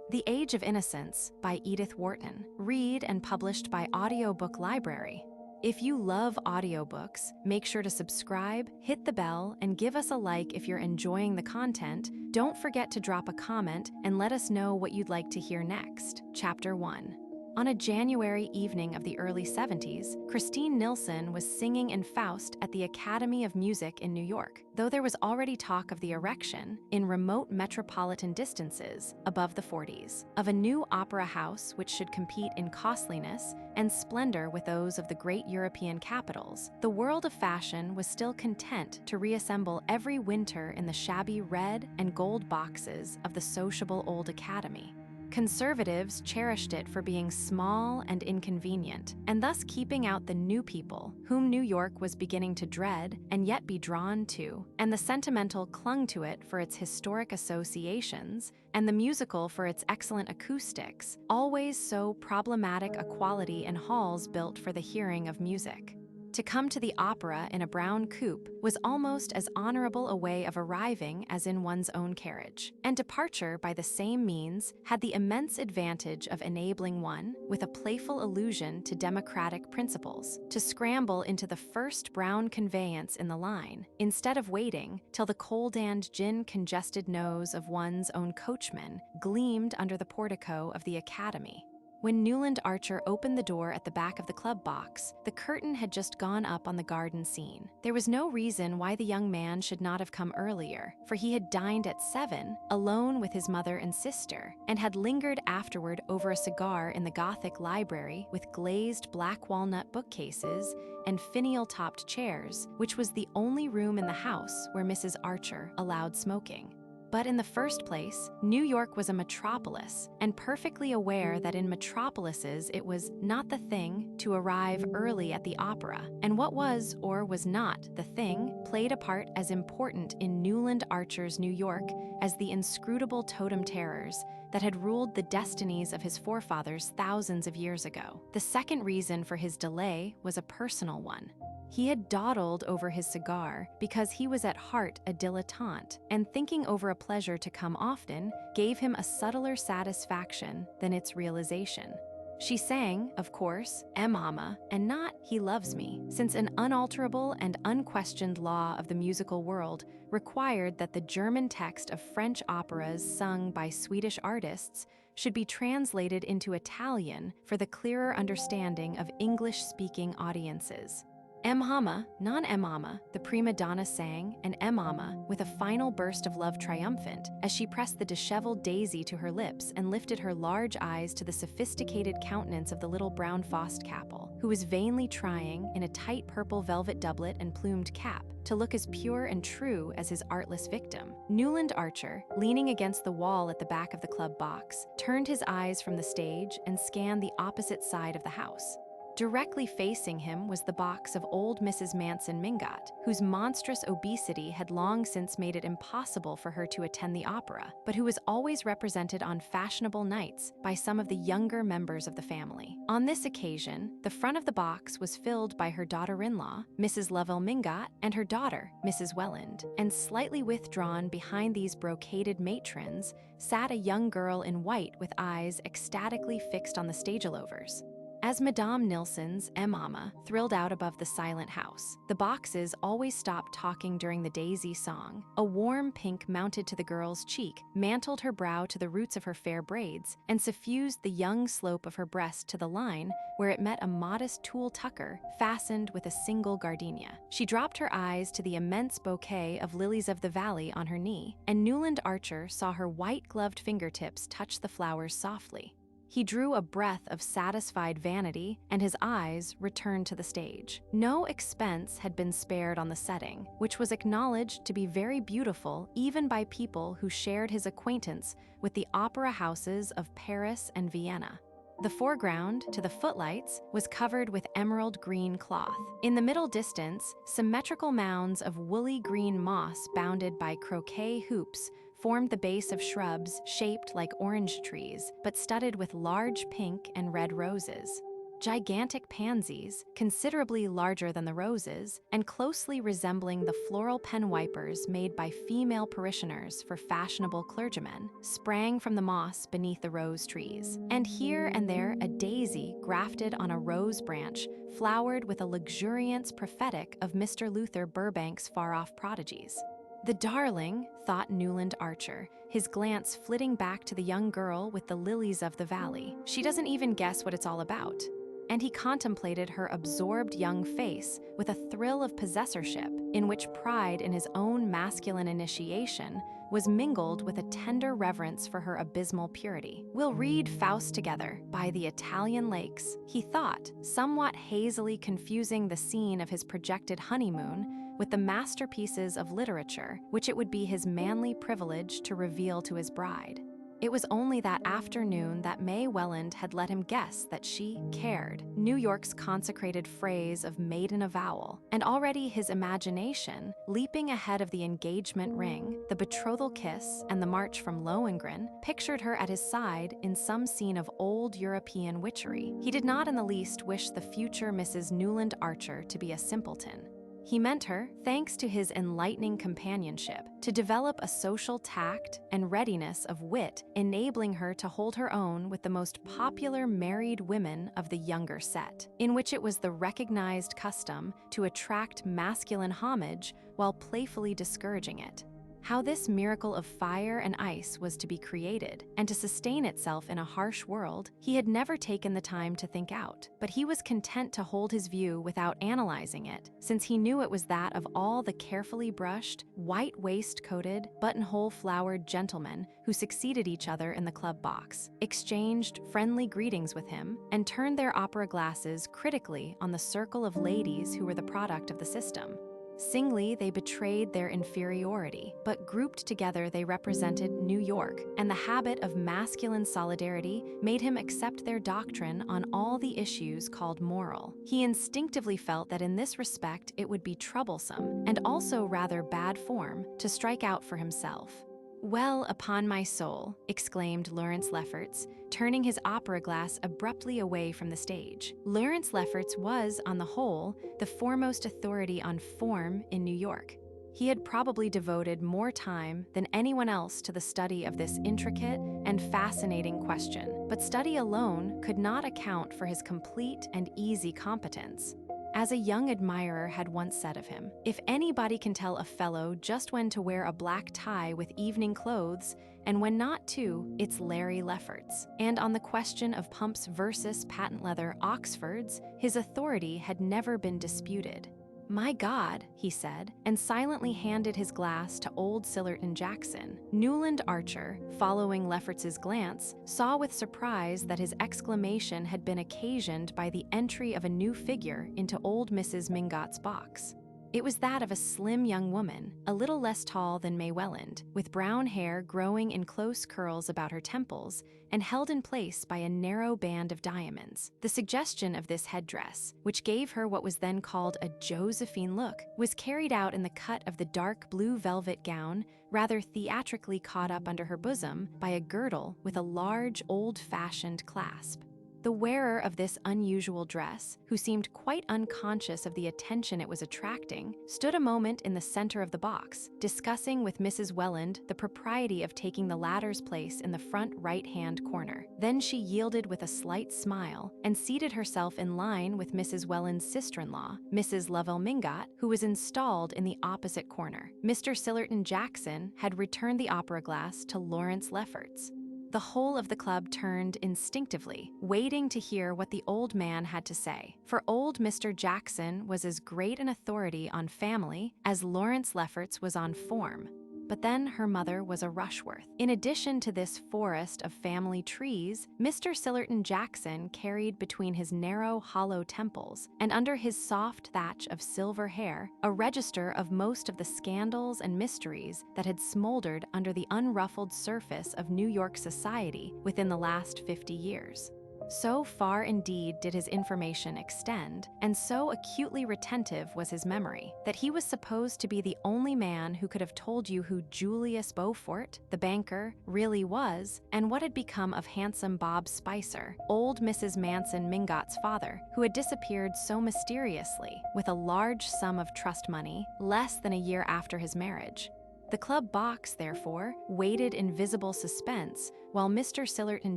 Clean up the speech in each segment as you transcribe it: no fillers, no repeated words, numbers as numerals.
The Age of Innocence by Edith Wharton, read and published by Audiobook Library. If you love audiobooks, make sure to subscribe, hit the bell, and give us a like if you're enjoying the content. Don't forget to drop a comment and let us know what you'd like to hear next. Chapter 1. On a January evening of the early 70s, Christine Nilsson was singing in Faust at the Academy of Music in New York, though there was already talk of the erection, in remote metropolitan distances above the 40s, of a new opera house which should compete in costliness and splendor with those of the great European capitals. The world of fashion was still content to reassemble every winter in the shabby red and gold boxes of the sociable old academy. Conservatives cherished it for being small and inconvenient, and thus keeping out the new people, whom New York was beginning to dread and yet be drawn to, and the sentimental clung to it for its historic associations, and the musical for its excellent acoustics, always so problematic a quality in halls built for the hearing of music. To come to the opera in a brown coupe was almost as honorable a way of arriving as in one's own carriage, and departure by the same means had the immense advantage of enabling one, with a playful allusion to democratic principles, to scramble into the first brown conveyance in the line, instead of waiting till the cold and gin-congested nose of one's own coachman gleamed under the portico of the Academy. When Newland Archer opened the door at the back of the club box, the curtain had just gone up on the garden scene. There was no reason why the young man should not have come earlier, for he had dined at 7, alone with his mother and sister, and had lingered afterward over a cigar in the Gothic library with glazed black walnut bookcases and finial-topped chairs, which was the only room in the house where Mrs. Archer allowed smoking. But in the first place, New York was a metropolis, and perfectly aware that in metropolises it was not the thing to arrive early at the opera, and what was or was not the thing played a part as important in Newland Archer's New York as the inscrutable totem terrors that had ruled the destinies of his forefathers thousands of years ago. The second reason for his delay was a personal one. He had dawdled over his cigar because he was at heart a dilettante, and thinking over a pleasure to come often gave him a subtler satisfaction than its realization. She sang, of course, Mama, and not He Loves Me, since an unalterable and unquestioned law of the musical world required that the German text of French operas sung by Swedish artists should be translated into Italian for the clearer understanding of English-speaking audiences. Mama, non Mama, the prima donna sang, and Mama, with a final burst of love triumphant, as she pressed the disheveled Daisy to her lips and lifted her large eyes to the sophisticated countenance of the little brown Faust-Capel, who was vainly trying, in a tight purple velvet doublet and plumed cap, to look as pure and true as his artless victim. Newland Archer, leaning against the wall at the back of the club box, turned his eyes from the stage and scanned the opposite side of the house. Directly facing him was the box of old Mrs. Manson Mingot, whose monstrous obesity had long since made it impossible for her to attend the opera, but who was always represented on fashionable nights by some of the younger members of the family. On this occasion, the front of the box was filled by her daughter-in-law, Mrs. Lovell Mingot, and her daughter, Mrs. Welland, and slightly withdrawn behind these brocaded matrons sat a young girl in white with eyes ecstatically fixed on the stagelovers. As Madame Nilsson's Mama thrilled out above the silent house, the boxes always stopped talking during the Daisy song. A warm pink mounted to the girl's cheek, mantled her brow to the roots of her fair braids, and suffused the young slope of her breast to the line where it met a modest tulle tucker fastened with a single gardenia. She dropped her eyes to the immense bouquet of lilies of the valley on her knee, and Newland Archer saw her white-gloved fingertips touch the flowers softly. He drew a breath of satisfied vanity, and his eyes returned to the stage. No expense had been spared on the setting, which was acknowledged to be very beautiful even by people who shared his acquaintance with the opera houses of Paris and Vienna. The foreground, to the footlights, was covered with emerald green cloth. In the middle distance, symmetrical mounds of woolly green moss bounded by croquet hoops formed the base of shrubs shaped like orange trees, but studded with large pink and red roses. gigantic pansies, considerably larger than the roses, and closely resembling the floral pen wipers made by female parishioners for fashionable clergymen, sprang from the moss beneath the rose trees. And here and there a daisy grafted on a rose branch flowered with a luxuriance prophetic of Mr. Luther Burbank's far-off prodigies. "The darling," thought Newland Archer, his glance flitting back to the young girl with the lilies of the valley. "She doesn't even guess what it's all about." And he contemplated her absorbed young face with a thrill of possessorship in which pride in his own masculine initiation was mingled with a tender reverence for her abysmal purity. "We'll read Faust together by the Italian lakes," he thought, somewhat hazily confusing the scene of his projected honeymoon with the masterpieces of literature which it would be his manly privilege to reveal to his bride. It was only that afternoon that May Welland had let him guess that she cared, New York's consecrated phrase of maiden avowal, and already his imagination, leaping ahead of the engagement ring, the betrothal kiss, and the march from Lohengrin, pictured her at his side in some scene of old European witchery. He did not in the least wish the future Mrs. Newland Archer to be a simpleton. He meant her, thanks to his enlightening companionship, to develop a social tact and readiness of wit, enabling her to hold her own with the most popular married women of the younger set, in which it was the recognized custom to attract masculine homage while playfully discouraging it. How this miracle of fire and ice was to be created, and to sustain itself in a harsh world, he had never taken the time to think out. But he was content to hold his view without analyzing it, since he knew it was that of all the carefully brushed, white waistcoated, buttonhole-flowered gentlemen who succeeded each other in the club box, exchanged friendly greetings with him, and turned their opera glasses critically on the circle of ladies who were the product of the system. Singly, they betrayed their inferiority, but grouped together they represented New York, and the habit of masculine solidarity made him accept their doctrine on all the issues called moral. He instinctively felt that in this respect it would be troublesome, and also rather bad form, to strike out for himself. "Well, upon my soul," exclaimed Lawrence Lefferts, turning his opera glass abruptly away from the stage. Lawrence Lefferts was, on the whole, the foremost authority on form in New York. He had probably devoted more time than anyone else to the study of this intricate and fascinating question, but study alone could not account for his complete and easy competence. As a young admirer had once said of him, "If anybody can tell a fellow just when to wear a black tie with evening clothes, and when not to, it's Larry Lefferts." And on the question of pumps versus patent leather Oxfords, his authority had never been disputed. "My God," he said, and silently handed his glass to old Sillerton Jackson. Newland Archer, following Lefferts's glance, saw with surprise that his exclamation had been occasioned by the entry of a new figure into old Mrs. Mingott's box. It was that of a slim young woman, a little less tall than May Welland, with brown hair growing in close curls about her temples and held in place by a narrow band of diamonds. The suggestion of this headdress, which gave her what was then called a Josephine look, was carried out in the cut of the dark blue velvet gown, rather theatrically caught up under her bosom by a girdle with a large, old-fashioned clasp. The wearer of this unusual dress, who seemed quite unconscious of the attention it was attracting, stood a moment in the center of the box, discussing with Mrs. Welland the propriety of taking the latter's place in the front right-hand corner. Then she yielded with a slight smile and seated herself in line with Mrs. Welland's sister-in-law, Mrs. Lovell Mingott, who was installed in the opposite corner. Mr. Sillerton Jackson had returned the opera glass to Lawrence Lefferts. The whole of the club turned instinctively, waiting to hear what the old man had to say, for old Mr. Jackson was as great an authority on family as Lawrence Lefferts was on form. But then her mother was a Rushworth. In addition to this forest of family trees, Mr. Sillerton Jackson carried between his narrow, hollow temples and under his soft thatch of silver hair a register of most of the scandals and mysteries that had smoldered under the unruffled surface of New York society within the last 50 years. So far indeed did his information extend, and so acutely retentive was his memory, that he was supposed to be the only man who could have told you who Julius Beaufort, the banker, really was, and what had become of handsome Bob Spicer, old Mrs. Manson Mingot's father, who had disappeared so mysteriously, with a large sum of trust money, less than a year after his marriage. The club box, therefore, waited in visible suspense while Mr. Sillerton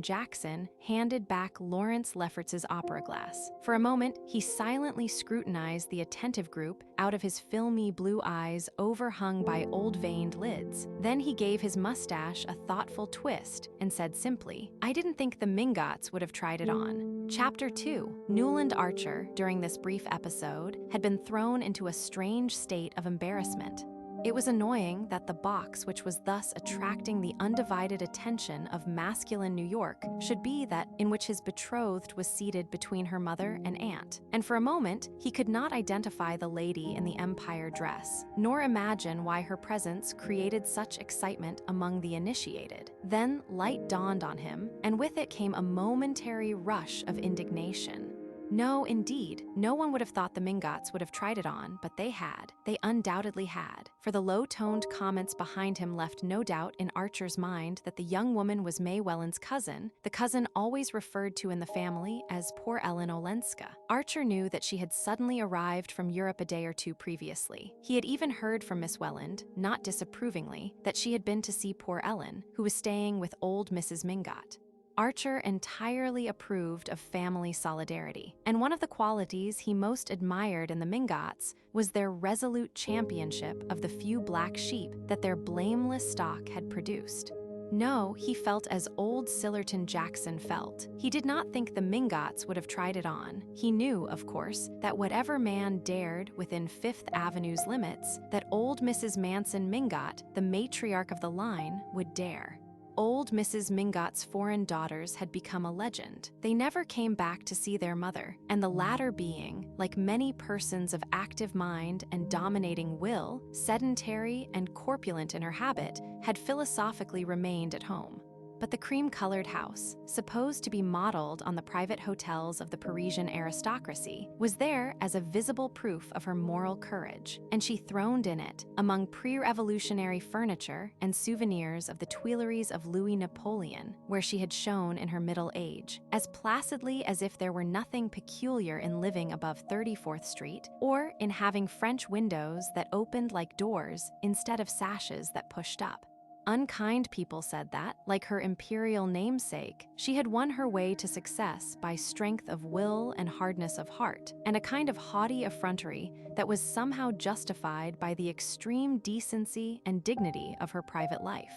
Jackson handed back Lawrence Lefferts's opera glass. For a moment, he silently scrutinized the attentive group out of his filmy blue eyes overhung by old veined lids. Then he gave his mustache a thoughtful twist and said simply, "I didn't think the Mingots would have tried it on." Chapter 2. Newland Archer, during this brief episode, had been thrown into a strange state of embarrassment. It was annoying that the box which was thus attracting the undivided attention of masculine New York should be that in which his betrothed was seated between her mother and aunt. And for a moment, he could not identify the lady in the empire dress, nor imagine why her presence created such excitement among the initiated. Then light dawned on him, and with it came a momentary rush of indignation. No, indeed, no one would have thought the Mingots would have tried it on, but they had. They undoubtedly had, for the low-toned comments behind him left no doubt in Archer's mind that the young woman was May Welland's cousin, the cousin always referred to in the family as poor Ellen Olenska. Archer knew that she had suddenly arrived from Europe a day or two previously. He had even heard from Miss Welland, not disapprovingly, that she had been to see poor Ellen, who was staying with old Mrs. Mingot. Archer entirely approved of family solidarity, and one of the qualities he most admired in the Mingots was their resolute championship of the few black sheep that their blameless stock had produced. No, he felt as old Sillerton Jackson felt. He did not think the Mingots would have tried it on. He knew, of course, that whatever man dared within Fifth Avenue's limits, that old Mrs. Manson Mingot, the matriarch of the line, would dare. Old Mrs. Mingot's foreign daughters had become a legend. They never came back to see their mother, and the latter being, like many persons of active mind and dominating will, sedentary and corpulent in her habit, had philosophically remained at home. But the cream-colored house, supposed to be modeled on the private hotels of the Parisian aristocracy, was there as a visible proof of her moral courage, and she throned in it, among pre-revolutionary furniture and souvenirs of the Tuileries of Louis Napoleon, where she had shone in her middle age, as placidly as if there were nothing peculiar in living above 34th Street, or in having French windows that opened like doors instead of sashes that pushed up. Unkind people said that, like her imperial namesake, she had won her way to success by strength of will and hardness of heart, and a kind of haughty effrontery that was somehow justified by the extreme decency and dignity of her private life.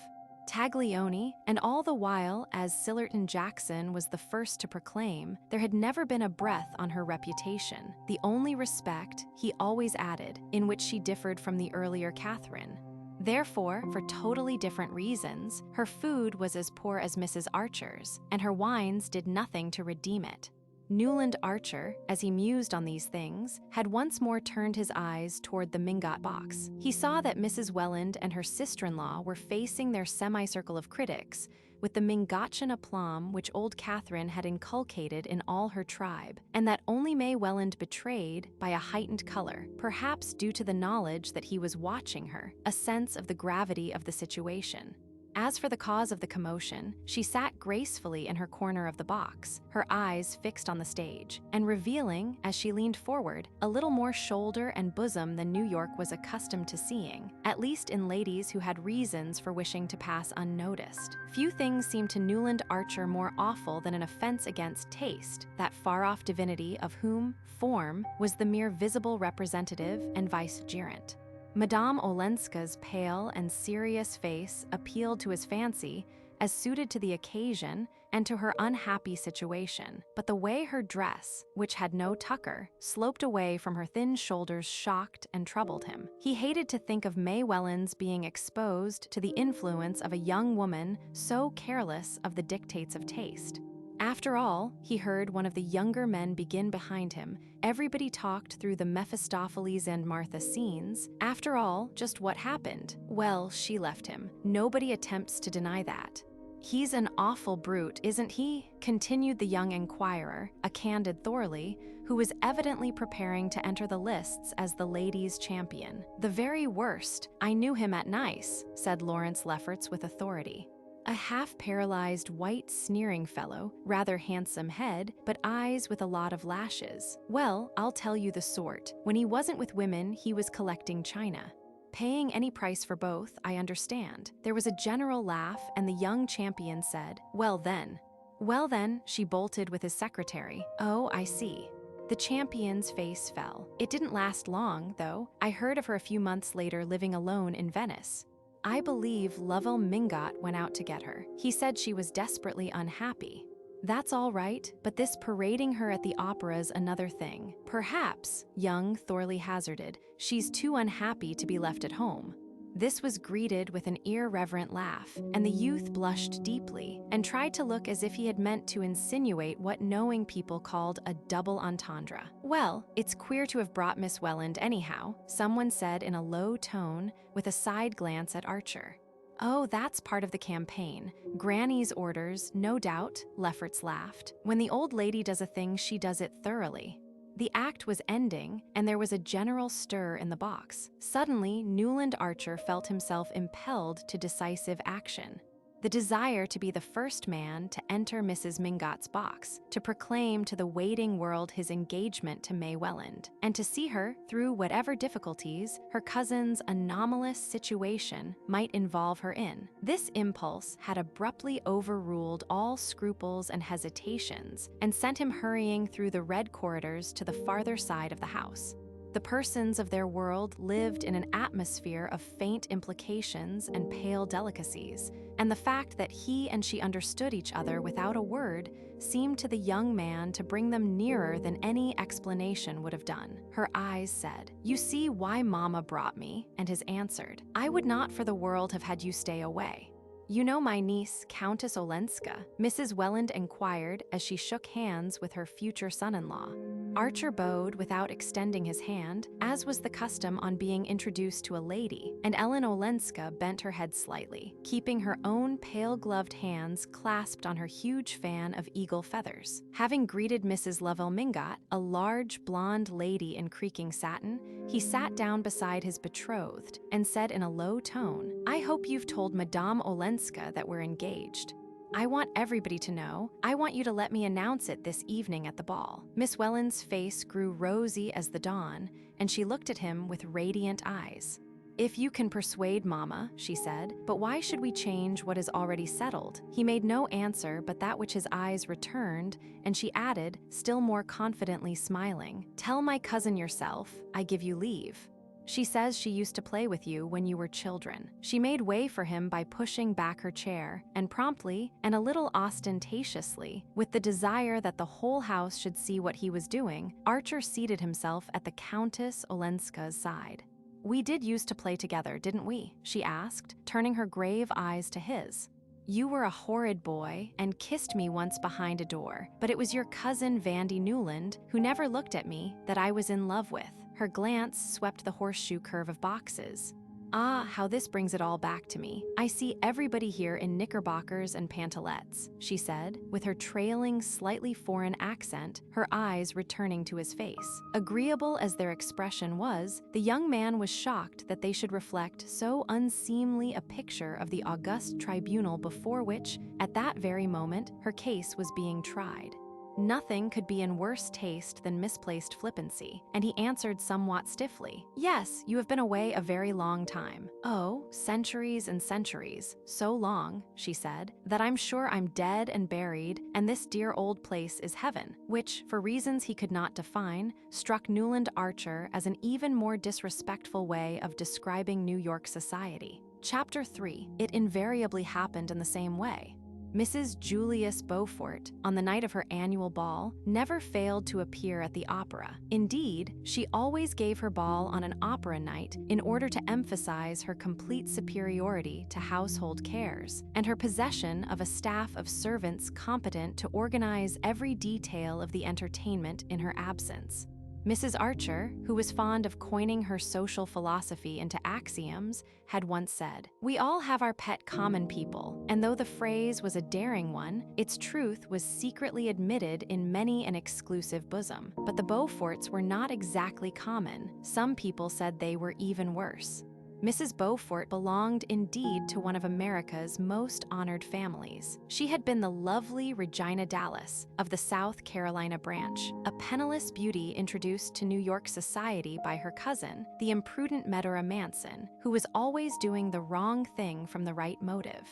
Taglioni, and all the while, as Sillerton Jackson was the first to proclaim, there had never been a breath on her reputation, the only respect, he always added, in which she differed from the earlier Catherine. Therefore, for totally different reasons, her food was as poor as Mrs. Archer's, and her wines did nothing to redeem it. Newland Archer, as he mused on these things, had once more turned his eyes toward the Mingot box. He saw that Mrs. Welland and her sister-in-law were facing their semicircle of critics, with the Mingotian aplomb which old Catherine had inculcated in all her tribe, and that only May Welland betrayed by a heightened color, perhaps due to the knowledge that he was watching her, a sense of the gravity of the situation. As for the cause of the commotion, she sat gracefully in her corner of the box, her eyes fixed on the stage, and revealing, as she leaned forward, a little more shoulder and bosom than New York was accustomed to seeing, at least in ladies who had reasons for wishing to pass unnoticed. Few things seemed to Newland Archer more awful than an offense against taste, that far-off divinity of whom form was the mere visible representative and vicegerent. Madame Olenska's pale and serious face appealed to his fancy as suited to the occasion and to her unhappy situation, but the way her dress, which had no tucker, sloped away from her thin shoulders shocked and troubled him. He hated to think of May Welland's being exposed to the influence of a young woman so careless of the dictates of taste. After all, he heard one of the younger men begin behind him. Everybody talked through the Mephistopheles and Martha scenes. After all, just what happened? Well, she left him. Nobody attempts to deny that. "He's an awful brute, isn't he?" continued the young inquirer, a candid Thorley, who was evidently preparing to enter the lists as the ladies' champion. "The very worst. I knew him at Nice," said Lawrence Lefferts with authority. A half-paralyzed, white, sneering fellow, rather handsome head, but eyes with a lot of lashes. "Well, I'll tell you the sort. When he wasn't with women, he was collecting china. Paying any price for both, I understand." There was a general laugh, and the young champion said, "Well then." "Well then," she bolted with his secretary. "Oh, I see." The champion's face fell. "It didn't last long, though. I heard of her a few months later living alone in Venice. I believe Lovell Mingott went out to get her. He said she was desperately unhappy." "That's all right, but this parading her at the opera's another thing. Perhaps," young Thorley hazarded, "she's too unhappy to be left at home." This was greeted with an irreverent laugh, and the youth blushed deeply and tried to look as if he had meant to insinuate what knowing people called a double entendre. "Well, it's queer to have brought Miss Welland anyhow," someone said in a low tone with a side glance at Archer. "Oh, that's part of the campaign. Granny's orders, no doubt," Lefferts laughed. "When the old lady does a thing, she does it thoroughly." The act was ending, and there was a general stir in the box. Suddenly, Newland Archer felt himself impelled to decisive action. The desire to be the first man to enter Mrs. Mingott's box, to proclaim to the waiting world his engagement to May Welland, and to see her, through whatever difficulties her cousin's anomalous situation might involve her in. This impulse had abruptly overruled all scruples and hesitations and sent him hurrying through the red corridors to the farther side of the house. The persons of their world lived in an atmosphere of faint implications and pale delicacies, and the fact that he and she understood each other without a word seemed to the young man to bring them nearer than any explanation would have done. Her eyes said, "You see why Mama brought me," and his answered, "I would not for the world have had you stay away." "You know my niece, Countess Olenska?" Mrs. Welland inquired as she shook hands with her future son-in-law. Archer bowed without extending his hand, as was the custom on being introduced to a lady, and Ellen Olenska bent her head slightly, keeping her own pale-gloved hands clasped on her huge fan of eagle feathers. Having greeted Mrs. Lovell Mingott, a large blonde lady in creaking satin, he sat down beside his betrothed and said in a low tone, "I hope you've told Madame Olenska that we're engaged. I want everybody to know. I want you to let me announce it this evening at the ball." Miss Welland's face grew rosy as the dawn, and she looked at him with radiant eyes. "If you can persuade Mama," she said, "but why should we change what is already settled?" He made no answer but that which his eyes returned, and she added, still more confidently smiling, "Tell my cousin yourself, I give you leave. She says she used to play with you when you were children." She made way for him by pushing back her chair, and promptly, and a little ostentatiously, with the desire that the whole house should see what he was doing, Archer seated himself at the Countess Olenska's side. "We did used to play together, didn't we?" she asked, turning her grave eyes to his. "You were a horrid boy and kissed me once behind a door, but it was your cousin Vandy Newland, who never looked at me, that I was in love with." Her glance swept the horseshoe curve of boxes. "Ah, how this brings it all back to me. I see everybody here in knickerbockers and pantalettes," she said, with her trailing, slightly foreign accent, her eyes returning to his face. Agreeable as their expression was, the young man was shocked that they should reflect so unseemly a picture of the august tribunal before which, at that very moment, her case was being tried. Nothing could be in worse taste than misplaced flippancy, and he answered somewhat stiffly, "Yes, you have been away a very long time." "Oh, centuries and centuries. So long," she said, "that I'm sure I'm dead and buried, and this dear old place is heaven," which, for reasons he could not define, struck Newland Archer as an even more disrespectful way of describing New York society. Chapter 3. It invariably happened in the same way. Mrs. Julius Beaufort, on the night of her annual ball, never failed to appear at the opera. Indeed, she always gave her ball on an opera night in order to emphasize her complete superiority to household cares, and her possession of a staff of servants competent to organize every detail of the entertainment in her absence. Mrs. Archer, who was fond of coining her social philosophy into axioms, had once said, "We all have our pet common people, and though the phrase was a daring one, its truth was secretly admitted in many an exclusive bosom. But the Beauforts were not exactly common. Some people said they were even worse." Mrs. Beaufort belonged indeed to one of America's most honored families. She had been the lovely Regina Dallas of the South Carolina branch, a penniless beauty introduced to New York society by her cousin, the imprudent Medora Manson, who was always doing the wrong thing from the right motive.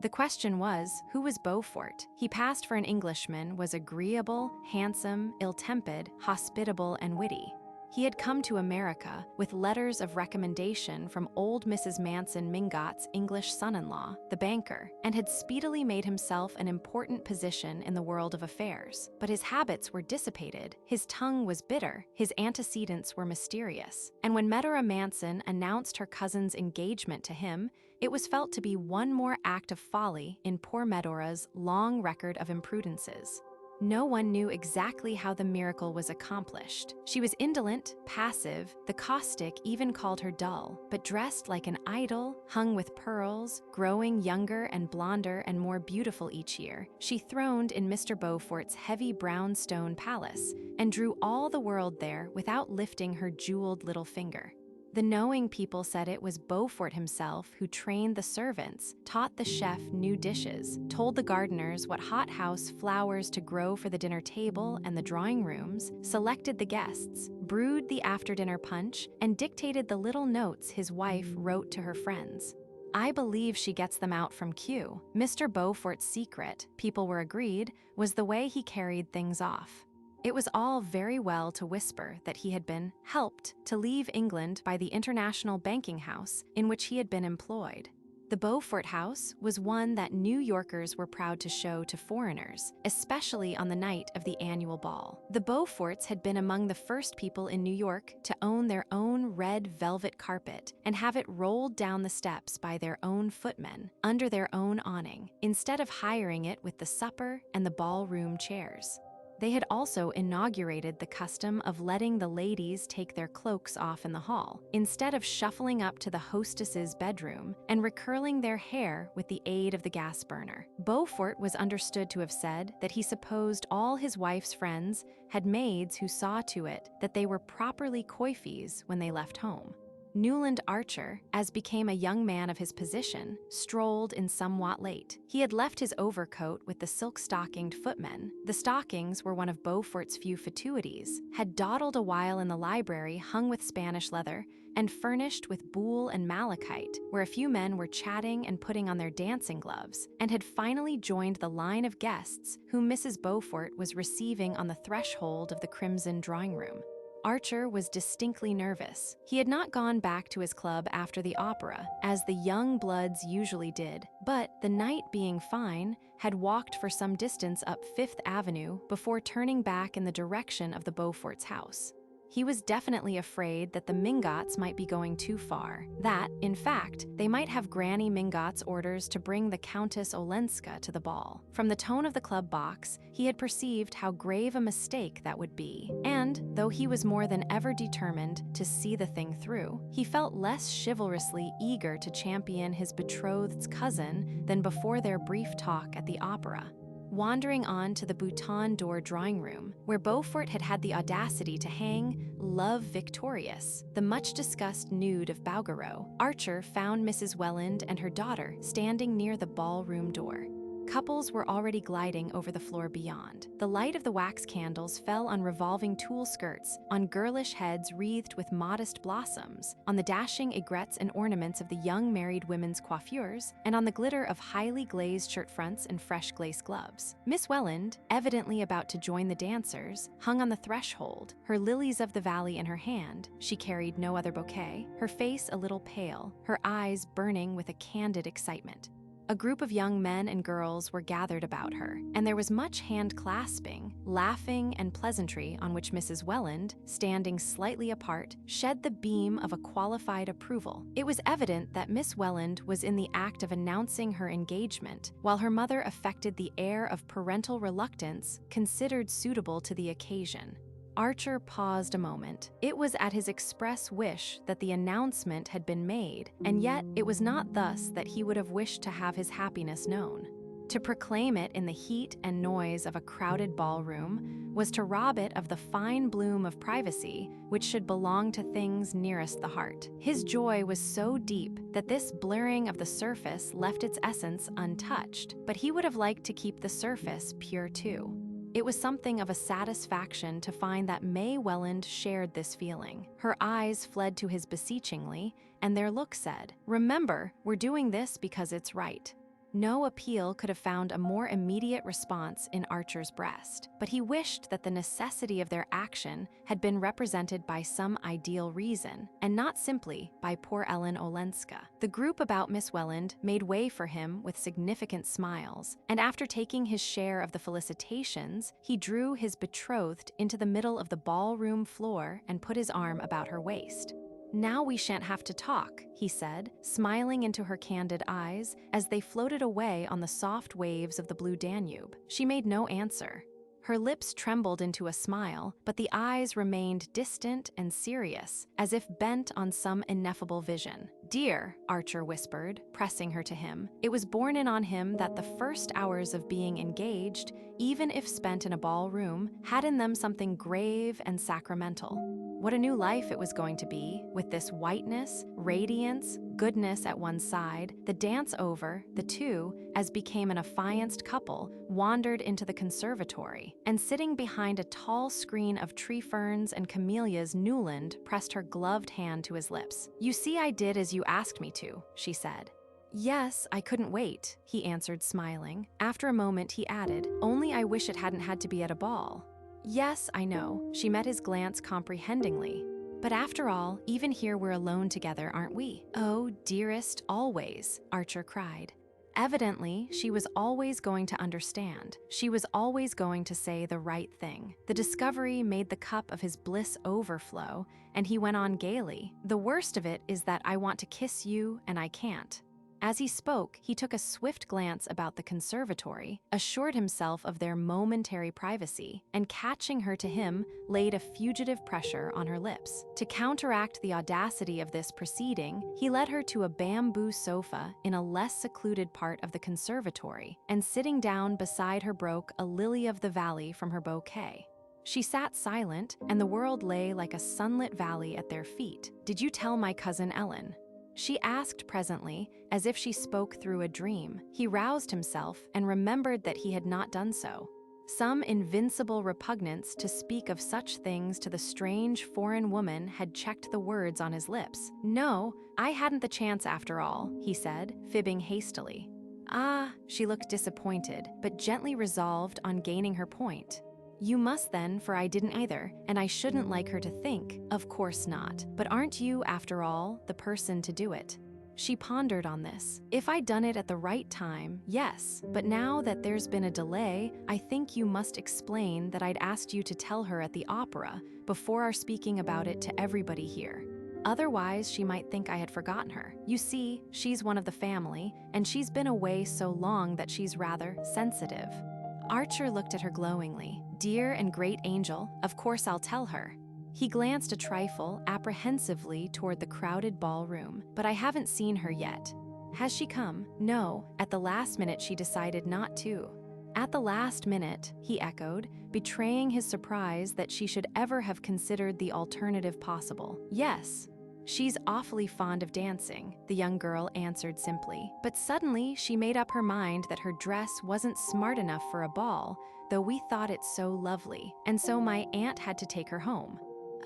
The question was, who was Beaufort? He passed for an Englishman, was agreeable, handsome, ill-tempered, hospitable, and witty. He had come to America with letters of recommendation from old Mrs. Manson Mingot's English son-in-law, the banker, and had speedily made himself an important position in the world of affairs. But his habits were dissipated, his tongue was bitter, his antecedents were mysterious. And when Medora Manson announced her cousin's engagement to him, it was felt to be one more act of folly in poor Medora's long record of imprudences. No one knew exactly how the miracle was accomplished. She was indolent, passive, the caustic even called her dull, but dressed like an idol, hung with pearls, growing younger and blonder and more beautiful each year. She throned in Mr. Beaufort's heavy brownstone palace and drew all the world there without lifting her jeweled little finger. The knowing people said it was Beaufort himself who trained the servants, taught the chef new dishes, told the gardeners what hothouse flowers to grow for the dinner table and the drawing rooms, selected the guests, brewed the after-dinner punch, and dictated the little notes his wife wrote to her friends. I believe she gets them out from Kew. Mr. Beaufort's secret, people were agreed, was the way he carried things off. It was all very well to whisper that he had been helped to leave England by the international banking house in which he had been employed. The Beaufort House was one that New Yorkers were proud to show to foreigners, especially on the night of the annual ball. The Beauforts had been among the first people in New York to own their own red velvet carpet and have it rolled down the steps by their own footmen, under their own awning, instead of hiring it with the supper and the ballroom chairs. They had also inaugurated the custom of letting the ladies take their cloaks off in the hall, instead of shuffling up to the hostess's bedroom and recurling their hair with the aid of the gas burner. Beaufort was understood to have said that he supposed all his wife's friends had maids who saw to it that they were properly coiffes when they left home. Newland Archer, as became a young man of his position, strolled in somewhat late. He had left his overcoat with the silk-stockinged footmen. The stockings were one of Beaufort's few fatuities, had dawdled a while in the library hung with Spanish leather and furnished with buhl and malachite, where a few men were chatting and putting on their dancing gloves, and had finally joined the line of guests whom Mrs. Beaufort was receiving on the threshold of the crimson drawing-room. Archer was distinctly nervous. He had not gone back to his club after the opera, as the young bloods usually did, but, the night being fine, had walked for some distance up Fifth Avenue before turning back in the direction of the Beauforts' house. He was definitely afraid that the Mingots might be going too far, that, in fact, they might have Granny Mingot's orders to bring the Countess Olenska to the ball. From the tone of the club box, he had perceived how grave a mistake that would be, and, though he was more than ever determined to see the thing through, he felt less chivalrously eager to champion his betrothed's cousin than before their brief talk at the opera. Wandering on to the Bouton d'Or drawing-room, where Beaufort had had the audacity to hang Love Victorious, the much-discussed nude of Bouguereau, Archer found Mrs. Welland and her daughter standing near the ballroom door. Couples were already gliding over the floor beyond. The light of the wax candles fell on revolving tulle skirts, on girlish heads wreathed with modest blossoms, on the dashing aigrettes and ornaments of the young married women's coiffures, and on the glitter of highly glazed shirt fronts and fresh lace gloves. Miss Welland, evidently about to join the dancers, hung on the threshold, her lilies of the valley in her hand. She carried no other bouquet, her face a little pale, her eyes burning with a candid excitement. A group of young men and girls were gathered about her, and there was much hand-clasping, laughing, and pleasantry on which Mrs. Welland, standing slightly apart, shed the beam of a qualified approval. It was evident that Miss Welland was in the act of announcing her engagement, while her mother affected the air of parental reluctance considered suitable to the occasion. Archer paused a moment. It was at his express wish that the announcement had been made, and yet it was not thus that he would have wished to have his happiness known. To proclaim it in the heat and noise of a crowded ballroom was to rob it of the fine bloom of privacy which should belong to things nearest the heart. His joy was so deep that this blurring of the surface left its essence untouched, but he would have liked to keep the surface pure too. It was something of a satisfaction to find that May Welland shared this feeling. Her eyes fled to his beseechingly, and their look said, "Remember, we're doing this because it's right." No appeal could have found a more immediate response in Archer's breast, but he wished that the necessity of their action had been represented by some ideal reason, and not simply by poor Ellen Olenska. The group about Miss Welland made way for him with significant smiles, and after taking his share of the felicitations, he drew his betrothed into the middle of the ballroom floor and put his arm about her waist. "Now we shan't have to talk," he said, smiling into her candid eyes as they floated away on the soft waves of the blue Danube. She made no answer. Her lips trembled into a smile, but the eyes remained distant and serious, as if bent on some ineffable vision. "Dear," Archer whispered, pressing her to him, it was borne in on him that the first hours of being engaged, even if spent in a ballroom, had in them something grave and sacramental. What a new life it was going to be, with this whiteness, radiance, goodness at one side. The dance over, the two, as became an affianced couple, wandered into the conservatory, and sitting behind a tall screen of tree ferns and camellias, Newland pressed her gloved hand to his lips. "You see, I did as you asked me to," she said. "Yes, I couldn't wait," he answered, smiling. After a moment, he added, "Only I wish it hadn't had to be at a ball." "Yes, I know." She met his glance comprehendingly. "But after all, even here we're alone together, aren't we?" "Oh, dearest, always," Archer cried. Evidently, she was always going to understand. She was always going to say the right thing. The discovery made the cup of his bliss overflow, and he went on gaily. "The worst of it is that I want to kiss you, and I can't." As he spoke, he took a swift glance about the conservatory, assured himself of their momentary privacy, and catching her to him, laid a fugitive pressure on her lips. To counteract the audacity of this proceeding, he led her to a bamboo sofa in a less secluded part of the conservatory, and sitting down beside her broke a lily of the valley from her bouquet. She sat silent, and the world lay like a sunlit valley at their feet. "Did you tell my cousin Ellen?" she asked presently, as if she spoke through a dream. He roused himself and remembered that he had not done so. Some invincible repugnance to speak of such things to the strange foreign woman had checked the words on his lips. "No, I hadn't the chance after all," he said, fibbing hastily. "Ah," she looked disappointed, but gently resolved on gaining her point. "You must then, for I didn't either, and I shouldn't like her to think, of course not. But aren't you, after all, the person to do it?" She pondered on this. "If I'd done it at the right time, yes, but now that there's been a delay, I think you must explain that I'd asked you to tell her at the opera before our speaking about it to everybody here. Otherwise, she might think I had forgotten her. You see, she's one of the family, and she's been away so long that she's rather sensitive." Archer looked at her glowingly. "Dear and great angel, of course I'll tell her." He glanced a trifle apprehensively toward the crowded ballroom. "But I haven't seen her yet." "Has she come?" "No, at the last minute she decided not to." "At the last minute," he echoed, betraying his surprise that she should ever have considered the alternative possible. "Yes. She's awfully fond of dancing," the young girl answered simply. "But suddenly she made up her mind that her dress wasn't smart enough for a ball, though we thought it so lovely, and so my aunt had to take her home."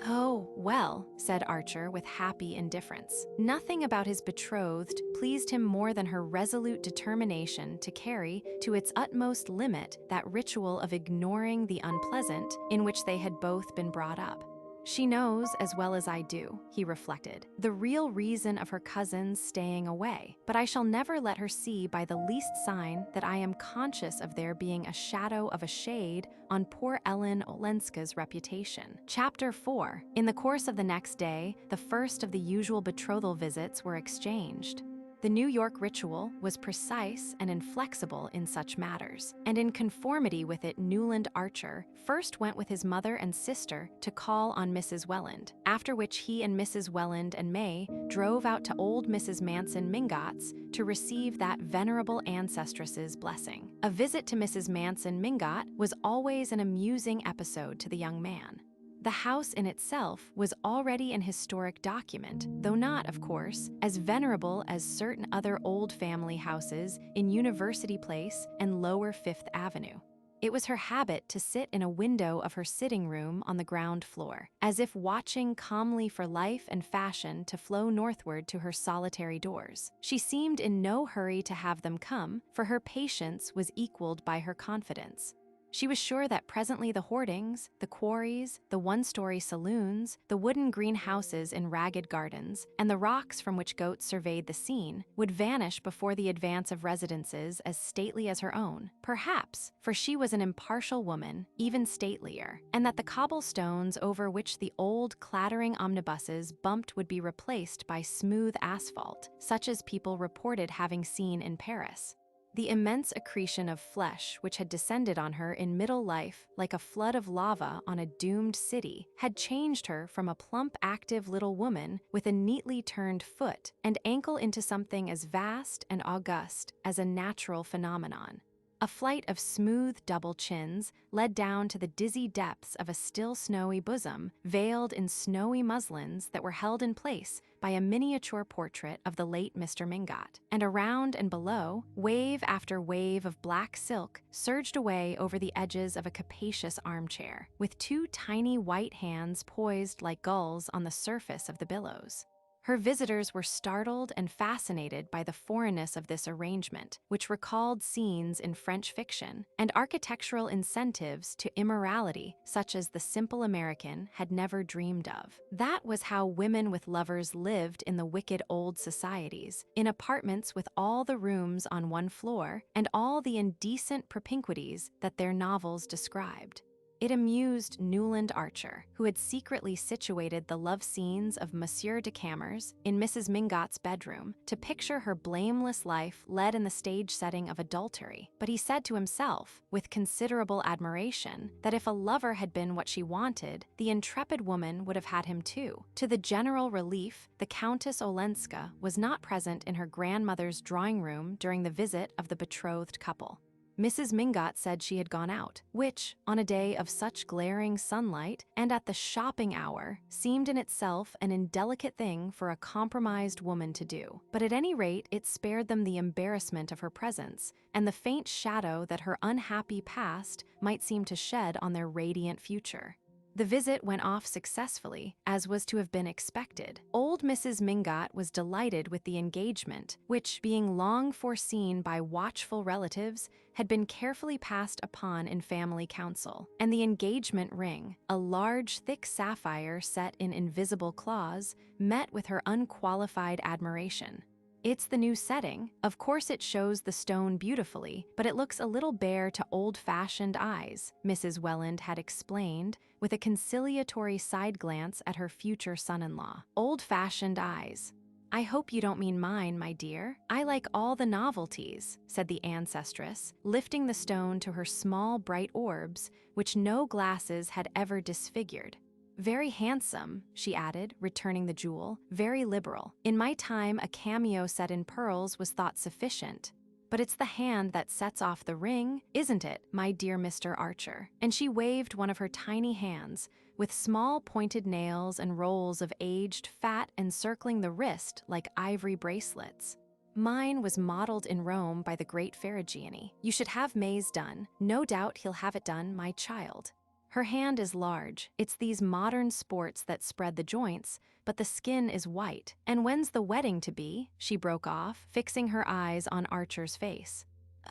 "Oh, well," said Archer with happy indifference. Nothing about his betrothed pleased him more than her resolute determination to carry to its utmost limit that ritual of ignoring the unpleasant in which they had both been brought up. "She knows, as well as I do," he reflected, "the real reason of her cousin's staying away, but I shall never let her see by the least sign that I am conscious of there being a shadow of a shade on poor Ellen Olenska's reputation." Chapter 4. In the course of the next day, the first of the usual betrothal visits were exchanged. The New York ritual was precise and inflexible in such matters, and in conformity with it, Newland Archer first went with his mother and sister to call on Mrs. Welland, after which he and Mrs. Welland and May drove out to old Mrs. Manson Mingott's to receive that venerable ancestress's blessing. A visit to Mrs. Manson Mingott was always an amusing episode to the young man. The house in itself was already an historic document, though not, of course, as venerable as certain other old family houses in University Place and Lower Fifth Avenue. It was her habit to sit in a window of her sitting room on the ground floor, as if watching calmly for life and fashion to flow northward to her solitary doors. She seemed in no hurry to have them come, for her patience was equaled by her confidence. She was sure that presently the hoardings, the quarries, the one-story saloons, the wooden greenhouses in ragged gardens, and the rocks from which goats surveyed the scene would vanish before the advance of residences as stately as her own. Perhaps, for she was an impartial woman, even statelier, and that the cobblestones over which the old clattering omnibuses bumped would be replaced by smooth asphalt, such as people reported having seen in Paris. The immense accretion of flesh which had descended on her in middle life like a flood of lava on a doomed city had changed her from a plump, active little woman with a neatly turned foot and ankle into something as vast and august as a natural phenomenon. A flight of smooth double chins led down to the dizzy depths of a still snowy bosom, veiled in snowy muslins that were held in place by a miniature portrait of the late Mr. Mingott. And around and below, wave after wave of black silk surged away over the edges of a capacious armchair, with two tiny white hands poised like gulls on the surface of the billows. Her visitors were startled and fascinated by the foreignness of this arrangement, which recalled scenes in French fiction, and architectural incentives to immorality such as the simple American had never dreamed of. That was how women with lovers lived in the wicked old societies, in apartments with all the rooms on one floor and all the indecent propinquities that their novels described. It amused Newland Archer, who had secretly situated the love scenes of Monsieur de Camers in Mrs. Mingott's bedroom, to picture her blameless life led in the stage setting of adultery. But he said to himself, with considerable admiration, that if a lover had been what she wanted, the intrepid woman would have had him too. To the general relief, the Countess Olenska was not present in her grandmother's drawing room during the visit of the betrothed couple. Mrs. Mingott said she had gone out, which, on a day of such glaring sunlight and at the shopping hour, seemed in itself an indelicate thing for a compromised woman to do. But at any rate, it spared them the embarrassment of her presence and the faint shadow that her unhappy past might seem to shed on their radiant future. The visit went off successfully, as was to have been expected. Old Mrs. Mingott was delighted with the engagement, which, being long foreseen by watchful relatives, had been carefully passed upon in family council. And the engagement ring, a large, thick sapphire set in invisible claws, met with her unqualified admiration. It's the new setting. Of course it shows the stone beautifully, but it looks a little bare to old-fashioned eyes, Mrs. Welland had explained, with a conciliatory side glance at her future son-in-law. Old-fashioned eyes. I hope you don't mean mine, my dear. I like all the novelties, said the ancestress, lifting the stone to her small, bright orbs, which no glasses had ever disfigured. Very handsome, she added, returning the jewel, very liberal. In my time, a cameo set in pearls was thought sufficient. But it's the hand that sets off the ring, isn't it, my dear Mr. Archer? And she waved one of her tiny hands, with small pointed nails and rolls of aged fat encircling the wrist like ivory bracelets. Mine was modeled in Rome by the great Ferragini. You should have May's done. No doubt he'll have it done, my child. Her hand is large. It's these modern sports that spread the joints, but the skin is white. And when's the wedding to be? She broke off, fixing her eyes on Archer's face.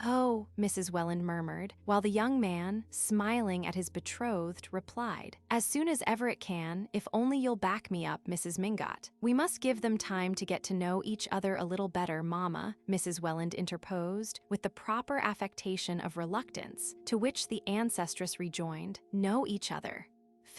Oh, Mrs. Welland murmured, while the young man, smiling at his betrothed, replied, as soon as ever it can, if only you'll back me up, Mrs. Mingott. We must give them time to get to know each other a little better, Mamma, Mrs. Welland interposed, with the proper affectation of reluctance, to which the ancestress rejoined, know each other.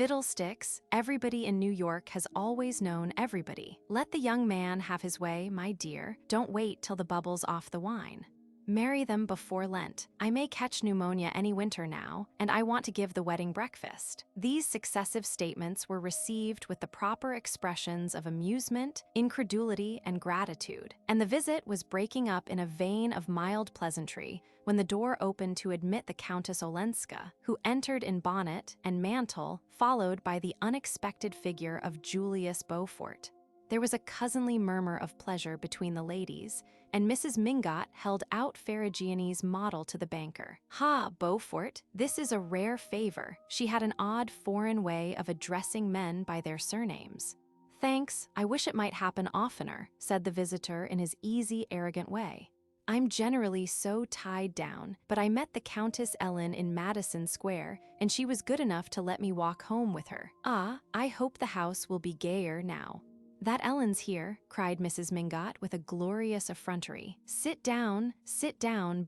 Fiddlesticks, everybody in New York has always known everybody. Let the young man have his way, my dear. Don't wait till the bubble's off the wine. Marry them before Lent. I may catch pneumonia any winter now, and I want to give the wedding breakfast. These successive statements were received with the proper expressions of amusement, incredulity, and gratitude, and the visit was breaking up in a vein of mild pleasantry when the door opened to admit the Countess Olenska, who entered in bonnet and mantle, followed by the unexpected figure of Julius Beaufort. There was a cousinly murmur of pleasure between the ladies, and Mrs. Mingot held out Faragiani's model to the banker. "Ha, Beaufort, this is a rare favor." She had an odd foreign way of addressing men by their surnames. "Thanks, I wish it might happen oftener," said the visitor in his easy, arrogant way. "I'm generally so tied down, but I met the Countess Ellen in Madison Square, and she was good enough to let me walk home with her. Ah, I hope the house will be gayer now." "That Ellen's here," cried Mrs. Mingot with a glorious effrontery. Sit down,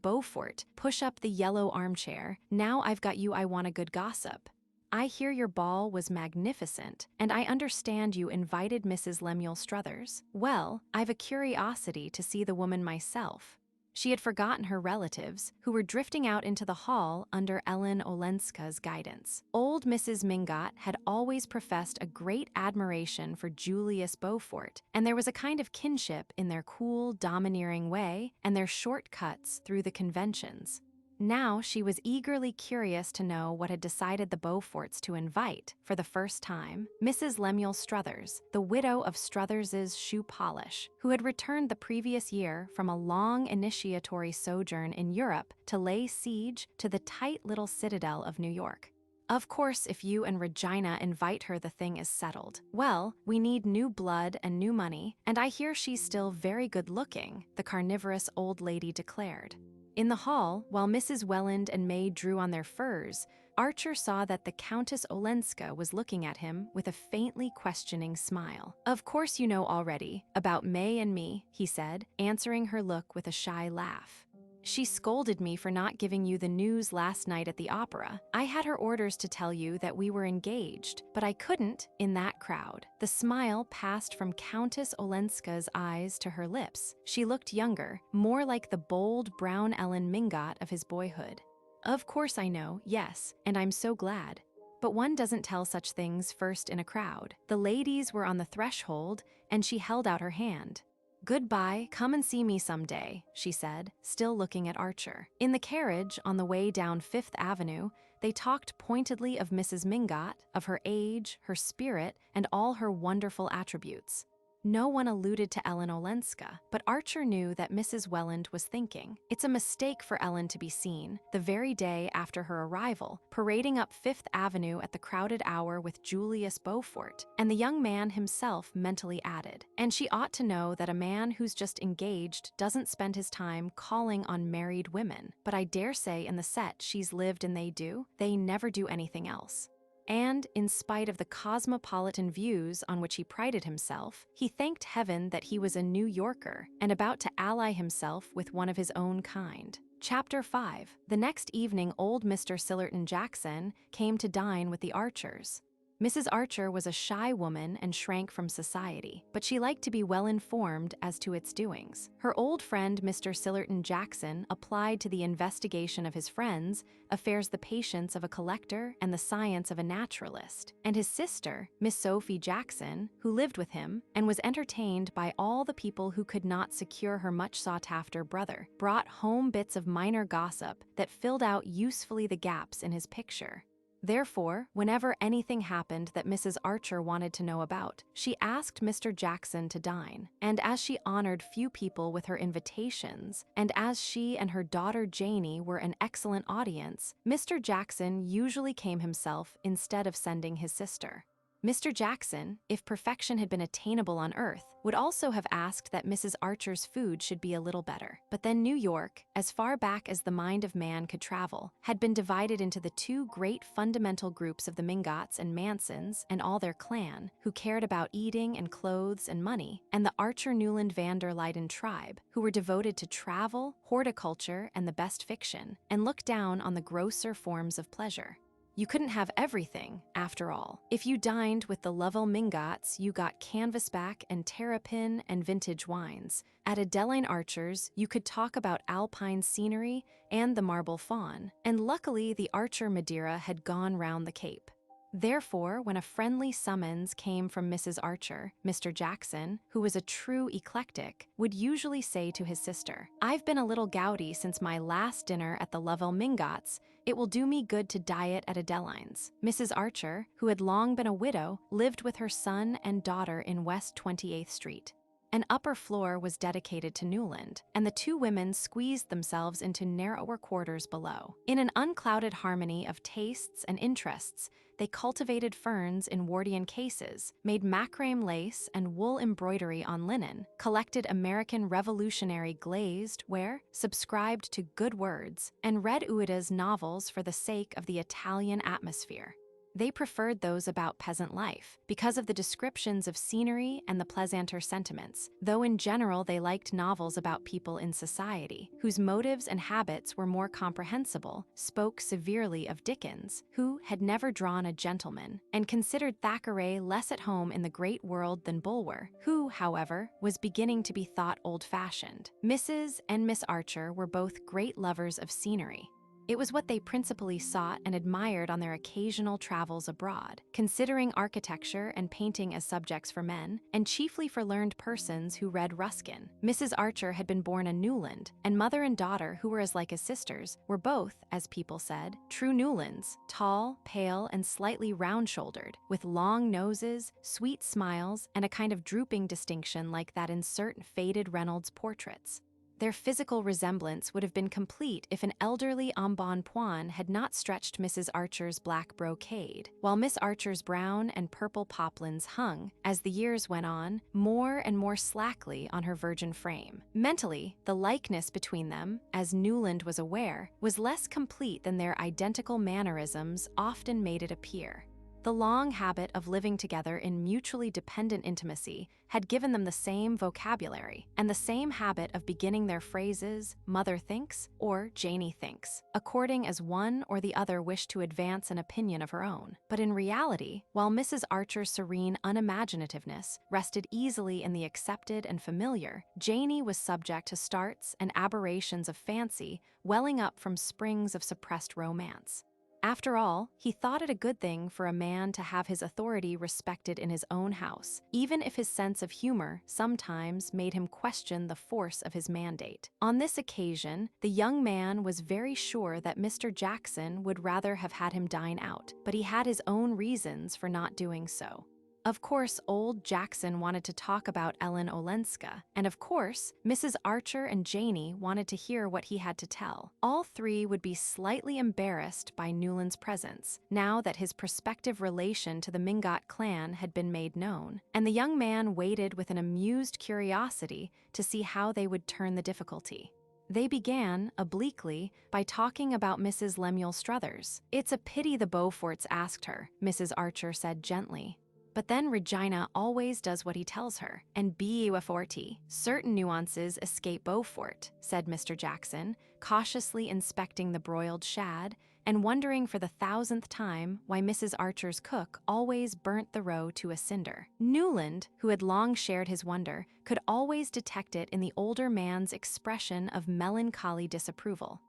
Beaufort. Push up the yellow armchair. Now I've got you, I want a good gossip. I hear your ball was magnificent, and I understand you invited Mrs. Lemuel Struthers. Well, I've a curiosity to see the woman myself." She had forgotten her relatives, who were drifting out into the hall under Ellen Olenska's guidance. Old Mrs. Mingot had always professed a great admiration for Julius Beaufort, and there was a kind of kinship in their cool, domineering way and their short cuts through the conventions. Now she was eagerly curious to know what had decided the Beauforts to invite, for the first time, Mrs. Lemuel Struthers, the widow of Struthers's shoe polish, who had returned the previous year from a long initiatory sojourn in Europe to lay siege to the tight little citadel of New York. "Of course, if you and Regina invite her, the thing is settled. Well, we need new blood and new money, and I hear she's still very good-looking," the carnivorous old lady declared. In the hall, while Mrs. Welland and May drew on their furs, Archer saw that the Countess Olenska was looking at him with a faintly questioning smile. "Of course you know already, about May and me," he said, answering her look with a shy laugh. "She scolded me for not giving you the news last night at the opera. I had her orders to tell you that we were engaged, but I couldn't in that crowd." The smile passed from Countess Olenska's eyes to her lips. She looked younger, more like the bold brown Ellen Mingot of his boyhood. "Of course I know, yes, and I'm so glad. But one doesn't tell such things first in a crowd." The ladies were on the threshold, and she held out her hand. "Goodbye, come and see me someday," she said, still looking at Archer. In the carriage, on the way down Fifth Avenue, they talked pointedly of Mrs. Mingot, of her age, her spirit, and all her wonderful attributes. No one alluded to Ellen Olenska, but Archer knew that Mrs. Welland was thinking. It's a mistake for Ellen to be seen, the very day after her arrival, parading up Fifth Avenue at the crowded hour with Julius Beaufort, and the young man himself mentally added. And she ought to know that a man who's just engaged doesn't spend his time calling on married women, but I dare say in the set she's lived and they never do anything else. And, in spite of the cosmopolitan views on which he prided himself, he thanked heaven that he was a New Yorker and about to ally himself with one of his own kind. Chapter 5. The next evening, old Mr. Sillerton Jackson came to dine with the Archers. Mrs. Archer was a shy woman and shrank from society, but she liked to be well informed as to its doings. Her old friend, Mr. Sillerton Jackson, applied to the investigation of his friends, affairs the patience of a collector and the science of a naturalist, and his sister, Miss Sophie Jackson, who lived with him and was entertained by all the people who could not secure her much sought-after brother, brought home bits of minor gossip that filled out usefully the gaps in his picture. Therefore, whenever anything happened that Mrs. Archer wanted to know about, she asked Mr. Jackson to dine, and as she honored few people with her invitations, and as she and her daughter Janie were an excellent audience, Mr. Jackson usually came himself instead of sending his sister. Mr. Jackson, if perfection had been attainable on earth, would also have asked that Mrs. Archer's food should be a little better. But then New York, as far back as the mind of man could travel, had been divided into the two great fundamental groups of the Mingots and Mansons and all their clan, who cared about eating and clothes and money, and the Archer-Newland van der Luyden tribe, who were devoted to travel, horticulture, and the best fiction, and looked down on the grosser forms of pleasure. You couldn't have everything, after all. If you dined with the Lovell Mingots, you got canvasback and terrapin and vintage wines. At Adeline Archer's, you could talk about alpine scenery and the marble faun, and luckily the Archer Madeira had gone round the Cape. Therefore, when a friendly summons came from Mrs. Archer, Mr. Jackson, who was a true eclectic, would usually say to his sister, "I've been a little gouty since my last dinner at the Lovell Mingots. It will do me good to diet at Adeline's." Mrs. Archer, who had long been a widow, lived with her son and daughter in West 28th Street. An upper floor was dedicated to Newland, and the two women squeezed themselves into narrower quarters below. In an unclouded harmony of tastes and interests, they cultivated ferns in Wardian cases, made macrame lace and wool embroidery on linen, collected American Revolutionary glazed ware, subscribed to Good Words, and read Ueda's novels for the sake of the Italian atmosphere. They preferred those about peasant life, because of the descriptions of scenery and the pleasanter sentiments, though in general they liked novels about people in society, whose motives and habits were more comprehensible, spoke severely of Dickens, who had never drawn a gentleman, and considered Thackeray less at home in the great world than Bulwer, who, however, was beginning to be thought old-fashioned. Mrs. and Miss Archer were both great lovers of scenery. It was what they principally sought and admired on their occasional travels abroad, considering architecture and painting as subjects for men, and chiefly for learned persons who read Ruskin. Mrs. Archer had been born a Newland, and mother and daughter, who were as like as sisters, were both, as people said, true Newlands, tall, pale, and slightly round-shouldered, with long noses, sweet smiles, and a kind of drooping distinction like that in certain faded Reynolds portraits. Their physical resemblance would have been complete if an elderly embonpoint had not stretched Mrs. Archer's black brocade, while Miss Archer's brown and purple poplins hung, as the years went on, more and more slackly on her virgin frame. Mentally, the likeness between them, as Newland was aware, was less complete than their identical mannerisms often made it appear. The long habit of living together in mutually dependent intimacy had given them the same vocabulary, and the same habit of beginning their phrases, "Mother thinks," or "Janie thinks," according as one or the other wished to advance an opinion of her own. But in reality, while Mrs. Archer's serene unimaginativeness rested easily in the accepted and familiar, Janie was subject to starts and aberrations of fancy welling up from springs of suppressed romance. After all, he thought it a good thing for a man to have his authority respected in his own house, even if his sense of humor sometimes made him question the force of his mandate. On this occasion, the young man was very sure that Mr. Jackson would rather have had him dine out, but he had his own reasons for not doing so. Of course, old Jackson wanted to talk about Ellen Olenska, and of course, Mrs. Archer and Janie wanted to hear what he had to tell. All three would be slightly embarrassed by Newland's presence, now that his prospective relation to the Mingot clan had been made known, and the young man waited with an amused curiosity to see how they would turn the difficulty. They began, obliquely, by talking about Mrs. Lemuel Struthers. "It's a pity the Beauforts asked her," Mrs. Archer said gently. "But then Regina always does what he tells her, and Beauforti. Certain nuances escape Beaufort," said Mr. Jackson, cautiously inspecting the broiled shad, and wondering for the 1000th time why Mrs. Archer's cook always burnt the roe to a cinder. Newland, who had long shared his wonder, could always detect it in the older man's expression of melancholy disapproval.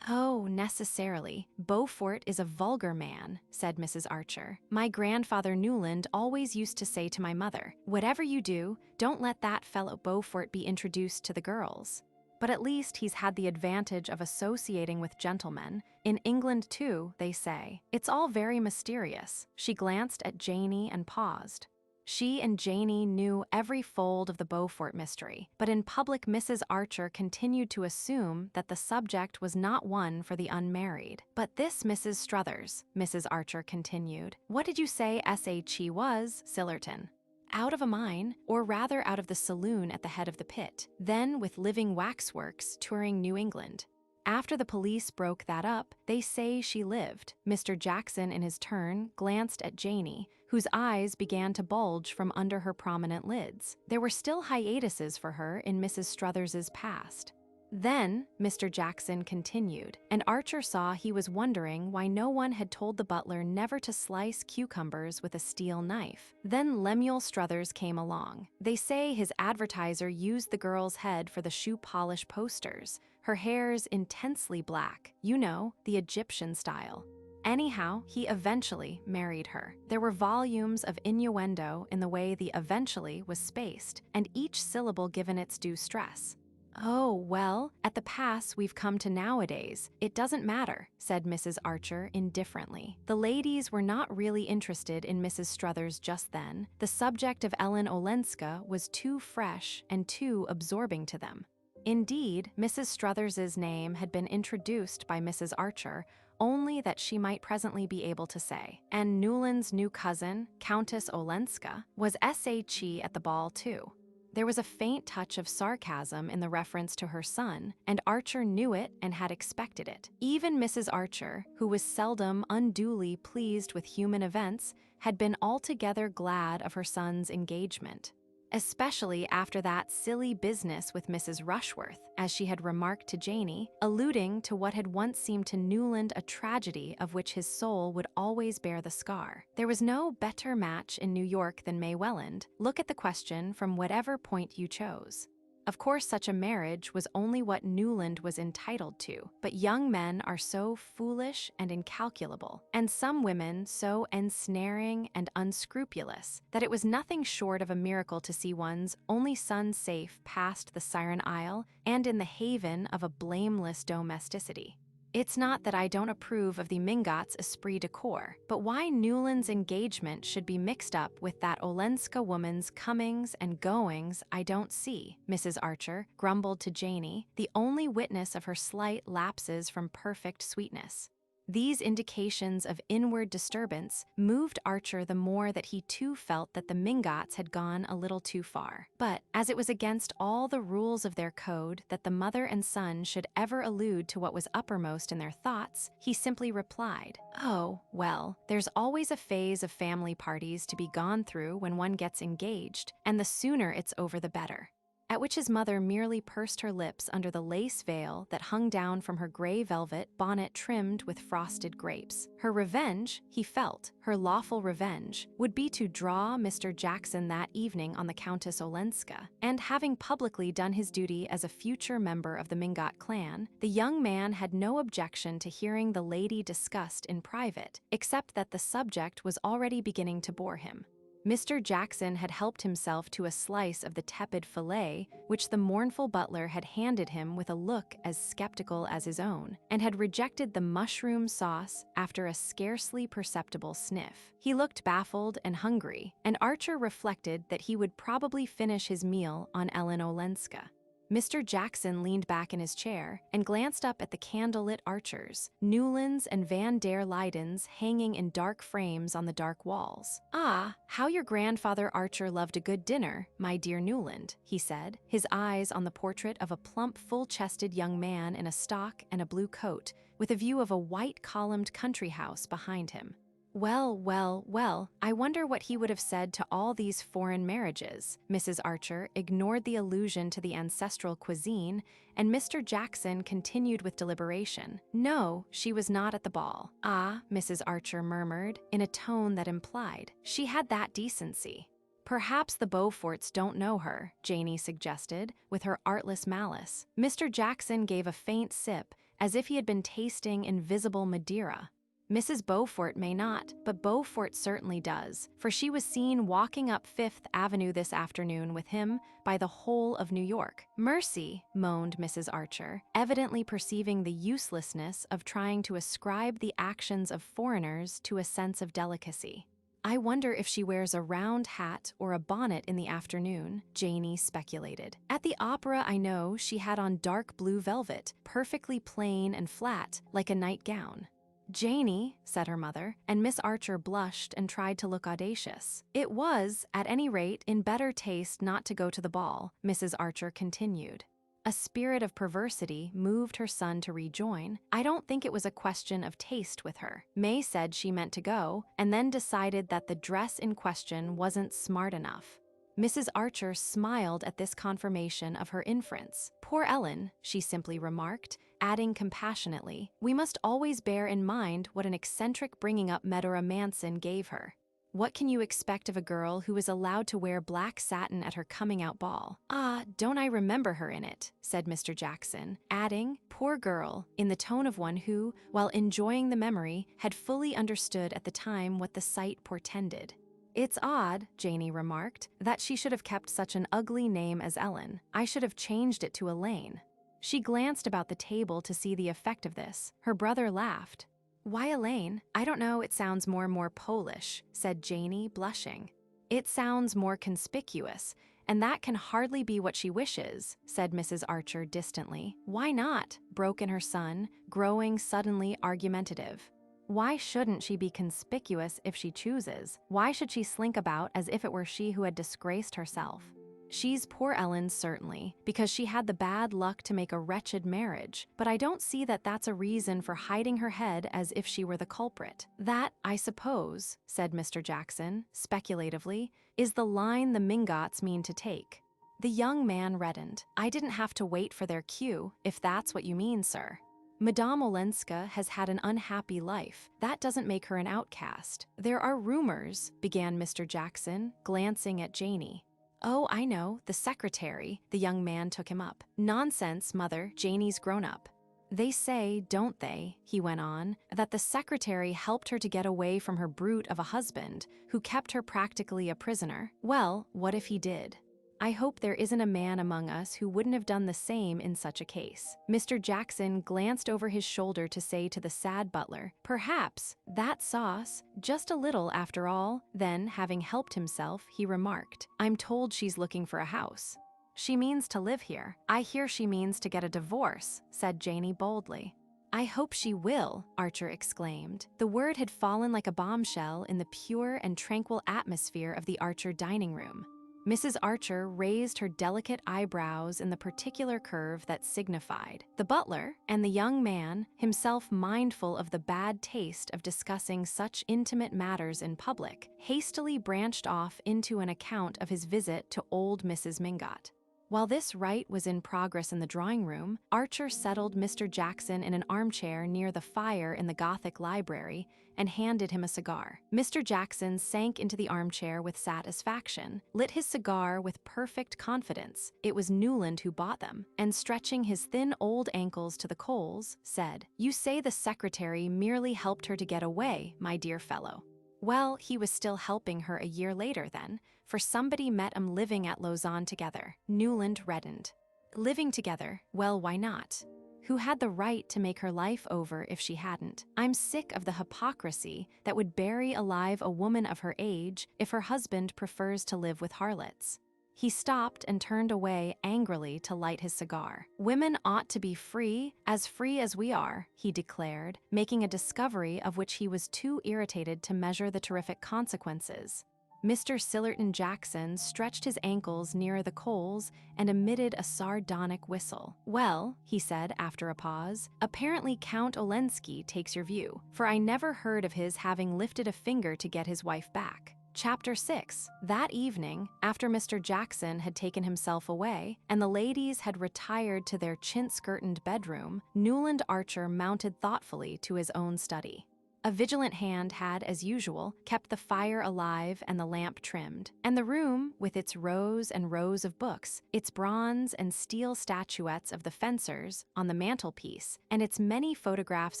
"Oh, necessarily. Beaufort is a vulgar man," said Mrs. Archer. "My grandfather Newland always used to say to my mother, 'Whatever you do, don't let that fellow Beaufort be introduced to the girls.' But at least he's had the advantage of associating with gentlemen. In England, too, they say. It's all very mysterious." She glanced at Janie and paused. She and Janie knew every fold of the Beaufort mystery, but in public Mrs. Archer continued to assume that the subject was not one for the unmarried. "But this Mrs. Struthers," Mrs. Archer continued. "What did you say she was, Sillerton?" "Out of a mine, or rather out of the saloon at the head of the pit, then with living waxworks touring New England. After the police broke that up, they say she lived." Mr. Jackson, in his turn, glanced at Janie, whose eyes began to bulge from under her prominent lids. There were still hiatuses for her in Mrs. Struthers's past. Then, Mr. Jackson continued, and Archer saw he was wondering why no one had told the butler never to slice cucumbers with a steel knife. Then Lemuel Struthers came along. They say his advertiser used the girl's head for the shoe polish posters. Her hair's intensely black, you know, the Egyptian style. Anyhow, he eventually married her. There were volumes of innuendo in the way the eventually was spaced, and each syllable given its due stress. "Oh, well, at the pass we've come to nowadays, it doesn't matter," said Mrs. Archer indifferently. The ladies were not really interested in Mrs. Struthers just then. The subject of Ellen Olenska was too fresh and too absorbing to them. Indeed, Mrs. Struthers's name had been introduced by Mrs. Archer, only that she might presently be able to say. And Newland's new cousin, Countess Olenska, was SHE at the ball too. There was a faint touch of sarcasm in the reference to her son, and Archer knew it and had expected it. Even Mrs. Archer, who was seldom unduly pleased with human events, had been altogether glad of her son's engagement. Especially after that silly business with Mrs. Rushworth, as she had remarked to Janey, alluding to what had once seemed to Newland a tragedy of which his soul would always bear the scar. There was no better match in New York than May Welland. Look at the question from whatever point you chose. Of course, such a marriage was only what Newland was entitled to, but young men are so foolish and incalculable, and some women so ensnaring and unscrupulous, that it was nothing short of a miracle to see one's only son safe past the Siren Isle and in the haven of a blameless domesticity. It's not that I don't approve of the Mingotts' esprit de corps, but why Newland's engagement should be mixed up with that Olenska woman's comings and goings I don't see, Mrs. Archer grumbled to Janey, the only witness of her slight lapses from perfect sweetness. These indications of inward disturbance moved Archer the more that he too felt that the Mingotts had gone a little too far. But, as it was against all the rules of their code that the mother and son should ever allude to what was uppermost in their thoughts, he simply replied, "Oh, well, there's always a phase of family parties to be gone through when one gets engaged, and the sooner it's over the better." At which his mother merely pursed her lips under the lace veil that hung down from her gray velvet bonnet trimmed with frosted grapes. Her revenge, he felt, her lawful revenge, would be to draw Mr. Jackson that evening on the Countess Olenska, and having publicly done his duty as a future member of the Mingott clan, the young man had no objection to hearing the lady discussed in private, except that the subject was already beginning to bore him. Mr. Jackson had helped himself to a slice of the tepid fillet, which the mournful butler had handed him with a look as skeptical as his own, and had rejected the mushroom sauce after a scarcely perceptible sniff. He looked baffled and hungry, and Archer reflected that he would probably finish his meal on Ellen Olenska. Mr. Jackson leaned back in his chair and glanced up at the candlelit Archers, Newlands and Van der Luydens hanging in dark frames on the dark walls. "Ah, how your grandfather Archer loved a good dinner, my dear Newland," he said, his eyes on the portrait of a plump, full-chested young man in a stock and a blue coat, with a view of a white-columned country house behind him. "Well, well, well, I wonder what he would have said to all these foreign marriages." Mrs. Archer ignored the allusion to the ancestral cuisine, and Mr. Jackson continued with deliberation. No, she was not at the ball. "Ah," Mrs. Archer murmured, in a tone that implied, "she had that decency." "Perhaps the Beauforts don't know her," Janey suggested, with her artless malice. Mr. Jackson gave a faint sip, as if he had been tasting invisible Madeira. "Mrs. Beaufort may not, but Beaufort certainly does, for she was seen walking up Fifth Avenue this afternoon with him by the whole of New York." "Mercy," moaned Mrs. Archer, evidently perceiving the uselessness of trying to ascribe the actions of foreigners to a sense of delicacy. "I wonder if she wears a round hat or a bonnet in the afternoon," Janey speculated. "At the opera, I know, she had on dark blue velvet, perfectly plain and flat, like a nightgown." "Janey," said her mother, and Miss Archer blushed and tried to look audacious. "It was, at any rate, in better taste not to go to the ball," Mrs. Archer continued. A spirit of perversity moved her son to rejoin. "I don't think it was a question of taste with her. May said she meant to go, and then decided that the dress in question wasn't smart enough." Mrs. Archer smiled at this confirmation of her inference. "Poor Ellen," she simply remarked, adding compassionately, "we must always bear in mind what an eccentric bringing up Medora Manson gave her. What can you expect of a girl who is allowed to wear black satin at her coming-out ball?" "Ah, don't I remember her in it," said Mr. Jackson, adding, "poor girl," in the tone of one who, while enjoying the memory, had fully understood at the time what the sight portended. "It's odd," Janey remarked, "that she should have kept such an ugly name as Ellen. I should have changed it to Elaine." She glanced about the table to see the effect of this. Her brother laughed. "Why Elaine? I don't know, it sounds more Polish," said Janey, blushing. "It sounds more conspicuous, and that can hardly be what she wishes," said Mrs. Archer distantly. "Why not?" broke in her son, growing suddenly argumentative. "Why shouldn't she be conspicuous if she chooses? Why should she slink about as if it were she who had disgraced herself? She's poor Ellen, certainly, because she had the bad luck to make a wretched marriage, but I don't see that that's a reason for hiding her head as if she were the culprit. That, I suppose," said Mr. Jackson, speculatively, "is the line the Mingots mean to take." The young man reddened. "I didn't have to wait for their cue, if that's what you mean, sir. Madame Olenska has had an unhappy life. That doesn't make her an outcast. There are rumors," began Mr. Jackson, glancing at Janey. "Oh, I know, the secretary," the young man took him up. "Nonsense, mother, Janey's grown up. They say, don't they," he went on, "that the secretary helped her to get away from her brute of a husband, who kept her practically a prisoner. Well, what if he did? I hope there isn't a man among us who wouldn't have done the same in such a case." Mr. Jackson glanced over his shoulder to say to the sad butler, "Perhaps, that sauce, just a little after all." Then, having helped himself, he remarked, "I'm told she's looking for a house." "She means to live here." "I hear she means to get a divorce," said Janey boldly. "I hope she will," Archer exclaimed. The word had fallen like a bombshell in the pure and tranquil atmosphere of the Archer dining room. Mrs. Archer raised her delicate eyebrows in the particular curve that signified. The butler, and the young man, himself mindful of the bad taste of discussing such intimate matters in public, hastily branched off into an account of his visit to old Mrs. Mingot. While this rite was in progress in the drawing room, Archer settled Mr. Jackson in an armchair near the fire in the Gothic library and handed him a cigar. Mr. Jackson sank into the armchair with satisfaction, lit his cigar with perfect confidence, it was Newland who bought them, and stretching his thin old ankles to the coals, said, "You say the secretary merely helped her to get away, my dear fellow. Well, he was still helping her a year later then, for somebody met 'em living at Lausanne together." Newland reddened. "Living together? Well, why not? Who had the right to make her life over if she hadn't? I'm sick of the hypocrisy that would bury alive a woman of her age if her husband prefers to live with harlots." He stopped and turned away angrily to light his cigar. "Women ought to be free as we are," he declared, making a discovery of which he was too irritated to measure the terrific consequences. Mr. Sillerton Jackson stretched his ankles nearer the coals and emitted a sardonic whistle. "Well," he said after a pause, "apparently Count Olenski takes your view, for I never heard of his having lifted a finger to get his wife back." Chapter 6. That evening, after Mr. Jackson had taken himself away, and the ladies had retired to their chintz-curtained bedroom, Newland Archer mounted thoughtfully to his own study. A vigilant hand had, as usual, kept the fire alive and the lamp trimmed, and the room, with its rows and rows of books, its bronze and steel statuettes of the fencers on the mantelpiece, and its many photographs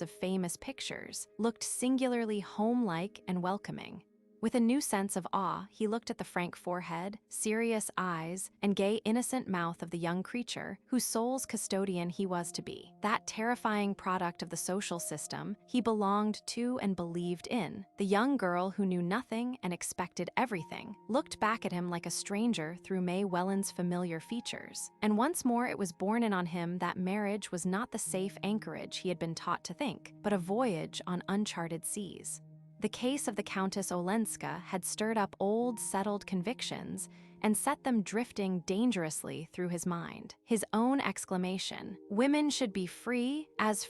of famous pictures, looked singularly home-like and welcoming. With a new sense of awe, he looked at the frank forehead, serious eyes, and gay innocent mouth of the young creature whose soul's custodian he was to be. That terrifying product of the social system he belonged to and believed in, the young girl who knew nothing and expected everything, looked back at him like a stranger through May Welland's familiar features. And once more it was borne in on him that marriage was not the safe anchorage he had been taught to think, but a voyage on uncharted seas. The case of the Countess Olenska had stirred up old, settled convictions and set them drifting dangerously through his mind. His own exclamation, "Women should be free as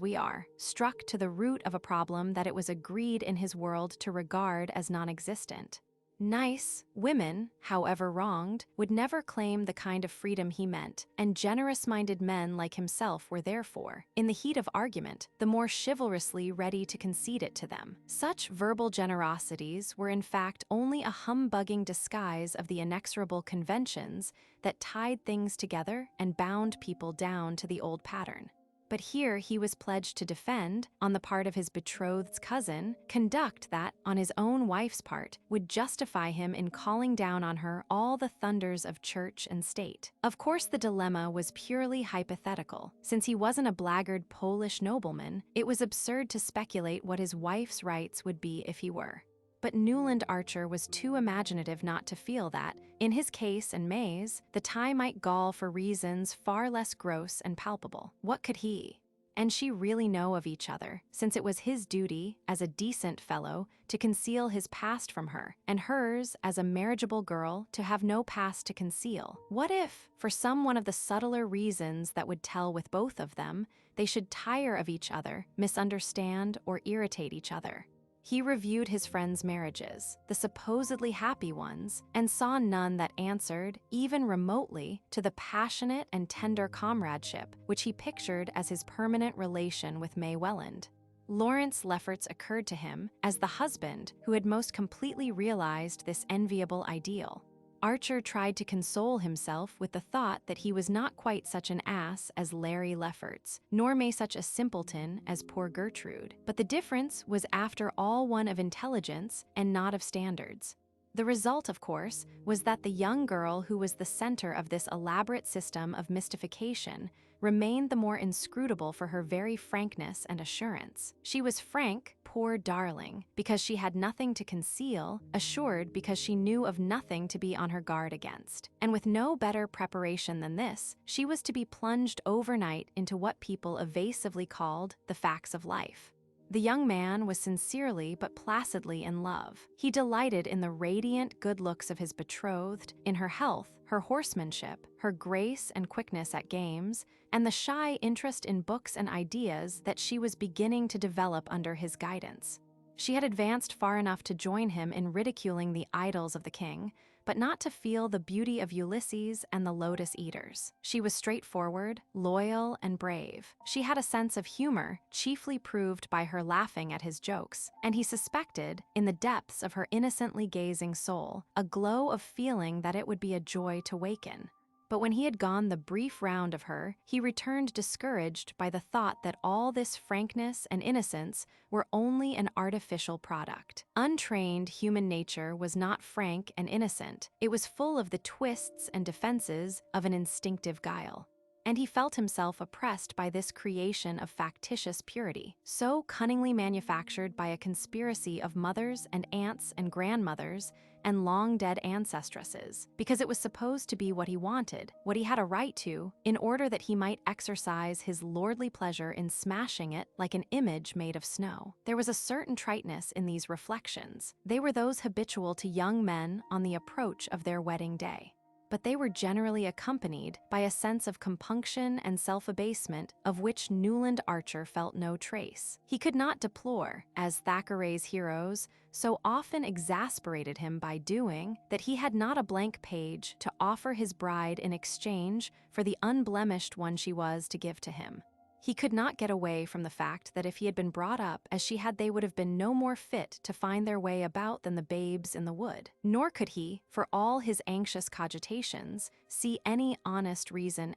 we are," struck to the root of a problem that it was agreed in his world to regard as non-existent. Nice women, however wronged, would never claim the kind of freedom he meant, and generous-minded men like himself were therefore, in the heat of argument, the more chivalrously ready to concede it to them. Such verbal generosities were in fact only a humbugging disguise of the inexorable conventions that tied things together and bound people down to the old pattern. But here he was pledged to defend, on the part of his betrothed's cousin, conduct that, on his own wife's part, would justify him in calling down on her all the thunders of church and state. Of course, the dilemma was purely hypothetical. Since he wasn't a blackguard Polish nobleman, it was absurd to speculate what his wife's rights would be if he were. But Newland Archer was too imaginative not to feel that, in his case and May's, the tie might gall for reasons far less gross and palpable. What could he and she really know of each other, since it was his duty, as a decent fellow, to conceal his past from her, and hers, as a marriageable girl, to have no past to conceal? What if, for some one of the subtler reasons that would tell with both of them, they should tire of each other, misunderstand, or irritate each other? He reviewed his friends' marriages, the supposedly happy ones, and saw none that answered, even remotely, to the passionate and tender comradeship which he pictured as his permanent relation with May Welland. Lawrence Lefferts occurred to him as the husband who had most completely realized this enviable ideal. Archer tried to console himself with the thought that he was not quite such an ass as Larry Lefferts, nor may such a simpleton as poor Gertrude. But the difference was after all one of intelligence and not of standards. The result, of course, was that the young girl who was the center of this elaborate system of mystification remained the more inscrutable for her very frankness and assurance. She was frank, poor darling, because she had nothing to conceal, assured because she knew of nothing to be on her guard against. And with no better preparation than this, she was to be plunged overnight into what people evasively called the facts of life. The young man was sincerely but placidly in love. He delighted in the radiant good looks of his betrothed, in her health, her horsemanship, her grace and quickness at games, and the shy interest in books and ideas that she was beginning to develop under his guidance. She had advanced far enough to join him in ridiculing the idols of the king, but not to feel the beauty of Ulysses and the Lotus Eaters. She was straightforward, loyal, and brave. She had a sense of humor, chiefly proved by her laughing at his jokes, and he suspected, in the depths of her innocently gazing soul, a glow of feeling that it would be a joy to waken. But when he had gone the brief round of her, he returned discouraged by the thought that all this frankness and innocence were only an artificial product. Untrained human nature was not frank and innocent. It was full of the twists and defenses of an instinctive guile. And he felt himself oppressed by this creation of factitious purity, so cunningly manufactured by a conspiracy of mothers and aunts and grandmothers and long-dead ancestresses, because it was supposed to be what he wanted, what he had a right to, in order that he might exercise his lordly pleasure in smashing it like an image made of snow. There was a certain triteness in these reflections. They were those habitual to young men on the approach of their wedding day. But they were generally accompanied by a sense of compunction and self-abasement of which Newland Archer felt no trace. He could not deplore, as Thackeray's heroes so often exasperated him by doing, that he had not a blank page to offer his bride in exchange for the unblemished one she was to give to him. He could not get away from the fact that if he had been brought up as she had, they would have been no more fit to find their way about than the babes in the wood. Nor could he, for all his anxious cogitations, see any honest reason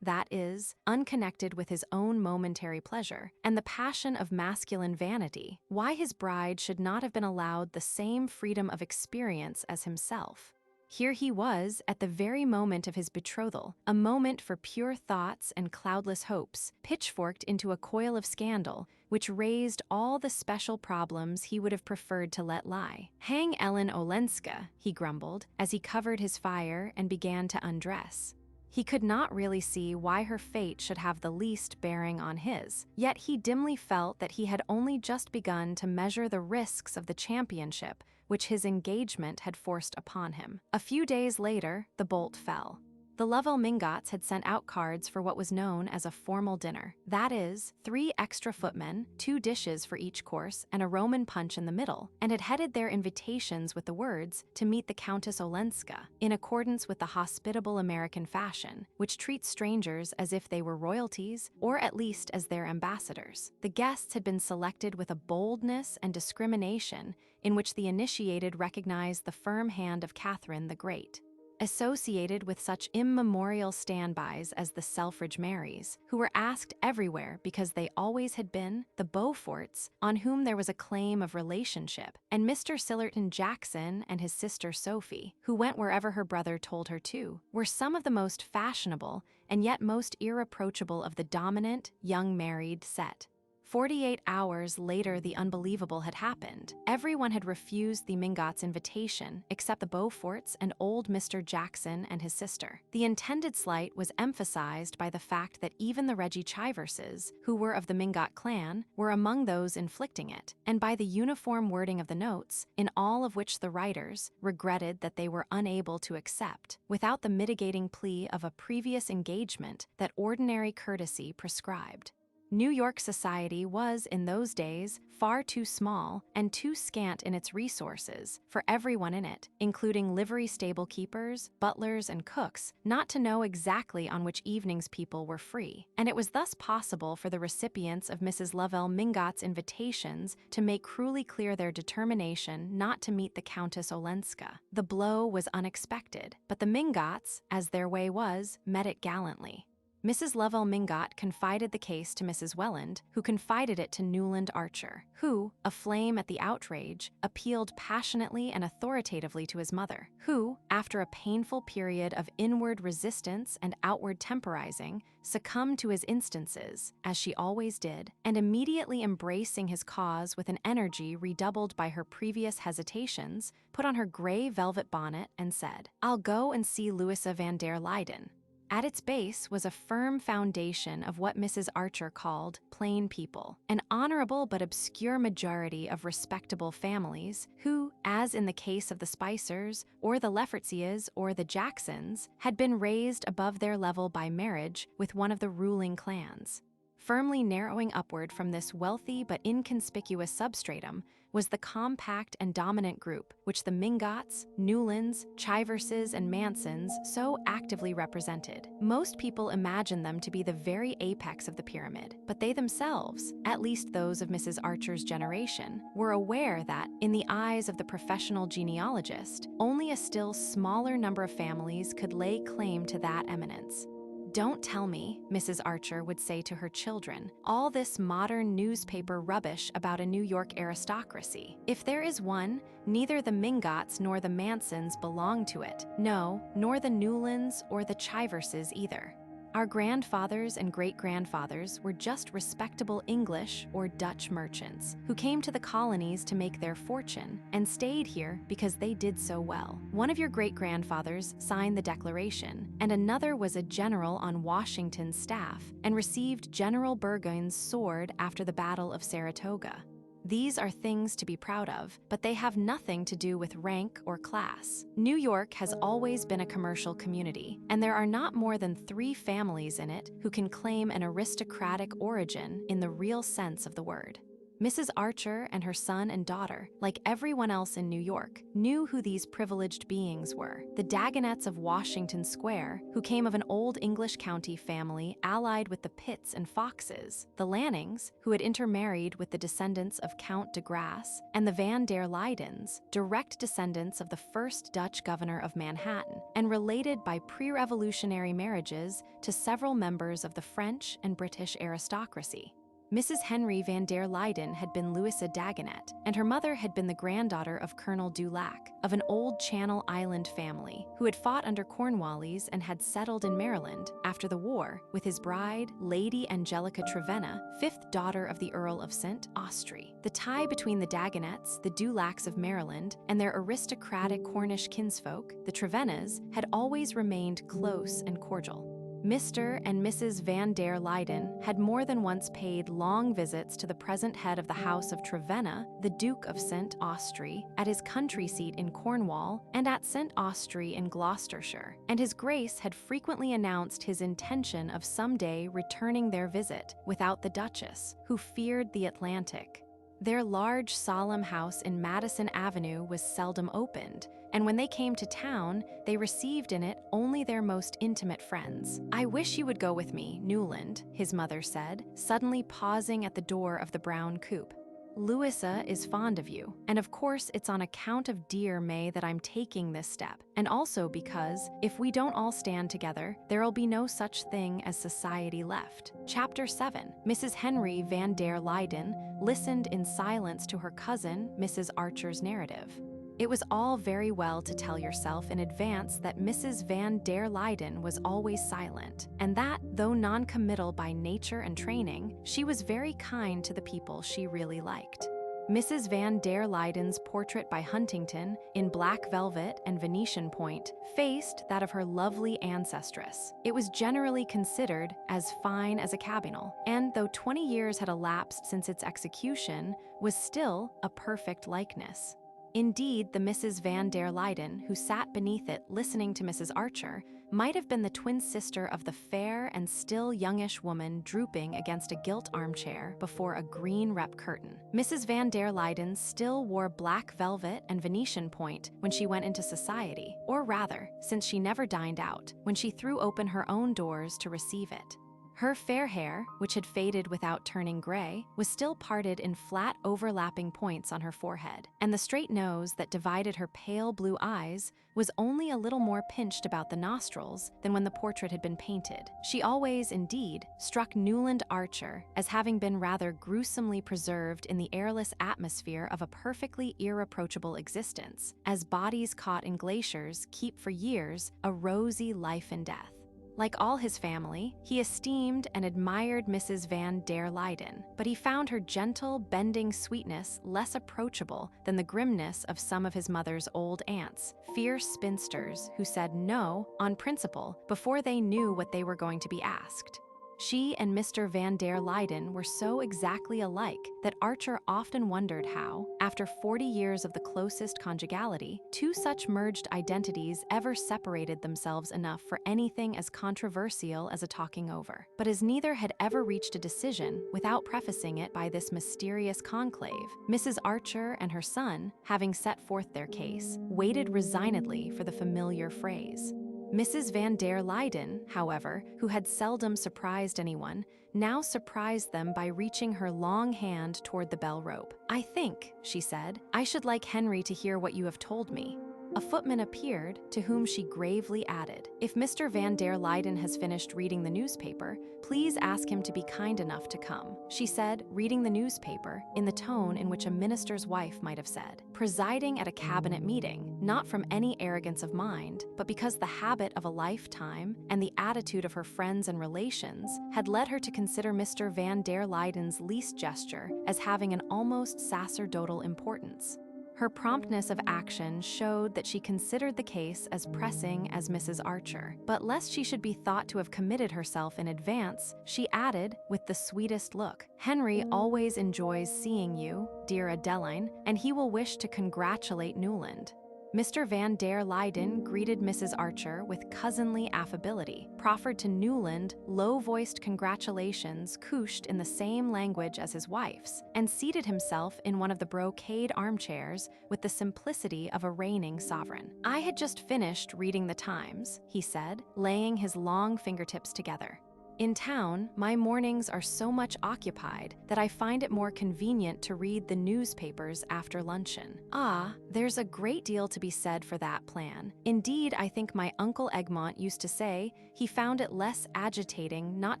that is, unconnected with his own momentary pleasure, and the passion of masculine vanity, why his bride should not have been allowed the same freedom of experience as himself. Here he was, at the very moment of his betrothal, a moment for pure thoughts and cloudless hopes, pitchforked into a coil of scandal, which raised all the special problems he would have preferred to let lie. "Hang Ellen Olenska," he grumbled, as he covered his fire and began to undress. He could not really see why her fate should have the least bearing on his, yet he dimly felt that he had only just begun to measure the risks of the championship which his engagement had forced upon him. A few days later, the bolt fell. The Lovell Mingots had sent out cards for what was known as a formal dinner. That is, 3 extra footmen, 2 dishes for each course, and a Roman punch in the middle, and had headed their invitations with the words, to meet the Countess Olenska, in accordance with the hospitable American fashion, which treats strangers as if they were royalties, or at least as their ambassadors. The guests had been selected with a boldness and discrimination in which the initiated recognized the firm hand of Catherine the Great. Associated with such immemorial standbys as the Selfridge Marys, who were asked everywhere because they always had been, the Beauforts, on whom there was a claim of relationship, and Mr. Sillerton Jackson and his sister Sophie, who went wherever her brother told her to, were some of the most fashionable and yet most irreproachable of the dominant, young married set. 48 hours later, the unbelievable had happened. Everyone had refused the Mingots' invitation, except the Beauforts and old Mr. Jackson and his sister. The intended slight was emphasized by the fact that even the Reggie Chiverses, who were of the Mingot clan, were among those inflicting it, and by the uniform wording of the notes, in all of which the writers regretted that they were unable to accept, without the mitigating plea of a previous engagement that ordinary courtesy prescribed. New York society was, in those days, far too small and too scant in its resources for everyone in it, including livery stable keepers, butlers, and cooks, not to know exactly on which evenings people were free. And it was thus possible for the recipients of Mrs. Lovell Mingot's invitations to make cruelly clear their determination not to meet the Countess Olenska. The blow was unexpected, but the Mingots, as their way was, met it gallantly. Mrs. Lovell Mingot confided the case to Mrs. Welland, who confided it to Newland Archer, who, aflame at the outrage, appealed passionately and authoritatively to his mother, who, after a painful period of inward resistance and outward temporizing, succumbed to his instances, as she always did, and immediately embracing his cause with an energy redoubled by her previous hesitations, put on her gray velvet bonnet and said, "I'll go and see Louisa van der Leyden." At its base was a firm foundation of what Mrs. Archer called plain people, an honorable but obscure majority of respectable families who, as in the case of the Spicers, or the Leffertsias, or the Jacksons, had been raised above their level by marriage with one of the ruling clans. Firmly narrowing upward from this wealthy but inconspicuous substratum was the compact and dominant group which the Mingots, Newlands, Chiverses, and Mansons so actively represented. Most people imagined them to be the very apex of the pyramid, but they themselves, at least those of Mrs. Archer's generation, were aware that, in the eyes of the professional genealogist, only a still smaller number of families could lay claim to that eminence. "Don't tell me," Mrs. Archer would say to her children, "all this modern newspaper rubbish about a New York aristocracy. If there is one, neither the Mingots nor the Mansons belong to it. No, nor the Newlands or the Chiverses either. Our grandfathers and great-grandfathers were just respectable English or Dutch merchants who came to the colonies to make their fortune and stayed here because they did so well. One of your great-grandfathers signed the Declaration, and another was a general on Washington's staff and received General Burgoyne's sword after the Battle of Saratoga. These are things to be proud of, but they have nothing to do with rank or class. New York has always been a commercial community, and there are not more than 3 families in it who can claim an aristocratic origin in the real sense of the word." Mrs. Archer and her son and daughter, like everyone else in New York, knew who these privileged beings were. The Dagonets of Washington Square, who came of an old English county family allied with the Pitts and Foxes, the Lannings, who had intermarried with the descendants of Count de Grasse, and the Van der Leydens, direct descendants of the first Dutch governor of Manhattan, and related by pre-revolutionary marriages to several members of the French and British aristocracy. Mrs. Henry van der Leyden had been Louisa Dagonet, and her mother had been the granddaughter of Colonel Dulac, of an old Channel Island family, who had fought under Cornwallis and had settled in Maryland after the war with his bride, Lady Angelica Trevenna, 5th daughter of the Earl of St. Austry. The tie between the Dagonets, the Dulacs of Maryland, and their aristocratic Cornish kinsfolk, the Trevennas, had always remained close and cordial. Mr. and Mrs. van der Leyden had more than once paid long visits to the present head of the House of Trevenna, the Duke of St. Austry, at his country seat in Cornwall and at St. Austry in Gloucestershire, and his Grace had frequently announced his intention of someday returning their visit without the Duchess, who feared the Atlantic. Their large, solemn house in Madison Avenue was seldom opened, and when they came to town, they received in it only their most intimate friends. "I wish you would go with me, Newland," his mother said, suddenly pausing at the door of the brown coupe. "Louisa is fond of you, and of course it's on account of dear May that I'm taking this step, and also because, if we don't all stand together, there'll be no such thing as society left." Chapter 7. Mrs. Henry van der Leyden listened in silence to her cousin, Mrs. Archer's narrative. It was all very well to tell yourself in advance that Mrs. van der Leyden was always silent, and that, though non-committal by nature and training, she was very kind to the people she really liked. Mrs. van der Leyden's portrait by Huntington, in black velvet and Venetian point, faced that of her lovely ancestress. It was generally considered as fine as a cabinal, and though 20 years had elapsed since its execution, was still a perfect likeness. Indeed, the Mrs. van der Leyden, who sat beneath it listening to Mrs. Archer, might have been the twin sister of the fair and still youngish woman drooping against a gilt armchair before a green rep curtain. Mrs. van der Leyden still wore black velvet and Venetian point when she went into society, or rather, since she never dined out, when she threw open her own doors to receive it. Her fair hair, which had faded without turning gray, was still parted in flat overlapping points on her forehead, and the straight nose that divided her pale blue eyes was only a little more pinched about the nostrils than when the portrait had been painted. She always, indeed, struck Newland Archer as having been rather gruesomely preserved in the airless atmosphere of a perfectly irreproachable existence, as bodies caught in glaciers keep for years a rosy life and death. Like all his family, he esteemed and admired Mrs. van der Leyden, but he found her gentle, bending sweetness less approachable than the grimness of some of his mother's old aunts, fierce spinsters who said no, on principle, before they knew what they were going to be asked. She and Mr. van der Leyden were so exactly alike that Archer often wondered how, after 40 years of the closest conjugality, two such merged identities ever separated themselves enough for anything as controversial as a talking over. But as neither had ever reached a decision without prefacing it by this mysterious conclave, Mrs. Archer and her son, having set forth their case, waited resignedly for the familiar phrase. Mrs. van der Leyden, however, who had seldom surprised anyone, now surprised them by reaching her long hand toward the bell rope. "I think," she said, "I should like Henry to hear what you have told me." A footman appeared, to whom she gravely added, "If Mr. van der Leyden has finished reading the newspaper, please ask him to be kind enough to come." She said, reading the newspaper, in the tone in which a minister's wife might have said, presiding at a cabinet meeting, not from any arrogance of mind, but because the habit of a lifetime and the attitude of her friends and relations had led her to consider Mr. van der Leyden's least gesture as having an almost sacerdotal importance. Her promptness of action showed that she considered the case as pressing as Mrs. Archer, but lest she should be thought to have committed herself in advance, she added, with the sweetest look, "Henry always enjoys seeing you, dear Adeline, and he will wish to congratulate Newland." Mr. van der Leyden greeted Mrs. Archer with cousinly affability, proffered to Newland low-voiced congratulations couched in the same language as his wife's, and seated himself in one of the brocade armchairs with the simplicity of a reigning sovereign. "I had just finished reading the Times," he said, laying his long fingertips together. "In town, my mornings are so much occupied that I find it more convenient to read the newspapers after luncheon." "Ah, there's a great deal to be said for that plan. Indeed, I think my Uncle Egmont used to say he found it less agitating not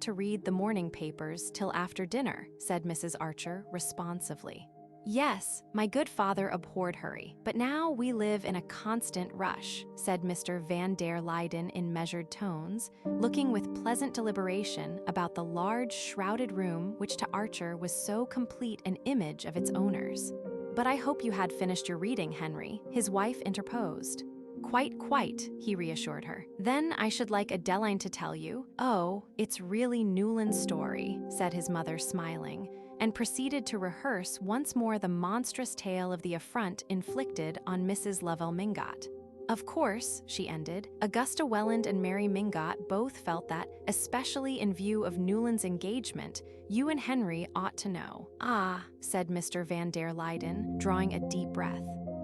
to read the morning papers till after dinner," said Mrs. Archer responsively. "Yes, my good father abhorred hurry, but now we live in a constant rush," said Mr. van der Leyden in measured tones, looking with pleasant deliberation about the large shrouded room which to Archer was so complete an image of its owners. "But I hope you had finished your reading, Henry," his wife interposed. Quite, he reassured her. Then I should like Adeline to tell you. Oh, it's really Newland's story, said his mother, smiling, and proceeded to rehearse once more the monstrous tale of the affront inflicted on Mrs. Lovell Mingott. Of course, she ended, Augusta Welland and Mary Mingott both felt that, especially in view of Newland's engagement, you and Henry ought to know. Ah, said Mr. Van der Luyden, drawing a deep breath.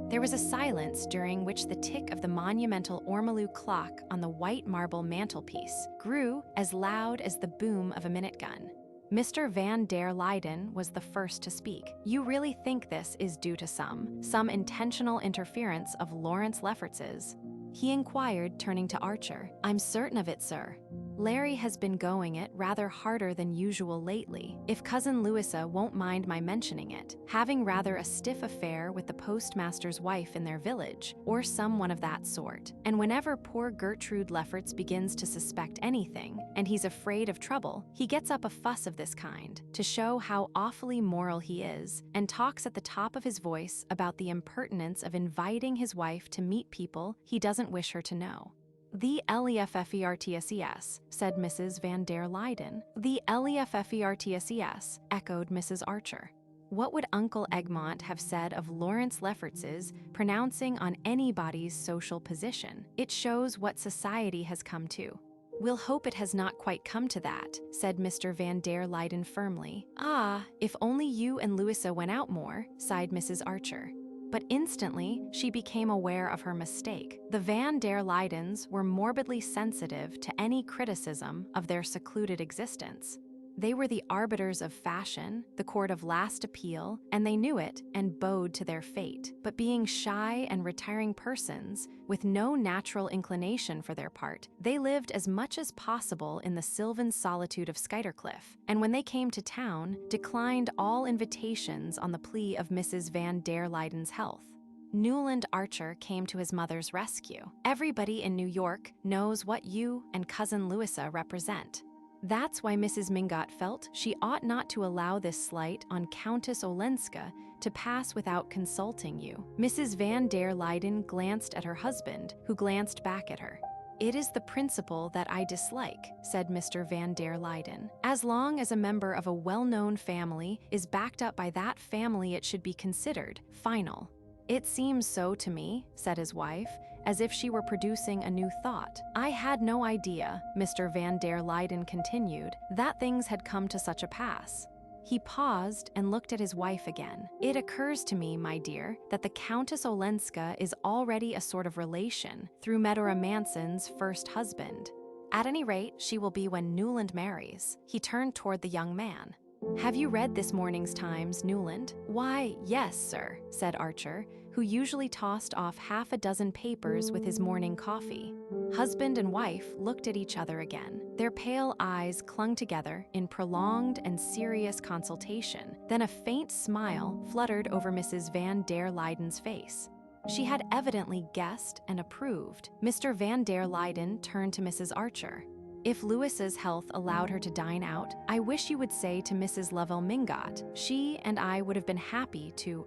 There was a silence during which the tick of the monumental ormolu clock on the white marble mantelpiece grew as loud as the boom of a minute gun. Mr. Van der Luyden was the first to speak. You really think this is due to some intentional interference of Lawrence Lefferts's? He inquired, turning to Archer. I'm certain of it, sir. Larry has been going it rather harder than usual lately, if Cousin Louisa won't mind my mentioning it, having rather a stiff affair with the postmaster's wife in their village, or someone of that sort. And whenever poor Gertrude Lefferts begins to suspect anything, and he's afraid of trouble, he gets up a fuss of this kind, to show how awfully moral he is, and talks at the top of his voice about the impertinence of inviting his wife to meet people he doesn't wish her to know. The Lefferts, said Mrs. Van der Luyden. The Lefferts, echoed Mrs. Archer. What would Uncle Egmont have said of Lawrence Lefferts's pronouncing on anybody's social position? It shows what society has come to. We'll hope it has not quite come to that, said Mr. Van der Luyden firmly. Ah, if only you and Louisa went out more, sighed Mrs. Archer. But instantly, she became aware of her mistake. The Van der Luydens were morbidly sensitive to any criticism of their secluded existence. They were the arbiters of fashion, the court of last appeal, and they knew it and bowed to their fate. But being shy and retiring persons, with no natural inclination for their part, they lived as much as possible in the sylvan solitude of Skuytercliff, and when they came to town, declined all invitations on the plea of Mrs. Van der Luyden's health. Newland Archer came to his mother's rescue. Everybody in New York knows what you and Cousin Louisa represent. That's why Mrs. Mingott felt she ought not to allow this slight on Countess Olenska to pass without consulting you. Mrs. Van der Luyden glanced at her husband, who glanced back at her. It is the principle that I dislike, said Mr. Van der Luyden. As long as a member of a well-known family is backed up by that family, it should be considered final. It seems so to me, said his wife, as if she were producing a new thought. I had no idea, Mr. Van der Luyden continued, that things had come to such a pass. He paused and looked at his wife again. It occurs to me, my dear, that the Countess Olenska is already a sort of relation through Medora Manson's first husband. At any rate, she will be when Newland marries. He turned toward the young man. Have you read this morning's Times, Newland? Why, yes, sir, said Archer, who usually tossed off half a dozen papers with his morning coffee. Husband and wife looked at each other again. Their pale eyes clung together in prolonged and serious consultation. Then a faint smile fluttered over Mrs. Van der Luyden's face. She had evidently guessed and approved. Mr. Van der Luyden turned to Mrs. Archer. If Louisa's health allowed her to dine out, I wish you would say to Mrs. Lovell Mingott, she and I would have been happy to,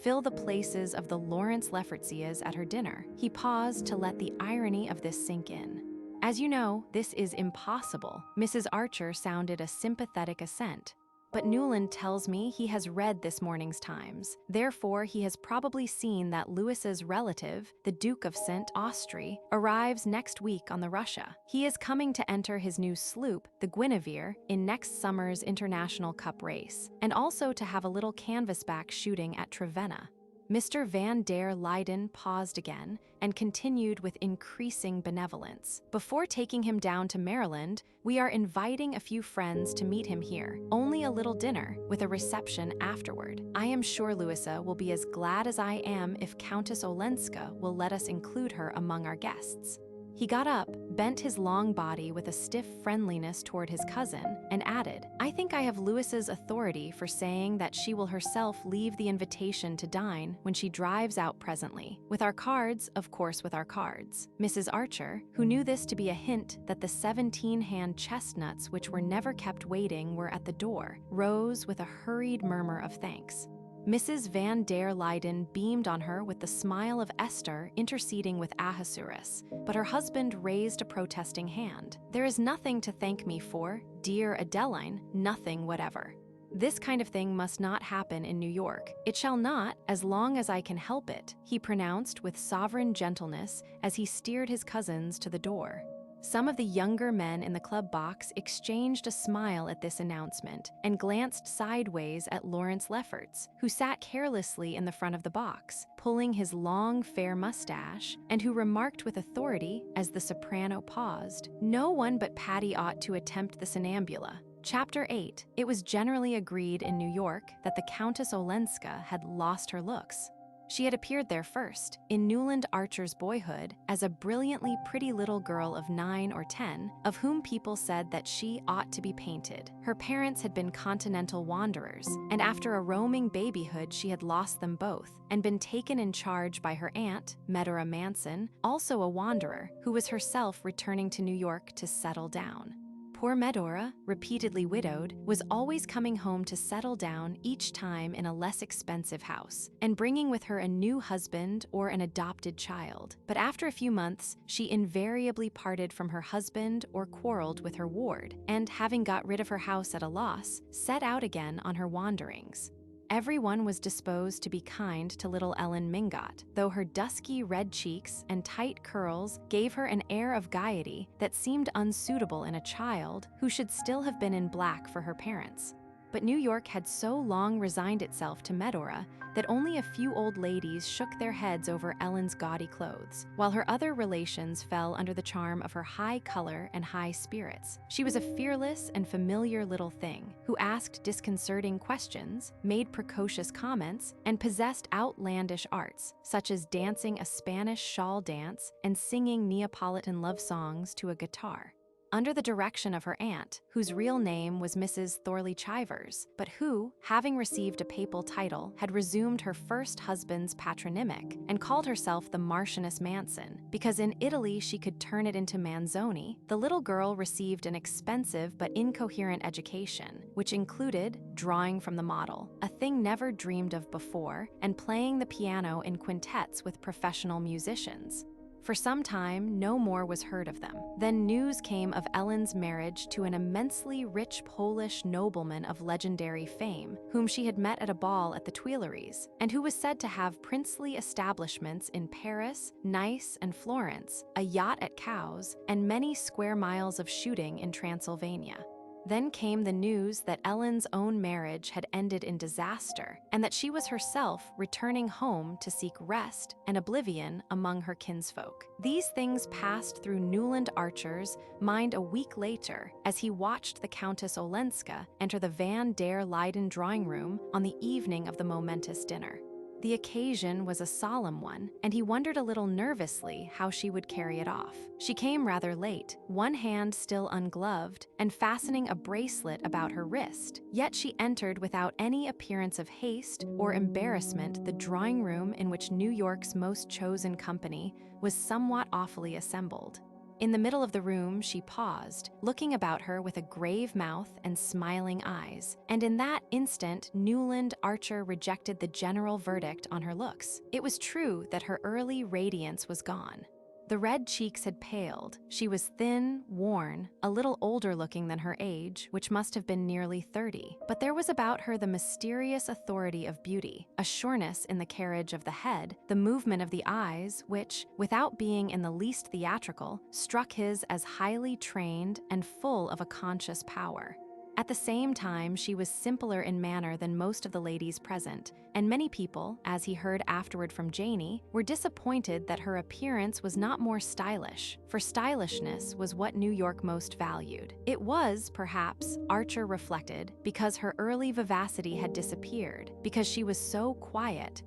fill the places of the Lawrence Leffertsias at her dinner. He paused to let the irony of this sink in. As you know, this is impossible. Mrs. Archer sounded a sympathetic assent. But Newland tells me he has read this morning's Times. Therefore, he has probably seen that Louisa's relative, the Duke of St. Austri, arrives next week on the Russia. He is coming to enter his new sloop, the Guinevere, in next summer's International Cup race, and also to have a little canvasback shooting at Trevenna. Mr. Van der Luyden paused again and continued with increasing benevolence. Before taking him down to Maryland, we are inviting a few friends to meet him here. Only a little dinner, with a reception afterward. I am sure Louisa will be as glad as I am if Countess Olenska will let us include her among our guests. He got up, bent his long body with a stiff friendliness toward his cousin, and added, I think I have Louisa's authority for saying that she will herself leave the invitation to dine when she drives out presently. With our cards, of course with our cards. Mrs. Archer, who knew this to be a hint that the 17-hand chestnuts which were never kept waiting were at the door, rose with a hurried murmur of thanks. Mrs. van der Leyden beamed on her with the smile of Esther interceding with Ahasuerus, but her husband raised a protesting hand. "There is nothing to thank me for, dear Adeline, nothing whatever. This kind of thing must not happen in New York. It shall not, as long as I can help it," he pronounced with sovereign gentleness as he steered his cousins to the door. Some of the younger men in the club box exchanged a smile at this announcement and glanced sideways at Lawrence Lefferts, who sat carelessly in the front of the box, pulling his long, fair mustache, and who remarked with authority, as the soprano paused, "No one but Patty ought to attempt the Sonnambula." Chapter 8. It was generally agreed in New York that the Countess Olenska had lost her looks. She had appeared there first, in Newland Archer's boyhood, as a brilliantly pretty little girl of 9 or 10, of whom people said that she ought to be painted. Her parents had been continental wanderers, and after a roaming babyhood she had lost them both, and been taken in charge by her aunt, Medora Manson, also a wanderer, who was herself returning to New York to settle down. Poor Medora, repeatedly widowed, was always coming home to settle down each time in a less expensive house, and bringing with her a new husband or an adopted child. But after a few months, she invariably parted from her husband or quarreled with her ward, and having got rid of her house at a loss, set out again on her wanderings. Everyone was disposed to be kind to little Ellen Mingot, though her dusky red cheeks and tight curls gave her an air of gaiety that seemed unsuitable in a child who should still have been in black for her parents. But New York had so long resigned itself to Medora that only a few old ladies shook their heads over Ellen's gaudy clothes, while her other relations fell under the charm of her high color and high spirits. She was a fearless and familiar little thing who asked disconcerting questions, made precocious comments, and possessed outlandish arts, such as dancing a Spanish shawl dance and singing Neapolitan love songs to a guitar. Under the direction of her aunt, whose real name was Mrs. Thorley Chivers, but who, having received a papal title, had resumed her first husband's patronymic and called herself the Marchioness Manson, because in Italy she could turn it into Manzoni, the little girl received an expensive but incoherent education, which included drawing from the model, a thing never dreamed of before, and playing the piano in quintets with professional musicians. For some time, no more was heard of them. Then news came of Ellen's marriage to an immensely rich Polish nobleman of legendary fame, whom she had met at a ball at the Tuileries, and who was said to have princely establishments in Paris, Nice, and Florence, a yacht at Cowes, and many square miles of shooting in Transylvania. Then came the news that Ellen's own marriage had ended in disaster, and that she was herself returning home to seek rest and oblivion among her kinsfolk. These things passed through Newland Archer's mind a week later as he watched the Countess Olenska enter the Van der Leyden drawing room on the evening of the momentous dinner. The occasion was a solemn one, and he wondered a little nervously how she would carry it off. She came rather late, one hand still ungloved, and fastening a bracelet about her wrist. Yet she entered without any appearance of haste or embarrassment the drawing room in which New York's most chosen company was somewhat awfully assembled. In the middle of the room, she paused, looking about her with a grave mouth and smiling eyes, and in that instant Newland Archer rejected the general verdict on her looks. It was true that her early radiance was gone. The red cheeks had paled. She was thin, worn, a little older looking than her age, which must have been nearly 30. But there was about her the mysterious authority of beauty, a sureness in the carriage of the head, the movement of the eyes, which, without being in the least theatrical, struck his as highly trained and full of a conscious power. At the same time, she was simpler in manner than most of the ladies present, and many people, as he heard afterward from Janey, were disappointed that her appearance was not more stylish, for stylishness was what New York most valued. It was, perhaps, Archer reflected, because her early vivacity had disappeared, because she was so quiet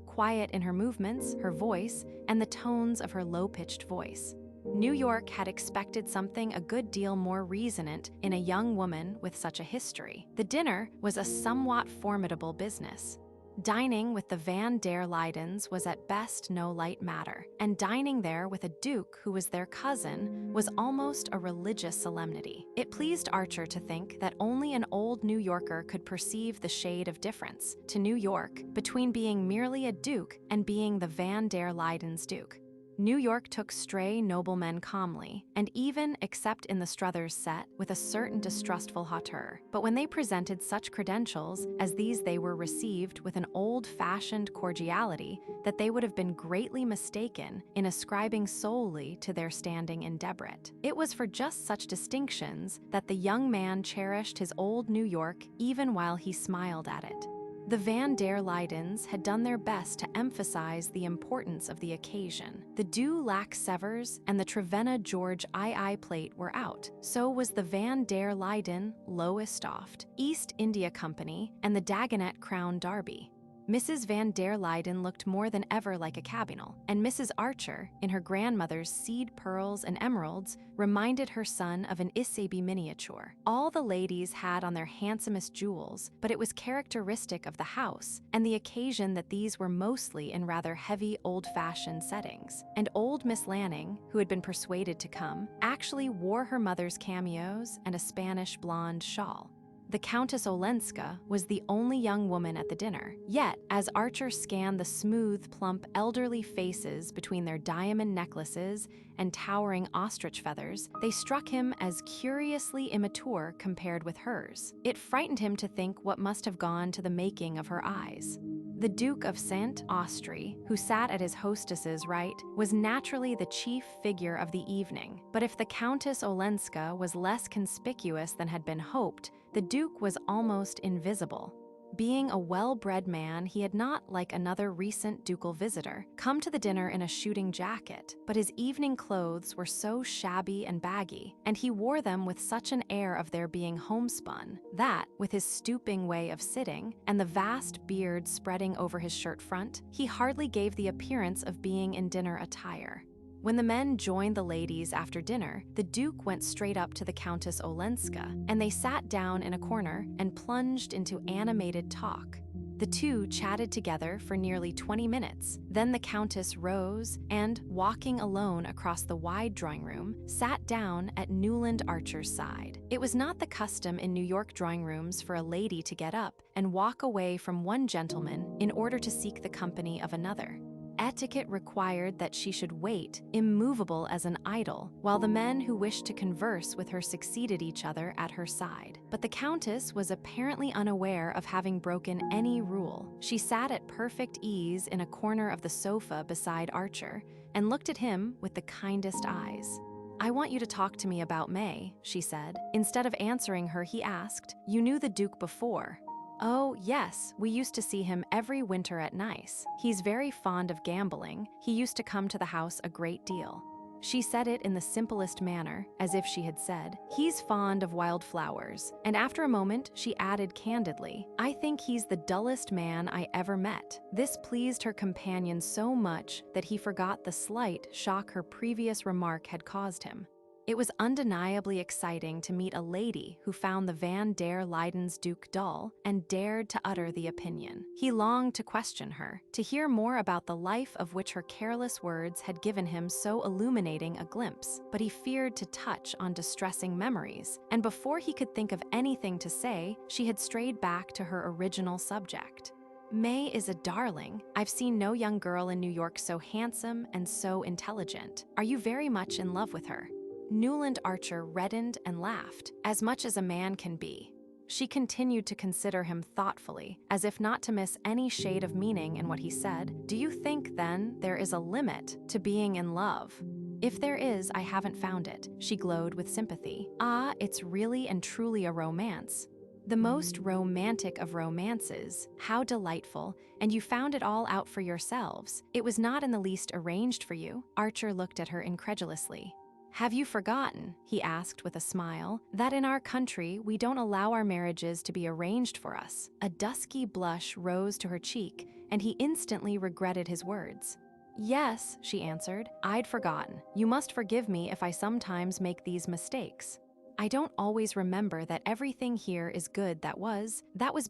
in her movements, her voice, and the tones of her low-pitched voice. New York had expected something a good deal more resonant in a young woman with such a history. The dinner was a somewhat formidable business. Dining with the Van der Luydens was at best no light matter, and dining there with a duke who was their cousin was almost a religious solemnity. It pleased Archer to think that only an old New Yorker could perceive the shade of difference, to New York, between being merely a duke and being the Van der Luydens' duke. New York took stray noblemen calmly, and even, except in the Struthers set, with a certain distrustful hauteur. But when they presented such credentials as these, they were received with an old-fashioned cordiality that they would have been greatly mistaken in ascribing solely to their standing in Debrett. It was for just such distinctions that the young man cherished his old New York even while he smiled at it. The Van der Luydens had done their best to emphasize the importance of the occasion. The Du Lac Severs and the Trevenna George II plate were out. So was the Van der Luyden, Lowestoft, East India Company, and the Dagonet Crown Derby. Mrs. Van der Luyden looked more than ever like a cabinal, and Mrs. Archer, in her grandmother's seed pearls and emeralds, reminded her son of an Isaby miniature. All the ladies had on their handsomest jewels, but it was characteristic of the house and the occasion that these were mostly in rather heavy, old-fashioned settings. And old Miss Lanning, who had been persuaded to come, actually wore her mother's cameos and a Spanish blonde shawl. The Countess Olenska was the only young woman at the dinner. Yet, as Archer scanned the smooth, plump, elderly faces between their diamond necklaces and towering ostrich feathers, they struck him as curiously immature compared with hers. It frightened him to think what must have gone to the making of her eyes. The Duke of St. Austrie, who sat at his hostess's right, was naturally the chief figure of the evening. But if the Countess Olenska was less conspicuous than had been hoped, the Duke was almost invisible. Being a well-bred man, he had not, like another recent ducal visitor, come to the dinner in a shooting jacket, but his evening clothes were so shabby and baggy, and he wore them with such an air of their being homespun, that, with his stooping way of sitting, and the vast beard spreading over his shirt front, he hardly gave the appearance of being in dinner attire. When the men joined the ladies after dinner, the Duke went straight up to the Countess Olenska, and they sat down in a corner and plunged into animated talk. The two chatted together for nearly 20 minutes. Then the Countess rose and, walking alone across the wide drawing room, sat down at Newland Archer's side. It was not the custom in New York drawing rooms for a lady to get up and walk away from one gentleman in order to seek the company of another. Etiquette required that she should wait, immovable as an idol, while the men who wished to converse with her succeeded each other at her side. But the Countess was apparently unaware of having broken any rule. She sat at perfect ease in a corner of the sofa beside Archer and looked at him with the kindest eyes. "I want you to talk to me about May," she said. Instead of answering her, he asked, "You knew the Duke before?" "Oh, yes, we used to see him every winter at Nice. He's very fond of gambling. He used to come to the house a great deal." She said it in the simplest manner, as if she had said, "He's fond of wild flowers." And after a moment, she added candidly, "I think he's the dullest man I ever met." This pleased her companion so much that he forgot the slight shock her previous remark had caused him. It was undeniably exciting to meet a lady who found the Van der Luydens' Duke dull and dared to utter the opinion. He longed to question her, to hear more about the life of which her careless words had given him so illuminating a glimpse, but he feared to touch on distressing memories, and before he could think of anything to say, she had strayed back to her original subject. "May is a darling. I've seen no young girl in New York so handsome and so intelligent. Are you very much in love with her?" Newland Archer reddened and laughed, as much as a man can be. She continued to consider him thoughtfully, as if not to miss any shade of meaning in what he said. "Do you think, then, there is a limit to being in love?" "If there is, I haven't found it," she glowed with sympathy. "Ah, it's really and truly a romance. The most romantic of romances. How delightful. And you found it all out for yourselves. It was not in the least arranged for you?" Archer looked at her incredulously. "Have you forgotten," he asked with a smile, "that in our country we don't allow our marriages to be arranged for us?" A dusky blush rose to her cheek, and he instantly regretted his words. "Yes," she answered, "I'd forgotten. You must forgive me if I sometimes make these mistakes." I don't always remember that everything here is good that was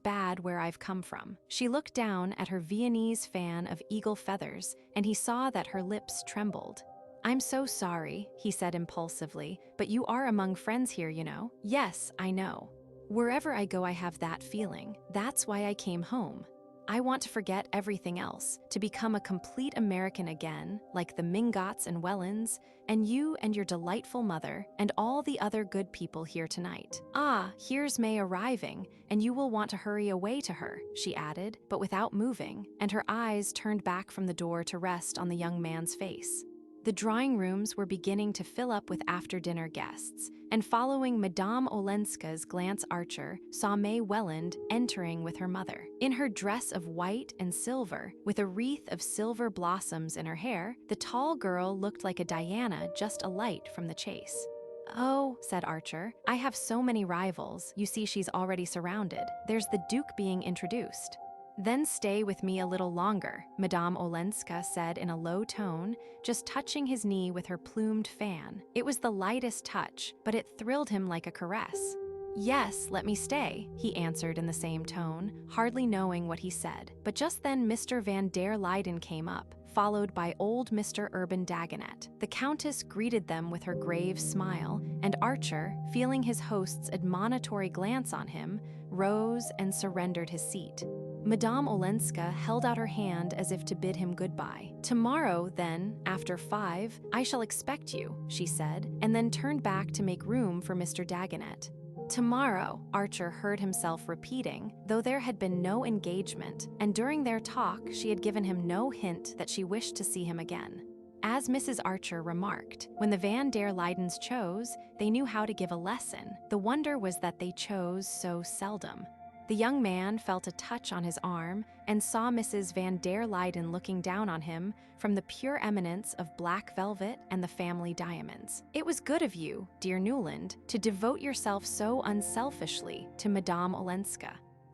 bad where I've come from. She looked down at her Viennese fan of eagle feathers, and he saw that her lips trembled. I'm so sorry, he said impulsively, but you are among friends here, you know. Yes, I know. Wherever I go, I have that feeling. That's why I came home. I want to forget everything else, to become a complete American again, like the Mingots and Wellands, and you and your delightful mother, and all the other good people here tonight. Ah, here's May arriving, and you will want to hurry away to her, she added, but without moving, and her eyes turned back from the door to rest on the young man's face. The drawing rooms were beginning to fill up with after-dinner guests, and following Madame Olenska's glance, Archer saw May Welland entering with her mother. In her dress of white and silver, with a wreath of silver blossoms in her hair, the tall girl looked like a Diana just alight from the chase. Oh, said Archer, I have so many rivals. You see, she's already surrounded. There's the Duke being introduced. Then stay with me a little longer, Madame Olenska said in a low tone, just touching his knee with her plumed fan. It was the lightest touch, but it thrilled him like a caress. Yes, let me stay, he answered in the same tone, hardly knowing what he said. But just then Mr. van der Luyden came up, followed by old Mr. Urban Dagonet. The Countess greeted them with her grave smile, and Archer, feeling his host's admonitory glance on him, rose and surrendered his seat. Madame Olenska held out her hand as if to bid him goodbye. Tomorrow, then, after 5, I shall expect you, she said, and then turned back to make room for Mr. Dagonet. Tomorrow, Archer heard himself repeating, though there had been no engagement, and during their talk she had given him no hint that she wished to see him again. As Mrs. Archer remarked, when the van der Luydens chose, they knew how to give a lesson. The wonder was that they chose so seldom. The young man felt a touch on his arm and saw Mrs. van der Luyden looking down on him from the pure eminence of black velvet and the family diamonds. It was good of you, dear Newland, to devote yourself so unselfishly to Madame Olenska.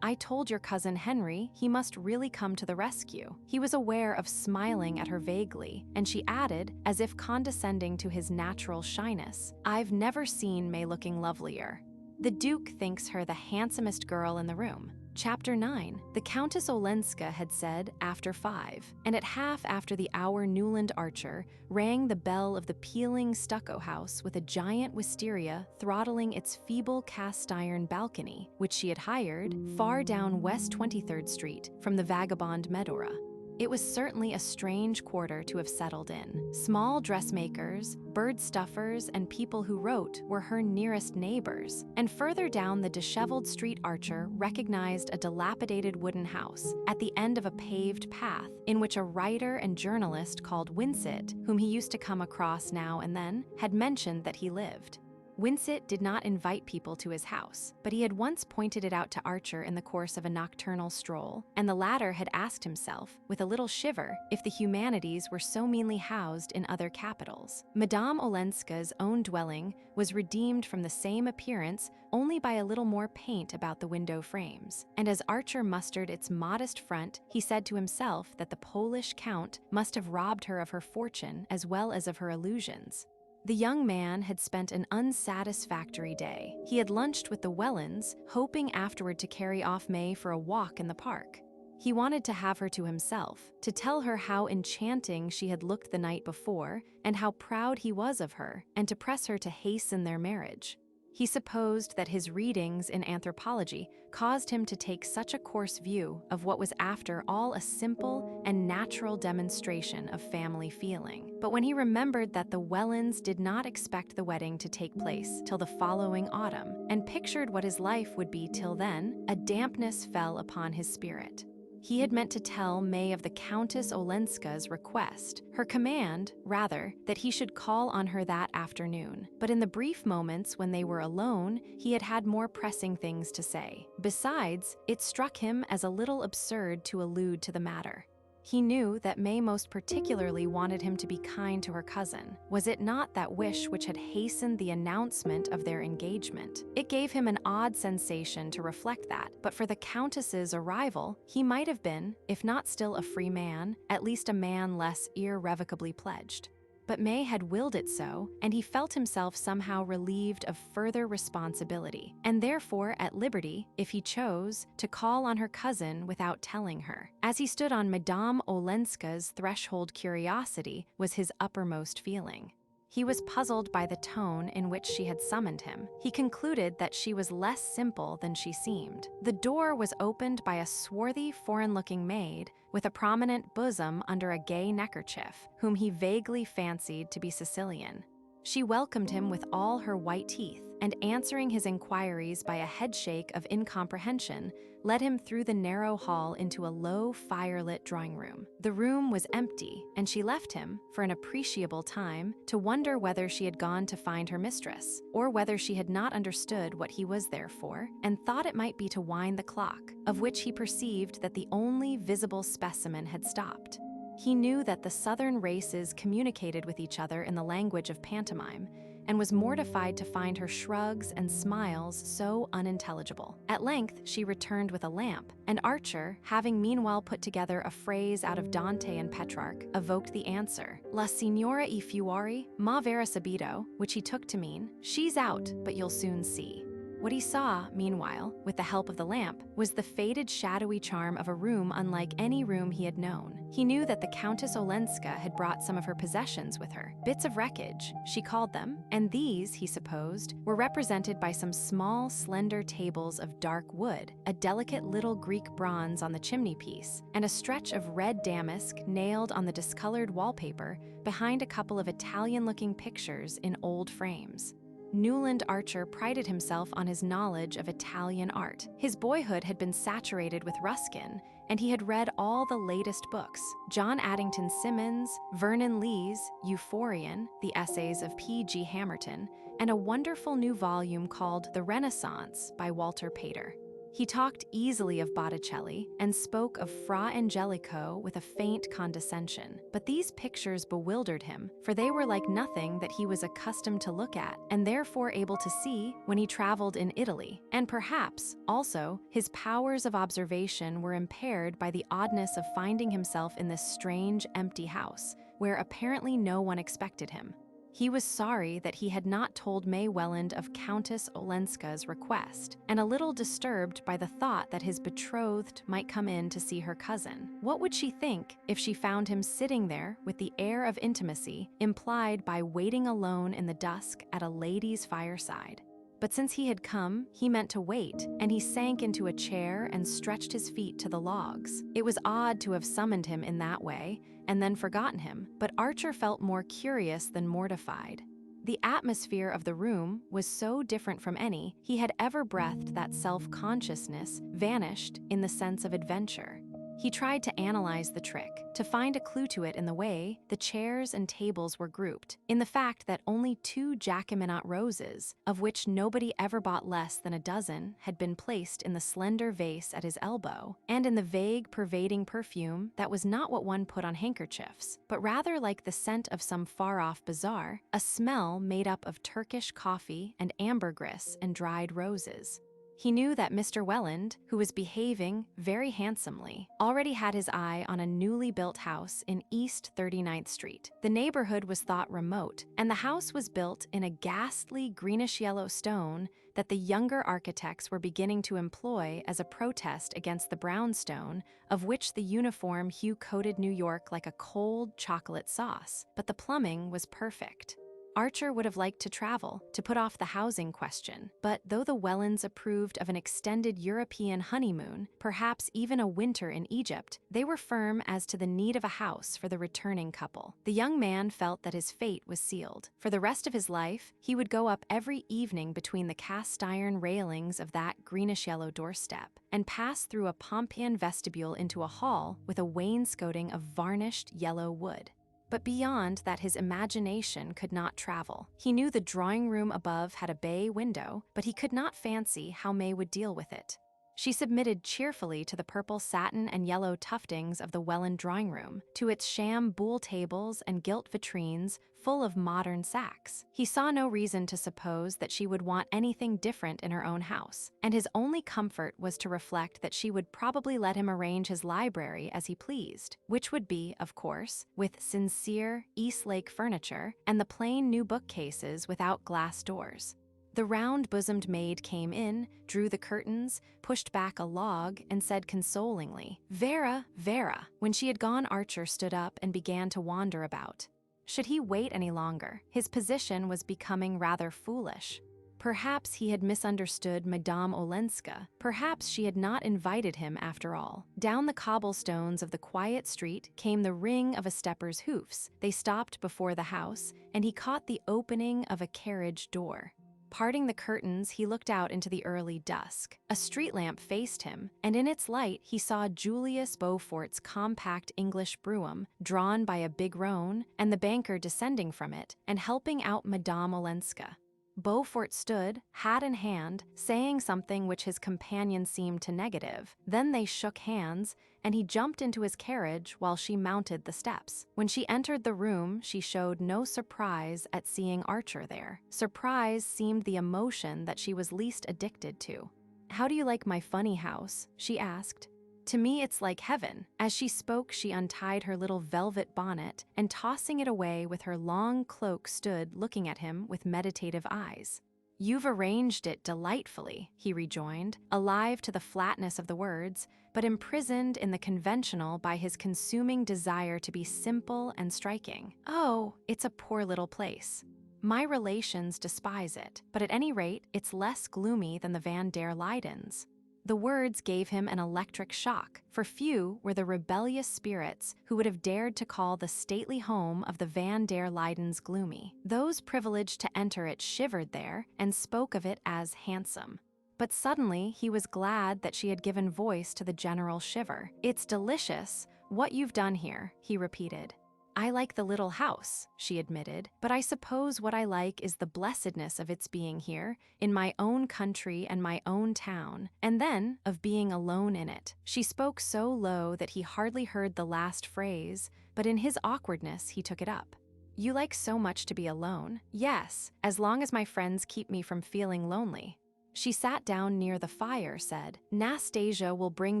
I told your cousin Henry he must really come to the rescue. He was aware of smiling at her vaguely, and she added, as if condescending to his natural shyness, I've never seen May looking lovelier. The Duke thinks her the handsomest girl in the room. Chapter 9. The Countess Olenska had said after 5, and at half after the hour Newland Archer rang the bell of the peeling stucco house with a giant wisteria throttling its feeble cast-iron balcony, which she had hired far down West 23rd Street from the vagabond Medora. It was certainly a strange quarter to have settled in. Small dressmakers, bird stuffers, and people who wrote were her nearest neighbors. And further down the disheveled street Archer recognized a dilapidated wooden house at the end of a paved path in which a writer and journalist called Winsett, whom he used to come across now and then, had mentioned that he lived. Winsett did not invite people to his house, but he had once pointed it out to Archer in the course of a nocturnal stroll, and the latter had asked himself, with a little shiver, if the humanities were so meanly housed in other capitals. Madame Olenska's own dwelling was redeemed from the same appearance only by a little more paint about the window frames, and as Archer mustered its modest front, he said to himself that the Polish Count must have robbed her of her fortune as well as of her illusions. The young man had spent an unsatisfactory day. He had lunched with the Wellands, hoping afterward to carry off May for a walk in the park. He wanted to have her to himself, to tell her how enchanting she had looked the night before, and how proud he was of her, and to press her to hasten their marriage. He supposed that his readings in anthropology caused him to take such a coarse view of what was after all a simple and natural demonstration of family feeling. But when he remembered that the Wellands did not expect the wedding to take place till the following autumn, and pictured what his life would be till then, a dampness fell upon his spirit. He had meant to tell May of the Countess Olenska's request, her command, rather, that he should call on her that afternoon. But in the brief moments when they were alone, he had had more pressing things to say. Besides, it struck him as a little absurd to allude to the matter. He knew that May most particularly wanted him to be kind to her cousin. Was it not that wish which had hastened the announcement of their engagement? It gave him an odd sensation to reflect that, but for the Countess's arrival, he might have been, if not still a free man, at least a man less irrevocably pledged. But May had willed it so, and he felt himself somehow relieved of further responsibility, and therefore at liberty, if he chose, to call on her cousin without telling her. As he stood on Madame Olenska's threshold, curiosity was his uppermost feeling. He was puzzled by the tone in which she had summoned him. He concluded that she was less simple than she seemed. The door was opened by a swarthy, foreign-looking maid with a prominent bosom under a gay neckerchief, whom he vaguely fancied to be Sicilian. She welcomed him with all her white teeth, and answering his inquiries by a headshake of incomprehension, led him through the narrow hall into a low, firelit drawing room. The room was empty, and she left him, for an appreciable time, to wonder whether she had gone to find her mistress, or whether she had not understood what he was there for, and thought it might be to wind the clock, of which he perceived that the only visible specimen had stopped. He knew that the southern races communicated with each other in the language of pantomime, and was mortified to find her shrugs and smiles so unintelligible. At length, she returned with a lamp, and Archer, having meanwhile put together a phrase out of Dante and Petrarch, evoked the answer, La signora I fuori, ma vera subito, which he took to mean, she's out, but you'll soon see. What he saw, meanwhile, with the help of the lamp, was the faded, shadowy charm of a room unlike any room he had known. He knew that the Countess Olenska had brought some of her possessions with her, bits of wreckage, she called them, and these, he supposed, were represented by some small, slender tables of dark wood, a delicate little Greek bronze on the chimney-piece, and a stretch of red damask nailed on the discolored wallpaper behind a couple of Italian-looking pictures in old frames. Newland Archer prided himself on his knowledge of Italian art. His boyhood had been saturated with Ruskin, and he had read all the latest books: John Addington Symonds, Vernon Lee's Euphorion, the essays of P.G. Hamerton, and a wonderful new volume called The Renaissance by Walter Pater. He talked easily of Botticelli and spoke of Fra Angelico with a faint condescension. But these pictures bewildered him, for they were like nothing that he was accustomed to look at, and therefore able to see when he traveled in Italy. And perhaps, also, his powers of observation were impaired by the oddness of finding himself in this strange, empty house, where apparently no one expected him. He was sorry that he had not told May Welland of Countess Olenska's request, and a little disturbed by the thought that his betrothed might come in to see her cousin. What would she think if she found him sitting there with the air of intimacy implied by waiting alone in the dusk at a lady's fireside? But since he had come, he meant to wait, and he sank into a chair and stretched his feet to the logs. It was odd to have summoned him in that way, and then forgotten him, but Archer felt more curious than mortified. The atmosphere of the room was so different from any he had ever breathed that self-consciousness vanished in the sense of adventure. He tried to analyze the trick, to find a clue to it in the way the chairs and tables were grouped, in the fact that only 2 Jacqueminot roses, of which nobody ever bought less than a dozen, had been placed in the slender vase at his elbow, and in the vague, pervading perfume that was not what one put on handkerchiefs, but rather like the scent of some far-off bazaar, a smell made up of Turkish coffee and ambergris and dried roses. He knew that Mr. Welland, who was behaving very handsomely, already had his eye on a newly built house in East 39th Street. The neighborhood was thought remote, and the house was built in a ghastly greenish-yellow stone that the younger architects were beginning to employ as a protest against the brownstone, of which the uniform hue coated New York like a cold chocolate sauce. But the plumbing was perfect. Archer would have liked to travel, to put off the housing question, but though the Wellands approved of an extended European honeymoon, perhaps even a winter in Egypt, they were firm as to the need of a house for the returning couple. The young man felt that his fate was sealed. For the rest of his life, he would go up every evening between the cast-iron railings of that greenish-yellow doorstep, and pass through a Pompeian vestibule into a hall with a wainscoting of varnished yellow wood. But beyond that his imagination could not travel. He knew the drawing room above had a bay window, but he could not fancy how May would deal with it. She submitted cheerfully to the purple satin and yellow tuftings of the Welland drawing room, to its sham buhl tables and gilt vitrines full of modern sacks. He saw no reason to suppose that she would want anything different in her own house, and his only comfort was to reflect that she would probably let him arrange his library as he pleased, which would be, of course, with sincere Eastlake furniture and the plain new bookcases without glass doors. The round-bosomed maid came in, drew the curtains, pushed back a log, and said consolingly, "Vera, Vera." When she had gone, Archer stood up and began to wander about. Should he wait any longer? His position was becoming rather foolish. Perhaps he had misunderstood Madame Olenska. Perhaps she had not invited him after all. Down the cobblestones of the quiet street came the ring of a stepper's hoofs. They stopped before the house, and he caught the opening of a carriage door. Parting the curtains, he looked out into the early dusk. A street lamp faced him, and in its light he saw Julius Beaufort's compact English brougham, drawn by a big roan, and the banker descending from it and helping out Madame Olenska. Beaufort stood, hat in hand, saying something which his companion seemed to negative. Then they shook hands, and he jumped into his carriage while she mounted the steps. When she entered the room, she showed no surprise at seeing Archer there. Surprise seemed the emotion that she was least addicted to. "How do you like my funny house?" she asked. "To me it's like heaven." As she spoke, she untied her little velvet bonnet and, tossing it away with her long cloak, stood looking at him with meditative eyes. "You've arranged it delightfully," he rejoined, alive to the flatness of the words, but imprisoned in the conventional by his consuming desire to be simple and striking. "Oh, it's a poor little place. My relations despise it, but at any rate, it's less gloomy than the Van der Luydens." The words gave him an electric shock, for few were the rebellious spirits who would have dared to call the stately home of the Van der Luydens gloomy. Those privileged to enter it shivered there and spoke of it as handsome. But suddenly he was glad that she had given voice to the general shiver. "It's delicious, what you've done here," he repeated. "I like the little house," she admitted, "but I suppose what I like is the blessedness of its being here, in my own country and my own town, and then of being alone in it." She spoke so low that he hardly heard the last phrase, but in his awkwardness he took it up. "You like so much to be alone?" "Yes, as long as my friends keep me from feeling lonely." She sat down near the fire, said, "Nastasia will bring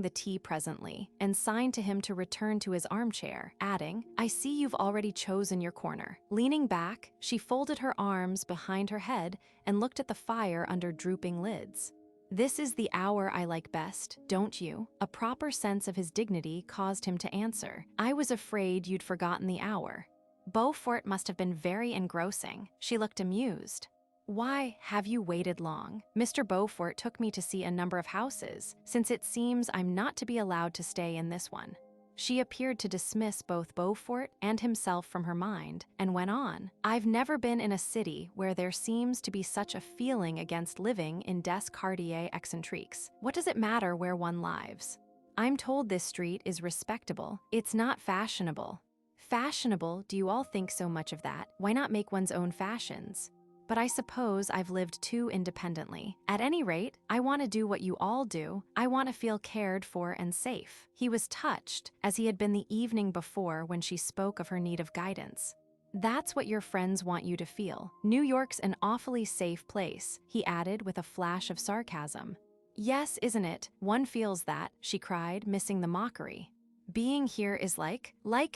the tea presently," and signed to him to return to his armchair, adding, "I see you've already chosen your corner." Leaning back, she folded her arms behind her head and looked at the fire under drooping lids. "This is the hour I like best, don't you?" A proper sense of his dignity caused him to answer, "I was afraid you'd forgotten the hour." Beaufort must have been very engrossing. She looked amused. "Why, have you waited long? Mr. Beaufort took me to see a number of houses, since it seems I'm not to be allowed to stay in this one." She appeared to dismiss both Beaufort and himself from her mind, and went on, "I've never been in a city where there seems to be such a feeling against living in des quartiers excentriques. What does it matter where one lives? I'm told this street is respectable. It's not fashionable." "Fashionable? Do you all think so much of that? Why not make one's own fashions?" "But I suppose I've lived too independently. At any rate, I want to do what you all do. I want to feel cared for and safe." He was touched, as he had been the evening before when she spoke of her need of guidance. "That's what your friends want you to feel. New York's an awfully safe place," he added with a flash of sarcasm. "Yes, isn't it? One feels that," she cried, missing the mockery. "Being here is like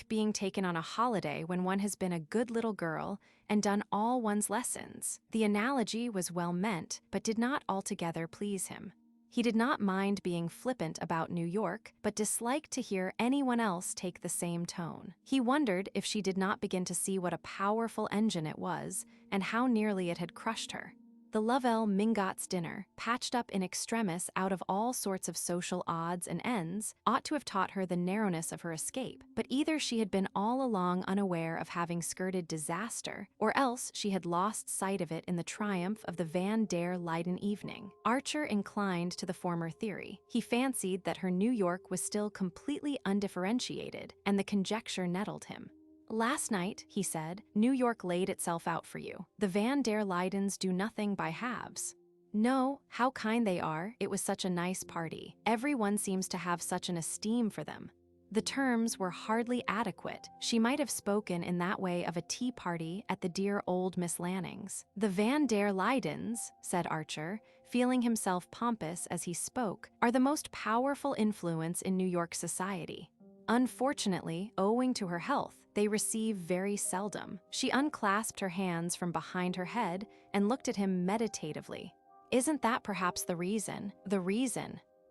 being taken on a holiday when one has been a good little girl and done all one's lessons." The analogy was well meant, but did not altogether please him. He did not mind being flippant about New York, but disliked to hear anyone else take the same tone. He wondered if she did not begin to see what a powerful engine it was, and how nearly it had crushed her. The Lovell Mingotts dinner, patched up in extremis out of all sorts of social odds and ends, ought to have taught her the narrowness of her escape, but either she had been all along unaware of having skirted disaster, or else she had lost sight of it in the triumph of the Van der Luyden evening. Archer inclined to the former theory. He fancied that her New York was still completely undifferentiated, and the conjecture nettled him. "Last night," he said, "New York laid itself out for you. The Van der Luydens do nothing by halves." "No, how kind they are, it was such a nice party. Everyone seems to have such an esteem for them." The terms were hardly adequate. She might have spoken in that way of a tea party at the dear old Miss Lanning's. "The Van der Luydens," said Archer, feeling himself pompous as he spoke, "are the most powerful influence in New York society. Unfortunately, owing to her health, they receive very seldom." She unclasped her hands from behind her head and looked at him meditatively. "Isn't that perhaps the reason?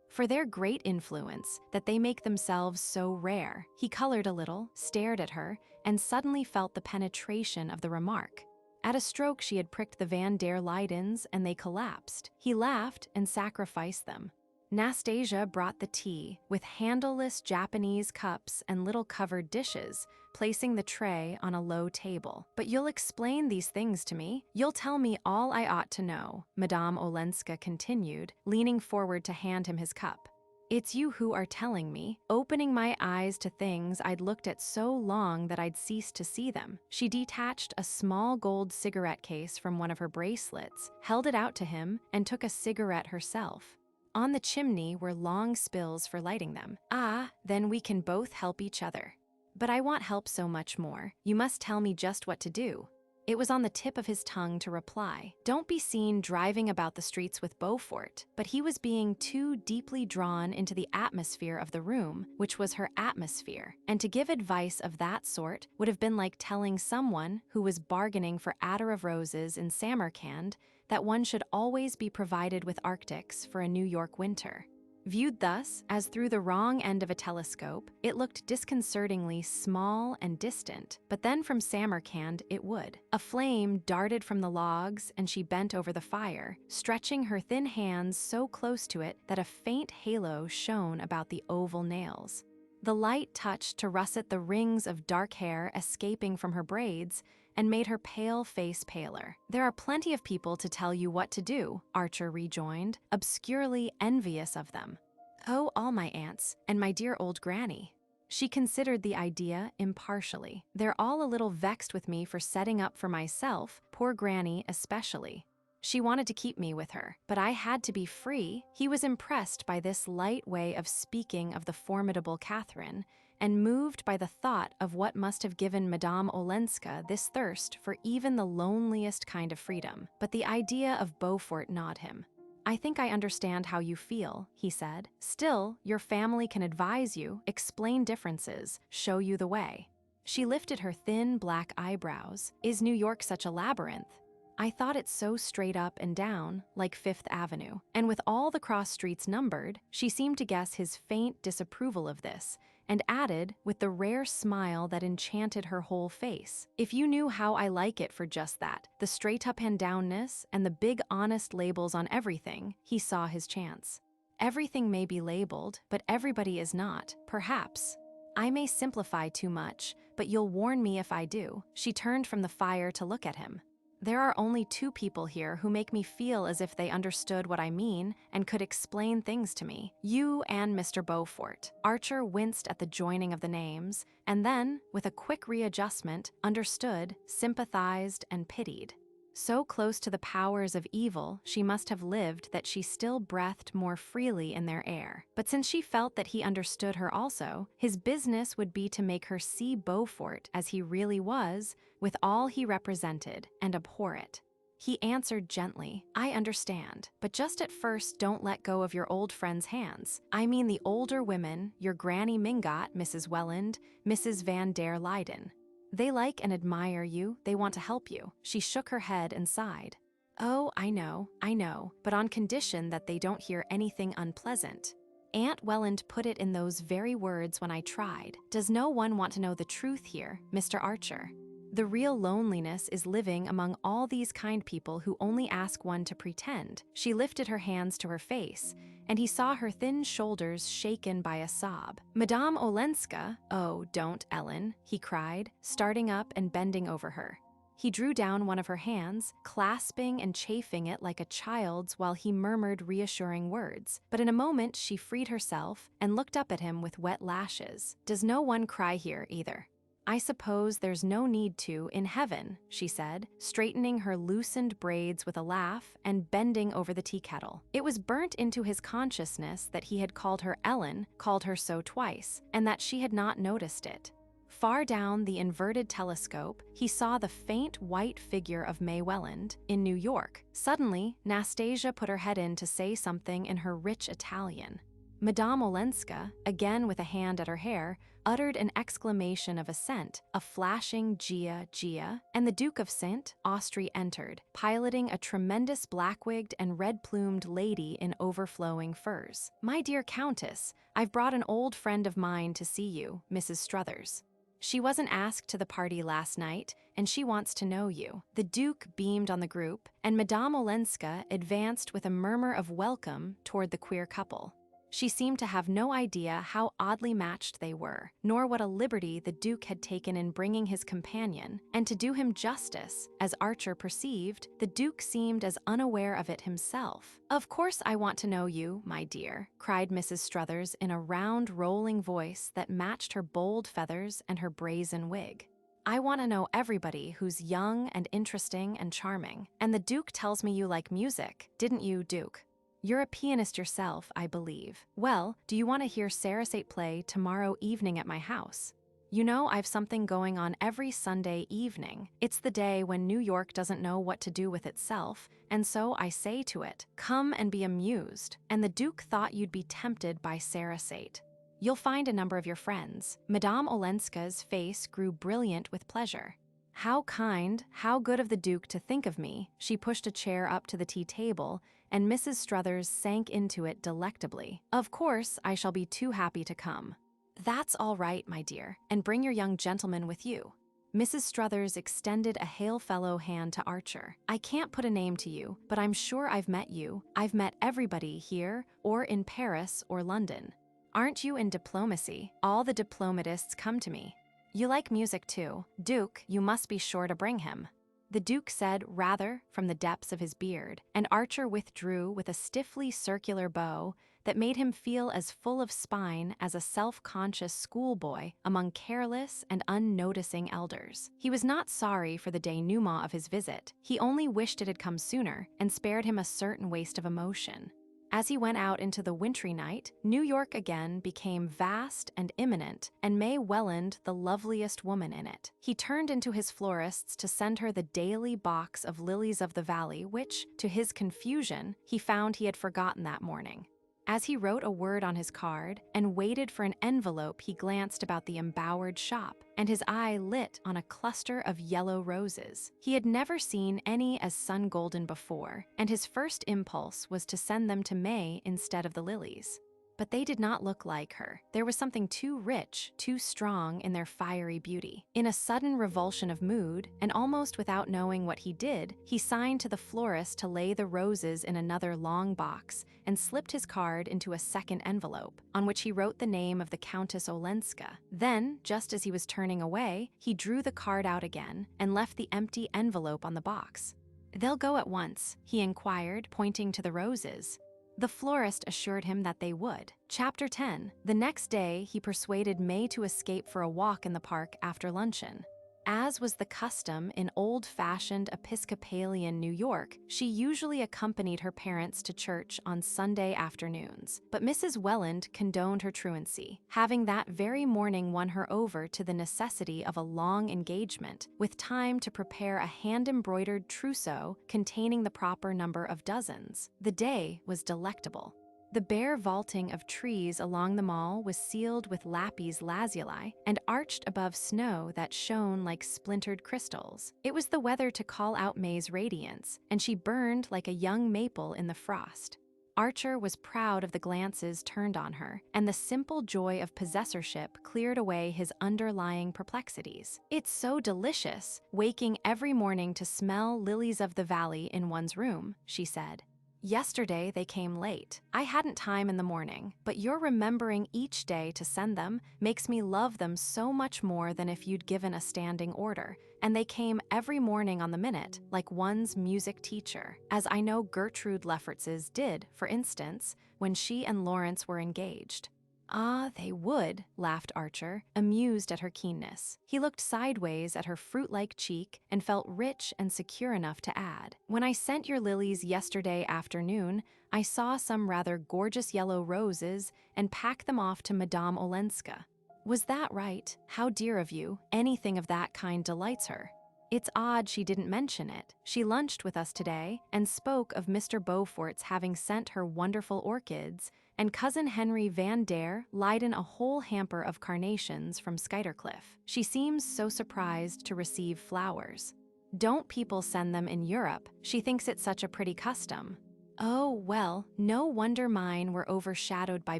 For their great influence, that they make themselves so rare." He colored a little, stared at her, and suddenly felt the penetration of the remark. At a stroke she had pricked the Van der Luydens and they collapsed. He laughed and sacrificed them. Nastasia brought the tea, with handleless Japanese cups and little covered dishes, placing the tray on a low table. "But you'll explain these things to me? You'll tell me all I ought to know," Madame Olenska continued, leaning forward to hand him his cup. "It's you who are telling me, opening my eyes to things I'd looked at so long that I'd ceased to see them." She detached a small gold cigarette case from one of her bracelets, held it out to him, and took a cigarette herself. On the chimney were long spills for lighting them. "Ah, then we can both help each other." "But I want help so much more. You must tell me just what to do." It was on the tip of his tongue to reply, "Don't be seen driving about the streets with Beaufort," but he was being too deeply drawn into the atmosphere of the room, which was her atmosphere, and to give advice of that sort would have been like telling someone who was bargaining for attar of roses in Samarkand that one should always be provided with Arctics for a New York winter. Viewed thus, as through the wrong end of a telescope, it looked disconcertingly small and distant, but then from Samarkand it would. A flame darted from the logs and she bent over the fire, stretching her thin hands so close to it that a faint halo shone about the oval nails. The light touched to russet the rings of dark hair escaping from her braids and made her pale face paler. "There are plenty of people to tell you what to do," Archer rejoined, obscurely envious of them. "Oh, all my aunts, and my dear old granny." She considered the idea impartially. "They're all a little vexed with me for setting up for myself, poor granny especially. She wanted to keep me with her, but I had to be free." He was impressed by this light way of speaking of the formidable Catherine, and moved by the thought of what must have given Madame Olenska this thirst for even the loneliest kind of freedom. But the idea of Beaufort gnawed him. "I think I understand how you feel," he said. "Still, your family can advise you, explain differences, show you the way." She lifted her thin black eyebrows. "Is New York such a labyrinth? I thought it so straight up and down, like Fifth Avenue." And with all the cross streets numbered, she seemed to guess his faint disapproval of this, and added, with the rare smile that enchanted her whole face, "If you knew how I like it for just that, the straight-up-and-downness and the big honest labels on everything." He saw his chance. "Everything may be labeled, but everybody is not, perhaps. I may simplify too much, but you'll warn me if I do." She turned from the fire to look at him. "There are only two people here who make me feel as if they understood what I mean and could explain things to me. You and Mr. Beaufort." Archer winced at the joining of the names, and then, with a quick readjustment, understood, sympathized, and pitied. So close to the powers of evil she must have lived that she still breathed more freely in their air. But since she felt that he understood her also, his business would be to make her see Beaufort as he really was, with all he represented, and abhor it. He answered gently, "I understand, but just at first don't let go of your old friend's hands. I mean the older women, your Granny Mingot, Mrs. Welland, Mrs. Van der Luyden. They like and admire you, they want to help you." She shook her head and sighed. "Oh, I know, but on condition that they don't hear anything unpleasant. Aunt Welland put it in those very words when I tried. Does no one want to know the truth here, Mr. Archer? The real loneliness is living among all these kind people who only ask one to pretend." She lifted her hands to her face, and he saw her thin shoulders shaken by a sob. "Madame Olenska, oh, don't, Ellen," he cried, starting up and bending over her. He drew down one of her hands, clasping and chafing it like a child's while he murmured reassuring words. But in a moment she freed herself and looked up at him with wet lashes. "Does no one cry here, either? I suppose there's no need to in heaven, she said, straightening her loosened braids with a laugh and bending over the tea kettle. It was burnt into his consciousness that he had called her Ellen, called her so twice, and that she had not noticed it. Far down the inverted telescope, he saw the faint white figure of May Welland in New York. Suddenly, Nastasia put her head in to say something in her rich Italian. Madame Olenska, again with a hand at her hair, uttered an exclamation of assent, a flashing Gia, Gia, and the Duke of St. Austri entered, piloting a tremendous black-wigged and red-plumed lady in overflowing furs. "My dear Countess, I've brought an old friend of mine to see you, Mrs. Struthers. She wasn't asked to the party last night, and she wants to know you." The Duke beamed on the group, and Madame Olenska advanced with a murmur of welcome toward the queer couple. She seemed to have no idea how oddly matched they were, nor what a liberty the Duke had taken in bringing his companion, and to do him justice, as Archer perceived, the Duke seemed as unaware of it himself. "Of course I want to know you, my dear," cried Mrs. Struthers in a round, rolling voice that matched her bold feathers and her brazen wig. "I want to know everybody who's young and interesting and charming. And the Duke tells me you like music, didn't you, Duke? You're a pianist yourself, I believe. Well, do you want to hear Sarasate play tomorrow evening at my house? You know I've something going on every Sunday evening. It's the day when New York doesn't know what to do with itself, and so I say to it, come and be amused. And the Duke thought you'd be tempted by Sarasate. You'll find a number of your friends." Madame Olenska's face grew brilliant with pleasure. "How kind, how good of the Duke to think of me." She pushed a chair up to the tea table, and Mrs. Struthers sank into it delectably. "Of course, I shall be too happy to come." "That's all right, my dear, and bring your young gentleman with you." Mrs. Struthers extended a hail-fellow hand to Archer. "I can't put a name to you, but I'm sure I've met you. I've met everybody here, or in Paris or London. Aren't you in diplomacy? All the diplomatists come to me. You like music too. Duke, you must be sure to bring him." The Duke said rather from the depths of his beard, and Archer withdrew with a stiffly circular bow that made him feel as full of spine as a self-conscious schoolboy among careless and unnoticing elders. He was not sorry for the denouement of his visit. He only wished it had come sooner and spared him a certain waste of emotion. As he went out into the wintry night, New York again became vast and imminent, and May Welland the loveliest woman in it. He turned into his florist's to send her the daily box of lilies of the valley which, to his confusion, he found he had forgotten that morning. As he wrote a word on his card and waited for an envelope, he glanced about the embowered shop, and his eye lit on a cluster of yellow roses. He had never seen any as sun-golden before, and his first impulse was to send them to May instead of the lilies. But they did not look like her. There was something too rich, too strong in their fiery beauty. In a sudden revulsion of mood, and almost without knowing what he did, he signed to the florist to lay the roses in another long box and slipped his card into a second envelope, on which he wrote the name of the Countess Olenska. Then, just as he was turning away, he drew the card out again and left the empty envelope on the box. "They'll go at once?" he inquired, pointing to the roses. The florist assured him that they would. Chapter 10. The next day, he persuaded May to escape for a walk in the park after luncheon. As was the custom in old-fashioned Episcopalian New York, she usually accompanied her parents to church on Sunday afternoons. But Mrs. Welland condoned her truancy, having that very morning won her over to the necessity of a long engagement, with time to prepare a hand-embroidered trousseau containing the proper number of dozens. The day was delectable. The bare vaulting of trees along the mall was sealed with lapis lazuli and arched above snow that shone like splintered crystals. It was the weather to call out May's radiance, and she burned like a young maple in the frost. Archer was proud of the glances turned on her, and the simple joy of possessorship cleared away his underlying perplexities. "It's so delicious, waking every morning to smell lilies of the valley in one's room," she said. "Yesterday they came late. I hadn't time in the morning, but your remembering each day to send them makes me love them so much more than if you'd given a standing order. And they came every morning on the minute, like one's music teacher, as I know Gertrude Lefferts's did, for instance, when she and Lawrence were engaged." Ah, they would, laughed Archer, amused at her keenness. He looked sideways at her fruit-like cheek and felt rich and secure enough to add, "When I sent your lilies yesterday afternoon, I saw some rather gorgeous yellow roses and packed them off to Madame Olenska. Was that right? How dear of you. Anything of that kind delights her." It's odd she didn't mention it. She lunched with us today and spoke of Mr. Beaufort's having sent her wonderful orchids, and Cousin Henry Van Dare lied in a whole hamper of carnations from Skuytercliff. She seems so surprised to receive flowers. Don't people send them in Europe? She thinks it's such a pretty custom. Oh, well, no wonder mine were overshadowed by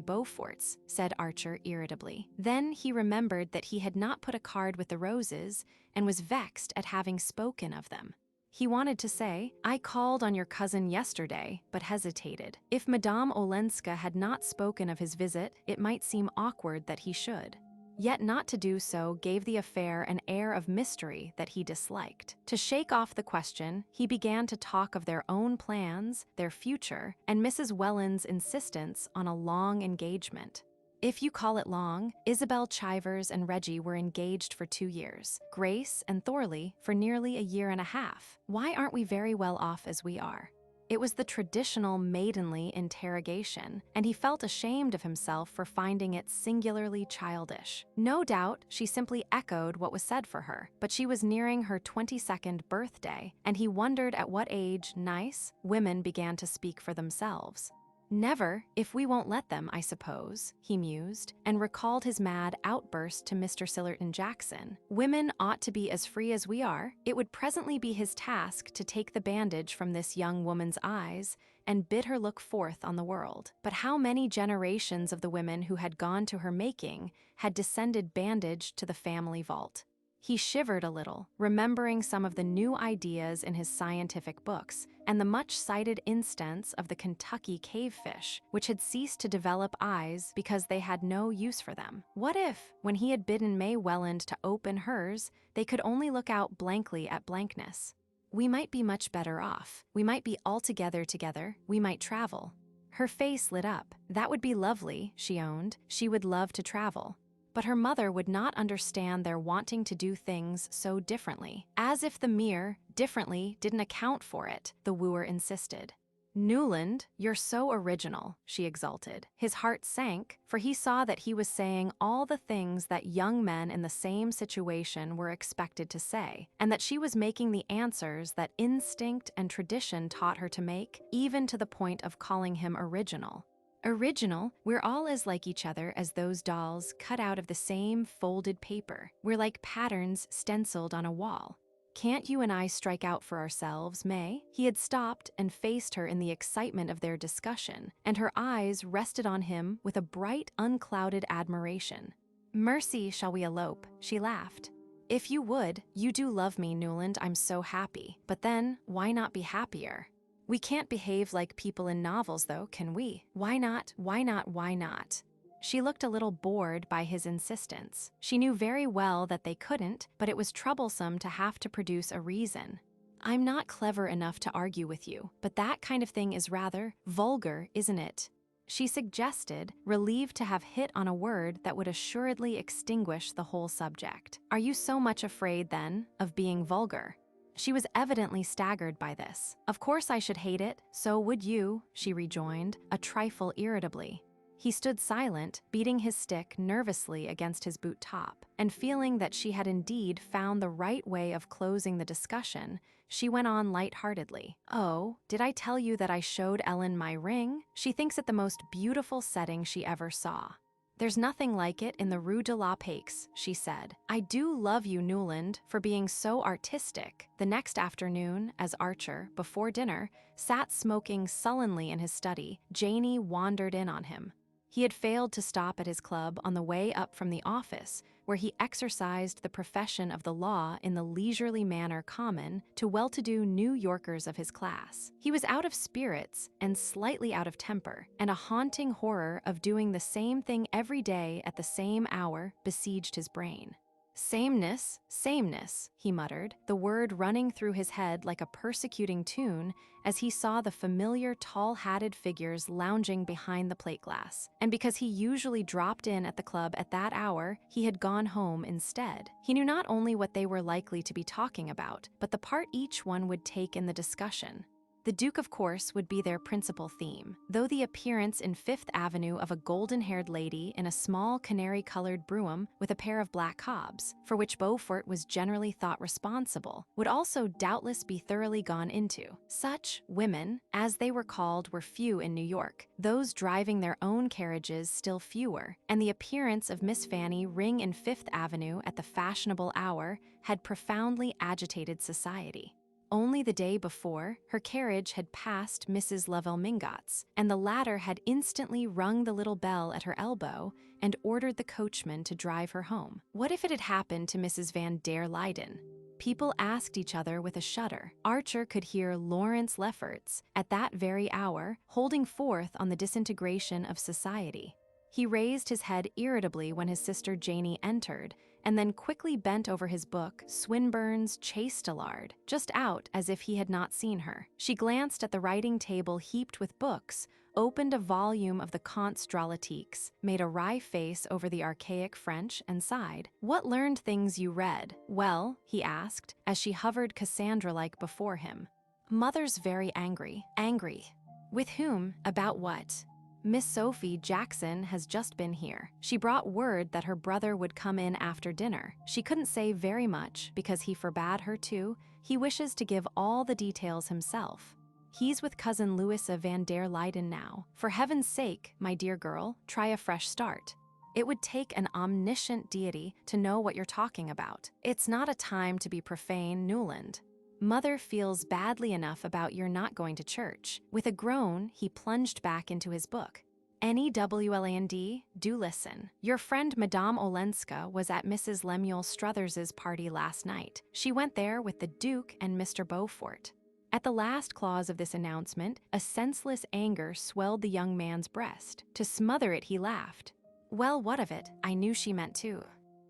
Beaufort's, said Archer irritably. Then he remembered that he had not put a card with the roses and was vexed at having spoken of them. He wanted to say, "I called on your cousin yesterday," but hesitated. If Madame Olenska had not spoken of his visit, it might seem awkward that he should. Yet not to do so gave the affair an air of mystery that he disliked. To shake off the question, he began to talk of their own plans, their future, and Mrs. Welland's insistence on a long engagement. If you call it long, Isabel Chivers and Reggie were engaged for 2 years, Grace and Thorley for nearly a year and a half. Why aren't we very well off as we are? It was the traditional maidenly interrogation, and he felt ashamed of himself for finding it singularly childish. No doubt, she simply echoed what was said for her, but she was nearing her 22nd birthday, and he wondered at what age nice women began to speak for themselves. Never, if we won't let them, I suppose, he mused, and recalled his mad outburst to Mr. Sillerton Jackson. Women ought to be as free as we are. It would presently be his task to take the bandage from this young woman's eyes and bid her look forth on the world. But how many generations of the women who had gone to her making had descended bandaged to the family vault? He shivered a little, remembering some of the new ideas in his scientific books, and the much-cited instance of the Kentucky cavefish, which had ceased to develop eyes because they had no use for them. What if, when he had bidden May Welland to open hers, they could only look out blankly at blankness? We might be much better off. We might be altogether together. We might travel. Her face lit up. That would be lovely, she owned. She would love to travel. But her mother would not understand their wanting to do things so differently. As if the mere differently didn't account for it, the wooer insisted. "Newland, you're so original," she exulted. His heart sank, for he saw that he was saying all the things that young men in the same situation were expected to say, and that she was making the answers that instinct and tradition taught her to make, even to the point of calling him original. Original, we're all as like each other as those dolls cut out of the same folded paper. We're like patterns stenciled on a wall. Can't you and I strike out for ourselves, May? He had stopped and faced her in the excitement of their discussion, and her eyes rested on him with a bright, unclouded admiration. "Mercy, shall we elope?" She laughed. "If you would, you do love me, Newland, I'm so happy. But then, why not be happier? We can't behave like people in novels, though, can we? Why not, why not, why not?" She looked a little bored by his insistence. She knew very well that they couldn't, but it was troublesome to have to produce a reason. "I'm not clever enough to argue with you, but that kind of thing is rather vulgar, isn't it?" she suggested, relieved to have hit on a word that would assuredly extinguish the whole subject. "Are you so much afraid, then, of being vulgar?" She was evidently staggered by this. "Of course I should hate it, so would you," she rejoined, a trifle irritably. He stood silent, beating his stick nervously against his boot top, and feeling that she had indeed found the right way of closing the discussion, she went on light-heartedly. "Oh, did I tell you that I showed Ellen my ring? She thinks it the most beautiful setting she ever saw. There's nothing like it in the Rue de la Paix," she said. "I do love you, Newland, for being so artistic." The next afternoon, as Archer, before dinner, sat smoking sullenly in his study, Janey wandered in on him. He had failed to stop at his club on the way up from the office, where he exercised the profession of the law in the leisurely manner common to well-to-do New Yorkers of his class. He was out of spirits and slightly out of temper, and a haunting horror of doing the same thing every day at the same hour besieged his brain. Sameness, sameness, he muttered, the word running through his head like a persecuting tune as he saw the familiar tall-hatted figures lounging behind the plate glass. And because he usually dropped in at the club at that hour, he had gone home instead. He knew not only what they were likely to be talking about, but the part each one would take in the discussion. The Duke, of course, would be their principal theme, though the appearance in Fifth Avenue of a golden-haired lady in a small canary-colored brougham with a pair of black hobs, for which Beaufort was generally thought responsible, would also doubtless be thoroughly gone into. Such women, as they were called, were few in New York, those driving their own carriages still fewer, and the appearance of Miss Fanny Ring in Fifth Avenue at the fashionable hour had profoundly agitated society. Only the day before, her carriage had passed Mrs. Lovell Mingott's, and the latter had instantly rung the little bell at her elbow and ordered the coachman to drive her home. What if it had happened to Mrs. Van der Luyden? People asked each other with a shudder. Archer could hear Lawrence Lefferts, at that very hour, holding forth on the disintegration of society. He raised his head irritably when his sister Janie entered, and then quickly bent over his book, Swinburne's Chastelard, just out as if he had not seen her. She glanced at the writing table heaped with books, opened a volume of the Contes Drolatiques, made a wry face over the archaic French, and sighed. "What learned things you read?" "Well," he asked, as she hovered Cassandra-like before him. "Mother's very angry." "Angry? With whom? About what?" "Miss Sophie Jackson has just been here. She brought word that her brother would come in after dinner. She couldn't say very much because he forbade her to. He wishes to give all the details himself. He's with cousin Louisa Van der Luyden now. For heaven's sake, my dear girl, try a fresh start. It would take an omniscient deity to know what you're talking about. It's not a time to be profane, Newland. Mother feels badly enough about your not going to church." With a groan, he plunged back into his book. "NEWLAND, do listen. Your friend Madame Olenska was at Mrs. Lemuel Struthers's party last night. She went there with the Duke and Mr. Beaufort." At the last clause of this announcement, a senseless anger swelled the young man's breast. To smother it, he laughed. "Well, what of it? I knew she meant to."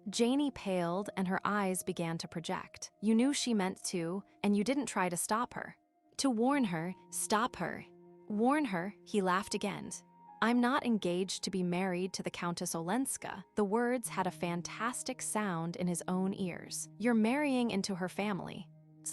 Janie paled and her eyes began to project. "You knew she meant to, and you didn't try to stop her." "To warn her, stop her." "Warn her?" He laughed again. "I'm not engaged to be married to the Countess Olenska." The words had a fantastic sound in his own ears. "You're marrying into her family."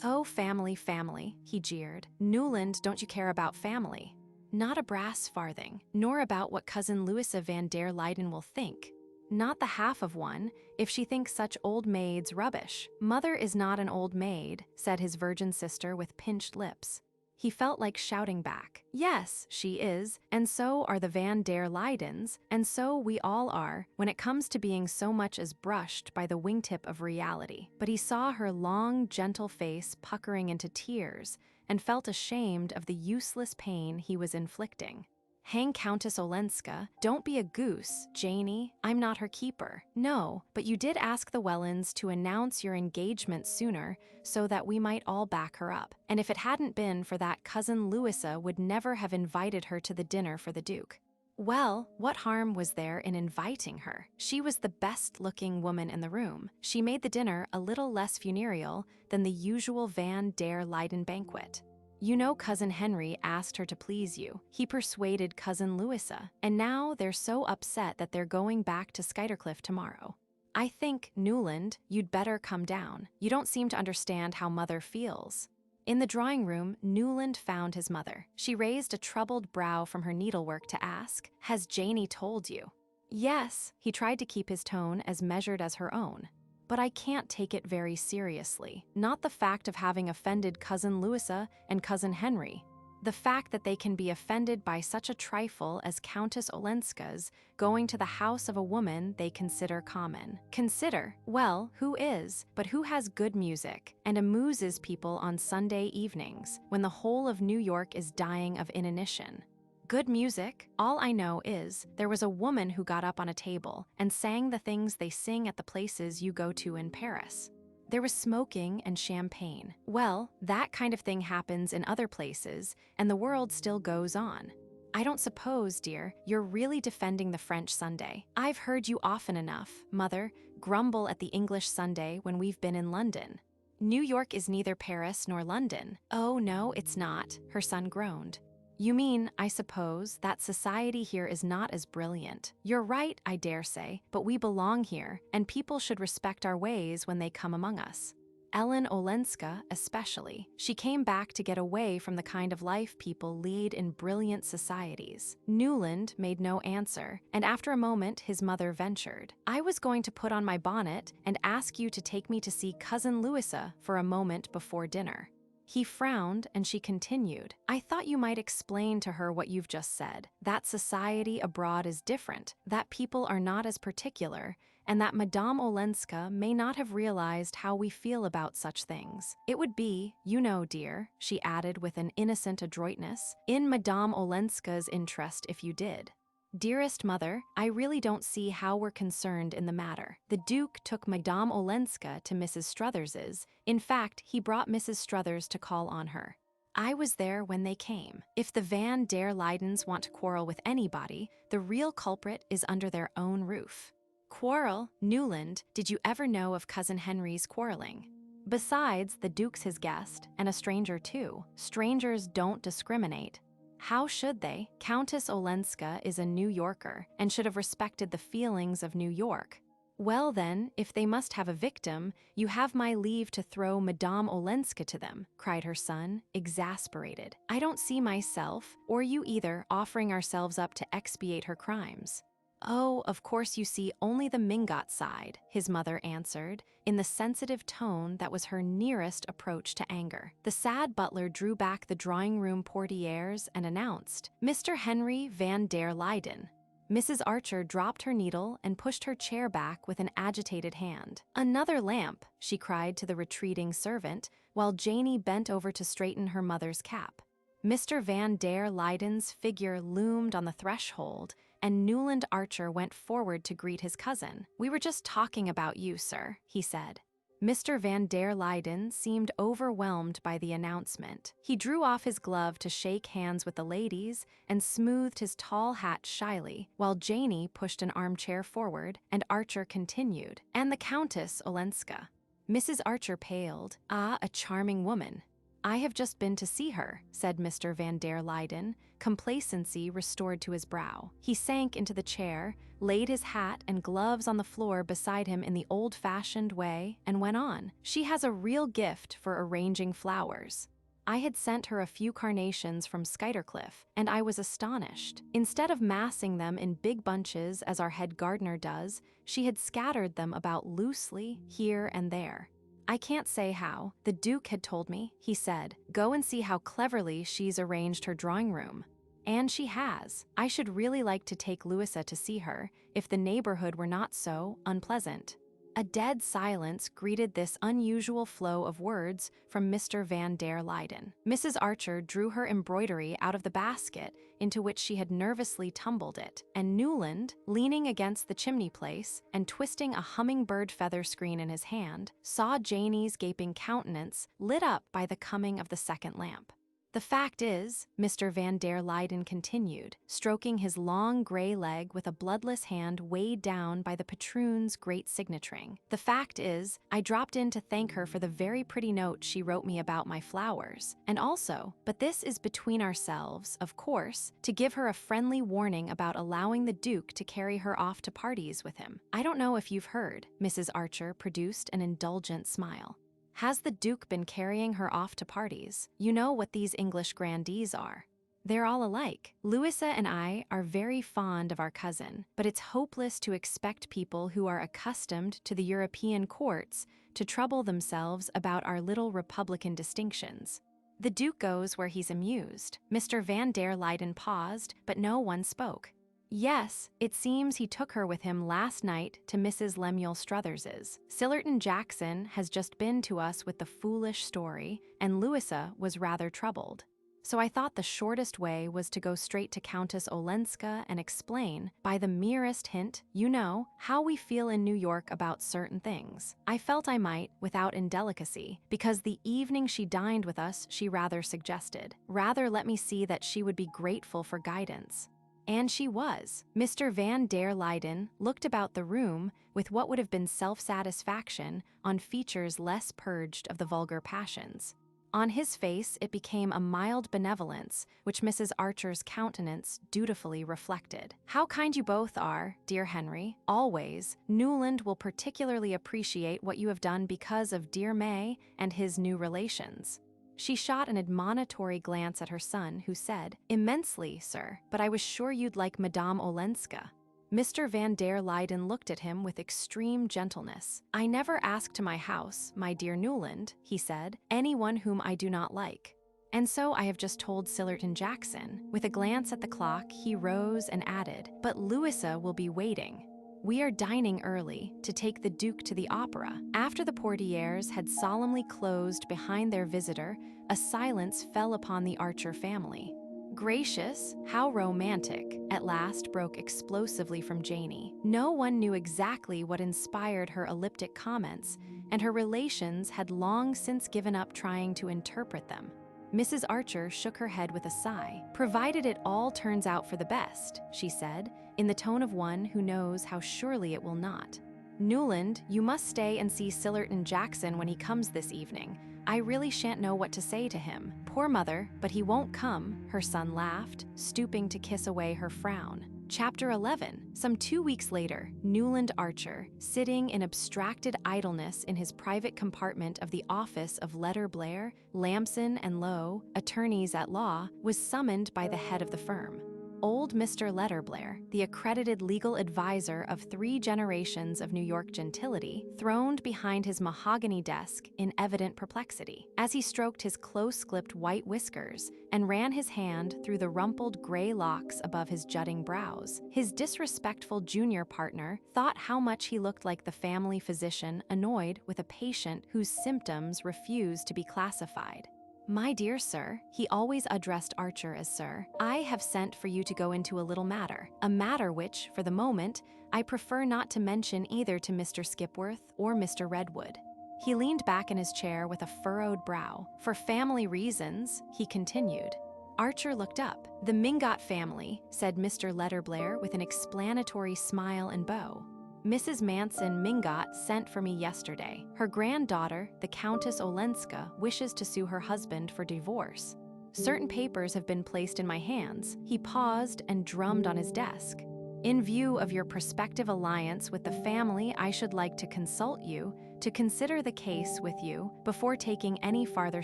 "Oh, family, family," he jeered. "Newland, don't you care about family?" "Not a brass farthing, nor about what cousin Louisa Van der Luyden will think. Not the half of one, if she thinks such old maids rubbish." "Mother is not an old maid," said his virgin sister with pinched lips. He felt like shouting back. "Yes, she is, and so are the Van der Luydens, and so we all are, when it comes to being so much as brushed by the wingtip of reality." But he saw her long, gentle face puckering into tears, and felt ashamed of the useless pain he was inflicting. "Hang Countess Olenska, don't be a goose, Janie. I'm not her keeper." "No, but you did ask the Wellands to announce your engagement sooner so that we might all back her up. And if it hadn't been for that, cousin Louisa would never have invited her to the dinner for the Duke." "Well, what harm was there in inviting her? She was the best-looking woman in the room. She made the dinner a little less funereal than the usual Van der Luyden banquet. You know cousin Henry asked her to please you. He persuaded cousin Louisa, and now they're so upset that they're going back to Skuytercliff tomorrow. I think, Newland, you'd better come down. You don't seem to understand how mother feels." In the drawing room, Newland found his mother. She raised a troubled brow from her needlework to ask, "Has Janie told you?" "Yes." He tried to keep his tone as measured as her own. "But I can't take it very seriously. Not the fact of having offended cousin Louisa and cousin Henry. The fact that they can be offended by such a trifle as Countess Olenska's going to the house of a woman they consider common." "Consider? Well, who is? But who has good music and amuses people on Sunday evenings when the whole of New York is dying of inanition? Good music? All I know is there was a woman who got up on a table and sang the things they sing at the places you go to in Paris. There was smoking and champagne. Well, that kind of thing happens in other places, and the world still goes on. I don't suppose, dear, you're really defending the French Sunday. I've heard you often enough, Mother, grumble at the English Sunday when we've been in London. New York is neither Paris nor London. Oh, no, it's not, her son groaned. You mean, I suppose, that society here is not as brilliant. You're right, I dare say, but we belong here, and people should respect our ways when they come among us. Ellen Olenska, especially. She came back to get away from the kind of life people lead in brilliant societies. Newland made no answer, and after a moment his mother ventured. I was going to put on my bonnet and ask you to take me to see Cousin Louisa for a moment before dinner. He frowned, and she continued, I thought you might explain to her what you've just said, that society abroad is different, that people are not as particular, and that Madame Olenska may not have realized how we feel about such things. It would be, you know, dear, she added with an innocent adroitness, in Madame Olenska's interest if you did. Dearest mother, I really don't see how we're concerned in the matter. The Duke took Madame Olenska to Mrs. Struthers's. In fact, he brought Mrs. Struthers to call on her. I was there when they came. If the Van der Luydens want to quarrel with anybody, the real culprit is under their own roof. Quarrel? Newland, did you ever know of Cousin Henry's quarreling? Besides, the Duke's his guest, and a stranger too. Strangers don't discriminate. How should they? Countess Olenska is a New Yorker and should have respected the feelings of New York. Well then, if they must have a victim, you have my leave to throw Madame Olenska to them, cried her son, exasperated. I don't see myself, or you either, offering ourselves up to expiate her crimes. Oh, of course you see only the Mingot side, his mother answered, in the sensitive tone that was her nearest approach to anger. The sad butler drew back the drawing-room portieres and announced, Mr. Henry Van der Luyden. Mrs. Archer dropped her needle and pushed her chair back with an agitated hand. Another lamp, she cried to the retreating servant, while Janey bent over to straighten her mother's cap. Mr. Van der Luyden's figure loomed on the threshold, and Newland Archer went forward to greet his cousin. We were just talking about you, sir, he said. Mr. Van der Luyden seemed overwhelmed by the announcement. He drew off his glove to shake hands with the ladies and smoothed his tall hat shyly, while Janey pushed an armchair forward, and Archer continued, and the Countess Olenska. Mrs. Archer paled. Ah, a charming woman. I have just been to see her, said Mr. Van der Luyden, complacency restored to his brow. He sank into the chair, laid his hat and gloves on the floor beside him in the old-fashioned way, and went on. She has a real gift for arranging flowers. I had sent her a few carnations from Skuytercliff, and I was astonished. Instead of massing them in big bunches as our head gardener does, she had scattered them about loosely here and there. I can't say how. The Duke had told me, he said, go and see how cleverly she's arranged her drawing room. And she has. I should really like to take Louisa to see her, if the neighborhood were not so unpleasant. A dead silence greeted this unusual flow of words from Mr. Van der Luyden. Mrs. Archer drew her embroidery out of the basket into which she had nervously tumbled it, and Newland, leaning against the chimney-place and twisting a hummingbird feather screen in his hand, saw Janey's gaping countenance lit up by the coming of the second lamp. The fact is, Mr. Van der Luyden continued, stroking his long gray leg with a bloodless hand weighed down by the patroon's great signet ring. The fact is, I dropped in to thank her for the very pretty note she wrote me about my flowers, and also, but this is between ourselves, of course, to give her a friendly warning about allowing the Duke to carry her off to parties with him. I don't know if you've heard, Mrs. Archer produced an indulgent smile. Has the Duke been carrying her off to parties? You know what these English grandees are. They're all alike. Louisa and I are very fond of our cousin, but it's hopeless to expect people who are accustomed to the European courts to trouble themselves about our little republican distinctions. The Duke goes where he's amused. Mr. Van der Luyden paused, but no one spoke. Yes, it seems he took her with him last night to Mrs. Lemuel Struthers's. Sillerton Jackson has just been to us with the foolish story, and Louisa was rather troubled. So I thought the shortest way was to go straight to Countess Olenska and explain, by the merest hint, you know, how we feel in New York about certain things. I felt I might, without indelicacy, because the evening she dined with us she rather suggested. Rather let me see that she would be grateful for guidance. And she was. Mr. Van der Luyden looked about the room with what would have been self-satisfaction on features less purged of the vulgar passions. On his face it became a mild benevolence, which Mrs. Archer's countenance dutifully reflected. "How kind you both are, dear Henry, always. Newland will particularly appreciate what you have done because of dear May and his new relations." She shot an admonitory glance at her son, who said, "Immensely, sir, but I was sure you'd like Madame Olenska." Mr. Van der Luyden looked at him with extreme gentleness. "I never ask to my house, my dear Newland," he said, "anyone whom I do not like. And so I have just told Sillerton Jackson." With a glance at the clock, he rose and added, "But Louisa will be waiting. We are dining early to take the Duke to the opera." After the portieres had solemnly closed behind their visitor, a silence fell upon the Archer family. "Gracious, how romantic," at last broke explosively from Janey. No one knew exactly what inspired her elliptic comments, and her relations had long since given up trying to interpret them. Mrs. Archer shook her head with a sigh. "Provided it all turns out for the best," she said, in the tone of one who knows how surely it will not. "Newland, you must stay and see Sillerton Jackson when he comes this evening. I really shan't know what to say to him. Poor mother, but he won't come," her son laughed, stooping to kiss away her frown. Chapter 11. Some 2 weeks later, Newland Archer, sitting in abstracted idleness in his private compartment of the office of Letter Blair, Lamson and Lowe, attorneys at law, was summoned by the head of the firm. Old Mr. Letterblair, the accredited legal advisor of 3 generations of New York gentility, throned behind his mahogany desk in evident perplexity. As he stroked his close-clipped white whiskers and ran his hand through the rumpled gray locks above his jutting brows, his disrespectful junior partner thought how much he looked like the family physician annoyed with a patient whose symptoms refused to be classified. "My dear sir," he always addressed Archer as sir, "I have sent for you to go into a little matter, a matter which, for the moment, I prefer not to mention either to Mr. Skipworth or Mr. Redwood." He leaned back in his chair with a furrowed brow. "For family reasons," he continued. Archer looked up. "The Mingot family," said Mr. Letterblair with an explanatory smile and bow. "Mrs. Manson Mingot sent for me yesterday. Her granddaughter, the Countess Olenska, wishes to sue her husband for divorce. Certain papers have been placed in my hands." He paused and drummed on his desk. "In view of your prospective alliance with the family, I should like to consult you, to consider the case with you, before taking any farther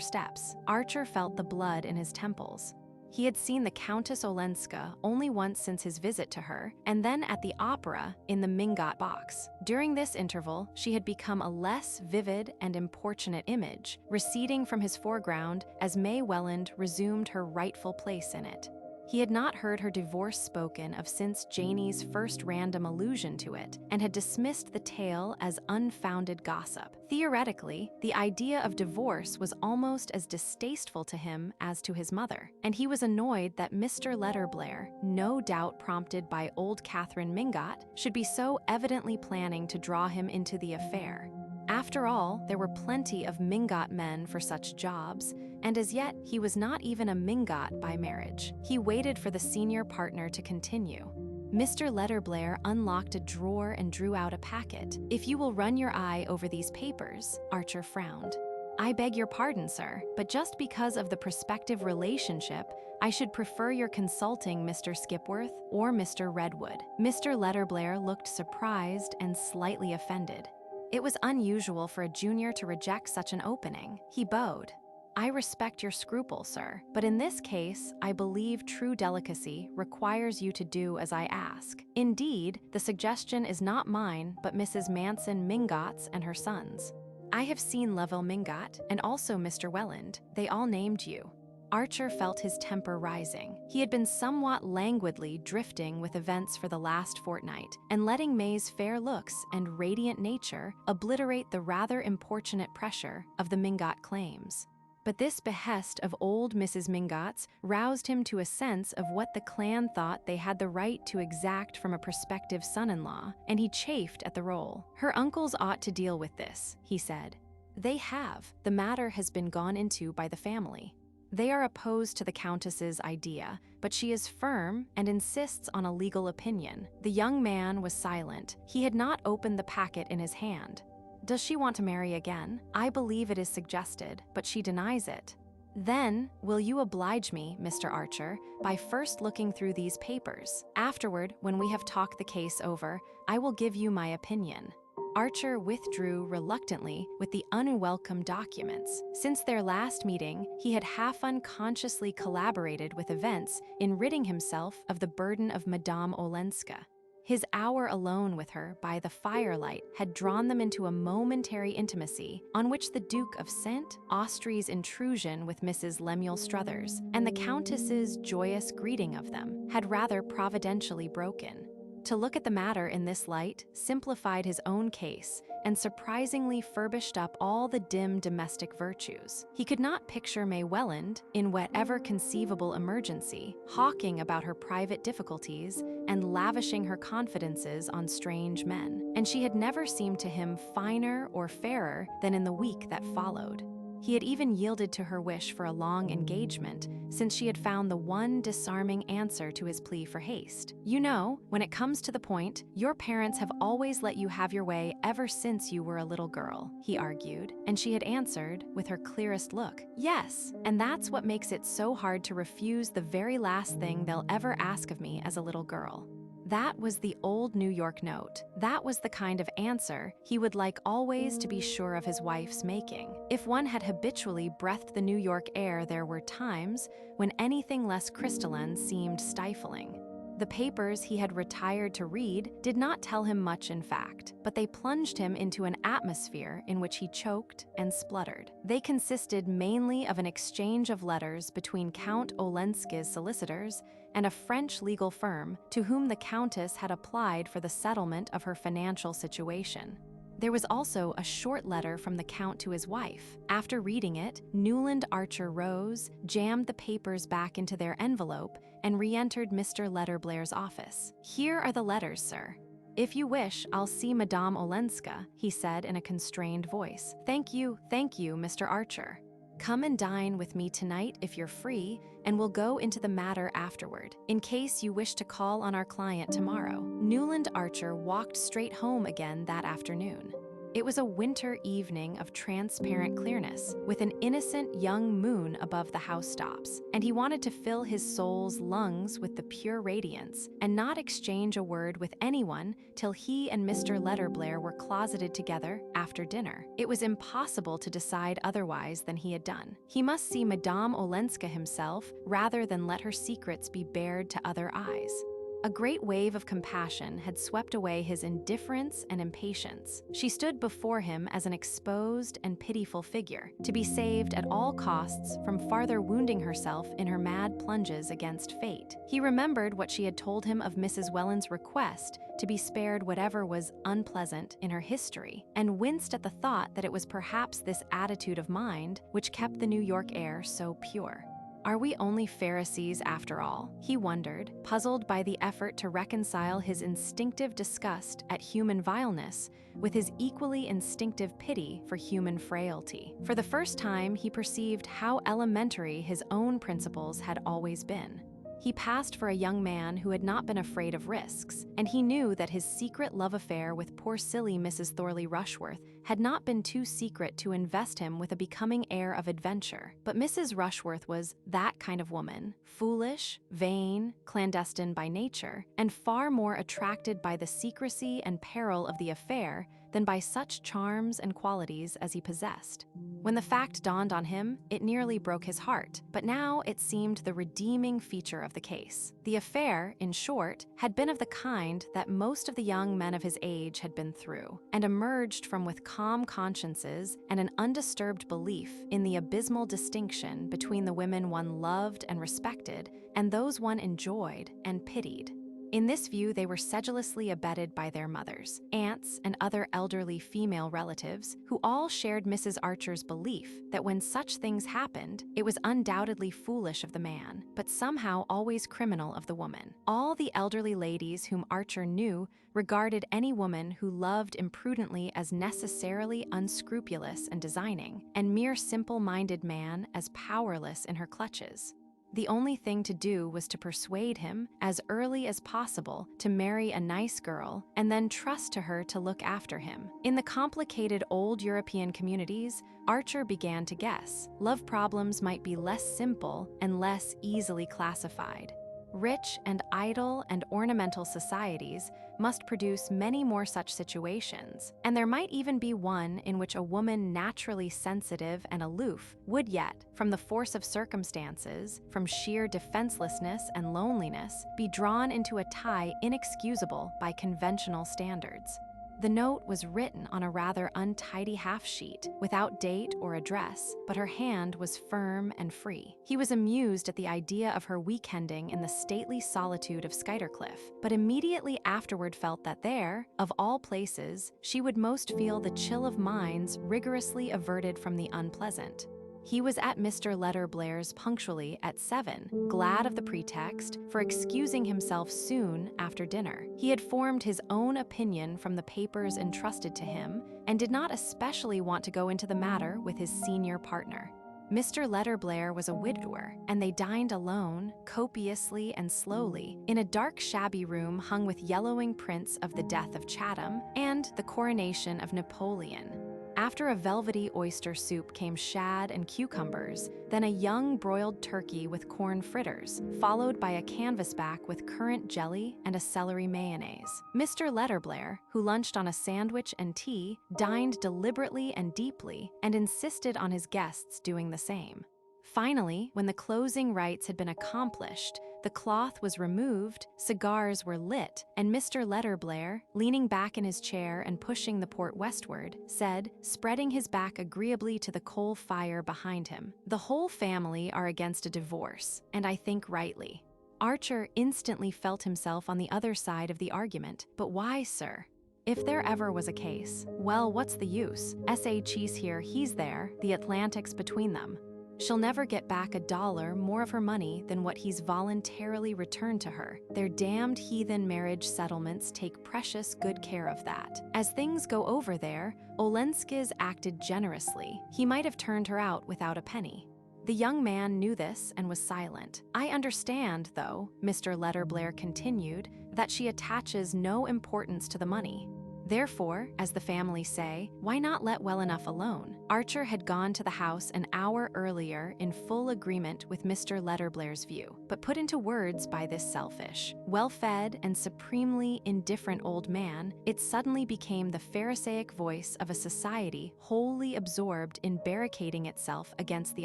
steps." Archer felt the blood in his temples. He had seen the Countess Olenska only once since his visit to her, and then at the opera in the Mingot box. During this interval, she had become a less vivid and importunate image, receding from his foreground as May Welland resumed her rightful place in it. He had not heard her divorce spoken of since Janey's first random allusion to it, and had dismissed the tale as unfounded gossip. Theoretically, the idea of divorce was almost as distasteful to him as to his mother, and he was annoyed that Mr. Letterblair, no doubt prompted by old Catherine Mingot, should be so evidently planning to draw him into the affair. After all, there were plenty of Mingot men for such jobs, and as yet he was not even a Mingot by marriage. He waited for the senior partner to continue. Mr. Letterblair unlocked a drawer and drew out a packet. "If you will run your eye over these papers," Archer frowned. "I beg your pardon, sir, but just because of the prospective relationship, I should prefer your consulting Mr. Skipworth or Mr. Redwood." Mr. Letterblair looked surprised and slightly offended. It was unusual for a junior to reject such an opening. He bowed. "I respect your scruple, sir, but in this case, I believe true delicacy requires you to do as I ask. Indeed, the suggestion is not mine, but Mrs. Manson Mingot's and her son's. I have seen Lovell Mingot and also Mr. Welland. They all named you." Archer felt his temper rising. He had been somewhat languidly drifting with events for the last fortnight, and letting May's fair looks and radiant nature obliterate the rather importunate pressure of the Mingot claims. But this behest of old Mrs. Mingot's roused him to a sense of what the clan thought they had the right to exact from a prospective son-in-law, and he chafed at the role. "Her uncles ought to deal with this," he said. "They have. The matter has been gone into by the family." They are opposed to the Countess's idea, but she is firm and insists on a legal opinion. The young man was silent. He had not opened the packet in his hand. Does she want to marry again? I believe it is suggested, but she denies it. Then, will you oblige me, Mr. Archer, by first looking through these papers? Afterward, when we have talked the case over, I will give you my opinion. Archer withdrew reluctantly with the unwelcome documents. Since their last meeting, he had half unconsciously collaborated with events in ridding himself of the burden of Madame Olenska. His hour alone with her by the firelight had drawn them into a momentary intimacy on which the Duke of St. Austrey's intrusion with Mrs. Lemuel Struthers and the Countess's joyous greeting of them had rather providentially broken. To look at the matter in this light simplified his own case and surprisingly furbished up all the dim domestic virtues. He could not picture May Welland, in whatever conceivable emergency, hawking about her private difficulties and lavishing her confidences on strange men, and she had never seemed to him finer or fairer than in the week that followed. He had even yielded to her wish for a long engagement, since she had found the one disarming answer to his plea for haste. You know, when it comes to the point, your parents have always let you have your way ever since you were a little girl, he argued, and she had answered, with her clearest look, yes, and that's what makes it so hard to refuse the very last thing they'll ever ask of me as a little girl. That was the old New York note. That was the kind of answer he would like always to be sure of his wife's making. If one had habitually breathed the New York air, there were times when anything less crystalline seemed stifling. The papers he had retired to read did not tell him much in fact, but they plunged him into an atmosphere in which he choked and spluttered. They consisted mainly of an exchange of letters between Count Olenska's solicitors and a French legal firm to whom the Countess had applied for the settlement of her financial situation. There was also a short letter from the Count to his wife. After reading it, Newland Archer rose, jammed the papers back into their envelope, and re-entered Mr. Letterblair's office. Here are the letters, sir. If you wish, I'll see Madame Olenska, he said in a constrained voice. Thank you, Mr. Archer. Come and dine with me tonight if you're free, and we'll go into the matter afterward, in case you wish to call on our client tomorrow. Newland Archer walked straight home again that afternoon. It was a winter evening of transparent clearness, with an innocent young moon above the housetops, and he wanted to fill his soul's lungs with the pure radiance and not exchange a word with anyone till he and Mr. Letterblair were closeted together after dinner. It was impossible to decide otherwise than he had done. He must see Madame Olenska himself rather than let her secrets be bared to other eyes. A great wave of compassion had swept away his indifference and impatience. She stood before him as an exposed and pitiful figure, to be saved at all costs from farther wounding herself in her mad plunges against fate. He remembered what she had told him of Mrs. Welland's request to be spared whatever was unpleasant in her history, and winced at the thought that it was perhaps this attitude of mind which kept the New York air so pure. Are we only Pharisees after all? He wondered, puzzled by the effort to reconcile his instinctive disgust at human vileness with his equally instinctive pity for human frailty. For the first time, he perceived how elementary his own principles had always been. He passed for a young man who had not been afraid of risks, and he knew that his secret love affair with poor silly Mrs. Thorley Rushworth had not been too secret to invest him with a becoming air of adventure. But Mrs. Rushworth was that kind of woman, foolish, vain, clandestine by nature, and far more attracted by the secrecy and peril of the affair than by such charms and qualities as he possessed. When the fact dawned on him, it nearly broke his heart, but now it seemed the redeeming feature of the case. The affair, in short, had been of the kind that most of the young men of his age had been through, and emerged from with calm consciences and an undisturbed belief in the abysmal distinction between the women one loved and respected and those one enjoyed and pitied. In this view, they were sedulously abetted by their mothers, aunts, and other elderly female relatives who all shared Mrs. Archer's belief that when such things happened, it was undoubtedly foolish of the man, but somehow always criminal of the woman. All the elderly ladies whom Archer knew regarded any woman who loved imprudently as necessarily unscrupulous and designing, and mere simple-minded man as powerless in her clutches. The only thing to do was to persuade him, as early as possible, to marry a nice girl and then trust to her to look after him. In the complicated old European communities, Archer began to guess love problems might be less simple and less easily classified. Rich and idle and ornamental societies must produce many more such situations, and there might even be one in which a woman naturally sensitive and aloof would yet, from the force of circumstances, from sheer defenselessness and loneliness, be drawn into a tie inexcusable by conventional standards. The note was written on a rather untidy half-sheet, without date or address, but her hand was firm and free. He was amused at the idea of her weekending in the stately solitude of Skuytercliff, but immediately afterward felt that there, of all places, she would most feel the chill of minds rigorously averted from the unpleasant. He was at Mr. Letterblair's punctually at 7, glad of the pretext for excusing himself soon after dinner. He had formed his own opinion from the papers entrusted to him and did not especially want to go into the matter with his senior partner. Mr. Letterblair was a widower, and they dined alone, copiously and slowly, in a dark shabby room hung with yellowing prints of the death of Chatham and the coronation of Napoleon. After a velvety oyster soup came shad and cucumbers, then a young broiled turkey with corn fritters, followed by a canvasback with currant jelly and a celery mayonnaise. Mr. Letterblair, who lunched on a sandwich and tea, dined deliberately and deeply and insisted on his guests doing the same. Finally, when the closing rites had been accomplished, the cloth was removed, cigars were lit, and Mr. Letterblair, leaning back in his chair and pushing the port westward, said, spreading his back agreeably to the coal fire behind him, "The whole family are against a divorce, and I think rightly." Archer instantly felt himself on the other side of the argument. But why, sir? If there ever was a case, well, what's the use? S.A. Cheese here, he's there, the Atlantic's between them. She'll never get back $1 more of her money than what he's voluntarily returned to her. Their damned heathen marriage settlements take precious good care of that. As things go over there, Olenska's acted generously. He might have turned her out without a penny. The young man knew this and was silent. "I understand, though," Mr. Letterblair continued, "that she attaches no importance to the money. Therefore, as the family say, why not let well enough alone?" Archer had gone to the house an hour earlier in full agreement with Mr. Letterblair's view, but put into words by this selfish, well-fed and supremely indifferent old man, it suddenly became the Pharisaic voice of a society wholly absorbed in barricading itself against the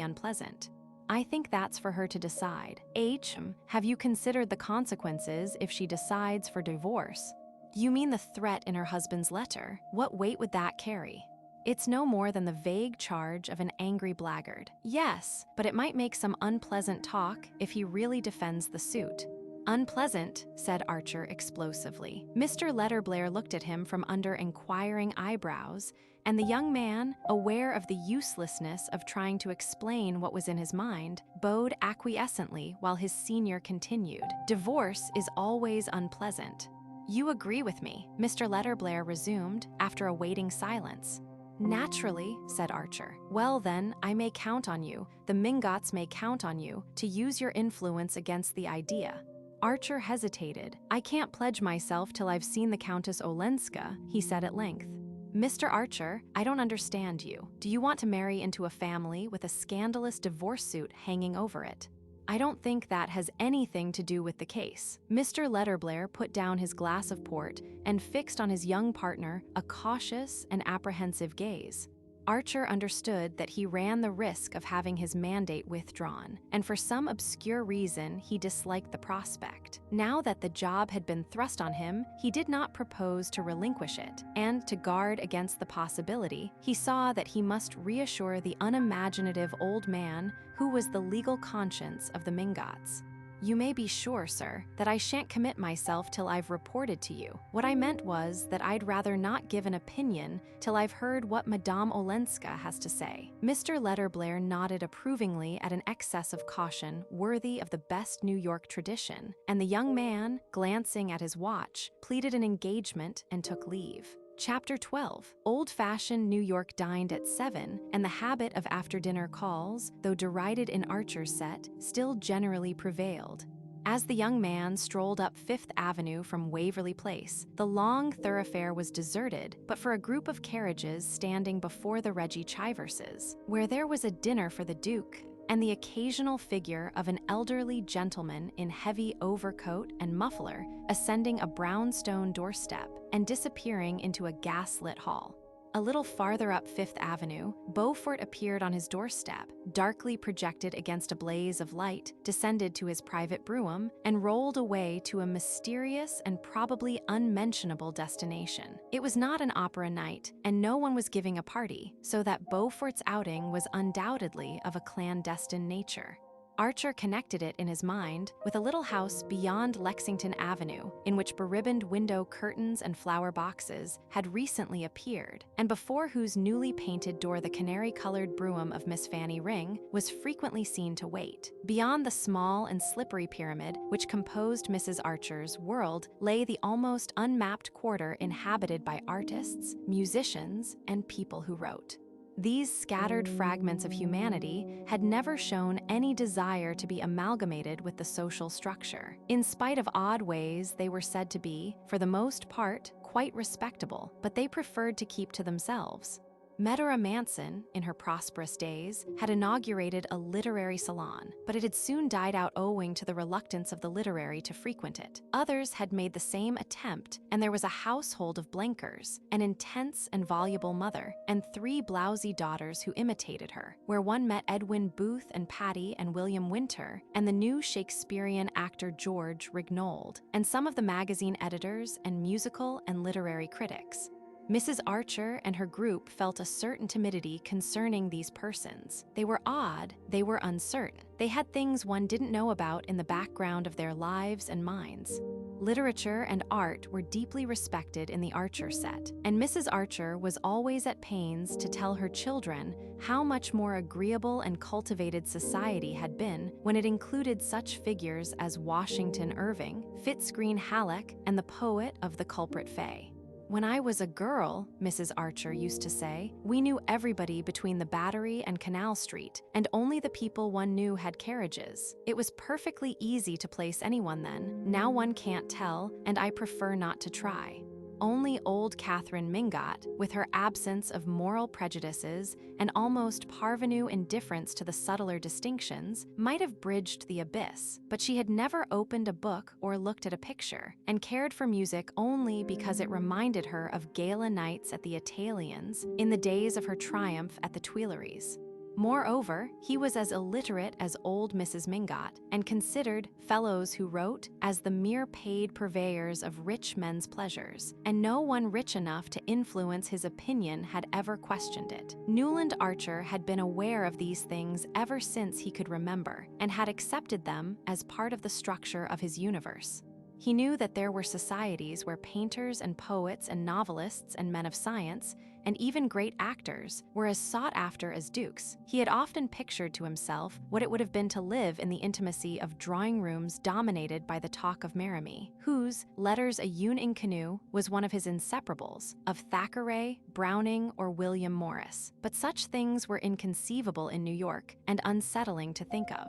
unpleasant. "I think that's for her to decide. Have you considered the consequences if she decides for divorce?" "You mean the threat in her husband's letter? What weight would that carry?" "It's no more than the vague charge of an angry blackguard." "Yes, but it might make some unpleasant talk if he really defends the suit." "Unpleasant," said Archer explosively. Mr. Letterblair looked at him from under inquiring eyebrows, and the young man, aware of the uselessness of trying to explain what was in his mind, bowed acquiescently while his senior continued, "Divorce is always unpleasant." "You agree with me," Mr. Letterblair resumed, after a waiting silence. "Naturally," said Archer. "Well then, I may count on you, the Mingots may count on you, to use your influence against the idea." Archer hesitated. "I can't pledge myself till I've seen the Countess Olenska," he said at length. "Mr. Archer, I don't understand you. Do you want to marry into a family with a scandalous divorce suit hanging over it?" "I don't think that has anything to do with the case." Mr. Letterblair put down his glass of port and fixed on his young partner a cautious and apprehensive gaze. Archer understood that he ran the risk of having his mandate withdrawn, and for some obscure reason he disliked the prospect. Now that the job had been thrust on him, he did not propose to relinquish it, and to guard against the possibility, he saw that he must reassure the unimaginative old man who was the legal conscience of the Mingots. "You may be sure, sir, that I shan't commit myself till I've reported to you. What I meant was that I'd rather not give an opinion till I've heard what Madame Olenska has to say." Mr. Letterblair nodded approvingly at an excess of caution worthy of the best New York tradition, and the young man, glancing at his watch, pleaded an engagement and took leave. Chapter 12. Old-fashioned New York dined at 7, and the habit of after-dinner calls, though derided in Archer's set, still generally prevailed. As the young man strolled up Fifth Avenue from Waverly Place, the long thoroughfare was deserted but for a group of carriages standing before the Reggie Chiverses, where there was a dinner for the Duke, and the occasional figure of an elderly gentleman in heavy overcoat and muffler ascending a brownstone doorstep and disappearing into a gas-lit hall. A little farther up Fifth Avenue, Beaufort appeared on his doorstep, darkly projected against a blaze of light, descended to his private brougham, and rolled away to a mysterious and probably unmentionable destination. It was not an opera night, and no one was giving a party, so that Beaufort's outing was undoubtedly of a clandestine nature. Archer connected it in his mind with a little house beyond Lexington Avenue, in which beribboned window curtains and flower boxes had recently appeared, and before whose newly painted door the canary-colored brougham of Miss Fanny Ring was frequently seen to wait. Beyond the small and slippery pyramid which composed Mrs. Archer's world lay the almost unmapped quarter inhabited by artists, musicians, and people who wrote. These scattered fragments of humanity had never shown any desire to be amalgamated with the social structure. In spite of odd ways, they were said to be, for the most part, quite respectable, but they preferred to keep to themselves. Medora Manson, in her prosperous days, had inaugurated a literary salon, but it had soon died out owing to the reluctance of the literary to frequent it. Others had made the same attempt, and there was a household of Blenkers, an intense and voluble mother, and 3 blousy daughters who imitated her, where one met Edwin Booth and Patty and William Winter, and the new Shakespearean actor George Rignold, and some of the magazine editors and musical and literary critics. Mrs. Archer and her group felt a certain timidity concerning these persons. They were odd, they were uncertain. They had things one didn't know about in the background of their lives and minds. Literature and art were deeply respected in the Archer set, and Mrs. Archer was always at pains to tell her children how much more agreeable and cultivated society had been when it included such figures as Washington Irving, Fitzgreen Halleck, and the poet of The Culprit Fay. "When I was a girl," Mrs. Archer used to say, "we knew everybody between the Battery and Canal Street, and only the people one knew had carriages. It was perfectly easy to place anyone then. Now one can't tell, and I prefer not to try." Only old Catherine Mingot, with her absence of moral prejudices and almost parvenu indifference to the subtler distinctions, might have bridged the abyss, but she had never opened a book or looked at a picture, and cared for music only because it reminded her of gala nights at the Italians in the days of her triumph at the Tuileries. Moreover, he was as illiterate as old Mrs. Mingot, and considered fellows who wrote as the mere paid purveyors of rich men's pleasures, and no one rich enough to influence his opinion had ever questioned it. Newland Archer had been aware of these things ever since he could remember, and had accepted them as part of the structure of his universe. He knew that there were societies where painters and poets and novelists and men of science, and even great actors, were as sought after as dukes. He had often pictured to himself what it would have been to live in the intimacy of drawing rooms dominated by the talk of Merimee, whose Letters a Hewn in Canoe was one of his inseparables, of Thackeray, Browning, or William Morris. But such things were inconceivable in New York and unsettling to think of.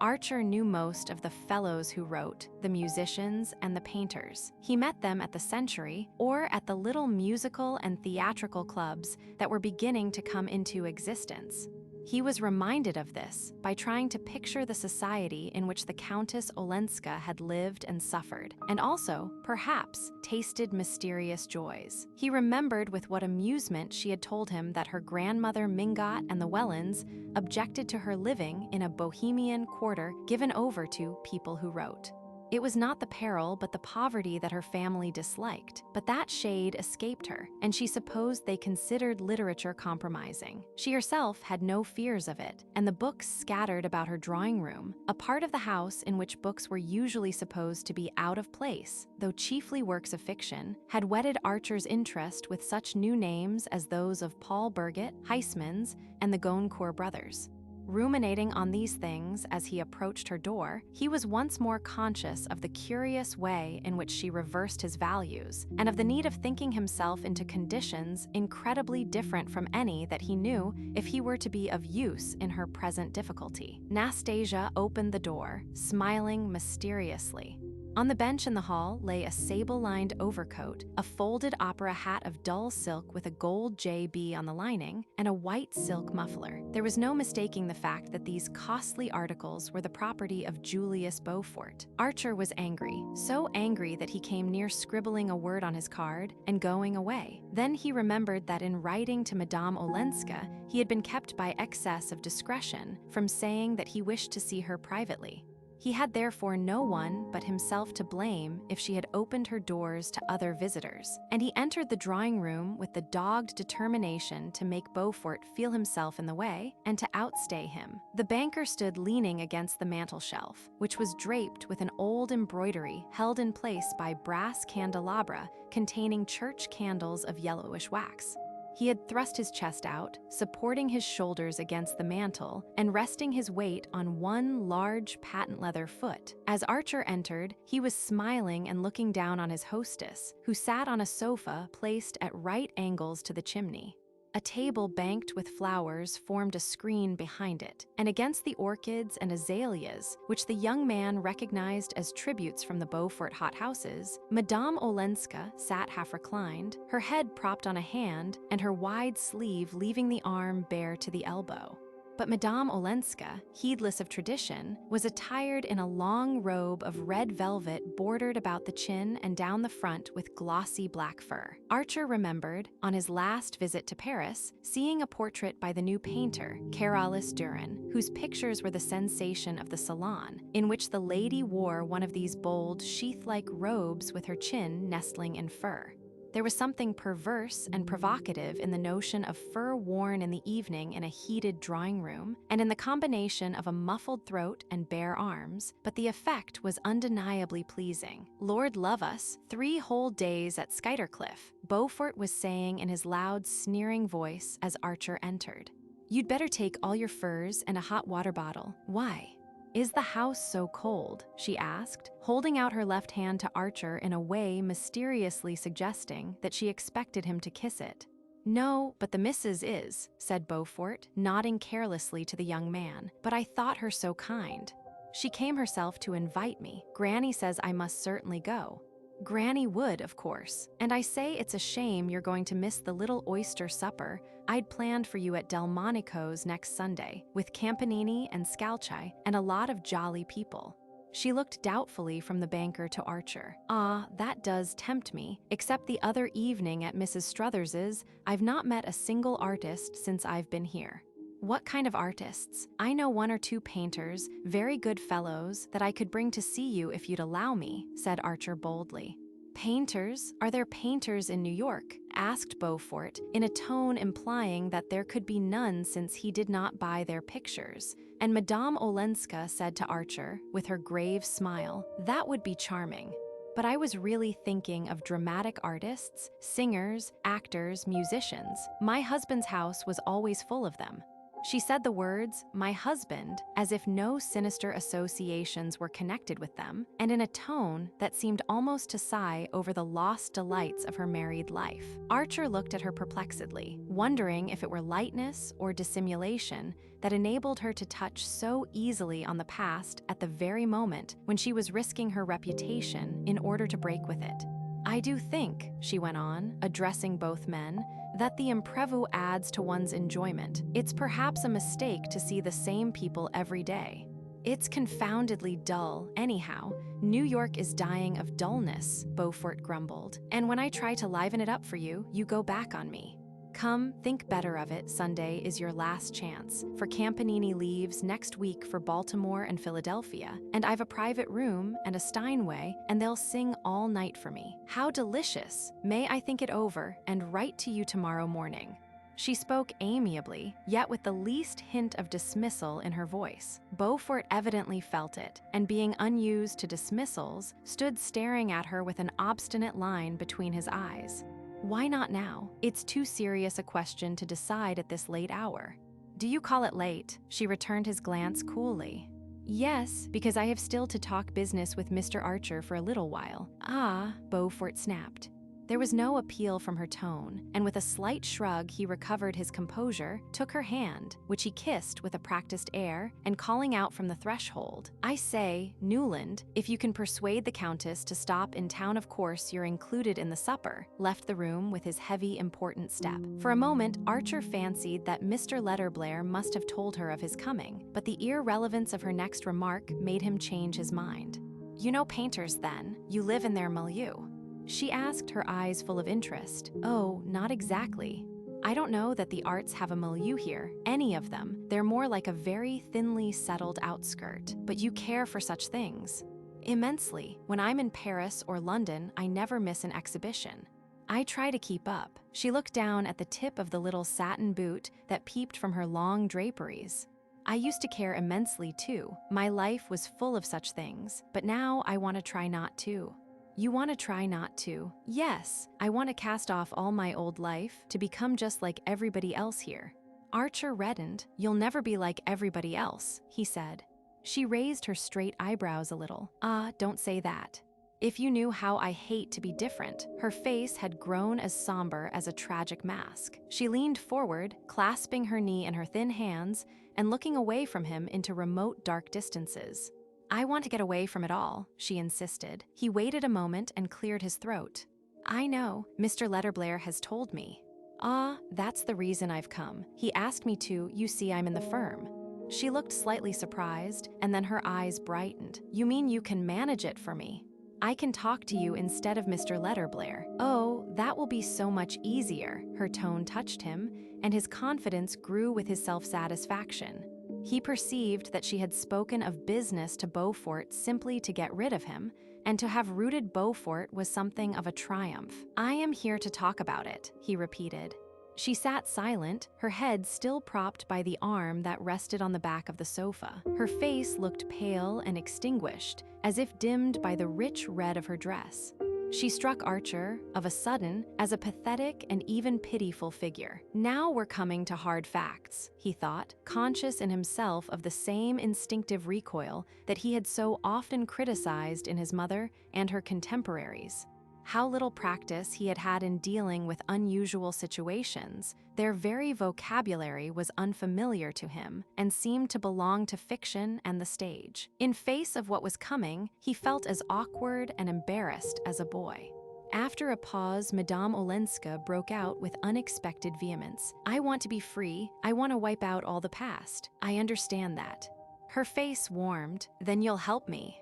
Archer knew most of the fellows who wrote, the musicians, and the painters. He met them at the Century or at the little musical and theatrical clubs that were beginning to come into existence. He was reminded of this by trying to picture the society in which the Countess Olenska had lived and suffered, and also, perhaps, tasted mysterious joys. He remembered with what amusement she had told him that her grandmother Mingot and the Wellands objected to her living in a bohemian quarter given over to people who wrote. It was not the peril but the poverty that her family disliked, but that shade escaped her, and she supposed they considered literature compromising. She herself had no fears of it, and the books scattered about her drawing room, a part of the house in which books were usually supposed to be out of place, though chiefly works of fiction, had whetted Archer's interest with such new names as those of Paul Burget, Huysmans, and the Goncourt brothers. Ruminating on these things as he approached her door, he was once more conscious of the curious way in which she reversed his values, and of the need of thinking himself into conditions incredibly different from any that he knew if he were to be of use in her present difficulty. Nastasia opened the door, smiling mysteriously. On the bench in the hall lay a sable-lined overcoat, a folded opera hat of dull silk with a gold JB on the lining, and a white silk muffler. There was no mistaking the fact that these costly articles were the property of Julius Beaufort. Archer was angry, so angry that he came near scribbling a word on his card and going away. Then he remembered that in writing to Madame Olenska, he had been kept by excess of discretion from saying that he wished to see her privately. He had therefore no one but himself to blame if she had opened her doors to other visitors, and he entered the drawing room with the dogged determination to make Beaufort feel himself in the way and to outstay him. The banker stood leaning against the mantel shelf, which was draped with an old embroidery held in place by brass candelabra containing church candles of yellowish wax. He had thrust his chest out, supporting his shoulders against the mantel and resting his weight on one large patent leather foot. As Archer entered, he was smiling and looking down on his hostess, who sat on a sofa placed at right angles to the chimney. A table banked with flowers formed a screen behind it, and against the orchids and azaleas, which the young man recognized as tributes from the Beaufort hothouses, Madame Olenska sat half reclined, her head propped on a hand and her wide sleeve leaving the arm bare to the elbow. But Madame Olenska, heedless of tradition, was attired in a long robe of red velvet bordered about the chin and down the front with glossy black fur. Archer remembered, on his last visit to Paris, seeing a portrait by the new painter, Carolus Duran, whose pictures were the sensation of the salon, in which the lady wore one of these bold, sheath-like robes with her chin nestling in fur. There was something perverse and provocative in the notion of fur worn in the evening in a heated drawing room, and in the combination of a muffled throat and bare arms, but the effect was undeniably pleasing. "Lord love us, 3 whole days at Skuytercliff," Beaufort was saying in his loud, sneering voice as Archer entered. "You'd better take all your furs and a hot water bottle. Why? Is the house so cold?" she asked, holding out her left hand to Archer in a way mysteriously suggesting that she expected him to kiss it. "No, but the missus is," said Beaufort, nodding carelessly to the young man, "but I thought her so kind. She came herself to invite me. Granny says I must certainly go." "Granny would, of course. And I say it's a shame you're going to miss the little oyster supper I'd planned for you at Delmonico's next Sunday, with campanini and scalchi and a lot of jolly people." She looked doubtfully from the banker to Archer. "Ah, that does tempt me. Except the other evening at Mrs. Struthers's, I've not met a single artist since I've been here." "What kind of artists? I know 1 or 2 painters, very good fellows, that I could bring to see you if you'd allow me," said Archer boldly. "Painters? Are there painters in New York?" asked Beaufort, in a tone implying that there could be none since he did not buy their pictures. And Madame Olenska said to Archer, with her grave smile, "That would be charming. But I was really thinking of dramatic artists, singers, actors, musicians. My husband's house was always full of them." She said the words, "my husband," as if no sinister associations were connected with them, and in a tone that seemed almost to sigh over the lost delights of her married life. Archer looked at her perplexedly, wondering if it were lightness or dissimulation that enabled her to touch so easily on the past at the very moment when she was risking her reputation in order to break with it. "I do think," she went on, addressing both men, "that the imprévu adds to one's enjoyment. It's perhaps a mistake to see the same people every day." "It's confoundedly dull, anyhow. New York is dying of dullness," Beaufort grumbled. "And when I try to liven it up for you, you go back on me." Come, think better of it. Sunday is your last chance, for Campanini leaves next week for Baltimore and Philadelphia, and I've a private room and a Steinway, and they'll sing all night for me. How delicious! May I think it over and write to you tomorrow morning?" She spoke amiably, yet with the least hint of dismissal in her voice. Beaufort evidently felt it, and being unused to dismissals, stood staring at her with an obstinate line between his eyes. "Why not now? It's too serious a question to decide at this late hour." "Do you call it late?" She returned his glance coolly. "Yes, because I have still to talk business with Mr. Archer for a little while." "Ah," Beaufort snapped. There was no appeal from her tone, and with a slight shrug he recovered his composure, took her hand, which he kissed with a practiced air, and calling out from the threshold, "I say, Newland, if you can persuade the Countess to stop in town, of course you're included in the supper," left the room with his heavy, important step. For a moment, Archer fancied that Mr. Letterblair must have told her of his coming, but the irrelevance of her next remark made him change his mind. "You know painters, then? You live in their milieu?" She asked, her eyes full of interest. "Oh, not exactly. I don't know that the arts have a milieu here, any of them. They're more like a very thinly settled outskirt. But you care for such things?" "Immensely. When I'm in Paris or London, I never miss an exhibition. I try to keep up." She looked down at the tip of the little satin boot that peeped from her long draperies. "I used to care immensely, too. My life was full of such things, but now I want to try not to." "You want to try not to?" "Yes, I want to cast off all my old life to become just like everybody else here." Archer reddened. "You'll never be like everybody else," he said. She raised her straight eyebrows a little. "Ah, don't say that. If you knew how I hate to be different." Her face had grown as somber as a tragic mask. She leaned forward, clasping her knee in her thin hands and looking away from him into remote dark distances. "I want to get away from it all," she insisted. He waited a moment and cleared his throat. "I know. Mr. Letterblair has told me." "Ah, that's the reason I've come. He asked me to. You see, I'm in the firm." She looked slightly surprised, and then her eyes brightened. "You mean you can manage it for me? I can talk to you instead of Mr. Letterblair." "Oh, that will be so much easier." Her tone touched him, and his confidence grew with his self-satisfaction. He perceived that she had spoken of business to Beaufort simply to get rid of him, and to have rooted Beaufort was something of a triumph. "I am here to talk about it," he repeated. She sat silent, her head still propped by the arm that rested on the back of the sofa. Her face looked pale and extinguished, as if dimmed by the rich red of her dress. She struck Archer, of a sudden, as a pathetic and even pitiful figure. Now we're coming to hard facts, he thought, conscious in himself of the same instinctive recoil that he had so often criticized in his mother and her contemporaries. How little practice he had had in dealing with unusual situations. Their very vocabulary was unfamiliar to him and seemed to belong to fiction and the stage. In face of what was coming, he felt as awkward and embarrassed as a boy. After a pause, Madame Olenska broke out with unexpected vehemence. "I want to be free. I want to wipe out all the past. I understand that." Her face warmed. "Then you'll help me."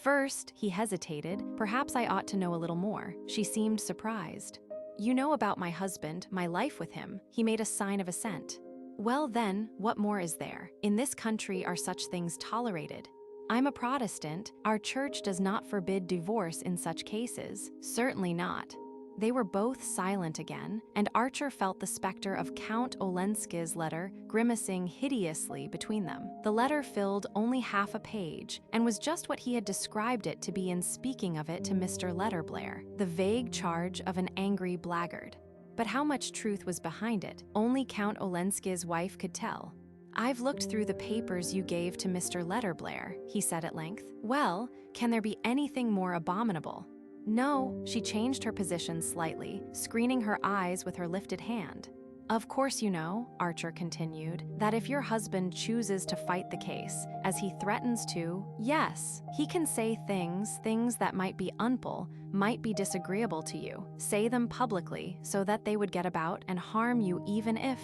First, he hesitated. "Perhaps I ought to know a little more." She seemed surprised. "You know about my husband, my life with him." He made a sign of assent. "Well then, what more is there? In this country are such things tolerated? I'm a Protestant. Our church does not forbid divorce in such cases. Certainly not." They were both silent again, and Archer felt the specter of Count Olenska's letter grimacing hideously between them. The letter filled only half a page, and was just what he had described it to be in speaking of it to Mr. Letterblair, the vague charge of an angry blackguard. But how much truth was behind it, only Count Olenska's wife could tell. "I've looked through the papers you gave to Mr. Letterblair," he said at length. "Well, can there be anything more abominable?" "No," she changed her position slightly, screening her eyes with her lifted hand. "Of course you know," Archer continued, "that if your husband chooses to fight the case, as he threatens to, yes, he can say things that might be unpleasant, might be disagreeable to you, say them publicly so that they would get about and harm you even if.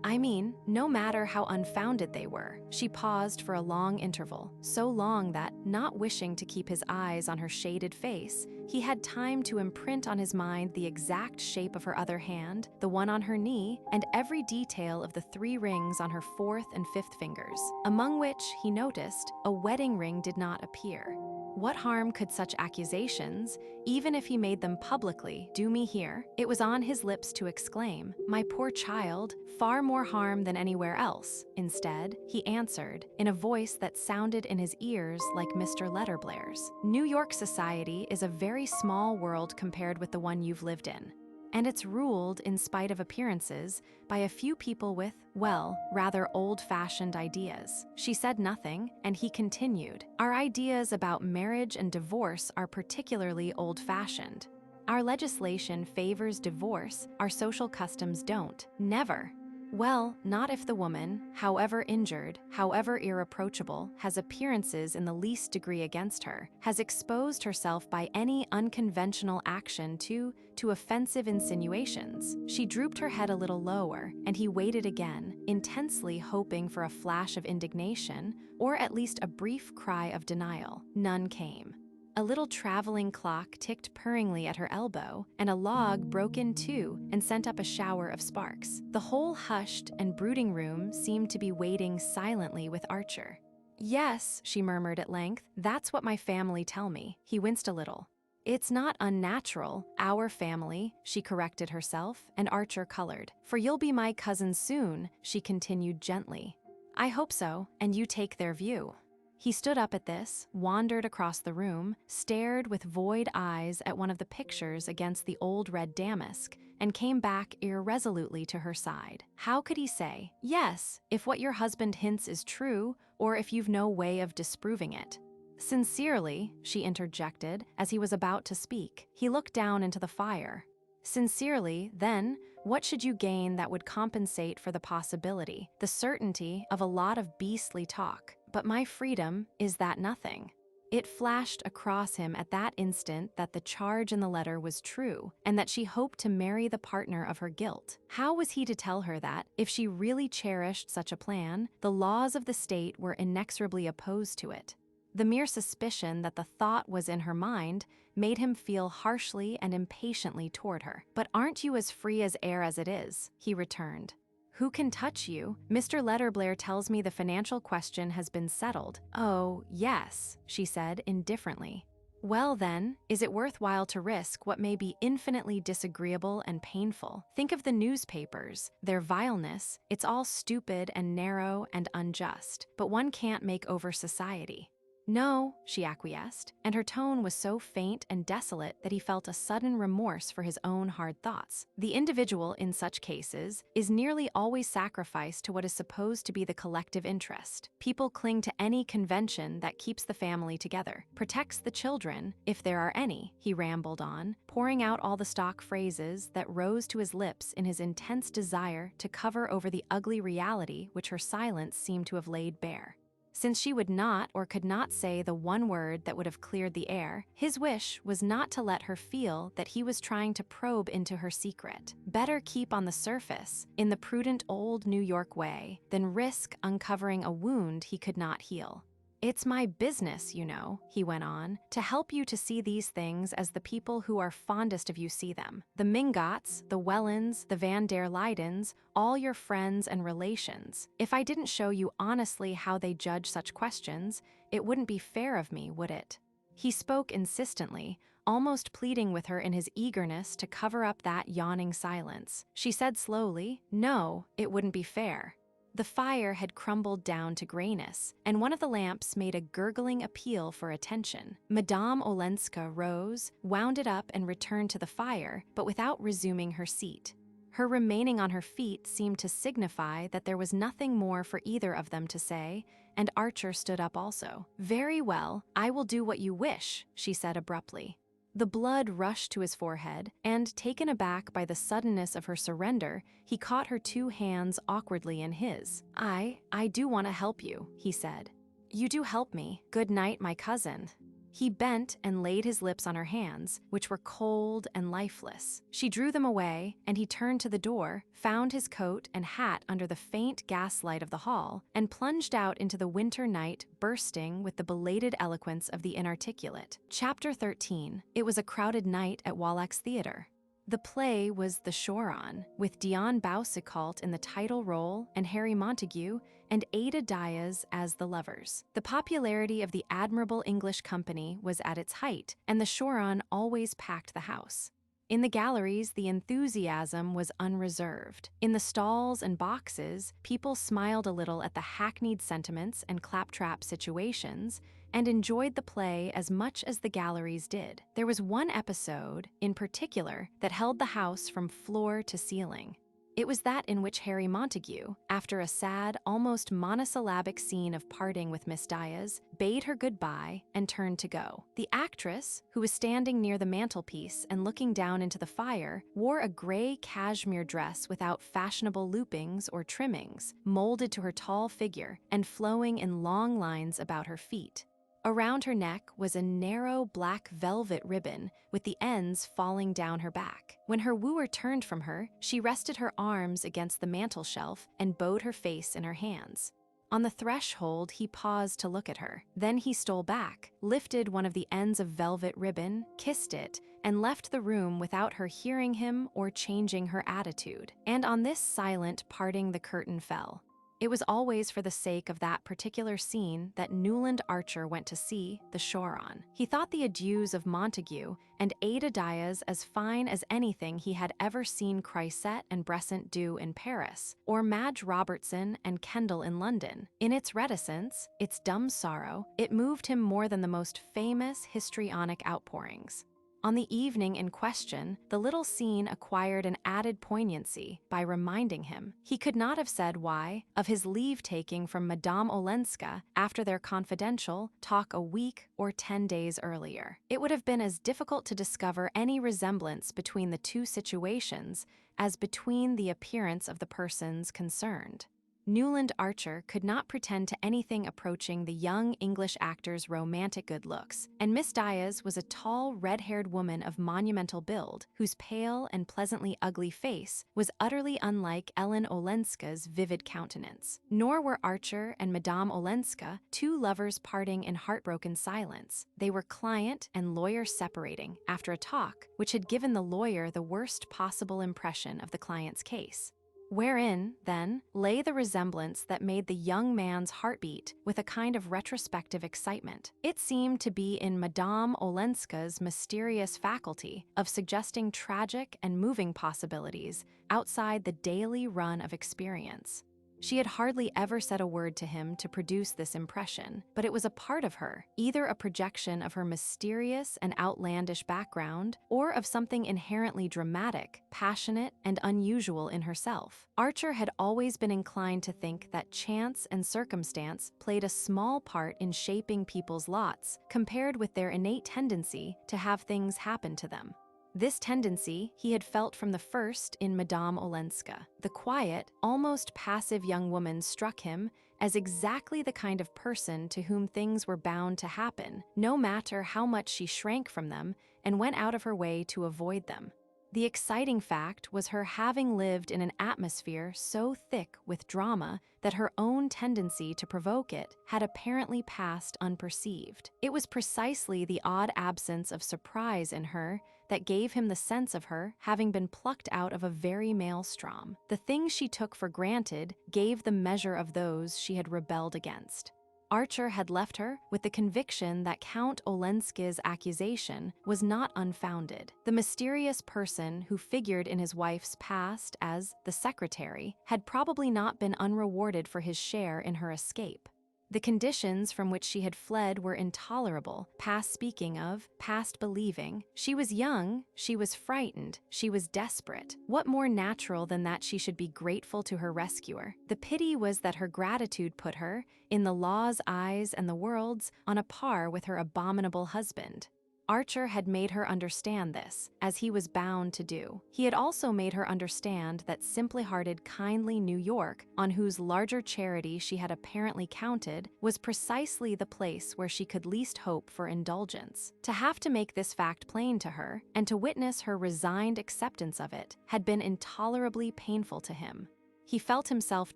I mean, no matter how unfounded they were. She paused for a long interval, so long that, not wishing to keep his eyes on her shaded face, he had time to imprint on his mind the exact shape of her other hand, the one on her knee, and every detail of the 3 rings on her 4th and 5th fingers, among which, he noticed, a wedding ring did not appear. What harm could such accusations, even if he made them publicly, do me here? It was on his lips to exclaim, "My poor child, far more harm than anywhere else." Instead, he answered, in a voice that sounded in his ears like Mr. Letterblair's, "New York society is a very small world compared with the one you've lived in. And it's ruled, in spite of appearances, by a few people with, well, rather old-fashioned ideas." She said nothing, and he continued, "Our ideas about marriage and divorce are particularly old-fashioned. Our legislation favors divorce, our social customs don't. Never. Well, not if the woman, however injured, however irreproachable, has appearances in the least degree against her, has exposed herself by any unconventional action to offensive insinuations." She drooped her head a little lower, and he waited again, intensely hoping for a flash of indignation, or at least a brief cry of denial. None came. A little traveling clock ticked purringly at her elbow, and a log broke in two and sent up a shower of sparks. The whole hushed and brooding room seemed to be waiting silently with Archer. "Yes," she murmured at length, "that's what my family tell me." He winced a little. "It's not unnatural, our family," she corrected herself, and Archer colored. "For you'll be my cousin soon," she continued gently. "I hope so, and you take their view." He stood up at this, wandered across the room, stared with void eyes at one of the pictures against the old red damask, and came back irresolutely to her side. How could he say, "Yes, if what your husband hints is true, or if you've no way of disproving it"? "Sincerely," she interjected, as he was about to speak. He looked down into the fire. "Sincerely, then, what should you gain that would compensate for the possibility, the certainty of a lot of beastly talk? But my freedom, is that nothing?" It flashed across him at that instant that the charge in the letter was true, and that she hoped to marry the partner of her guilt. How was he to tell her that, if she really cherished such a plan, the laws of the state were inexorably opposed to it? The mere suspicion that the thought was in her mind made him feel harshly and impatiently toward her. "But aren't you as free as air as it is?" he returned. "Who can touch you? Mr. Letterblair tells me the financial question has been settled." "Oh, yes," she said indifferently. "Well then, is it worthwhile to risk what may be infinitely disagreeable and painful? Think of the newspapers, their vileness. It's all stupid and narrow and unjust, but one can't make over society." "No," she acquiesced, and her tone was so faint and desolate that he felt a sudden remorse for his own hard thoughts. The individual, in such cases, is nearly always sacrificed to what is supposed to be the collective interest. People cling to any convention that keeps the family together, protects the children, if there are any, he rambled on, pouring out all the stock phrases that rose to his lips in his intense desire to cover over the ugly reality which her silence seemed to have laid bare. Since she would not or could not say the one word that would have cleared the air, his wish was not to let her feel that he was trying to probe into her secret. Better keep on the surface, in the prudent old New York way, than risk uncovering a wound he could not heal. "It's my business, you know," he went on, "to help you to see these things as the people who are fondest of you see them. The Mingots, the Wellands, the Van der Luydens, all your friends and relations. If I didn't show you honestly how they judge such questions, it wouldn't be fair of me, would it?" He spoke insistently, almost pleading with her in his eagerness to cover up that yawning silence. She said slowly, "No, it wouldn't be fair." The fire had crumbled down to grayness, and one of the lamps made a gurgling appeal for attention. Madame Olenska rose, wound it up and returned to the fire, but without resuming her seat. Her remaining on her feet seemed to signify that there was nothing more for either of them to say, and Archer stood up also. "Very well, I will do what you wish," she said abruptly. The blood rushed to his forehead, and, taken aback by the suddenness of her surrender, he caught her 2 hands awkwardly in his. I do want to help you," he said. "You do help me. Good night, my cousin." He bent and laid his lips on her hands, which were cold and lifeless. She drew them away, and he turned to the door, found his coat and hat under the faint gaslight of the hall, and plunged out into the winter night, bursting with the belated eloquence of the inarticulate. Chapter 13. It was a crowded night at Wallack's Theatre. The play was The Choron, with Dion Boucicault in the title role and Harry Montague and Ada Diaz as the lovers. The popularity of the admirable English company was at its height, and the Choron always packed the house. In the galleries, the enthusiasm was unreserved. In the stalls and boxes, people smiled a little at the hackneyed sentiments and claptrap situations and enjoyed the play as much as the galleries did. There was one episode, in particular, that held the house from floor to ceiling. It was that in which Harry Montague, after a sad, almost monosyllabic scene of parting with Miss Diaz, bade her goodbye and turned to go. The actress, who was standing near the mantelpiece and looking down into the fire, wore a gray cashmere dress without fashionable loopings or trimmings, molded to her tall figure and flowing in long lines about her feet. Around her neck was a narrow black velvet ribbon with the ends falling down her back. When her wooer turned from her, she rested her arms against the mantel shelf and bowed her face in her hands. On the threshold, he paused to look at her. Then he stole back, lifted one of the ends of velvet ribbon, kissed it, and left the room without her hearing him or changing her attitude. And on this silent parting the curtain fell. It was always for the sake of that particular scene that Newland Archer went to see The Choron. He thought the adieus of Montague and Ada Diaz as fine as anything he had ever seen Croiset and Besant do in Paris, or Madge Robertson and Kendall in London. In its reticence, its dumb sorrow, it moved him more than the most famous histrionic outpourings. On the evening in question, the little scene acquired an added poignancy by reminding him, he could not have said why, of his leave-taking from Madame Olenska after their confidential talk a week or 10 days earlier. It would have been as difficult to discover any resemblance between the two situations as between the appearance of the persons concerned. Newland Archer could not pretend to anything approaching the young English actor's romantic good looks, and Miss Diaz was a tall, red-haired woman of monumental build, whose pale and pleasantly ugly face was utterly unlike Ellen Olenska's vivid countenance. Nor were Archer and Madame Olenska two lovers parting in heartbroken silence. They were client and lawyer separating after a talk which had given the lawyer the worst possible impression of the client's case. Wherein, then, lay the resemblance that made the young man's heart beat with a kind of retrospective excitement. It seemed to be in Madame Olenska's mysterious faculty of suggesting tragic and moving possibilities outside the daily run of experience. She had hardly ever said a word to him to produce this impression, but it was a part of her, either a projection of her mysterious and outlandish background, or of something inherently dramatic, passionate, and unusual in herself. Archer had always been inclined to think that chance and circumstance played a small part in shaping people's lots, compared with their innate tendency to have things happen to them. This tendency he had felt from the first in Madame Olenska. The quiet, almost passive young woman struck him as exactly the kind of person to whom things were bound to happen, no matter how much she shrank from them and went out of her way to avoid them. The exciting fact was her having lived in an atmosphere so thick with drama that her own tendency to provoke it had apparently passed unperceived. It was precisely the odd absence of surprise in her that gave him the sense of her having been plucked out of a very maelstrom. The things she took for granted gave the measure of those she had rebelled against. Archer had left her with the conviction that Count Olenska's accusation was not unfounded. The mysterious person who figured in his wife's past as the secretary had probably not been unrewarded for his share in her escape. The conditions from which she had fled were intolerable, past speaking of, past believing. She was young, she was frightened, she was desperate. What more natural than that she should be grateful to her rescuer? The pity was that her gratitude put her, in the law's eyes and the world's, on a par with her abominable husband. Archer had made her understand this, as he was bound to do. He had also made her understand that simply-hearted, kindly New York, on whose larger charity she had apparently counted, was precisely the place where she could least hope for indulgence. To have to make this fact plain to her, and to witness her resigned acceptance of it, had been intolerably painful to him. He felt himself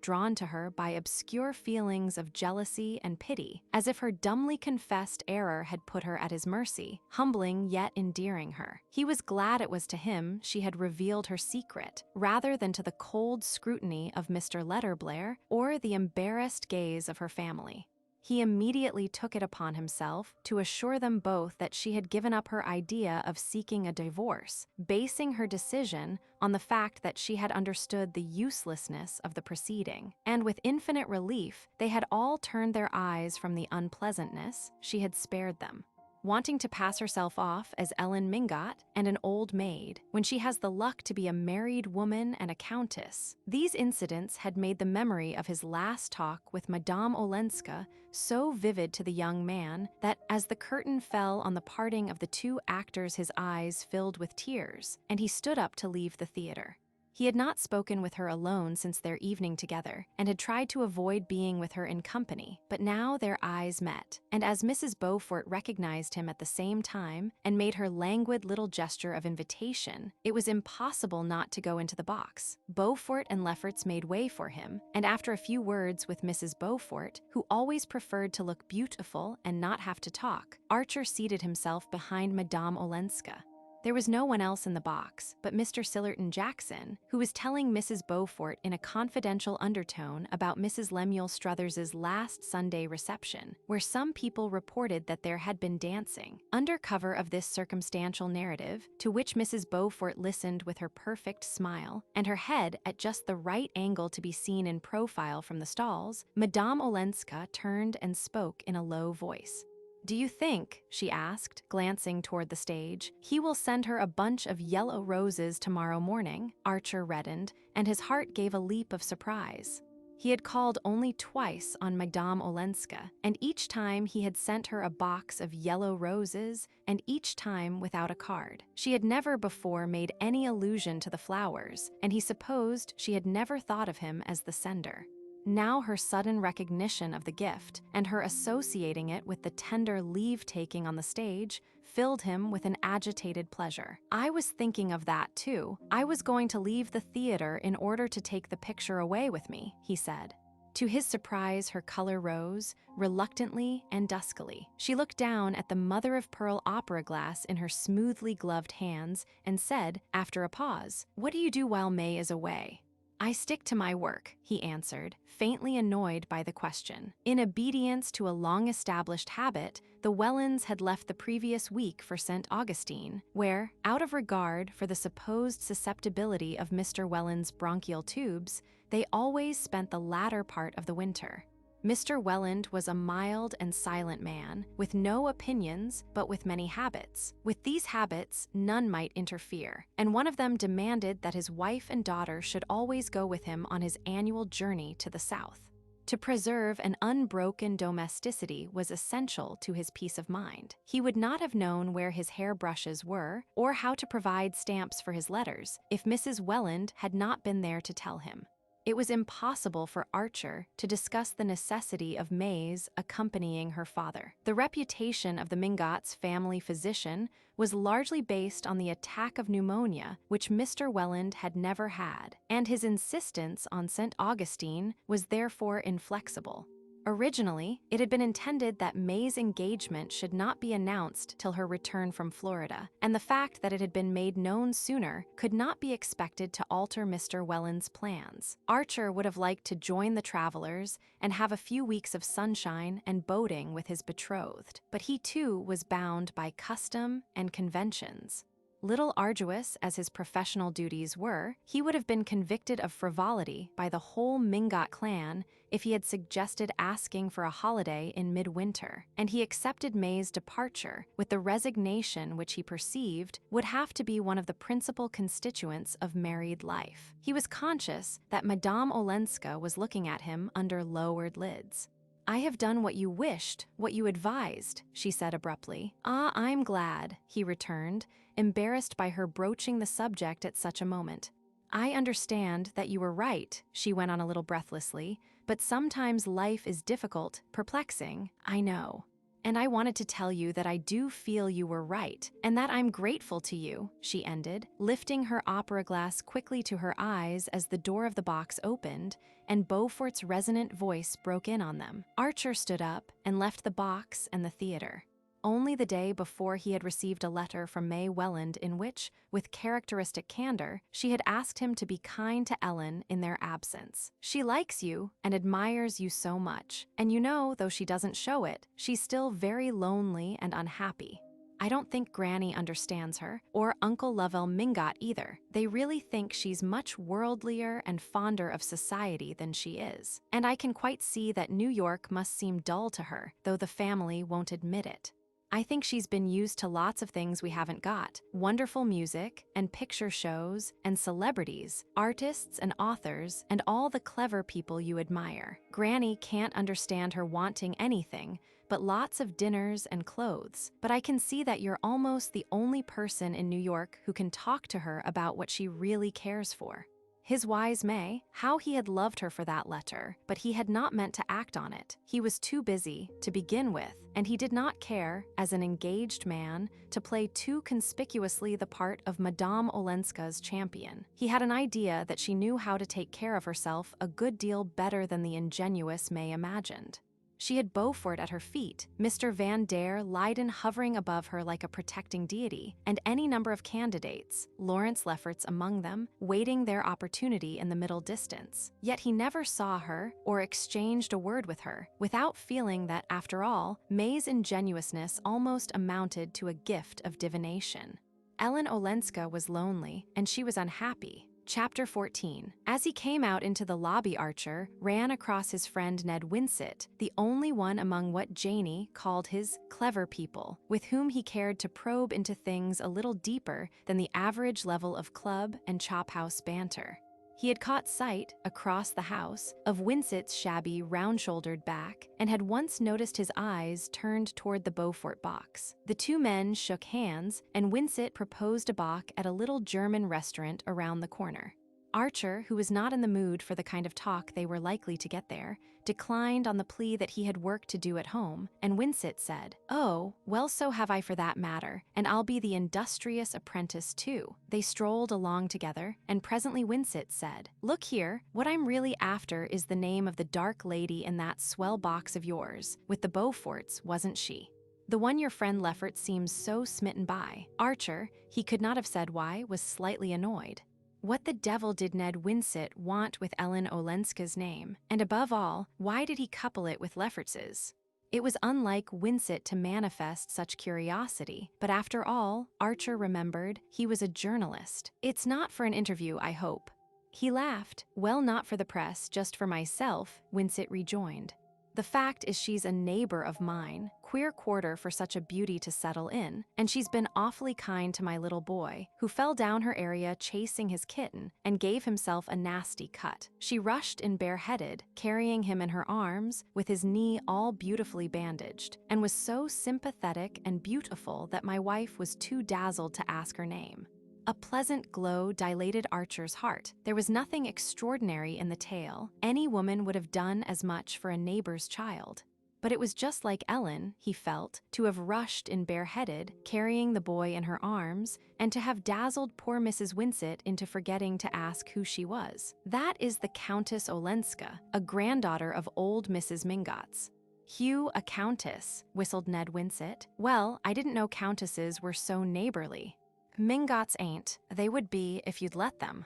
drawn to her by obscure feelings of jealousy and pity, as if her dumbly confessed error had put her at his mercy, humbling yet endearing her. He was glad it was to him she had revealed her secret, rather than to the cold scrutiny of Mr. Letterblair or the embarrassed gaze of her family. He immediately took it upon himself to assure them both that she had given up her idea of seeking a divorce, basing her decision on the fact that she had understood the uselessness of the proceeding. And with infinite relief, they had all turned their eyes from the unpleasantness she had spared them. Wanting to pass herself off as Ellen Mingot and an old maid, when she has the luck to be a married woman and a countess. These incidents had made the memory of his last talk with Madame Olenska so vivid to the young man that as the curtain fell on the parting of the two actors, his eyes filled with tears, and he stood up to leave the theater. He had not spoken with her alone since their evening together, and had tried to avoid being with her in company, but now their eyes met, and as Mrs. Beaufort recognized him at the same time and made her languid little gesture of invitation, it was impossible not to go into the box. Beaufort and Lefferts made way for him, and after a few words with Mrs. Beaufort, who always preferred to look beautiful and not have to talk, Archer seated himself behind Madame Olenska. There was no one else in the box but Mr. Sillerton Jackson, who was telling Mrs. Beaufort in a confidential undertone about Mrs. Lemuel Struthers's last Sunday reception, where some people reported that there had been dancing. Under cover of this circumstantial narrative, to which Mrs. Beaufort listened with her perfect smile, and her head at just the right angle to be seen in profile from the stalls, Madame Olenska turned and spoke in a low voice. "Do you think," she asked, glancing toward the stage, "he will send her a bunch of yellow roses tomorrow morning?" Archer reddened, and his heart gave a leap of surprise. He had called only twice on Madame Olenska, and each time he had sent her a box of yellow roses, and each time without a card. She had never before made any allusion to the flowers, and he supposed she had never thought of him as the sender. Now her sudden recognition of the gift, and her associating it with the tender leave-taking on the stage, filled him with an agitated pleasure. "I was thinking of that, too. I was going to leave the theater in order to take the picture away with me," he said. To his surprise, her color rose, reluctantly and duskily. She looked down at the mother-of-pearl opera glass in her smoothly gloved hands and said, after a pause, "What do you do while May is away?" "I stick to my work," he answered, faintly annoyed by the question. In obedience to a long-established habit, the Wellands had left the previous week for St. Augustine, where, out of regard for the supposed susceptibility of Mr. Welland's bronchial tubes, they always spent the latter part of the winter. Mr. Welland was a mild and silent man, with no opinions but with many habits. With these habits, none might interfere, and one of them demanded that his wife and daughter should always go with him on his annual journey to the south. To preserve an unbroken domesticity was essential to his peace of mind. He would not have known where his hairbrushes were, or how to provide stamps for his letters, if Mrs. Welland had not been there to tell him. It was impossible for Archer to discuss the necessity of May's accompanying her father. The reputation of the Mingots' family physician was largely based on the attack of pneumonia, which Mr. Welland had never had, and his insistence on St. Augustine was therefore inflexible. Originally, it had been intended that May's engagement should not be announced till her return from Florida, and the fact that it had been made known sooner could not be expected to alter Mr. Welland's plans. Archer would have liked to join the travelers and have a few weeks of sunshine and boating with his betrothed, but he too was bound by custom and conventions. Little arduous as his professional duties were, he would have been convicted of frivolity by the whole Mingot clan if he had suggested asking for a holiday in midwinter, and he accepted May's departure with the resignation which he perceived would have to be one of the principal constituents of married life. He was conscious that Madame Olenska was looking at him under lowered lids. I have done what you wished, what you advised, she said abruptly. Ah, I'm glad, he returned, embarrassed by her broaching the subject at such a moment. I understand that you were right, she went on a little breathlessly, but sometimes life is difficult, perplexing, I know. And I wanted to tell you that I do feel you were right, and that I'm grateful to you, she ended, lifting her opera glass quickly to her eyes as the door of the box opened, and Beaufort's resonant voice broke in on them. Archer stood up and left the box and the theater. Only the day before he had received a letter from May Welland in which, with characteristic candor, she had asked him to be kind to Ellen in their absence. She likes you and admires you so much, and you know, though she doesn't show it, she's still very lonely and unhappy. I don't think Granny understands her, or Uncle Lovell Mingot either. They really think she's much worldlier and fonder of society than she is. And I can quite see that New York must seem dull to her, though the family won't admit it. I think she's been used to lots of things we haven't got. Wonderful music, and picture shows, and celebrities, artists and authors, and all the clever people you admire. Granny can't understand her wanting anything, but lots of dinners and clothes. But I can see that you're almost the only person in New York who can talk to her about what she really cares for. His wise May, how he had loved her for that letter, but he had not meant to act on it. He was too busy, to begin with, and he did not care, as an engaged man, to play too conspicuously the part of Madame Olenska's champion. He had an idea that she knew how to take care of herself a good deal better than the ingenuous May imagined. She had Beaufort at her feet, Mr. Van der Luyden hovering above her like a protecting deity, and any number of candidates, Lawrence Lefferts among them, waiting their opportunity in the middle distance. Yet he never saw her or exchanged a word with her, without feeling that, after all, May's ingenuousness almost amounted to a gift of divination. Ellen Olenska was lonely, and she was unhappy. Chapter 14. As he came out into the lobby, Archer ran across his friend Ned Winsett, the only one among what Janey called his clever people, with whom he cared to probe into things a little deeper than the average level of club and chophouse banter. He had caught sight, across the house, of Winsett's shabby, round-shouldered back, and had once noticed his eyes turned toward the Beaufort box. The two men shook hands, and Winsett proposed a bock at a little German restaurant around the corner. Archer, who was not in the mood for the kind of talk they were likely to get there, declined on the plea that he had work to do at home, and Winsett said, "Oh, well, so have I for that matter, and I'll be the industrious apprentice too." They strolled along together, and presently Winsett said, "Look here, what I'm really after is the name of the dark lady in that swell box of yours, with the Beauforts, wasn't she? The one your friend Leffert seems so smitten by." Archer, he could not have said why, was slightly annoyed. What the devil did Ned Winsett want with Ellen Olenska's name? And above all, why did he couple it with Lefferts's? It was unlike Winsett to manifest such curiosity, but after all, Archer remembered, he was a journalist. "It's not for an interview, I hope." He laughed. "Well, not for the press, just for myself," Winsett rejoined. "The fact is she's a neighbor of mine, queer quarter for such a beauty to settle in, and she's been awfully kind to my little boy, who fell down her area chasing his kitten and gave himself a nasty cut. She rushed in bareheaded, carrying him in her arms, with his knee all beautifully bandaged, and was so sympathetic and beautiful that my wife was too dazzled to ask her name." A pleasant glow dilated Archer's heart. There was nothing extraordinary in the tale. Any woman would have done as much for a neighbor's child. But it was just like Ellen, he felt, to have rushed in bareheaded, carrying the boy in her arms, and to have dazzled poor Mrs. Winsett into forgetting to ask who she was. "That is the Countess Olenska, a granddaughter of old Mrs. Mingot's." "Hugh, a countess," whistled Ned Winsett. "Well, I didn't know countesses were so neighborly." "Mingots ain't. They would be if you'd let them."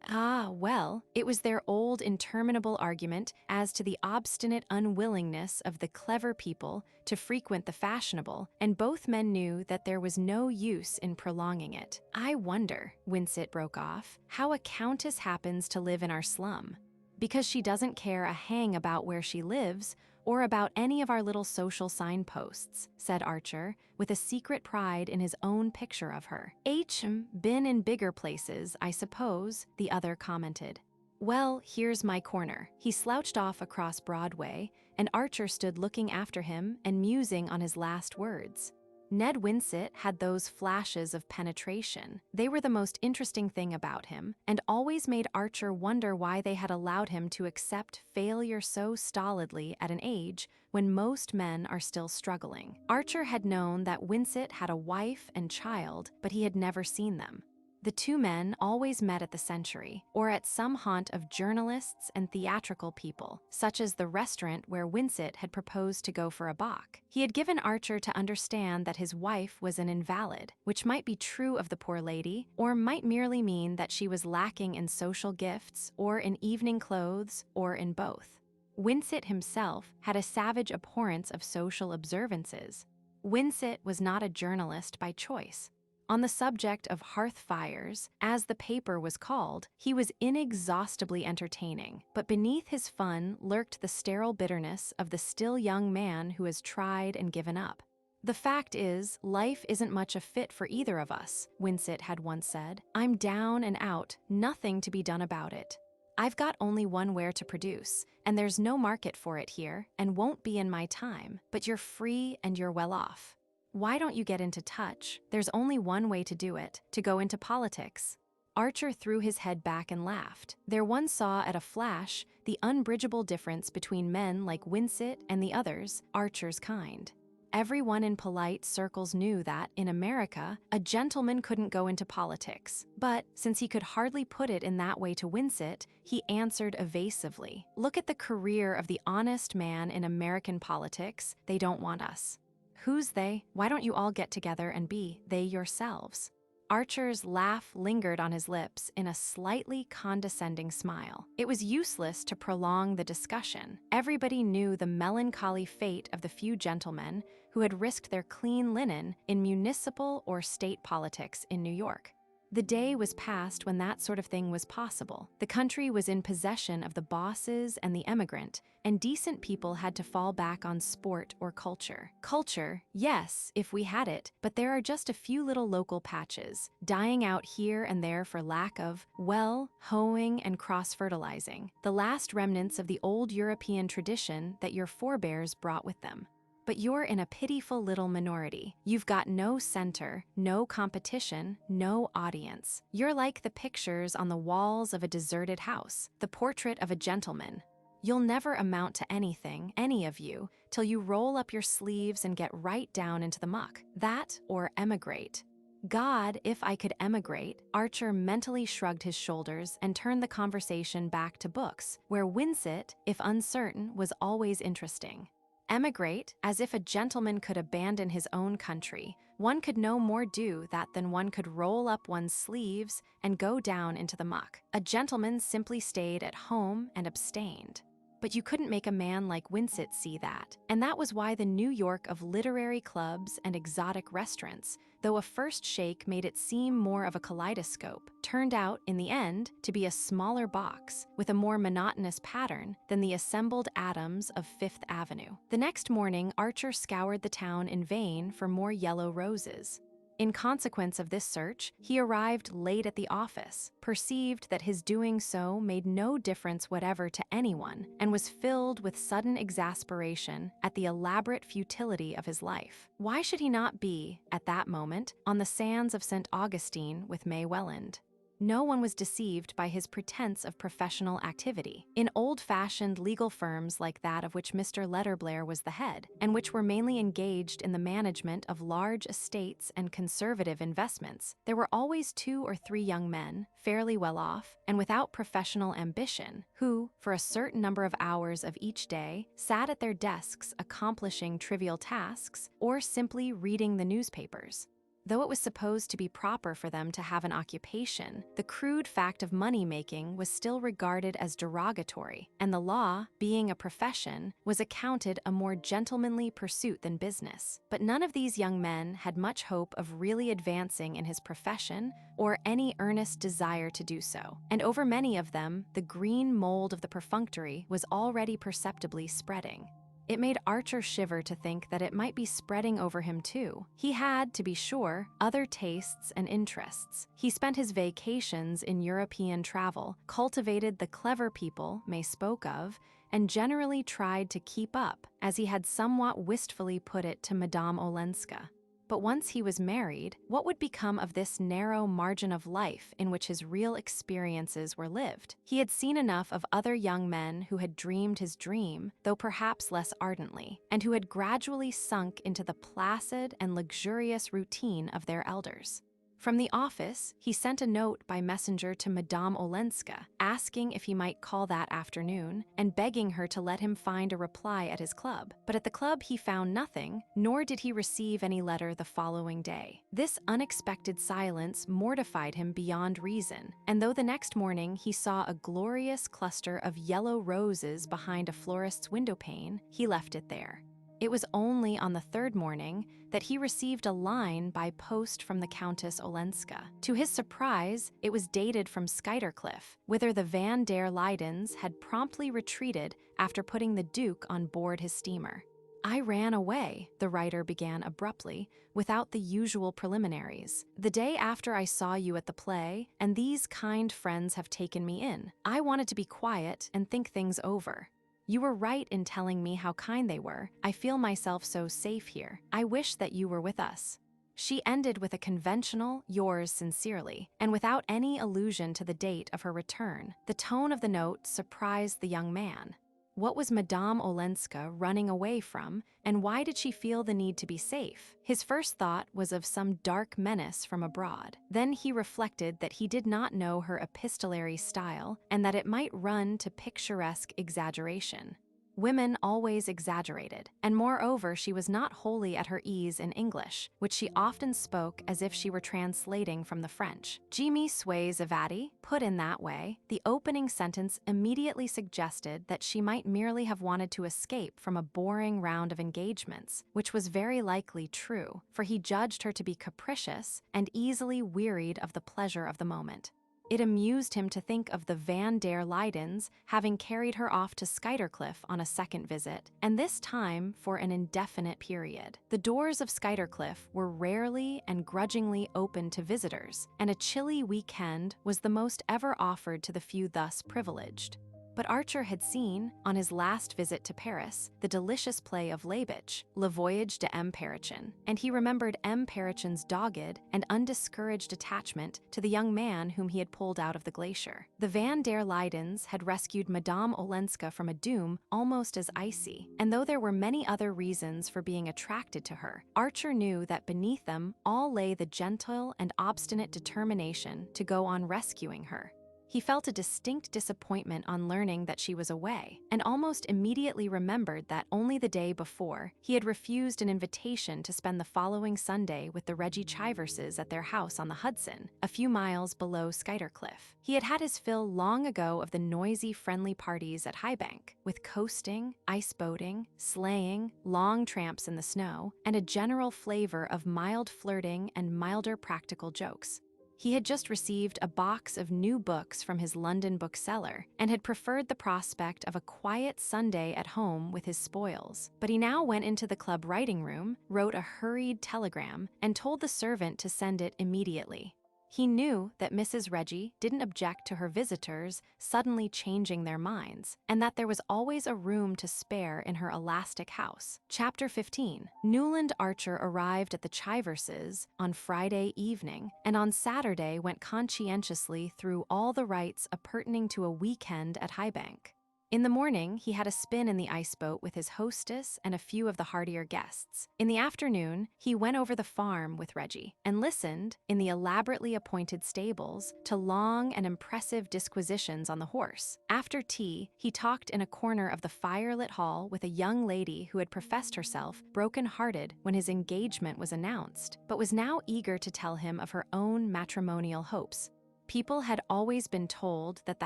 "Ah, well, it was their old interminable argument as to the obstinate unwillingness of the clever people to frequent the fashionable, and both men knew that there was no use in prolonging it. I wonder," Winsett broke off, "how a countess happens to live in our slum. Because she doesn't care a hang about where she lives, or about any of our little social signposts," said Archer, with a secret pride in his own picture of her. "Been in bigger places, I suppose," the other commented. "Well, here's my corner." He slouched off across Broadway, and Archer stood looking after him and musing on his last words. Ned Winsett had those flashes of penetration. They were the most interesting thing about him, and always made Archer wonder why they had allowed him to accept failure so stolidly at an age when most men are still struggling. Archer had known that Winsett had a wife and child, but he had never seen them. The two men always met at the Century, or at some haunt of journalists and theatrical people, such as the restaurant where Winsett had proposed to go for a bock. He had given Archer to understand that his wife was an invalid, which might be true of the poor lady, or might merely mean that she was lacking in social gifts, or in evening clothes, or in both. Winsett himself had a savage abhorrence of social observances. Winsett was not a journalist by choice. On the subject of hearth fires, as the paper was called, he was inexhaustibly entertaining, but beneath his fun lurked the sterile bitterness of the still young man who has tried and given up. "The fact is, life isn't much a fit for either of us," Winsett had once said. "I'm down and out, nothing to be done about it. I've got only one ware to produce, and there's no market for it here, and won't be in my time, but you're free and you're well off. Why don't you get into touch? There's only one way to do it, to go into politics." Archer threw his head back and laughed. There one saw at a flash the unbridgeable difference between men like Winsett and the others, Archer's kind. Everyone in polite circles knew that, in America, a gentleman couldn't go into politics. But, since he could hardly put it in that way to Winsett, he answered evasively, "Look at the career of the honest man in American politics. They don't want us." "Who's they? Why don't you all get together and be they yourselves?" Archer's laugh lingered on his lips in a slightly condescending smile. It was useless to prolong the discussion. Everybody knew the melancholy fate of the few gentlemen who had risked their clean linen in municipal or state politics in New York. The day was past when that sort of thing was possible. The country was in possession of the bosses and the emigrant, and decent people had to fall back on sport or culture. Culture, yes, if we had it, but there are just a few little local patches, dying out here and there for lack of, well, hoeing and cross-fertilizing, the last remnants of the old European tradition that your forebears brought with them. But you're in a pitiful little minority. You've got no center, no competition, no audience. You're like the pictures on the walls of a deserted house, the portrait of a gentleman. You'll never amount to anything, any of you, till you roll up your sleeves and get right down into the muck. That or emigrate. God, if I could emigrate. Archer mentally shrugged his shoulders and turned the conversation back to books, where Winsett, if uncertain, was always interesting. Emigrate, as if a gentleman could abandon his own country. One could no more do that than one could roll up one's sleeves and go down into the muck. A gentleman simply stayed at home and abstained. But you couldn't make a man like Winsett see that, and that was why the New York of literary clubs and exotic restaurants, though a first shake made it seem more of a kaleidoscope, turned out, in the end, to be a smaller box with a more monotonous pattern than the assembled atoms of Fifth Avenue. The next morning, Archer scoured the town in vain for more yellow roses. In consequence of this search, he arrived late at the office, perceived that his doing so made no difference whatever to anyone, and was filled with sudden exasperation at the elaborate futility of his life. Why should he not be, at that moment, on the sands of St. Augustine with May Welland? No one was deceived by his pretense of professional activity. In old-fashioned legal firms like that of which Mr. Letterblair was the head, and which were mainly engaged in the management of large estates and conservative investments, there were always 2 or 3 young men, fairly well off, and without professional ambition, who, for a certain number of hours of each day, sat at their desks accomplishing trivial tasks or simply reading the newspapers. Though it was supposed to be proper for them to have an occupation, the crude fact of money-making was still regarded as derogatory, and the law, being a profession, was accounted a more gentlemanly pursuit than business. But none of these young men had much hope of really advancing in his profession or any earnest desire to do so, and over many of them, the green mold of the perfunctory was already perceptibly spreading. It made Archer shiver to think that it might be spreading over him too. He had, to be sure, other tastes and interests. He spent his vacations in European travel, cultivated the clever people May spoke of, and generally tried to keep up, as he had somewhat wistfully put it to Madame Olenska. But once he was married, what would become of this narrow margin of life in which his real experiences were lived? He had seen enough of other young men who had dreamed his dream, though perhaps less ardently, and who had gradually sunk into the placid and luxurious routine of their elders. From the office, he sent a note by messenger to Madame Olenska, asking if he might call that afternoon, and begging her to let him find a reply at his club. But at the club he found nothing, nor did he receive any letter the following day. This unexpected silence mortified him beyond reason, and though the next morning he saw a glorious cluster of yellow roses behind a florist's windowpane, he left it there. It was only on the third morning that he received a line by post from the Countess Olenska. To his surprise, it was dated from Skuytercliff, whither the Van der Luydens had promptly retreated after putting the Duke on board his steamer. "I ran away," the writer began abruptly, without the usual preliminaries. "The day after I saw you at the play, and these kind friends have taken me in. I wanted to be quiet and think things over. You were right in telling me how kind they were. I feel myself so safe here. I wish that you were with us." She ended with a conventional "yours sincerely," and without any allusion to the date of her return. The tone of the note surprised the young man. What was Madame Olenska running away from, and why did she feel the need to be safe? His first thought was of some dark menace from abroad. Then he reflected that he did not know her epistolary style, and that it might run to picturesque exaggeration. Women always exaggerated, and moreover she was not wholly at her ease in English, which she often spoke as if she were translating from the French. "Jimmy sways evadi," put in that way, the opening sentence immediately suggested that she might merely have wanted to escape from a boring round of engagements, which was very likely true, for he judged her to be capricious and easily wearied of the pleasure of the moment. It amused him to think of the Van der Luydens having carried her off to Skuytercliff on a second visit, and this time for an indefinite period. The doors of Skuytercliff were rarely and grudgingly open to visitors, and a chilly weekend was the most ever offered to the few thus privileged. But Archer had seen, on his last visit to Paris, the delicious play of Labich, Le Voyage de M. Perrichin, and he remembered M. Perrichin's dogged and undiscouraged attachment to the young man whom he had pulled out of the glacier. The Van der Luydens had rescued Madame Olenska from a doom almost as icy, and though there were many other reasons for being attracted to her, Archer knew that beneath them all lay the gentle and obstinate determination to go on rescuing her. He felt a distinct disappointment on learning that she was away, and almost immediately remembered that only the day before, he had refused an invitation to spend the following Sunday with the Reggie Chiverses at their house on the Hudson, a few miles below Skuytercliff. He had had his fill long ago of the noisy, friendly parties at Highbank, with coasting, ice boating, sleighing, long tramps in the snow, and a general flavor of mild flirting and milder practical jokes. He had just received a box of new books from his London bookseller and had preferred the prospect of a quiet Sunday at home with his spoils. But he now went into the club writing room, wrote a hurried telegram, and told the servant to send it immediately. He knew that Mrs. Reggie didn't object to her visitors suddenly changing their minds, and that there was always a room to spare in her elastic house. Chapter 15. Newland Archer arrived at the Chiverses on Friday evening, and on Saturday went conscientiously through all the rites appurtening to a weekend at Highbank. In the morning, he had a spin in the ice boat with his hostess and a few of the heartier guests. In the afternoon, he went over the farm with Reggie and listened, in the elaborately appointed stables, to long and impressive disquisitions on the horse. After tea, he talked in a corner of the firelit hall with a young lady who had professed herself broken-hearted when his engagement was announced, but was now eager to tell him of her own matrimonial hopes. People had always been told that the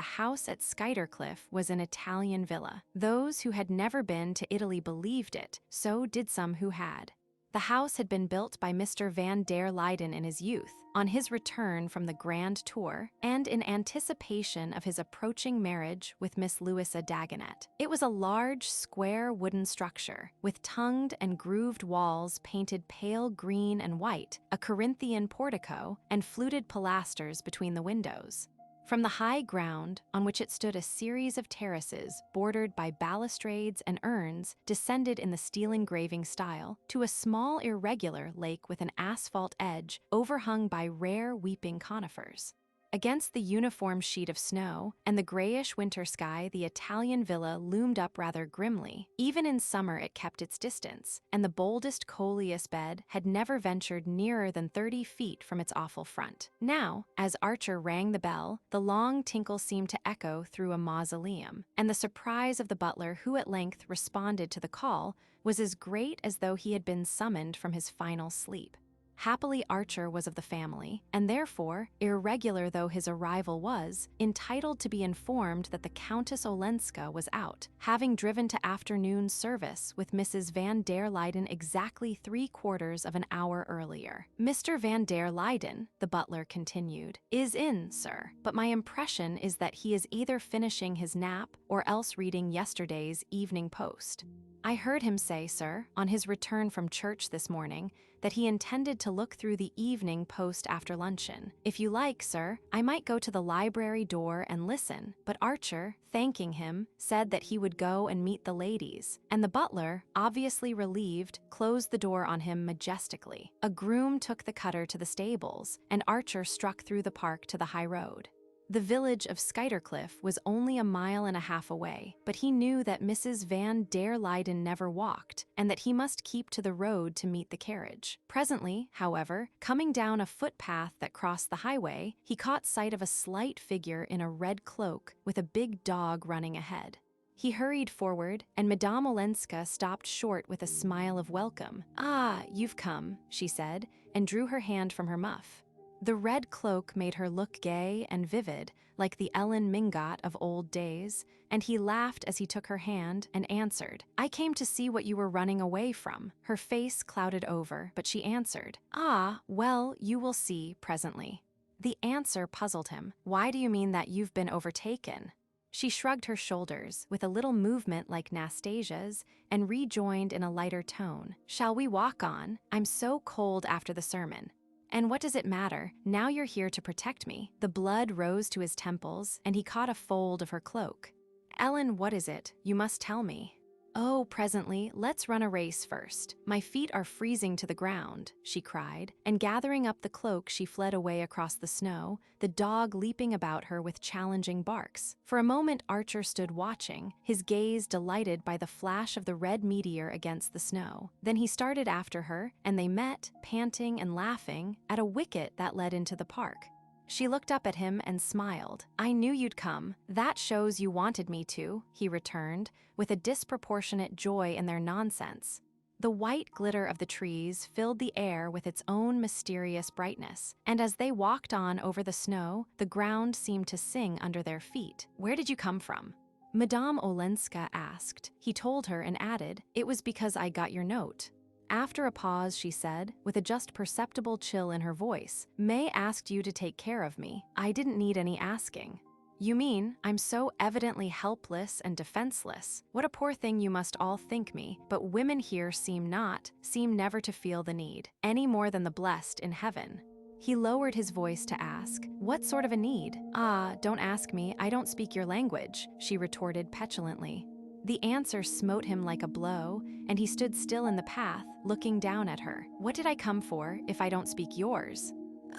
house at Skuytercliff was an Italian villa. Those who had never been to Italy believed it, so did some who had. The house had been built by Mr. Van der Luyden in his youth, on his return from the Grand Tour, and in anticipation of his approaching marriage with Miss Louisa Dagonet. It was a large, square wooden structure, with tongued and grooved walls painted pale green and white, a Corinthian portico, and fluted pilasters between the windows. From the high ground, on which it stood a series of terraces bordered by balustrades and urns descended in the steel engraving style, to a small irregular lake with an asphalt edge overhung by rare weeping conifers. Against the uniform sheet of snow and the grayish winter sky, the Italian villa loomed up rather grimly. Even in summer it kept its distance, and the boldest coleus bed had never ventured nearer than 30 feet from its awful front. Now, as Archer rang the bell, the long tinkle seemed to echo through a mausoleum, and the surprise of the butler who at length responded to the call was as great as though he had been summoned from his final sleep. Happily, Archer was of the family, and therefore, irregular though his arrival was, entitled to be informed that the Countess Olenska was out, having driven to afternoon service with Mrs. van der Luyden exactly 3/4 of an hour earlier. "Mr. van der Luyden," the butler continued, "is in, sir, but my impression is that he is either finishing his nap or else reading yesterday's Evening Post. I heard him say, sir, on his return from church this morning, that he intended to look through the Evening Post after luncheon. If you like, sir, I might go to the library door and listen," but Archer, thanking him, said that he would go and meet the ladies, and the butler, obviously relieved, closed the door on him majestically. A groom took the cutter to the stables, and Archer struck through the park to the high road. The village of Skuytercliff was only a mile and a half away, but he knew that Mrs. van der Luyden never walked, and that he must keep to the road to meet the carriage. Presently, however, coming down a footpath that crossed the highway, he caught sight of a slight figure in a red cloak with a big dog running ahead. He hurried forward, and Madame Olenska stopped short with a smile of welcome. "Ah, you've come," she said, and drew her hand from her muff. The red cloak made her look gay and vivid, like the Ellen Mingot of old days, and he laughed as he took her hand and answered, "I came to see what you were running away from." Her face clouded over, but she answered, "Ah, well, you will see presently." The answer puzzled him. "Why do you mean that you've been overtaken?" She shrugged her shoulders, with a little movement like Nastasia's, and rejoined in a lighter tone, "Shall we walk on? I'm so cold after the sermon. And what does it matter? Now you're here to protect me." The blood rose to his temples, and he caught a fold of her cloak. "Ellen, what is it? You must tell me." "Oh, presently, let's run a race first. My feet are freezing to the ground," she cried, and gathering up the cloak she fled away across the snow, the dog leaping about her with challenging barks. For a moment Archer stood watching, his gaze delighted by the flash of the red meteor against the snow. Then he started after her, and they met, panting and laughing, at a wicket that led into the park. She looked up at him and smiled. "I knew you'd come. That shows you wanted me to," he returned, with a disproportionate joy in their nonsense. The white glitter of the trees filled the air with its own mysterious brightness, and as they walked on over the snow, the ground seemed to sing under their feet. "Where did you come from?" Madame Olenska asked. He told her and added, "It was because I got your note." After a pause, she said, with a just perceptible chill in her voice, "May asked you to take care of me. I didn't need any asking." "You mean, I'm so evidently helpless and defenseless. What a poor thing you must all think me, but women here seem never to feel the need, any more than the blessed in heaven." He lowered his voice to ask, "What sort of a need?" "Ah, don't ask me, I don't speak your language," she retorted petulantly. The answer smote him like a blow, and he stood still in the path, looking down at her. "What did I come for, if I don't speak yours?"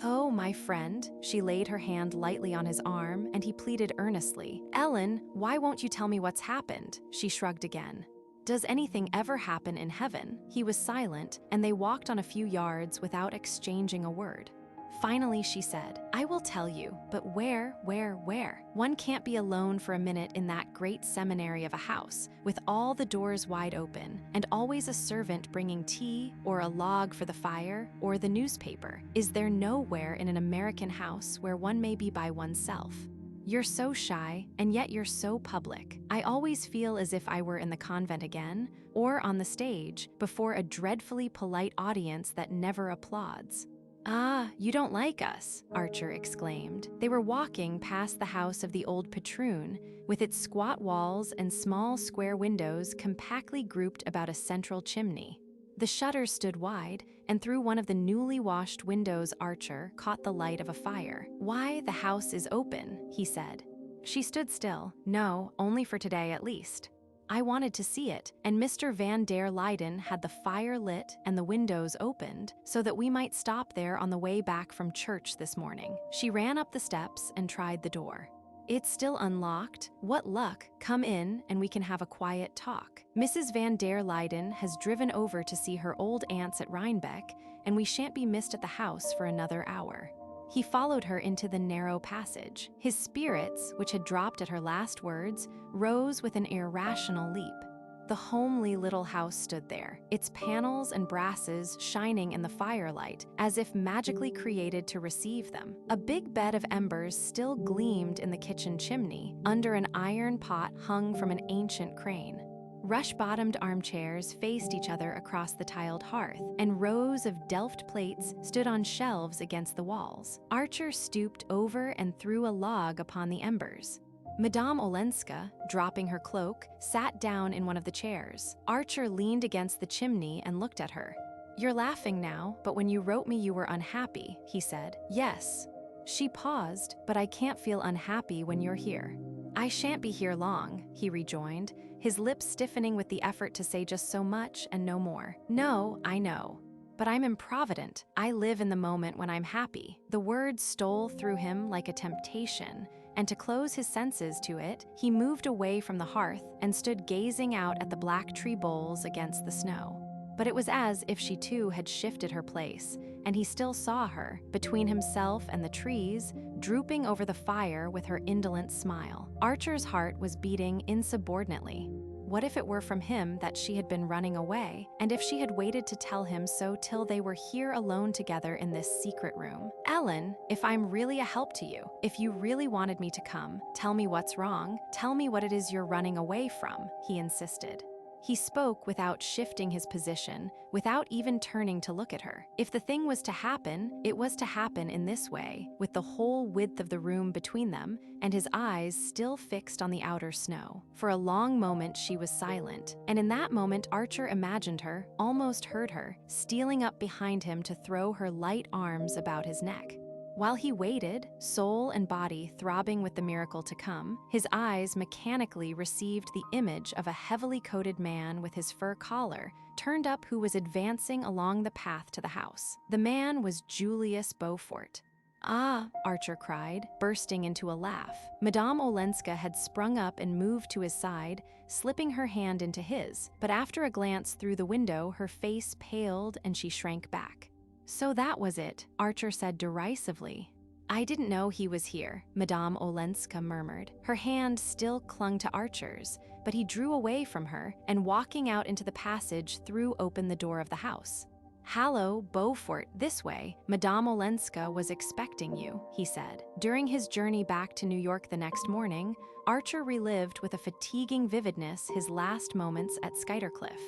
"Oh, my friend," she laid her hand lightly on his arm, and he pleaded earnestly, "Ellen, why won't you tell me what's happened?" She shrugged again. "Does anything ever happen in heaven?" He was silent, and they walked on a few yards without exchanging a word. Finally, she said, "I will tell you, but where? One can't be alone for a minute in that great seminary of a house, with all the doors wide open, and always a servant bringing tea, or a log for the fire, or the newspaper. Is there nowhere in an American house where one may be by oneself? You're so shy, and yet you're so public. I always feel as if I were in the convent again, or on the stage, before a dreadfully polite audience that never applauds." "Ah, you don't like us," Archer exclaimed. They were walking past the house of the old patroon, with its squat walls and small square windows compactly grouped about a central chimney. The shutters stood wide, and through one of the newly washed windows Archer caught the light of a fire. "Why, the house is open," he said. She stood still. "No, only for today at least. I wanted to see it, and Mr. Van der Luyden had the fire lit and the windows opened so that we might stop there on the way back from church this morning." She ran up the steps and tried the door. "It's still unlocked. What luck. Come in and we can have a quiet talk. Mrs. Van der Luyden has driven over to see her old aunts at Rhinebeck, and we shan't be missed at the house for another hour." He followed her into the narrow passage. His spirits, which had dropped at her last words, rose with an irrational leap. The homely little house stood there, its panels and brasses shining in the firelight, as if magically created to receive them. A big bed of embers still gleamed in the kitchen chimney, under an iron pot hung from an ancient crane. Rush-bottomed armchairs faced each other across the tiled hearth, and rows of Delft plates stood on shelves against the walls. Archer stooped over and threw a log upon the embers. Madame Olenska, dropping her cloak, sat down in one of the chairs. Archer leaned against the chimney and looked at her. "You're laughing now, but when you wrote me you were unhappy," he said. "Yes." She paused, "But I can't feel unhappy when you're here." "I shan't be here long," he rejoined, his lips stiffening with the effort to say just so much and no more. "No, I know. But I'm improvident. I live in the moment when I'm happy." The words stole through him like a temptation, and to close his senses to it, he moved away from the hearth and stood gazing out at the black tree boles against the snow. But it was as if she too had shifted her place, and he still saw her, between himself and the trees, drooping over the fire with her indolent smile. Archer's heart was beating insubordinately. What if it were from him that she had been running away, and if she had waited to tell him so till they were here alone together in this secret room? "Ellen, if I'm really a help to you, if you really wanted me to come, tell me what's wrong, tell me what it is you're running away from," he insisted. He spoke without shifting his position, without even turning to look at her. If the thing was to happen, it was to happen in this way, with the whole width of the room between them, and his eyes still fixed on the outer snow. For a long moment she was silent, and in that moment Archer imagined her, almost heard her, stealing up behind him to throw her light arms about his neck. While he waited, soul and body throbbing with the miracle to come, his eyes mechanically received the image of a heavily coated man with his fur collar turned up who was advancing along the path to the house. The man was Julius Beaufort. "Ah," Archer cried, bursting into a laugh. Madame Olenska had sprung up and moved to his side, slipping her hand into his, but after a glance through the window, her face paled and she shrank back. "So that was it," Archer said derisively. "I didn't know he was here," Madame Olenska murmured. Her hand still clung to Archer's, but he drew away from her and, walking out into the passage, threw open the door of the house. "Hallo, Beaufort, this way. Madame Olenska was expecting you," he said. During his journey back to New York the next morning, Archer relived with a fatiguing vividness his last moments at Skuytercliff.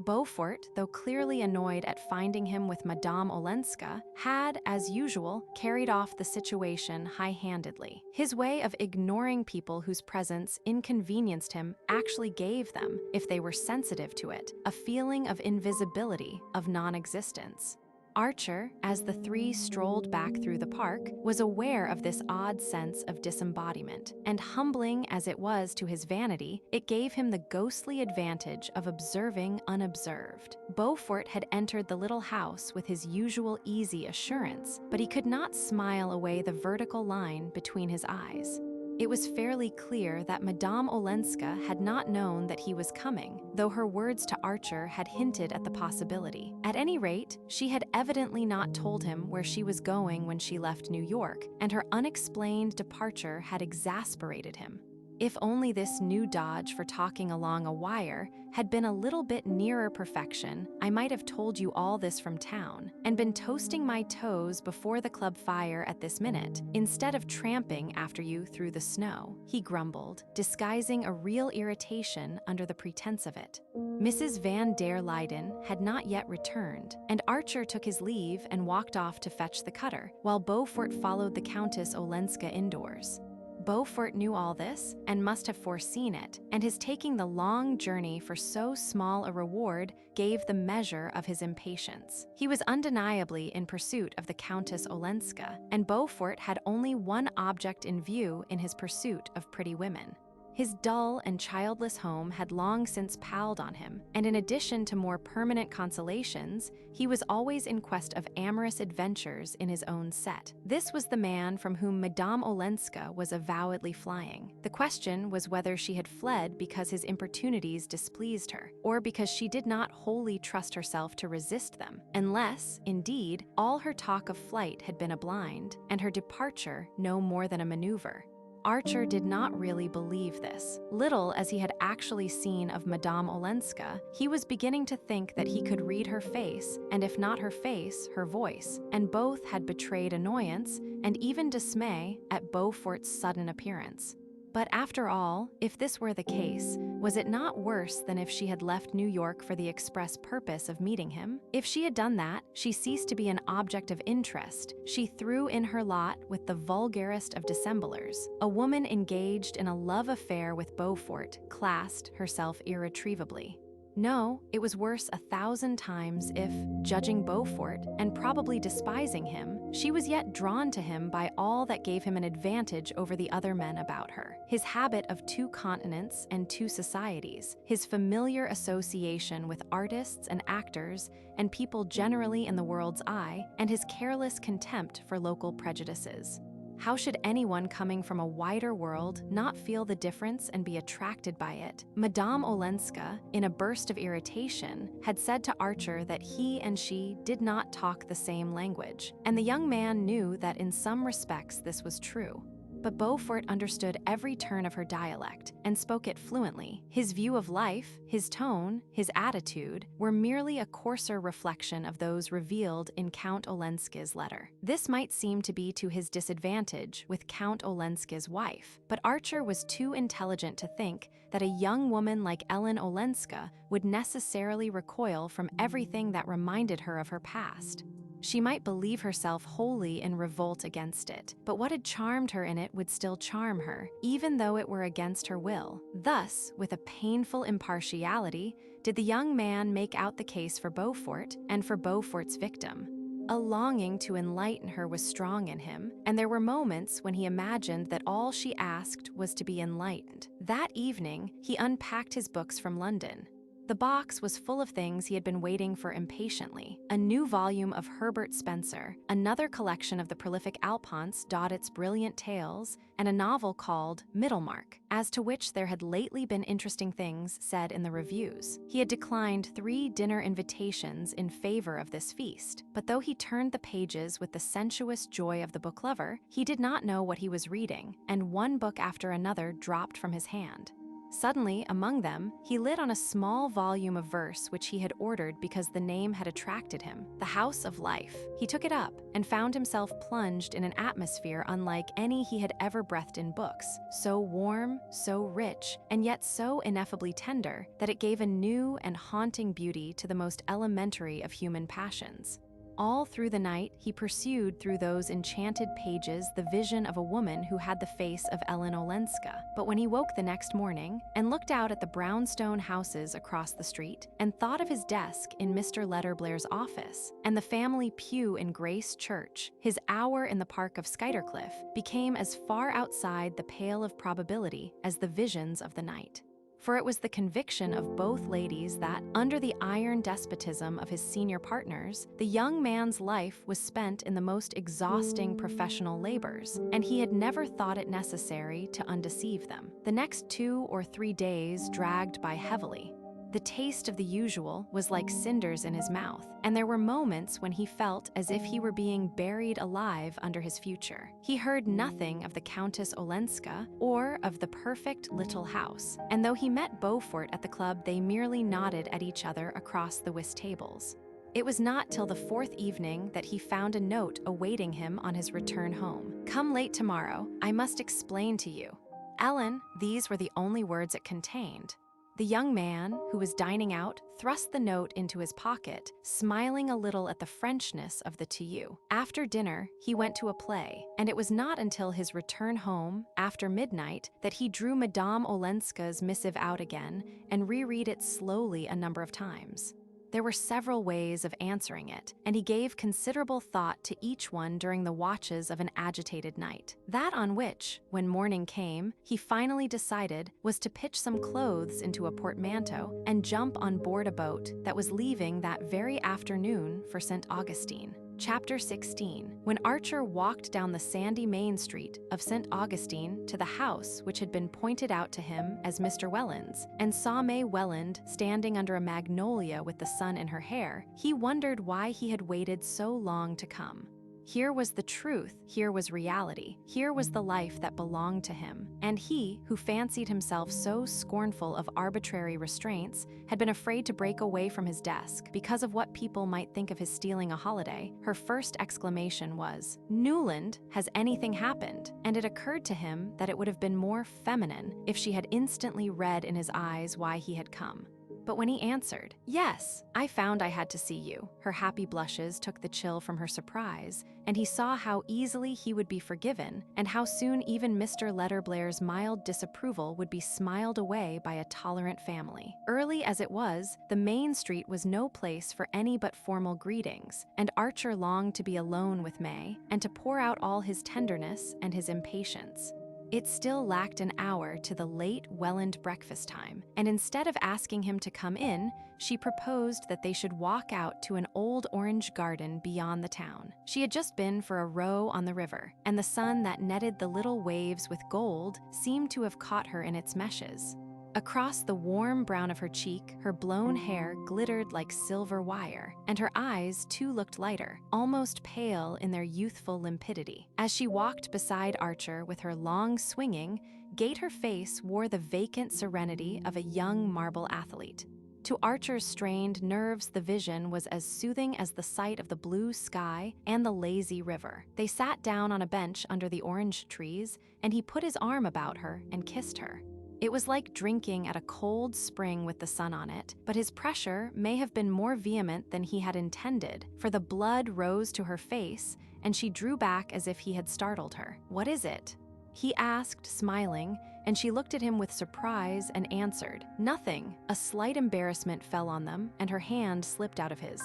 Beaufort, though clearly annoyed at finding him with Madame Olenska, had, as usual, carried off the situation high-handedly. His way of ignoring people whose presence inconvenienced him actually gave them, if they were sensitive to it, a feeling of invisibility, of non-existence. Archer, as the three strolled back through the park, was aware of this odd sense of disembodiment, and humbling as it was to his vanity, it gave him the ghostly advantage of observing unobserved. Beaufort had entered the little house with his usual easy assurance, but he could not smile away the vertical line between his eyes. It was fairly clear that Madame Olenska had not known that he was coming, though her words to Archer had hinted at the possibility. At any rate, she had evidently not told him where she was going when she left New York, and her unexplained departure had exasperated him. If only this new dodge for talking along a wire had been a little bit nearer perfection, I might have told you all this from town, and been toasting my toes before the club fire at this minute, instead of tramping after you through the snow, he grumbled, disguising a real irritation under the pretense of it. Mrs. Van der Luyden had not yet returned, and Archer took his leave and walked off to fetch the cutter, while Beaufort followed the Countess Olenska indoors. Beaufort knew all this and must have foreseen it, and his taking the long journey for so small a reward gave the measure of his impatience. He was undeniably in pursuit of the Countess Olenska, and Beaufort had only one object in view in his pursuit of pretty women. His dull and childless home had long since palled on him, and in addition to more permanent consolations, he was always in quest of amorous adventures in his own set. This was the man from whom Madame Olenska was avowedly flying. The question was whether she had fled because his importunities displeased her, or because she did not wholly trust herself to resist them, unless, indeed, all her talk of flight had been a blind, and her departure no more than a maneuver. Archer did not really believe this. Little as he had actually seen of Madame Olenska, he was beginning to think that he could read her face, and if not her face, her voice, and both had betrayed annoyance and even dismay at Beaufort's sudden appearance. But after all, if this were the case, was it not worse than if she had left New York for the express purpose of meeting him? If she had done that, she ceased to be an object of interest. She threw in her lot with the vulgarest of dissemblers. A woman engaged in a love affair with Beaufort classed herself irretrievably. No, it was worse 1,000 times if, judging Beaufort, and probably despising him, she was yet drawn to him by all that gave him an advantage over the other men about her. His habit of 2 continents and 2 societies, his familiar association with artists and actors and people generally in the world's eye, and his careless contempt for local prejudices. How should anyone coming from a wider world not feel the difference and be attracted by it? Madame Olenska, in a burst of irritation, had said to Archer that he and she did not talk the same language, and the young man knew that in some respects this was true. But Beaufort understood every turn of her dialect and spoke it fluently. His view of life, his tone, his attitude were merely a coarser reflection of those revealed in Count Olenska's letter. This might seem to be to his disadvantage with Count Olenska's wife, but Archer was too intelligent to think that a young woman like Ellen Olenska would necessarily recoil from everything that reminded her of her past. She might believe herself wholly in revolt against it, but what had charmed her in it would still charm her, even though it were against her will. Thus, with a painful impartiality, did the young man make out the case for Beaufort and for Beaufort's victim. A longing to enlighten her was strong in him, and there were moments when he imagined that all she asked was to be enlightened. That evening, he unpacked his books from London. The box was full of things he had been waiting for impatiently. A new volume of Herbert Spencer, another collection of the prolific Alphonse Daudet's brilliant tales, and a novel called Middlemarch, as to which there had lately been interesting things said in the reviews. He had declined 3 dinner invitations in favor of this feast, but though he turned the pages with the sensuous joy of the book lover, he did not know what he was reading, and one book after another dropped from his hand. Suddenly, among them, he lit on a small volume of verse which he had ordered because the name had attracted him, The House of Life. He took it up and found himself plunged in an atmosphere unlike any he had ever breathed in books, so warm, so rich, and yet so ineffably tender that it gave a new and haunting beauty to the most elementary of human passions. All through the night, he pursued through those enchanted pages the vision of a woman who had the face of Ellen Olenska. But when he woke the next morning and looked out at the brownstone houses across the street and thought of his desk in Mr. Letterblair's office and the family pew in Grace Church, his hour in the park of Skuytercliff became as far outside the pale of probability as the visions of the night. For it was the conviction of both ladies that, under the iron despotism of his senior partners, the young man's life was spent in the most exhausting professional labors, and he had never thought it necessary to undeceive them. The next 2 or 3 days dragged by heavily. The taste of the usual was like cinders in his mouth, and there were moments when he felt as if he were being buried alive under his future. He heard nothing of the Countess Olenska or of the perfect little house, and though he met Beaufort at the club, they merely nodded at each other across the whist tables. It was not till the 4th evening that he found a note awaiting him on his return home. "Come late tomorrow. I must explain to you." Ellen, these were the only words it contained. The young man, who was dining out, thrust the note into his pocket, smiling a little at the Frenchness of the to you. After dinner, he went to a play, and it was not until his return home, after midnight, that he drew Madame Olenska's missive out again and reread it slowly a number of times. There were several ways of answering it, and he gave considerable thought to each one during the watches of an agitated night. That on which, when morning came, he finally decided was to pitch some clothes into a portmanteau and jump on board a boat that was leaving that very afternoon for St. Augustine. Chapter 16. When Archer walked down the sandy main street of St. Augustine to the house which had been pointed out to him as Mr. Welland's, and saw May Welland standing under a magnolia with the sun in her hair, he wondered why he had waited so long to come. Here was the truth, here was reality, here was the life that belonged to him, and he, who fancied himself so scornful of arbitrary restraints, had been afraid to break away from his desk because of what people might think of his stealing a holiday. Her first exclamation was, "Newland, has anything happened?" And it occurred to him that it would have been more feminine if she had instantly read in his eyes why he had come. But when he answered, "Yes, I found I had to see you," her happy blushes took the chill from her surprise, and he saw how easily he would be forgiven, and how soon even Mr. Letterblair's mild disapproval would be smiled away by a tolerant family. Early as it was, the main street was no place for any but formal greetings, and Archer longed to be alone with May, and to pour out all his tenderness and his impatience. It still lacked an hour to the late Welland breakfast time, and instead of asking him to come in, she proposed that they should walk out to an old orange garden beyond the town. She had just been for a row on the river, and the sun that netted the little waves with gold seemed to have caught her in its meshes. Across the warm brown of her cheek, her blown hair glittered like silver wire, and her eyes too looked lighter, almost pale in their youthful limpidity. As she walked beside Archer with her long swinging gait, her face wore the vacant serenity of a young marble athlete. To Archer's strained nerves, the vision was as soothing as the sight of the blue sky and the lazy river. They sat down on a bench under the orange trees, and he put his arm about her and kissed her. It was like drinking at a cold spring with the sun on it, but his pressure may have been more vehement than he had intended, for the blood rose to her face, and she drew back as if he had startled her. "What is it?" he asked, smiling, and she looked at him with surprise and answered, "Nothing." A slight embarrassment fell on them, and her hand slipped out of his.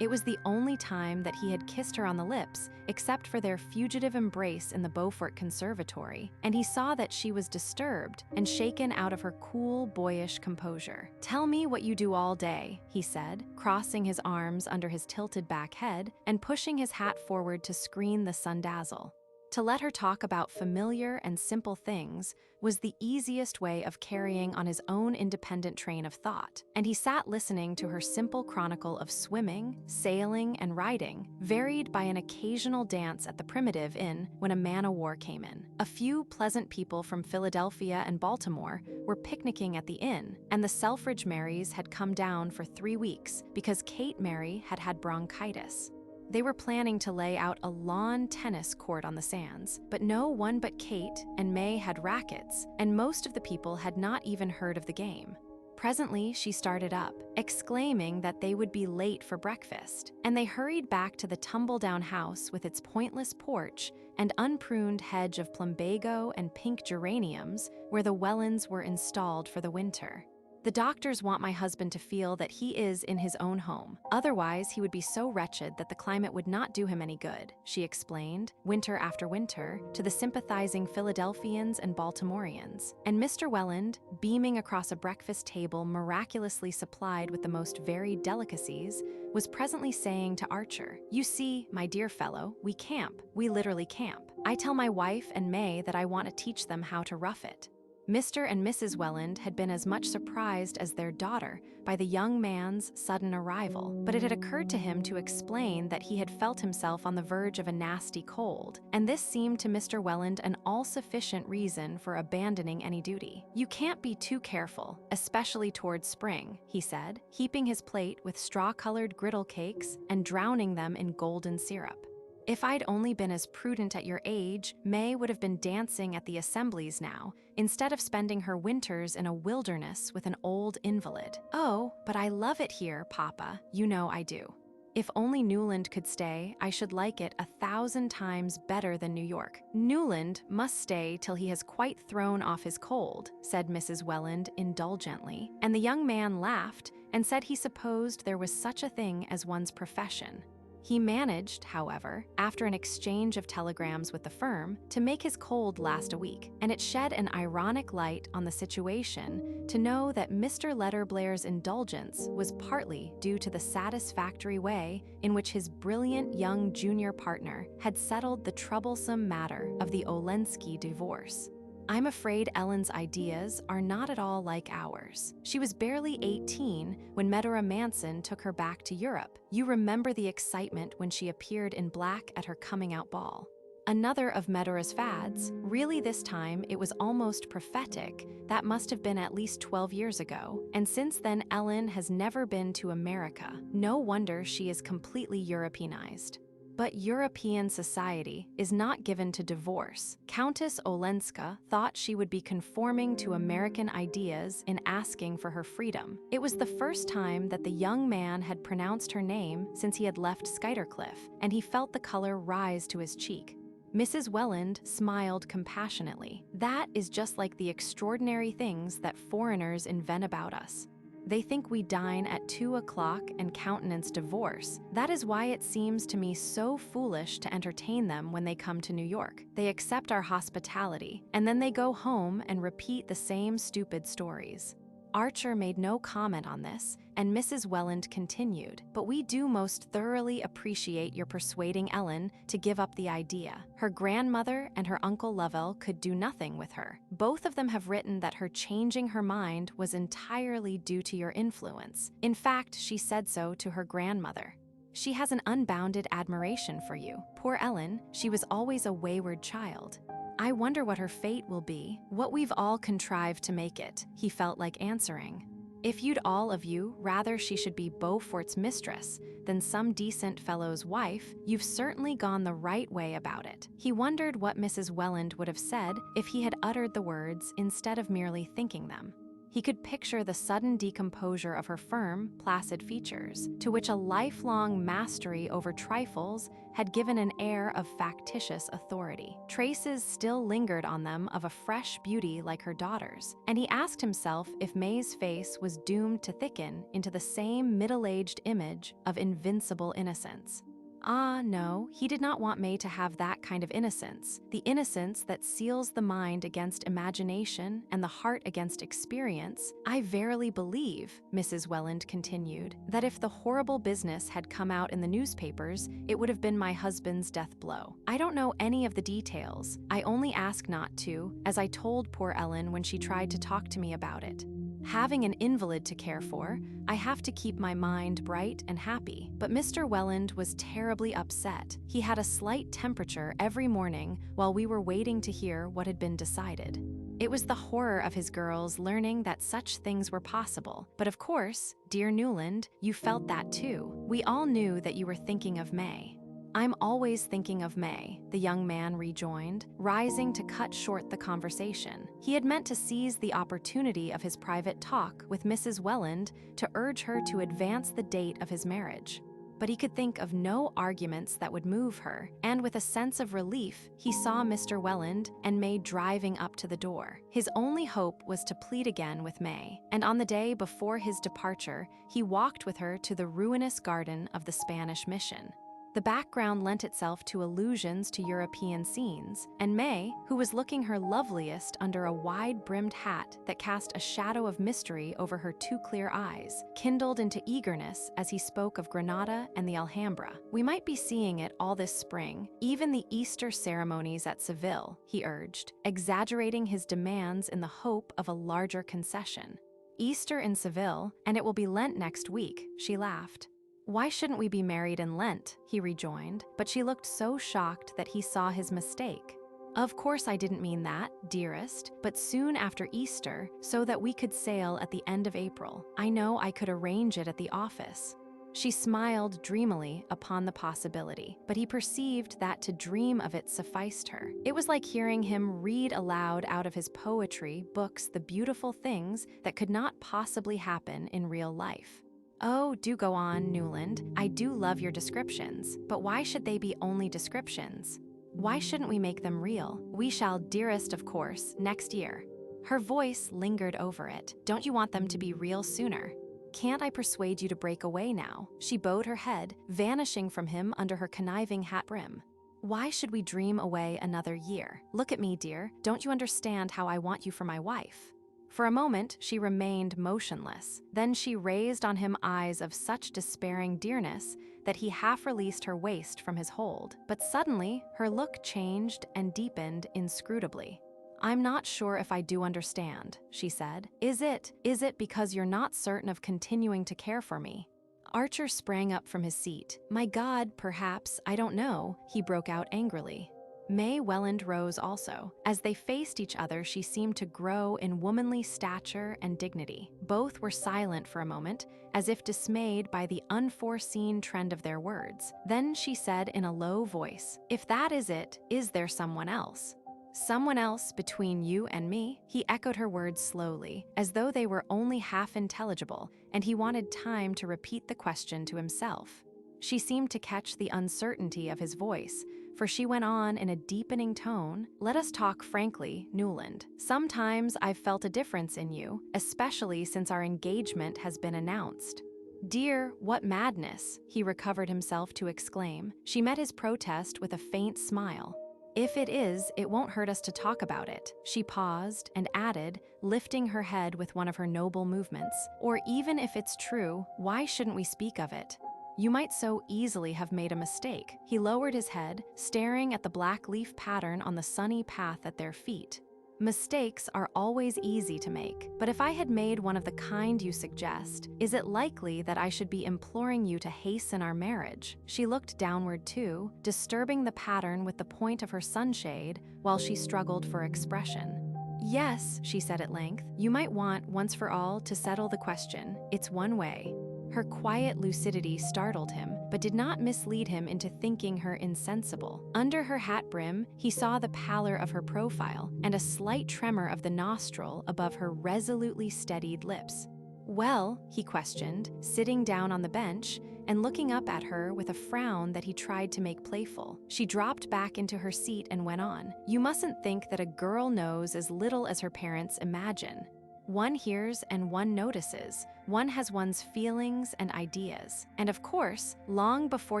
It was the only time that he had kissed her on the lips, except for their fugitive embrace in the Beaufort Conservatory, and he saw that she was disturbed and shaken out of her cool, boyish composure. "Tell me what you do all day," he said, crossing his arms under his tilted back head and pushing his hat forward to screen the sun-dazzle. To let her talk about familiar and simple things was the easiest way of carrying on his own independent train of thought, and he sat listening to her simple chronicle of swimming, sailing, and riding, varied by an occasional dance at the Primitive Inn when a man-o'-war came in. A few pleasant people from Philadelphia and Baltimore were picnicking at the inn, and the Selfridge Marys had come down for 3 weeks because Kate Mary had had bronchitis. They were planning to lay out a lawn tennis court on the sands, but no one but Kate and May had rackets, and most of the people had not even heard of the game. Presently, she started up, exclaiming that they would be late for breakfast, and they hurried back to the tumble-down house with its pointless porch and unpruned hedge of plumbago and pink geraniums where the Wellands were installed for the winter. "The doctors want my husband to feel that he is in his own home. Otherwise, he would be so wretched that the climate would not do him any good," she explained, winter after winter, to the sympathizing Philadelphians and Baltimoreans. And Mr. Welland, beaming across a breakfast table miraculously supplied with the most varied delicacies, was presently saying to Archer, "You see, my dear fellow, we camp. We literally camp. I tell my wife and May that I want to teach them how to rough it." Mr. and Mrs. Welland had been as much surprised as their daughter by the young man's sudden arrival, but it had occurred to him to explain that he had felt himself on the verge of a nasty cold, and this seemed to Mr. Welland an all-sufficient reason for abandoning any duty. "You can't be too careful, especially towards spring," he said, heaping his plate with straw-colored griddle cakes and drowning them in golden syrup. If I'd only been as prudent at your age, May would have been dancing at the assemblies now, instead of spending her winters in a wilderness with an old invalid. Oh, but I love it here, Papa. You know I do. If only Newland could stay, I should like it 1,000 times better than New York. Newland must stay till he has quite thrown off his cold, said Mrs. Welland indulgently, and the young man laughed and said he supposed there was such a thing as one's profession. He managed, however, after an exchange of telegrams with the firm, to make his cold last a week, and it shed an ironic light on the situation to know that Mr. Letterblair's indulgence was partly due to the satisfactory way in which his brilliant young junior partner had settled the troublesome matter of the Olenska divorce. I'm afraid Ellen's ideas are not at all like ours. She was barely 18 when Medora Manson took her back to Europe. You remember the excitement when she appeared in black at her coming-out ball. Another of Medora's fads, really this time it was almost prophetic, that must have been at least 12 years ago, and since then Ellen has never been to America. No wonder she is completely Europeanized. But European society is not given to divorce. Countess Olenska thought she would be conforming to American ideas in asking for her freedom. It was the first time that the young man had pronounced her name since he had left Skuytercliff, and he felt the color rise to his cheek. Mrs. Welland smiled compassionately. That is just like the extraordinary things that foreigners invent about us. They think we dine at 2 o'clock and countenance divorce. That is why it seems to me so foolish to entertain them when they come to New York. They accept our hospitality, and then they go home and repeat the same stupid stories. Archer made no comment on this, and Mrs. Welland continued, "But we do most thoroughly appreciate your persuading Ellen to give up the idea. Her grandmother and her Uncle Lovell could do nothing with her. Both of them have written that her changing her mind was entirely due to your influence. In fact, she said so to her grandmother. She has an unbounded admiration for you. Poor Ellen, she was always a wayward child. I wonder what her fate will be, what we've all contrived to make it," he felt like answering. "If you'd all of you rather she should be Beaufort's mistress than some decent fellow's wife, you've certainly gone the right way about it." He wondered what Mrs. Welland would have said if he had uttered the words instead of merely thinking them. He could picture the sudden decomposure of her firm, placid features, to which a lifelong mastery over trifles had given an air of factitious authority. Traces still lingered on them of a fresh beauty like her daughter's, and he asked himself if May's face was doomed to thicken into the same middle-aged image of invincible innocence. Ah, no, he did not want May to have that kind of innocence, the innocence that seals the mind against imagination and the heart against experience. "I verily believe," Mrs. Welland continued, "that if the horrible business had come out in the newspapers, it would have been my husband's death blow. I don't know any of the details. I only ask not to, as I told poor Ellen when she tried to talk to me about it. Having an invalid to care for, I have to keep my mind bright and happy." But Mr. Welland was terribly upset. He had a slight temperature every morning while we were waiting to hear what had been decided. It was the horror of his girls learning that such things were possible. But of course, dear Newland, you felt that too. We all knew that you were thinking of May. "I'm always thinking of May," the young man rejoined, rising to cut short the conversation. He had meant to seize the opportunity of his private talk with Mrs. Welland to urge her to advance the date of his marriage. But he could think of no arguments that would move her, and with a sense of relief, he saw Mr. Welland and May driving up to the door. His only hope was to plead again with May, and on the day before his departure, he walked with her to the ruinous garden of the Spanish mission. The background lent itself to allusions to European scenes, and May, who was looking her loveliest under a wide-brimmed hat that cast a shadow of mystery over her too clear eyes, kindled into eagerness as he spoke of Granada and the Alhambra. "We might be seeing it all this spring, even the Easter ceremonies at Seville," he urged, exaggerating his demands in the hope of a larger concession. "Easter in Seville, and it will be Lent next week," she laughed. "Why shouldn't we be married in Lent?" he rejoined, but she looked so shocked that he saw his mistake. "Of course I didn't mean that, dearest, but soon after Easter, so that we could sail at the end of April. I know I could arrange it at the office." She smiled dreamily upon the possibility, but he perceived that to dream of it sufficed her. It was like hearing him read aloud out of his poetry books the beautiful things that could not possibly happen in real life. Oh, do go on, Newland. I do love your descriptions, but why should they be only descriptions? Why shouldn't we make them real? We shall, dearest, of course, next year. Her voice lingered over it. Don't you want them to be real sooner? Can't I persuade you to break away now? She bowed her head, vanishing from him under her conniving hat brim. Why should we dream away another year? Look at me, dear. Don't you understand how I want you for my wife? For a moment, she remained motionless. Then she raised on him eyes of such despairing dearness that he half released her waist from his hold. But suddenly, her look changed and deepened inscrutably. I'm not sure if I do understand, she said. Is it because you're not certain of continuing to care for me? Archer sprang up from his seat. My God, perhaps, I don't know, he broke out angrily. May Welland rose also. As they faced each other, she seemed to grow in womanly stature and dignity. Both were silent for a moment, as if dismayed by the unforeseen trend of their words. Then she said in a low voice, If that is it, is there someone else? Someone else between you and me? He echoed her words slowly, as though they were only half intelligible, and he wanted time to repeat the question to himself. She seemed to catch the uncertainty of his voice, for she went on in a deepening tone, Let us talk frankly, Newland. Sometimes I've felt a difference in you, especially since our engagement has been announced. Dear, what madness, he recovered himself to exclaim. She met his protest with a faint smile. If it is, it won't hurt us to talk about it. She paused and added, lifting her head with one of her noble movements. Or even if it's true, why shouldn't we speak of it? You might so easily have made a mistake. He lowered his head, staring at the black leaf pattern on the sunny path at their feet. Mistakes are always easy to make, but if I had made one of the kind you suggest, is it likely that I should be imploring you to hasten our marriage? She looked downward too, disturbing the pattern with the point of her sunshade while she struggled for expression. Yes, she said at length, you might want, once for all, to settle the question. It's one way. Her quiet lucidity startled him, but did not mislead him into thinking her insensible. Under her hat brim, he saw the pallor of her profile and a slight tremor of the nostril above her resolutely steadied lips. Well, he questioned, sitting down on the bench and looking up at her with a frown that he tried to make playful. She dropped back into her seat and went on. You mustn't think that a girl knows as little as her parents imagine. One hears and one notices. One has one's feelings and ideas. And of course, long before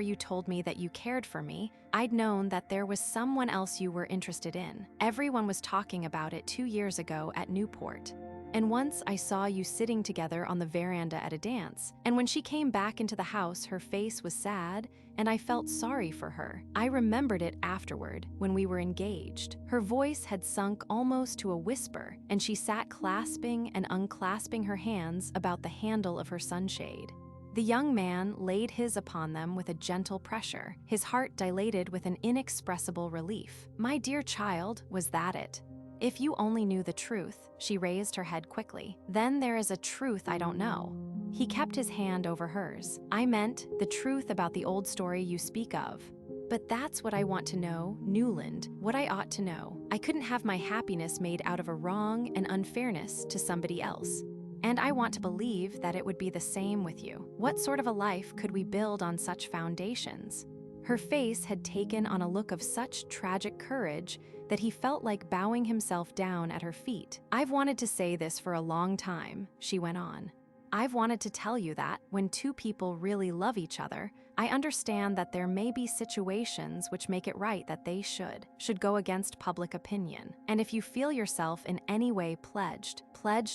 you told me that you cared for me, I'd known that there was someone else you were interested in. Everyone was talking about it 2 years ago at Newport. And once I saw you sitting together on the veranda at a dance, and when she came back into the house, her face was sad, and I felt sorry for her. I remembered it afterward, when we were engaged. Her voice had sunk almost to a whisper, and she sat clasping and unclasping her hands about the handle of her sunshade. The young man laid his upon them with a gentle pressure, his heart dilated with an inexpressible relief. My dear child, was that it? If you only knew the truth, she raised her head quickly. Then there is a truth I don't know. He kept his hand over hers. I meant the truth about the old story you speak of. But that's what I want to know, Newland, what I ought to know. I couldn't have my happiness made out of a wrong and unfairness to somebody else. And I want to believe that it would be the same with you. What sort of a life could we build on such foundations? Her face had taken on a look of such tragic courage that he felt like bowing himself down at her feet. I've wanted to say this for a long time, she went on. I've wanted to tell you that, when two people really love each other, I understand that there may be situations which make it right that they should go against public opinion. And if you feel yourself in any way pledged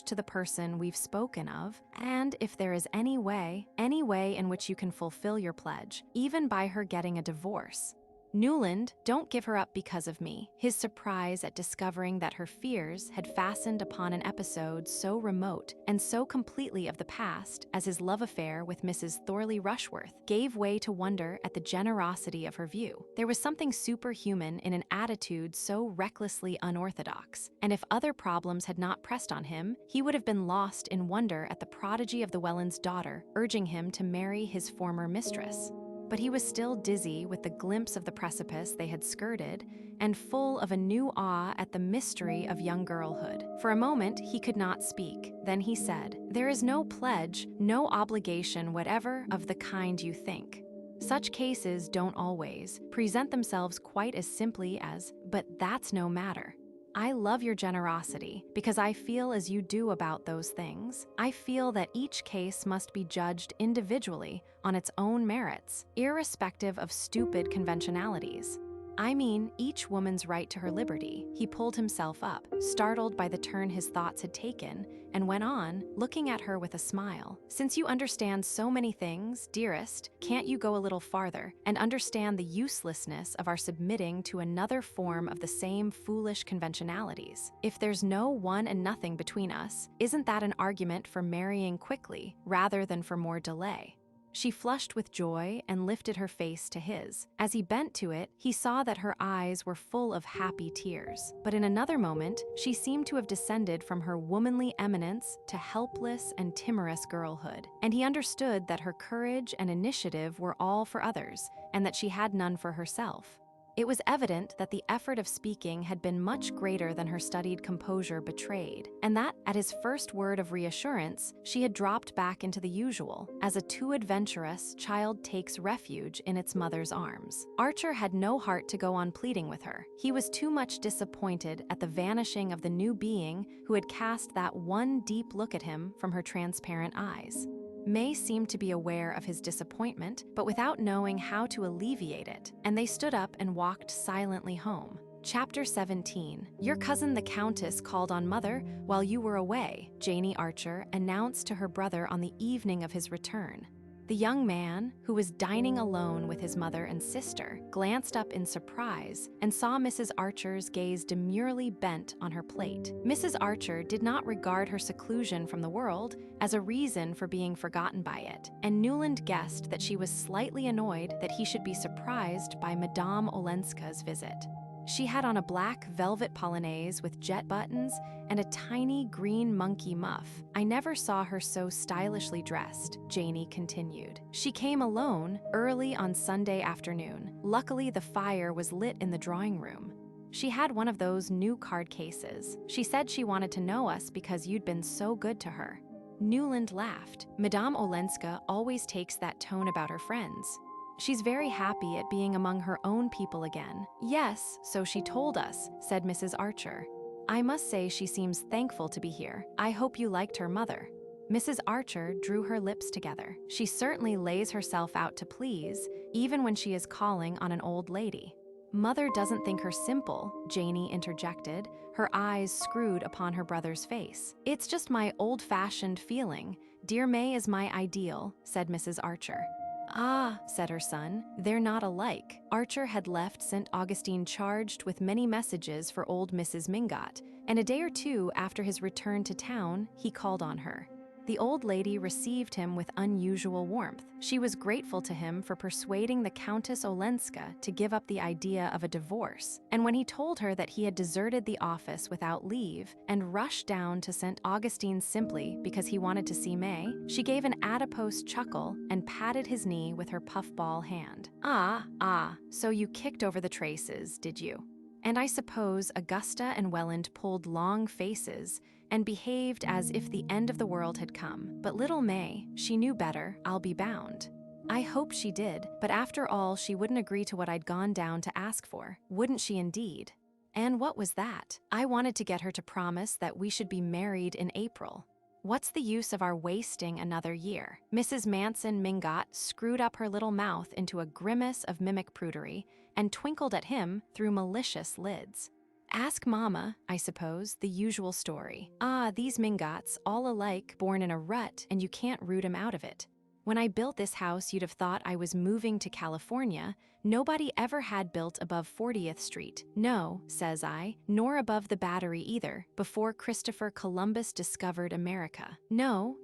to the person we've spoken of, and if there is any way in which you can fulfill your pledge, even by her getting a divorce, Newland, don't give her up because of me. His surprise at discovering that her fears had fastened upon an episode so remote and so completely of the past as his love affair with Mrs. Thorley Rushworth gave way to wonder at the generosity of her view. There was something superhuman in an attitude so recklessly unorthodox, and if other problems had not pressed on him, he would have been lost in wonder at the prodigy of the Wellands' daughter urging him to marry his former mistress. But he was still dizzy with the glimpse of the precipice they had skirted and full of a new awe at the mystery of young girlhood. For a moment, he could not speak. Then he said, "There is no pledge, no obligation whatever of the kind you think. Such cases don't always present themselves quite as simply as, but that's no matter. I love your generosity because I feel as you do about those things. I feel that each case must be judged individually on its own merits, irrespective of stupid conventionalities. I mean, each woman's right to her liberty." He pulled himself up, startled by the turn his thoughts had taken, and went on, looking at her with a smile. "Since you understand so many things, dearest, can't you go a little farther and understand the uselessness of our submitting to another form of the same foolish conventionalities? If there's no one and nothing between us, isn't that an argument for marrying quickly rather than for more delay?" She flushed with joy and lifted her face to his. As he bent to it, he saw that her eyes were full of happy tears. But in another moment, she seemed to have descended from her womanly eminence to helpless and timorous girlhood. And he understood that her courage and initiative were all for others, and that she had none for herself. It was evident that the effort of speaking had been much greater than her studied composure betrayed, and that, at his first word of reassurance, she had dropped back into the usual, as a too adventurous child takes refuge in its mother's arms. Archer had no heart to go on pleading with her. He was too much disappointed at the vanishing of the new being who had cast that one deep look at him from her transparent eyes. May seemed to be aware of his disappointment, but without knowing how to alleviate it, and they stood up and walked silently home. Chapter 17. "Your cousin the Countess called on Mother while you were away," Janie Archer announced to her brother on the evening of his return. The young man, who was dining alone with his mother and sister, glanced up in surprise and saw Mrs. Archer's gaze demurely bent on her plate. Mrs. Archer did not regard her seclusion from the world as a reason for being forgotten by it, and Newland guessed that she was slightly annoyed that he should be surprised by Madame Olenska's visit. She had on a black velvet polonaise with jet buttons and a tiny green monkey muff. "I never saw her so stylishly dressed," Janie continued. "She came alone early on Sunday afternoon. Luckily, the fire was lit in the drawing room. She had one of those new card cases. She said she wanted to know us because you'd been so good to her." Newland laughed. Madame Olenska always takes that tone about her friends. "She's very happy at being among her own people again." "Yes, so she told us," said Mrs. Archer. "I must say she seems thankful to be here. I hope you liked her mother." Mrs. Archer drew her lips together. "She certainly lays herself out to please, even when she is calling on an old lady." "Mother doesn't think her simple," Janie interjected, her eyes screwed upon her brother's face. "It's just my old-fashioned feeling. Dear May is my ideal," said Mrs. Archer. "Ah," said her son, "they're not alike." Archer had left St. Augustine charged with many messages for old Mrs. Mingot, and a day or two after his return to town, he called on her. The old lady received him with unusual warmth. She was grateful to him for persuading the Countess Olenska to give up the idea of a divorce, and when he told her that he had deserted the office without leave and rushed down to St. Augustine simply because he wanted to see May, she gave an adipose chuckle and patted his knee with her puffball hand. Ah, so you kicked over the traces, did you?" And I suppose Augusta and Welland pulled long faces and behaved as if the end of the world had come. But little May, she knew better, I'll be bound. I hope she did, but after all, she wouldn't agree to what I'd gone down to ask for. Wouldn't she indeed? And what was that? I wanted to get her to promise that we should be married in April. What's the use of our wasting another year? Mrs. Manson Mingot screwed up her little mouth into a grimace of mimic prudery and twinkled at him through malicious lids. Ask Mama, I suppose, the usual story. Ah, these Mingots, all alike, born in a rut, and you can't root 'em out of it. When I built this house, you'd have thought I was moving to California. Nobody ever had built above 40th Street. No, says I, nor above the Battery either, before Christopher Columbus discovered America. No,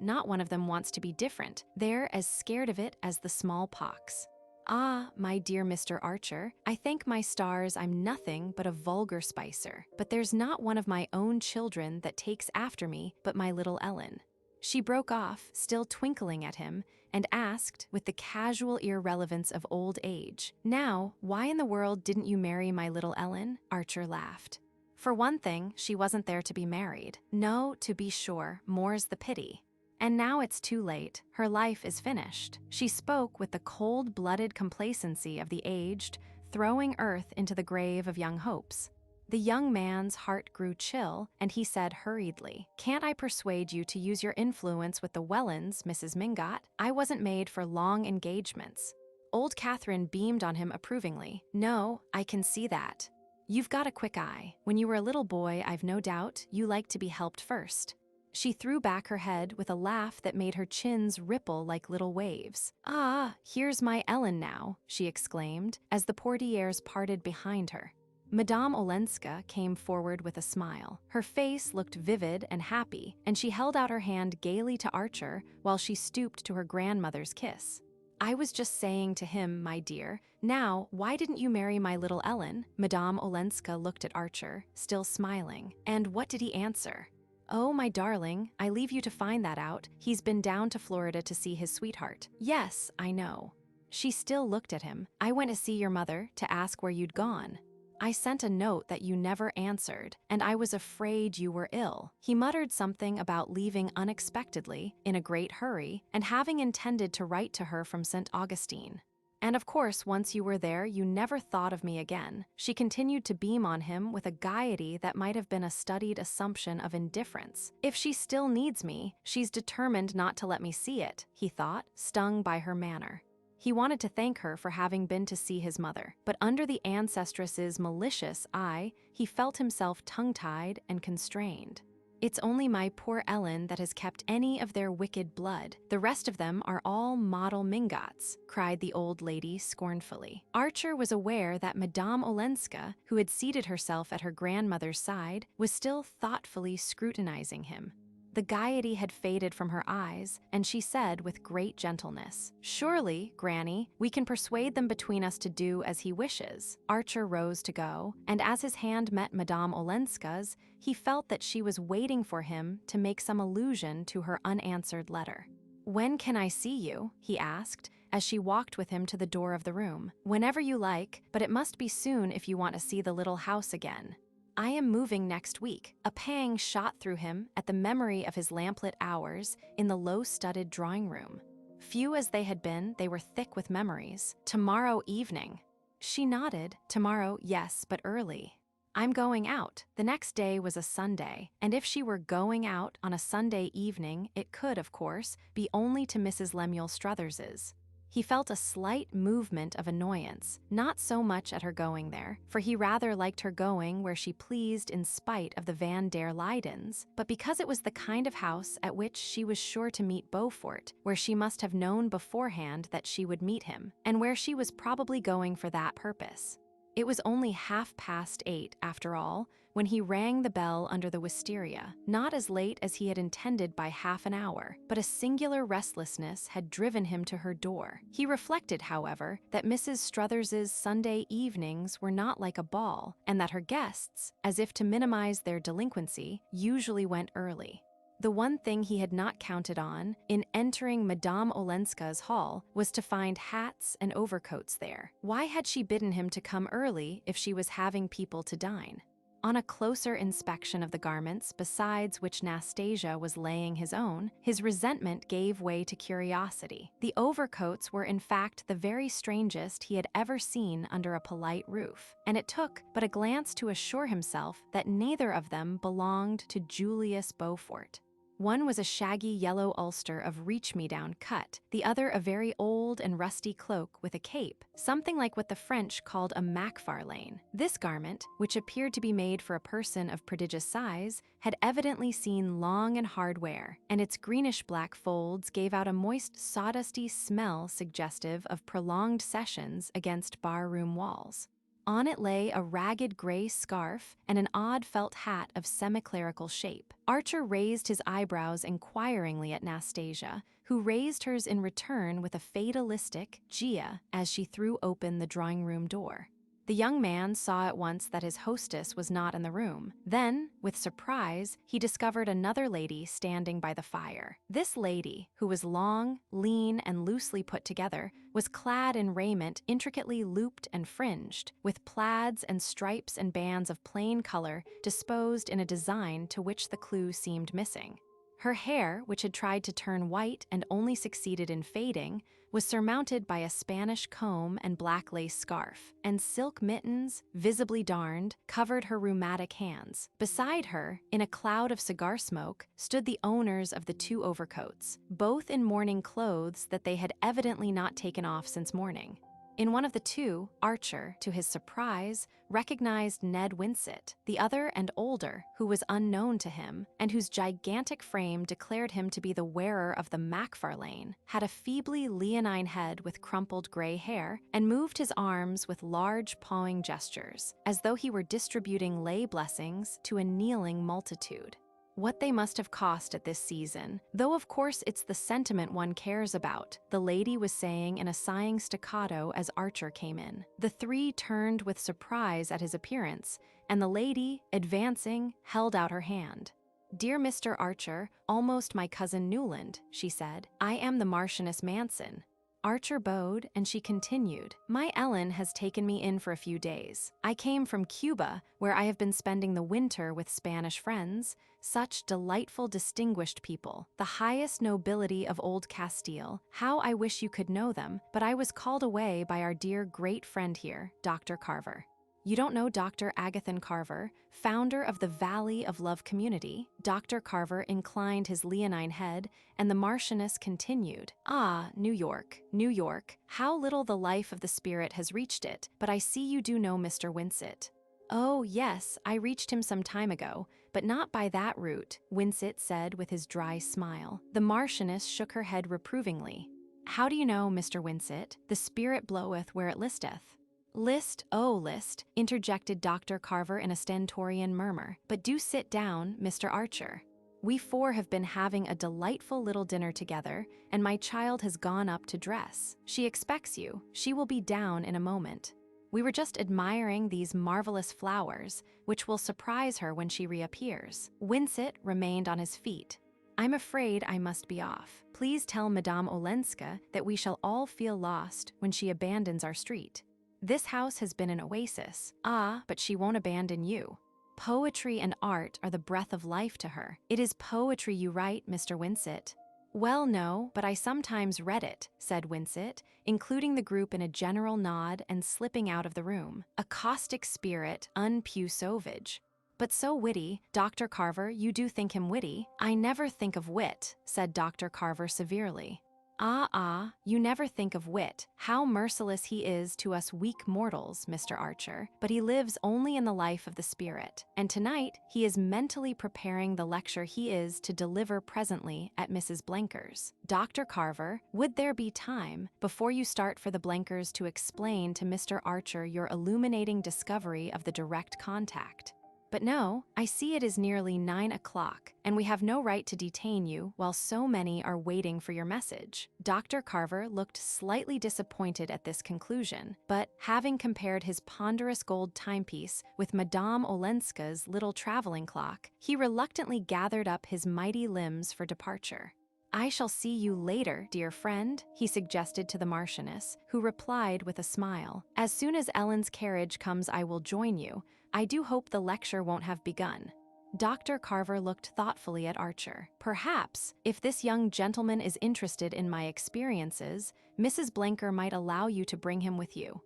not one of them wants to be different. They're as scared of it as the smallpox. Ah, my dear Mr. Archer, I thank my stars I'm nothing but a vulgar spicer, but there's not one of my own children that takes after me but my little Ellen. She broke off, still twinkling at him, and asked, with the casual irrelevance of old age, "Now, why in the world didn't you marry my little Ellen?" Archer laughed. For one thing, she wasn't there to be married. No, to be sure, more's the pity. And now it's too late. Her life is finished. She spoke with the cold-blooded complacency of the aged, throwing earth into the grave of young hopes. The young man's heart grew chill, and he said hurriedly, "Can't I persuade you to use your influence with the Wellands, Mrs. Mingot? I wasn't made for long engagements." Old Catherine beamed on him approvingly. "No, I can see that. You've got a quick eye. When you were a little boy, I've no doubt, you liked to be helped first." She threw back her head with a laugh that made her chins ripple like little waves. "Ah, here's my Ellen now," she exclaimed, as the portieres parted behind her. Madame Olenska came forward with a smile. Her face looked vivid and happy, and she held out her hand gaily to Archer while she stooped to her grandmother's kiss. "I was just saying to him, my dear, now, why didn't you marry my little Ellen?" Madame Olenska looked at Archer, still smiling. "And what did he answer?" "Oh, my darling, I leave you to find that out. He's been down to Florida to see his sweetheart." "Yes, I know." She still looked at him. "I went to see your mother to ask where you'd gone. I sent a note that you never answered, and I was afraid you were ill." He muttered something about leaving unexpectedly, in a great hurry, and having intended to write to her from St. Augustine. "And of course, once you were there, you never thought of me again." She continued to beam on him with a gaiety that might have been a studied assumption of indifference. "If she still needs me, she's determined not to let me see it," he thought, stung by her manner. He wanted to thank her for having been to see his mother, but under the ancestress's malicious eye, he felt himself tongue-tied and constrained. "It's only my poor Ellen that has kept any of their wicked blood. The rest of them are all model Mingots," cried the old lady scornfully. Archer was aware that Madame Olenska, who had seated herself at her grandmother's side, was still thoughtfully scrutinizing him. The gaiety had faded from her eyes, and she said with great gentleness, "Surely, Granny, we can persuade them between us to do as he wishes." Archer rose to go, and as his hand met Madame Olenska's, he felt that she was waiting for him to make some allusion to her unanswered letter. "When can I see you?" he asked, as she walked with him to the door of the room. "Whenever you like, but it must be soon if you want to see the little house again." "I am moving next week." A pang shot through him at the memory of his lamplit hours in the low-studded drawing room. Few as they had been, they were thick with memories. "Tomorrow evening." She nodded. "Tomorrow, yes, but early." "I'm going out." The next day was a Sunday, and if she were going out on a Sunday evening, it could, of course, be only to Mrs. Lemuel Struthers's. He felt a slight movement of annoyance, not so much at her going there, for he rather liked her going where she pleased in spite of the Van der Luydens, but because it was the kind of house at which she was sure to meet Beaufort, where she must have known beforehand that she would meet him, and where she was probably going for that purpose. It was only 8:30, after all, when he rang the bell under the wisteria, not as late as he had intended by half an hour, but a singular restlessness had driven him to her door. He reflected, however, that Mrs. Struthers's Sunday evenings were not like a ball, and that her guests, as if to minimize their delinquency, usually went early. The one thing he had not counted on, in entering Madame Olenska's hall, was to find hats and overcoats there. Why had she bidden him to come early if she was having people to dine? On a closer inspection of the garments besides which Nastasia was laying his own, his resentment gave way to curiosity. The overcoats were in fact the very strangest he had ever seen under a polite roof, and it took but a glance to assure himself that neither of them belonged to Julius Beaufort. One was a shaggy yellow ulster of reach-me-down cut, the other a very old and rusty cloak with a cape, something like what the French called a Macfarlane. This garment, which appeared to be made for a person of prodigious size, had evidently seen long and hard wear, and its greenish-black folds gave out a moist, sawdusty smell suggestive of prolonged sessions against bar-room walls. On it lay a ragged gray scarf and an odd felt hat of semiclerical shape. Archer raised his eyebrows inquiringly at Nastasia, who raised hers in return with a fatalistic "Gia" as she threw open the drawing-room door. The young man saw at once that his hostess was not in the room. Then, with surprise, he discovered another lady standing by the fire. This lady, who was long, lean, and loosely put together, was clad in raiment intricately looped and fringed, with plaids and stripes and bands of plain color disposed in a design to which the clue seemed missing. Her hair, which had tried to turn white and only succeeded in fading, was surmounted by a Spanish comb and black lace scarf, and silk mittens, visibly darned, covered her rheumatic hands. Beside her, in a cloud of cigar smoke, stood the owners of the two overcoats, both in morning clothes that they had evidently not taken off since morning. In one of the two, Archer, to his surprise, recognized Ned Winsett, the other and older, who was unknown to him, and whose gigantic frame declared him to be the wearer of the Macfarlane, had a feebly leonine head with crumpled gray hair, and moved his arms with large pawing gestures, as though he were distributing lay blessings to a kneeling multitude. What they must have cost at this season, though of course it's the sentiment one cares about, the lady was saying in a sighing staccato as Archer came in. The three turned with surprise at his appearance, and the lady, advancing, held out her hand. "Dear Mr. Archer, almost my cousin Newland," she said. "I am the Marchioness Manson." Archer bowed, and she continued, "My Ellen has taken me in for a few days. I came from Cuba, where I have been spending the winter with Spanish friends, such delightful, distinguished people, the highest nobility of old Castile. How I wish you could know them, but I was called away by our dear great friend here, Dr. Carver." "You don't know Dr. Agathan Carver, founder of the Valley of Love community?" Dr. Carver inclined his leonine head, and the Marchioness continued, "Ah, New York, New York, how little the life of the spirit has reached it, but I see you do know Mr. Winsett." "Oh, yes, I reached him some time ago, but not by that route," Winsett said with his dry smile. The Marchioness shook her head reprovingly. "How do you know, Mr. Winsett? The spirit bloweth where it listeth." "List, oh list," interjected Dr. Carver in a stentorian murmur. "But do sit down, Mr. Archer. We four have been having a delightful little dinner together, and my child has gone up to dress. She expects you. She will be down in a moment. We were just admiring these marvelous flowers, which will surprise her when she reappears." Winsett remained on his feet. "I'm afraid I must be off. Please tell Madame Olenska that we shall all feel lost when she abandons our street. This house has been an oasis. Ah, but she won't abandon you. Poetry and art are the breath of life to her. It is poetry you write, Mr. Winsett." "Well, no, but I sometimes read it," said Winsett, including the group in a general nod and slipping out of the room. "A caustic spirit, unpu sauvage. But so witty. Dr. Carver, you do think him witty?" "I never think of wit," said Dr. Carver severely. Ah, you never think of wit. How merciless he is to us weak mortals, Mr. Archer, but he lives only in the life of the spirit. And tonight, he is mentally preparing the lecture he is to deliver presently at Mrs. Blenker's. Dr. Carver, would there be time, before you start for the Blenkers, to explain to Mr. Archer your illuminating discovery of the direct contact? But no, I see it is nearly 9 o'clock, and we have no right to detain you while so many are waiting for your message. Dr. Carver looked slightly disappointed at this conclusion, but having compared his ponderous gold timepiece with Madame Olenska's little traveling clock, he reluctantly gathered up his mighty limbs for departure. "I shall see you later, dear friend," he suggested to the Marchioness, who replied with a smile. "As soon as Ellen's carriage comes I will join you. I do hope the lecture won't have begun." Dr. Carver looked thoughtfully at Archer. "Perhaps, if this young gentleman is interested in my experiences, Mrs. Blenker might allow you to bring him with you."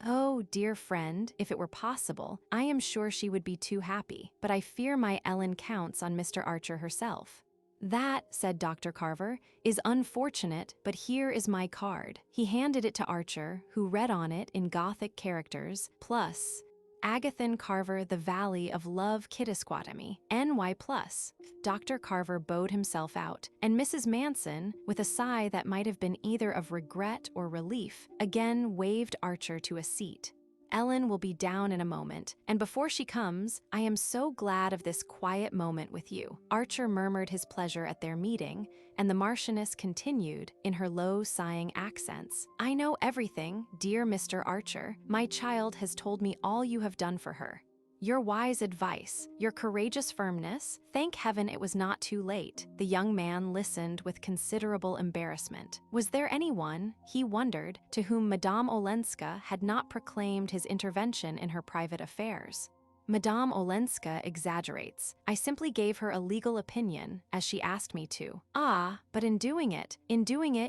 "Oh, dear friend, if it were possible, I am sure she would be too happy, but I fear my Ellen counts on Mr. Archer herself." "That," said Dr. Carver, "is unfortunate, but here is my card." He handed it to Archer, who read on it in Gothic characters, plus, Agathan Carver, The Valley of Love Kittisquatemy, NY+. Dr. Carver bowed himself out, and Mrs. Manson, with a sigh that might have been either of regret or relief, again waved Archer to a seat. "Ellen will be down in a moment, and before she comes, I am so glad of this quiet moment with you." Archer murmured his pleasure at their meeting, and the Marchioness continued, in her low, sighing accents, "I know everything, dear Mr. Archer. My child has told me all you have done for her. Your wise advice, your courageous firmness, thank heaven it was not too late." The young man listened with considerable embarrassment. Was there anyone, he wondered, to whom Madame Olenska had not proclaimed his intervention in her private affairs? Madame Olenska exaggerates. "I simply gave her a legal opinion, as she asked me to." "Ah, but in doing it,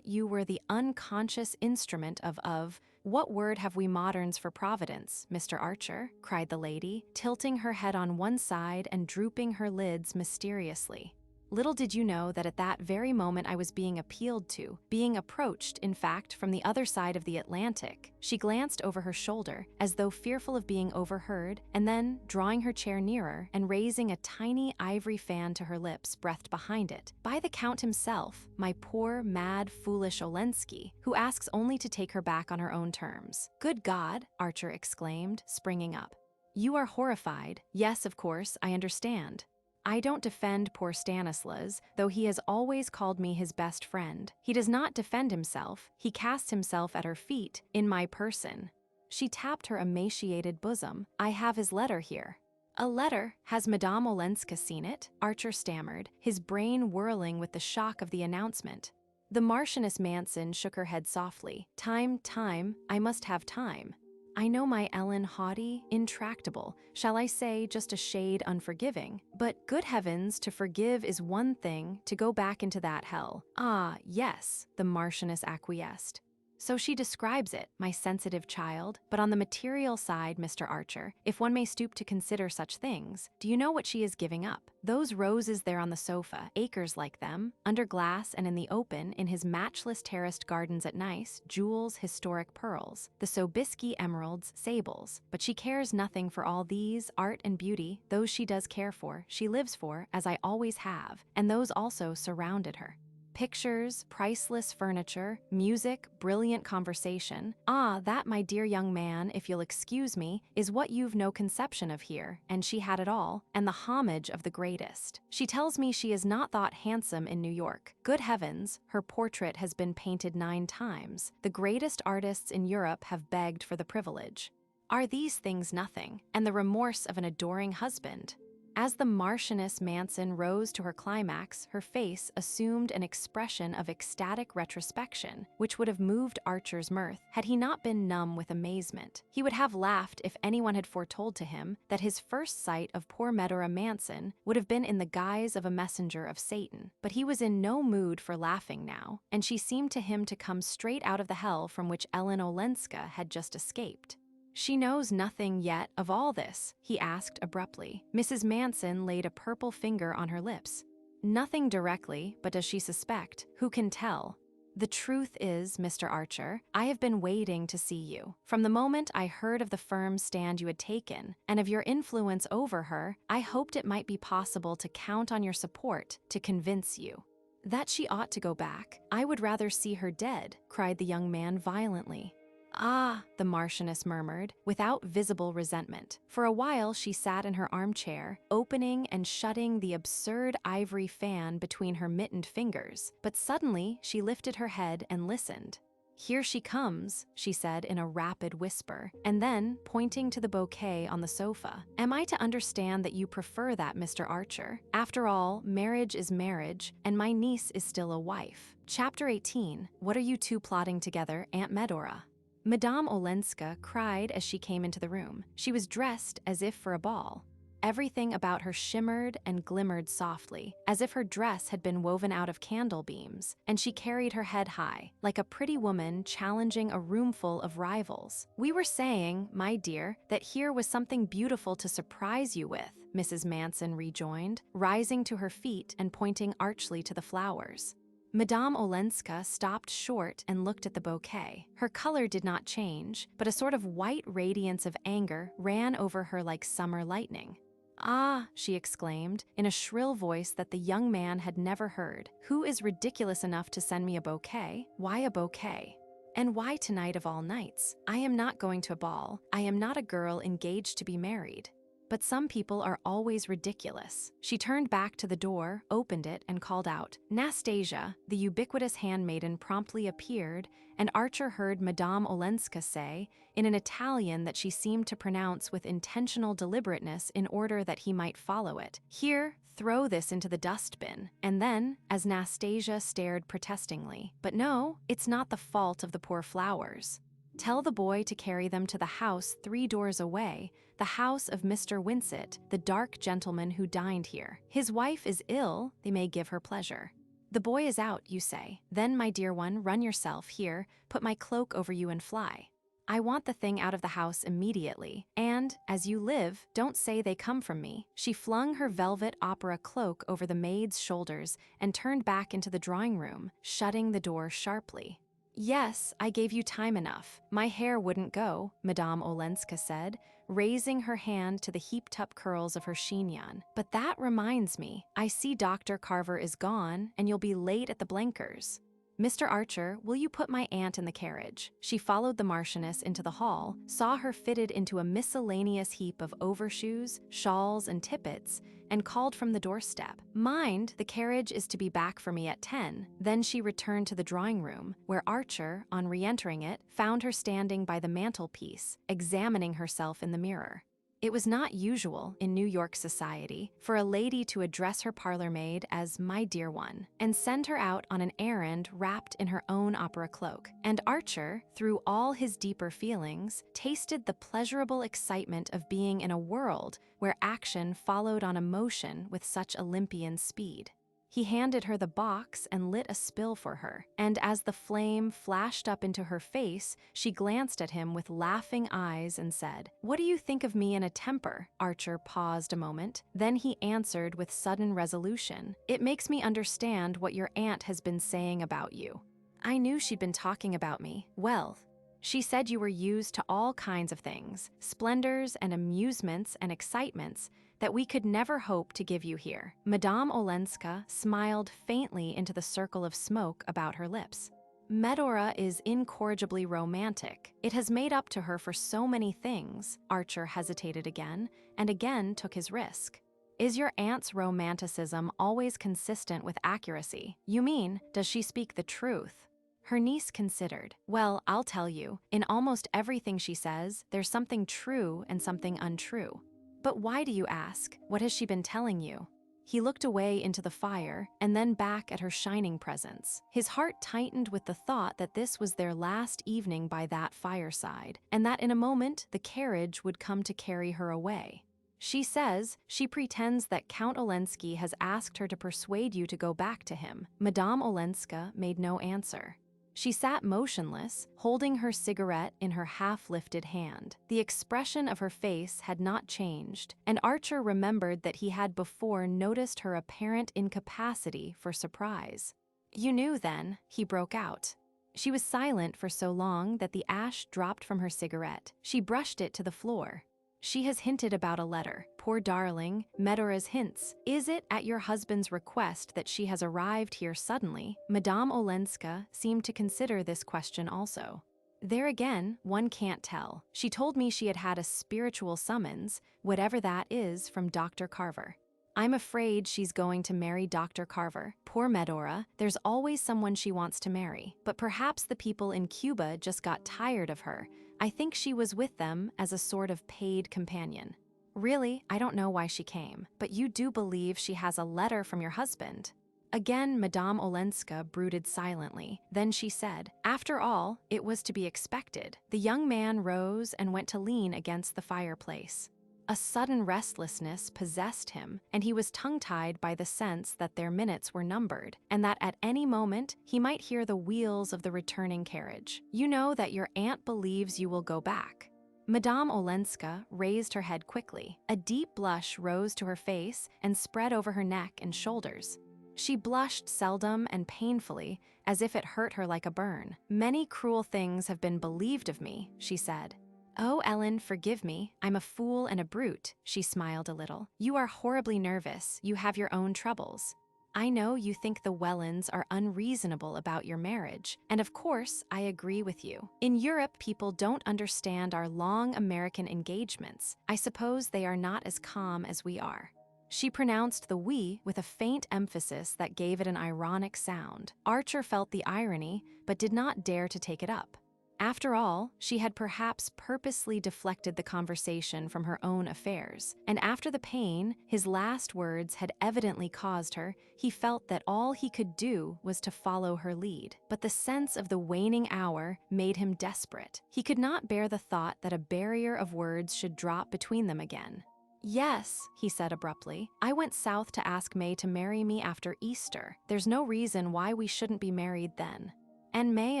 you were the unconscious instrument of what word have we moderns for providence, Mr. Archer?" cried the lady, tilting her head on one side and drooping her lids mysteriously. "Little did you know that at that very moment I was being appealed to, being approached, in fact, from the other side of the Atlantic." She glanced over her shoulder, as though fearful of being overheard, and then, drawing her chair nearer and raising a tiny ivory fan to her lips, breathed behind it, "By the Count himself, my poor, mad, foolish Olenski, who asks only to take her back on her own terms." "Good God!" Archer exclaimed, springing up. "You are horrified. Yes, of course, I understand. I don't defend poor Stanislas, though he has always called me his best friend. He does not defend himself, he casts himself at her feet, in my person." She tapped her emaciated bosom. "I have his letter here." "A letter? Has Madame Olenska seen it?" Archer stammered, his brain whirling with the shock of the announcement. The Marchioness Manson shook her head softly. Time, I must have time. I know my Ellen haughty, intractable, shall I say just a shade unforgiving, but good heavens, to forgive is one thing, to go back into that hell. "Ah, yes," the Marchioness acquiesced. "So she describes it, my sensitive child, but on the material side, Mr. Archer, if one may stoop to consider such things, do you know what she is giving up? Those roses there on the sofa, acres like them, under glass and in the open, in his matchless terraced gardens at Nice, jewels, historic pearls, the Sobieski emeralds, sables, but she cares nothing for all these, art and beauty, those she does care for, she lives for, as I always have, and those also surrounded her. Pictures, priceless furniture, music, brilliant conversation. Ah, that, my dear young man, if you'll excuse me, is what you've no conception of here, and she had it all, and the homage of the greatest. She tells me she is not thought handsome in New York. Good heavens, her portrait has been painted 9 times. The greatest artists in Europe have begged for the privilege. Are these things nothing, and the remorse of an adoring husband?" As the Marchioness Manson rose to her climax, her face assumed an expression of ecstatic retrospection, which would have moved Archer's mirth had he not been numb with amazement. He would have laughed if anyone had foretold to him that his first sight of poor Medora Manson would have been in the guise of a messenger of Satan. But he was in no mood for laughing now, and she seemed to him to come straight out of the hell from which Ellen Olenska had just escaped. "She knows nothing yet of all this?" he asked abruptly. Mrs. Manson laid a purple finger on her lips. "Nothing directly, but does she suspect? Who can tell? The truth is, Mr. Archer, I have been waiting to see you. From the moment I heard of the firm stand you had taken, and of your influence over her, I hoped it might be possible to count on your support to convince you." "That she ought to go back. I would rather see her dead," cried the young man violently. "Ah," the Marchioness murmured, without visible resentment. For a while she sat in her armchair, opening and shutting the absurd ivory fan between her mittened fingers, but suddenly she lifted her head and listened. "Here she comes," she said in a rapid whisper, and then, pointing to the bouquet on the sofa, "Am I to understand that you prefer that, Mr. Archer? After all, marriage is marriage, and my niece is still a wife." Chapter 18. What are you two plotting together, Aunt Medora? Madame Olenska cried as she came into the room. She was dressed as if for a ball. Everything about her shimmered and glimmered softly, as if her dress had been woven out of candle beams, and she carried her head high, like a pretty woman challenging a roomful of rivals. "We were saying, my dear, that here was something beautiful to surprise you with," Mrs. Manson rejoined, rising to her feet and pointing archly to the flowers. Madame Olenska stopped short and looked at the bouquet. Her color did not change, but a sort of white radiance of anger ran over her like summer lightning. "Ah," she exclaimed, in a shrill voice that the young man had never heard. "Who is ridiculous enough to send me a bouquet? Why a bouquet? And why tonight of all nights? I am not going to a ball. I am not a girl engaged to be married." But some people are always ridiculous. She turned back to the door, opened it, and called out. Nastasia, the ubiquitous handmaiden, promptly appeared, and Archer heard Madame Olenska say, in an Italian that she seemed to pronounce with intentional deliberateness in order that he might follow it, "Here, throw this into the dustbin." And then, as Nastasia stared protestingly, "But no, it's not the fault of the poor flowers. Tell the boy to carry them to the house 3 doors away, the house of Mr. Winsett, the dark gentleman who dined here. His wife is ill, they may give her pleasure. The boy is out, you say. Then, my dear one, run yourself. Here, put my cloak over you and fly. I want the thing out of the house immediately, and, as you live, don't say they come from me." She flung her velvet opera cloak over the maid's shoulders and turned back into the drawing room, shutting the door sharply. "Yes, I gave you time enough. My hair wouldn't go," Madame Olenska said, raising her hand to the heaped-up curls of her chignon. "But that reminds me, I see Dr. Carver is gone, and you'll be late at the Blenkers'. Mr. Archer, will you put my aunt in the carriage?" She followed the Marchioness into the hall, saw her fitted into a miscellaneous heap of overshoes, shawls, and tippets, and called from the doorstep, "Mind, the carriage is to be back for me at 10. Then she returned to the drawing-room, where Archer, on re-entering it, found her standing by the mantelpiece, examining herself in the mirror. It was not usual, in New York society, for a lady to address her parlor-maid as "my dear one," and send her out on an errand wrapped in her own opera cloak. And Archer, through all his deeper feelings, tasted the pleasurable excitement of being in a world where action followed on emotion with such Olympian speed. He handed her the box and lit a spill for her, and as the flame flashed up into her face, she glanced at him with laughing eyes and said, "What do you think of me in a temper?" Archer paused a moment. Then he answered with sudden resolution, "It makes me understand what your aunt has been saying about you. I knew she'd been talking about me. Well, she said you were used to all kinds of things, splendors and amusements and excitements, that we could never hope to give you here." Madame Olenska smiled faintly into the circle of smoke about her lips. "Medora is incorrigibly romantic. It has made up to her for so many things." Archer hesitated again, and again took his risk. "Is your aunt's romanticism always consistent with accuracy? You mean, does she speak the truth?" Her niece considered. "Well, I'll tell you, in almost everything she says, there's something true and something untrue." "But why do you ask? What has she been telling you?" He looked away into the fire and then back at her shining presence. His heart tightened with the thought that this was their last evening by that fireside, and that in a moment the carriage would come to carry her away. "She says she pretends that Count Olenski has asked her to persuade you to go back to him." Madame Olenska made no answer. She sat motionless, holding her cigarette in her half-lifted hand. The expression of her face had not changed, and Archer remembered that he had before noticed her apparent incapacity for surprise. "You knew, then?" he broke out. She was silent for so long that the ash dropped from her cigarette. She brushed it to the floor. "She has hinted about a letter. Poor darling, Medora's hints. Is it at your husband's request that she has arrived here suddenly?" Madame Olenska seemed to consider this question also. "There again, one can't tell. She told me she had had a spiritual summons, whatever that is, from Dr. Carver. I'm afraid she's going to marry Dr. Carver. Poor Medora, there's always someone she wants to marry. But perhaps the people in Cuba just got tired of her. I think she was with them as a sort of paid companion. Really, I don't know why she came. But you do believe she has a letter from your husband?" Again, Madame Olenska brooded silently. Then she said, "After all, it was to be expected." The young man rose and went to lean against the fireplace. A sudden restlessness possessed him, and he was tongue-tied by the sense that their minutes were numbered, and that at any moment he might hear the wheels of the returning carriage. "You know that your aunt believes you will go back." Madame Olenska raised her head quickly. A deep blush rose to her face and spread over her neck and shoulders. She blushed seldom and painfully, as if it hurt her like a burn. "Many cruel things have been believed of me," she said. "Oh, Ellen, forgive me. I'm a fool and a brute," she smiled a little. "You are horribly nervous. You have your own troubles. I know you think the Wellands are unreasonable about your marriage, and of course, I agree with you. In Europe, people don't understand our long American engagements. I suppose they are not as calm as we are." She pronounced the "we" with a faint emphasis that gave it an ironic sound. Archer felt the irony, but did not dare to take it up. After all, she had perhaps purposely deflected the conversation from her own affairs, and after the pain his last words had evidently caused her, he felt that all he could do was to follow her lead. But the sense of the waning hour made him desperate. He could not bear the thought that a barrier of words should drop between them again. "Yes," he said abruptly. "I went south to ask May to marry me after Easter. There's no reason why we shouldn't be married then. And May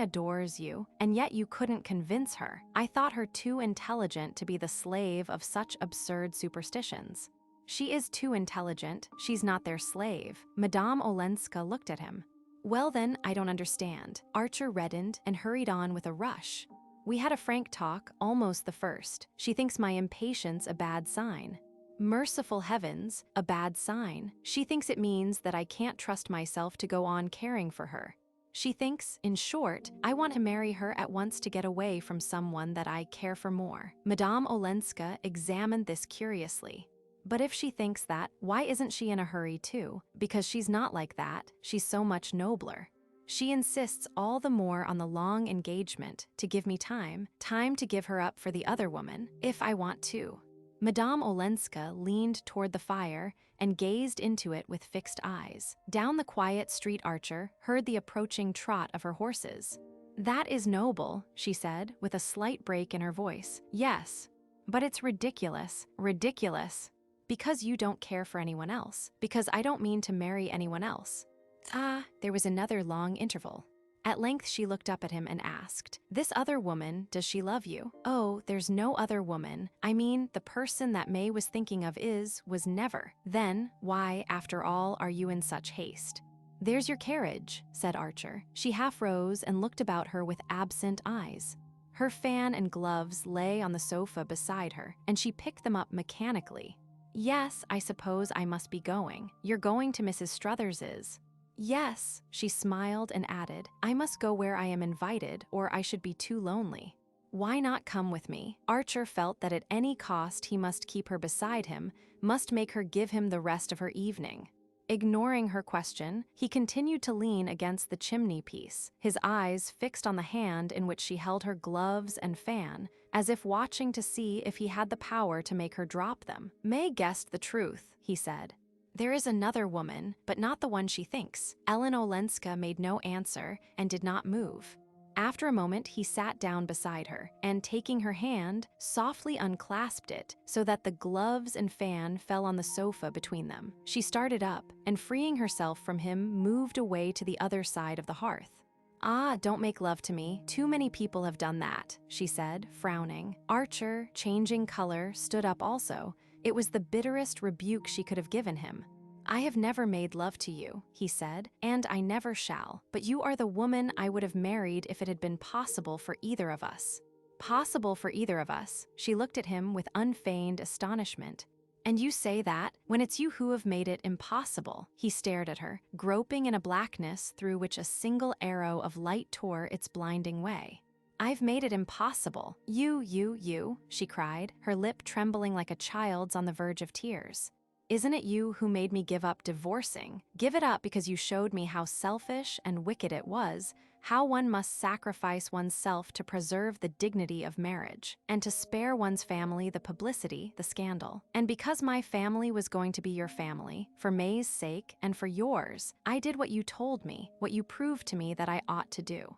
adores you, and yet you couldn't convince her. I thought her too intelligent to be the slave of such absurd superstitions." "She is too intelligent. She's not their slave." Madame Olenska looked at him. "Well then, I don't understand." Archer reddened and hurried on with a rush. "We had a frank talk, almost the first. She thinks my impatience a bad sign." "Merciful heavens, a bad sign. She thinks it means that I can't trust myself to go on caring for her. She thinks, in short, I want to marry her at once to get away from someone that I care for more." Madame Olenska examined this curiously. "But if she thinks that, why isn't she in a hurry too? Because she's not like that. She's so much nobler. She insists all the more on the long engagement, to give me time to give her up for the other woman, if I want to." Madame Olenska leaned toward the fire and gazed into it with fixed eyes. Down the quiet street Archer heard the approaching trot of her horses. "That is noble," she said, with a slight break in her voice. "Yes, but it's ridiculous, ridiculous. Because you don't care for anyone else. Because I don't mean to marry anyone else." There was another long interval. At length she looked up at him and asked, "This other woman, does she love you?" "Oh, there's no other woman. I mean, the person that May was thinking of was never." "Then, why, after all, are you in such haste?" "There's your carriage," said Archer. She half rose and looked about her with absent eyes. Her fan and gloves lay on the sofa beside her, and she picked them up mechanically. "Yes, I suppose I must be going. You're going to Mrs. Struthers's." "Yes," she smiled and added, "I must go where I am invited, or I should be too lonely." "Why not come with me?" Archer felt that at any cost he must keep her beside him, must make her give him the rest of her evening. Ignoring her question, he continued to lean against the chimney piece, his eyes fixed on the hand in which she held her gloves and fan, as if watching to see if he had the power to make her drop them. "May guessed the truth," he said. "There is another woman, but not the one she thinks." Ellen Olenska made no answer and did not move. After a moment, he sat down beside her, and taking her hand, softly unclasped it so that the gloves and fan fell on the sofa between them. She started up, and freeing herself from him, moved away to the other side of the hearth. "Don't make love to me. Too many people have done that," she said, frowning. Archer, changing color, stood up also. It was the bitterest rebuke she could have given him. "I have never made love to you," he said, "and I never shall. But you are the woman I would have married if it had been possible for either of us." "Possible for either of us?" She looked at him with unfeigned astonishment. "And you say that, when it's you who have made it impossible?" He stared at her, groping in a blackness through which a single arrow of light tore its blinding way. "I've made it impossible. You, she cried, her lip trembling like a child's on the verge of tears. "Isn't it you who made me give up divorcing? Give it up because you showed me how selfish and wicked it was, how one must sacrifice oneself to preserve the dignity of marriage, and to spare one's family the publicity, the scandal. And because my family was going to be your family, for May's sake and for yours, I did what you told me, what you proved to me that I ought to do."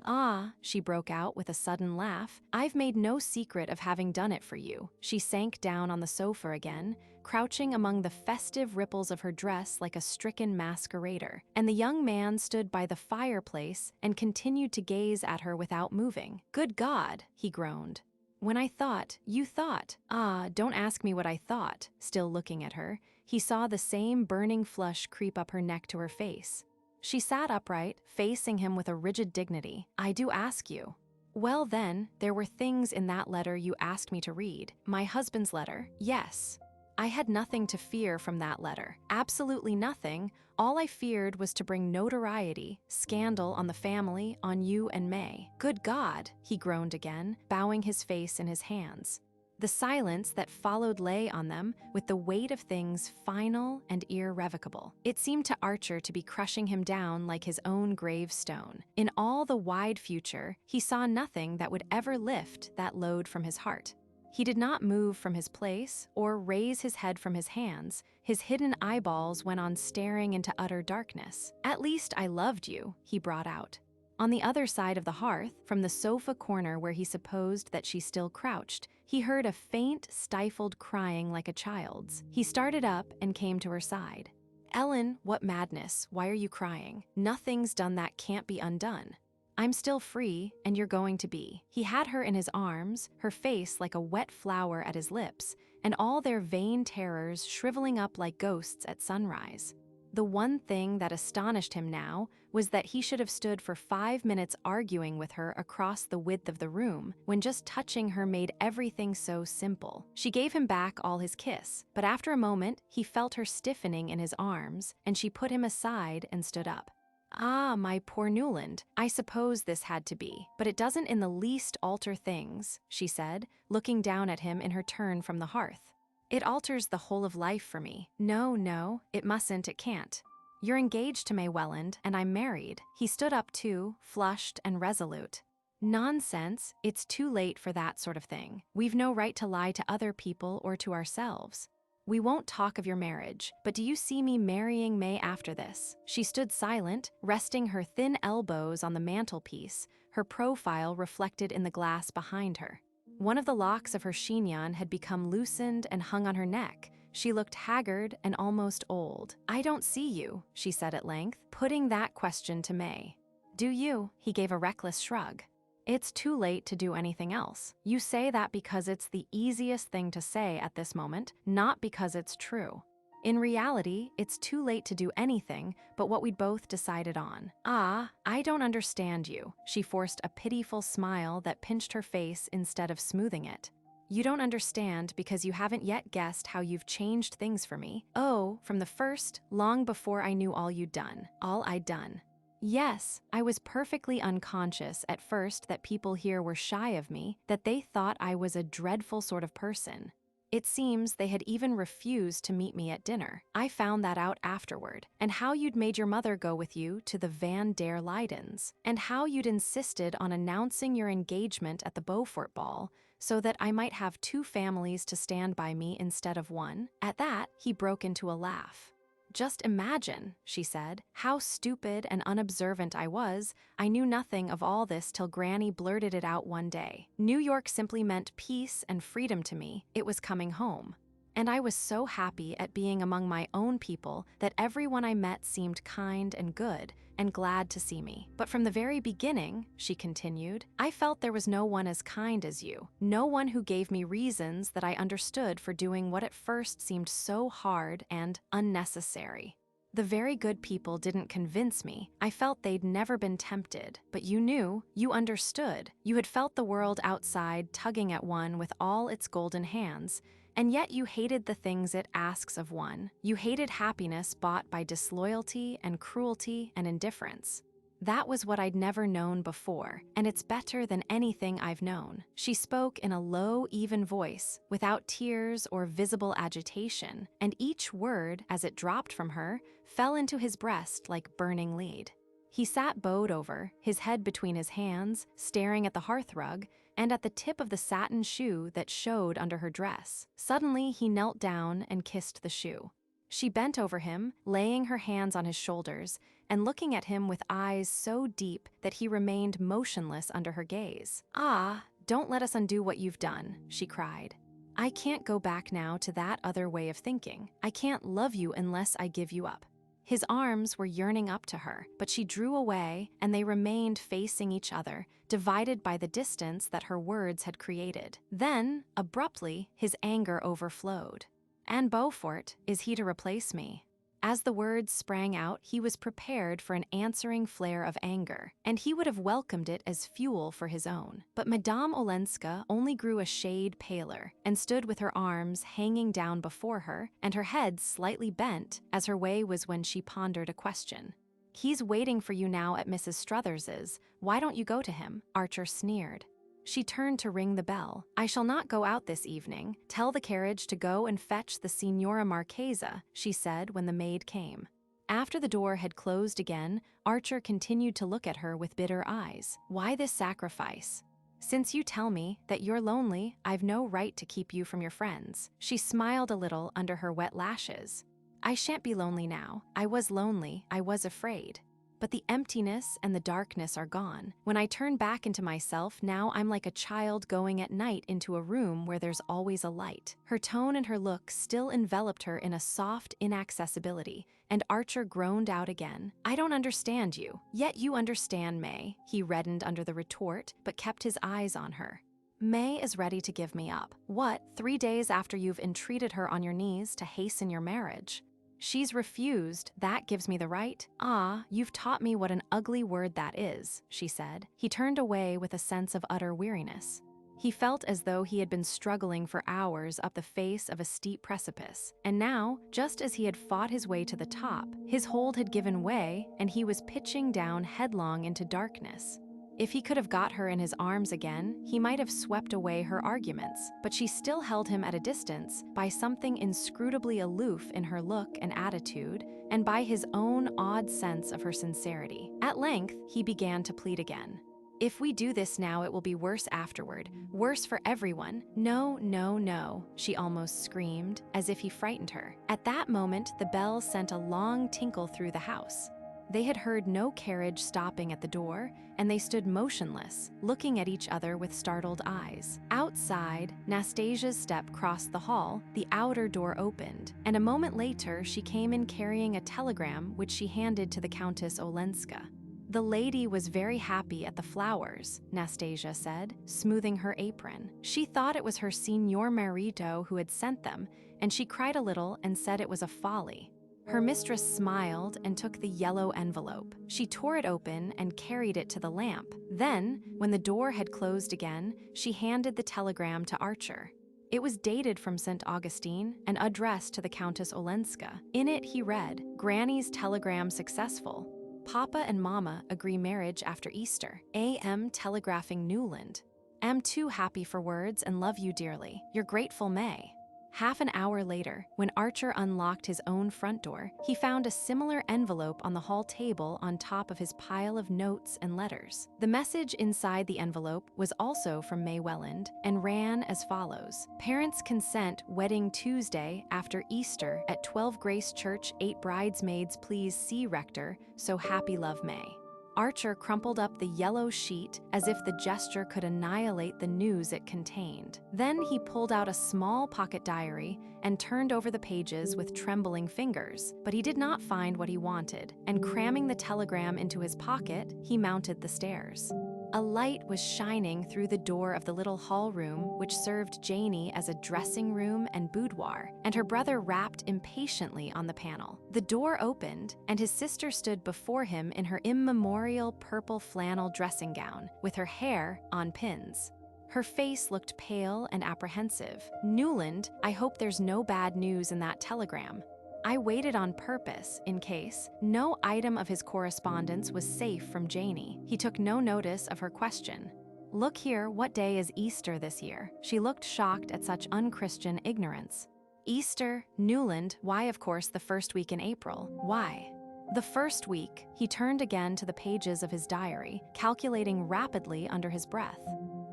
"Ah," she broke out with a sudden laugh, "I've made no secret of having done it for you." She sank down on the sofa again, crouching among the festive ripples of her dress like a stricken masquerader, and the young man stood by the fireplace and continued to gaze at her without moving. "Good God," he groaned. "When I thought, you thought." "Ah, don't ask me what I thought." Still looking at her, he saw the same burning flush creep up her neck to her face. She sat upright, facing him with a rigid dignity. "I do ask you." "Well then, there were things in that letter you asked me to read." "My husband's letter?" "Yes." "I had nothing to fear from that letter. Absolutely nothing. All I feared was to bring notoriety, scandal on the family, on you and May." "Good God," he groaned again, bowing his face in his hands. The silence that followed lay on them with the weight of things final and irrevocable. It seemed to Archer to be crushing him down like his own gravestone. In all the wide future, he saw nothing that would ever lift that load from his heart. He did not move from his place or raise his head from his hands. His hidden eyeballs went on staring into utter darkness. "At least I loved you," he brought out. On the other side of the hearth, from the sofa corner where he supposed that she still crouched, he heard a faint, stifled crying like a child's. He started up and came to her side. "Ellen, what madness? Why are you crying? Nothing's done that can't be undone. I'm still free, and you're going to be." He had her in his arms, her face like a wet flower at his lips, and all their vain terrors shriveling up like ghosts at sunrise. The one thing that astonished him now was that he should have stood for 5 minutes arguing with her across the width of the room, when just touching her made everything so simple. She gave him back all his kiss, but after a moment, he felt her stiffening in his arms, and she put him aside and stood up. "Ah, my poor Newland, I suppose this had to be, but it doesn't in the least alter things," she said, looking down at him in her turn from the hearth. "It alters the whole of life for me." No, it mustn't, it can't. You're engaged to May Welland, and I'm married." He stood up too, flushed and resolute. "Nonsense, it's too late for that sort of thing. We've no right to lie to other people or to ourselves. We won't talk of your marriage, but do you see me marrying May after this?" She stood silent, resting her thin elbows on the mantelpiece, her profile reflected in the glass behind her. One of the locks of her chignon had become loosened and hung on her neck. She looked haggard and almost old. "I don't see you," she said at length, putting that question to May. "Do you?" He gave a reckless shrug. "It's too late to do anything else. You say that because it's the easiest thing to say at this moment, not because it's true. In reality, it's too late to do anything but what we'd both decided on." "Ah, I don't understand you." She forced a pitiful smile that pinched her face instead of smoothing it. "You don't understand because you haven't yet guessed how you've changed things for me. Oh, from the first, long before I knew all you'd done, all I'd done. Yes, I was perfectly unconscious at first that people here were shy of me, that they thought I was a dreadful sort of person. It seems they had even refused to meet me at dinner. I found that out afterward, and how you'd made your mother go with you to the Van der Leydens, and how you'd insisted on announcing your engagement at the Beaufort ball so that I might have 2 families to stand by me instead of one." At that, he broke into a laugh. "Just imagine," she said, "how stupid and unobservant I was. I knew nothing of all this till Granny blurted it out one day. New York simply meant peace and freedom to me. It was coming home. And I was so happy at being among my own people that everyone I met seemed kind and good and glad to see me. But from the very beginning," she continued, "I felt there was no one as kind as you, no one who gave me reasons that I understood for doing what at first seemed so hard and unnecessary. The very good people didn't convince me. I felt they'd never been tempted. But you knew, you understood. You had felt the world outside tugging at one with all its golden hands, and yet you hated the things it asks of one. You hated happiness bought by disloyalty and cruelty and indifference. That was what I'd never known before, and it's better than anything I've known." She spoke in a low, even voice, without tears or visible agitation, and each word, as it dropped from her, fell into his breast like burning lead. He sat bowed over, his head between his hands, staring at the hearthrug, and at the tip of the satin shoe that showed under her dress. Suddenly, he knelt down and kissed the shoe. She bent over him, laying her hands on his shoulders, and looking at him with eyes so deep that he remained motionless under her gaze. "Ah, don't let us undo what you've done," she cried. "I can't go back now to that other way of thinking. I can't love you unless I give you up." His arms were yearning up to her, but she drew away, and they remained facing each other, divided by the distance that her words had created. Then, abruptly, his anger overflowed. "And Beaufort, is he to replace me?" As the words sprang out, he was prepared for an answering flare of anger, and he would have welcomed it as fuel for his own. But Madame Olenska only grew a shade paler, and stood with her arms hanging down before her, and her head slightly bent, as her way was when she pondered a question. "He's waiting for you now at Mrs. Struthers's. Why don't you go to him?" Archer sneered. She turned to ring the bell. "I shall not go out this evening. Tell the carriage to go and fetch the Signora Marchesa," she said when the maid came. After the door had closed again, Archer continued to look at her with bitter eyes. "Why this sacrifice? Since you tell me that you're lonely, I've no right to keep you from your friends." She smiled a little under her wet lashes. "I shan't be lonely now. I was lonely. I was afraid. But the emptiness and the darkness are gone. When I turn back into myself, now I'm like a child going at night into a room where there's always a light." Her tone and her look still enveloped her in a soft inaccessibility, and Archer groaned out again. "I don't understand you. Yet you understand, May." He reddened under the retort, but kept his eyes on her. "May is ready to give me up. What, 3 days after you've entreated her on your knees to hasten your marriage? She's refused. That gives me the right?" "Ah, you've taught me what an ugly word that is," she said. He turned away with a sense of utter weariness. He felt as though he had been struggling for hours up the face of a steep precipice, and now, just as he had fought his way to the top, his hold had given way and he was pitching down headlong into darkness. If he could have got her in his arms again, he might have swept away her arguments, but she still held him at a distance by something inscrutably aloof in her look and attitude, and by his own odd sense of her sincerity. At length, he began to plead again. "If we do this now, it will be worse afterward, worse for everyone." "No, no, no," she almost screamed, as if he frightened her. At that moment, the bell sent a long tinkle through the house. They had heard no carriage stopping at the door, and they stood motionless, looking at each other with startled eyes. Outside, Nastasia's step crossed the hall, the outer door opened, and a moment later she came in carrying a telegram which she handed to the Countess Olenska. "The lady was very happy at the flowers," Nastasia said, smoothing her apron. "She thought it was her Signor Marito who had sent them, and she cried a little and said it was a folly." Her mistress smiled and took the yellow envelope. She tore it open and carried it to the lamp. Then, when the door had closed again, she handed the telegram to Archer. It was dated from St. Augustine and addressed to the Countess Olenska. In it he read, "Granny's telegram successful. Papa and Mama agree marriage after Easter. A.M. telegraphing Newland. Am too happy for words and love you dearly. Your grateful May." Half an hour later, when Archer unlocked his own front door, he found a similar envelope on the hall table on top of his pile of notes and letters. The message inside the envelope was also from May Welland and ran as follows: "Parents consent wedding Tuesday after Easter at 12 Grace Church, 8 bridesmaids please see rector, so happy love May." Archer crumpled up the yellow sheet as if the gesture could annihilate the news it contained. Then he pulled out a small pocket diary and turned over the pages with trembling fingers, but he did not find what he wanted, and cramming the telegram into his pocket, he mounted the stairs. A light was shining through the door of the little hall room which served Janie as a dressing room and boudoir, and her brother rapped impatiently on the panel. The door opened, and his sister stood before him in her immemorial purple flannel dressing gown, with her hair on pins. Her face looked pale and apprehensive. "Newland, I hope there's no bad news in that telegram. I waited on purpose, in case." No item of his correspondence was safe from Janie. He took no notice of her question. "Look here, what day is Easter this year?" She looked shocked at such unchristian ignorance. "Easter, Newland, why of course the first week in April. Why?" "The first week." He turned again to the pages of his diary, calculating rapidly under his breath.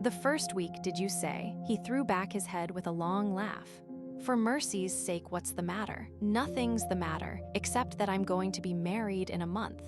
"The first week, did you say?" He threw back his head with a long laugh. For mercy's sake, what's the matter? Nothing's the matter, except that I'm going to be married in a month."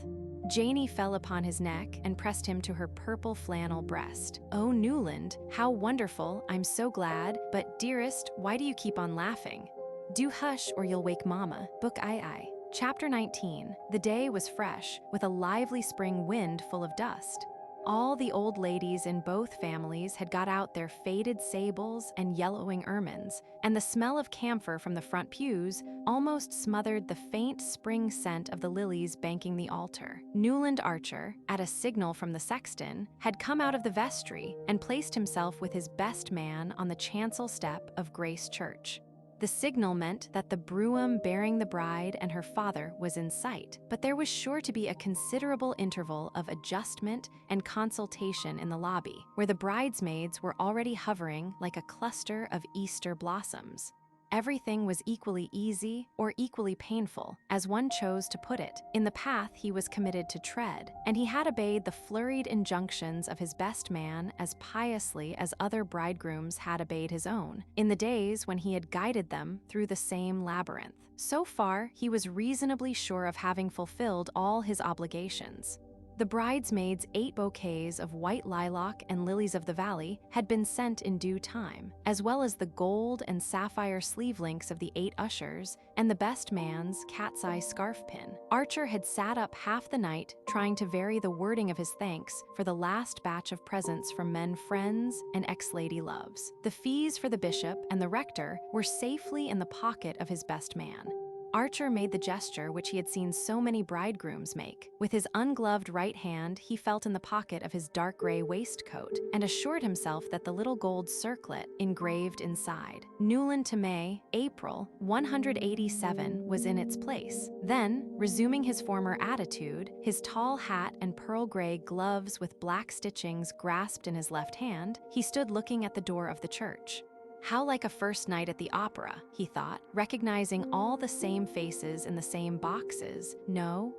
Janie fell upon his neck and pressed him to her purple flannel breast. "Oh, Newland, how wonderful, I'm so glad, but dearest, why do you keep on laughing?" "Do hush or you'll wake Mama." Book II. Chapter 19. The day was fresh, with a lively spring wind full of dust. All the old ladies in both families had got out their faded sables and yellowing ermines, and the smell of camphor from the front pews almost smothered the faint spring scent of the lilies banking the altar. Newland Archer, at a signal from the sexton, had come out of the vestry and placed himself with his best man on the chancel step of Grace Church. The signal meant that the brougham bearing the bride and her father was in sight, but there was sure to be a considerable interval of adjustment and consultation in the lobby, where the bridesmaids were already hovering like a cluster of Easter blossoms. Everything was equally easy or equally painful, as one chose to put it, in the path he was committed to tread, and he had obeyed the flurried injunctions of his best man as piously as other bridegrooms had obeyed his own, in the days when he had guided them through the same labyrinth. So far, he was reasonably sure of having fulfilled all his obligations. The bridesmaids' 8 bouquets of white lilac and lilies of the valley had been sent in due time, as well as the gold and sapphire sleeve links of the 8 ushers and the best man's cat's eye scarf pin. Archer had sat up half the night trying to vary the wording of his thanks for the last batch of presents from men friends and ex-lady loves. The fees for the bishop and the rector were safely in the pocket of his best man. Archer made the gesture which he had seen so many bridegrooms make. With his ungloved right hand, he felt in the pocket of his dark gray waistcoat and assured himself that the little gold circlet engraved inside, Newland to May, April, 187, was in its place. Then, resuming his former attitude, his tall hat and pearl gray gloves with black stitchings grasped in his left hand, he stood looking at the door of the church. How like a first night at the opera, he thought, recognizing all the same faces in the same boxes,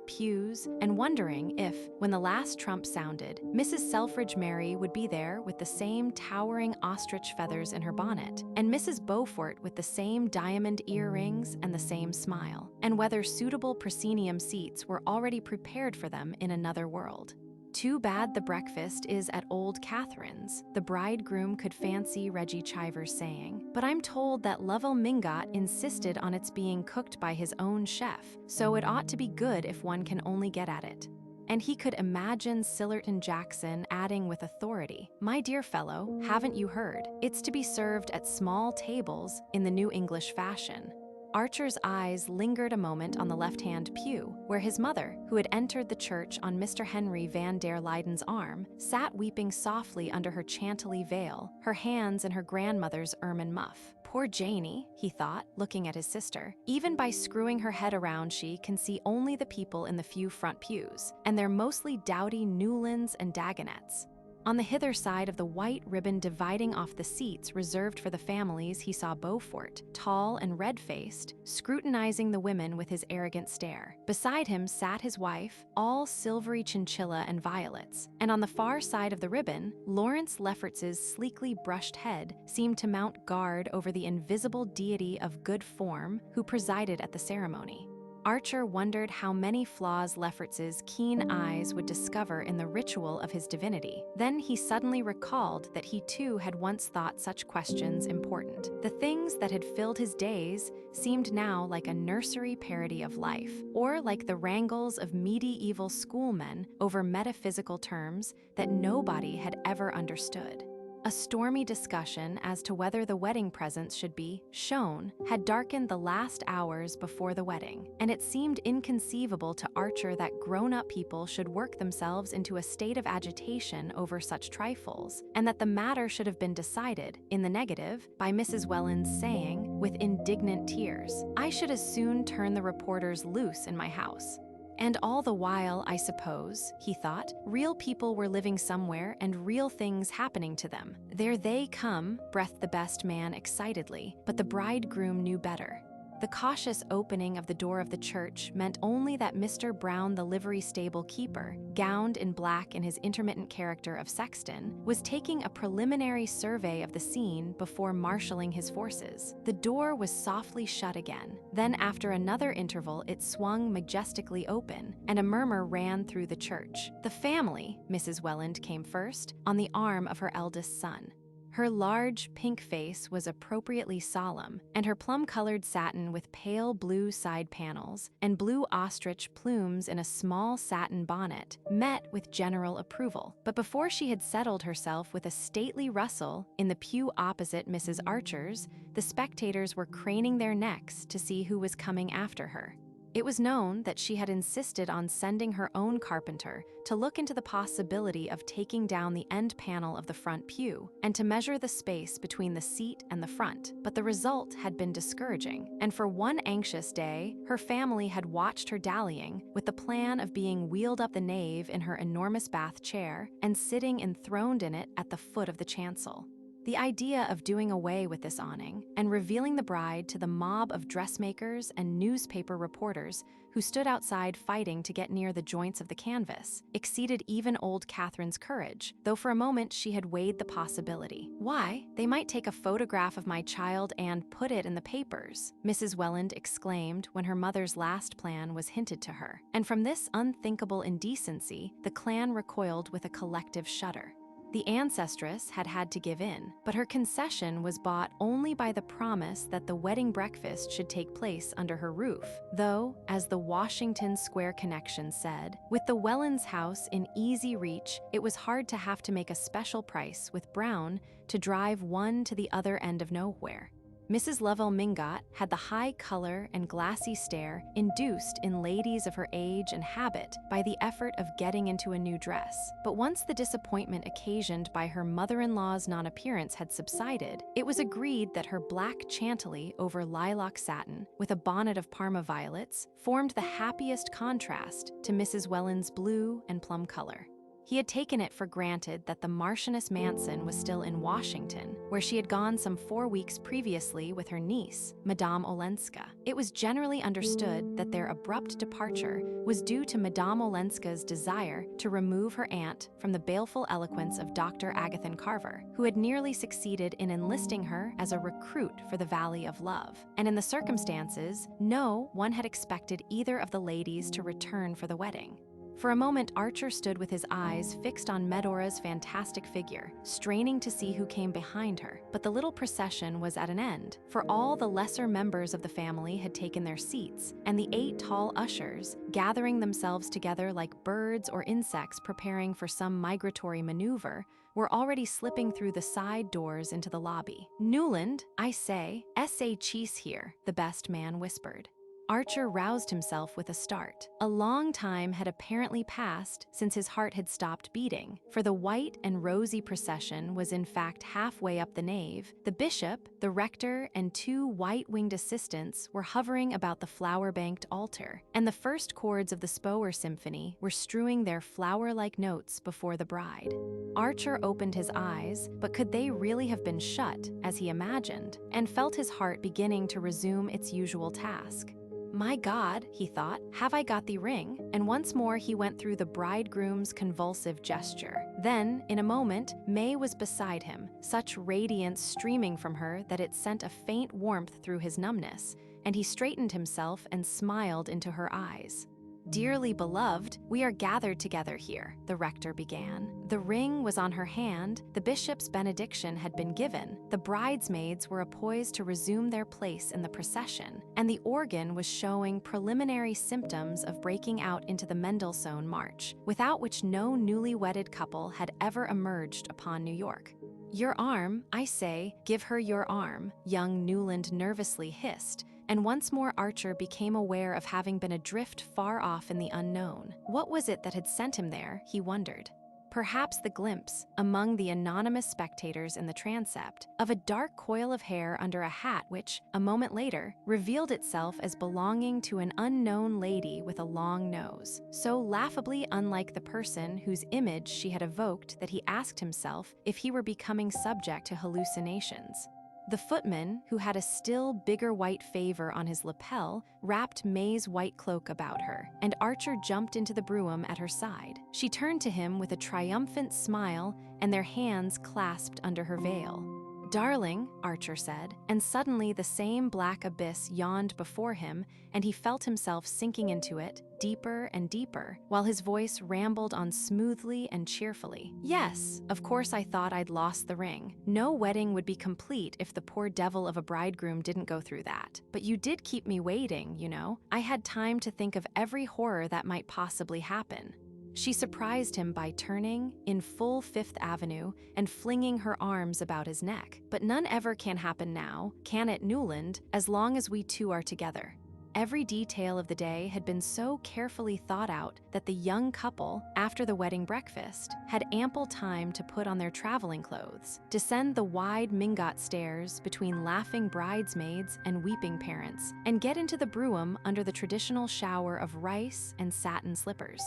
pews, and wondering if, when the last trump sounded, Mrs. Selfridge Mary would be there with the same towering ostrich feathers in her bonnet, and Mrs. Beaufort with the same diamond earrings and the same smile, and whether suitable proscenium seats were already prepared for them in another world. "Too bad the breakfast is at Old Catherine's," the bridegroom could fancy Reggie Chivers saying, "but I'm told that Lovell Mingot insisted on its being cooked by his own chef, so it ought to be good if one can only get at it." And he could imagine Sillerton Jackson adding with authority, "My dear fellow, haven't you heard? It's to be served at small tables in the New English fashion." Archer's eyes lingered a moment on the left-hand pew, where his mother, who had entered the church on Mr. Henry Van der Luyden's arm, sat weeping softly under her chantilly veil, her hands in her grandmother's ermine muff. "Poor Janie," he thought, looking at his sister. "Even by screwing her head around, she can see only the people in the few front pews, and they're mostly dowdy Newlands and Dagonets." On the hither side of the white ribbon dividing off the seats reserved for the families, he saw Beaufort, tall and red-faced, scrutinizing the women with his arrogant stare. Beside him sat his wife, all silvery chinchilla and violets, and on the far side of the ribbon, Lawrence Lefferts's sleekly brushed head seemed to mount guard over the invisible deity of good form who presided at the ceremony. Archer wondered how many flaws Lefferts's keen eyes would discover in the ritual of his divinity. Then he suddenly recalled that he too had once thought such questions important. The things that had filled his days seemed now like a nursery parody of life, or like the wrangles of medieval schoolmen over metaphysical terms that nobody had ever understood. A stormy discussion as to whether the wedding presents should be shown had darkened the last hours before the wedding, and it seemed inconceivable to Archer that grown-up people should work themselves into a state of agitation over such trifles, and that the matter should have been decided, in the negative, by Mrs. Welland's saying, with indignant tears, "I should as soon turn the reporters loose in my house." And all the while, I suppose, he thought, real people were living somewhere and real things happening to them. "There they come," breathed the best man excitedly, but the bridegroom knew better. The cautious opening of the door of the church meant only that Mr. Brown, the livery stable keeper, gowned in black in his intermittent character of sexton, was taking a preliminary survey of the scene before marshalling his forces. The door was softly shut again. Then, after another interval, it swung majestically open, and a murmur ran through the church. The family, Mrs. Welland came first, on the arm of her eldest son. Her large, pink face was appropriately solemn, and her plum-colored satin with pale blue side panels and blue ostrich plumes in a small satin bonnet met with general approval. But before she had settled herself with a stately rustle in the pew opposite Mrs. Archer's, the spectators were craning their necks to see who was coming after her. It was known that she had insisted on sending her own carpenter to look into the possibility of taking down the end panel of the front pew and to measure the space between the seat and the front, but the result had been discouraging, and for one anxious day, her family had watched her dallying with the plan of being wheeled up the nave in her enormous bath chair and sitting enthroned in it at the foot of the chancel. The idea of doing away with this awning and revealing the bride to the mob of dressmakers and newspaper reporters who stood outside fighting to get near the joints of the canvas exceeded even old Catherine's courage, though for a moment she had weighed the possibility. Why, they might take a photograph of my child and put it in the papers, Mrs. Welland exclaimed when her mother's last plan was hinted to her. And from this unthinkable indecency, the clan recoiled with a collective shudder. The ancestress had had to give in, but her concession was bought only by the promise that the wedding breakfast should take place under her roof, though, as the Washington Square Connection said, with the Wellands' house in easy reach, it was hard to have to make a special price with Brown to drive one to the other end of nowhere. Mrs. Lovell Mingott had the high color and glassy stare induced in ladies of her age and habit by the effort of getting into a new dress. But once the disappointment occasioned by her mother-in-law's non-appearance had subsided, it was agreed that her black chantilly over lilac satin, with a bonnet of Parma violets, formed the happiest contrast to Mrs. Welland's blue and plum color. He had taken it for granted that the Marchioness Manson was still in Washington, where she had gone some 4 weeks previously with her niece, Madame Olenska. It was generally understood that their abrupt departure was due to Madame Olenska's desire to remove her aunt from the baleful eloquence of Dr. Agathan Carver, who had nearly succeeded in enlisting her as a recruit for the Valley of Love. And in the circumstances, no one had expected either of the ladies to return for the wedding. For a moment, Archer stood with his eyes fixed on Medora's fantastic figure, straining to see who came behind her. But the little procession was at an end, for all the lesser members of the family had taken their seats, and the 8 tall ushers, gathering themselves together like birds or insects preparing for some migratory maneuver, were already slipping through the side doors into the lobby. "Newland, I say, S.A. Cheese here," the best man whispered. Archer roused himself with a start. A long time had apparently passed since his heart had stopped beating, for the white and rosy procession was in fact halfway up the nave. The bishop, the rector, and 2 white-winged assistants were hovering about the flower-banked altar, and the first chords of the Spohr Symphony were strewing their flower-like notes before the bride. Archer opened his eyes, but could they really have been shut, as he imagined, and felt his heart beginning to resume its usual task. "My God," he thought, "have I got the ring?" And once more he went through the bridegroom's convulsive gesture. Then, in a moment, May was beside him, such radiance streaming from her that it sent a faint warmth through his numbness, and he straightened himself and smiled into her eyes. "Dearly beloved, we are gathered together here," the rector began. The ring was on her hand, the bishop's benediction had been given, the bridesmaids were poised to resume their place in the procession, and the organ was showing preliminary symptoms of breaking out into the Mendelssohn March, without which no newly wedded couple had ever emerged upon New York. "Your arm, I say, give her your arm," young Newland nervously hissed, and once more Archer became aware of having been adrift far off in the unknown. What was it that had sent him there, he wondered. Perhaps the glimpse, among the anonymous spectators in the transept, of a dark coil of hair under a hat which, a moment later, revealed itself as belonging to an unknown lady with a long nose, so laughably unlike the person whose image she had evoked that he asked himself if he were becoming subject to hallucinations. The footman, who had a still bigger white favor on his lapel, wrapped May's white cloak about her, and Archer jumped into the brougham at her side. She turned to him with a triumphant smile, and their hands clasped under her veil. "Darling," Archer said, and suddenly the same black abyss yawned before him, and he felt himself sinking into it, deeper and deeper, while his voice rambled on smoothly and cheerfully. "Yes, of course I thought I'd lost the ring. No wedding would be complete if the poor devil of a bridegroom didn't go through that. But you did keep me waiting, you know. I had time to think of every horror that might possibly happen." She surprised him by turning, in full Fifth Avenue, and flinging her arms about his neck. "But none ever can happen now, can it, Newland, as long as we two are together." Every detail of the day had been so carefully thought out that the young couple, after the wedding breakfast, had ample time to put on their traveling clothes, descend the wide Mingot stairs between laughing bridesmaids and weeping parents, and get into the brougham under the traditional shower of rice and satin slippers.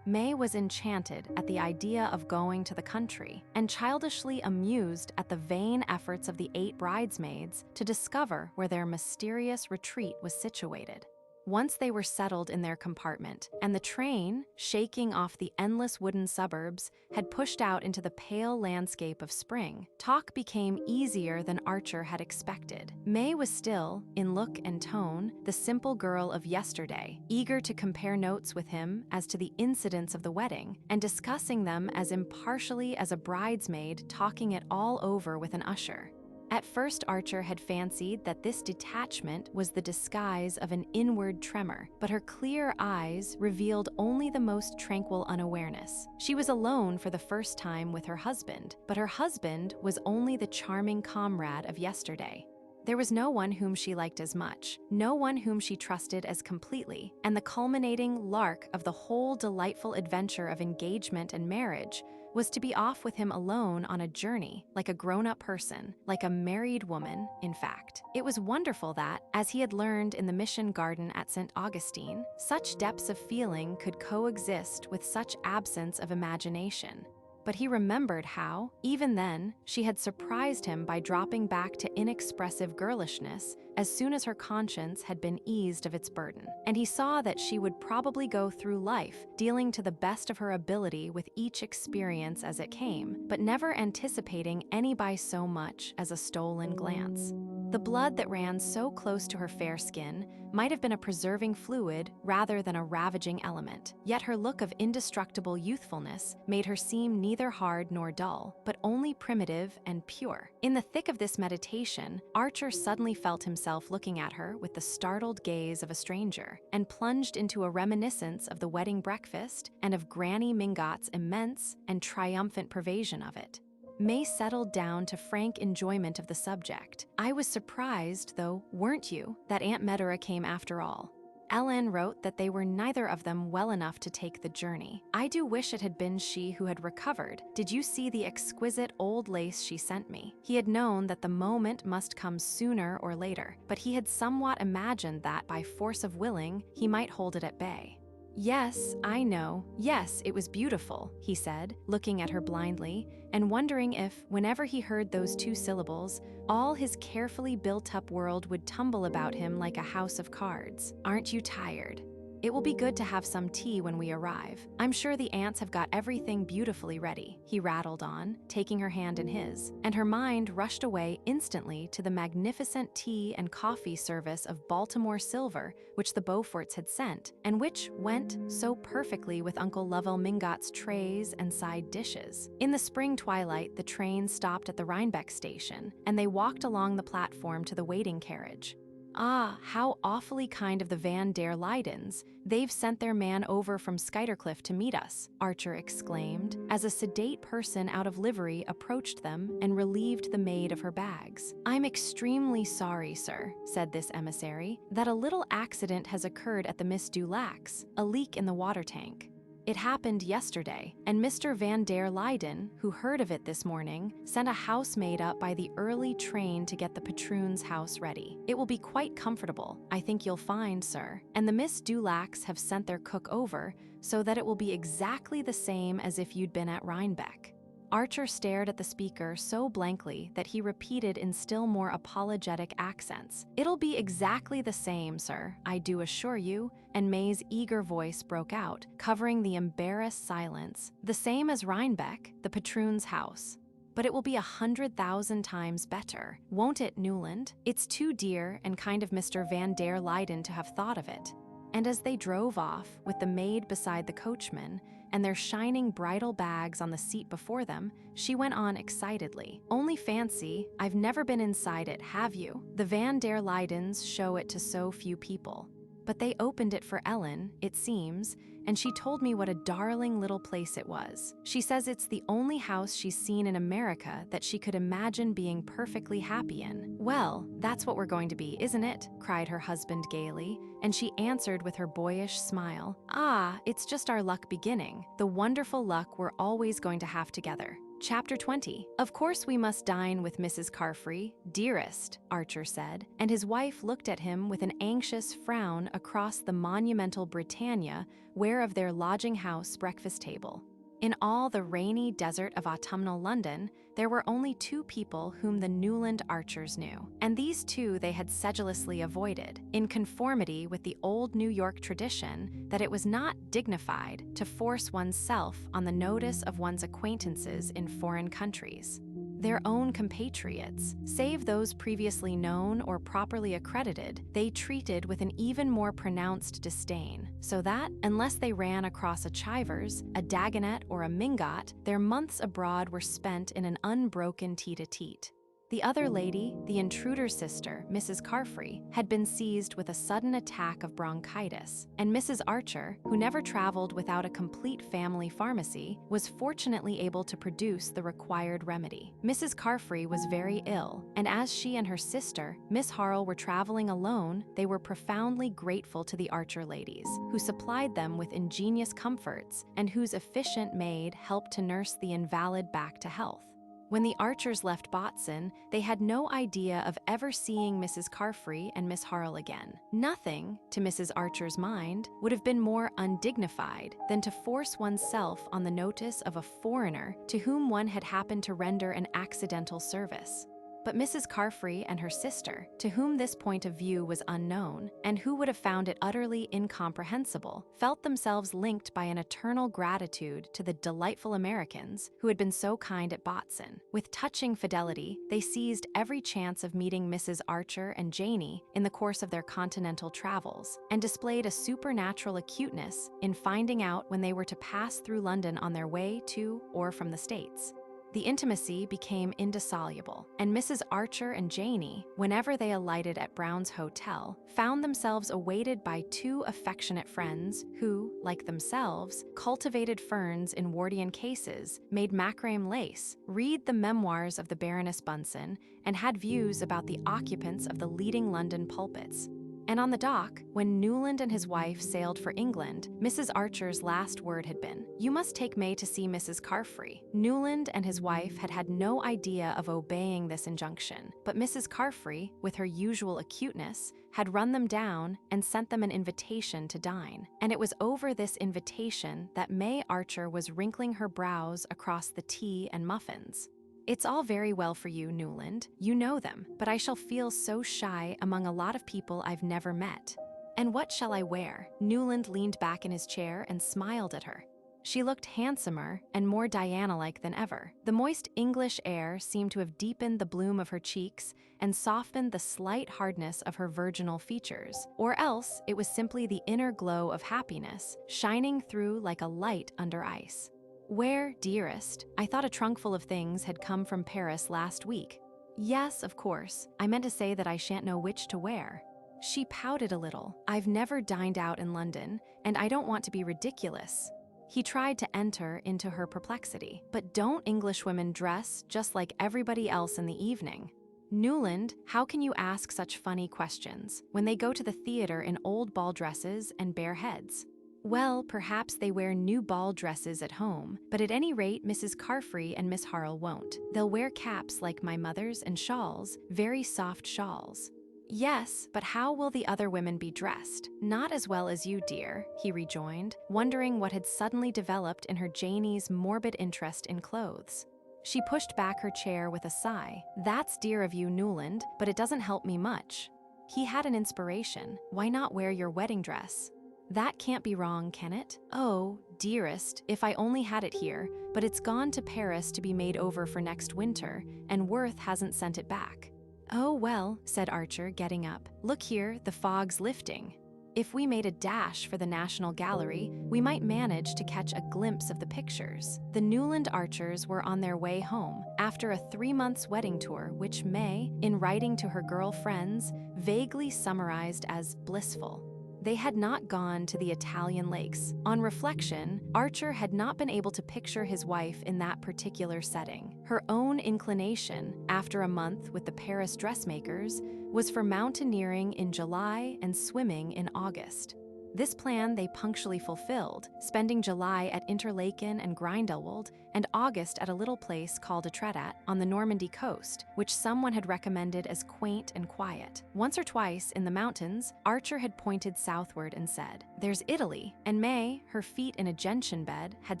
May was enchanted at the idea of going to the country, and childishly amused at the vain efforts of the 8 bridesmaids to discover where their mysterious retreat was situated. Once they were settled in their compartment, and the train, shaking off the endless wooden suburbs, had pushed out into the pale landscape of spring, talk became easier than Archer had expected. May was still, in look and tone, the simple girl of yesterday, eager to compare notes with him as to the incidents of the wedding, and discussing them as impartially as a bridesmaid talking it all over with an usher. At first, Archer had fancied that this detachment was the disguise of an inward tremor, but her clear eyes revealed only the most tranquil unawareness. She was alone for the first time with her husband, but her husband was only the charming comrade of yesterday. There was no one whom she liked as much, no one whom she trusted as completely, and the culminating lark of the whole delightful adventure of engagement and marriage was to be off with him alone on a journey, like a grown-up person, like a married woman, in fact. It was wonderful that, as he had learned in the mission garden at St. Augustine, such depths of feeling could coexist with such absence of imagination. But he remembered how, even then, she had surprised him by dropping back to inexpressive girlishness as soon as her conscience had been eased of its burden. And he saw that she would probably go through life, dealing to the best of her ability with each experience as it came, but never anticipating any by so much as a stolen glance. The blood that ran so close to her fair skin might have been a preserving fluid rather than a ravaging element, yet her look of indestructible youthfulness made her seem neither hard nor dull, but only primitive and pure. In the thick of this meditation, Archer suddenly felt himself looking at her with the startled gaze of a stranger, and plunged into a reminiscence of the wedding breakfast and of Granny Mingot's immense and triumphant pervasion of it. May settled down to frank enjoyment of the subject. "I was surprised, though, weren't you, that Aunt Medora came after all? Ellen wrote that they were neither of them well enough to take the journey. I do wish it had been she who had recovered. Did you see the exquisite old lace she sent me?" He had known that the moment must come sooner or later, but he had somewhat imagined that by force of willing, he might hold it at bay. "Yes, I know. Yes, it was beautiful," he said, looking at her blindly, and wondering if, whenever he heard those 2 syllables, all his carefully built-up world would tumble about him like a house of cards. "Aren't you tired? It will be good to have some tea when we arrive. I'm sure the aunts have got everything beautifully ready," he rattled on, taking her hand in his, and her mind rushed away instantly to the magnificent tea and coffee service of Baltimore silver which the Beauforts had sent, and which went so perfectly with Uncle Lovell Mingot's trays and side dishes. In the spring twilight, the train stopped at the Rhinebeck station, and they walked along the platform to the waiting carriage. "Ah, how awfully kind of the Van der Leydens. They've sent their man over from Skuytercliff to meet us," Archer exclaimed, as a sedate person out of livery approached them and relieved the maid of her bags. "I'm extremely sorry, sir," said this emissary, "that a little accident has occurred at the Miss Dulac's, a leak in the water tank. It happened yesterday, and Mr. Van der Leyden, who heard of it this morning, sent a housemaid up by the early train to get the patroon's house ready. It will be quite comfortable, I think you'll find, sir, and the Miss Dulacs have sent their cook over, so that it will be exactly the same as if you'd been at Rhinebeck." Archer stared at the speaker so blankly that he repeated in still more apologetic accents. "It'll be exactly the same, sir, I do assure you," and May's eager voice broke out, covering the embarrassed silence. "The same as Rhinebeck, the patroon's house. But it will be 100,000 times better, won't it, Newland? It's too dear and kind of Mr. Van der Luyden to have thought of it." And as they drove off, with the maid beside the coachman, and their shining bridal bags on the seat before them, she went on excitedly. "Only fancy, I've never been inside it, have you? The Van der Luydens show it to so few people. But they opened it for Ellen, it seems, and she told me what a darling little place it was. She says it's the only house she's seen in America that she could imagine being perfectly happy in." "Well, that's what we're going to be, isn't it?" cried her husband gaily, and she answered with her boyish smile, "Ah, it's just our luck beginning, the wonderful luck we're always going to have together." Chapter 20. "Of course we must dine with Mrs. Carfrey, dearest," Archer said, and his wife looked at him with an anxious frown across the monumental Britannia whereof their lodging-house breakfast table. In all the rainy desert of autumnal London, there were only two people whom the Newland Archers knew, and these two they had sedulously avoided, in conformity with the old New York tradition that it was not dignified to force one's self on the notice of one's acquaintances in foreign countries. Their own compatriots, save those previously known or properly accredited, they treated with an even more pronounced disdain, so that, unless they ran across a Chivers, a Dagonet, or a Mingot, their months abroad were spent in an unbroken tete-a-tete. The other lady, the intruder's sister, Mrs. Carfrey, had been seized with a sudden attack of bronchitis, and Mrs. Archer, who never traveled without a complete family pharmacy, was fortunately able to produce the required remedy. Mrs. Carfrey was very ill, and as she and her sister, Miss Harle, were traveling alone, they were profoundly grateful to the Archer ladies, who supplied them with ingenious comforts and whose efficient maid helped to nurse the invalid back to health. When the Archers left Botzen, they had no idea of ever seeing Mrs. Carfrey and Miss Harle again. Nothing, to Mrs. Archer's mind, would have been more undignified than to force oneself on the notice of a foreigner to whom one had happened to render an accidental service. But Mrs. Carfrey and her sister, to whom this point of view was unknown, and who would have found it utterly incomprehensible, felt themselves linked by an eternal gratitude to the delightful Americans who had been so kind at Botzen. With touching fidelity, they seized every chance of meeting Mrs. Archer and Janey in the course of their continental travels, and displayed a supernatural acuteness in finding out when they were to pass through London on their way to or from the States. The intimacy became indissoluble, and Mrs. Archer and Janey, whenever they alighted at Brown's Hotel, found themselves awaited by two affectionate friends who, like themselves, cultivated ferns in Wardian cases, made macrame lace, read the memoirs of the Baroness Bunsen, and had views about the occupants of the leading London pulpits. And on the dock, when Newland and his wife sailed for England, Mrs. Archer's last word had been, "You must take May to see Mrs. Carfrey." Newland and his wife had had no idea of obeying this injunction, but Mrs. Carfrey, with her usual acuteness, had run them down and sent them an invitation to dine. And it was over this invitation that May Archer was wrinkling her brows across the tea and muffins. "It's all very well for you, Newland. You know them, but I shall feel so shy among a lot of people I've never met. And what shall I wear?" Newland leaned back in his chair and smiled at her. She looked handsomer and more Diana-like than ever. The moist English air seemed to have deepened the bloom of her cheeks and softened the slight hardness of her virginal features. Or else it was simply the inner glow of happiness, shining through like a light under ice. "Where, dearest? I thought a trunkful of things had come from Paris last week." "Yes, of course. I meant to say that I shan't know which to wear." She pouted a little. "I've never dined out in London, and I don't want to be ridiculous." He tried to enter into her perplexity. "But don't Englishwomen dress just like everybody else in the evening?" "Newland, how can you ask such funny questions when they go to the theater in old ball dresses and bare heads?" "Well, perhaps they wear new ball dresses at home, but at any rate Mrs. Carfrey and Miss Harle won't. They'll wear caps like my mother's and shawls, very soft shawls." "Yes, but how will the other women be dressed?" "Not as well as you, dear," he rejoined, wondering what had suddenly developed in her Janey's morbid interest in clothes. She pushed back her chair with a sigh. "That's dear of you, Newland, but it doesn't help me much." He had an inspiration. "Why not wear your wedding dress?" "That can't be wrong, can it?" "Oh, dearest, if I only had it here, but it's gone to Paris to be made over for next winter, and Worth hasn't sent it back." "Oh, well," said Archer, getting up. "Look here, the fog's lifting. If we made a dash for the National Gallery, we might manage to catch a glimpse of the pictures." The Newland Archers were on their way home after a 3 months wedding tour, which May, in writing to her girl friends, vaguely summarized as blissful. They had not gone to the Italian lakes. On reflection, Archer had not been able to picture his wife in that particular setting. Her own inclination, after a month with the Paris dressmakers, was for mountaineering in July and swimming in August. This plan they punctually fulfilled, spending July at Interlaken and Grindelwald, and August at a little place called Etretat on the Normandy coast, which someone had recommended as quaint and quiet. Once or twice in the mountains, Archer had pointed southward and said, "There's Italy," and May, her feet in a gentian bed, had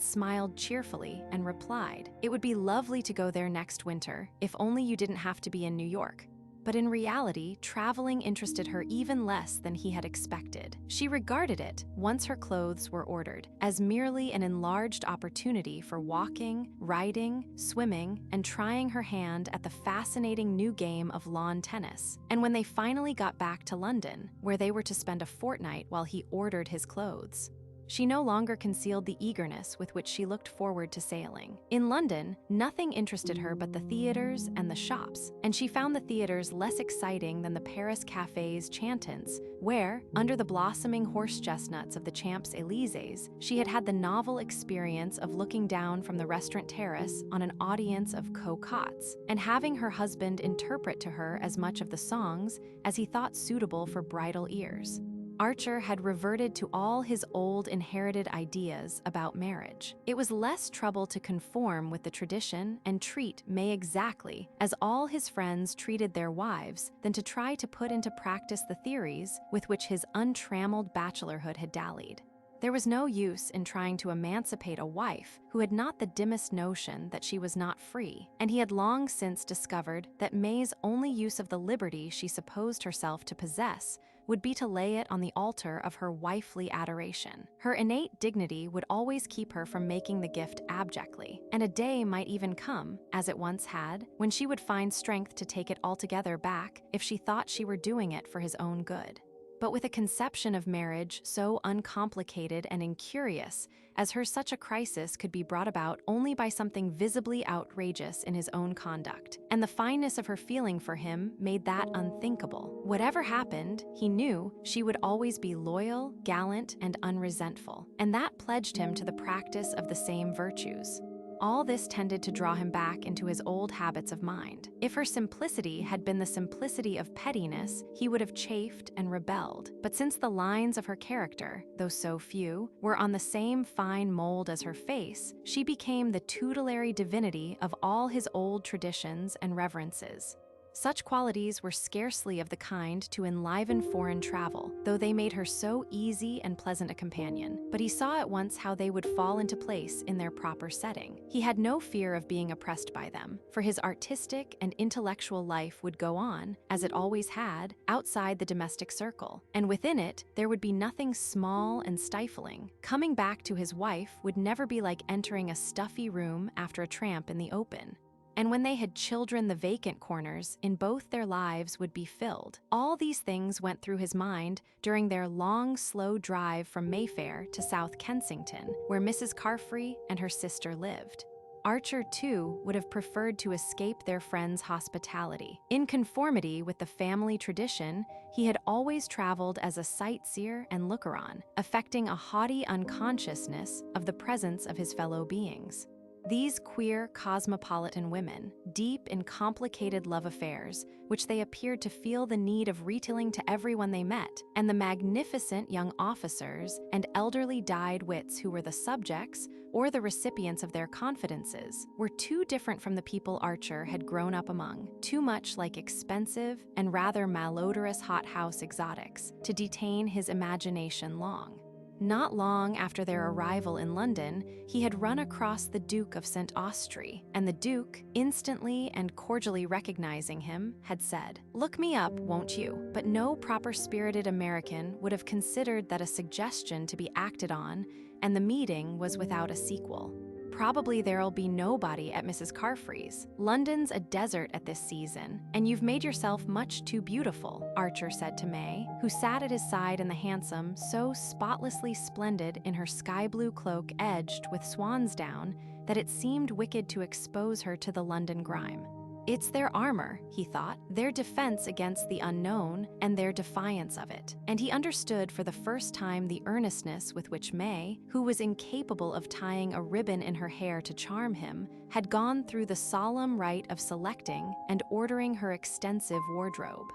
smiled cheerfully and replied, "It would be lovely to go there next winter, if only you didn't have to be in New York." But in reality, traveling interested her even less than he had expected. She regarded it, once her clothes were ordered, as merely an enlarged opportunity for walking, riding, swimming, and trying her hand at the fascinating new game of lawn tennis. And when they finally got back to London, where they were to spend a fortnight while he ordered his clothes, she no longer concealed the eagerness with which she looked forward to sailing. In London, nothing interested her but the theaters and the shops, and she found the theaters less exciting than the Paris cafes chantants, where, under the blossoming horse chestnuts of the Champs-Élysées, she had had the novel experience of looking down from the restaurant terrace on an audience of cocottes, and having her husband interpret to her as much of the songs as he thought suitable for bridal ears. Archer had reverted to all his old inherited ideas about marriage. It was less trouble to conform with the tradition and treat May exactly as all his friends treated their wives than to try to put into practice the theories with which his untrammeled bachelorhood had dallied. There was no use in trying to emancipate a wife who had not the dimmest notion that she was not free, and he had long since discovered that May's only use of the liberty she supposed herself to possess would be to lay it on the altar of her wifely adoration. Her innate dignity would always keep her from making the gift abjectly, and a day might even come, as it once had, when she would find strength to take it altogether back if she thought she were doing it for his own good. But with a conception of marriage so uncomplicated and incurious as her, such a crisis could be brought about only by something visibly outrageous in his own conduct, and the fineness of her feeling for him made that unthinkable. Whatever happened, he knew she would always be loyal, gallant, and unresentful, and that pledged him to the practice of the same virtues. All this tended to draw him back into his old habits of mind. If her simplicity had been the simplicity of pettiness, he would have chafed and rebelled. But since the lines of her character, though so few, were on the same fine mold as her face, she became the tutelary divinity of all his old traditions and reverences. Such qualities were scarcely of the kind to enliven foreign travel, though they made her so easy and pleasant a companion. But he saw at once how they would fall into place in their proper setting. He had no fear of being oppressed by them, for his artistic and intellectual life would go on, as it always had, outside the domestic circle, and within it there would be nothing small and stifling. Coming back to his wife would never be like entering a stuffy room after a tramp in the open. And when they had children, the vacant corners in both their lives would be filled. All these things went through his mind during their long, slow drive from Mayfair to South Kensington, where Mrs. Carfrey and her sister lived. Archer, too, would have preferred to escape their friends' hospitality. In conformity with the family tradition, he had always traveled as a sightseer and looker-on, affecting a haughty unconsciousness of the presence of his fellow beings. These queer, cosmopolitan women, deep in complicated love affairs, which they appeared to feel the need of retailing to everyone they met, and the magnificent young officers and elderly dyed wits who were the subjects or the recipients of their confidences, were too different from the people Archer had grown up among, too much like expensive and rather malodorous hothouse exotics, to detain his imagination long. Not long after their arrival in London, he had run across the Duke of St. Austry, and the Duke, instantly and cordially recognizing him, had said, "Look me up, won't you?" But no proper-spirited American would have considered that a suggestion to be acted on, and the meeting was without a sequel. "Probably there'll be nobody at Mrs. Carfry's. London's a desert at this season, and you've made yourself much too beautiful," Archer said to May, who sat at his side in the hansom, so spotlessly splendid in her sky-blue cloak edged with swan's down that it seemed wicked to expose her to the London grime. It's their armor, he thought, their defense against the unknown, and their defiance of it. And he understood for the first time the earnestness with which May, who was incapable of tying a ribbon in her hair to charm him, had gone through the solemn rite of selecting and ordering her extensive wardrobe.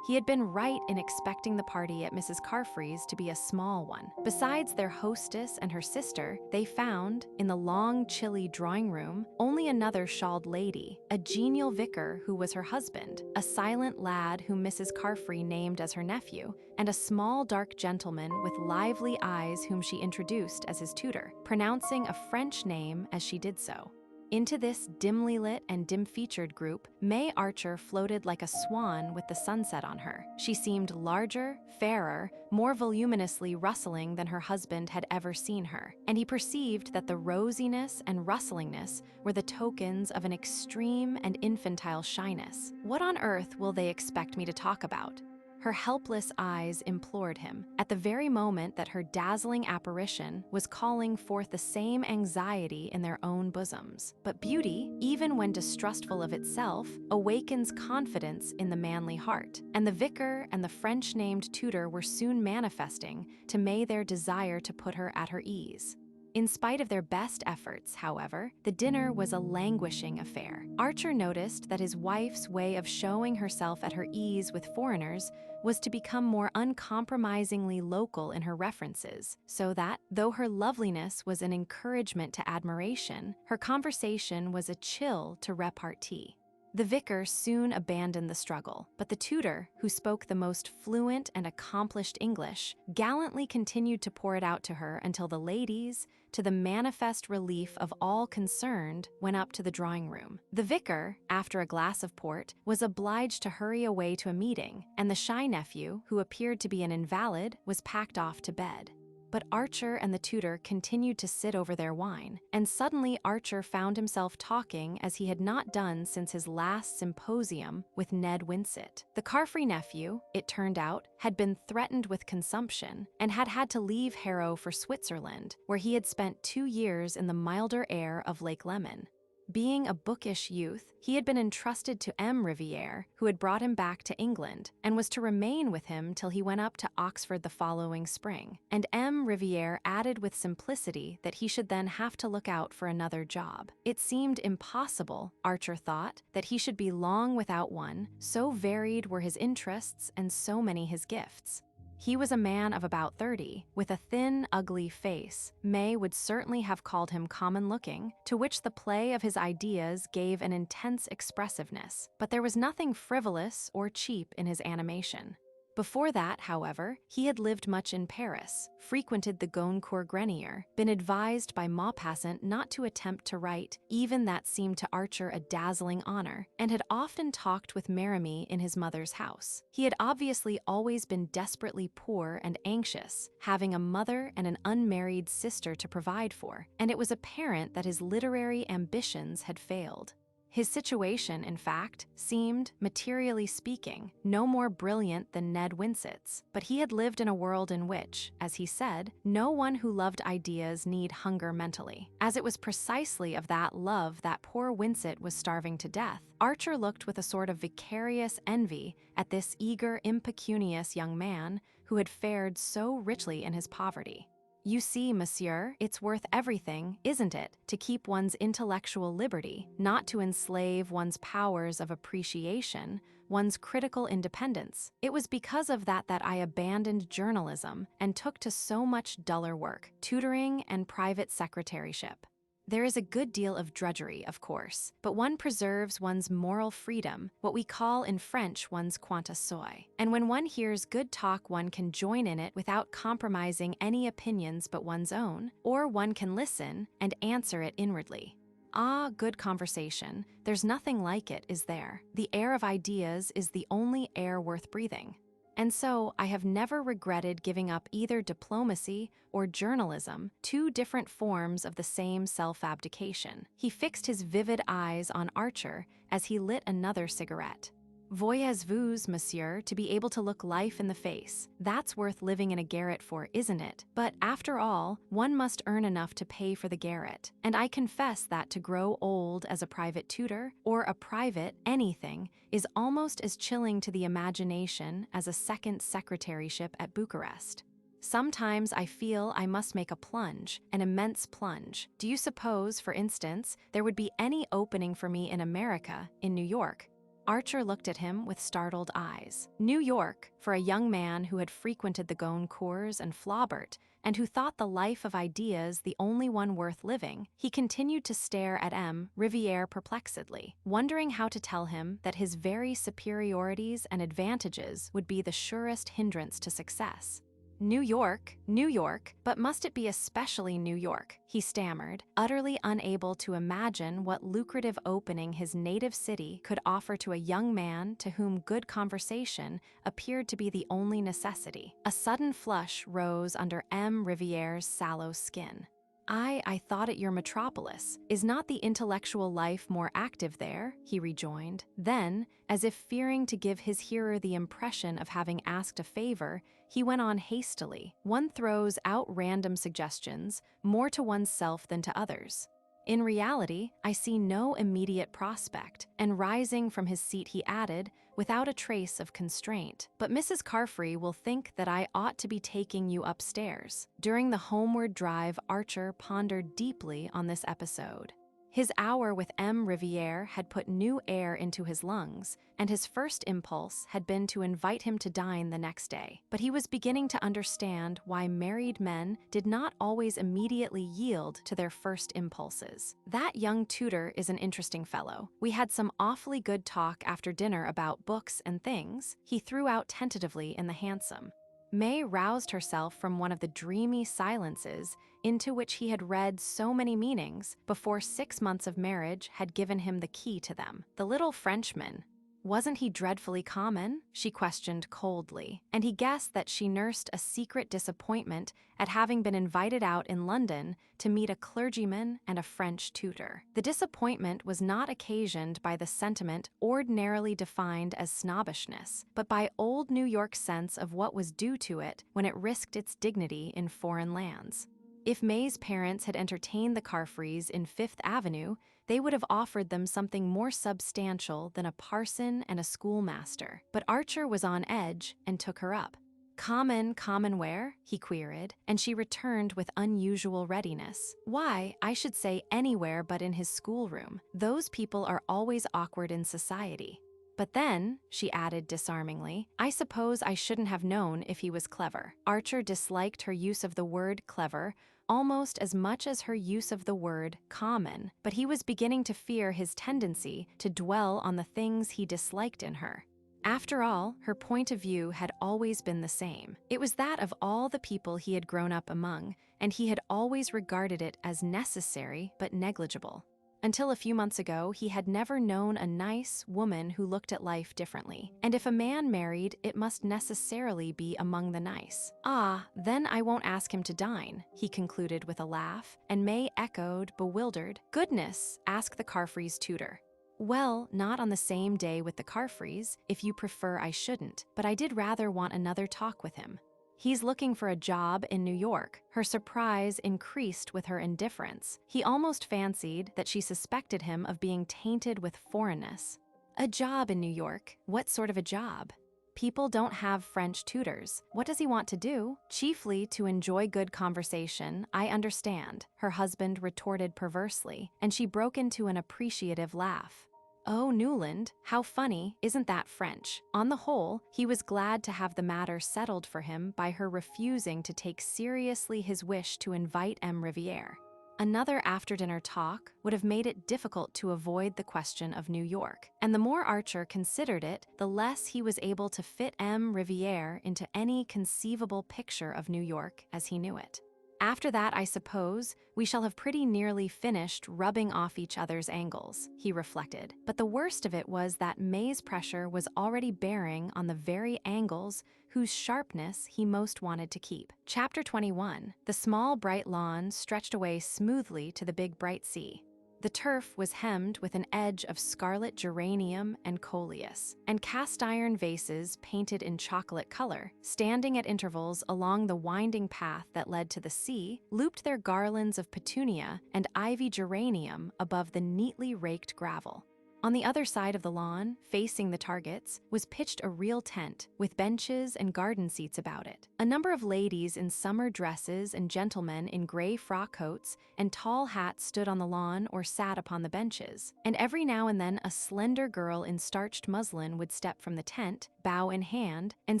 He had been right in expecting the party at Mrs. Carfry's to be a small one. Besides their hostess and her sister, they found, in the long, chilly drawing room, only another shawled lady, a genial vicar who was her husband, a silent lad whom Mrs. Carfry named as her nephew, and a small, dark gentleman with lively eyes whom she introduced as his tutor, pronouncing a French name as she did so. Into this dimly lit and dim-featured group, May Archer floated like a swan with the sunset on her. She seemed larger, fairer, more voluminously rustling than her husband had ever seen her, and he perceived that the rosiness and rustlingness were the tokens of an extreme and infantile shyness. "What on earth will they expect me to talk about?" Her helpless eyes implored him, at the very moment that her dazzling apparition was calling forth the same anxiety in their own bosoms. But beauty, even when distrustful of itself, awakens confidence in the manly heart, and the vicar and the French-named tutor were soon manifesting to May their desire to put her at her ease. In spite of their best efforts, however, the dinner was a languishing affair. Archer noticed that his wife's way of showing herself at her ease with foreigners was to become more uncompromisingly local in her references, so that, though her loveliness was an encouragement to admiration, her conversation was a chill to repartee. The vicar soon abandoned the struggle, but the tutor, who spoke the most fluent and accomplished English, gallantly continued to pour it out to her until the ladies, to the manifest relief of all concerned, went up to the drawing room. The vicar, after a glass of port, was obliged to hurry away to a meeting, and the shy nephew, who appeared to be an invalid, was packed off to bed. But Archer and the tutor continued to sit over their wine, and suddenly Archer found himself talking as he had not done since his last symposium with Ned Winsett. The Carfry nephew, it turned out, had been threatened with consumption and had had to leave Harrow for Switzerland, where he had spent 2 years in the milder air of Lake Leman. Being a bookish youth, he had been entrusted to M. Riviere, who had brought him back to England, and was to remain with him till he went up to Oxford the following spring. And M. Riviere added with simplicity that he should then have to look out for another job. It seemed impossible, Archer thought, that he should be long without one, so varied were his interests and so many his gifts. He was a man of about 30, with a thin, ugly face. May would certainly have called him common-looking, to which the play of his ideas gave an intense expressiveness, but there was nothing frivolous or cheap in his animation. Before that, however, he had lived much in Paris, frequented the Goncourt Grenier, been advised by Maupassant not to attempt to write even that seemed to Archer a dazzling honor, and had often talked with Merimee in his mother's house. He had obviously always been desperately poor and anxious, having a mother and an unmarried sister to provide for, and it was apparent that his literary ambitions had failed. His situation, in fact, seemed, materially speaking, no more brilliant than Ned Winsett's, but he had lived in a world in which, as he said, no one who loved ideas need hunger mentally. As it was precisely of that love that poor Winsett was starving to death, Archer looked with a sort of vicarious envy at this eager, impecunious young man who had fared so richly in his poverty. "You see, monsieur, it's worth everything, isn't it, to keep one's intellectual liberty, not to enslave one's powers of appreciation, one's critical independence. It was because of that that I abandoned journalism and took to so much duller work, tutoring and private secretaryship." There is a good deal of drudgery, of course, but one preserves one's moral freedom, what we call in French one's quant à soi. And when one hears good talk, one can join in it without compromising any opinions but one's own, or one can listen and answer it inwardly. Ah, good conversation. There's nothing like it, is there? The air of ideas is the only air worth breathing. And so I have never regretted giving up either diplomacy or journalism, two different forms of the same self-abdication. He fixed his vivid eyes on Archer as he lit another cigarette. Voyez-vous, monsieur, to be able to look life in the face. That's worth living in a garret for, isn't it? But after all, one must earn enough to pay for the garret. And I confess that to grow old as a private tutor, or a private anything, is almost as chilling to the imagination as a second secretaryship at Bucharest. Sometimes I feel I must make a plunge, an immense plunge. Do you suppose, for instance, there would be any opening for me in America, in New York? Archer looked at him with startled eyes. New York, for a young man who had frequented the Goncourts and Flaubert, and who thought the life of ideas the only one worth living, he continued to stare at M. Riviere perplexedly, wondering how to tell him that his very superiorities and advantages would be the surest hindrance to success. New York, but must it be especially New York? He stammered, utterly unable to imagine what lucrative opening his native city could offer to a young man to whom good conversation appeared to be the only necessity. A sudden flush rose under M. Riviere's sallow skin. I thought it your metropolis. Is not the intellectual life more active there? He rejoined. Then, as if fearing to give his hearer the impression of having asked a favor, he went on hastily. One throws out random suggestions, more to oneself than to others. In reality, I see no immediate prospect, and rising from his seat he added, without a trace of constraint, but Mrs. Carfrey will think that I ought to be taking you upstairs. During the homeward drive, Archer pondered deeply on this episode. His hour with M. Riviere had put new air into his lungs, and his first impulse had been to invite him to dine the next day. But he was beginning to understand why married men did not always immediately yield to their first impulses. That young tutor is an interesting fellow. We had some awfully good talk after dinner about books and things, he threw out tentatively in the hansom. May roused herself from one of the dreamy silences into which he had read so many meanings before 6 months of marriage had given him the key to them. The little Frenchman, wasn't he dreadfully common? She questioned coldly, and he guessed that she nursed a secret disappointment at having been invited out in London to meet a clergyman and a French tutor. The disappointment was not occasioned by the sentiment ordinarily defined as snobbishness, but by old New York's sense of what was due to it when it risked its dignity in foreign lands. If May's parents had entertained the Carfreys in Fifth Avenue, they would have offered them something more substantial than a parson and a schoolmaster. But Archer was on edge and took her up. Common where? He queried, and she returned with unusual readiness. Why, I should say anywhere but in his schoolroom. Those people are always awkward in society. But then, she added disarmingly, I suppose I shouldn't have known if he was clever. Archer disliked her use of the word clever almost as much as her use of the word common, but he was beginning to fear his tendency to dwell on the things he disliked in her. After all, her point of view had always been the same. It was that of all the people he had grown up among, and he had always regarded it as necessary but negligible. Until a few months ago, he had never known a nice woman who looked at life differently. And if a man married, it must necessarily be among the nice. Ah, then I won't ask him to dine, he concluded with a laugh, and May echoed, bewildered. Goodness, ask the Carfreys' tutor. Well, not on the same day with the Carfreys, if you prefer I shouldn't, but I did rather want another talk with him. He's looking for a job in New York. Her surprise increased with her indifference. He almost fancied that she suspected him of being tainted with foreignness. A job in New York? What sort of a job? People don't have French tutors. What does he want to do? Chiefly to enjoy good conversation, I understand, her husband retorted perversely, and she broke into an appreciative laugh. Oh, Newland, how funny, isn't that French? On the whole, he was glad to have the matter settled for him by her refusing to take seriously his wish to invite M. Riviere. Another after-dinner talk would have made it difficult to avoid the question of New York, and the more Archer considered it, the less he was able to fit M. Riviere into any conceivable picture of New York as he knew it. After that, I suppose, we shall have pretty nearly finished rubbing off each other's angles, he reflected. But the worst of it was that May's pressure was already bearing on the very angles whose sharpness he most wanted to keep. Chapter 21. The small, bright lawn stretched away smoothly to the big, bright sea. The turf was hemmed with an edge of scarlet geranium and coleus, and cast-iron vases painted in chocolate color, standing at intervals along the winding path that led to the sea, looped their garlands of petunia and ivy geranium above the neatly raked gravel. On the other side of the lawn, facing the targets, was pitched a real tent, with benches and garden seats about it. A number of ladies in summer dresses and gentlemen in gray frock coats and tall hats stood on the lawn or sat upon the benches, and every now and then a slender girl in starched muslin would step from the tent, bow in hand, and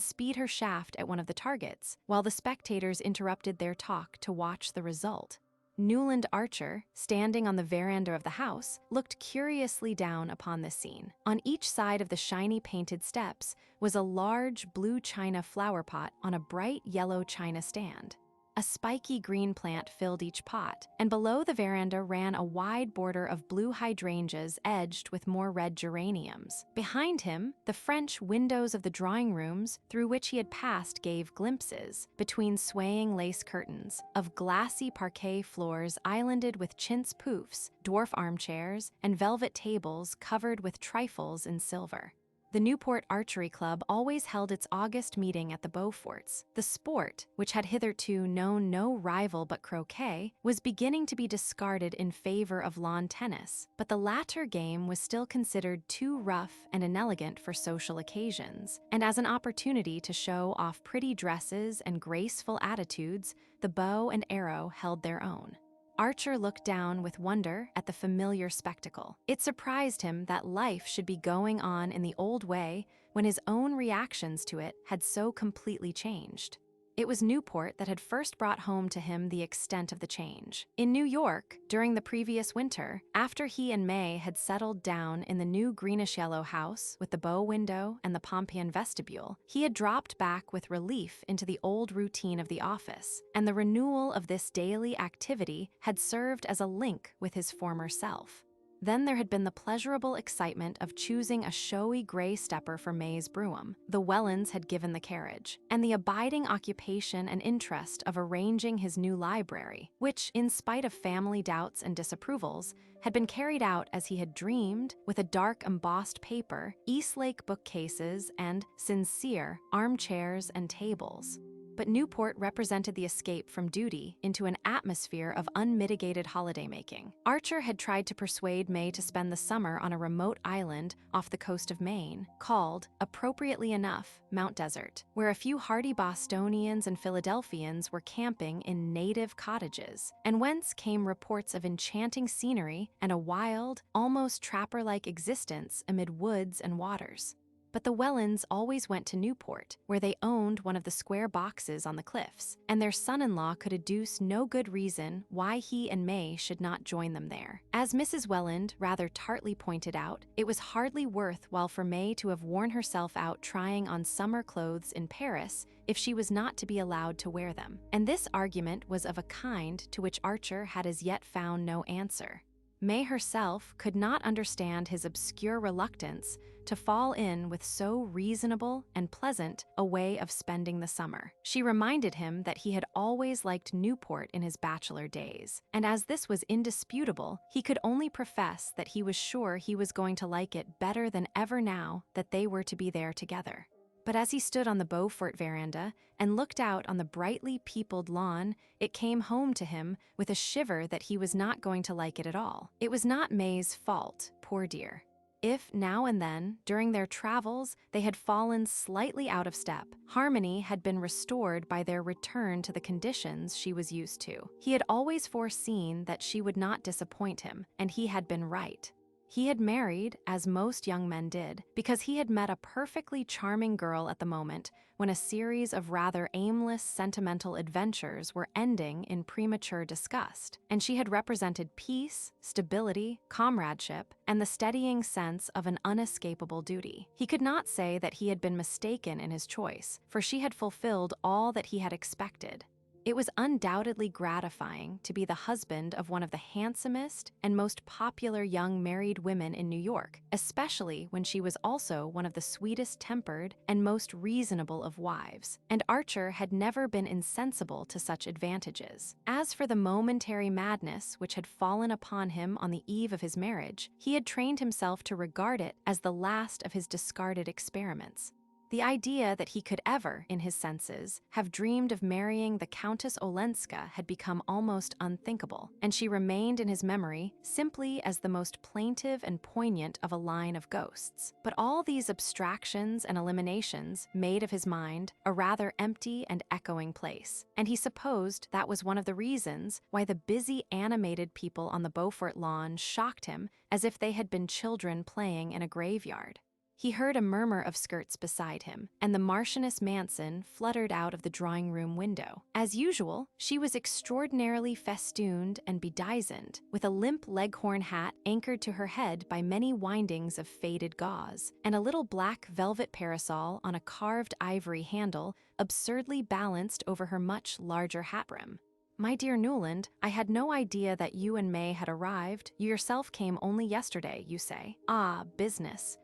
speed her shaft at one of the targets, while the spectators interrupted their talk to watch the result. Newland Archer, standing on the veranda of the house, looked curiously down upon this scene. On each side of the shiny painted steps was a large blue china flower pot on a bright yellow china stand. A spiky green plant filled each pot, and below the veranda ran a wide border of blue hydrangeas edged with more red geraniums. Behind him, the French windows of the drawing rooms through which he had passed gave glimpses, between swaying lace curtains, of glassy parquet floors islanded with chintz poufs, dwarf armchairs, and velvet tables covered with trifles in silver. The Newport Archery Club always held its August meeting at the Beauforts. The sport, which had hitherto known no rival but croquet, was beginning to be discarded in favor of lawn tennis, but the latter game was still considered too rough and inelegant for social occasions, and as an opportunity to show off pretty dresses and graceful attitudes, the bow and arrow held their own. Archer looked down with wonder at the familiar spectacle. It surprised him that life should be going on in the old way when his own reactions to it had so completely changed. It was Newport that had first brought home to him the extent of the change. In New York, during the previous winter, after he and May had settled down in the new greenish-yellow house with the bow window and the Pompeian vestibule, he had dropped back with relief into the old routine of the office, and the renewal of this daily activity had served as a link with his former self. Then there had been the pleasurable excitement of choosing a showy gray stepper for May's brougham. The Wellands had given the carriage, and the abiding occupation and interest of arranging his new library, which, in spite of family doubts and disapprovals, had been carried out as he had dreamed, with a dark embossed paper, Eastlake bookcases, and sincere armchairs and tables. But Newport represented the escape from duty into an atmosphere of unmitigated holidaymaking. Archer had tried to persuade May to spend the summer on a remote island off the coast of Maine, called, appropriately enough, Mount Desert, where a few hardy Bostonians and Philadelphians were camping in native cottages, and whence came reports of enchanting scenery and a wild, almost trapper-like existence amid woods and waters. But the Wellands always went to Newport, where they owned one of the square boxes on the cliffs, and their son-in-law could adduce no good reason why he and May should not join them there. As Mrs. Welland rather tartly pointed out, it was hardly worth while for May to have worn herself out trying on summer clothes in Paris if she was not to be allowed to wear them. And this argument was of a kind to which Archer had as yet found no answer. May herself could not understand his obscure reluctance to fall in with so reasonable and pleasant a way of spending the summer. She reminded him that he had always liked Newport in his bachelor days, and as this was indisputable, he could only profess that he was sure he was going to like it better than ever now that they were to be there together. But as he stood on the Beaufort veranda and looked out on the brightly peopled lawn, it came home to him with a shiver that he was not going to like it at all. It was not May's fault, poor dear. If, now and then, during their travels, they had fallen slightly out of step, harmony had been restored by their return to the conditions she was used to. He had always foreseen that she would not disappoint him, and he had been right. He had married, as most young men did, because he had met a perfectly charming girl at the moment when a series of rather aimless sentimental adventures were ending in premature disgust, and she had represented peace, stability, comradeship, and the steadying sense of an unescapable duty. He could not say that he had been mistaken in his choice, for she had fulfilled all that he had expected. It was undoubtedly gratifying to be the husband of one of the handsomest and most popular young married women in New York, especially when she was also one of the sweetest-tempered and most reasonable of wives, and Archer had never been insensible to such advantages. As for the momentary madness which had fallen upon him on the eve of his marriage, he had trained himself to regard it as the last of his discarded experiments. The idea that he could ever, in his senses, have dreamed of marrying the Countess Olenska had become almost unthinkable, and she remained in his memory simply as the most plaintive and poignant of a line of ghosts. But all these abstractions and eliminations made of his mind a rather empty and echoing place, and he supposed that was one of the reasons why the busy, animated people on the Beaufort lawn shocked him as if they had been children playing in a graveyard. He heard a murmur of skirts beside him, and the Marchioness Manson fluttered out of the drawing-room window. As usual, she was extraordinarily festooned and bedizened, with a limp leghorn hat anchored to her head by many windings of faded gauze, and a little black velvet parasol on a carved ivory handle absurdly balanced over her much larger hat brim. "My dear Newland, I had no idea that you and May had arrived. You yourself came only yesterday, you say. Ah, business,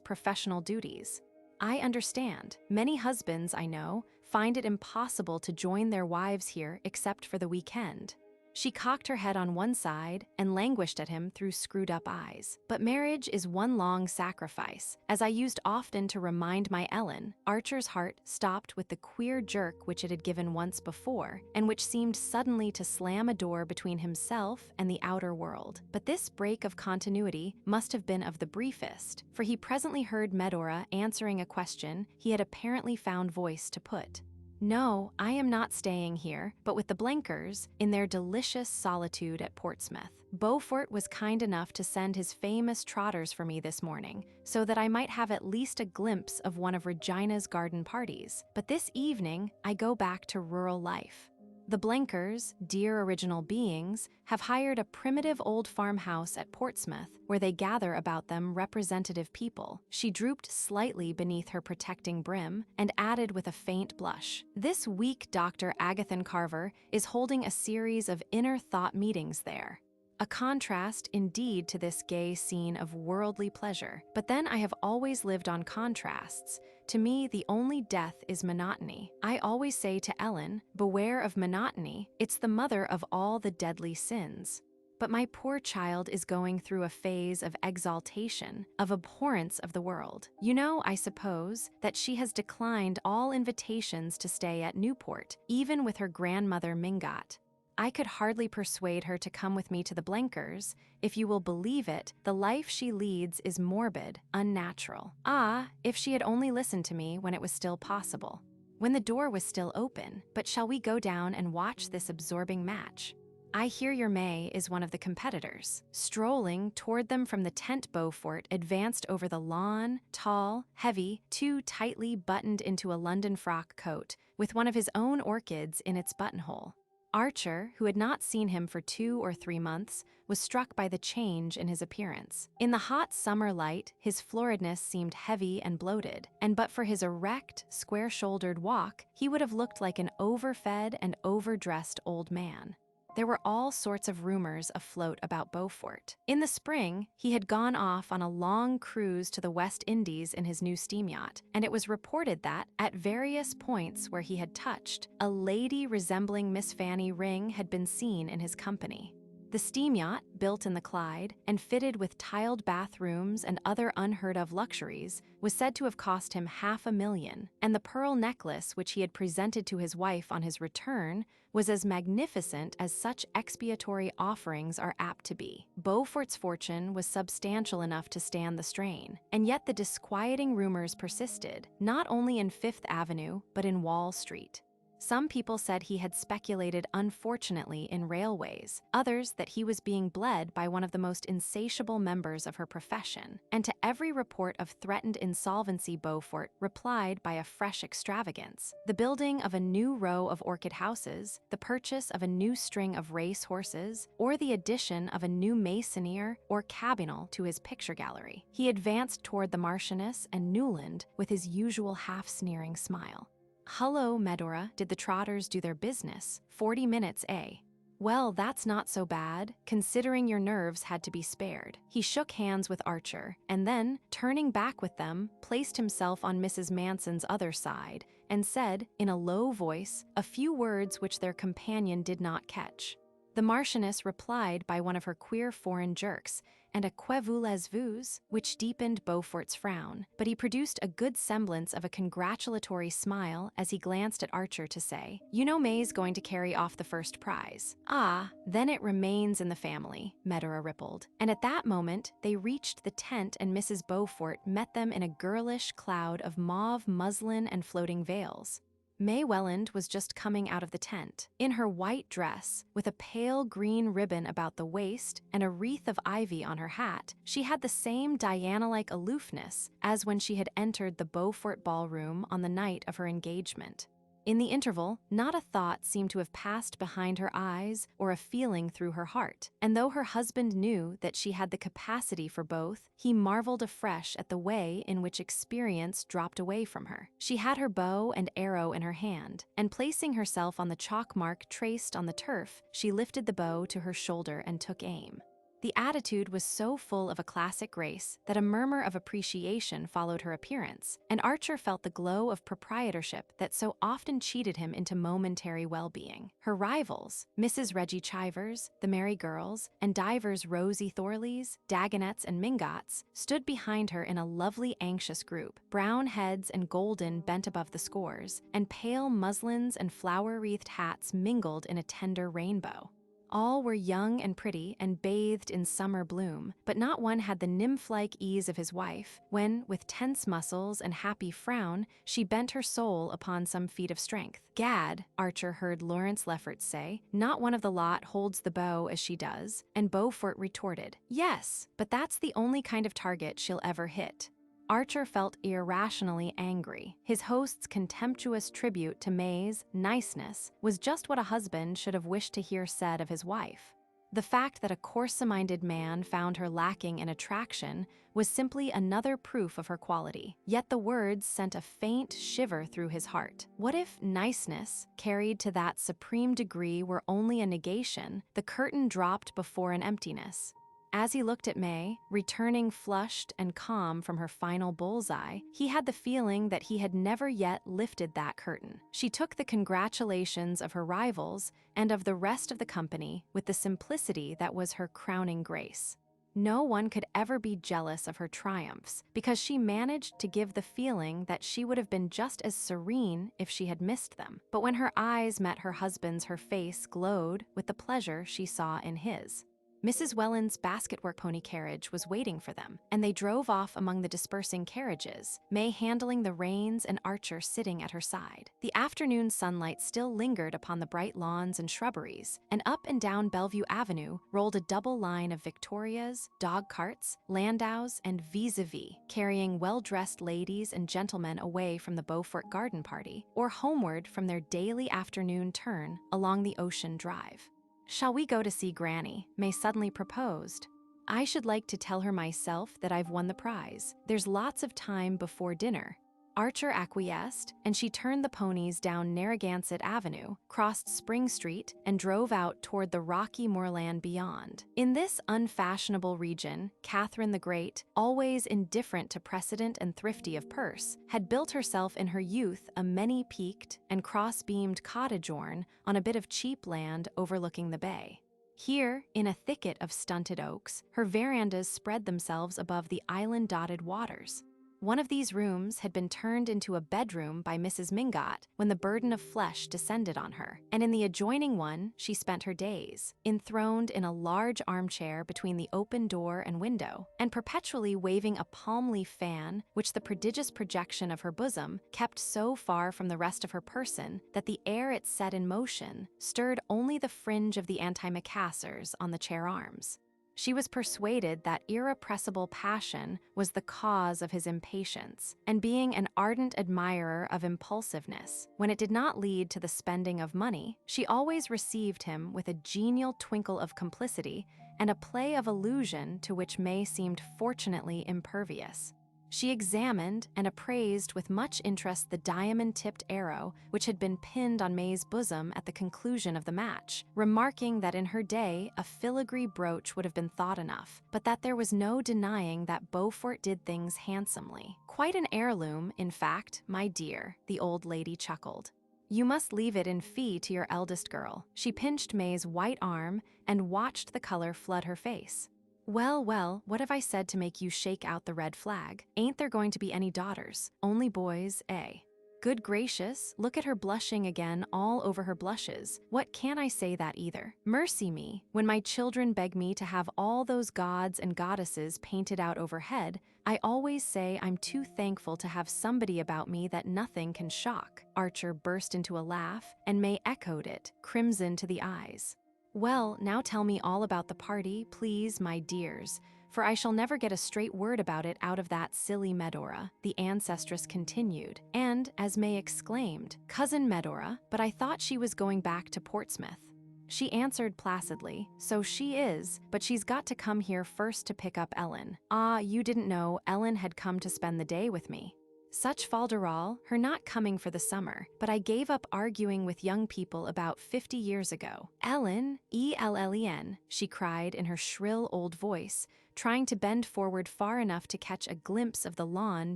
professional duties. I understand. Many husbands, I know, find it impossible to join their wives here except for the weekend." She cocked her head on one side and languished at him through screwed-up eyes. "But marriage is one long sacrifice, as I used often to remind my Ellen." Archer's heart stopped with the queer jerk which it had given once before, and which seemed suddenly to slam a door between himself and the outer world. But this break of continuity must have been of the briefest, for he presently heard Medora answering a question he had apparently found voice to put. "No, I am not staying here, but with the Blenkers, in their delicious solitude at Portsmouth. Beaufort was kind enough to send his famous trotters for me this morning, so that I might have at least a glimpse of one of Regina's garden parties. But this evening, I go back to rural life. The Blenkers, dear original beings, have hired a primitive old farmhouse at Portsmouth where they gather about them representative people." She drooped slightly beneath her protecting brim and added with a faint blush, "This week Dr. Agathan Carver is holding a series of inner thought meetings there. A contrast indeed to this gay scene of worldly pleasure. But then I have always lived on contrasts. To me, the only death is monotony. I always say to Ellen, beware of monotony, it's the mother of all the deadly sins. But my poor child is going through a phase of exaltation, of abhorrence of the world. You know, I suppose, that she has declined all invitations to stay at Newport, even with her grandmother Mingot. I could hardly persuade her to come with me to the Blenkers. If you will believe it, the life she leads is morbid, unnatural. Ah, if she had only listened to me when it was still possible, when the door was still open. But shall we go down and watch this absorbing match? I hear your May is one of the competitors." Strolling toward them from the tent Beaufort advanced over the lawn, tall, heavy, too tightly buttoned into a London frock coat, with one of his own orchids in its buttonhole. Archer, who had not seen him for 2 or 3 months, was struck by the change in his appearance. In the hot summer light, his floridness seemed heavy and bloated, and but for his erect, square-shouldered walk, he would have looked like an overfed and overdressed old man. There were all sorts of rumors afloat about Beaufort. In the spring, he had gone off on a long cruise to the West Indies in his new steam yacht, and it was reported that, at various points where he had touched, a lady resembling Miss Fanny Ring had been seen in his company. The steam yacht, built in the Clyde and fitted with tiled bathrooms and other unheard-of luxuries, was said to have cost him $500,000, and the pearl necklace which he had presented to his wife on his return was as magnificent as such expiatory offerings are apt to be. Beaufort's fortune was substantial enough to stand the strain, and yet the disquieting rumors persisted, not only in Fifth Avenue, but in Wall Street. Some people said he had speculated unfortunately in railways, others that he was being bled by one of the most insatiable members of her profession, and to every report of threatened insolvency Beaufort replied by a fresh extravagance: the building of a new row of orchid houses, the purchase of a new string of race horses, or the addition of a new maisonnière or cabinal to his picture gallery. He advanced toward the Marchioness and Newland with his usual half-sneering smile. "Hullo, Medora, did the trotters do their business? 40 minutes, eh? Well, that's not so bad, considering your nerves had to be spared." He shook hands with Archer, and then, turning back with them, placed himself on Mrs. Manson's other side, and said, in a low voice, a few words which their companion did not catch. The Marchioness replied by one of her queer foreign jerks, and a "Que voulez-vous?" which deepened Beaufort's frown, but he produced a good semblance of a congratulatory smile as he glanced at Archer to say, "You know May's going to carry off the first prize." "Ah, then it remains in the family," Medora rippled. And at that moment, they reached the tent and Mrs. Beaufort met them in a girlish cloud of mauve muslin and floating veils. May Welland was just coming out of the tent. In her white dress, with a pale green ribbon about the waist and a wreath of ivy on her hat, she had the same Diana-like aloofness as when she had entered the Beaufort ballroom on the night of her engagement. In the interval, not a thought seemed to have passed behind her eyes or a feeling through her heart, and though her husband knew that she had the capacity for both, he marveled afresh at the way in which experience dropped away from her. She had her bow and arrow in her hand, and placing herself on the chalk mark traced on the turf, she lifted the bow to her shoulder and took aim. The attitude was so full of a classic grace that a murmur of appreciation followed her appearance, and Archer felt the glow of proprietorship that so often cheated him into momentary well-being. Her rivals, Mrs. Reggie Chivers, the Merry Girls, and divers Rosie Thorleys, Dagonets, and Mingots, stood behind her in a lovely anxious group, brown heads and golden bent above the scores, and pale muslins and flower-wreathed hats mingled in a tender rainbow. All were young and pretty and bathed in summer bloom, but not one had the nymph-like ease of his wife, when, with tense muscles and happy frown, she bent her soul upon some feat of strength. "Gad," Archer heard Lawrence Lefferts say, "not one of the lot holds the bow as she does," and Beaufort retorted, "Yes, but that's the only kind of target she'll ever hit." Archer felt irrationally angry. His host's contemptuous tribute to May's niceness was just what a husband should have wished to hear said of his wife. The fact that a coarse-minded man found her lacking in attraction was simply another proof of her quality. Yet the words sent a faint shiver through his heart. What if niceness, carried to that supreme degree, were only a negation, the curtain dropped before an emptiness? As he looked at May, returning flushed and calm from her final bullseye, he had the feeling that he had never yet lifted that curtain. She took the congratulations of her rivals and of the rest of the company with the simplicity that was her crowning grace. No one could ever be jealous of her triumphs, because she managed to give the feeling that she would have been just as serene if she had missed them. But when her eyes met her husband's, her face glowed with the pleasure she saw in his. Mrs. Welland's basketwork pony carriage was waiting for them, and they drove off among the dispersing carriages, May handling the reins and Archer sitting at her side. The afternoon sunlight still lingered upon the bright lawns and shrubberies, and up and down Bellevue Avenue rolled a double line of victorias, dog carts, landaus, and vis-a-vis, carrying well-dressed ladies and gentlemen away from the Beaufort garden party, or homeward from their daily afternoon turn along the Ocean Drive. "Shall we go to see Granny?" May suddenly proposed. "I should like to tell her myself that I've won the prize. There's lots of time before dinner." Archer acquiesced, and she turned the ponies down Narragansett Avenue, crossed Spring Street, and drove out toward the rocky moorland beyond. In this unfashionable region, Catherine the Great, always indifferent to precedent and thrifty of purse, had built herself in her youth a many-peaked and cross-beamed cottage-orn on a bit of cheap land overlooking the bay. Here, in a thicket of stunted oaks, her verandas spread themselves above the island-dotted waters. One of these rooms had been turned into a bedroom by Mrs. Mingot when the burden of flesh descended on her, and in the adjoining one she spent her days, enthroned in a large armchair between the open door and window, and perpetually waving a palm leaf fan which the prodigious projection of her bosom kept so far from the rest of her person that the air it set in motion stirred only the fringe of the antimacassars on the chair arms. She was persuaded that irrepressible passion was the cause of his impatience, and being an ardent admirer of impulsiveness, when it did not lead to the spending of money, she always received him with a genial twinkle of complicity and a play of allusion to which May seemed fortunately impervious. She examined and appraised with much interest the diamond-tipped arrow which had been pinned on May's bosom at the conclusion of the match, remarking that in her day a filigree brooch would have been thought enough, but that there was no denying that Beaufort did things handsomely. "Quite an heirloom, in fact, my dear," the old lady chuckled. "You must leave it in fee to your eldest girl." She pinched May's white arm and watched the color flood her face. "Well, well, what have I said to make you shake out the red flag? Ain't there going to be any daughters? Only boys, eh? Good gracious, look at her blushing again all over her blushes. What can I say that either? Mercy me, when my children beg me to have all those gods and goddesses painted out overhead, I always say I'm too thankful to have somebody about me that nothing can shock." Archer burst into a laugh, and May echoed it, crimson to the eyes. "Well, now tell me all about the party, please, my dears, for I shall never get a straight word about it out of that silly Medora," the ancestress continued, and, as May exclaimed, "Cousin Medora, but I thought she was going back to Portsmouth." She answered placidly, "So she is, but she's got to come here first to pick up Ellen. Ah, you didn't know Ellen had come to spend the day with me. Such falderal, her not coming for the summer, but I gave up arguing with young people about 50 years ago. Ellen, Ellen, she cried in her shrill old voice, trying to bend forward far enough to catch a glimpse of the lawn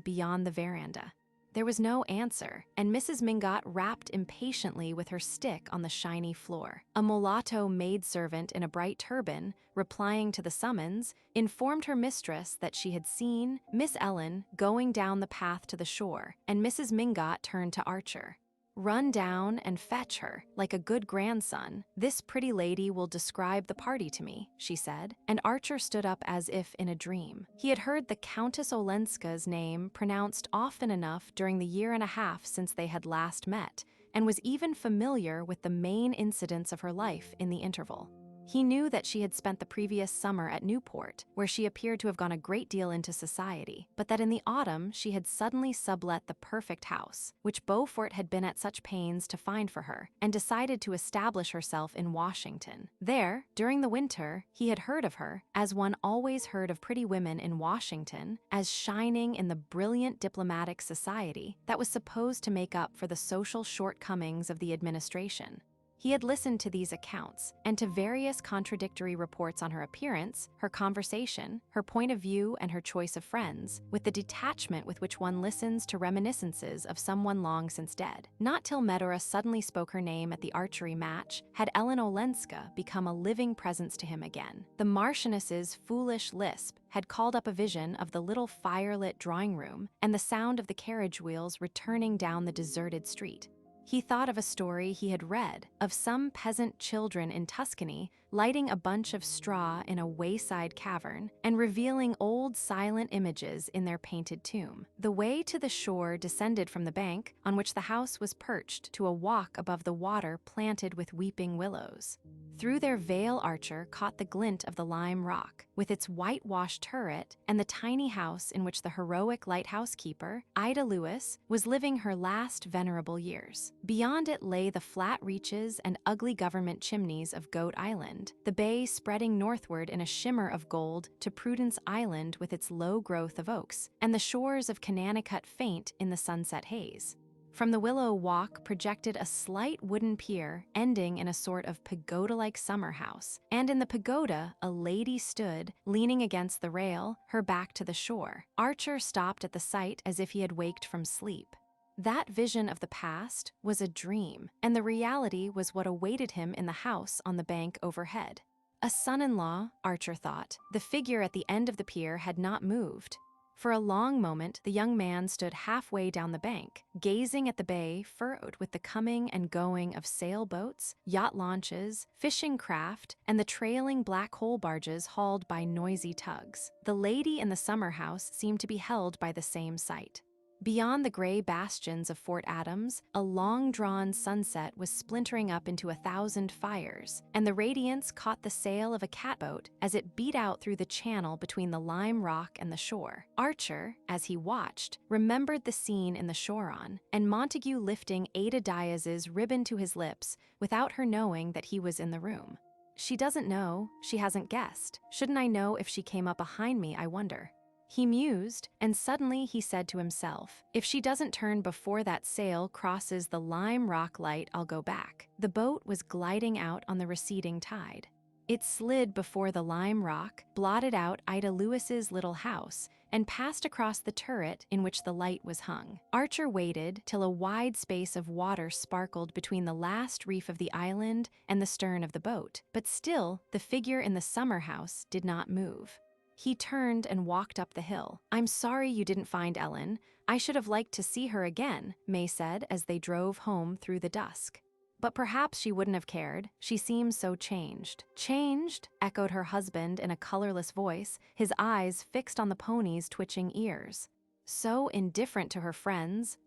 beyond the veranda. There was no answer, and Mrs. Mingot rapped impatiently with her stick on the shiny floor. A mulatto maidservant in a bright turban, replying to the summons, informed her mistress that she had seen Miss Ellen going down the path to the shore, and Mrs. Mingot turned to Archer. "Run down and fetch her, like a good grandson. This pretty lady will describe the party to me," she said, and Archer stood up as if in a dream. He had heard the Countess Olenska's name pronounced often enough during the year and a half since they had last met, and was even familiar with the main incidents of her life in the interval. He knew that she had spent the previous summer at Newport, where she appeared to have gone a great deal into society, but that in the autumn she had suddenly sublet the perfect house, which Beaufort had been at such pains to find for her, and decided to establish herself in Washington. There, during the winter, he had heard of her, as one always heard of pretty women in Washington, as shining in the brilliant diplomatic society that was supposed to make up for the social shortcomings of the administration. He had listened to these accounts, and to various contradictory reports on her appearance, her conversation, her point of view, and her choice of friends, with the detachment with which one listens to reminiscences of someone long since dead. Not till Medora suddenly spoke her name at the archery match had Ellen Olenska become a living presence to him again. The Marchioness's foolish lisp had called up a vision of the little firelit drawing-room and the sound of the carriage wheels returning down the deserted street. He thought of a story he had read, of some peasant children in Tuscany lighting a bunch of straw in a wayside cavern and revealing old silent images in their painted tomb. The way to the shore descended from the bank on which the house was perched to a walk above the water planted with weeping willows. Through their veil Archer caught the glint of the lime rock, with its whitewashed turret, and the tiny house in which the heroic lighthouse keeper, Ida Lewis, was living her last venerable years. Beyond it lay the flat reaches and ugly government chimneys of Goat Island, the bay spreading northward in a shimmer of gold to Prudence Island with its low growth of oaks, and the shores of Connecticut faint in the sunset haze. From the Willow Walk projected a slight wooden pier ending in a sort of pagoda-like summer house, and in the pagoda a lady stood, leaning against the rail, her back to the shore. Archer stopped at the sight as if he had waked from sleep. That vision of the past was a dream, and the reality was what awaited him in the house on the bank overhead. A son-in-law, Archer thought. The figure at the end of the pier had not moved. For a long moment, the young man stood halfway down the bank, gazing at the bay furrowed with the coming and going of sailboats, yacht launches, fishing craft, and the trailing black coal barges hauled by noisy tugs. The lady in the summer house seemed to be held by the same sight. Beyond the gray bastions of Fort Adams, a long-drawn sunset was splintering up into 1,000 fires, and the radiance caught the sail of a catboat as it beat out through the channel between the lime rock and the shore. Archer, as he watched, remembered the scene in the Choron, and Montague lifting Ada Diaz's ribbon to his lips without her knowing that he was in the room. She doesn't know, she hasn't guessed. Shouldn't I know if she came up behind me, I wonder? He mused, and suddenly he said to himself, if she doesn't turn before that sail crosses the lime rock light, I'll go back. The boat was gliding out on the receding tide. It slid before the lime rock, blotted out Ida Lewis's little house, and passed across the turret in which the light was hung. Archer waited till a wide space of water sparkled between the last reef of the island and the stern of the boat, but still the figure in the summer house did not move. He turned and walked up the hill. I'm sorry you didn't find Ellen. I should have liked to see her again, May said as they drove home through the dusk. But perhaps she wouldn't have cared. She seems so changed. Changed? Echoed her husband in a colorless voice, his eyes fixed on the pony's twitching ears. So indifferent to her friends,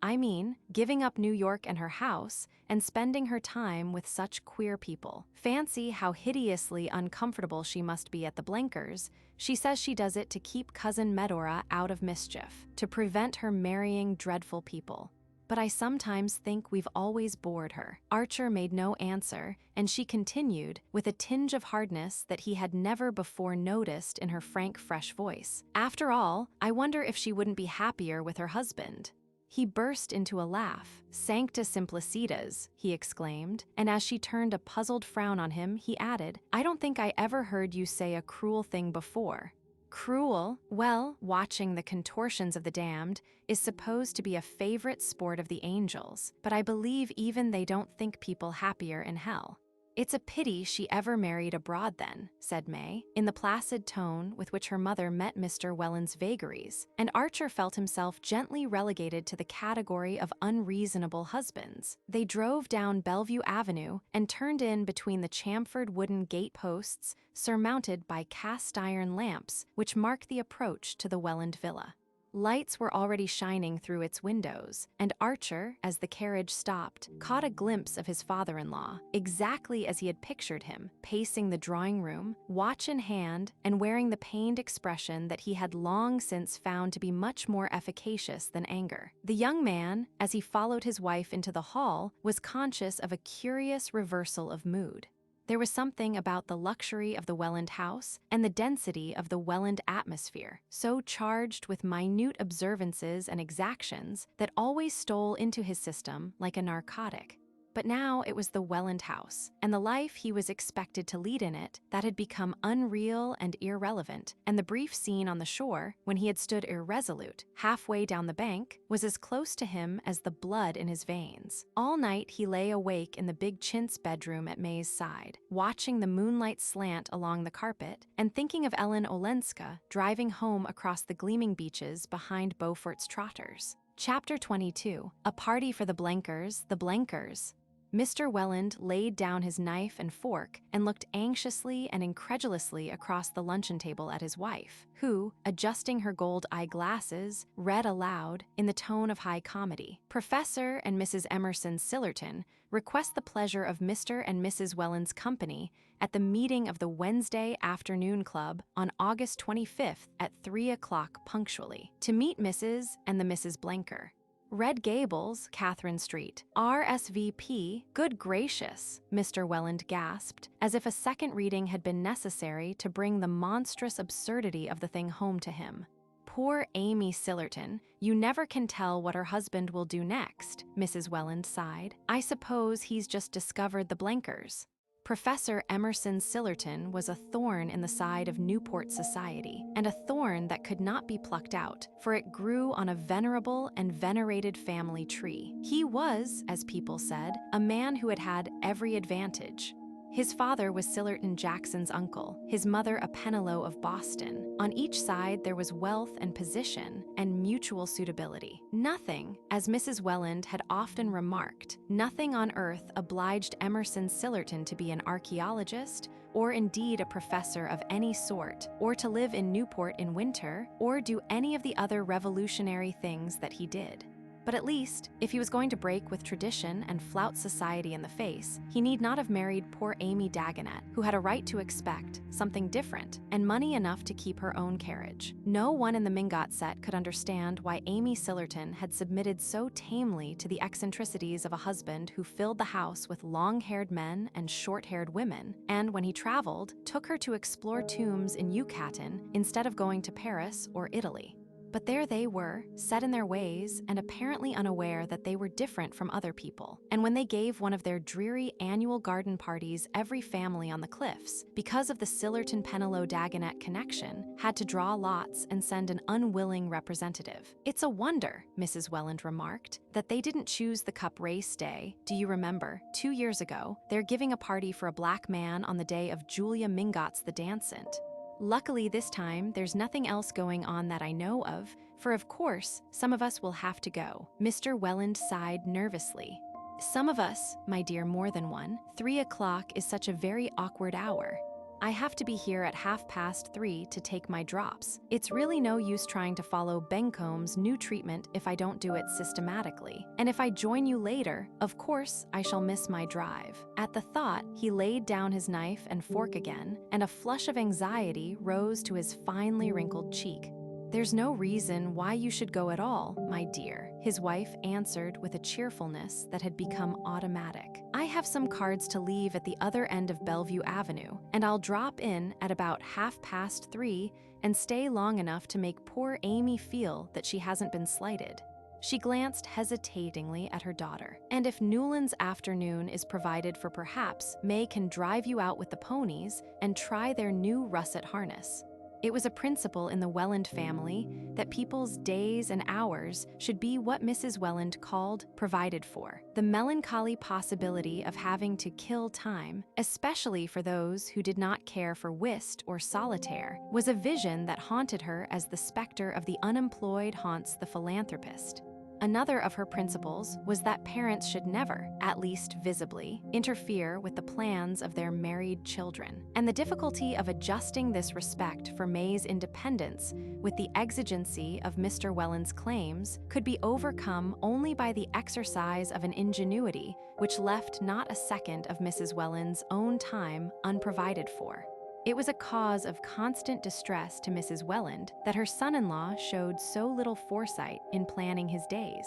giving up New York and her house, and spending her time with such queer people. Fancy how hideously uncomfortable she must be at the Blenkers. She says she does it to keep Cousin Medora out of mischief, to prevent her marrying dreadful people. But I sometimes think we've always bored her. Archer made no answer, and she continued, with a tinge of hardness that he had never before noticed in her frank, fresh voice. After all, I wonder if she wouldn't be happier with her husband. He burst into a laugh. Sancta simplicitas, he exclaimed, and as she turned a puzzled frown on him, he added, I don't think I ever heard you say a cruel thing before. Cruel? Well, watching the contortions of the damned is supposed to be a favorite sport of the angels, but I believe even they don't think people happier in hell. It's a pity she ever married abroad then, said May, in the placid tone with which her mother met Mr. Welland's vagaries, and Archer felt himself gently relegated to the category of unreasonable husbands. They drove down Bellevue Avenue and turned in between the chamfered wooden gate posts surmounted by cast-iron lamps which marked the approach to the Welland villa. Lights were already shining through its windows, and Archer, as the carriage stopped, caught a glimpse of his father-in-law, exactly as he had pictured him, pacing the drawing room, watch in hand, and wearing the pained expression that he had long since found to be much more efficacious than anger. The young man, as he followed his wife into the hall, was conscious of a curious reversal of mood. There was something about the luxury of the Welland house and the density of the Welland atmosphere, so charged with minute observances and exactions that always stole into his system like a narcotic. But now it was the Welland house, and the life he was expected to lead in it that had become unreal and irrelevant, and the brief scene on the shore, when he had stood irresolute, halfway down the bank, was as close to him as the blood in his veins. All night he lay awake in the big chintz bedroom at May's side, watching the moonlight slant along the carpet, and thinking of Ellen Olenska driving home across the gleaming beaches behind Beaufort's trotters. Chapter 22. A Party for the Blenkers, the Blenkers. Mr. Welland laid down his knife and fork and looked anxiously and incredulously across the luncheon table at his wife, who, adjusting her gold eyeglasses, read aloud in the tone of high comedy. Professor and Mrs. Emerson Sillerton request the pleasure of Mr. and Mrs. Welland's company at the meeting of the Wednesday Afternoon Club on August 25th at 3 o'clock punctually, to meet Mrs. and the Misses Blenker. Red Gables, Catherine Street. RSVP, good gracious, Mr. Welland gasped, as if a second reading had been necessary to bring the monstrous absurdity of the thing home to him. Poor Amy Sillerton, you never can tell what her husband will do next, Mrs. Welland sighed. I suppose he's just discovered the Blenkers. Professor Emerson Sillerton was a thorn in the side of Newport society, and a thorn that could not be plucked out, for it grew on a venerable and venerated family tree. He was, as people said, a man who had had every advantage. His father was Sillerton Jackson's uncle, his mother a Pennilow of Boston. On each side there was wealth and position and mutual suitability. Nothing, as Mrs. Welland had often remarked, nothing on earth obliged Emerson Sillerton to be an archaeologist, or indeed a professor of any sort, or to live in Newport in winter, or do any of the other revolutionary things that he did. But at least, if he was going to break with tradition and flout society in the face, he need not have married poor Amy Dagonet, who had a right to expect something different and money enough to keep her own carriage. No one in the Mingot set could understand why Amy Sillerton had submitted so tamely to the eccentricities of a husband who filled the house with long-haired men and short-haired women, and when he traveled, took her to explore tombs in Yucatan instead of going to Paris or Italy. But there they were, set in their ways and apparently unaware that they were different from other people. And when they gave one of their dreary annual garden parties, every family on the cliffs, because of the Sillerton-Pennilow-Dagonet connection, had to draw lots and send an unwilling representative. "It's a wonder," Mrs. Welland remarked, "that they didn't choose the Cup race day. Do you remember, 2 years ago, they're giving a party for a black man on the day of Julia Mingot's the dancant. Luckily this time, there's nothing else going on that I know of, for of course, some of us will have to go." Mr. Welland sighed nervously. "Some of us, my dear, more than one. 3 o'clock is such a very awkward hour. I have to be here at 3:30 to take my drops. It's really no use trying to follow Bencombe's new treatment if I don't do it systematically. And if I join you later, of course I shall miss my drive." At the thought, he laid down his knife and fork again, and a flush of anxiety rose to his finely wrinkled cheek. "There's no reason why you should go at all, my dear," his wife answered with a cheerfulness that had become automatic. "I have some cards to leave at the other end of Bellevue Avenue, and I'll drop in at about 3:30 and stay long enough to make poor Amy feel that she hasn't been slighted." She glanced hesitatingly at her daughter. "And if Newland's afternoon is provided for, perhaps May can drive you out with the ponies and try their new russet harness." It was a principle in the Welland family that people's days and hours should be what Mrs. Welland called provided for. The melancholy possibility of having to kill time, especially for those who did not care for whist or solitaire, was a vision that haunted her as the specter of the unemployed haunts the philanthropist. Another of her principles was that parents should never, at least visibly, interfere with the plans of their married children. And the difficulty of adjusting this respect for May's independence with the exigency of Mr. Welland's claims could be overcome only by the exercise of an ingenuity which left not a second of Mrs. Welland's own time unprovided for. It was a cause of constant distress to Mrs. Welland that her son-in-law showed so little foresight in planning his days.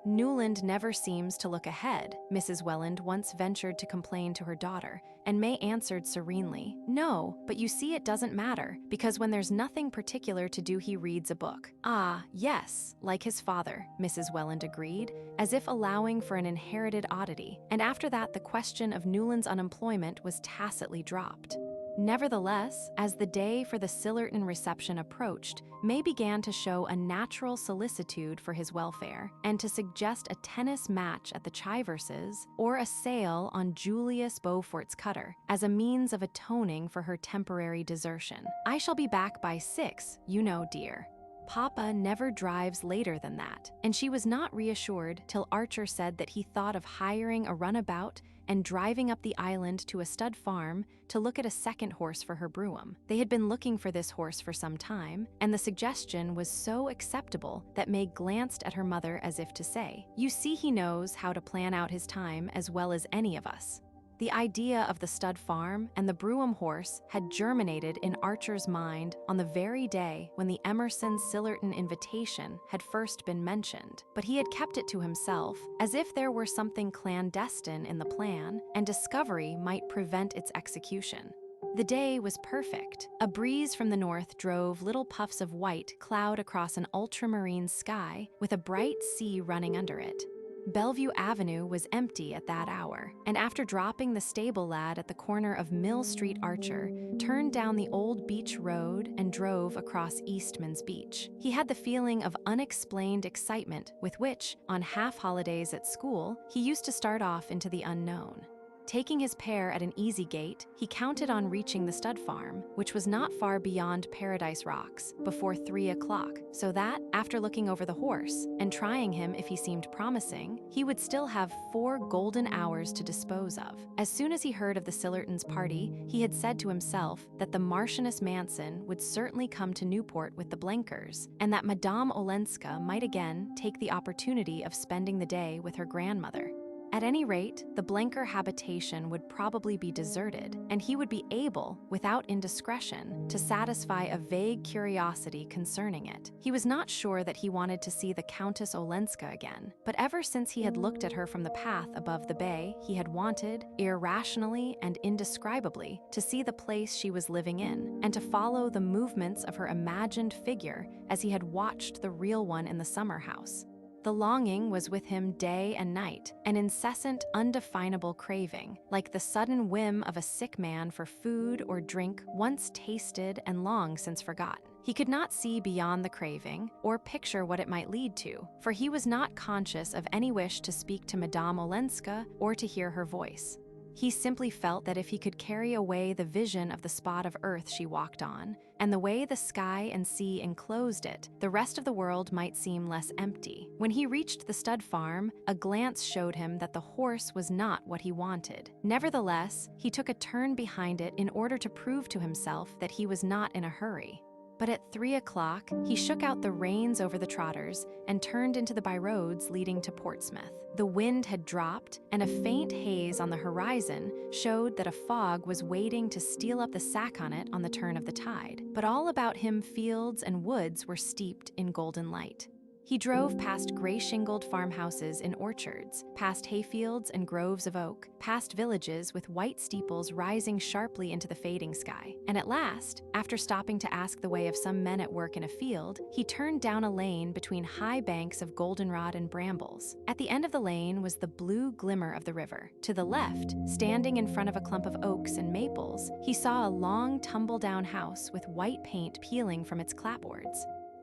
"Newland never seems to look ahead," Mrs. Welland once ventured to complain to her daughter, and May answered serenely, "No, but you see it doesn't matter, because when there's nothing particular to do he reads a book." "Ah, yes, like his father," Mrs. Welland agreed, as if allowing for an inherited oddity, and after that the question of Newland's unemployment was tacitly dropped. Nevertheless, as the day for the Sillerton reception approached, May began to show a natural solicitude for his welfare, and to suggest a tennis match at the Chiverses or a sail on Julius Beaufort's cutter as a means of atoning for her temporary desertion. "I shall be back by 6, you know, dear. Papa never drives later than that," and she was not reassured till Archer said that he thought of hiring a runabout and driving up the island to a stud farm to look at a second horse for her brougham. They had been looking for this horse for some time, and the suggestion was so acceptable that May glanced at her mother as if to say, "You see he knows how to plan out his time as well as any of us." The idea of the stud farm and the brougham horse had germinated in Archer's mind on the very day when the Emerson-Sillerton invitation had first been mentioned, but he had kept it to himself, as if there were something clandestine in the plan, and discovery might prevent its execution. The day was perfect. A breeze from the north drove little puffs of white cloud across an ultramarine sky with a bright sea running under it. Bellevue Avenue was empty at that hour, and after dropping the stable lad at the corner of Mill Street, Archer turned down the old beach road and drove across Eastman's Beach. He had the feeling of unexplained excitement with which, on half-holidays at school, he used to start off into the unknown. Taking his pair at an easy gait, he counted on reaching the stud farm, which was not far beyond Paradise Rocks, before 3 o'clock, so that, after looking over the horse and trying him if he seemed promising, he would still have 4 golden hours to dispose of. As soon as he heard of the Sillertons' party, he had said to himself that the Marchioness Manson would certainly come to Newport with the Blenkers, and that Madame Olenska might again take the opportunity of spending the day with her grandmother. At any rate, the Blenker habitation would probably be deserted, and he would be able, without indiscretion, to satisfy a vague curiosity concerning it. He was not sure that he wanted to see the Countess Olenska again, but ever since he had looked at her from the path above the bay, he had wanted, irrationally and indescribably, to see the place she was living in, and to follow the movements of her imagined figure as he had watched the real one in the summer house. The longing was with him day and night, an incessant, undefinable craving, like the sudden whim of a sick man for food or drink once tasted and long since forgotten. He could not see beyond the craving or picture what it might lead to, for he was not conscious of any wish to speak to Madame Olenska or to hear her voice. He simply felt that if he could carry away the vision of the spot of earth she walked on, and the way the sky and sea enclosed it, the rest of the world might seem less empty. When he reached the stud farm, a glance showed him that the horse was not what he wanted. Nevertheless, he took a turn behind it in order to prove to himself that he was not in a hurry. But at 3 o'clock, he shook out the reins over the trotters and turned into the byroads leading to Portsmouth. The wind had dropped, and a faint haze on the horizon showed that a fog was waiting to steal up the Saconnet on the turn of the tide. But all about him fields and woods were steeped in golden light. He drove past gray-shingled farmhouses in orchards, past hayfields and groves of oak, past villages with white steeples rising sharply into the fading sky. And at last, after stopping to ask the way of some men at work in a field, he turned down a lane between high banks of goldenrod and brambles. At the end of the lane was the blue glimmer of the river. To the left, standing in front of a clump of oaks and maples, he saw a long, tumble-down house with white paint peeling from its clapboards.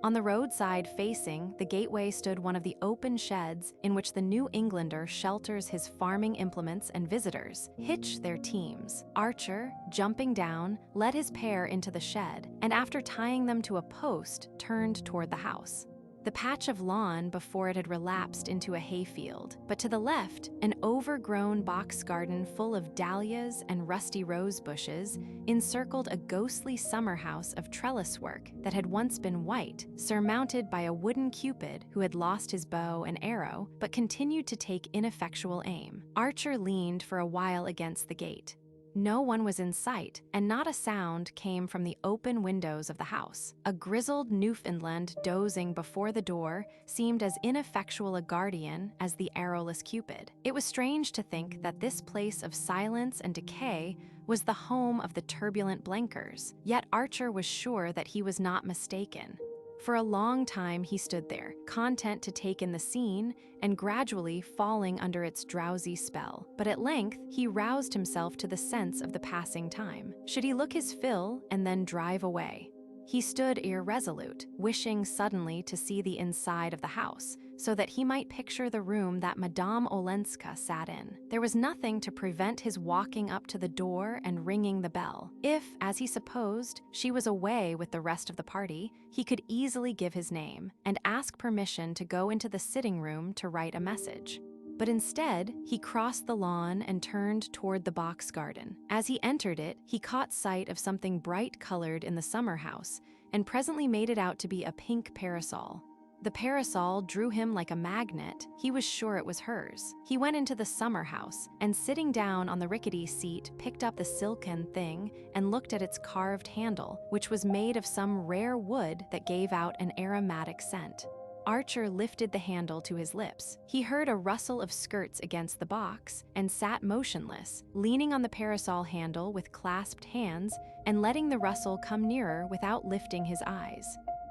On the roadside facing the gateway stood one of the open sheds in which the New Englander shelters his farming implements and visitors hitch their teams. Archer, jumping down, led his pair into the shed, and after tying them to a post, turned toward the house. The patch of lawn before it had relapsed into a hayfield, but to the left, an overgrown box garden full of dahlias and rusty rose bushes encircled a ghostly summer house of trellis work that had once been white, surmounted by a wooden cupid who had lost his bow and arrow but continued to take ineffectual aim. Archer leaned for a while against the gate. No one was in sight, and not a sound came from the open windows of the house. A grizzled Newfoundland dozing before the door seemed as ineffectual a guardian as the arrowless Cupid. It was strange to think that this place of silence and decay was the home of the turbulent Blenkers, yet Archer was sure that he was not mistaken. For a long time he stood there, content to take in the scene and gradually falling under its drowsy spell. But at length he roused himself to the sense of the passing time. Should he look his fill and then drive away? He stood irresolute, wishing suddenly to see the inside of the house, so that he might picture the room that Madame Olenska sat in. There was nothing to prevent his walking up to the door and ringing the bell. If, as he supposed, she was away with the rest of the party, he could easily give his name and ask permission to go into the sitting room to write a message. But instead, he crossed the lawn and turned toward the box garden. As he entered it, he caught sight of something bright-colored in the summer house and presently made it out to be a pink parasol. The parasol drew him like a magnet. He was sure it was hers. He went into the summer house and, sitting down on the rickety seat, picked up the silken thing and looked at its carved handle, which was made of some rare wood that gave out an aromatic scent. Archer lifted the handle to his lips. He heard a rustle of skirts against the box and sat motionless, leaning on the parasol handle with clasped hands and letting the rustle come nearer without lifting his eyes.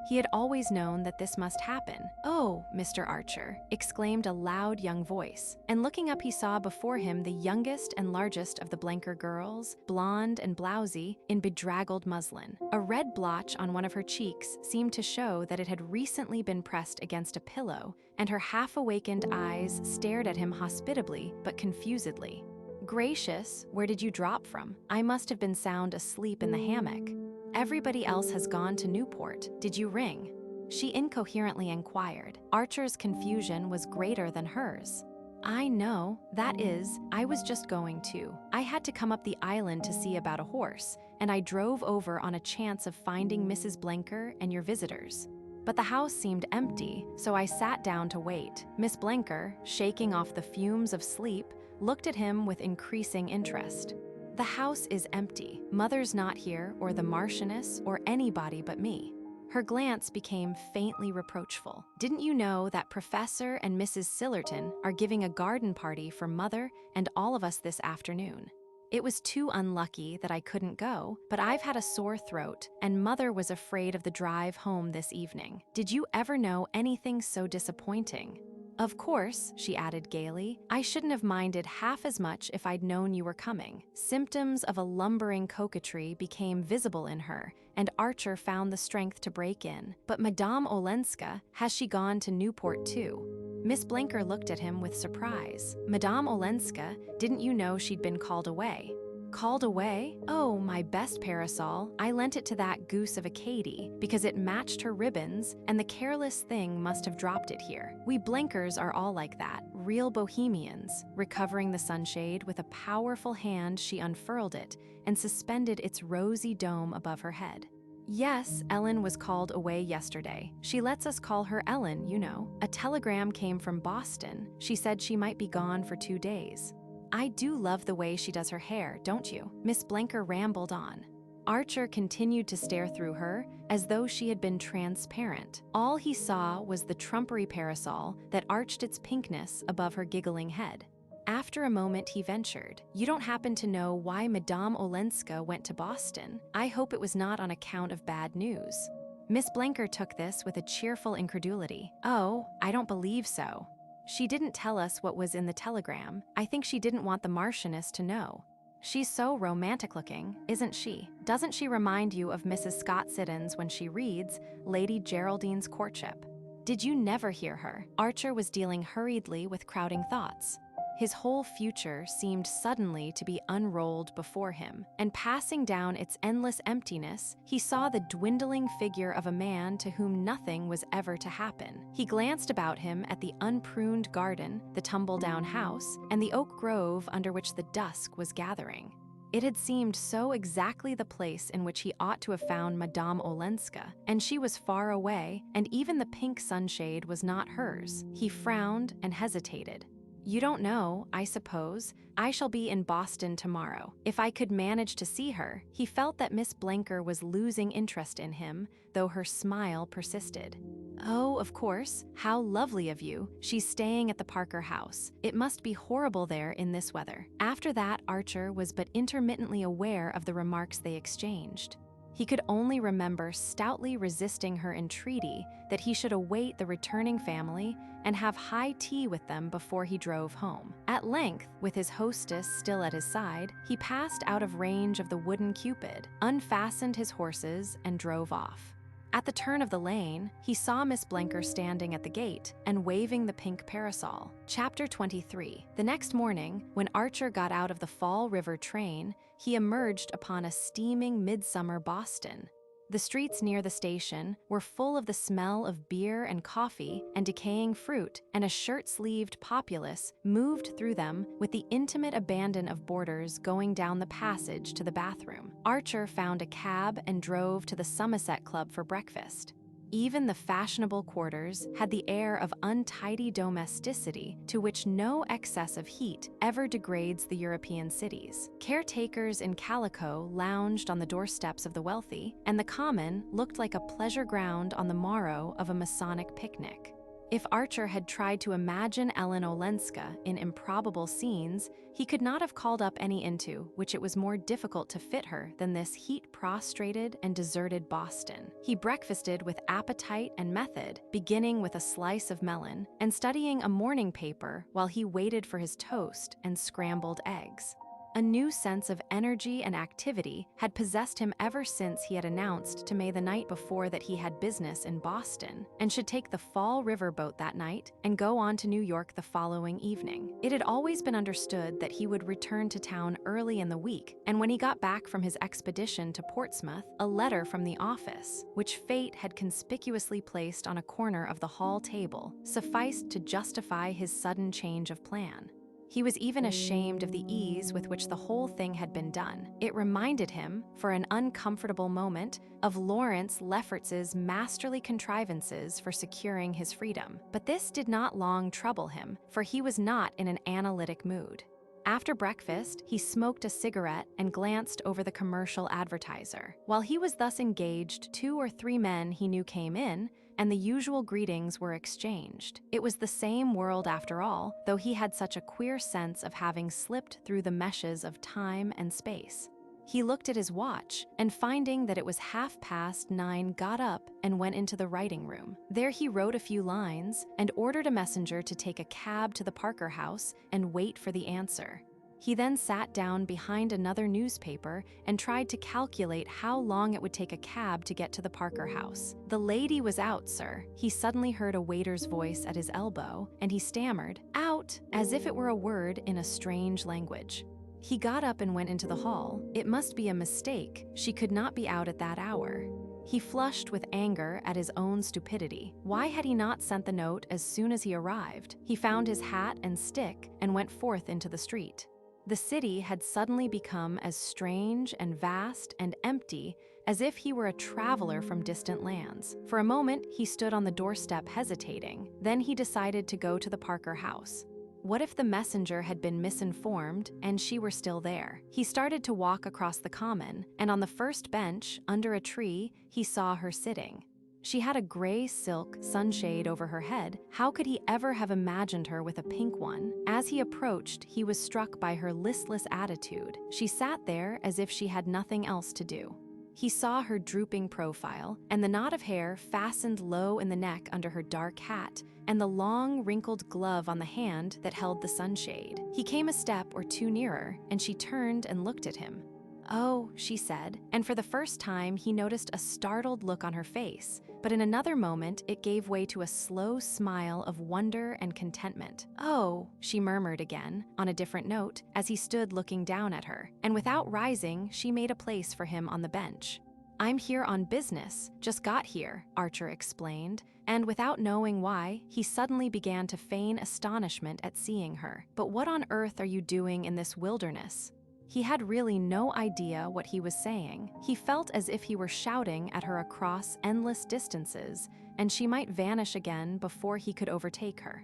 He had always known that this must happen. "Oh, Mr. Archer," exclaimed a loud young voice, and looking up he saw before him the youngest and largest of the Blenker girls, blonde and blousy, in bedraggled muslin. A red blotch on one of her cheeks seemed to show that it had recently been pressed against a pillow, and her half-awakened eyes stared at him hospitably but confusedly. Gracious, where did you drop from? I must have been sound asleep in the hammock. Everybody else has gone to Newport. Did you ring? She incoherently inquired. Archer's confusion was greater than hers. I know, that is, I was just going to. I had to come up the island to see about a horse, and I drove over on a chance of finding Mrs. Blenker and your visitors. But the house seemed empty, so I sat down to wait. Miss Blenker, shaking off the fumes of sleep, looked at him with increasing interest. The house is empty. Mother's not here, or the Marchioness, or anybody but me. Her glance became faintly reproachful. Didn't you know that Professor and Mrs. Sillerton are giving a garden party for Mother and all of us this afternoon? It was too unlucky that I couldn't go, but I've had a sore throat, and Mother was afraid of the drive home this evening. Did you ever know anything so disappointing? Of course, she added gaily, I shouldn't have minded half as much if I'd known you were coming. Symptoms of a lumbering coquetry became visible in her, and Archer found the strength to break in. But Madame Olenska, has she gone to Newport too? Miss Blenker looked at him with surprise. Madame Olenska, didn't you know she'd been called away? Called away? Oh, my best parasol. I lent it to that goose of a Katie because it matched her ribbons, and the careless thing must have dropped it here. We Blenkers are all like that, real bohemians. Recovering the sunshade with a powerful hand, she unfurled it and suspended its rosy dome above her head. Yes, Ellen was called away yesterday. She lets us call her Ellen, you know. A telegram came from Boston. She said she might be gone for 2 days. I do love the way she does her hair, don't you? Miss Blenker rambled on. Archer continued to stare through her as though she had been transparent. All he saw was the trumpery parasol that arched its pinkness above her giggling head. After a moment, he ventured, You don't happen to know why Madame Olenska went to Boston? I hope it was not on account of bad news. Miss Blenker took this with a cheerful incredulity. Oh, I don't believe so. She didn't tell us what was in the telegram. I think she didn't want the Marchioness to know. She's so romantic-looking, isn't she? Doesn't she remind you of Mrs. Scott Siddons when she reads Lady Geraldine's Courtship? Did you never hear her? Archer was dealing hurriedly with crowding thoughts. His whole future seemed suddenly to be unrolled before him, and passing down its endless emptiness, he saw the dwindling figure of a man to whom nothing was ever to happen. He glanced about him at the unpruned garden, the tumble-down house, and the oak grove under which the dusk was gathering. It had seemed so exactly the place in which he ought to have found Madame Olenska, and she was far away, and even the pink sunshade was not hers. He frowned and hesitated. You don't know, I suppose. I shall be in Boston tomorrow. If I could manage to see her. He felt that Miss Blenker was losing interest in him, though her smile persisted. Oh, of course. How lovely of you. She's staying at the Parker house. It must be horrible there in this weather. After that, Archer was but intermittently aware of the remarks they exchanged. He could only remember stoutly resisting her entreaty that he should await the returning family and have high tea with them before he drove home. At length, with his hostess still at his side, he passed out of range of the wooden Cupid, unfastened his horses, and drove off. At the turn of the lane, he saw Miss Blenker standing at the gate and waving the pink parasol. Chapter 23. The next morning, when Archer got out of the Fall River train, he emerged upon a steaming midsummer Boston. The streets near the station were full of the smell of beer and coffee and decaying fruit, and a shirt-sleeved populace moved through them with the intimate abandon of boarders going down the passage to the bathroom. Archer found a cab and drove to the Somerset Club for breakfast. Even the fashionable quarters had the air of untidy domesticity to which no excess of heat ever degrades the European cities. Caretakers in calico lounged on the doorsteps of the wealthy, and the common looked like a pleasure ground on the morrow of a Masonic picnic. If Archer had tried to imagine Ellen Olenska in improbable scenes, he could not have called up any into which it was more difficult to fit her than this heat-prostrated and deserted Boston. He breakfasted with appetite and method, beginning with a slice of melon and studying a morning paper while he waited for his toast and scrambled eggs. A new sense of energy and activity had possessed him ever since he had announced to May the night before that he had business in Boston and should take the Fall River boat that night and go on to New York the following evening. It had always been understood that he would return to town early in the week, and when he got back from his expedition to Portsmouth, a letter from the office, which fate had conspicuously placed on a corner of the hall table, sufficed to justify his sudden change of plan. He was even ashamed of the ease with which the whole thing had been done. It reminded him, for an uncomfortable moment, of Lawrence Lefferts's masterly contrivances for securing his freedom. But this did not long trouble him, for he was not in an analytic mood. After breakfast, he smoked a cigarette and glanced over the commercial advertiser. While he was thus engaged, 2 or 3 men he knew came in, and the usual greetings were exchanged. It was the same world after all, though he had such a queer sense of having slipped through the meshes of time and space. He looked at his watch, and finding that it was 9:30, got up and went into the writing room. There he wrote a few lines and ordered a messenger to take a cab to the Parker House and wait for the answer. He then sat down behind another newspaper and tried to calculate how long it would take a cab to get to the Parker House. "The lady was out, sir." He suddenly heard a waiter's voice at his elbow, and he stammered, "Out," as if it were a word in a strange language. He got up and went into the hall. It must be a mistake. She could not be out at that hour. He flushed with anger at his own stupidity. Why had he not sent the note as soon as he arrived? He found his hat and stick and went forth into the street. The city had suddenly become as strange and vast and empty as if he were a traveler from distant lands. For a moment, he stood on the doorstep hesitating. Then he decided to go to the Parker House. What if the messenger had been misinformed and she were still there? He started to walk across the common, and on the first bench, under a tree, he saw her sitting. She had a gray silk sunshade over her head. How could he ever have imagined her with a pink one? As he approached, he was struck by her listless attitude. She sat there as if she had nothing else to do. He saw her drooping profile, and the knot of hair fastened low in the neck under her dark hat, and the long, wrinkled glove on the hand that held the sunshade. He came a step or 2 nearer, and she turned and looked at him. "Oh," she said, and for the first time he noticed a startled look on her face, but in another moment it gave way to a slow smile of wonder and contentment. "Oh," she murmured again, on a different note, as he stood looking down at her, and without rising she made a place for him on the bench. "I'm here on business, just got here," Archer explained, and without knowing why, he suddenly began to feign astonishment at seeing her. "But what on earth are you doing in this wilderness?" He had really no idea what he was saying. He felt as if he were shouting at her across endless distances, and she might vanish again before he could overtake her.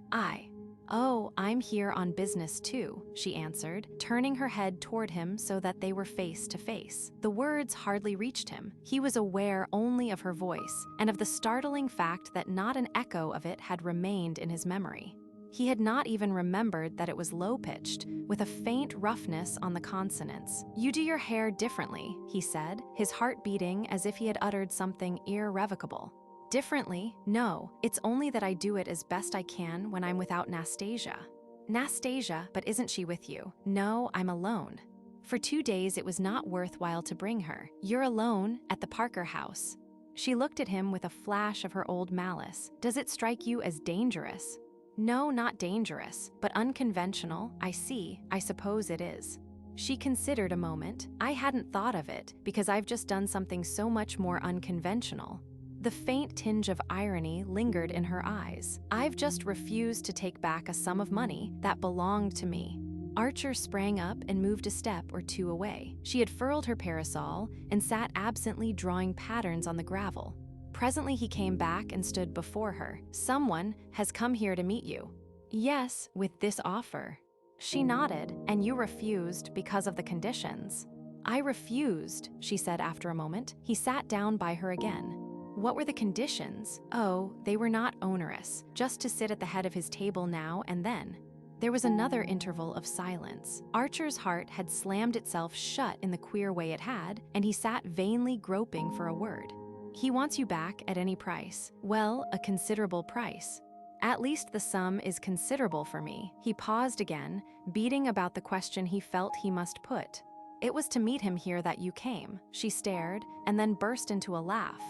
"Oh, I'm here on business too," she answered, turning her head toward him so that they were face to face. The words hardly reached him. He was aware only of her voice, and of the startling fact that not an echo of it had remained in his memory. He had not even remembered that it was low-pitched, with a faint roughness on the consonants. "You do your hair differently," he said, his heart beating as if he had uttered something irrevocable. "Differently? No, it's only that I do it as best I can when I'm without Nastasia." "Nastasia, but isn't she with you?" "No, I'm alone." For 2 days it was not worthwhile to bring her. "You're alone at the Parker House." She looked at him with a flash of her old malice. "Does it strike you as dangerous?" "No, not dangerous, but unconventional. I see. I suppose it is." She considered a moment. "I hadn't thought of it, because I've just done something so much more unconventional." The faint tinge of irony lingered in her eyes. "I've just refused to take back a sum of money that belonged to me." Archer sprang up and moved a step or 2 away. She had furled her parasol and sat absently drawing patterns on the gravel. Presently he came back and stood before her. "Someone has come here to meet you." "Yes, with this offer." She nodded. "And you refused because of the conditions." "I refused," she said after a moment. He sat down by her again. "What were the conditions?" "Oh, they were not onerous, just to sit at the head of his table now and then." There was another interval of silence. Archer's heart had slammed itself shut in the queer way it had, and he sat vainly groping for a word. "He wants you back at any price." "Well, a considerable price." At least the sum is considerable for me." He paused again, beating about the question he felt he must put. "It was to meet him here that you came." She stared, and then burst into a laugh.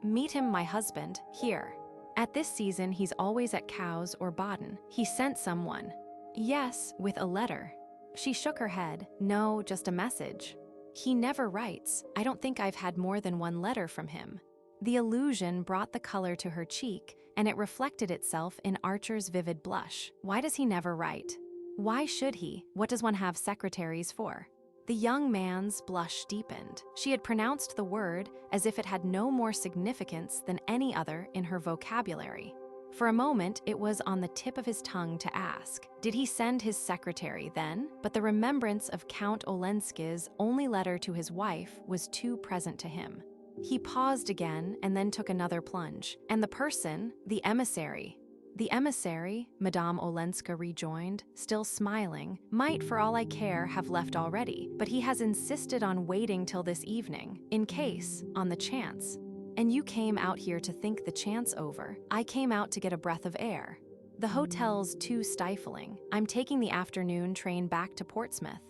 "Meet him, my husband, here. At this season he's always at Cowes or Baden. He sent someone." "Yes, with a letter." She shook her head. "No, just a message." "He never writes. I don't think I've had more than one letter from him." The allusion brought the color to her cheek, and it reflected itself in Archer's vivid blush. "Why does he never write?" "Why should he? What does one have secretaries for?" The young man's blush deepened. She had pronounced the word as if it had no more significance than any other in her vocabulary. For a moment, it was on the tip of his tongue to ask, did he send his secretary then? But the remembrance of Count Olenska's only letter to his wife was too present to him. He paused again and then took another plunge. "And the person, the emissary." "The emissary," Madame Olenska rejoined, still smiling, "might, for all I care, have left already, but he has insisted on waiting till this evening, in case, on the chance. And you came out here to think the chance over. I came out to get a breath of air. The hotel's too stifling. I'm taking the afternoon train back to Portsmouth."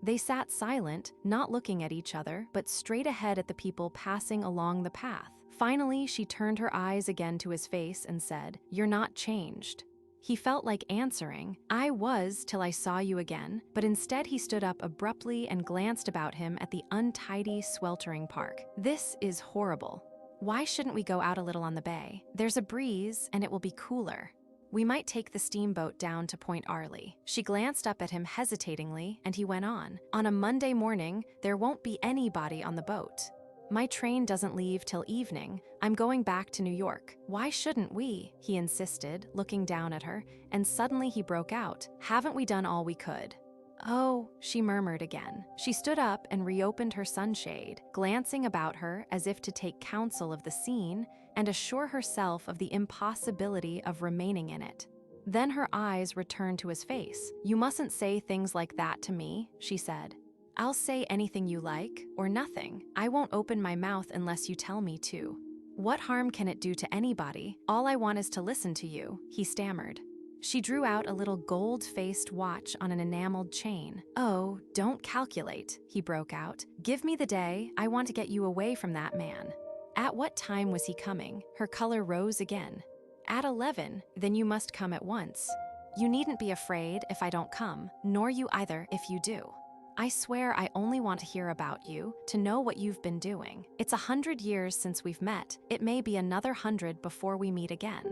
They sat silent, not looking at each other, but straight ahead at the people passing along the path. Finally, she turned her eyes again to his face and said, "You're not changed." He felt like answering, "I was till I saw you again," but instead he stood up abruptly and glanced about him at the untidy, sweltering park. "This is horrible. Why shouldn't we go out a little on the bay? There's a breeze and it will be cooler. We might take the steamboat down to Point Arley." She glanced up at him hesitatingly, and he went on, "On a Monday morning, there won't be anybody on the boat. My train doesn't leave till evening. I'm going back to New York. Why shouldn't we?" he insisted, looking down at her, and suddenly he broke out, "Haven't we done all we could?" "Oh," she murmured again. She stood up and reopened her sunshade, glancing about her as if to take counsel of the scene and assure herself of the impossibility of remaining in it. Then her eyes returned to his face. "You mustn't say things like that to me," she said. "I'll say anything you like, or nothing. I won't open my mouth unless you tell me to." "What harm can it do to anybody? All I want is to listen to you," he stammered. She drew out a little gold-faced watch on an enameled chain. "Oh, don't calculate," he broke out. "Give me the day. I want to get you away from that man." At what time was he coming? Her color rose again. "At 11, then you must come at once. You needn't be afraid if I don't come, nor you either if you do. I swear I only want to hear about you, to know what you've been doing. It's 100 years since we've met. It may be another 100 before we meet again."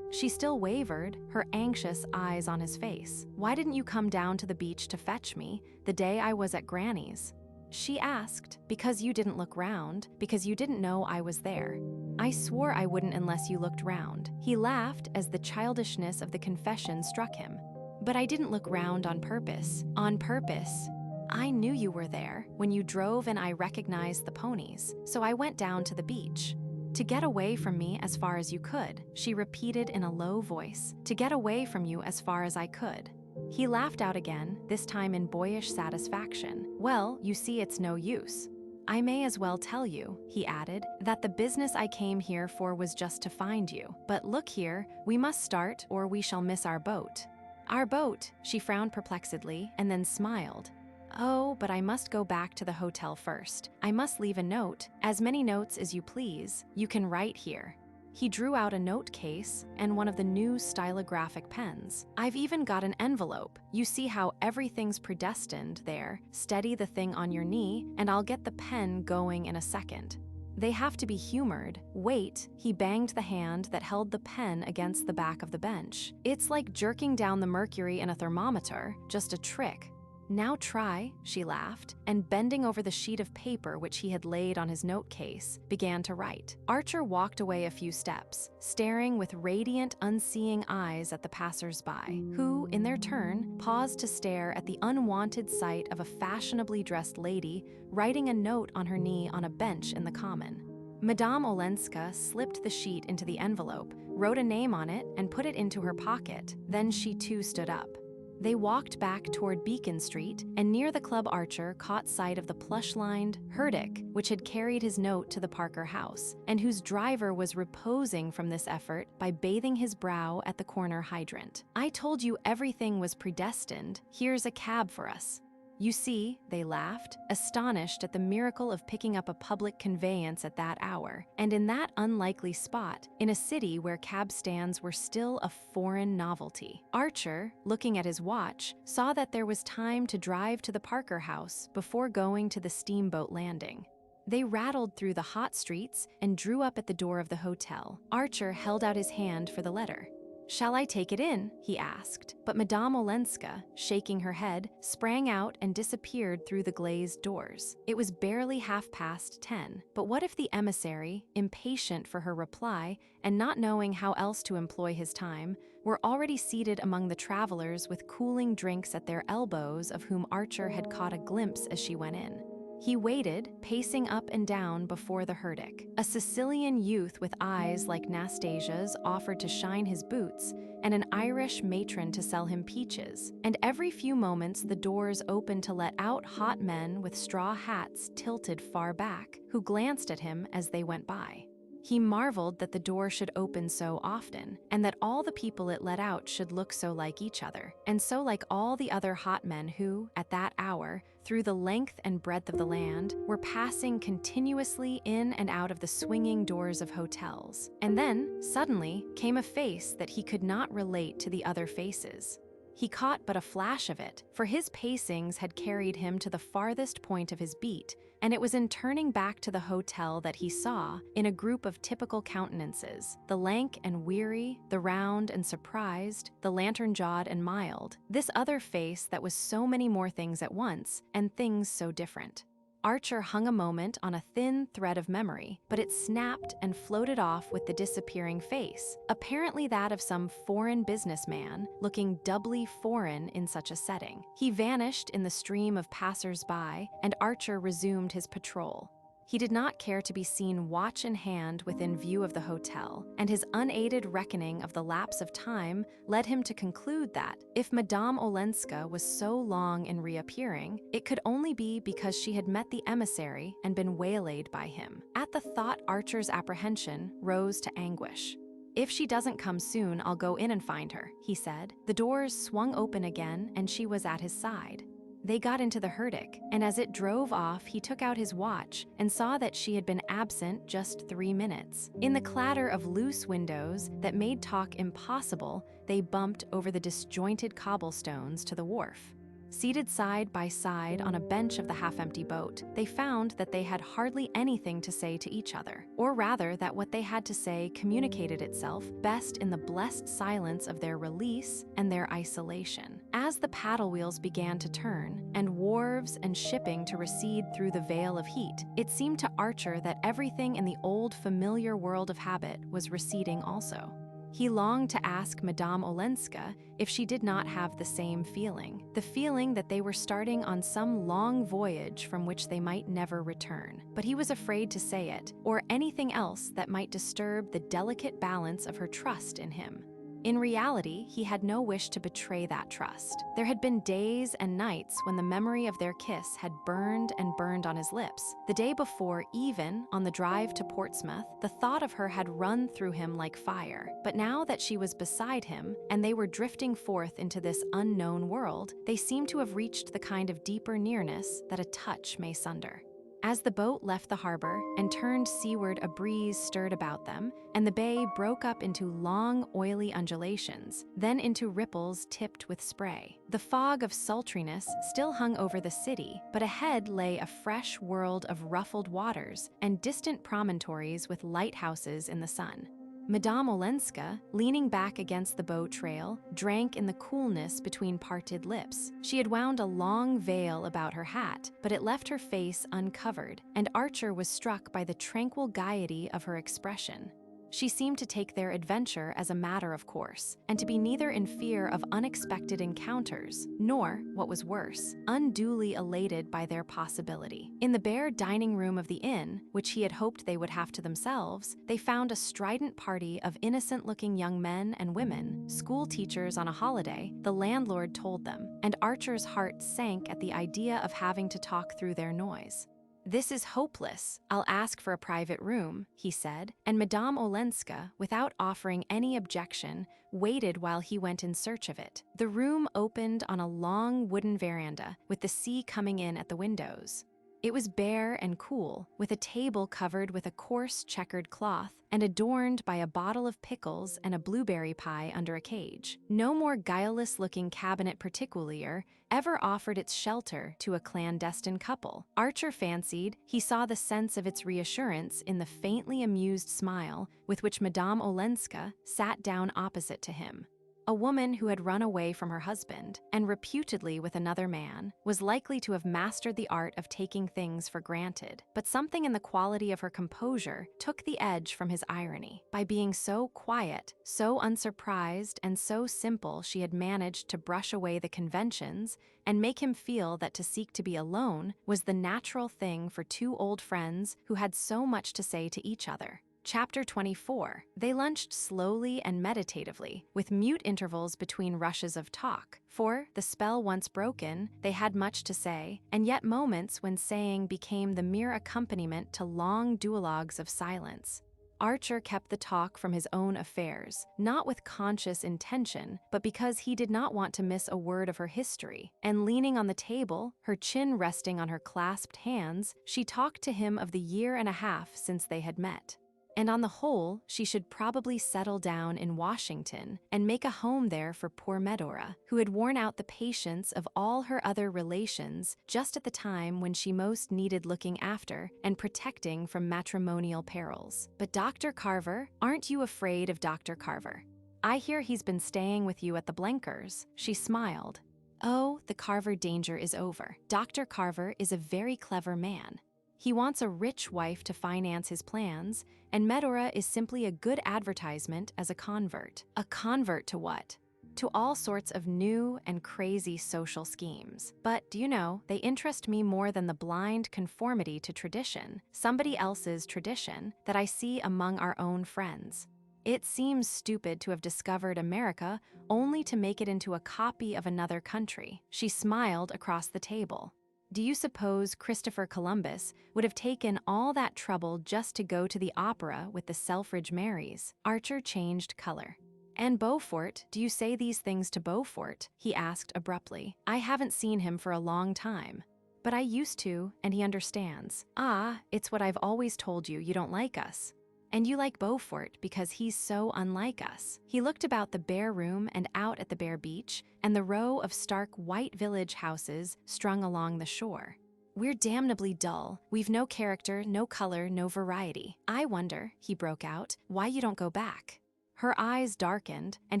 She still wavered, her anxious eyes on his face. "Why didn't you come down to the beach to fetch me, the day I was at Granny's?" She asked, "Because you didn't look round, because you didn't know I was there." "I swore I wouldn't unless you looked round." He laughed as the childishness of the confession struck him. "But I didn't look round on purpose. On purpose. I knew you were there when you drove and I recognized the ponies, so I went down to the beach. To get away from me as far as you could," she repeated in a low voice. "To get away from you as far as I could." He laughed out again, this time in boyish satisfaction. "Well, you see it's no use. I may as well tell you," he added, "that the business I came here for was just to find you. But look here, we must start or we shall miss our boat." "Our boat?" She frowned perplexedly and then smiled. "Oh, but I must go back to the hotel first. I must leave a note, as many notes as you please. You can write here." He drew out a note case and one of the new stylographic pens. "I've even got an envelope. You see how everything's predestined there. Steady the thing on your knee, and I'll get the pen going in a second. They have to be humored. Wait," he banged the hand that held the pen against the back of the bench. "It's like jerking down the mercury in a thermometer, just a trick. Now try," she laughed, and bending over the sheet of paper which he had laid on his note case, began to write. Archer walked away a few steps, staring with radiant, unseeing eyes at the passers-by, who, in their turn, paused to stare at the unwanted sight of a fashionably dressed lady writing a note on her knee on a bench in the common. Madame Olenska slipped the sheet into the envelope, wrote a name on it, and put it into her pocket. Then she too stood up. They walked back toward Beacon Street, and near the club Archer caught sight of the plush-lined herdic which had carried his note to the Parker house, and whose driver was reposing from this effort by bathing his brow at the corner hydrant. "I told you everything was predestined. Here's a cab for us." "You see," they laughed, astonished at the miracle of picking up a public conveyance at that hour, and in that unlikely spot, in a city where cab stands were still a foreign novelty. Archer, looking at his watch, saw that there was time to drive to the Parker house before going to the steamboat landing. They rattled through the hot streets and drew up at the door of the hotel. Archer held out his hand for the letter. "Shall I take it in?" he asked, but Madame Olenska, shaking her head, sprang out and disappeared through the glazed doors. It was barely 10:30, but what if the emissary, impatient for her reply and not knowing how else to employ his time, were already seated among the travelers with cooling drinks at their elbows of whom Archer had caught a glimpse as she went in? He waited, pacing up and down before the herdic. A Sicilian youth with eyes like Nastasia's offered to shine his boots, and an Irish matron to sell him peaches. And every few moments the doors opened to let out hot men with straw hats tilted far back, who glanced at him as they went by. He marveled that the door should open so often, and that all the people it let out should look so like each other, and so like all the other hot men who, at that hour, through the length and breadth of the land, were passing continuously in and out of the swinging doors of hotels. And then, suddenly, came a face that he could not relate to the other faces. He caught but a flash of it, for his pacings had carried him to the farthest point of his beat, and it was in turning back to the hotel that he saw, in a group of typical countenances, the lank and weary, the round and surprised, the lantern-jawed and mild, this other face that was so many more things at once, and things so different. Archer hung a moment on a thin thread of memory, but it snapped and floated off with the disappearing face, apparently that of some foreign businessman, looking doubly foreign in such a setting. He vanished in the stream of passers-by, and Archer resumed his patrol. He did not care to be seen watch in hand within view of the hotel, and his unaided reckoning of the lapse of time led him to conclude that, if Madame Olenska was so long in reappearing, it could only be because she had met the emissary and been waylaid by him. At the thought, Archer's apprehension rose to anguish. "If she doesn't come soon, I'll go in and find her," he said. The doors swung open again, and she was at his side. They got into the herdic, and as it drove off, he took out his watch and saw that she had been absent just 3 minutes. In the clatter of loose windows that made talk impossible, they bumped over the disjointed cobblestones to the wharf. Seated side by side on a bench of the half-empty boat, they found that they had hardly anything to say to each other, or rather that what they had to say communicated itself best in the blessed silence of their release and their isolation. As the paddle wheels began to turn, and wharves and shipping to recede through the veil of heat, it seemed to Archer that everything in the old familiar world of habit was receding also. He longed to ask Madame Olenska if she did not have the same feeling, the feeling that they were starting on some long voyage from which they might never return. But he was afraid to say it, or anything else that might disturb the delicate balance of her trust in him. In reality, he had no wish to betray that trust. There had been days and nights when the memory of their kiss had burned and burned on his lips. The day before, even, on the drive to Portsmouth, the thought of her had run through him like fire. But now that she was beside him, and they were drifting forth into this unknown world, they seemed to have reached the kind of deeper nearness that a touch may sunder. As the boat left the harbor and turned seaward, a breeze stirred about them, and the bay broke up into long, oily undulations, then into ripples tipped with spray. The fog of sultriness still hung over the city, but ahead lay a fresh world of ruffled waters and distant promontories with lighthouses in the sun. Madame Olenska, leaning back against the boat trail, drank in the coolness between parted lips. She had wound a long veil about her hat, but it left her face uncovered, and Archer was struck by the tranquil gaiety of her expression. She seemed to take their adventure as a matter of course, and to be neither in fear of unexpected encounters, nor, what was worse, unduly elated by their possibility. In the bare dining room of the inn, which he had hoped they would have to themselves, they found a strident party of innocent-looking young men and women, school teachers on a holiday, the landlord told them, and Archer's heart sank at the idea of having to talk through their noise. "This is hopeless. I'll ask for a private room," he said, and Madame Olenska, without offering any objection, waited while he went in search of it. The room opened on a long wooden veranda, with the sea coming in at the windows. It was bare and cool, with a table covered with a coarse checkered cloth and adorned by a bottle of pickles and a blueberry pie under a cage. No more guileless-looking cabinet particulier ever offered its shelter to a clandestine couple. Archer fancied he saw the sense of its reassurance in the faintly amused smile with which Madame Olenska sat down opposite to him. A woman who had run away from her husband, and reputedly with another man, was likely to have mastered the art of taking things for granted. But something in the quality of her composure took the edge from his irony. By being so quiet, so unsurprised, and so simple, she had managed to brush away the conventions and make him feel that to seek to be alone was the natural thing for two old friends who had so much to say to each other. Chapter 24. They lunched slowly and meditatively, with mute intervals between rushes of talk. For, the spell once broken, they had much to say, and yet moments when saying became the mere accompaniment to long duologues of silence. Archer kept the talk from his own affairs, not with conscious intention, but because he did not want to miss a word of her history. And leaning on the table, her chin resting on her clasped hands, she talked to him of the year and a half since they had met. And on the whole, she should probably settle down in Washington and make a home there for poor Medora, who had worn out the patience of all her other relations just at the time when she most needed looking after and protecting from matrimonial perils. But Dr. Carver, aren't you afraid of Dr. Carver? I hear he's been staying with you at the Blenkers. She smiled. Oh, the Carver danger is over. Dr. Carver is a very clever man. He wants a rich wife to finance his plans, and Medora is simply a good advertisement as a convert. A convert to what? To all sorts of new and crazy social schemes. But, do you know, they interest me more than the blind conformity to tradition, somebody else's tradition, that I see among our own friends. It seems stupid to have discovered America only to make it into a copy of another country. She smiled across the table. Do you suppose Christopher Columbus would have taken all that trouble just to go to the opera with the Selfridge Marys? Archer changed color. And Beaufort, do you say these things to Beaufort? He asked abruptly. I haven't seen him for a long time. But I used to, and he understands. Ah, it's what I've always told you, you don't like us. And you like Beaufort because he's so unlike us. He looked about the bare room and out at the bare beach and the row of stark white village houses strung along the shore. We're damnably dull. We've no character, no color, no variety. I wonder, he broke out, why you don't go back. Her eyes darkened, and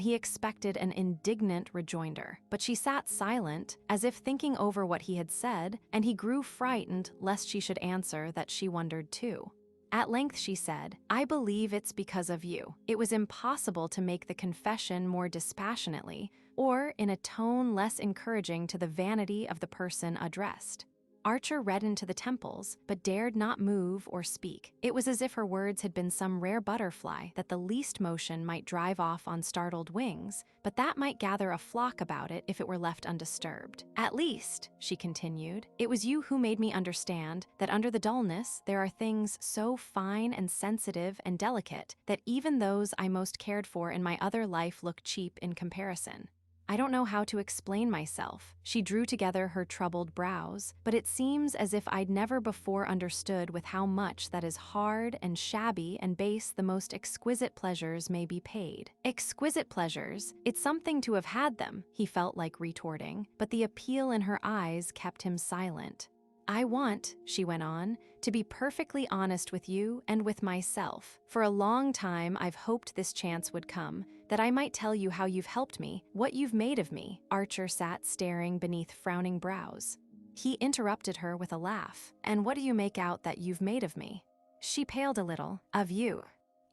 he expected an indignant rejoinder. But she sat silent, as if thinking over what he had said, and he grew frightened lest she should answer that she wondered too. At length she said, I believe it's because of you. It was impossible to make the confession more dispassionately, or in a tone less encouraging to the vanity of the person addressed. Archer reddened to the temples, but dared not move or speak. It was as if her words had been some rare butterfly that the least motion might drive off on startled wings, but that might gather a flock about it if it were left undisturbed. At least, she continued, it was you who made me understand that under the dullness there are things so fine and sensitive and delicate that even those I most cared for in my other life look cheap in comparison. I don't know how to explain myself. She drew together her troubled brows, but it seems as if I'd never before understood with how much that is hard and shabby and base the most exquisite pleasures may be paid. Exquisite pleasures? It's something to have had them, he felt like retorting, but the appeal in her eyes kept him silent. I want, she went on, to be perfectly honest with you and with myself. For a long time I've hoped this chance would come, that I might tell you how you've helped me, what you've made of me. Archer sat staring beneath frowning brows. He interrupted her with a laugh. And what do you make out that you've made of me? She paled a little. Of you.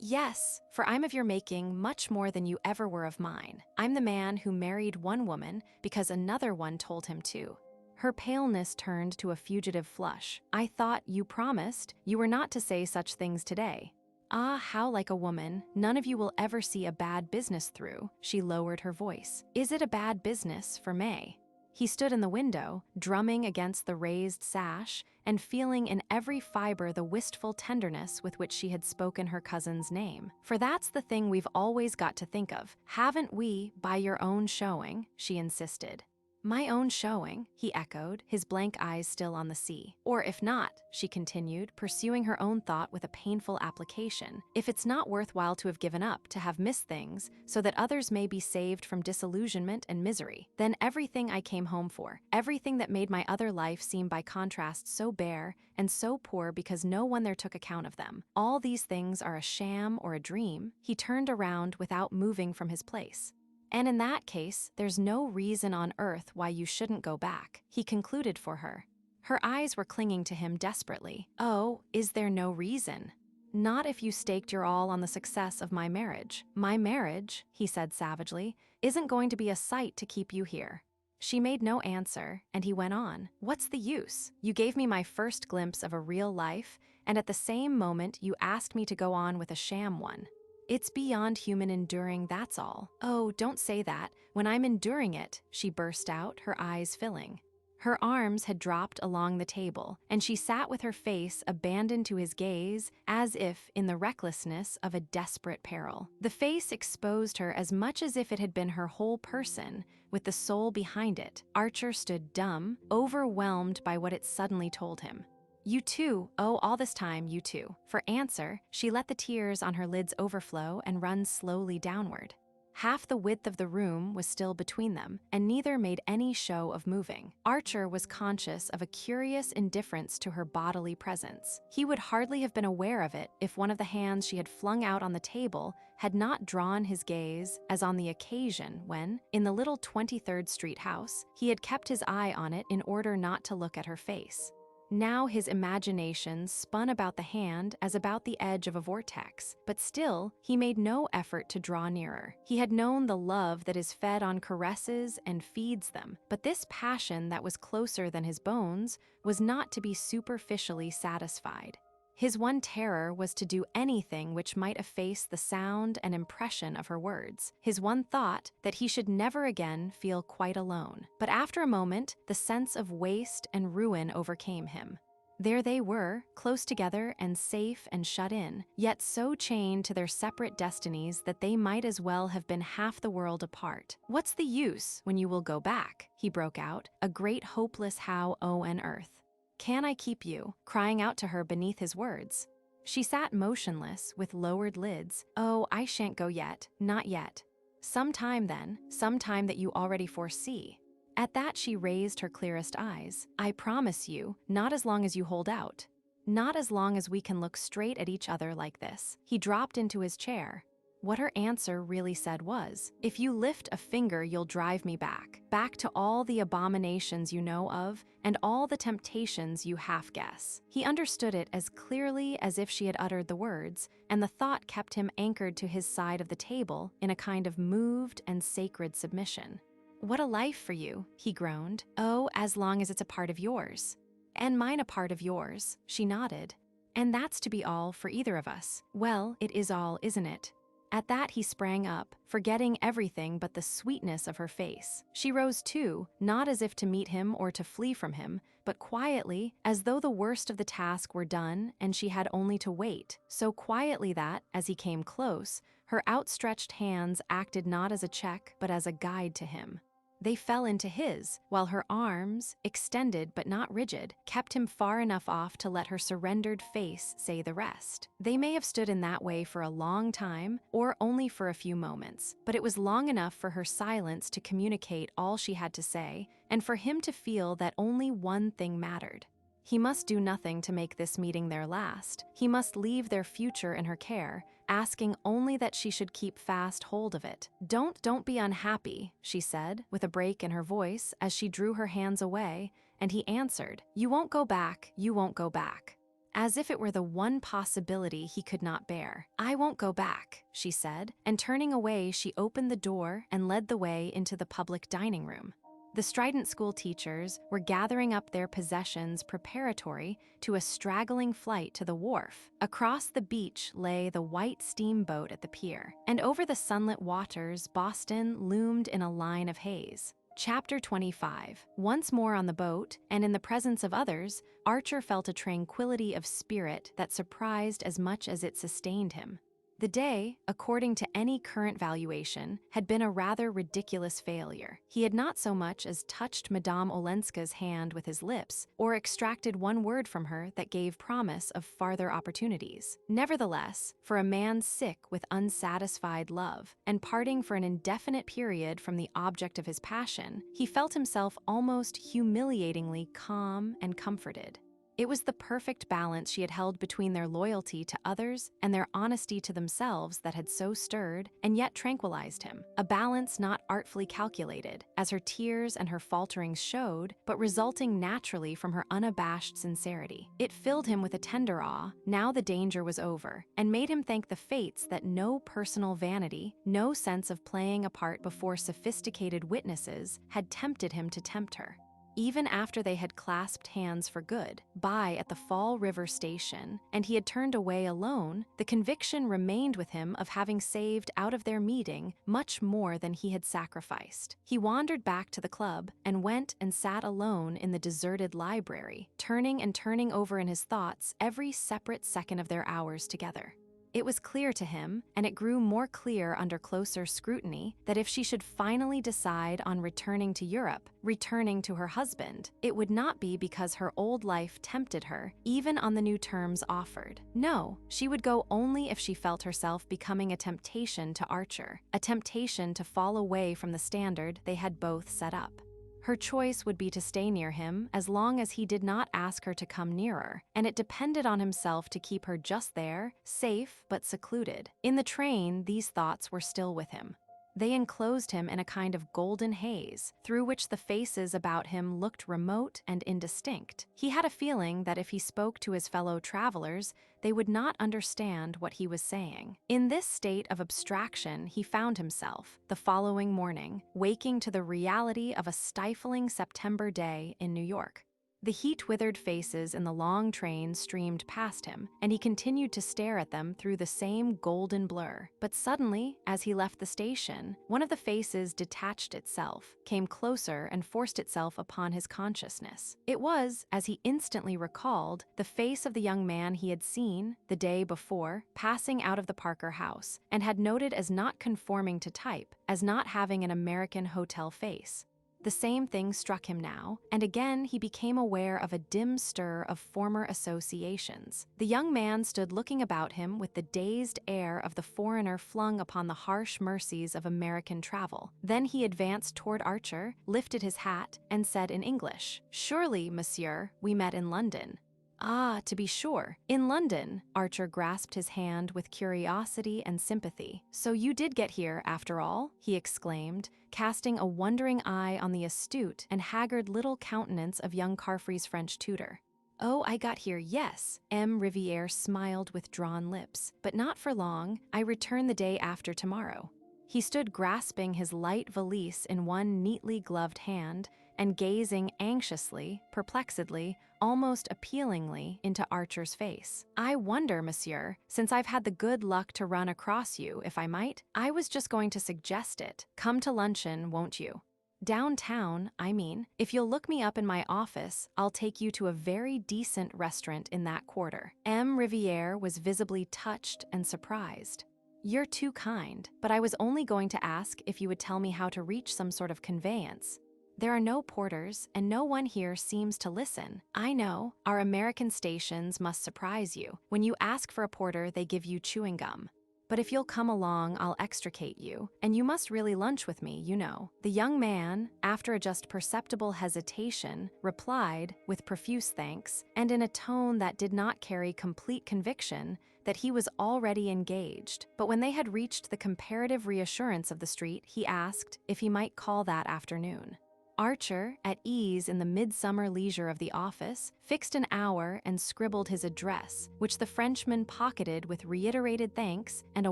Yes, for I'm of your making much more than you ever were of mine. I'm the man who married one woman because another one told him to. Her paleness turned to a fugitive flush. I thought you promised you were not to say such things today. Ah, how like a woman, none of you will ever see a bad business through. She lowered her voice. Is it a bad business for May? He stood in the window, drumming against the raised sash, and feeling in every fiber the wistful tenderness with which she had spoken her cousin's name. For that's the thing we've always got to think of, haven't we, by your own showing, she insisted. My own showing, he echoed, his blank eyes still on the sea. Or if not, she continued, pursuing her own thought with a painful application, if it's not worthwhile to have given up, to have missed things, so that others may be saved from disillusionment and misery, then everything I came home for, everything that made my other life seem by contrast so bare and so poor because no one there took account of them, all these things are a sham or a dream. He turned around without moving from his place. And in that case, there's no reason on earth why you shouldn't go back, he concluded for her. Her eyes were clinging to him desperately. Oh, is there no reason? Not if you staked your all on the success of my marriage. My marriage, he said savagely, isn't going to be a sight to keep you here. She made no answer, and he went on. What's the use? You gave me my first glimpse of a real life, and at the same moment you asked me to go on with a sham one. It's beyond human enduring, that's all. Oh, don't say that. When I'm enduring it, she burst out, her eyes filling. Her arms had dropped along the table, and she sat with her face abandoned to his gaze, as if in the recklessness of a desperate peril. The face exposed her as much as if it had been her whole person, with the soul behind it. Archer stood dumb, overwhelmed by what it suddenly told him. You too, oh, all this time, you too. For answer, she let the tears on her lids overflow and run slowly downward. Half the width of the room was still between them, and neither made any show of moving. Archer was conscious of a curious indifference to her bodily presence. He would hardly have been aware of it if one of the hands she had flung out on the table had not drawn his gaze, as on the occasion when, in the little 23rd Street house, he had kept his eye on it in order not to look at her face. Now his imagination spun about the hand as about the edge of a vortex, but still he made no effort to draw nearer. He had known the love that is fed on caresses and feeds them, but this passion that was closer than his bones was not to be superficially satisfied. His one terror was to do anything which might efface the sound and impression of her words. His one thought, that he should never again feel quite alone. But after a moment, the sense of waste and ruin overcame him. There they were, close together and safe and shut in, yet so chained to their separate destinies that they might as well have been half the world apart. What's the use when you will go back? He broke out, a great hopeless how on earth. Can I keep you? Crying out to her beneath his words. She sat motionless, with lowered lids. Oh, I shan't go yet, not yet. Some time then, some time that you already foresee. At that she raised her clearest eyes. I promise you, not as long as you hold out. Not as long as we can look straight at each other like this. He dropped into his chair. What her answer really said was, if you lift a finger, you'll drive me back to all the abominations you know of and all the temptations you half guess. He understood it as clearly as if she had uttered the words, and the thought kept him anchored to his side of the table in a kind of moved and sacred submission. What a life for you, he groaned. Oh, as long as it's a part of yours. And mine a part of yours, she nodded. And that's to be all for either of us. Well, it is all, isn't it? At that he sprang up, forgetting everything but the sweetness of her face. She rose too, not as if to meet him or to flee from him, but quietly, as though the worst of the task were done and she had only to wait, so quietly that, as he came close, her outstretched hands acted not as a check but as a guide to him. They fell into his, while her arms, extended but not rigid, kept him far enough off to let her surrendered face say the rest. They may have stood in that way for a long time, or only for a few moments, but it was long enough for her silence to communicate all she had to say, and for him to feel that only one thing mattered. He must do nothing to make this meeting their last. He must leave their future in her care, asking only that she should keep fast hold of it. Don't be unhappy, she said, with a break in her voice as she drew her hands away, and he answered, you won't go back, you won't go back. as if it were the one possibility he could not bear. "I won't go back," she said, and turning away, she opened the door and led the way into the public dining room. The strident school teachers were gathering up their possessions preparatory to a straggling flight to the wharf. Across the beach lay the white steamboat at the pier, and over the sunlit waters, Boston loomed in a line of haze. Chapter 25. Once more on the boat, and in the presence of others, Archer felt a tranquility of spirit that surprised as much as it sustained him. The day, according to any current valuation, had been a rather ridiculous failure. He had not so much as touched Madame Olenska's hand with his lips, or extracted one word from her that gave promise of farther opportunities. Nevertheless, for a man sick with unsatisfied love, and parting for an indefinite period from the object of his passion, he felt himself almost humiliatingly calm and comforted. It was the perfect balance she had held between their loyalty to others and their honesty to themselves that had so stirred and yet tranquilized him. A balance not artfully calculated, as her tears and her falterings showed, but resulting naturally from her unabashed sincerity. It filled him with a tender awe, now the danger was over, and made him thank the fates that no personal vanity, no sense of playing a part before sophisticated witnesses, had tempted him to tempt her. Even after they had clasped hands for good, at the Fall River station, and he had turned away alone, the conviction remained with him of having saved out of their meeting much more than he had sacrificed. He wandered back to the club and went and sat alone in the deserted library, turning and turning over in his thoughts every separate second of their hours together. It was clear to him, and it grew more clear under closer scrutiny, that if she should finally decide on returning to Europe, returning to her husband, it would not be because her old life tempted her, even on the new terms offered. No, she would go only if she felt herself becoming a temptation to Archer, a temptation to fall away from the standard they had both set up. Her choice would be to stay near him as long as he did not ask her to come nearer, and it depended on himself to keep her just there, safe but secluded. In the train, these thoughts were still with him. They enclosed him in a kind of golden haze, through which the faces about him looked remote and indistinct. He had a feeling that if he spoke to his fellow travelers, they would not understand what he was saying. In this state of abstraction, he found himself, the following morning, waking to the reality of a stifling September day in New York. The heat-withered faces in the long train streamed past him, and he continued to stare at them through the same golden blur. But suddenly, as he left the station, one of the faces detached itself, came closer, and forced itself upon his consciousness. It was, as he instantly recalled, the face of the young man he had seen, the day before, passing out of the Parker house, and had noted as not conforming to type, as not having an American hotel face. The same thing struck him now, and again he became aware of a dim stir of former associations. The young man stood looking about him with the dazed air of the foreigner flung upon the harsh mercies of American travel. Then he advanced toward Archer, lifted his hat, and said in English, "Surely, monsieur, we met in London." "Ah, to be sure. In London." Archer grasped his hand with curiosity and sympathy. "So you did get here, after all?" he exclaimed, casting a wondering eye on the astute and haggard little countenance of young Carfry's French tutor. "Oh, I got here, yes." M. Riviere smiled with drawn lips. "But not for long. I return the day after tomorrow." He stood grasping his light valise in one neatly gloved hand and gazing anxiously, perplexedly, almost appealingly into Archer's face. "I wonder, monsieur, since I've had the good luck to run across you, if I might? I was just going to suggest it. Come to luncheon, won't you? Downtown, I mean. If you'll look me up in my office, I'll take you to a very decent restaurant in that quarter." M. Riviere was visibly touched and surprised. "You're too kind, but I was only going to ask if you would tell me how to reach some sort of conveyance. There are no porters, and no one here seems to listen. I know, our American stations must surprise you. When you ask for a porter, they give you chewing gum. But if you'll come along, I'll extricate you, and you must really lunch with me, you know." The young man, after a just perceptible hesitation, replied, with profuse thanks, and in a tone that did not carry complete conviction, that he was already engaged. But when they had reached the comparative reassurance of the street, he asked if he might call that afternoon. Archer, at ease in the midsummer leisure of the office, fixed an hour and scribbled his address, which the Frenchman pocketed with reiterated thanks and a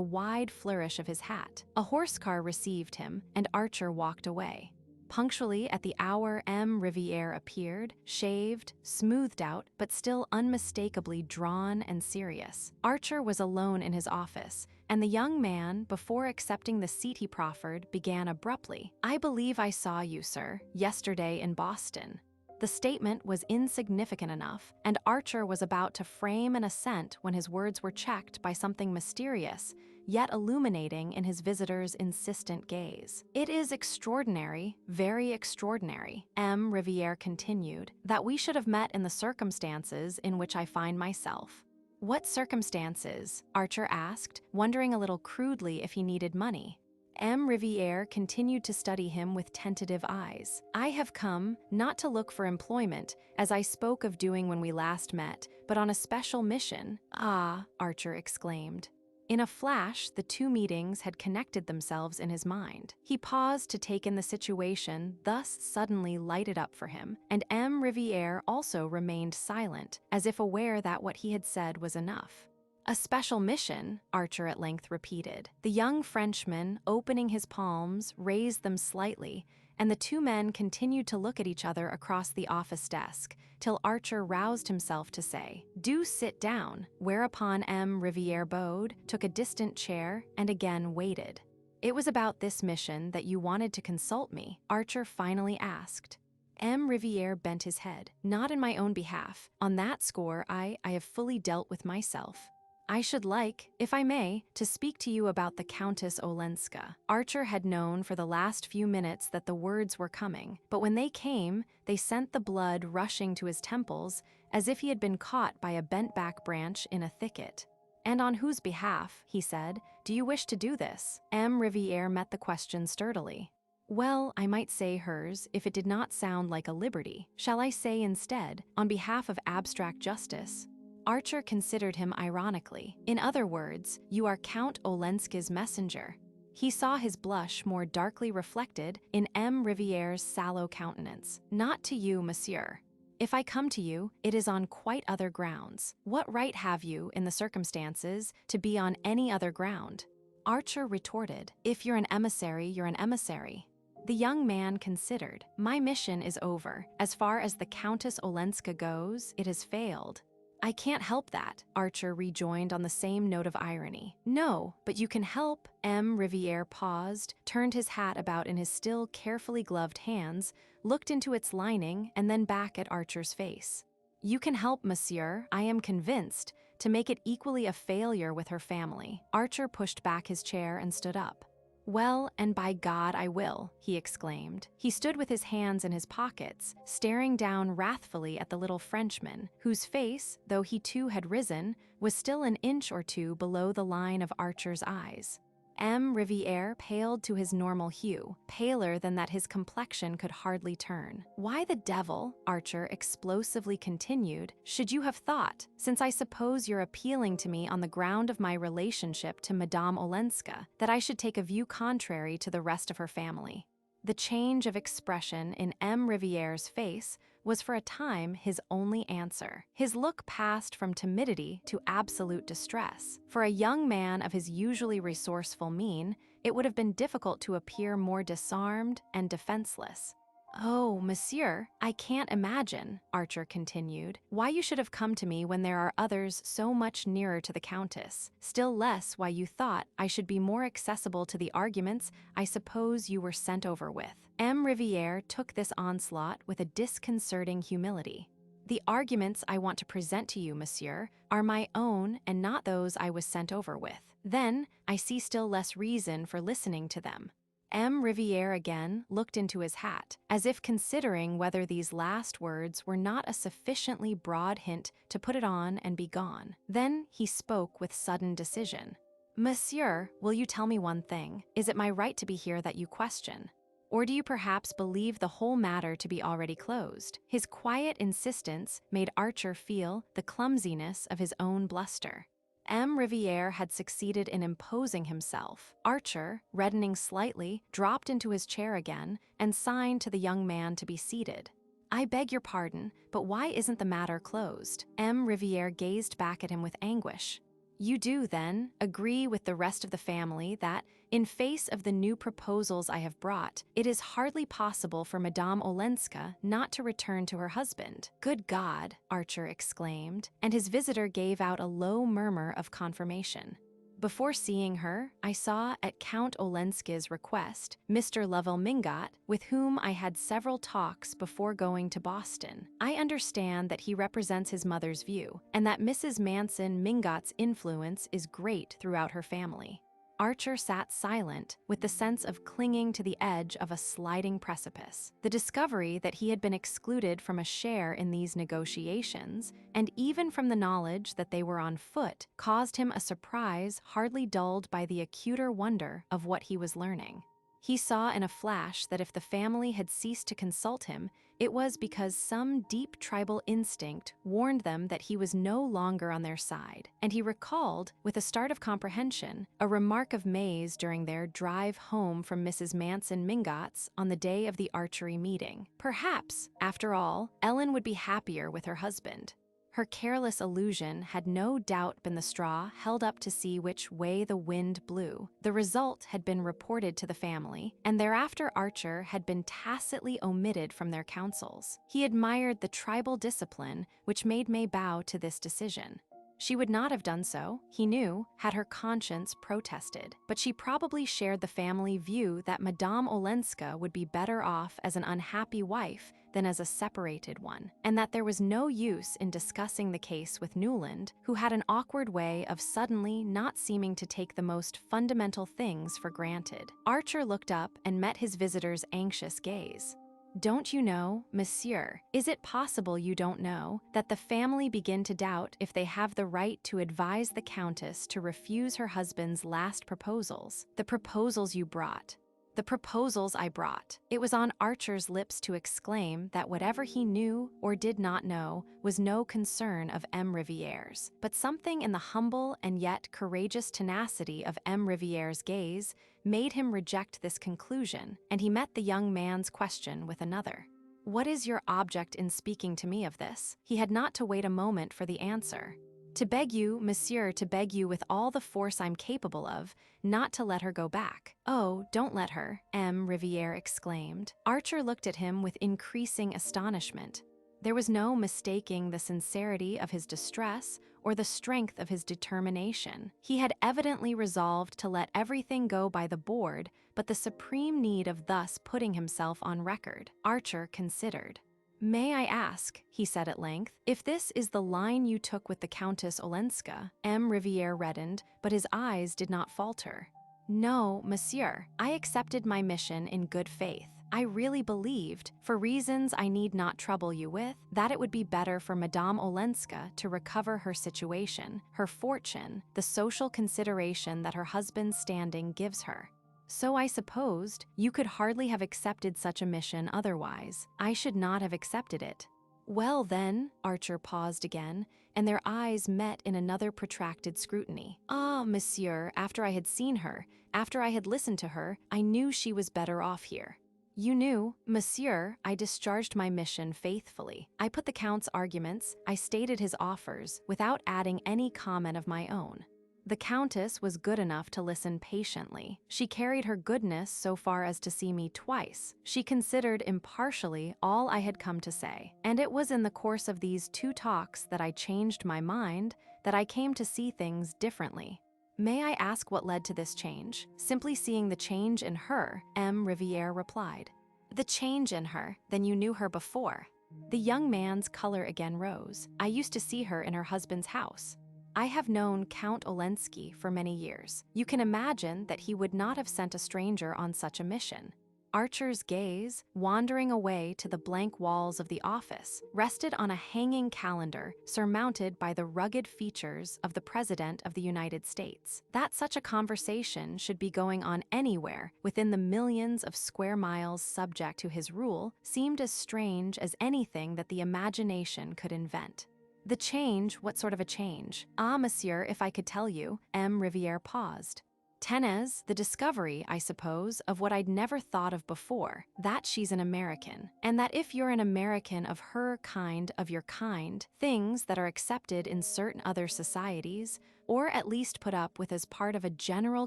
wide flourish of his hat. A horse car received him, and Archer walked away. Punctually at the hour, M. Riviere appeared, shaved, smoothed out, but still unmistakably drawn and serious. Archer was alone in his office, and the young man, before accepting the seat he proffered, began abruptly, "I believe I saw you, sir, yesterday in Boston." The statement was insignificant enough, and Archer was about to frame an assent when his words were checked by something mysterious, yet illuminating in his visitor's insistent gaze. "It is extraordinary, very extraordinary," M. Riviere continued, "that we should have met in the circumstances in which I find myself." "What circumstances?" Archer asked, wondering a little crudely if he needed money. M. Riviere continued to study him with tentative eyes. "I have come, not to look for employment, as I spoke of doing when we last met, but on a special mission." "Ah," Archer exclaimed. In a flash, the two meetings had connected themselves in his mind. He paused to take in the situation thus suddenly lighted up for him, and M. Riviere also remained silent, as if aware that what he had said was enough. "A special mission," Archer at length repeated. The young Frenchman, opening his palms, raised them slightly, and the two men continued to look at each other across the office desk, till Archer roused himself to say, "Do sit down," whereupon M. Riviere bowed, took a distant chair, and again waited. "It was about this mission that you wanted to consult me?" Archer finally asked. M. Riviere bent his head. "Not in my own behalf. On that score, I have fully dealt with myself. I should like, if I may, to speak to you about the Countess Olenska." Archer had known for the last few minutes that the words were coming, but when they came, they sent the blood rushing to his temples as if he had been caught by a bent-back branch in a thicket. "And on whose behalf," he said, "do you wish to do this?" M. Riviere met the question sturdily. "Well, I might say hers if it did not sound like a liberty. Shall I say instead, on behalf of abstract justice?" Archer considered him ironically. "In other words, you are Count Olenska's messenger." He saw his blush more darkly reflected in M. Riviere's sallow countenance. "Not to you, monsieur. If I come to you, it is on quite other grounds. What right have you, in the circumstances, to be on any other ground?" Archer retorted, "If you're an emissary, you're an emissary." The young man considered. "My mission is over. As far as the Countess Olenska goes, it has failed." "I can't help that," Archer rejoined on the same note of irony. "No, but you can help." M. Riviere paused, turned his hat about in his still carefully gloved hands, looked into its lining, and then back at Archer's face. "You can help, monsieur, I am convinced, to make it equally a failure with her family." Archer pushed back his chair and stood up. "Well, and by God I will," he exclaimed. He stood with his hands in his pockets, staring down wrathfully at the little Frenchman, whose face, though he too had risen, was still an inch or two below the line of Archer's eyes. M. Riviere paled to his normal hue, paler than that his complexion could hardly turn. "Why the devil," Archer explosively continued, "should you have thought, since I suppose you're appealing to me on the ground of my relationship to Madame Olenska, that I should take a view contrary to the rest of her family?" The change of expression in M. Riviere's face was for a time his only answer. His look passed from timidity to absolute distress. For a young man of his usually resourceful mien, it would have been difficult to appear more disarmed and defenseless. "Oh, monsieur, I can't imagine," Archer continued, "why you should have come to me when there are others so much nearer to the Countess, still less why you thought I should be more accessible to the arguments I suppose you were sent over with." M. Riviere took this onslaught with a disconcerting humility. "The arguments I want to present to you, monsieur, are my own and not those I was sent over with. Then, I see still less reason for listening to them." M. Riviere again looked into his hat, as if considering whether these last words were not a sufficiently broad hint to put it on and be gone. Then he spoke with sudden decision. "Monsieur, will you tell me one thing? Is it my right to be here that you question? Or do you perhaps believe the whole matter to be already closed?" His quiet insistence made Archer feel the clumsiness of his own bluster. M. Riviere had succeeded in imposing himself. Archer, reddening slightly, dropped into his chair again and signed to the young man to be seated. "I beg your pardon, but why isn't the matter closed?" M. Riviere gazed back at him with anguish. "You do, then, agree with the rest of the family that, in face of the new proposals I have brought, it is hardly possible for Madame Olenska not to return to her husband." "Good God!" Archer exclaimed, and his visitor gave out a low murmur of confirmation. "Before seeing her, I saw, at Count Olenska's request, Mr. Lovell Mingott, with whom I had several talks before going to Boston. I understand that he represents his mother's view, and that Mrs. Manson Mingott's influence is great throughout her family." Archer sat silent, with the sense of clinging to the edge of a sliding precipice. The discovery that he had been excluded from a share in these negotiations, and even from the knowledge that they were on foot, caused him a surprise hardly dulled by the acuter wonder of what he was learning. He saw in a flash that if the family had ceased to consult him, it was because some deep tribal instinct warned them that he was no longer on their side, and he recalled, with a start of comprehension, a remark of May's during their drive home from Mrs. Manson Mingott's on the day of the archery meeting. Perhaps, after all, Ellen would be happier with her husband. Her careless allusion had no doubt been the straw held up to see which way the wind blew. The result had been reported to the family, and thereafter Archer had been tacitly omitted from their councils. He admired the tribal discipline which made May bow to this decision. She would not have done so, he knew, had her conscience protested, but she probably shared the family view that Madame Olenska would be better off as an unhappy wife than as a separated one, and that there was no use in discussing the case with Newland, who had an awkward way of suddenly not seeming to take the most fundamental things for granted. Archer looked up and met his visitor's anxious gaze. "Don't you know, monsieur, is it possible you don't know, that the family begin to doubt if they have the right to advise the Countess to refuse her husband's last proposals, the proposals you brought?" "The proposals I brought." It was on Archer's lips to exclaim that whatever he knew or did not know was no concern of M. Riviere's, but something in the humble and yet courageous tenacity of M. Riviere's gaze made him reject this conclusion, and he met the young man's question with another. "What is your object in speaking to me of this?" He had not to wait a moment for the answer. "To beg you, monsieur, to beg you with all the force I'm capable of, not to let her go back." "Oh, don't let her," M. Riviere exclaimed. Archer looked at him with increasing astonishment. There was no mistaking the sincerity of his distress or the strength of his determination. He had evidently resolved to let everything go by the board, but the supreme need of thus putting himself on record. Archer considered. "May I ask," he said at length, "if this is the line you took with the Countess Olenska?" M. Riviere reddened, but his eyes did not falter. "No, monsieur, I accepted my mission in good faith. I really believed, for reasons I need not trouble you with, that it would be better for Madame Olenska to recover her situation, her fortune, the social consideration that her husband's standing gives her. So I supposed you could hardly have accepted such a mission otherwise. I should not have accepted it." "Well, then," Archer paused again, and their eyes met in another protracted scrutiny. "Ah, monsieur, after I had seen her, after I had listened to her, I knew she was better off here." "You knew?" "Monsieur, I discharged my mission faithfully. I put the Count's arguments, I stated his offers, without adding any comment of my own. The Countess was good enough to listen patiently. She carried her goodness so far as to see me twice. She considered impartially all I had come to say. And it was in the course of these 2 talks that I changed my mind, that I came to see things differently." "May I ask what led to this change?" "Simply seeing the change in her," M. Riviere replied. "The change in her? Then you knew her before?" The young man's color again rose. "I used to see her in her husband's house. I have known Count Olenski for many years. You can imagine that he would not have sent a stranger on such a mission." Archer's gaze, wandering away to the blank walls of the office, rested on a hanging calendar surmounted by the rugged features of the President of the United States. That such a conversation should be going on anywhere within the millions of square miles subject to his rule seemed as strange as anything that the imagination could invent. The change, what sort of a change? Ah, monsieur, if I could tell you, M. Riviere paused. Tenez, the discovery, I suppose, of what I'd never thought of before, that she's an American, and that if you're an American of her kind, of your kind, things that are accepted in certain other societies, or at least put up with as part of a general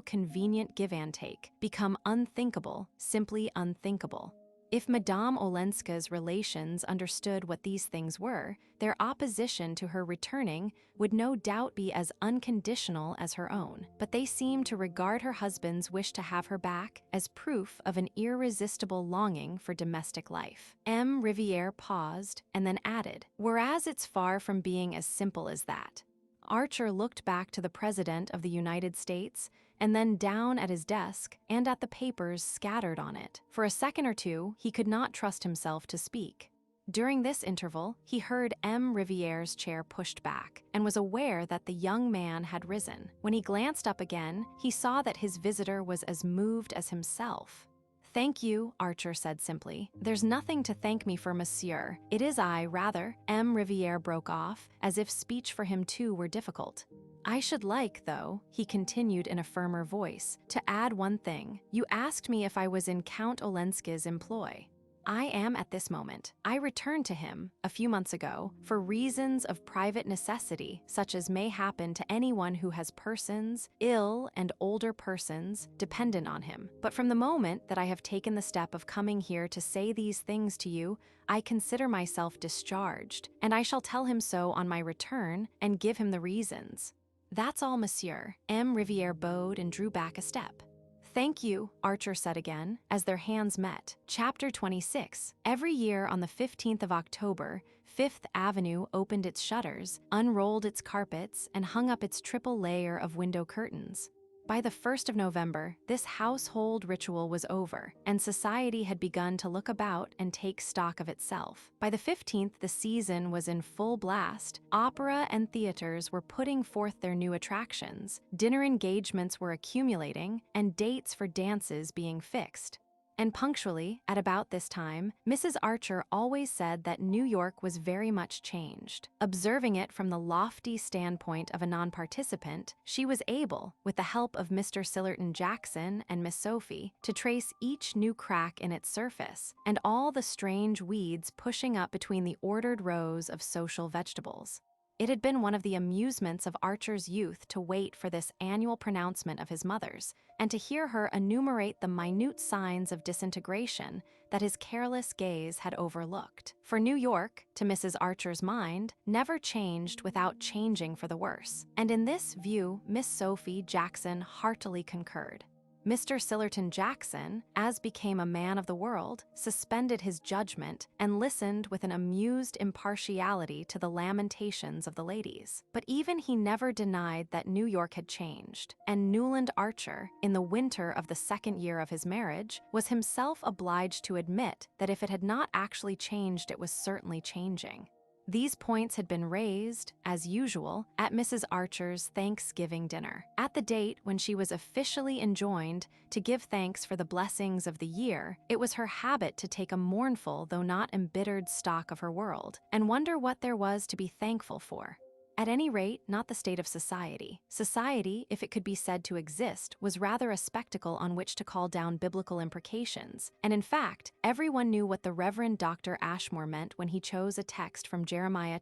convenient give and take, become unthinkable, simply unthinkable. If Madame Olenska's relations understood what these things were, their opposition to her returning would no doubt be as unconditional as her own. But they seemed to regard her husband's wish to have her back as proof of an irresistible longing for domestic life. M. Riviere paused and then added, "Whereas it's far from being as simple as that." Archer looked back to the President of the United States and then down at his desk and at the papers scattered on it. For a second or two, he could not trust himself to speak. During this interval, he heard M. Riviere's chair pushed back and was aware that the young man had risen. When he glanced up again, he saw that his visitor was as moved as himself. "Thank you," Archer said simply. "There's nothing to thank me for, monsieur. It is I, rather." M. Riviere broke off, as if speech for him too were difficult. "I should like, though," he continued in a firmer voice, "to add one thing. You asked me if I was in Count Olenska's employ. I am at this moment. I returned to him, a few months ago, for reasons of private necessity, such as may happen to anyone who has persons, ill and older persons, dependent on him. But from the moment that I have taken the step of coming here to say these things to you, I consider myself discharged, and I shall tell him so on my return and give him the reasons. That's all, monsieur." M. Riviere bowed and drew back a step. "Thank you," Archer said again, as their hands met. Chapter 26. Every year on the 15th of October, Fifth Avenue opened its shutters, unrolled its carpets, and hung up its triple layer of window curtains. By the 1st of November, this household ritual was over, and society had begun to look about and take stock of itself. By the 15th, the season was in full blast. Opera and theaters were putting forth their new attractions, dinner engagements were accumulating, and dates for dances being fixed. And punctually, at about this time, Mrs. Archer always said that New York was very much changed. Observing it from the lofty standpoint of a non-participant, she was able, with the help of Mr. Sillerton Jackson and Miss Sophie, to trace each new crack in its surface, and all the strange weeds pushing up between the ordered rows of social vegetables. It had been one of the amusements of Archer's youth to wait for this annual pronouncement of his mother's, and to hear her enumerate the minute signs of disintegration that his careless gaze had overlooked. For New York, to Mrs. Archer's mind, never changed without changing for the worse, and in this view Miss Sophie Jackson heartily concurred. Mr. Sillerton Jackson, as became a man of the world, suspended his judgment and listened with an amused impartiality to the lamentations of the ladies. But even he never denied that New York had changed, and Newland Archer, in the winter of the second year of his marriage, was himself obliged to admit that if it had not actually changed, it was certainly changing. These points had been raised, as usual, at Mrs. Archer's Thanksgiving dinner. At the date when she was officially enjoined to give thanks for the blessings of the year, it was her habit to take a mournful though not embittered stock of her world, and wonder what there was to be thankful for. At any rate, not the state of society. Society, if it could be said to exist, was rather a spectacle on which to call down biblical imprecations, and in fact, everyone knew what the Reverend Dr. Ashmore meant when he chose a text from Jeremiah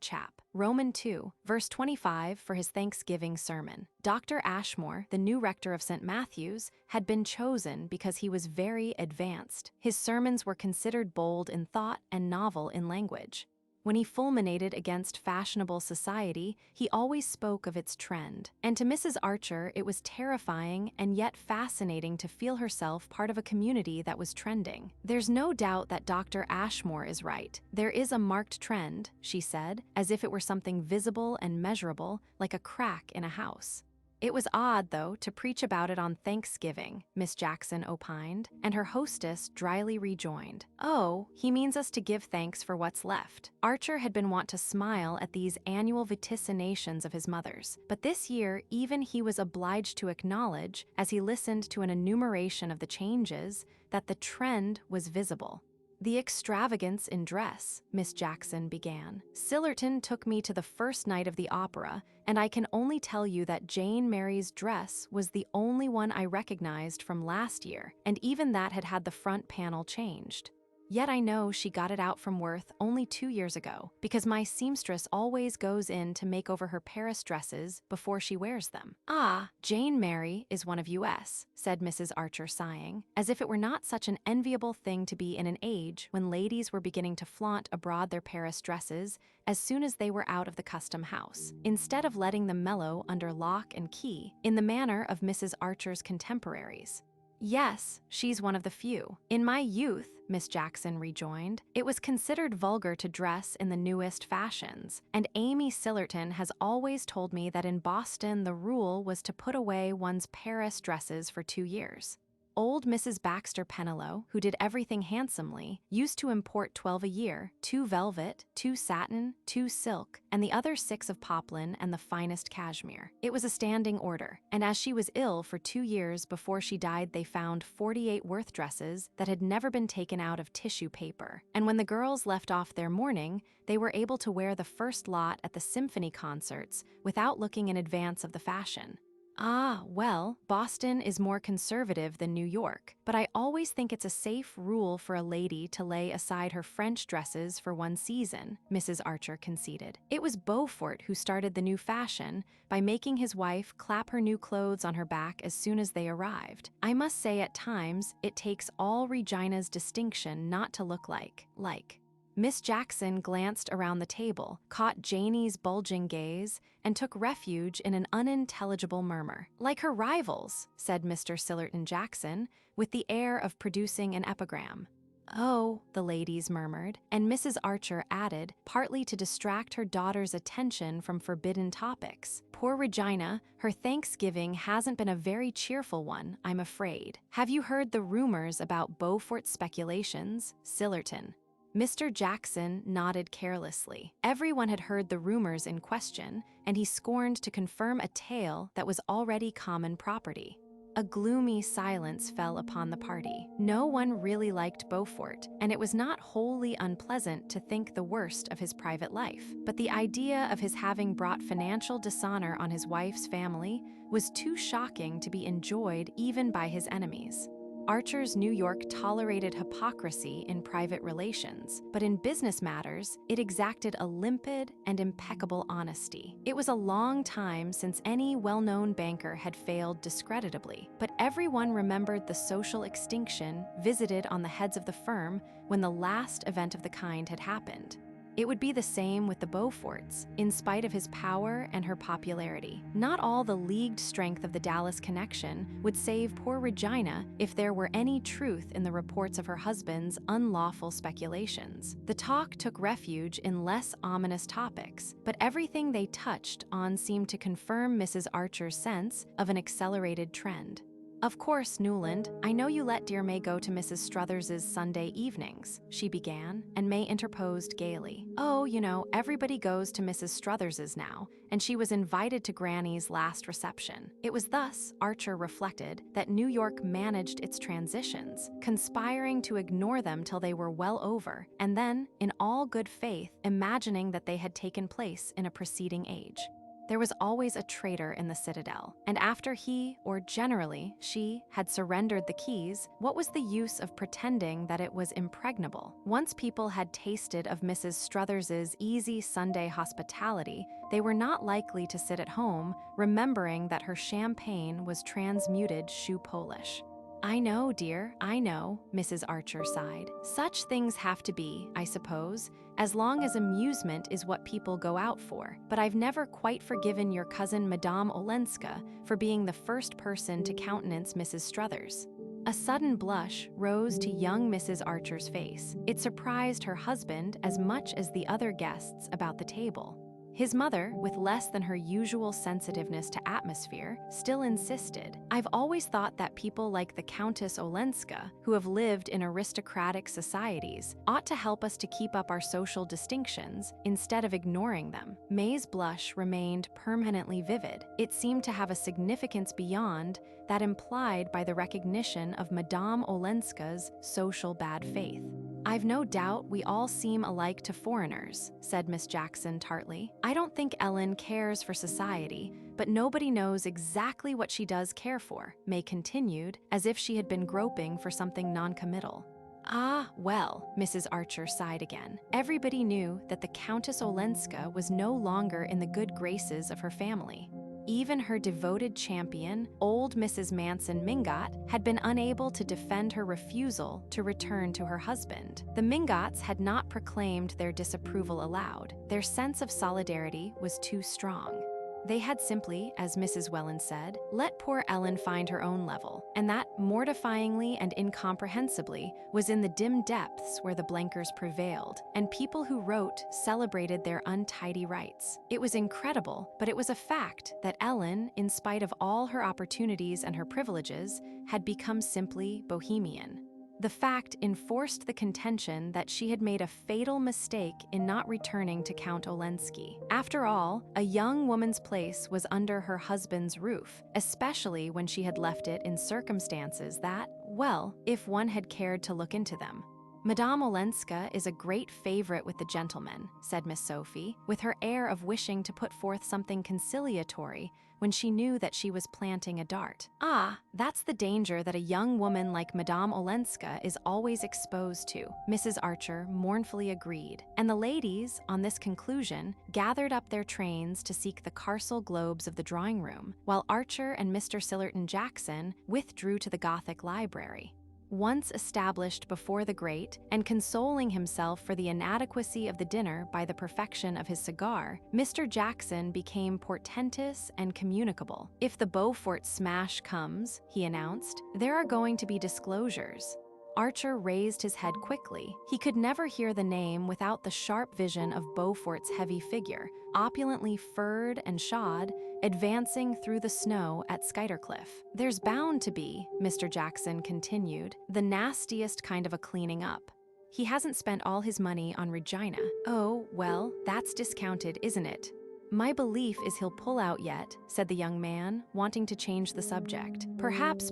Roman 2, verse 25 for his Thanksgiving sermon. Dr. Ashmore, the new rector of St. Matthew's, had been chosen because he was very advanced. His sermons were considered bold in thought and novel in language. When he fulminated against fashionable society, he always spoke of its trend. And to Mrs. Archer, it was terrifying and yet fascinating to feel herself part of a community that was trending. "There's no doubt that Dr. Ashmore is right. There is a marked trend," she said, as if it were something visible and measurable, like a crack in a house. "It was odd, though, to preach about it on Thanksgiving," Miss Jackson opined, and her hostess dryly rejoined, "Oh, he means us to give thanks for what's left." Archer had been wont to smile at these annual vaticinations of his mother's, but this year even he was obliged to acknowledge, as he listened to an enumeration of the changes, that the trend was visible. "The extravagance in dress," Miss Jackson began. "Sillerton took me to the first night of the opera, and I can only tell you that Jane Mary's dress was the only one I recognized from last year, and even that had had the front panel changed. Yet I know she got it out from Worth only 2 years ago, because my seamstress always goes in to make over her Paris dresses before she wears them." "Ah, Jane Mary is one of US," said Mrs. Archer, sighing, as if it were not such an enviable thing to be in an age when ladies were beginning to flaunt abroad their Paris dresses as soon as they were out of the custom house, instead of letting them mellow under lock and key in the manner of Mrs. Archer's contemporaries. "Yes, she's one of the few. In my youth," Miss Jackson rejoined, "it was considered vulgar to dress in the newest fashions, and Amy Sillerton has always told me that in Boston the rule was to put away one's Paris dresses for 2 years. Old Mrs. Baxter Pennilow, who did everything handsomely, used to import 12 a year, 2 velvet, 2 satin, 2 silk, and the other 6 of poplin and the finest cashmere. It was a standing order, and as she was ill for 2 years before she died, they found 48 Worth dresses that had never been taken out of tissue paper, and when the girls left off their mourning, they were able to wear the first lot at the symphony concerts without looking in advance of the fashion. Ah, well, Boston is more conservative than New York, but I always think it's a safe rule for a lady to lay aside her French dresses for one season," Mrs. Archer conceded. "It was Beaufort who started the new fashion by making his wife clap her new clothes on her back as soon as they arrived. I must say at times it takes all Regina's distinction not to look like. Miss Jackson glanced around the table, caught Janie's bulging gaze, and took refuge in an unintelligible murmur. "Like her rivals," said Mr. Sillerton Jackson, with the air of producing an epigram. "Oh," the ladies murmured, and Mrs. Archer added, partly to distract her daughter's attention from forbidden topics, "Poor Regina, her Thanksgiving hasn't been a very cheerful one, I'm afraid. Have you heard the rumors about Beaufort speculations, Sillerton?" Mr. Jackson nodded carelessly. Everyone had heard the rumors in question, and he scorned to confirm a tale that was already common property. A gloomy silence fell upon the party. No one really liked Beaufort, and it was not wholly unpleasant to think the worst of his private life. But the idea of his having brought financial dishonor on his wife's family was too shocking to be enjoyed even by his enemies. Archer's New York tolerated hypocrisy in private relations, but in business matters, it exacted a limpid and impeccable honesty. It was a long time since any well-known banker had failed discreditably, but everyone remembered the social extinction visited on the heads of the firm when the last event of the kind had happened. It would be the same with the Beauforts, in spite of his power and her popularity. Not all the leagued strength of the Dallas connection would save poor Regina if there were any truth in the reports of her husband's unlawful speculations. The talk took refuge in less ominous topics, but everything they touched on seemed to confirm Mrs. Archer's sense of an accelerated trend. "Of course, Newland, I know you let dear May go to Mrs. Struthers's Sunday evenings," she began, and May interposed gaily. "Oh, you know, everybody goes to Mrs. Struthers's now, and she was invited to Granny's last reception." It was thus, Archer reflected, that New York managed its transitions, conspiring to ignore them till they were well over, and then, in all good faith, imagining that they had taken place in a preceding age. There was always a traitor in the citadel, and after he, or generally she, had surrendered the keys, what was the use of pretending that it was impregnable? Once people had tasted of Mrs. Struthers's easy Sunday hospitality, they were not likely to sit at home, remembering that her champagne was transmuted shoe polish. "I know, dear, I know," Mrs. Archer sighed. "Such things have to be, I suppose, as long as amusement is what people go out for. But I've never quite forgiven your cousin Madame Olenska for being the first person to countenance Mrs. Struthers." A sudden blush rose to young Mrs. Archer's face. It surprised her husband as much as the other guests about the table. His mother, with less than her usual sensitiveness to atmosphere, still insisted. "I've always thought that people like the Countess Olenska, who have lived in aristocratic societies, ought to help us to keep up our social distinctions instead of ignoring them." May's blush remained permanently vivid. It seemed to have a significance beyond that implied by the recognition of Madame Olenska's social bad faith. "I've no doubt we all seem alike to foreigners," said Miss Jackson tartly. "I don't think Ellen cares for society, but nobody knows exactly what she does care for," May continued, as if she had been groping for something noncommittal. "Ah, well," Mrs. Archer sighed again. Everybody knew that the Countess Olenska was no longer in the good graces of her family. Even her devoted champion, old Mrs. Manson Mingot, had been unable to defend her refusal to return to her husband. The Mingots had not proclaimed their disapproval aloud. Their sense of solidarity was too strong. They had simply, as Mrs. Welland said, let poor Ellen find her own level, and that, mortifyingly and incomprehensibly, was in the dim depths where the Blenkers prevailed, and people who wrote celebrated their untidy rights. It was incredible, but it was a fact that Ellen, in spite of all her opportunities and her privileges, had become simply bohemian. The fact enforced the contention that she had made a fatal mistake in not returning to Count Olenski. After all, a young woman's place was under her husband's roof, especially when she had left it in circumstances that, well, if one had cared to look into them. "Madame Olenska is a great favorite with the gentlemen," said Miss Sophie, with her air of wishing to put forth something conciliatory when she knew that she was planting a dart. "Ah, that's the danger that a young woman like Madame Olenska is always exposed to," Mrs. Archer mournfully agreed, and the ladies, on this conclusion, gathered up their trains to seek the carcel globes of the drawing room, while Archer and Mr. Sillerton Jackson withdrew to the Gothic library. Once established before the grate, and consoling himself for the inadequacy of the dinner by the perfection of his cigar, Mr. Jackson became portentous and communicable. "If the Beaufort smash comes," he announced, "there are going to be disclosures." Archer raised his head quickly. He could never hear the name without the sharp vision of Beaufort's heavy figure, opulently furred and shod, advancing through the snow at Skuytercliff. "There's bound to be," Mr. Jackson continued, "the nastiest kind of a cleaning up. He hasn't spent all his money on Regina." "Oh, well, that's discounted, isn't it?" "My belief is he'll pull out yet," said the young man, wanting to change the subject. Perhaps.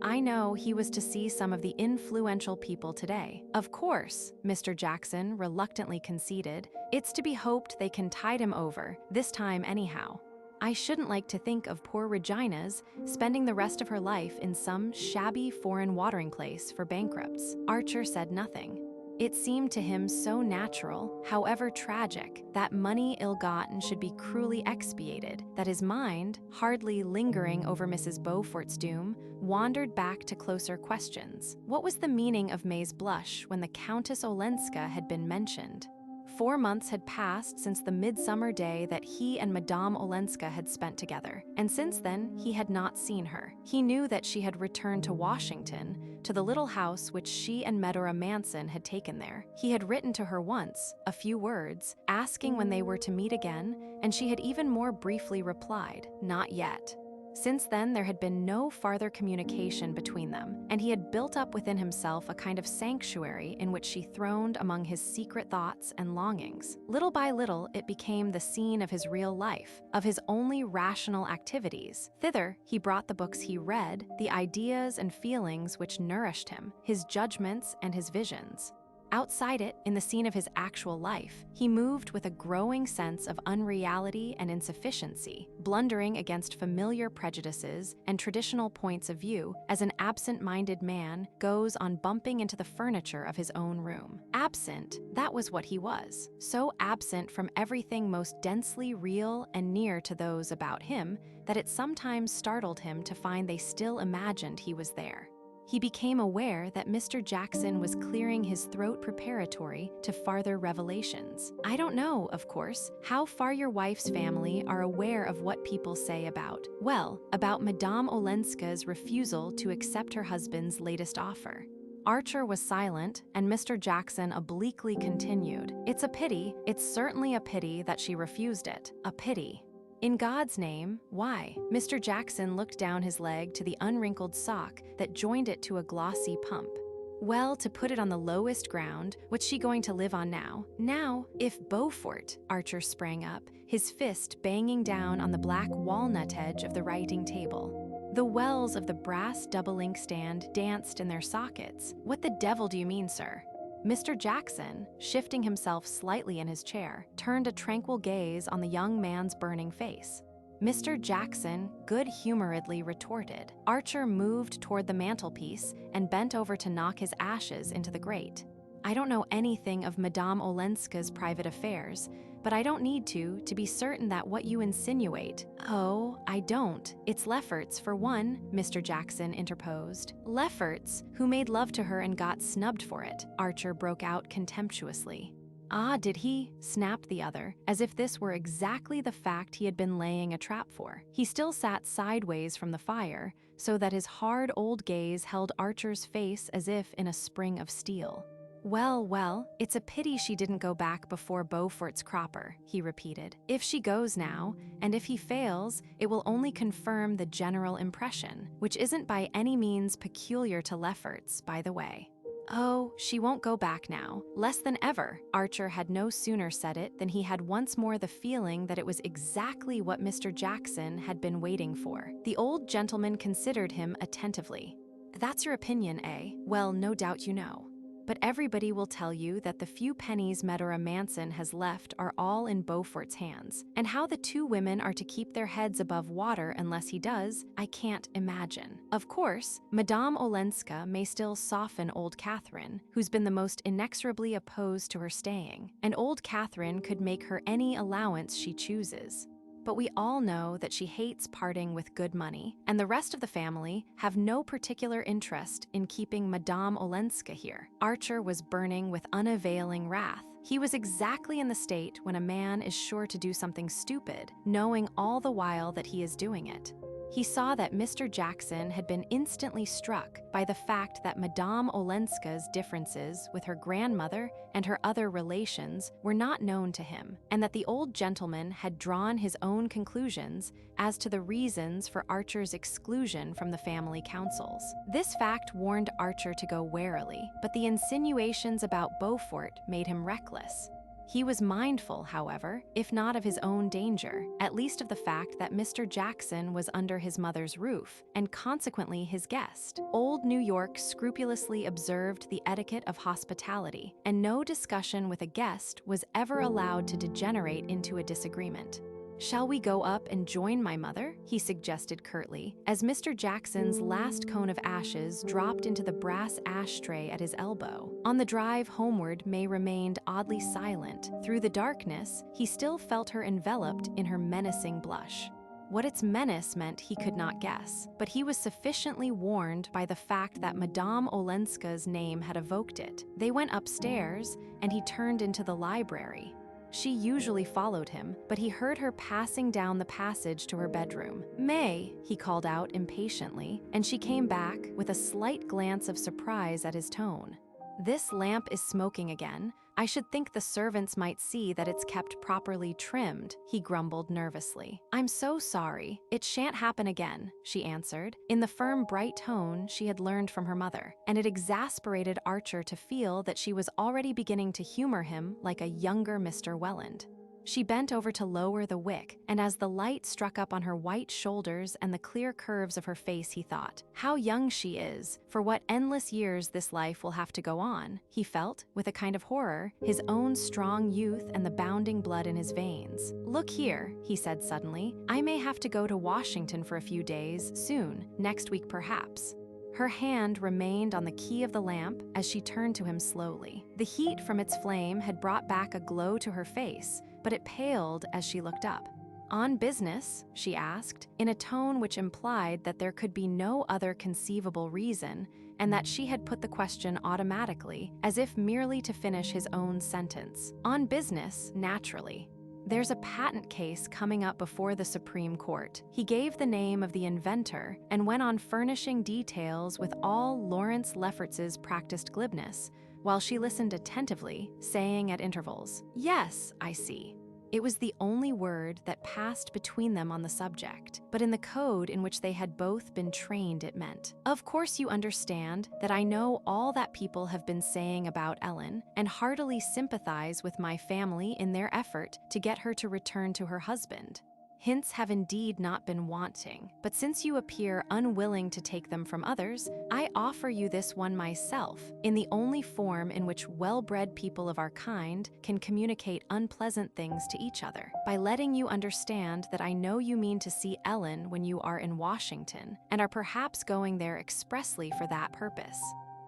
I know he was to see some of the influential people today." "Of course," Mr. Jackson reluctantly conceded. "It's to be hoped they can tide him over, this time anyhow. I shouldn't like to think of poor Regina's spending the rest of her life in some shabby foreign watering place for bankrupts." Archer said nothing. It seemed to him so natural, however tragic, that money ill-gotten should be cruelly expiated, that his mind, hardly lingering over Mrs. Beaufort's doom, wandered back to closer questions. What was the meaning of May's blush when the Countess Olenska had been mentioned? 4 months had passed since the midsummer day that he and Madame Olenska had spent together, and since then he had not seen her. He knew that she had returned to Washington, to the little house which she and Medora Manson had taken there. He had written to her once, a few words, asking when they were to meet again, and she had even more briefly replied, "Not yet." Since then, there had been no farther communication between them, and he had built up within himself a kind of sanctuary in which she throned among his secret thoughts and longings. Little by little, it became the scene of his real life, of his only rational activities. Thither, he brought the books he read, the ideas and feelings which nourished him, his judgments and his visions. Outside it, in the scene of his actual life, he moved with a growing sense of unreality and insufficiency, blundering against familiar prejudices and traditional points of view as an absent-minded man goes on bumping into the furniture of his own room. Absent, that was what he was, so absent from everything most densely real and near to those about him that it sometimes startled him to find they still imagined he was there. He became aware that Mr. Jackson was clearing his throat preparatory to farther revelations. "I don't know, of course, how far your wife's family are aware of what people say about Madame Olenska's refusal to accept her husband's latest offer." Archer was silent, and Mr. Jackson obliquely continued, "It's certainly a pity that she refused it. A pity. In God's name, why?" Mr. Jackson looked down his leg to the unwrinkled sock that joined it to a glossy pump. "Well, to put it on the lowest ground, what's she going to live on now? Now, if Beaufort," Archer sprang up, his fist banging down on the black walnut edge of the writing table. The wells of the brass double inkstand danced in their sockets. "What the devil do you mean, sir?" Mr. Jackson, shifting himself slightly in his chair, turned a tranquil gaze on the young man's burning face. Mr. Jackson good-humoredly retorted. Archer moved toward the mantelpiece and bent over to knock his ashes into the grate. I don't know anything of Madame Olenska's private affairs, but I don't need to be certain that what you insinuate— Oh, I don't. It's Lefferts, for one, Mr. Jackson interposed. Lefferts, who made love to her and got snubbed for it, Archer broke out contemptuously. Ah, did he? Snapped the other, as if this were exactly the fact he had been laying a trap for. He still sat sideways from the fire, so that his hard old gaze held Archer's face as if in a spring of steel. Well, it's a pity she didn't go back before Beaufort's cropper, he repeated. If she goes now, and if he fails, it will only confirm the general impression, which isn't by any means peculiar to Lefferts, by the way. Oh, she won't go back now. Less than ever. Archer had no sooner said it than he had once more the feeling that it was exactly what Mr. Jackson had been waiting for. The old gentleman considered him attentively. That's your opinion, eh? Well, no doubt you know. But everybody will tell you that the few pennies Medora Manson has left are all in Beaufort's hands, and how the two women are to keep their heads above water unless he does, I can't imagine. Of course, Madame Olenska may still soften old Catherine, who's been the most inexorably opposed to her staying, and old Catherine could make her any allowance she chooses. But we all know that she hates parting with good money, and the rest of the family have no particular interest in keeping Madame Olenska here. Archer was burning with unavailing wrath. He was exactly in the state when a man is sure to do something stupid, knowing all the while that he is doing it. He saw that Mr. Jackson had been instantly struck by the fact that Madame Olenska's differences with her grandmother and her other relations were not known to him, and that the old gentleman had drawn his own conclusions as to the reasons for Archer's exclusion from the family councils. This fact warned Archer to go warily, but the insinuations about Beaufort made him reckless. He was mindful, however, if not of his own danger, at least of the fact that Mr. Jackson was under his mother's roof, and consequently his guest. Old New York scrupulously observed the etiquette of hospitality, and no discussion with a guest was ever allowed to degenerate into a disagreement. Shall we go up and join my mother? He suggested curtly, as Mr. Jackson's last cone of ashes dropped into the brass ashtray at his elbow. On the drive homeward, May remained oddly silent. Through the darkness, he still felt her enveloped in her menacing blush. What its menace meant he could not guess, but he was sufficiently warned by the fact that Madame Olenska's name had evoked it. They went upstairs, and he turned into the library. She usually followed him, but he heard her passing down the passage to her bedroom. "May," he called out impatiently, and she came back with a slight glance of surprise at his tone. "This lamp is smoking again. I should think the servants might see that it's kept properly trimmed," he grumbled nervously. "I'm so sorry. It shan't happen again," she answered, in the firm, bright tone she had learned from her mother, and it exasperated Archer to feel that she was already beginning to humor him like a younger Mr. Welland. She bent over to lower the wick, and as the light struck up on her white shoulders and the clear curves of her face, he thought, how young she is, for what endless years this life will have to go on. He felt, with a kind of horror, his own strong youth and the bounding blood in his veins. "Look here," he said suddenly, "I may have to go to Washington for a few days, soon, next week perhaps." Her hand remained on the key of the lamp as she turned to him slowly. The heat from its flame had brought back a glow to her face, but it paled as she looked up. "On business?" she asked, in a tone which implied that there could be no other conceivable reason, and that she had put the question automatically, as if merely to finish his own sentence. "On business, naturally. There's a patent case coming up before the Supreme Court." He gave the name of the inventor and went on furnishing details with all Lawrence Lefferts's practiced glibness, while she listened attentively, saying at intervals, "Yes, I see." It was the only word that passed between them on the subject, but in the code in which they had both been trained it meant, "Of course you understand that I know all that people have been saying about Ellen, and heartily sympathize with my family in their effort to get her to return to her husband." Hints have indeed not been wanting, but since you appear unwilling to take them from others, I offer you this one myself, in the only form in which well-bred people of our kind can communicate unpleasant things to each other, by letting you understand that I know you mean to see Ellen when you are in Washington, and are perhaps going there expressly for that purpose."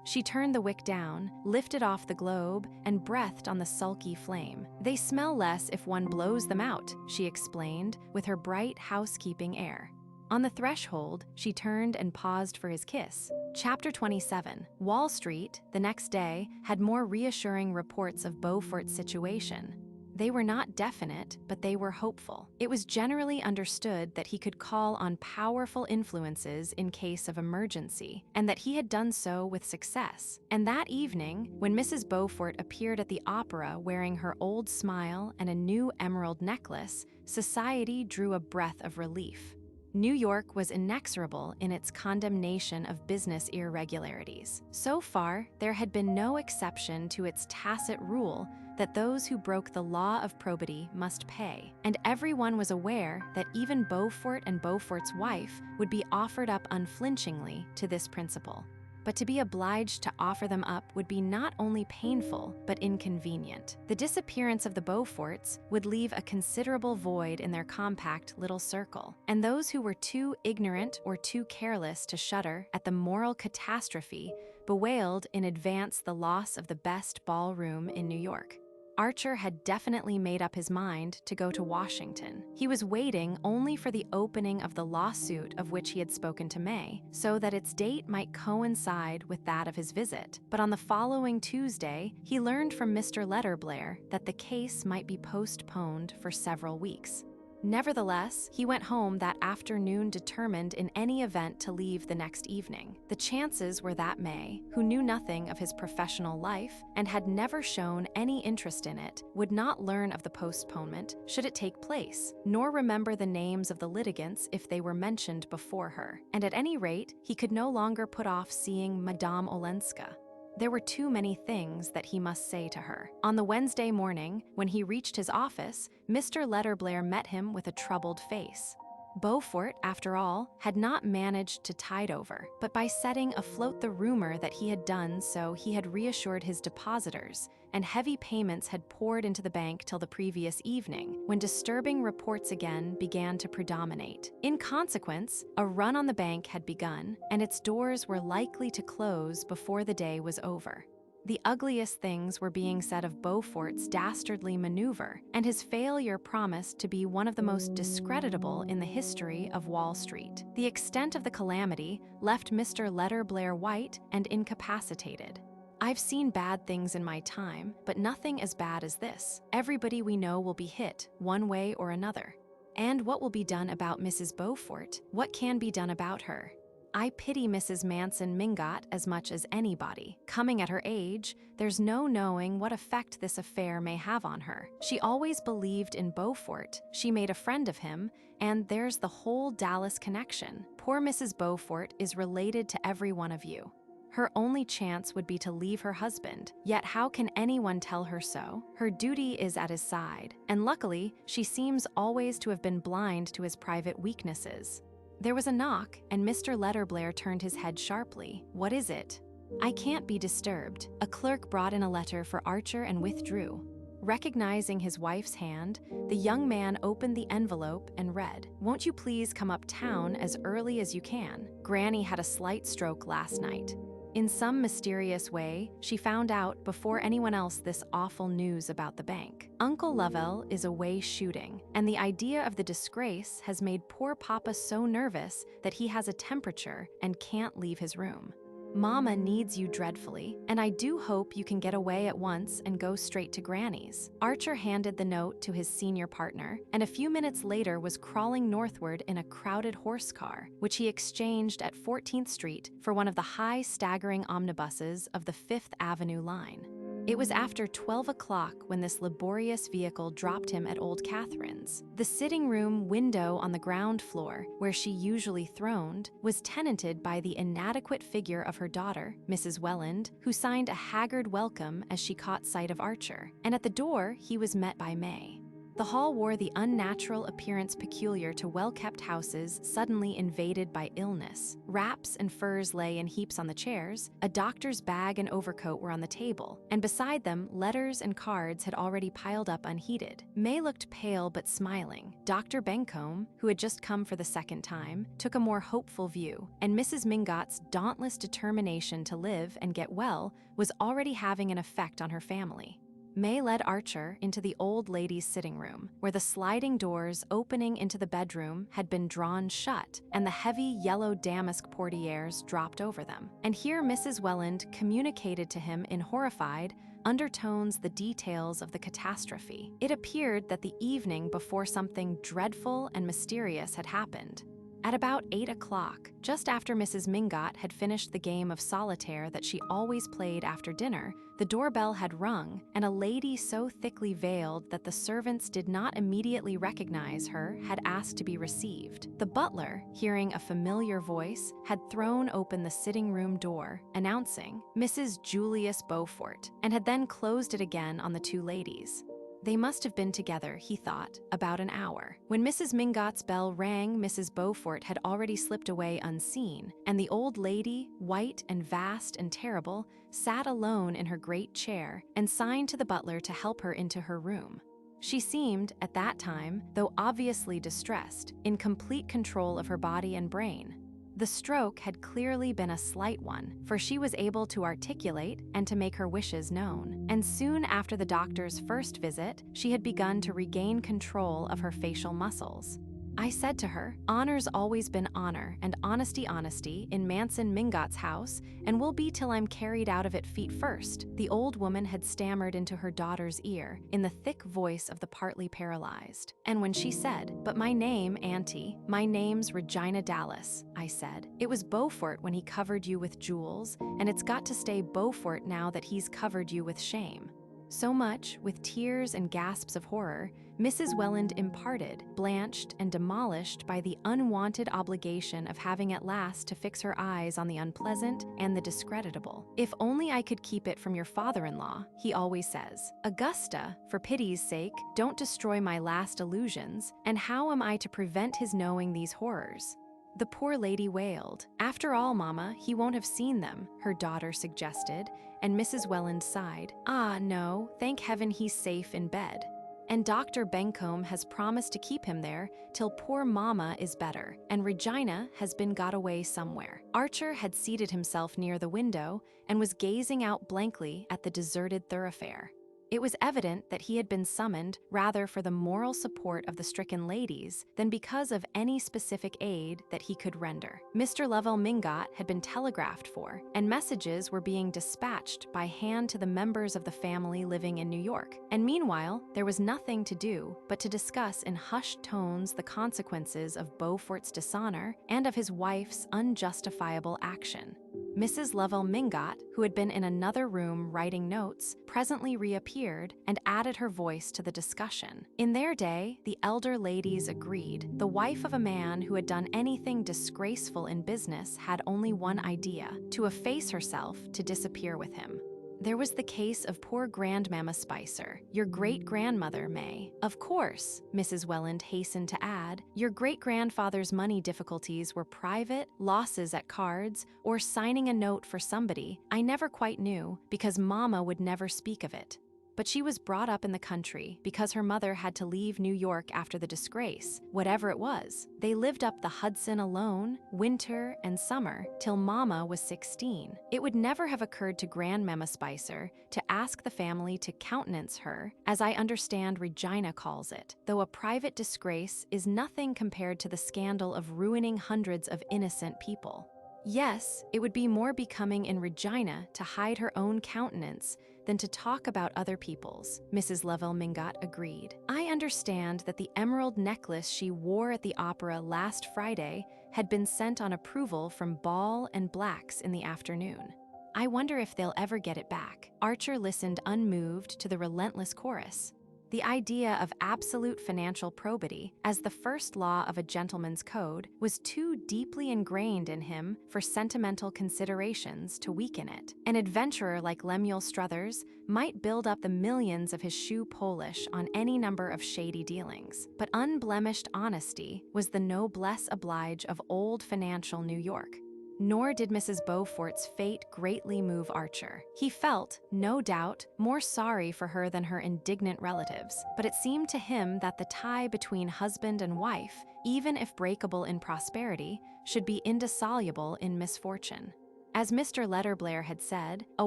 She turned the wick down, lifted off the globe, and breathed on the sulky flame. "They smell less if one blows them out," she explained, with her bright housekeeping air. On the threshold, she turned and paused for his kiss. Chapter 27. Wall Street, the next day, had more reassuring reports of Beaufort's situation. They were not definite, but they were hopeful. It was generally understood that he could call on powerful influences in case of emergency, and that he had done so with success. And that evening, when Mrs. Beaufort appeared at the opera wearing her old smile and a new emerald necklace, society drew a breath of relief. New York was inexorable in its condemnation of business irregularities. So far, there had been no exception to its tacit rule that those who broke the law of probity must pay, and everyone was aware that even Beaufort and Beaufort's wife would be offered up unflinchingly to this principle. But to be obliged to offer them up would be not only painful, but inconvenient. The disappearance of the Beauforts would leave a considerable void in their compact little circle, and those who were too ignorant or too careless to shudder at the moral catastrophe bewailed in advance the loss of the best ballroom in New York. Archer had definitely made up his mind to go to Washington. He was waiting only for the opening of the lawsuit of which he had spoken to May, so that its date might coincide with that of his visit. But on the following Tuesday, he learned from Mr. Letterblair that the case might be postponed for several weeks. Nevertheless, he went home that afternoon determined in any event to leave the next evening. The chances were that May, who knew nothing of his professional life and had never shown any interest in it, would not learn of the postponement should it take place, nor remember the names of the litigants if they were mentioned before her. And at any rate, he could no longer put off seeing Madame Olenska. There were too many things that he must say to her. On the Wednesday morning, when he reached his office, Mr. Letterblair met him with a troubled face. Beaufort, after all, had not managed to tide over, but by setting afloat the rumor that he had done so, he had reassured his depositors, and heavy payments had poured into the bank till the previous evening, when disturbing reports again began to predominate. In consequence, a run on the bank had begun, and its doors were likely to close before the day was over. The ugliest things were being said of Beaufort's dastardly maneuver, and his failure promised to be one of the most discreditable in the history of Wall Street. The extent of the calamity left Mr. Letterblair white and incapacitated. "I've seen bad things in my time, but nothing as bad as this. Everybody we know will be hit, one way or another. And what will be done about Mrs. Beaufort? What can be done about her? I pity Mrs. Manson Mingot as much as anybody. Coming at her age, there's no knowing what effect this affair may have on her. She always believed in Beaufort, she made a friend of him, and there's the whole Dallas connection. Poor Mrs. Beaufort is related to every one of you. Her only chance would be to leave her husband, yet how can anyone tell her so? Her duty is at his side, and luckily, she seems always to have been blind to his private weaknesses." There was a knock, and Mr. Letterblair turned his head sharply. "What is it?" "I can't be disturbed." A clerk brought in a letter for Archer and withdrew. Recognizing his wife's hand, the young man opened the envelope and read, "Won't you please come uptown as early as you can? Granny had a slight stroke last night." In some mysterious way, she found out before anyone else this awful news about the bank. Uncle Lovell is away shooting, and the idea of the disgrace has made poor Papa so nervous that he has a temperature and can't leave his room. Mama needs you dreadfully, and I do hope you can get away at once and go straight to Granny's. Archer handed the note to his senior partner, and a few minutes later was crawling northward in a crowded horse car, which he exchanged at 14th Street for one of the high, staggering omnibuses of the Fifth Avenue line. It was after 12 o'clock when this laborious vehicle dropped him at Old Catherine's. The sitting room window on the ground floor, where she usually throned, was tenanted by the inadequate figure of her daughter, Mrs. Welland, who signed a haggard welcome as she caught sight of Archer, and at the door he was met by May. The hall wore the unnatural appearance peculiar to well-kept houses suddenly invaded by illness. Wraps and furs lay in heaps on the chairs, a doctor's bag and overcoat were on the table, and beside them, letters and cards had already piled up unheeded. May looked pale but smiling. Dr. Bencomb, who had just come for the second time, took a more hopeful view, and Mrs. Mingott's dauntless determination to live and get well was already having an effect on her family. May led Archer into the old lady's sitting room, where the sliding doors opening into the bedroom had been drawn shut and the heavy yellow damask portieres dropped over them. And here Mrs. Welland communicated to him in horrified undertones the details of the catastrophe. It appeared that the evening before something dreadful and mysterious had happened. At about 8 o'clock, just after Mrs. Mingott had finished the game of solitaire that she always played after dinner, the doorbell had rung, and a lady so thickly veiled that the servants did not immediately recognize her had asked to be received. The butler, hearing a familiar voice, had thrown open the sitting room door, announcing Mrs. Julius Beaufort, and had then closed it again on the two ladies. They must have been together, he thought, about an hour. When Mrs. Mingott's bell rang, Mrs. Beaufort had already slipped away unseen, and the old lady, white and vast and terrible, sat alone in her great chair and signed to the butler to help her into her room. She seemed, at that time, though obviously distressed, in complete control of her body and brain. The stroke had clearly been a slight one, for she was able to articulate and to make her wishes known. And soon after the doctor's first visit, she had begun to regain control of her facial muscles. I said to her, "Honor's always been honor, and honesty honesty, in Manson Mingott's house, and will be till I'm carried out of it feet first," the old woman had stammered into her daughter's ear, in the thick voice of the partly paralyzed. And when she said, "But my name, Auntie, my name's Regina Dallas," I said, "it was Beaufort when he covered you with jewels, and it's got to stay Beaufort now that he's covered you with shame." So much, with tears and gasps of horror, Mrs. Welland imparted, blanched and demolished by the unwanted obligation of having at last to fix her eyes on the unpleasant and the discreditable. "If only I could keep it from your father-in-law," he always says. "Augusta, for pity's sake, don't destroy my last illusions, and how am I to prevent his knowing these horrors?" The poor lady wailed. "After all, Mama, he won't have seen them," her daughter suggested, and Mrs. Welland sighed. "Ah, no, thank heaven he's safe in bed. And Dr. Bencomb has promised to keep him there till poor Mama is better, and Regina has been got away somewhere." Archer had seated himself near the window and was gazing out blankly at the deserted thoroughfare. It was evident that he had been summoned rather for the moral support of the stricken ladies than because of any specific aid that he could render. Mr. Lovell Mingott had been telegraphed for, and messages were being dispatched by hand to the members of the family living in New York. And meanwhile, there was nothing to do but to discuss in hushed tones the consequences of Beaufort's dishonor and of his wife's unjustifiable action. Mrs. Lovell Mingott, who had been in another room writing notes, presently reappeared and added her voice to the discussion. In their day, the elder ladies agreed, the wife of a man who had done anything disgraceful in business had only one idea: to efface herself, to disappear with him. There was the case of poor Grandmamma Spicer, your great-grandmother, May. Of course, Mrs. Welland hastened to add, your great-grandfather's money difficulties were private, losses at cards, or signing a note for somebody. I never quite knew, because Mama would never speak of it. But she was brought up in the country because her mother had to leave New York after the disgrace, whatever it was. They lived up the Hudson alone, winter and summer, till Mama was 16. It would never have occurred to Grandmamma Spicer to ask the family to countenance her, as I understand Regina calls it, though a private disgrace is nothing compared to the scandal of ruining hundreds of innocent people. Yes, it would be more becoming in Regina to hide her own countenance than to talk about other people's, Mrs. Lovell Mingott agreed. I understand that the emerald necklace she wore at the opera last Friday had been sent on approval from Ball and Black's in the afternoon. I wonder if they'll ever get it back. Archer listened unmoved to the relentless chorus. The idea of absolute financial probity as the first law of a gentleman's code was too deeply ingrained in him for sentimental considerations to weaken it. An adventurer like Lemuel Struthers might build up the millions of his shoe polish on any number of shady dealings, but unblemished honesty was the noblesse oblige of old financial New York. Nor did Mrs. Beaufort's fate greatly move Archer. He felt, no doubt, more sorry for her than her indignant relatives, but it seemed to him that the tie between husband and wife, even if breakable in prosperity, should be indissoluble in misfortune. As Mr. Letterblair had said, a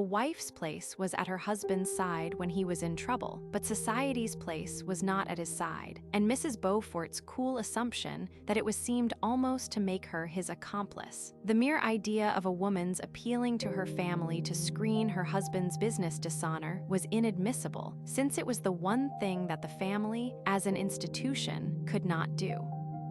wife's place was at her husband's side when he was in trouble, but society's place was not at his side, and Mrs. Beaufort's cool assumption that it was seemed almost to make her his accomplice. The mere idea of a woman's appealing to her family to screen her husband's business dishonor was inadmissible, since it was the one thing that the family, as an institution, could not do.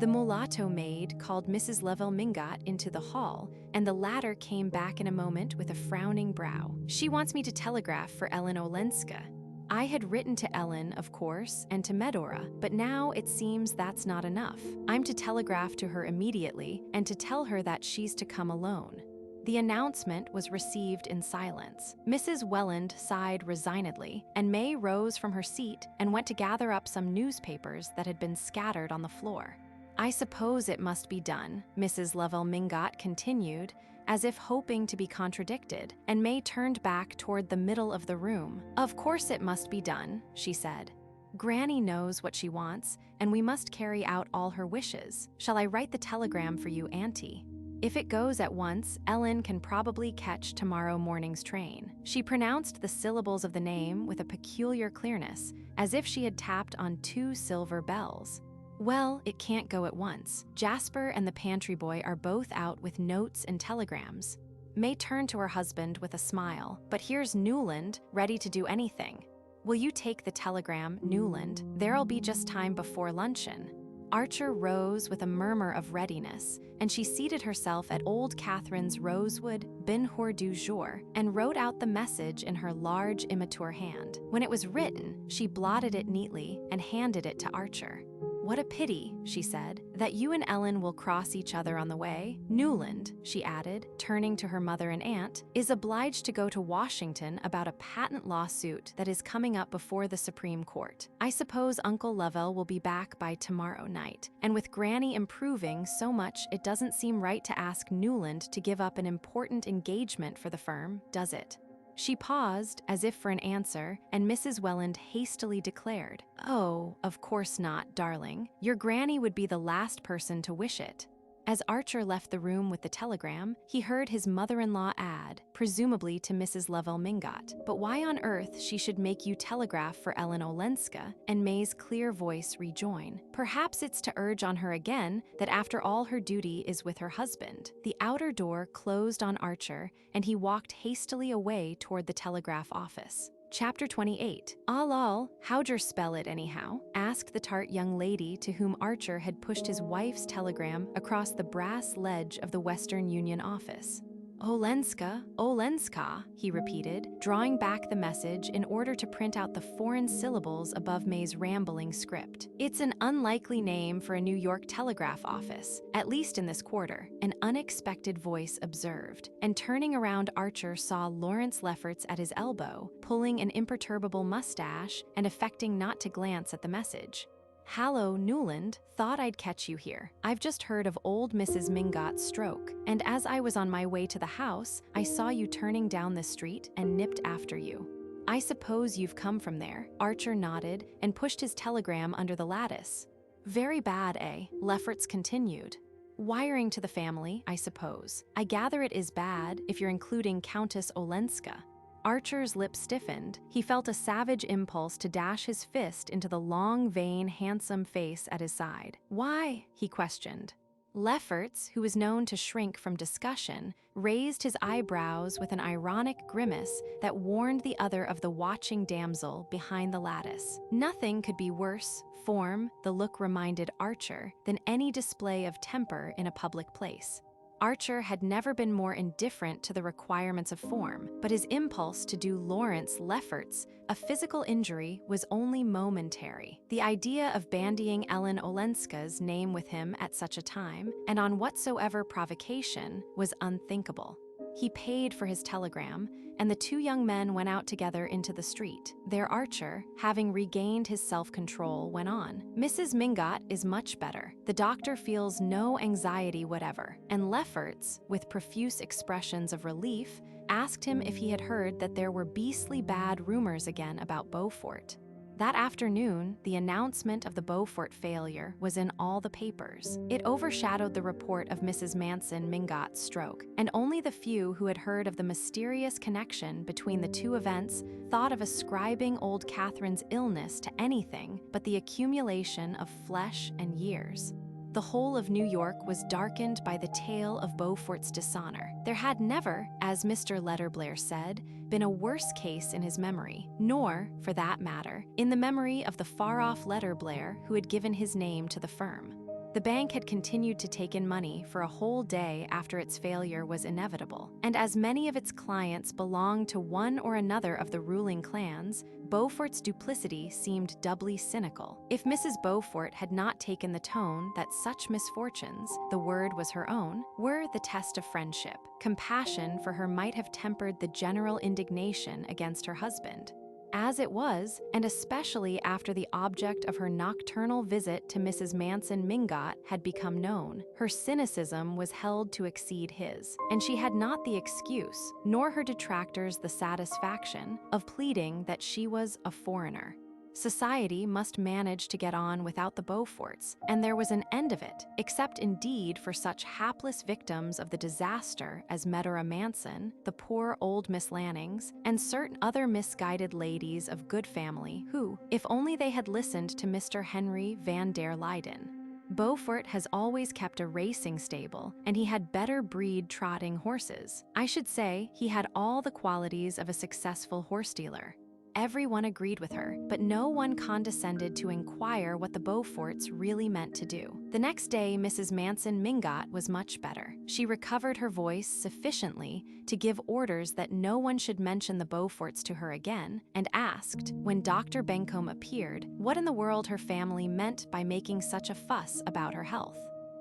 The mulatto maid called Mrs. Lovell Mingott into the hall, and the latter came back in a moment with a frowning brow. "She wants me to telegraph for Ellen Olenska." I had written to Ellen, of course, and to Medora, but now it seems that's not enough. I'm to telegraph to her immediately and to tell her that she's to come alone. The announcement was received in silence. Mrs. Welland sighed resignedly, and May rose from her seat and went to gather up some newspapers that had been scattered on the floor. "I suppose it must be done," Mrs. Lovell Mingott continued, as if hoping to be contradicted, and May turned back toward the middle of the room. "Of course it must be done," she said. "Granny knows what she wants, and we must carry out all her wishes. Shall I write the telegram for you, Auntie? If it goes at once, Ellen can probably catch tomorrow morning's train." She pronounced the syllables of the name with a peculiar clearness, as if she had tapped on 2 silver bells. "Well, it can't go at once. Jasper and the pantry boy are both out with notes and telegrams." May turned to her husband with a smile. "But here's Newland, ready to do anything. Will you take the telegram, Newland? There'll be just time before luncheon." Archer rose with a murmur of readiness, and she seated herself at old Catherine's rosewood bin-hors du jour and wrote out the message in her large immature hand. When it was written, she blotted it neatly and handed it to Archer. "What a pity," she said, "that you and Ellen will cross each other on the way. Newland," she added, turning to her mother and aunt, "is obliged to go to Washington about a patent lawsuit that is coming up before the Supreme Court. I suppose Uncle Lovell will be back by tomorrow night, and with Granny improving so much it doesn't seem right to ask Newland to give up an important engagement for the firm, does it?" She paused, as if for an answer, and Mrs. Welland hastily declared, "Oh, of course not, darling. Your Granny would be the last person to wish it." As Archer left the room with the telegram, he heard his mother-in-law add, presumably to Mrs. Lovell Mingott, "But why on earth she should make you telegraph for Ellen Olenska," and May's clear voice rejoin, "Perhaps it's to urge on her again that after all her duty is with her husband." The outer door closed on Archer, and he walked hastily away toward the telegraph office. Chapter 28. "Lol, how'd yer spell it anyhow?" asked the tart young lady to whom Archer had pushed his wife's telegram across the brass ledge of the Western Union office. "Olenska, Olenska," he repeated, drawing back the message in order to print out the foreign syllables above May's rambling script. "It's an unlikely name for a New York telegraph office, at least in this quarter," an unexpected voice observed, and turning around Archer saw Lawrence Lefferts at his elbow, pulling an imperturbable mustache and affecting not to glance at the message. "Hallo, Newland, thought I'd catch you here. I've just heard of old Mrs. Mingott's stroke, and as I was on my way to the house, I saw you turning down the street and nipped after you. I suppose you've come from there." Archer nodded and pushed his telegram under the lattice. "Very bad, eh?" Lefferts continued. "Wiring to the family, I suppose. I gather it is bad if you're including Countess Olenska." Archer's lips stiffened. He felt a savage impulse to dash his fist into the long, vain, handsome face at his side. "Why?" he questioned. Lefferts, who was known to shrink from discussion, raised his eyebrows with an ironic grimace that warned the other of the watching damsel behind the lattice. Nothing could be worse form, the look reminded Archer, than any display of temper in a public place. Archer had never been more indifferent to the requirements of form, but his impulse to do Lawrence Lefferts a physical injury was only momentary. The idea of bandying Ellen Olenska's name with him at such a time, and on whatsoever provocation, was unthinkable. He paid for his telegram, and the two young men went out together into the street. Their Archer, having regained his self-control, went on. Mrs. Mingot is much better. The doctor feels no anxiety whatever, and Lefferts, with profuse expressions of relief, asked him if he had heard that there were beastly bad rumors again about Beaufort. That afternoon, the announcement of the Beaufort failure was in all the papers. It overshadowed the report of Mrs. Manson Mingot's stroke, and only the few who had heard of the mysterious connection between the two events thought of ascribing old Catherine's illness to anything but the accumulation of flesh and years. The whole of New York was darkened by the tale of Beaufort's dishonor. There had never, as Mr. Letterblair said, been a worse case in his memory, nor, for that matter, in the memory of the far-off Letterblair who had given his name to the firm. The bank had continued to take in money for a whole day after its failure was inevitable, and as many of its clients belonged to one or another of the ruling clans, Beaufort's duplicity seemed doubly cynical. If Mrs. Beaufort had not taken the tone that such misfortunes, the word was her own, were the test of friendship, compassion for her might have tempered the general indignation against her husband. As it was, and especially after the object of her nocturnal visit to Mrs. Manson Mingot had become known, her cynicism was held to exceed his, and she had not the excuse, nor her detractors the satisfaction, of pleading that she was a foreigner. Society must manage to get on without the Beauforts, and there was an end of it, except indeed for such hapless victims of the disaster as Medora Manson, the poor old Miss Lannings, and certain other misguided ladies of good family who, if only they had listened to Mr. Henry van der Leyden. Beaufort has always kept a racing stable, and he had better breed trotting horses. I should say he had all the qualities of a successful horse dealer. Everyone agreed with her, but no one condescended to inquire what the Beauforts really meant to do. The next day, Mrs. Manson Mingot was much better. She recovered her voice sufficiently to give orders that no one should mention the Beauforts to her again, and asked, when Dr. Bencomb appeared, what in the world her family meant by making such a fuss about her health.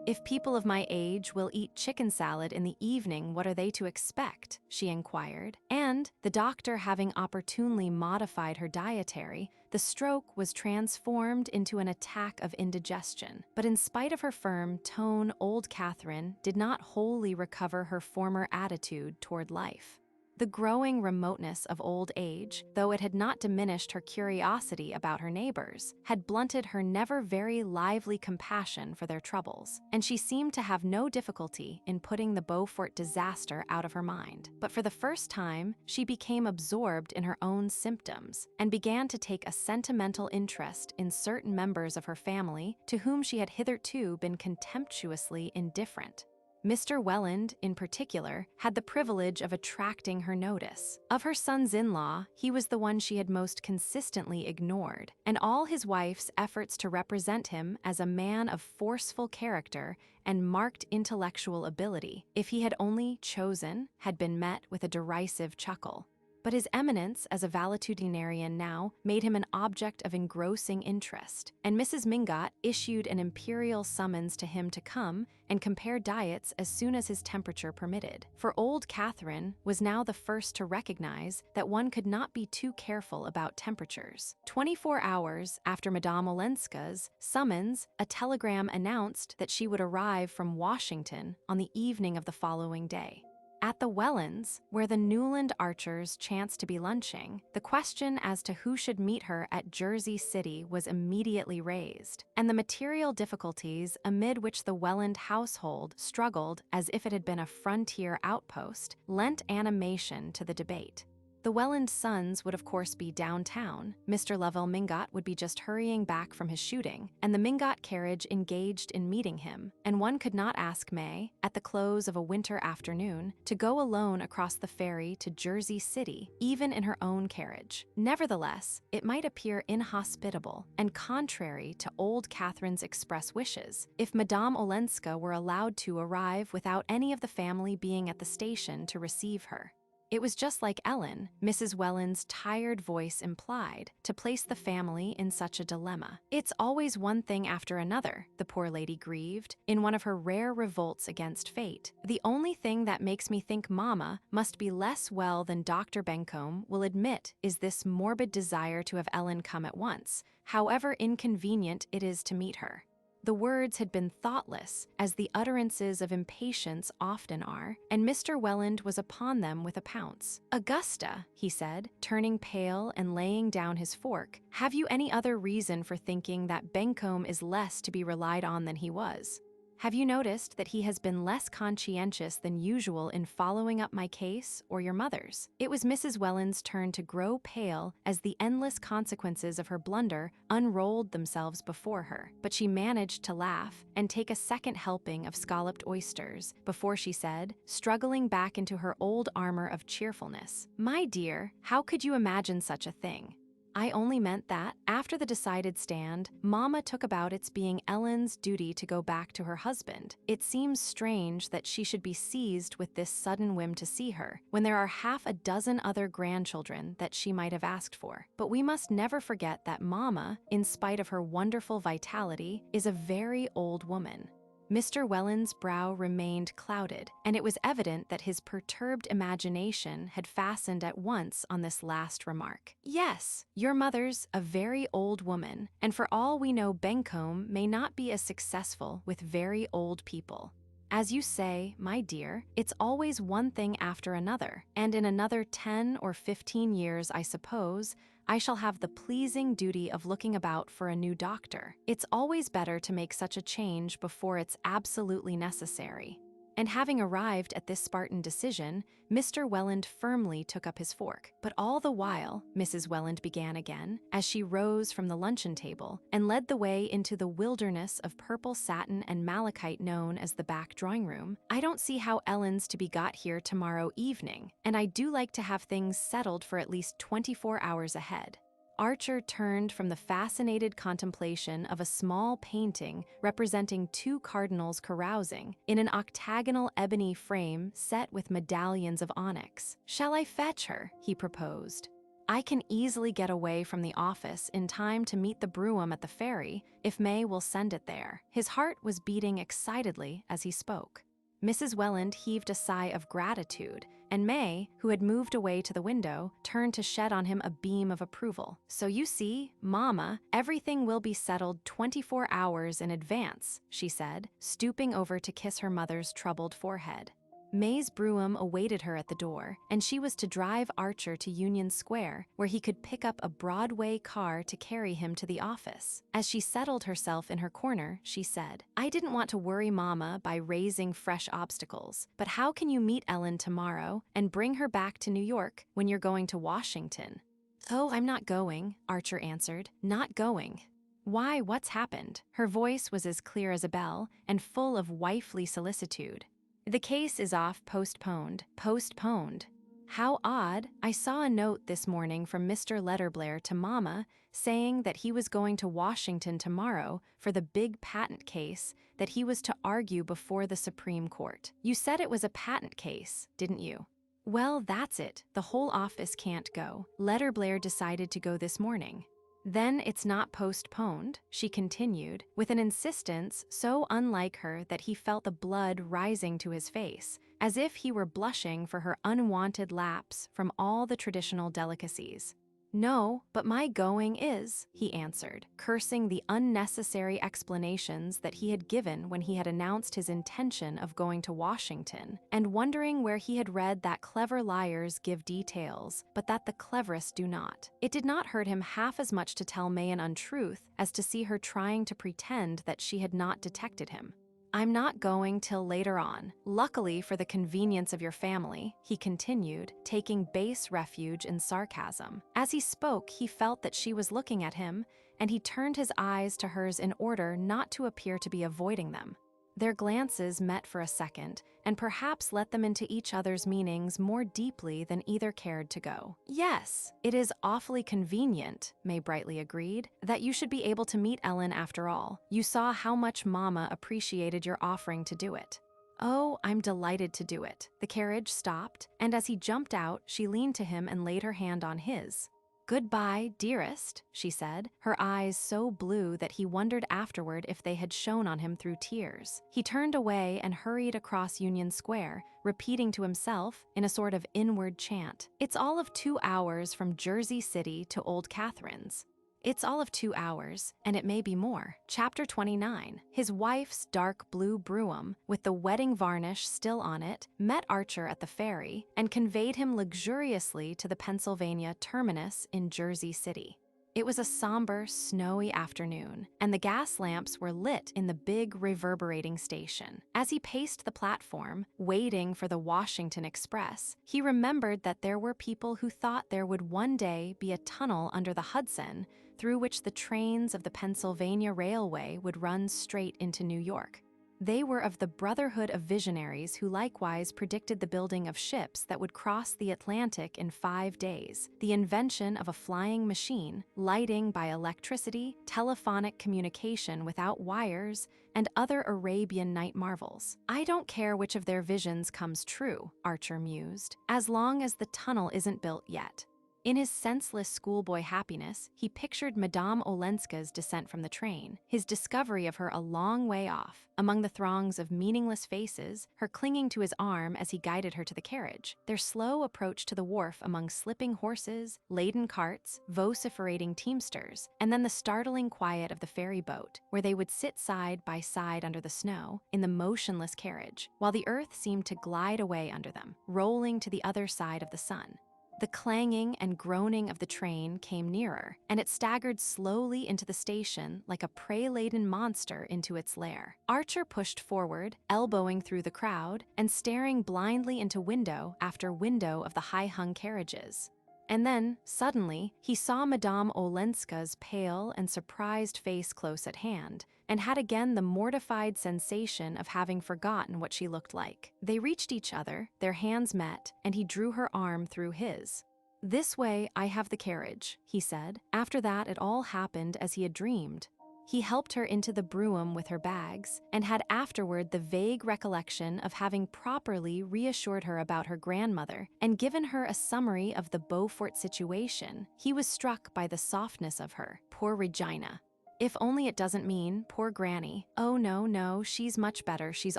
If people of my age will eat chicken salad in the evening, what are they to expect? She inquired. And, the doctor having opportunely modified her dietary, the stroke was transformed into an attack of indigestion. But in spite of her firm tone, old Catherine did not wholly recover her former attitude toward life. The growing remoteness of old age, though it had not diminished her curiosity about her neighbors, had blunted her never very lively compassion for their troubles, and she seemed to have no difficulty in putting the Beaufort disaster out of her mind. But for the first time, she became absorbed in her own symptoms, and began to take a sentimental interest in certain members of her family to whom she had hitherto been contemptuously indifferent. Mr. Welland, in particular, had the privilege of attracting her notice. Of her sons-in-law, he was the one she had most consistently ignored, and all his wife's efforts to represent him as a man of forceful character and marked intellectual ability, if he had only chosen, had been met with a derisive chuckle. But his eminence as a valetudinarian now made him an object of engrossing interest, and Mrs. Mingot issued an imperial summons to him to come and compare diets as soon as his temperature permitted. For old Catherine was now the first to recognize that one could not be too careful about temperatures. 24 hours after Madame Olenska's summons, a telegram announced that she would arrive from Washington on the evening of the following day. At the Wellands, where the Newland Archers chanced to be lunching, the question as to who should meet her at Jersey City was immediately raised, and the material difficulties amid which the Welland household struggled as if it had been a frontier outpost lent animation to the debate. The The Welland sons would of course be downtown, Mr. Lovell Mingott would be just hurrying back from his shooting, and the Mingott carriage engaged in meeting him, and one could not ask May, at the close of a winter afternoon, to go alone across the ferry to Jersey City, even in her own carriage. Nevertheless, it might appear inhospitable and contrary to old Catherine's express wishes if Madame Olenska were allowed to arrive without any of the family being at the station to receive her. It was just like Ellen, Mrs. Welland's tired voice implied, to place the family in such a dilemma. It's always one thing after another, the poor lady grieved, in one of her rare revolts against fate. The only thing that makes me think Mama must be less well than Dr. Bencomb will admit is this morbid desire to have Ellen come at once, however inconvenient it is to meet her. The words had been thoughtless, as the utterances of impatience often are, and Mr. Welland was upon them with a pounce. "Augusta," he said, turning pale and laying down his fork, "have you any other reason for thinking that Bencomb is less to be relied on than he was? Have you noticed that he has been less conscientious than usual in following up my case or your mother's?" It was Mrs. Welland's turn to grow pale as the endless consequences of her blunder unrolled themselves before her, but she managed to laugh and take a second helping of scalloped oysters before she said, struggling back into her old armor of cheerfulness, "My dear, how could you imagine such a thing? I only meant that, after the decided stand, Mama took about its being Ellen's duty to go back to her husband. It seems strange that she should be seized with this sudden whim to see her, when there are half a dozen other grandchildren that she might have asked for. But we must never forget that Mama, in spite of her wonderful vitality, is a very old woman." Mr. Welland's brow remained clouded, and it was evident that his perturbed imagination had fastened at once on this last remark. "Yes, your mother's a very old woman, and for all we know Bencomb may not be as successful with very old people. As you say, my dear, it's always one thing after another, and in another 10 or 15 years, I suppose, I shall have the pleasing duty of looking about for a new doctor. It's always better to make such a change before it's absolutely necessary." And having arrived at this Spartan decision, Mr. Welland firmly took up his fork. But all the while, Mrs. Welland began again, as she rose from the luncheon table and led the way into the wilderness of purple satin and malachite known as the back drawing room, "I don't see how Ellen's to be got here tomorrow evening, and I do like to have things settled for at least 24 hours ahead." Archer turned from the fascinated contemplation of a small painting representing two cardinals carousing in an octagonal ebony frame set with medallions of onyx. "Shall I fetch her?" he proposed. "I can easily get away from the office in time to meet the brougham at the ferry, if May will send it there." His heart was beating excitedly as he spoke. Mrs. Welland heaved a sigh of gratitude, and May, who had moved away to the window, turned to shed on him a beam of approval. "So you see, Mama, everything will be settled 24 hours in advance," she said, stooping over to kiss her mother's troubled forehead. May's brougham awaited her at the door, and she was to drive Archer to Union Square, where he could pick up a Broadway car to carry him to the office. As she settled herself in her corner, she said, "I didn't want to worry Mama by raising fresh obstacles, but how can you meet Ellen tomorrow and bring her back to New York when you're going to Washington?" "Oh, I'm not going," Archer answered. "Not going." "Why, what's happened?" Her voice was as clear as a bell and full of wifely solicitude. "The case is off postponed." Postponed. How odd. I saw a note this morning from Mr. Letterblair to Mama saying that he was going to Washington tomorrow for the big patent case that he was to argue before the Supreme Court. You said it was a patent case, didn't you? Well, that's it. The whole office can't go. Letterblair decided to go this morning. Then it's not postponed, she continued, with an insistence so unlike her that he felt the blood rising to his face, as if he were blushing for her unwanted lapse from all the traditional delicacies. "No, but my going is," he answered, cursing the unnecessary explanations that he had given when he had announced his intention of going to Washington, and wondering where he had read that clever liars give details, but that the cleverest do not. It did not hurt him half as much to tell May an untruth as to see her trying to pretend that she had not detected him. I'm not going till later on. Luckily for the convenience of your family," he continued, taking base refuge in sarcasm. As he spoke, he felt that she was looking at him, and he turned his eyes to hers in order not to appear to be avoiding them. Their glances met for a second, and perhaps let them into each other's meanings more deeply than either cared to go. "Yes, it is awfully convenient," May brightly agreed, "that you should be able to meet Ellen after all. You saw how much Mama appreciated your offering to do it." "Oh, I'm delighted to do it." The carriage stopped, and as he jumped out, she leaned to him and laid her hand on his. "Goodbye, dearest," she said, her eyes so blue that he wondered afterward if they had shone on him through tears. He turned away and hurried across Union Square, repeating to himself, in a sort of inward chant, "It's all of 2 hours from Jersey City to Old Catherine's. It's all of 2 hours, and it may be more." Chapter 29. His wife's dark blue brougham, with the wedding varnish still on it, met Archer at the ferry and conveyed him luxuriously to the Pennsylvania terminus in Jersey City. It was a somber, snowy afternoon, and the gas lamps were lit in the big, reverberating station. As he paced the platform, waiting for the Washington Express, he remembered that there were people who thought there would one day be a tunnel under the Hudson through which the trains of the Pennsylvania Railway would run straight into New York. They were of the brotherhood of visionaries who likewise predicted the building of ships that would cross the Atlantic in 5 days, the invention of a flying machine, lighting by electricity, telephonic communication without wires, and other Arabian night marvels. "I don't care which of their visions comes true," Archer mused, "as long as the tunnel isn't built yet." In his senseless schoolboy happiness, he pictured Madame Olenska's descent from the train, his discovery of her a long way off, among the throngs of meaningless faces, her clinging to his arm as he guided her to the carriage, their slow approach to the wharf among slipping horses, laden carts, vociferating teamsters, and then the startling quiet of the ferry boat, where they would sit side by side under the snow, in the motionless carriage, while the earth seemed to glide away under them, rolling to the other side of the sun. The clanging and groaning of the train came nearer, and it staggered slowly into the station like a prey-laden monster into its lair. Archer pushed forward, elbowing through the crowd, and staring blindly into window after window of the high-hung carriages. And then, suddenly, he saw Madame Olenska's pale and surprised face close at hand, and had again the mortified sensation of having forgotten what she looked like. They reached each other, their hands met, and he drew her arm through his. "This way, I have the carriage," he said. After that, it all happened as he had dreamed. He helped her into the brougham with her bags, and had afterward the vague recollection of having properly reassured her about her grandmother and given her a summary of the Beaufort situation. He was struck by the softness of her. Poor Regina. If only it doesn't mean, poor Granny. "Oh, no, she's much better, she's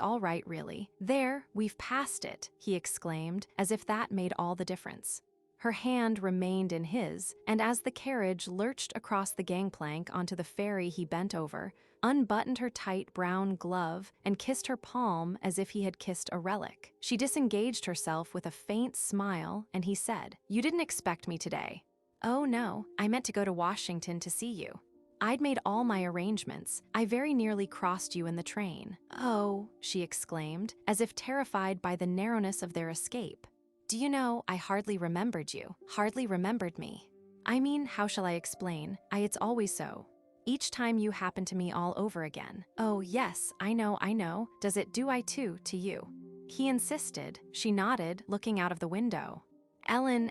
all right, really. There, we've passed it," he exclaimed, as if that made all the difference. Her hand remained in his, and as the carriage lurched across the gangplank onto the ferry, he bent over, unbuttoned her tight brown glove, and kissed her palm as if he had kissed a relic. She disengaged herself with a faint smile, and he said, "You didn't expect me today." "Oh, no, I meant to go to Washington to see you. I'd made all my arrangements. I very nearly crossed you in the train." "Oh," she exclaimed, as if terrified by the narrowness of their escape. "Do you know, I hardly remembered you, hardly remembered me. I mean, how shall I explain? It's always so. Each time you happen to me all over again." "Oh, yes, I know. Does it do I too, to you?" He insisted. She nodded, looking out of the window. "Ellen,"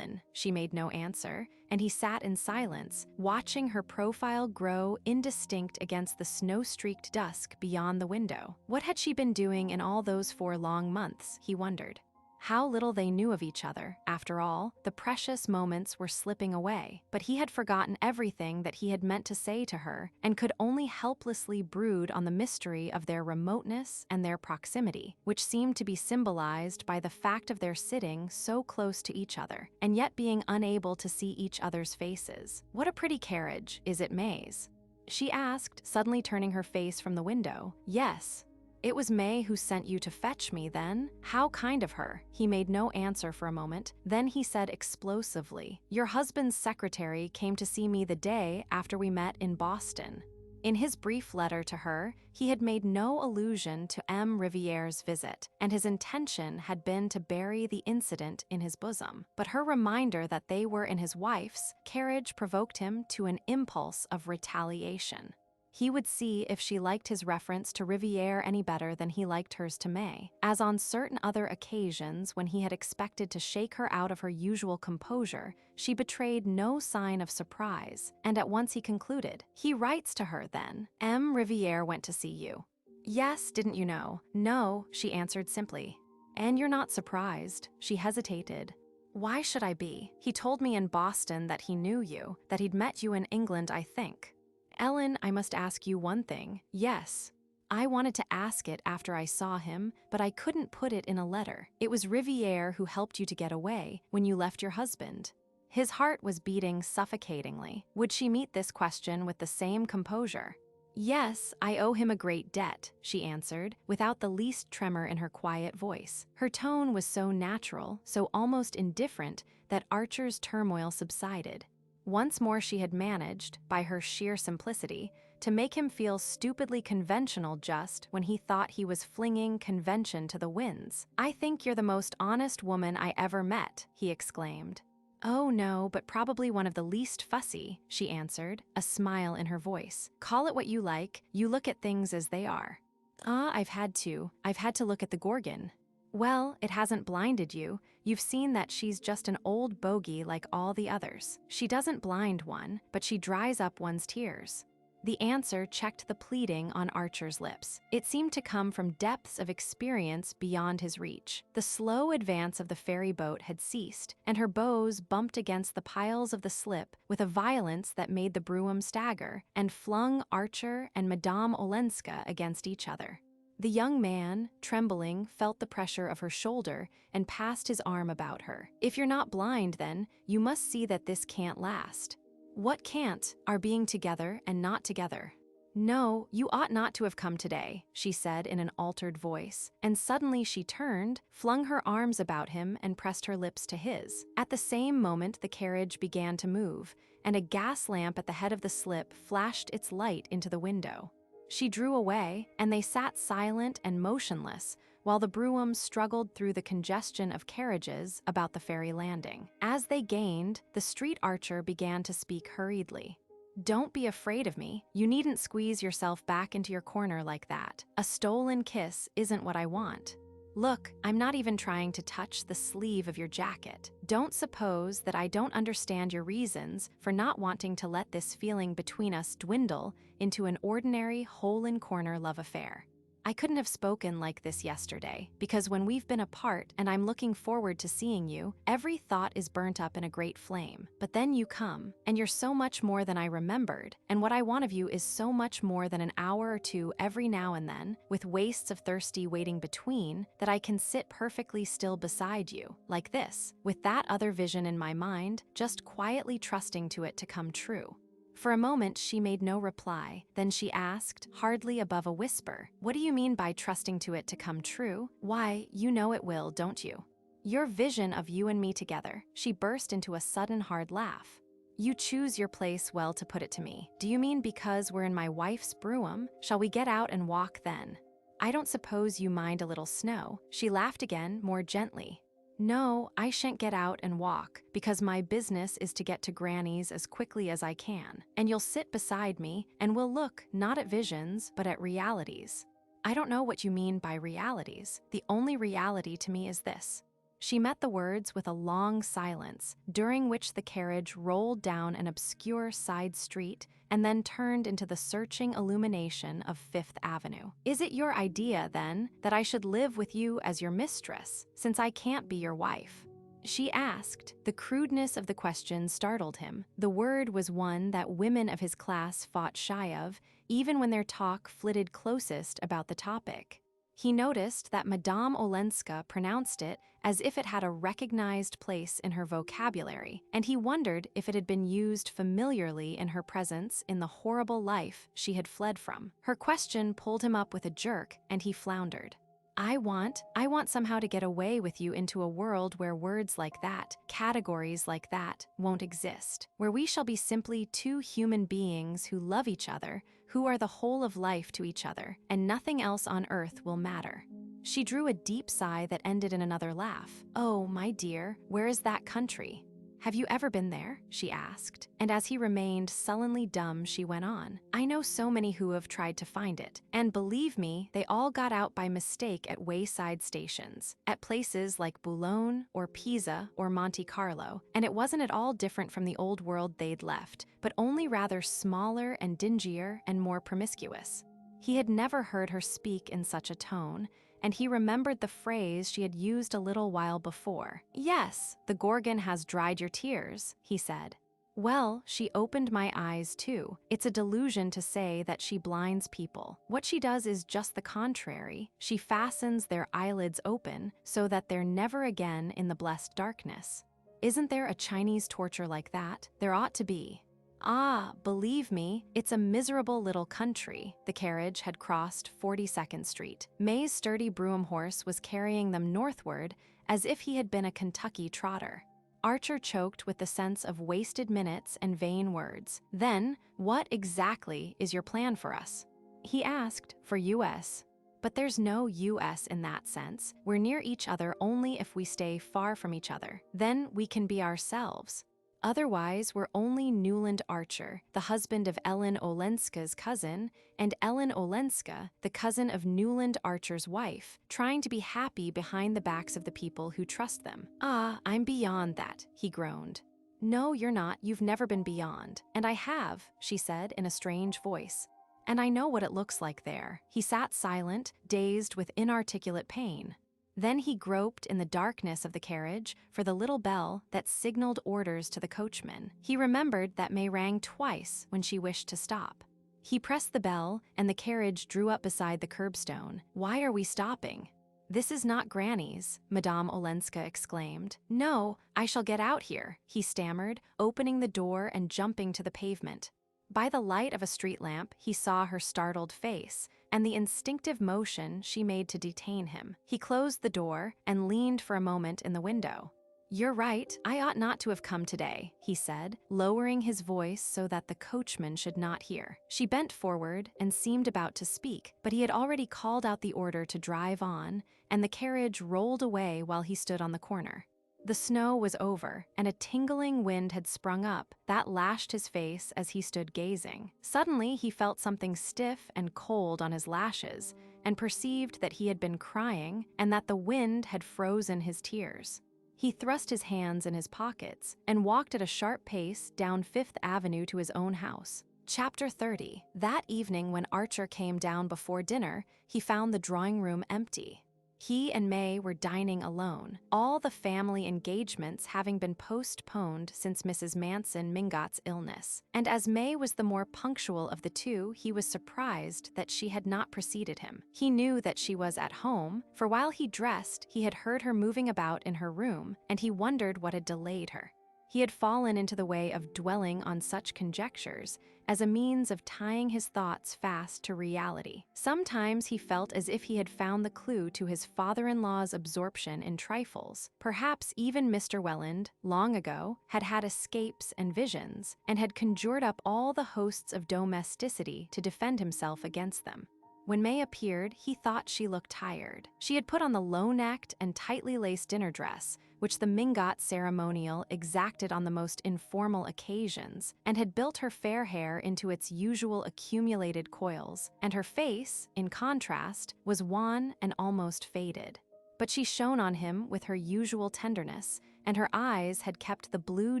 she made no answer, and he sat in silence, watching her profile grow indistinct against the snow-streaked dusk beyond the window. What had she been doing in all those 4 long months, he wondered. How little they knew of each other. After all, the precious moments were slipping away, but he had forgotten everything that he had meant to say to her and could only helplessly brood on the mystery of their remoteness and their proximity, which seemed to be symbolized by the fact of their sitting so close to each other and yet being unable to see each other's faces. "What a pretty carriage. Is it May's?" she asked, suddenly turning her face from the window. "Yes." "It was May who sent you to fetch me, then? How kind of her." He made no answer for a moment. Then he said explosively, "Your husband's secretary came to see me the day after we met in Boston." In his brief letter to her, he had made no allusion to M. Riviere's visit, and his intention had been to bury the incident in his bosom. But her reminder that they were in his wife's carriage provoked him to an impulse of retaliation. He would see if she liked his reference to Riviere any better than he liked hers to May, as on certain other occasions when he had expected to shake her out of her usual composure, she betrayed no sign of surprise, and at once he concluded, "He writes to her, then. M. Riviere went to see you." "Yes, didn't you know?" "No," she answered simply. "And you're not surprised?" She hesitated. "Why should I be? He told me in Boston that he knew you, that he'd met you in England, I think." "Ellen, I must ask you one thing." "Yes." "I wanted to ask it after I saw him, but I couldn't put it in a letter. It was Riviere who helped you to get away when you left your husband." His heart was beating suffocatingly. Would she meet this question with the same composure? "Yes, I owe him a great debt," she answered, without the least tremor in her quiet voice. Her tone was so natural, so almost indifferent, that Archer's turmoil subsided. Once more she had managed, by her sheer simplicity, to make him feel stupidly conventional just when he thought he was flinging convention to the winds. "I think you're the most honest woman I ever met," he exclaimed. "Oh no, but probably one of the least fussy," she answered, a smile in her voice. "Call it what you like, you look at things as they are." I've had to look at the Gorgon." "Well, it hasn't blinded you. You've seen that she's just an old bogey like all the others. She doesn't blind one, but she dries up one's tears." The answer checked the pleading on Archer's lips. It seemed to come from depths of experience beyond his reach. The slow advance of the ferry boat had ceased, and her bows bumped against the piles of the slip with a violence that made the brougham stagger, and flung Archer and Madame Olenska against each other. The young man, trembling, felt the pressure of her shoulder and passed his arm about her. "If you're not blind, then, you must see that this can't last." "What can't? Our being together and not together." "No, you ought not to have come today," she said in an altered voice, and suddenly she turned, flung her arms about him and pressed her lips to his. At the same moment the carriage began to move, and a gas lamp at the head of the slip flashed its light into the window. She drew away, and they sat silent and motionless while the brougham struggled through the congestion of carriages about the ferry landing. As they gained, the street archer began to speak hurriedly. "Don't be afraid of me. You needn't squeeze yourself back into your corner like that. A stolen kiss isn't what I want. Look, I'm not even trying to touch the sleeve of your jacket. Don't suppose that I don't understand your reasons for not wanting to let this feeling between us dwindle into an ordinary hole-in-corner love affair. I couldn't have spoken like this yesterday, because when we've been apart and I'm looking forward to seeing you, every thought is burnt up in a great flame. But then you come, and you're so much more than I remembered, and what I want of you is so much more than an hour or two every now and then, with wastes of thirsty waiting between, that I can sit perfectly still beside you, like this, with that other vision in my mind, just quietly trusting to it to come true." For a moment she made no reply, then she asked, hardly above a whisper, "What do you mean by trusting to it to come true? Why, you know it will, don't you? Your vision of you and me together." She burst into a sudden hard laugh. "You choose your place well to put it to me. Do you mean because we're in my wife's brougham? Shall we get out and walk then? I don't suppose you mind a little snow." She laughed again, more gently. "No, I shan't get out and walk, because my business is to get to Granny's as quickly as I can, and you'll sit beside me, and we'll look not at visions, but at realities." "I don't know what you mean by realities. The only reality to me is this." She met the words with a long silence, during which the carriage rolled down an obscure side street and then turned into the searching illumination of Fifth Avenue. "Is it your idea, then, that I should live with you as your mistress, since I can't be your wife?" she asked. The crudeness of the question startled him. The word was one that women of his class fought shy of, even when their talk flitted closest about the topic. He noticed that Madame Olenska pronounced it as if it had a recognized place in her vocabulary, and he wondered if it had been used familiarly in her presence in the horrible life she had fled from. Her question pulled him up with a jerk, and he floundered. I want somehow to get away with you into a world where words like that, categories like that, won't exist, where we shall be simply two human beings who love each other, who are the whole of life to each other, and nothing else on earth will matter. She drew a deep sigh that ended in another laugh. Oh, my dear, where is that country? Have you ever been there? She asked, and as he remained sullenly dumb, she went on. I know so many who have tried to find it, and believe me, they all got out by mistake at wayside stations, at places like Boulogne or Pisa or Monte Carlo, and it wasn't at all different from the old world they'd left, but only rather smaller and dingier and more promiscuous. He had never heard her speak in such a tone, and he remembered the phrase she had used a little while before. Yes, the Gorgon has dried your tears, he said. Well, she opened my eyes too. It's a delusion to say that she blinds people. What she does is just the contrary. She fastens their eyelids open so that they're never again in the blessed darkness. Isn't there a Chinese torture like that? There ought to be. Ah, believe me, it's a miserable little country. The carriage had crossed 42nd Street. May's sturdy brougham horse was carrying them northward as if he had been a Kentucky trotter. Archer choked with the sense of wasted minutes and vain words. Then, what exactly is your plan for us? He asked for U.S. But there's no U.S. in that sense. We're near each other only if we stay far from each other. Then we can be ourselves. Otherwise, we're only Newland Archer, the husband of Ellen Olenska's cousin, and Ellen Olenska, the cousin of Newland Archer's wife, trying to be happy behind the backs of the people who trust them. Ah, I'm beyond that, he groaned. No, you're not. You've never been beyond. And I have, she said in a strange voice. And I know what it looks like there. He sat silent, dazed with inarticulate pain. Then he groped in the darkness of the carriage for the little bell that signaled orders to the coachman. He remembered that May rang twice when she wished to stop. He pressed the bell, and the carriage drew up beside the curbstone. Why are we stopping? This is not Granny's, Madame Olenska exclaimed. No, I shall get out here, he stammered, opening the door and jumping to the pavement. By the light of a street lamp, he saw her startled face and the instinctive motion she made to detain him. He closed the door and leaned for a moment in the window. You're right, I ought not to have come today, he said, lowering his voice so that the coachman should not hear. She bent forward and seemed about to speak, but he had already called out the order to drive on, and the carriage rolled away while he stood on the corner. The snow was over, and a tingling wind had sprung up that lashed his face as he stood gazing. Suddenly, he felt something stiff and cold on his lashes and perceived that he had been crying and that the wind had frozen his tears. He thrust his hands in his pockets and walked at a sharp pace down Fifth Avenue to his own house. Chapter 30. That evening when Archer came down before dinner, he found the drawing room empty. He and May were dining alone, all the family engagements having been postponed since Mrs. Manson Mingot's illness. And as May was the more punctual of the two, he was surprised that she had not preceded him. He knew that she was at home, for while he dressed, he had heard her moving about in her room, and he wondered what had delayed her. He had fallen into the way of dwelling on such conjectures as a means of tying his thoughts fast to reality. Sometimes he felt as if he had found the clue to his father-in-law's absorption in trifles. Perhaps even Mr. Welland, long ago, had had escapes and visions, and had conjured up all the hosts of domesticity to defend himself against them. When May appeared, he thought she looked tired. She had put on the low-necked and tightly laced dinner dress, which the Mingot ceremonial exacted on the most informal occasions, and had built her fair hair into its usual accumulated coils, and her face, in contrast, was wan and almost faded. But she shone on him with her usual tenderness, and her eyes had kept the blue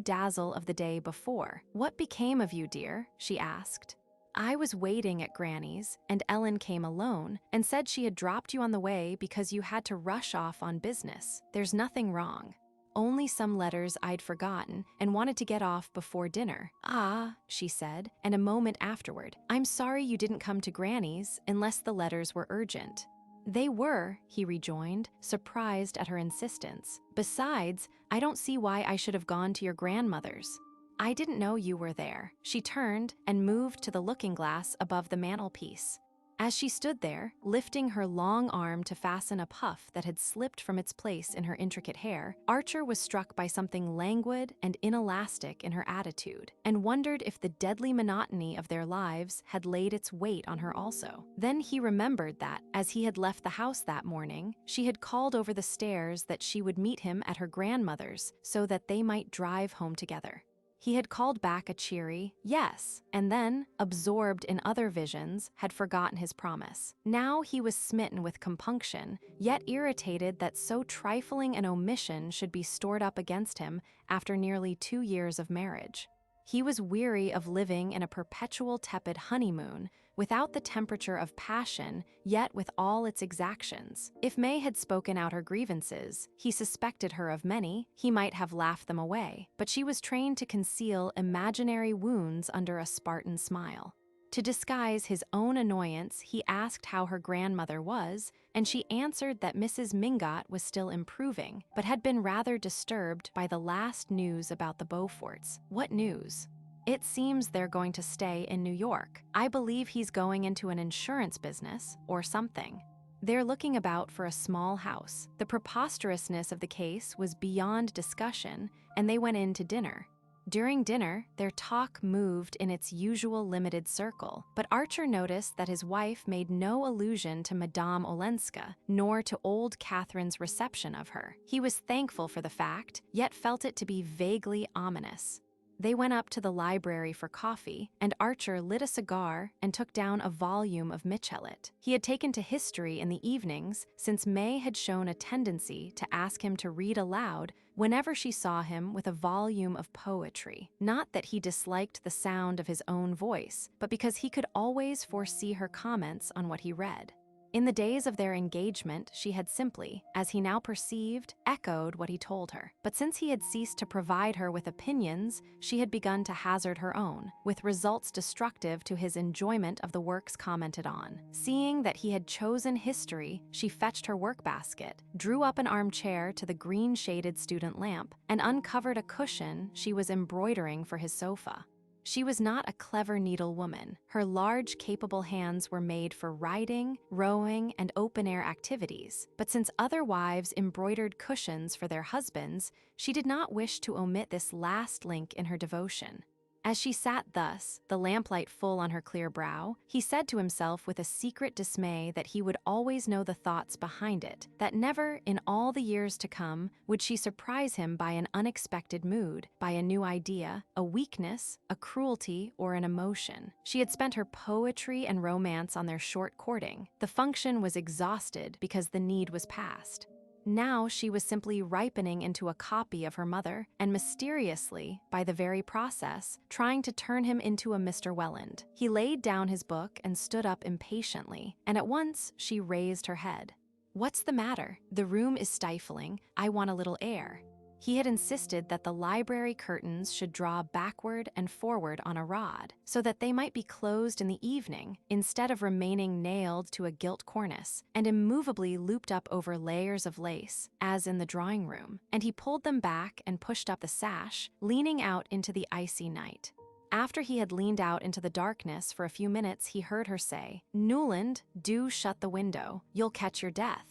dazzle of the day before. "What became of you, dear?" she asked. "I was waiting at Granny's, and Ellen came alone and said she had dropped you on the way because you had to rush off on business. There's nothing wrong. Only some letters I'd forgotten and wanted to get off before dinner." "Ah," she said, and a moment afterward, "I'm sorry you didn't come to Granny's unless the letters were urgent." "They were," he rejoined, surprised at her insistence. "Besides, I don't see why I should have gone to your grandmother's. I didn't know you were there." She turned and moved to the looking-glass above the mantelpiece. As she stood there, lifting her long arm to fasten a puff that had slipped from its place in her intricate hair, Archer was struck by something languid and inelastic in her attitude, and wondered if the deadly monotony of their lives had laid its weight on her also. Then he remembered that, as he had left the house that morning, she had called over the stairs that she would meet him at her grandmother's so that they might drive home together. He had called back a cheery yes, and then, absorbed in other visions, had forgotten his promise. Now he was smitten with compunction, yet irritated that so trifling an omission should be stored up against him after nearly 2 years of marriage. He was weary of living in a perpetual tepid honeymoon, without the temperature of passion, yet with all its exactions. If May had spoken out her grievances, he suspected her of many, he might have laughed them away, but she was trained to conceal imaginary wounds under a Spartan smile. To disguise his own annoyance, he asked how her grandmother was, and she answered that Mrs. Mingot was still improving, but had been rather disturbed by the last news about the Beauforts. What news? It seems they're going to stay in New York. I believe he's going into an insurance business, or something. They're looking about for a small house. The preposterousness of the case was beyond discussion, and they went in to dinner. During dinner, their talk moved in its usual limited circle, but Archer noticed that his wife made no allusion to Madame Olenska, nor to old Catherine's reception of her. He was thankful for the fact, yet felt it to be vaguely ominous. They went up to the library for coffee, and Archer lit a cigar and took down a volume of Michelet. He had taken to history in the evenings, since May had shown a tendency to ask him to read aloud whenever she saw him with a volume of poetry. Not that he disliked the sound of his own voice, but because he could always foresee her comments on what he read. In the days of their engagement, she had simply, as he now perceived, echoed what he told her. But since he had ceased to provide her with opinions, she had begun to hazard her own, with results destructive to his enjoyment of the works commented on. Seeing that he had chosen history, she fetched her work-basket, drew up an armchair to the green-shaded student lamp, and uncovered a cushion she was embroidering for his sofa. She was not a clever needlewoman. Her large, capable hands were made for riding, rowing, and open-air activities. But since other wives embroidered cushions for their husbands, she did not wish to omit this last link in her devotion. As she sat thus, the lamplight full on her clear brow, he said to himself with a secret dismay that he would always know the thoughts behind it, that never, in all the years to come, would she surprise him by an unexpected mood, by a new idea, a weakness, a cruelty, or an emotion. She had spent her poetry and romance on their short courting. The function was exhausted because the need was past. Now she was simply ripening into a copy of her mother, and mysteriously, by the very process, trying to turn him into a Mr. Welland. He laid down his book and stood up impatiently, and at once she raised her head. "What's the matter? The room is stifling. I want a little air." He had insisted that the library curtains should draw backward and forward on a rod, so that they might be closed in the evening, instead of remaining nailed to a gilt cornice, and immovably looped up over layers of lace, as in the drawing room, and he pulled them back and pushed up the sash, leaning out into the icy night. After he had leaned out into the darkness for a few minutes, he heard her say, "Newland, do shut the window. You'll catch your death."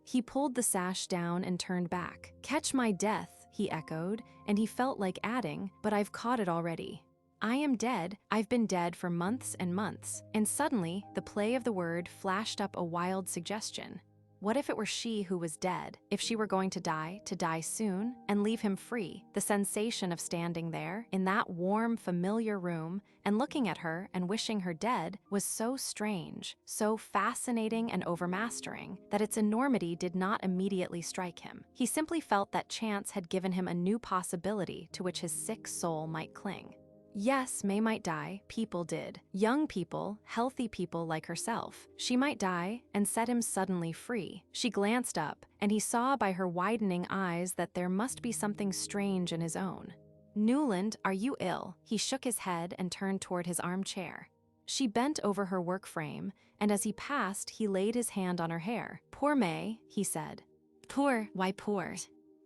He pulled the sash down and turned back. "Catch my death," he echoed, and he felt like adding, "But I've caught it already. I am dead, I've been dead for months and months." And suddenly, the play of the word flashed up a wild suggestion. What if it were she who was dead? If she were going to die soon, and leave him free? The sensation of standing there, in that warm, familiar room, and looking at her and wishing her dead, was so strange, so fascinating and overmastering, that its enormity did not immediately strike him. He simply felt that chance had given him a new possibility to which his sick soul might cling. Yes, May might die, people did. Young people, healthy people like herself. She might die and set him suddenly free. She glanced up, and he saw by her widening eyes that there must be something strange in his own. "Newland, are you ill?" He shook his head and turned toward his armchair. She bent over her work frame, and as he passed, he laid his hand on her hair. "Poor May," he said. "Poor? Why poor?"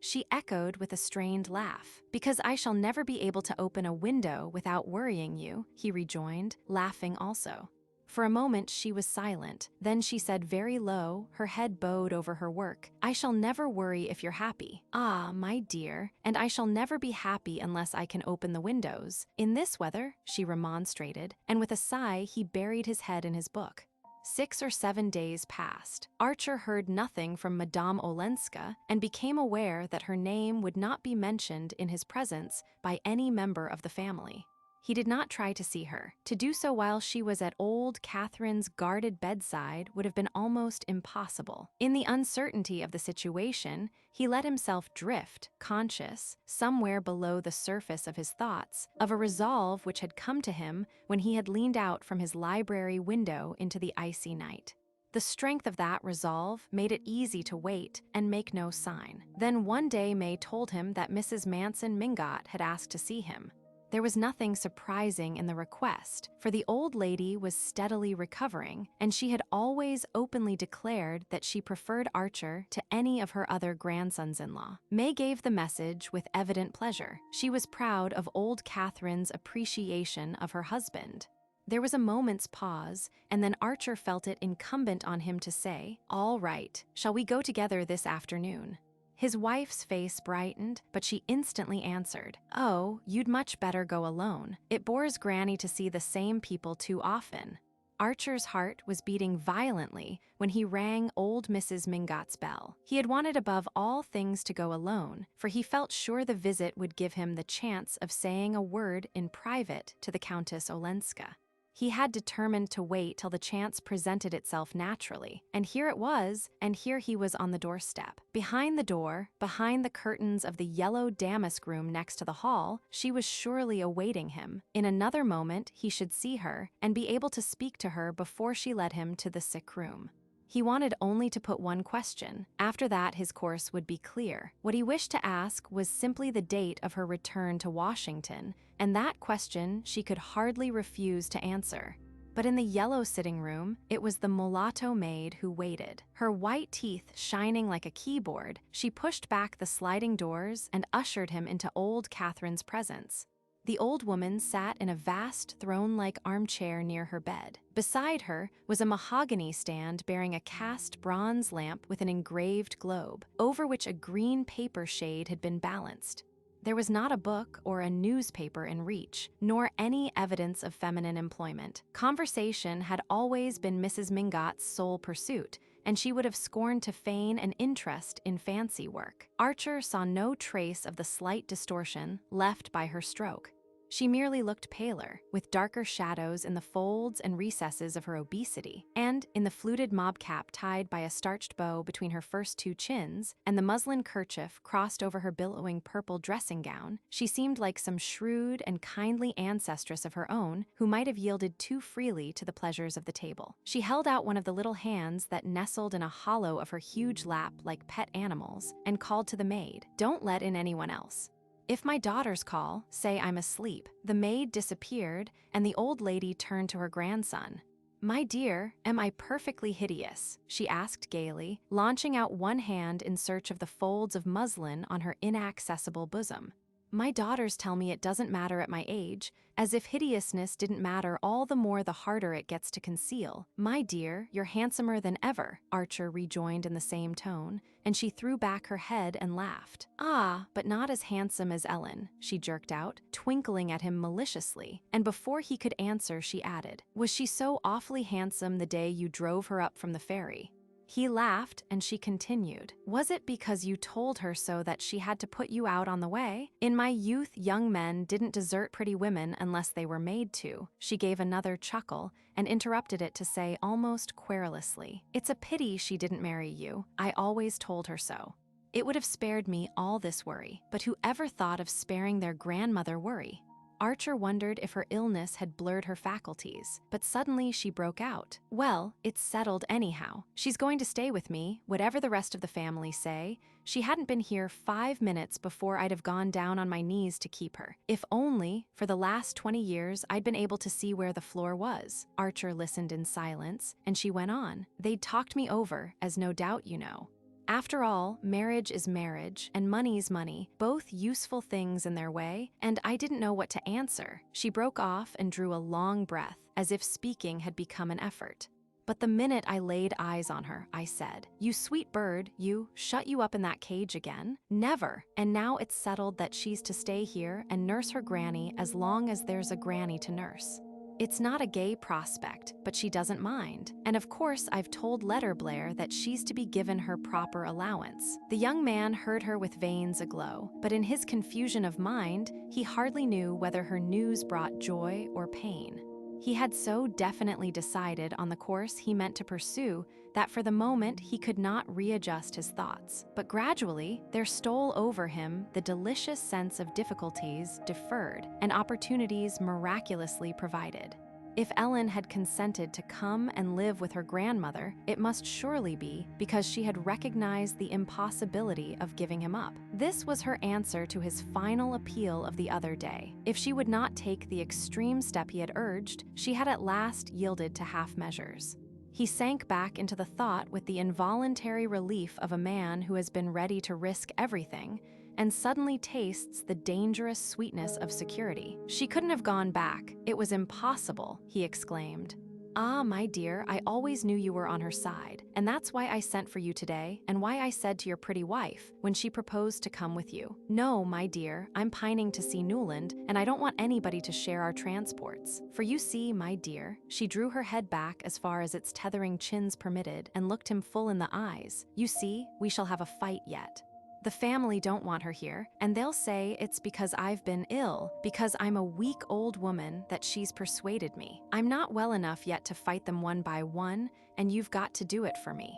She echoed with a strained laugh. "Because I shall never be able to open a window without worrying you," he rejoined, laughing also. For a moment she was silent. Then she said very low, her head bowed over her work, "I shall never worry if you're happy." "Ah, my dear, and I shall never be happy unless I can open the windows. In this weather," she remonstrated, and with a sigh he buried his head in his book. 6 or 7 days passed. Archer heard nothing from Madame Olenska and became aware that her name would not be mentioned in his presence by any member of the family. He did not try to see her. To do so while she was at old Catherine's guarded bedside would have been almost impossible. In the uncertainty of the situation, he let himself drift, conscious, somewhere below the surface of his thoughts, of a resolve which had come to him when he had leaned out from his library window into the icy night. The strength of that resolve made it easy to wait and make no sign. Then one day May told him that Mrs. Manson Mingot had asked to see him. There was nothing surprising in the request, for the old lady was steadily recovering, and she had always openly declared that she preferred Archer to any of her other grandsons-in-law. May gave the message with evident pleasure. She was proud of old Catherine's appreciation of her husband. There was a moment's pause, and then Archer felt it incumbent on him to say, "All right, shall we go together this afternoon?" His wife's face brightened, but she instantly answered, "Oh, you'd much better go alone. It bores Granny to see the same people too often." Archer's heart was beating violently when he rang old Mrs. Mingot's bell. He had wanted above all things to go alone, for he felt sure the visit would give him the chance of saying a word in private to the Countess Olenska. He had determined to wait till the chance presented itself naturally, and here it was, and here he was on the doorstep. Behind the door, behind the curtains of the yellow damask room next to the hall, she was surely awaiting him. In another moment he should see her, and be able to speak to her before she led him to the sick room. He wanted only to put one question. After that, his course would be clear. What he wished to ask was simply the date of her return to Washington, and that question she could hardly refuse to answer. But in the yellow sitting room, it was the mulatto maid who waited. Her white teeth shining like a keyboard, she pushed back the sliding doors and ushered him into old Catherine's presence. The old woman sat in a vast throne-like armchair near her bed. Beside her was a mahogany stand bearing a cast bronze lamp with an engraved globe, over which a green paper shade had been balanced. There was not a book or a newspaper in reach, nor any evidence of feminine employment. Conversation had always been Mrs. Mingot's sole pursuit, and she would have scorned to feign an interest in fancy work. Archer saw no trace of the slight distortion left by her stroke. She merely looked paler, with darker shadows in the folds and recesses of her obesity, and in the fluted mob cap tied by a starched bow between her first two chins, and the muslin kerchief crossed over her billowing purple dressing gown, she seemed like some shrewd and kindly ancestress of her own who might have yielded too freely to the pleasures of the table. She held out one of the little hands that nestled in a hollow of her huge lap like pet animals, and called to the maid, "Don't let in anyone else. If my daughters call, say I'm asleep." The maid disappeared, and the old lady turned to her grandson. "My dear, am I perfectly hideous?" she asked gaily, launching out one hand in search of the folds of muslin on her inaccessible bosom. "My daughters tell me it doesn't matter at my age, as if hideousness didn't matter all the more the harder it gets to conceal." "My dear, you're handsomer than ever," Archer rejoined in the same tone, and she threw back her head and laughed. "Ah, but not as handsome as Ellen," she jerked out, twinkling at him maliciously, and before he could answer she added, "Was she so awfully handsome the day you drove her up from the ferry?" He laughed, and she continued, "Was it because you told her so that she had to put you out on the way? In my youth, young men didn't desert pretty women unless they were made to." She gave another chuckle and interrupted it to say almost querulously, "It's a pity she didn't marry you. I always told her so. It would have spared me all this worry. But who ever thought of sparing their grandmother worry?" Archer wondered if her illness had blurred her faculties, but suddenly she broke out. "Well, it's settled anyhow. She's going to stay with me, whatever the rest of the family say. She hadn't been here 5 minutes before I'd have gone down on my knees to keep her. If only, for the last 20 years, I'd been able to see where the floor was." Archer listened in silence, and she went on. "They'd talked me over, as no doubt you know. After all, marriage is marriage, and money's money, both useful things in their way, and I didn't know what to answer." She broke off and drew a long breath, as if speaking had become an effort. But the minute I laid eyes on her, I said, "You sweet bird, shut you up in that cage again? Never. And now it's settled that she's to stay here and nurse her granny as long as there's a granny to nurse. It's not a gay prospect, but she doesn't mind. And of course, I've told Letterblair that she's to be given her proper allowance." The young man heard her with veins aglow, but in his confusion of mind, he hardly knew whether her news brought joy or pain. He had so definitely decided on the course he meant to pursue that for the moment he could not readjust his thoughts. But gradually, there stole over him the delicious sense of difficulties deferred and opportunities miraculously provided. If Ellen had consented to come and live with her grandmother, it must surely be because she had recognized the impossibility of giving him up. This was her answer to his final appeal of the other day. If she would not take the extreme step he had urged, she had at last yielded to half measures. He sank back into the thought with the involuntary relief of a man who has been ready to risk everything and suddenly tastes the dangerous sweetness of security. She couldn't have gone back. It was impossible, he exclaimed. "Ah, my dear, I always knew you were on her side, and that's why I sent for you today, and why I said to your pretty wife, when she proposed to come with you, 'No, my dear, I'm pining to see Newland, and I don't want anybody to share our transports. For you see, my dear,' she drew her head back as far as its tethering chins permitted and looked him full in the eyes, 'you see, we shall have a fight yet. The family don't want her here, and they'll say it's because I've been ill, because I'm a weak old woman that she's persuaded me. I'm not well enough yet to fight them one by one, and you've got to do it for me.'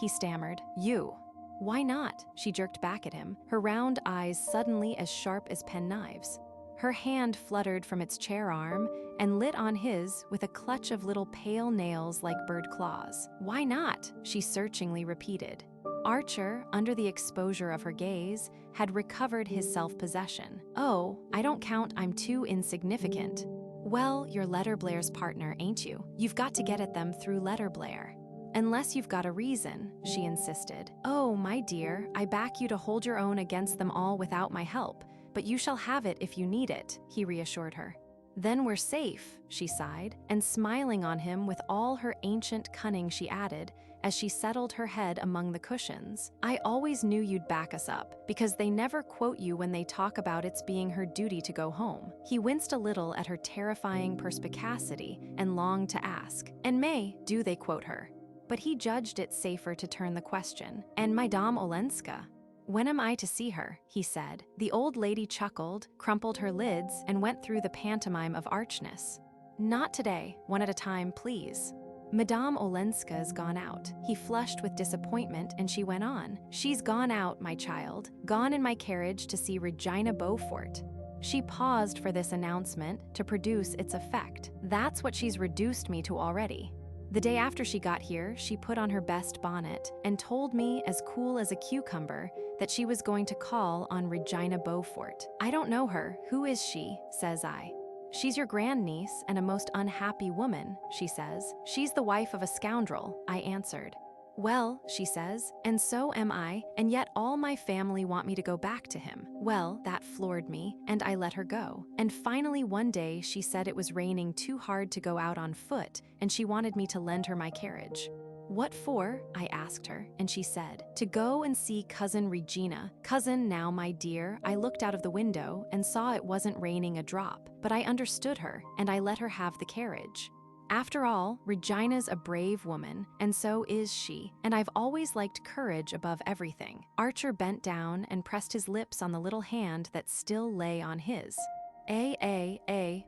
He stammered, 'You.' 'Why not?' She jerked back at him, her round eyes suddenly as sharp as penknives. Her hand fluttered from its chair arm and lit on his with a clutch of little pale nails like bird claws. 'Why not?' she searchingly repeated. Archer, under the exposure of her gaze, had recovered his self-possession. "Oh, I don't count I'm too insignificant." "Well, you're Letterblair's partner, ain't you? You've got to get at them through Letterblair." "Unless you've got a reason," she insisted. "Oh, my dear, I back you to hold your own against them all without my help, but you shall have it if you need it," he reassured her. "Then we're safe," she sighed, and smiling on him with all her ancient cunning she added, as she settled her head among the cushions, "I always knew you'd back us up, because they never quote you when they talk about its being her duty to go home." He winced a little at her terrifying perspicacity and longed to ask, "And May, do they quote her?" But he judged it safer to turn the question. "And Madame Olenska? When am I to see her?" he said. The old lady chuckled, crumpled her lids, and went through the pantomime of archness. "Not today, one at a time, please. Madame Olenska's gone out." He flushed with disappointment, and she went on. "She's gone out, my child, gone in my carriage to see Regina Beaufort." She paused for this announcement to produce its effect. "That's what she's reduced me to already. The day after she got here, she put on her best bonnet and told me, as cool as a cucumber, that she was going to call on Regina Beaufort. 'I don't know her. Who is she?' says I. 'She's your grandniece and a most unhappy woman,' she says. 'She's the wife of a scoundrel,' I answered. 'Well,' she says, 'and so am I, and yet all my family want me to go back to him.' Well, that floored me, and I let her go. And finally one day she said it was raining too hard to go out on foot, and she wanted me to lend her my carriage. 'What for?' I asked her, and she said, 'To go and see Cousin Regina.' Cousin, now, my dear, I looked out of the window and saw it wasn't raining a drop, but I understood her, and I let her have the carriage. After all, Regina's a brave woman, and so is she, and I've always liked courage above everything." Archer bent down and pressed his lips on the little hand that still lay on his.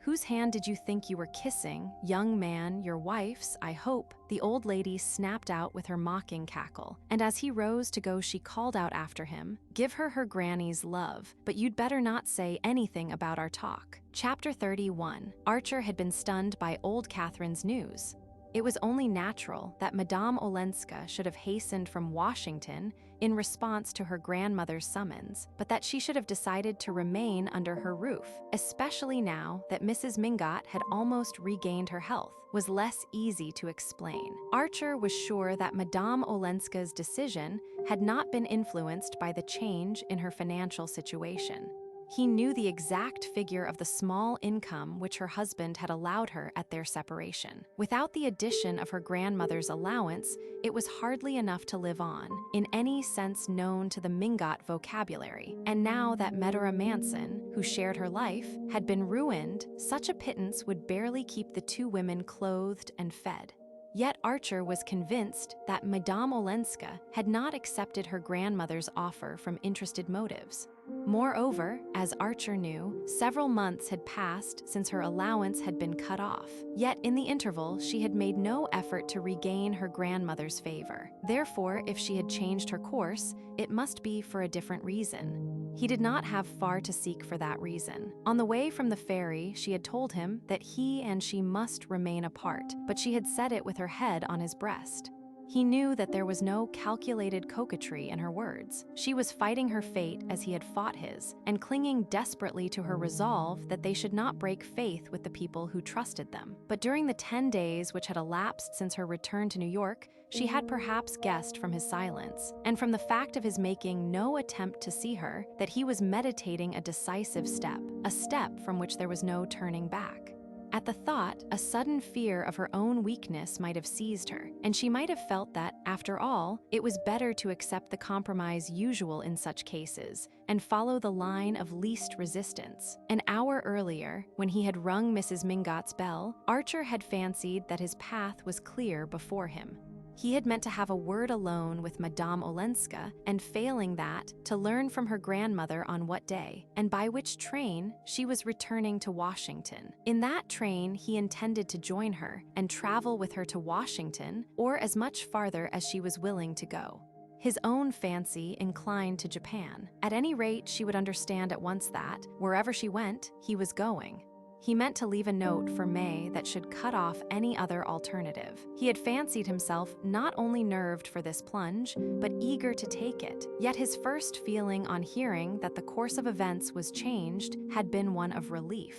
Whose hand did you think you were kissing? Young man, your wife's, I hope," the old lady snapped out with her mocking cackle, and as he rose to go she called out after him, "Give her her granny's love, but you'd better not say anything about our talk." Chapter 31. Archer had been stunned by old Catherine's news. It was only natural that Madame Olenska should have hastened from Washington in response to her grandmother's summons, but that she should have decided to remain under her roof, especially now that Mrs. Mingot had almost regained her health, was less easy to explain. Archer was sure that Madame Olenska's decision had not been influenced by the change in her financial situation. He knew the exact figure of the small income which her husband had allowed her at their separation. Without the addition of her grandmother's allowance, it was hardly enough to live on, in any sense known to the Mingot vocabulary. And now that Medora Manson, who shared her life, had been ruined, such a pittance would barely keep the two women clothed and fed. Yet Archer was convinced that Madame Olenska had not accepted her grandmother's offer from interested motives. Moreover, as Archer knew, several months had passed since her allowance had been cut off. Yet in the interval, she had made no effort to regain her grandmother's favor. Therefore, if she had changed her course, it must be for a different reason. He did not have far to seek for that reason. On the way from the ferry, she had told him that he and she must remain apart, but she had said it with her head on his breast. He knew that there was no calculated coquetry in her words. She was fighting her fate as he had fought his, and clinging desperately to her resolve that they should not break faith with the people who trusted them. But during the 10 days which had elapsed since her return to New York, she had perhaps guessed from his silence, and from the fact of his making no attempt to see her, that he was meditating a decisive step, a step from which there was no turning back. At the thought, a sudden fear of her own weakness might have seized her, and she might have felt that, after all, it was better to accept the compromise usual in such cases and follow the line of least resistance. An hour earlier, when he had rung Mrs. Mingot's bell, Archer had fancied that his path was clear before him. He had meant to have a word alone with Madame Olenska, and failing that, to learn from her grandmother on what day, and by which train, she was returning to Washington. In that train, he intended to join her and travel with her to Washington, or as much farther as she was willing to go. His own fancy inclined to Japan. At any rate, she would understand at once that, wherever she went, he was going. He meant to leave a note for May that should cut off any other alternative. He had fancied himself not only nerved for this plunge, but eager to take it. Yet his first feeling on hearing that the course of events was changed had been one of relief.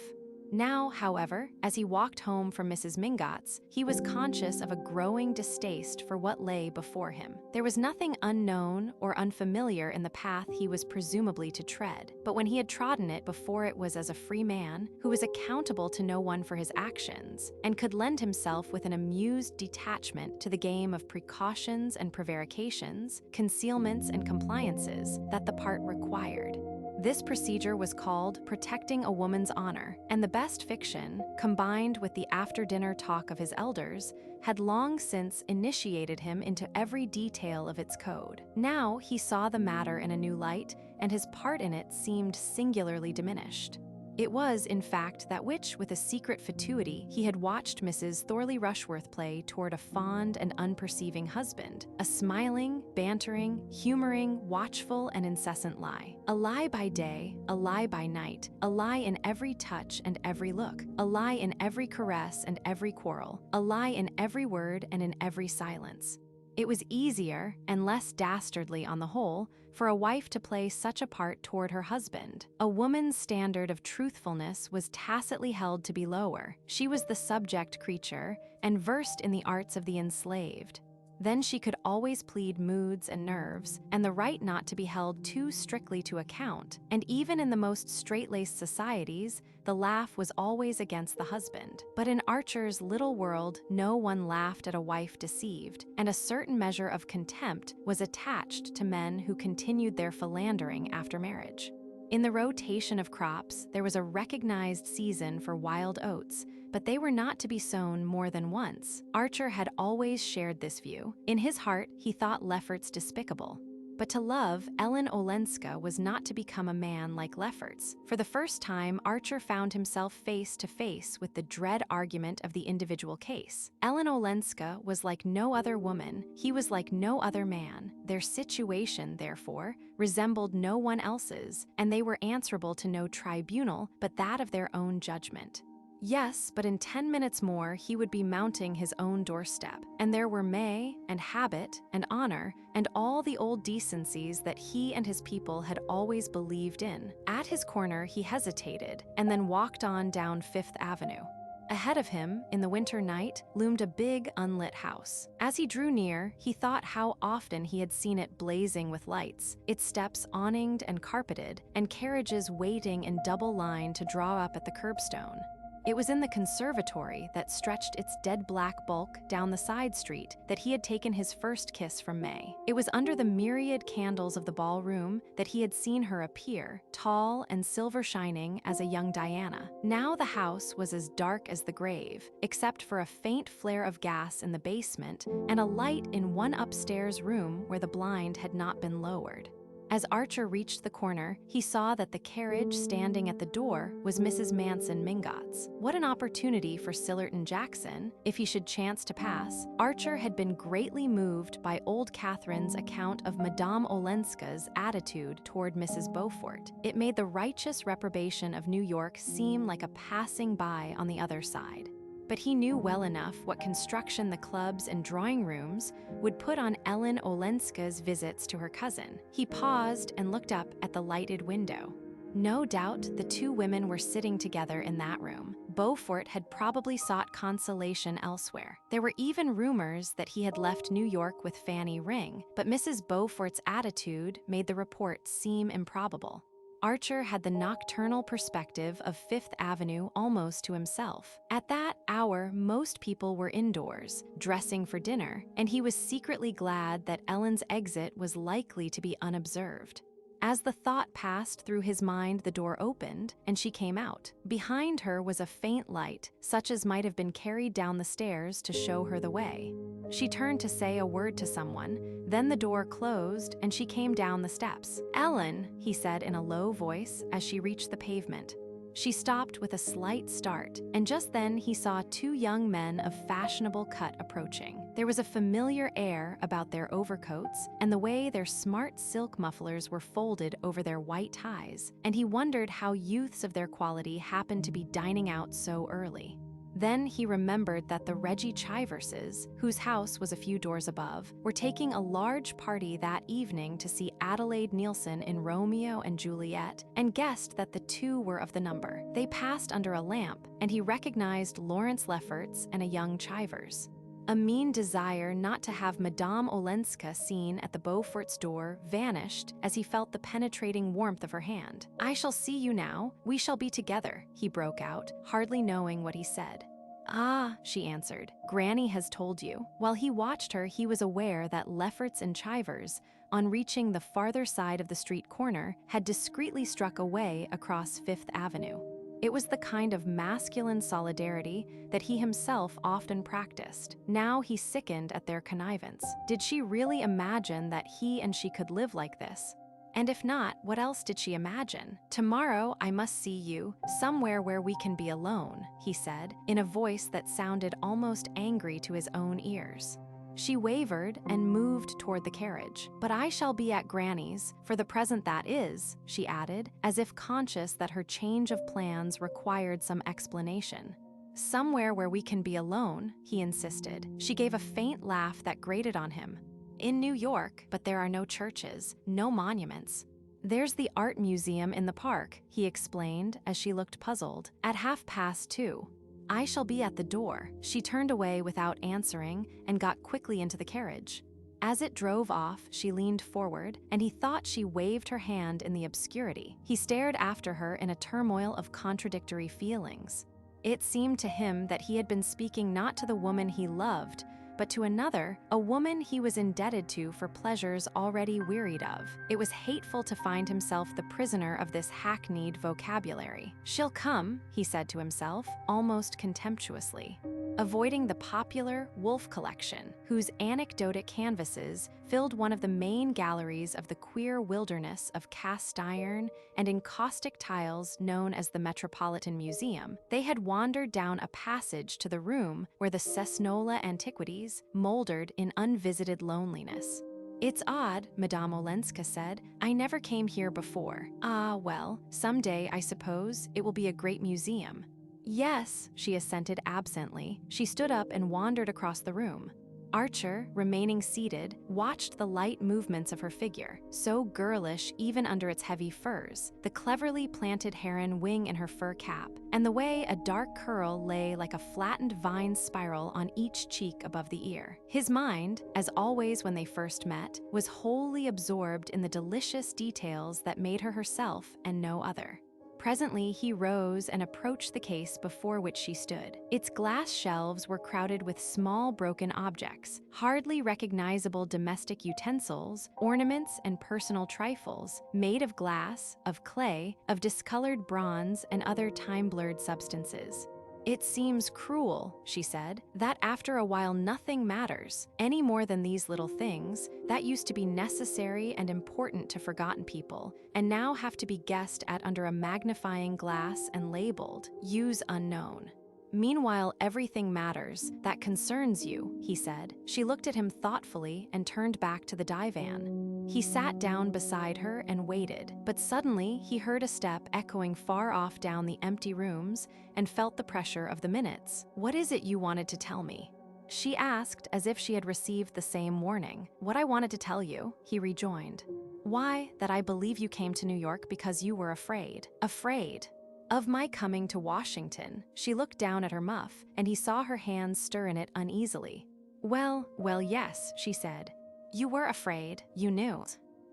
Now, however, as he walked home from Mrs. Mingot's, he was conscious of a growing distaste for what lay before him. There was nothing unknown or unfamiliar in the path he was presumably to tread, but when he had trodden it before, it was as a free man, who was accountable to no one for his actions, and could lend himself with an amused detachment to the game of precautions and prevarications, concealments and compliances that the part required. This procedure was called protecting a woman's honor, and the best fiction, combined with the after-dinner talk of his elders, had long since initiated him into every detail of its code. Now he saw the matter in a new light, and his part in it seemed singularly diminished. It was, in fact, that which, with a secret fatuity, he had watched Mrs. Thorley Rushworth play toward a fond and unperceiving husband, a smiling, bantering, humoring, watchful, and incessant lie. A lie by day, a lie by night, a lie in every touch and every look, a lie in every caress and every quarrel, a lie in every word and in every silence. It was easier, and less dastardly on the whole, for a wife to play such a part toward her husband. A woman's standard of truthfulness was tacitly held to be lower. She was the subject creature, and versed in the arts of the enslaved. Then she could always plead moods and nerves, and the right not to be held too strictly to account. And even in the most straight-laced societies, the laugh was always against the husband. But in Archer's little world, no one laughed at a wife deceived, and a certain measure of contempt was attached to men who continued their philandering after marriage. In the rotation of crops, there was a recognized season for wild oats, but they were not to be sown more than once. Archer had always shared this view. In his heart, he thought Lefferts despicable. But to love, Ellen Olenska was not to become a man like Lefferts. For the first time, Archer found himself face to face with the dread argument of the individual case. Ellen Olenska was like no other woman, he was like no other man. Their situation, therefore, resembled no one else's, and they were answerable to no tribunal but that of their own judgment. Yes, but in 10 minutes more he would be mounting his own doorstep, and there were May, and habit, and honor, and all the old decencies that he and his people had always believed in. At his corner he hesitated, and then walked on down Fifth Avenue. Ahead of him, in the winter night, loomed a big, unlit house. As he drew near, he thought how often he had seen it blazing with lights, its steps awninged and carpeted, and carriages waiting in double line to draw up at the curbstone. It was in the conservatory that stretched its dead black bulk down the side street that he had taken his first kiss from May. It was under the myriad candles of the ballroom that he had seen her appear, tall and silver shining as a young Diana. Now the house was as dark as the grave, except for a faint flare of gas in the basement and a light in one upstairs room where the blind had not been lowered. As Archer reached the corner, he saw that the carriage standing at the door was Mrs. Manson Mingott's. What an opportunity for Sillerton Jackson, if he should chance to pass. Archer had been greatly moved by old Catherine's account of Madame Olenska's attitude toward Mrs. Beaufort. It made the righteous reprobation of New York seem like a passing by on the other side. But he knew well enough what construction the clubs and drawing rooms would put on Ellen Olenska's visits to her cousin. He paused and looked up at the lighted window. No doubt the two women were sitting together in that room. Beaufort had probably sought consolation elsewhere. There were even rumors that he had left New York with Fanny Ring, but Mrs. Beaufort's attitude made the report seem improbable. Archer had the nocturnal perspective of Fifth Avenue almost to himself. At that hour, most people were indoors, dressing for dinner, and he was secretly glad that Ellen's exit was likely to be unobserved. As the thought passed through his mind, the door opened, and she came out. Behind her was a faint light, such as might have been carried down the stairs to show her the way. She turned to say a word to someone, then the door closed, and she came down the steps. "Ellen," he said in a low voice as she reached the pavement. She stopped with a slight start, and just then he saw two young men of fashionable cut approaching. There was a familiar air about their overcoats and the way their smart silk mufflers were folded over their white ties, and he wondered how youths of their quality happened to be dining out so early. Then he remembered that the Reggie Chiverses, whose house was a few doors above, were taking a large party that evening to see Adelaide Neilson in Romeo and Juliet, and guessed that the two were of the number. They passed under a lamp, and he recognized Lawrence Lefferts and a young Chivers. A mean desire not to have Madame Olenska seen at the Beaufort's door vanished as he felt the penetrating warmth of her hand. "I shall see you now. We shall be together," he broke out, hardly knowing what he said. "Ah," she answered, "Granny has told you." While he watched her, he was aware that Lefferts and Chivers, on reaching the farther side of the street corner, had discreetly struck away across Fifth Avenue. It was the kind of masculine solidarity that he himself often practiced. Now he sickened at their connivance. Did she really imagine that he and she could live like this? And if not, what else did she imagine? "Tomorrow I must see you, somewhere where we can be alone," he said, in a voice that sounded almost angry to his own ears. She wavered and moved toward the carriage. "But I shall be at Granny's, for the present that is," she added, as if conscious that her change of plans required some explanation. "Somewhere where we can be alone," he insisted. She gave a faint laugh that grated on him. "In New York, but there are no churches, no monuments." "There's the art museum in the park," he explained as she looked puzzled. "At 2:30. I shall be at the door." She turned away without answering and got quickly into the carriage. As it drove off, she leaned forward, and he thought she waved her hand in the obscurity. He stared after her in a turmoil of contradictory feelings. It seemed to him that he had been speaking not to the woman he loved, but to another, a woman he was indebted to for pleasures already wearied of. It was hateful to find himself the prisoner of this hackneyed vocabulary. "She'll come," he said to himself, almost contemptuously. Avoiding the popular Wolf collection, whose anecdotic canvases filled one of the main galleries of the queer wilderness of cast iron and encaustic tiles known as the Metropolitan Museum, they had wandered down a passage to the room where the Cessnola antiquities moldered in unvisited loneliness. "It's odd," Madame Olenska said. "I never came here before." "Ah, well, someday, I suppose, it will be a great museum." "Yes," she assented absently. She stood up and wandered across the room. Archer, remaining seated, watched the light movements of her figure, so girlish even under its heavy furs, the cleverly planted heron wing in her fur cap, and the way a dark curl lay like a flattened vine spiral on each cheek above the ear. His mind, as always when they first met, was wholly absorbed in the delicious details that made her herself and no other. Presently, he rose and approached the case before which she stood. Its glass shelves were crowded with small broken objects, hardly recognizable domestic utensils, ornaments, and personal trifles, made of glass, of clay, of discolored bronze, and other time-blurred substances. "It seems cruel," she said, "that after a while nothing matters, any more than these little things, that used to be necessary and important to forgotten people, and now have to be guessed at under a magnifying glass and labeled, 'Use unknown.' Meanwhile, everything matters, that concerns you," he said. She looked at him thoughtfully and turned back to the divan. He sat down beside her and waited, but suddenly he heard a step echoing far off down the empty rooms and felt the pressure of the minutes. "What is it you wanted to tell me?" She asked as if she had received the same warning. "What I wanted to tell you," he rejoined. "Why, that I believe you came to New York because you were afraid. Afraid of my coming to Washington." She looked down at her muff, and he saw her hands stir in it uneasily. Well, yes," she said. "You were afraid. You knew."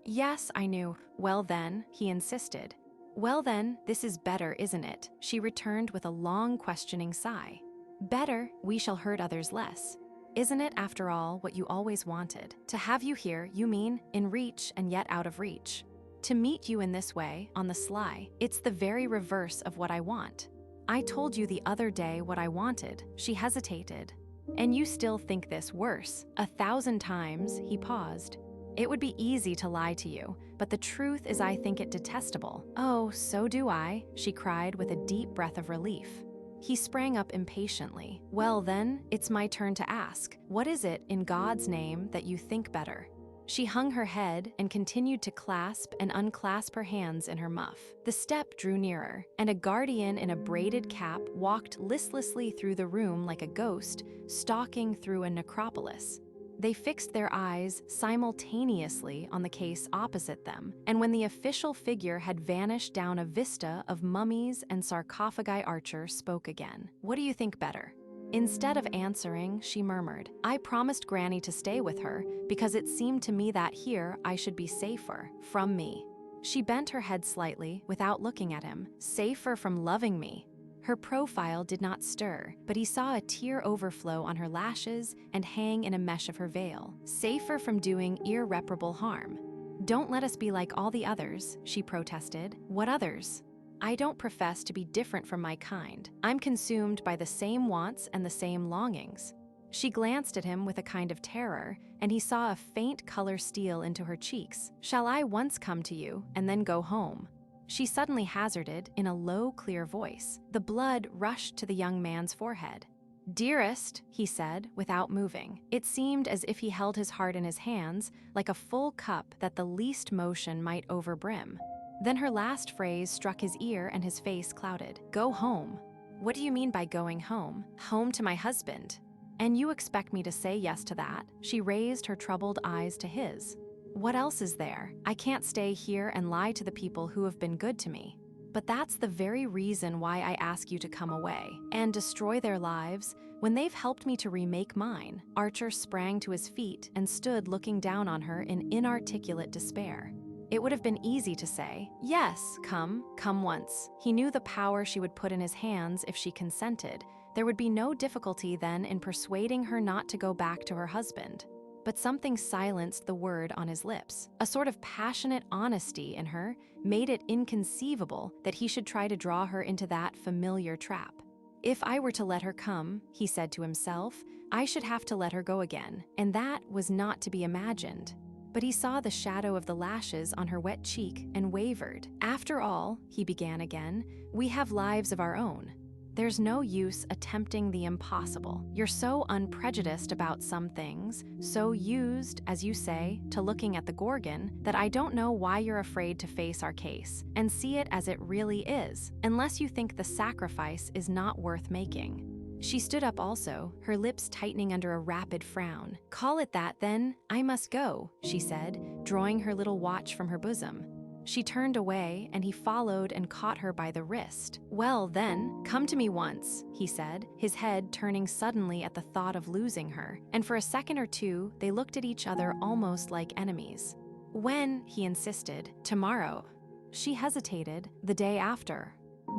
"Yes, I knew." "Well then," he insisted. "Well then, this is better, isn't it?" She returned with a long questioning sigh. "Better, we shall hurt others less. Isn't it, after all, what you always wanted? To have you here, you mean, in reach and yet out of reach. To meet you in this way, on the sly, it's the very reverse of what I want. I told you the other day what I wanted." She hesitated. "And you still think this worse. 1,000 times," he paused. "It would be easy to lie to you, but the truth is I think it detestable." "Oh, so do I," she cried with a deep breath of relief. He sprang up impatiently. "Well then, it's my turn to ask. What is it, in God's name, that you think better?" She hung her head and continued to clasp and unclasp her hands in her muff. The step drew nearer, and a guardian in a braided cap walked listlessly through the room like a ghost stalking through a necropolis. They fixed their eyes simultaneously on the case opposite them, and when the official figure had vanished down a vista of mummies and sarcophagi, Archer spoke again. "What do you think better?" Instead of answering, she murmured, "I promised Granny to stay with her because it seemed to me that here I should be safer from me." She bent her head slightly without looking at him. "Safer from loving me." Her profile did not stir, but he saw a tear overflow on her lashes and hang in a mesh of her veil. "Safer from doing irreparable harm." "Don't let us be like all the others," she protested. "What others?" "I don't profess to be different from my kind. I'm consumed by the same wants and the same longings." She glanced at him with a kind of terror, and he saw a faint color steal into her cheeks. "Shall I once come to you and then go home?" She suddenly hazarded in a low, clear voice. The blood rushed to the young man's forehead. "Dearest," he said, without moving. It seemed as if he held his heart in his hands, like a full cup that the least motion might overbrim. Then her last phrase struck his ear and his face clouded. "Go home? What do you mean by going home? Home to my husband? And you expect me to say yes to that?" She raised her troubled eyes to his. "What else is there? I can't stay here and lie to the people who have been good to me. But that's the very reason why I ask you to come away and destroy their lives when they've helped me to remake mine." Archer sprang to his feet and stood looking down on her in inarticulate despair. It would have been easy to say, "Yes, come once." He knew the power she would put in his hands if she consented. There would be no difficulty then in persuading her not to go back to her husband. But something silenced the word on his lips. A sort of passionate honesty in her made it inconceivable that he should try to draw her into that familiar trap. "If I were to let her come," he said to himself, "I should have to let her go again, and that was not to be imagined." But he saw the shadow of the lashes on her wet cheek and wavered. "After all," he began again, "we have lives of our own. There's no use attempting the impossible. You're so unprejudiced about some things, so used, as you say, to looking at the Gorgon, that I don't know why you're afraid to face our case and see it as it really is, unless you think the sacrifice is not worth making." She stood up also, her lips tightening under a rapid frown. "Call it that, then. I must go," she said, drawing her little watch from her bosom. She turned away, and he followed and caught her by the wrist. "Well, then, come to me once," he said, his head turning suddenly at the thought of losing her, and for a second or two they looked at each other almost like enemies. "When?" he insisted. "Tomorrow." She hesitated. "The day after."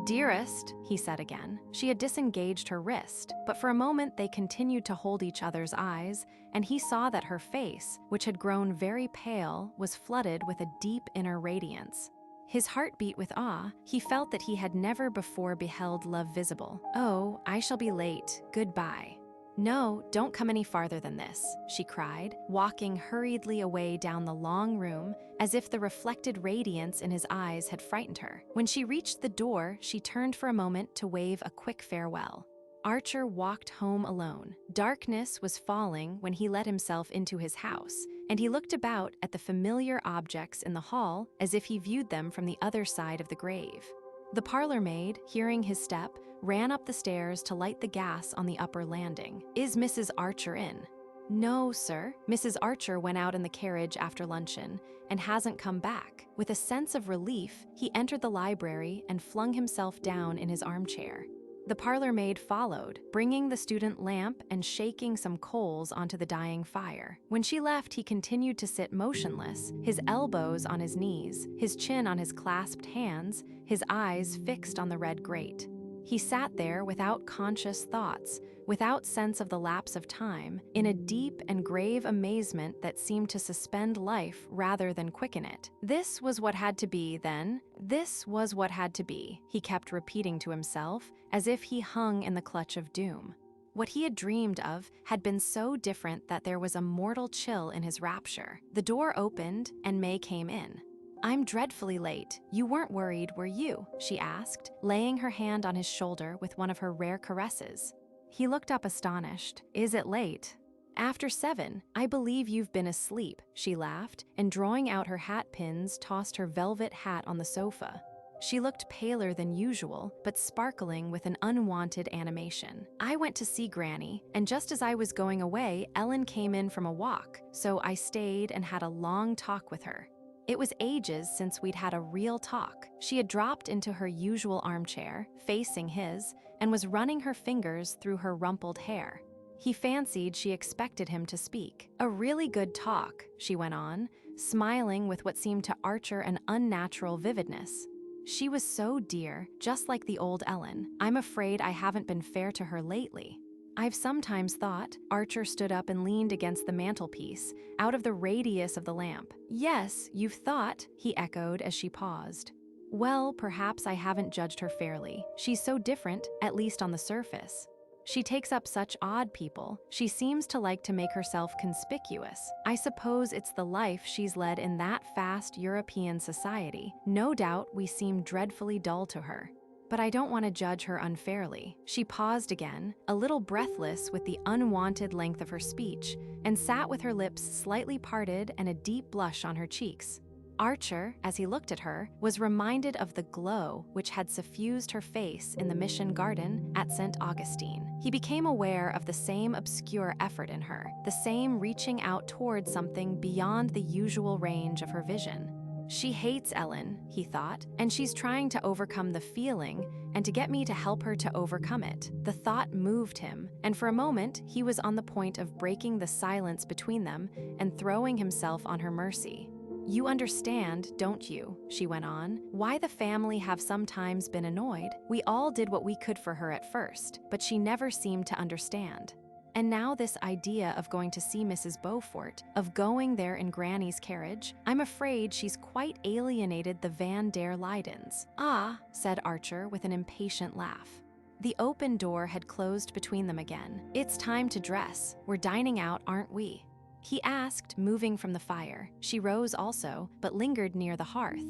"Dearest," he said again. She had disengaged her wrist, but for a moment they continued to hold each other's eyes, and he saw that her face, which had grown very pale, was flooded with a deep inner radiance. His heart beat with awe. He felt that he had never before beheld love visible. "Oh, I shall be late. Goodbye." "No, don't come any farther than this," she cried, walking hurriedly away down the long room, as if the reflected radiance in his eyes had frightened her. When she reached the door, she turned for a moment to wave a quick farewell. Archer walked home alone. Darkness was falling when he let himself into his house, and he looked about at the familiar objects in the hall as if he viewed them from the other side of the grave. The parlor maid, hearing his step, ran up the stairs to light the gas on the upper landing. "Is Mrs. Archer in?" "No, sir. Mrs. Archer went out in the carriage after luncheon and hasn't come back." With a sense of relief, he entered the library and flung himself down in his armchair. The parlor maid followed, bringing the student lamp and shaking some coals onto the dying fire. When she left, he continued to sit motionless, his elbows on his knees, his chin on his clasped hands, his eyes fixed on the red grate. He sat there without conscious thoughts, without sense of the lapse of time, in a deep and grave amazement that seemed to suspend life rather than quicken it. This was what had to be, then. This was what had to be, he kept repeating to himself, as if he hung in the clutch of doom. What he had dreamed of had been so different that there was a mortal chill in his rapture. The door opened, and May came in. "I'm dreadfully late. You weren't worried, were you?" she asked, laying her hand on his shoulder with one of her rare caresses. He looked up astonished. "Is it late?" "After 7. I believe you've been asleep," she laughed, and drawing out her hat pins, tossed her velvet hat on the sofa. She looked paler than usual, but sparkling with an unwanted animation. "I went to see Granny, and just as I was going away, Ellen came in from a walk, so I stayed and had a long talk with her. It was ages since we'd had a real talk." She had dropped into her usual armchair, facing his, and was running her fingers through her rumpled hair. He fancied she expected him to speak. "A really good talk," she went on, smiling with what seemed to Archer an unnatural vividness. "She was so dear, just like the old Ellen. I'm afraid I haven't been fair to her lately. I've sometimes thought," Archer stood up and leaned against the mantelpiece, out of the radius of the lamp. "Yes, you've thought," he echoed as she paused. "Well, perhaps I haven't judged her fairly. She's so different, at least on the surface. She takes up such odd people. She seems to like to make herself conspicuous. I suppose it's the life she's led in that fast European society. No doubt we seem dreadfully dull to her. But I don't want to judge her unfairly." She paused again, a little breathless with the unwanted length of her speech, and sat with her lips slightly parted and a deep blush on her cheeks. Archer, as he looked at her, was reminded of the glow which had suffused her face in the Mission Garden at St. Augustine. He became aware of the same obscure effort in her, the same reaching out toward something beyond the usual range of her vision. "She hates Ellen," he thought, "and she's trying to overcome the feeling and to get me to help her to overcome it." The thought moved him, and for a moment he was on the point of breaking the silence between them and throwing himself on her mercy. "You understand, don't you," she went on, "why the family have sometimes been annoyed? We all did what we could for her at first, but she never seemed to understand. And now this idea of going to see Mrs. Beaufort, of going there in Granny's carriage, I'm afraid she's quite alienated the Van der Leydens." "Ah," said Archer with an impatient laugh. The open door had closed between them again. "It's time to dress. We're dining out, aren't we?" he asked, moving from the fire. She rose also, but lingered near the hearth.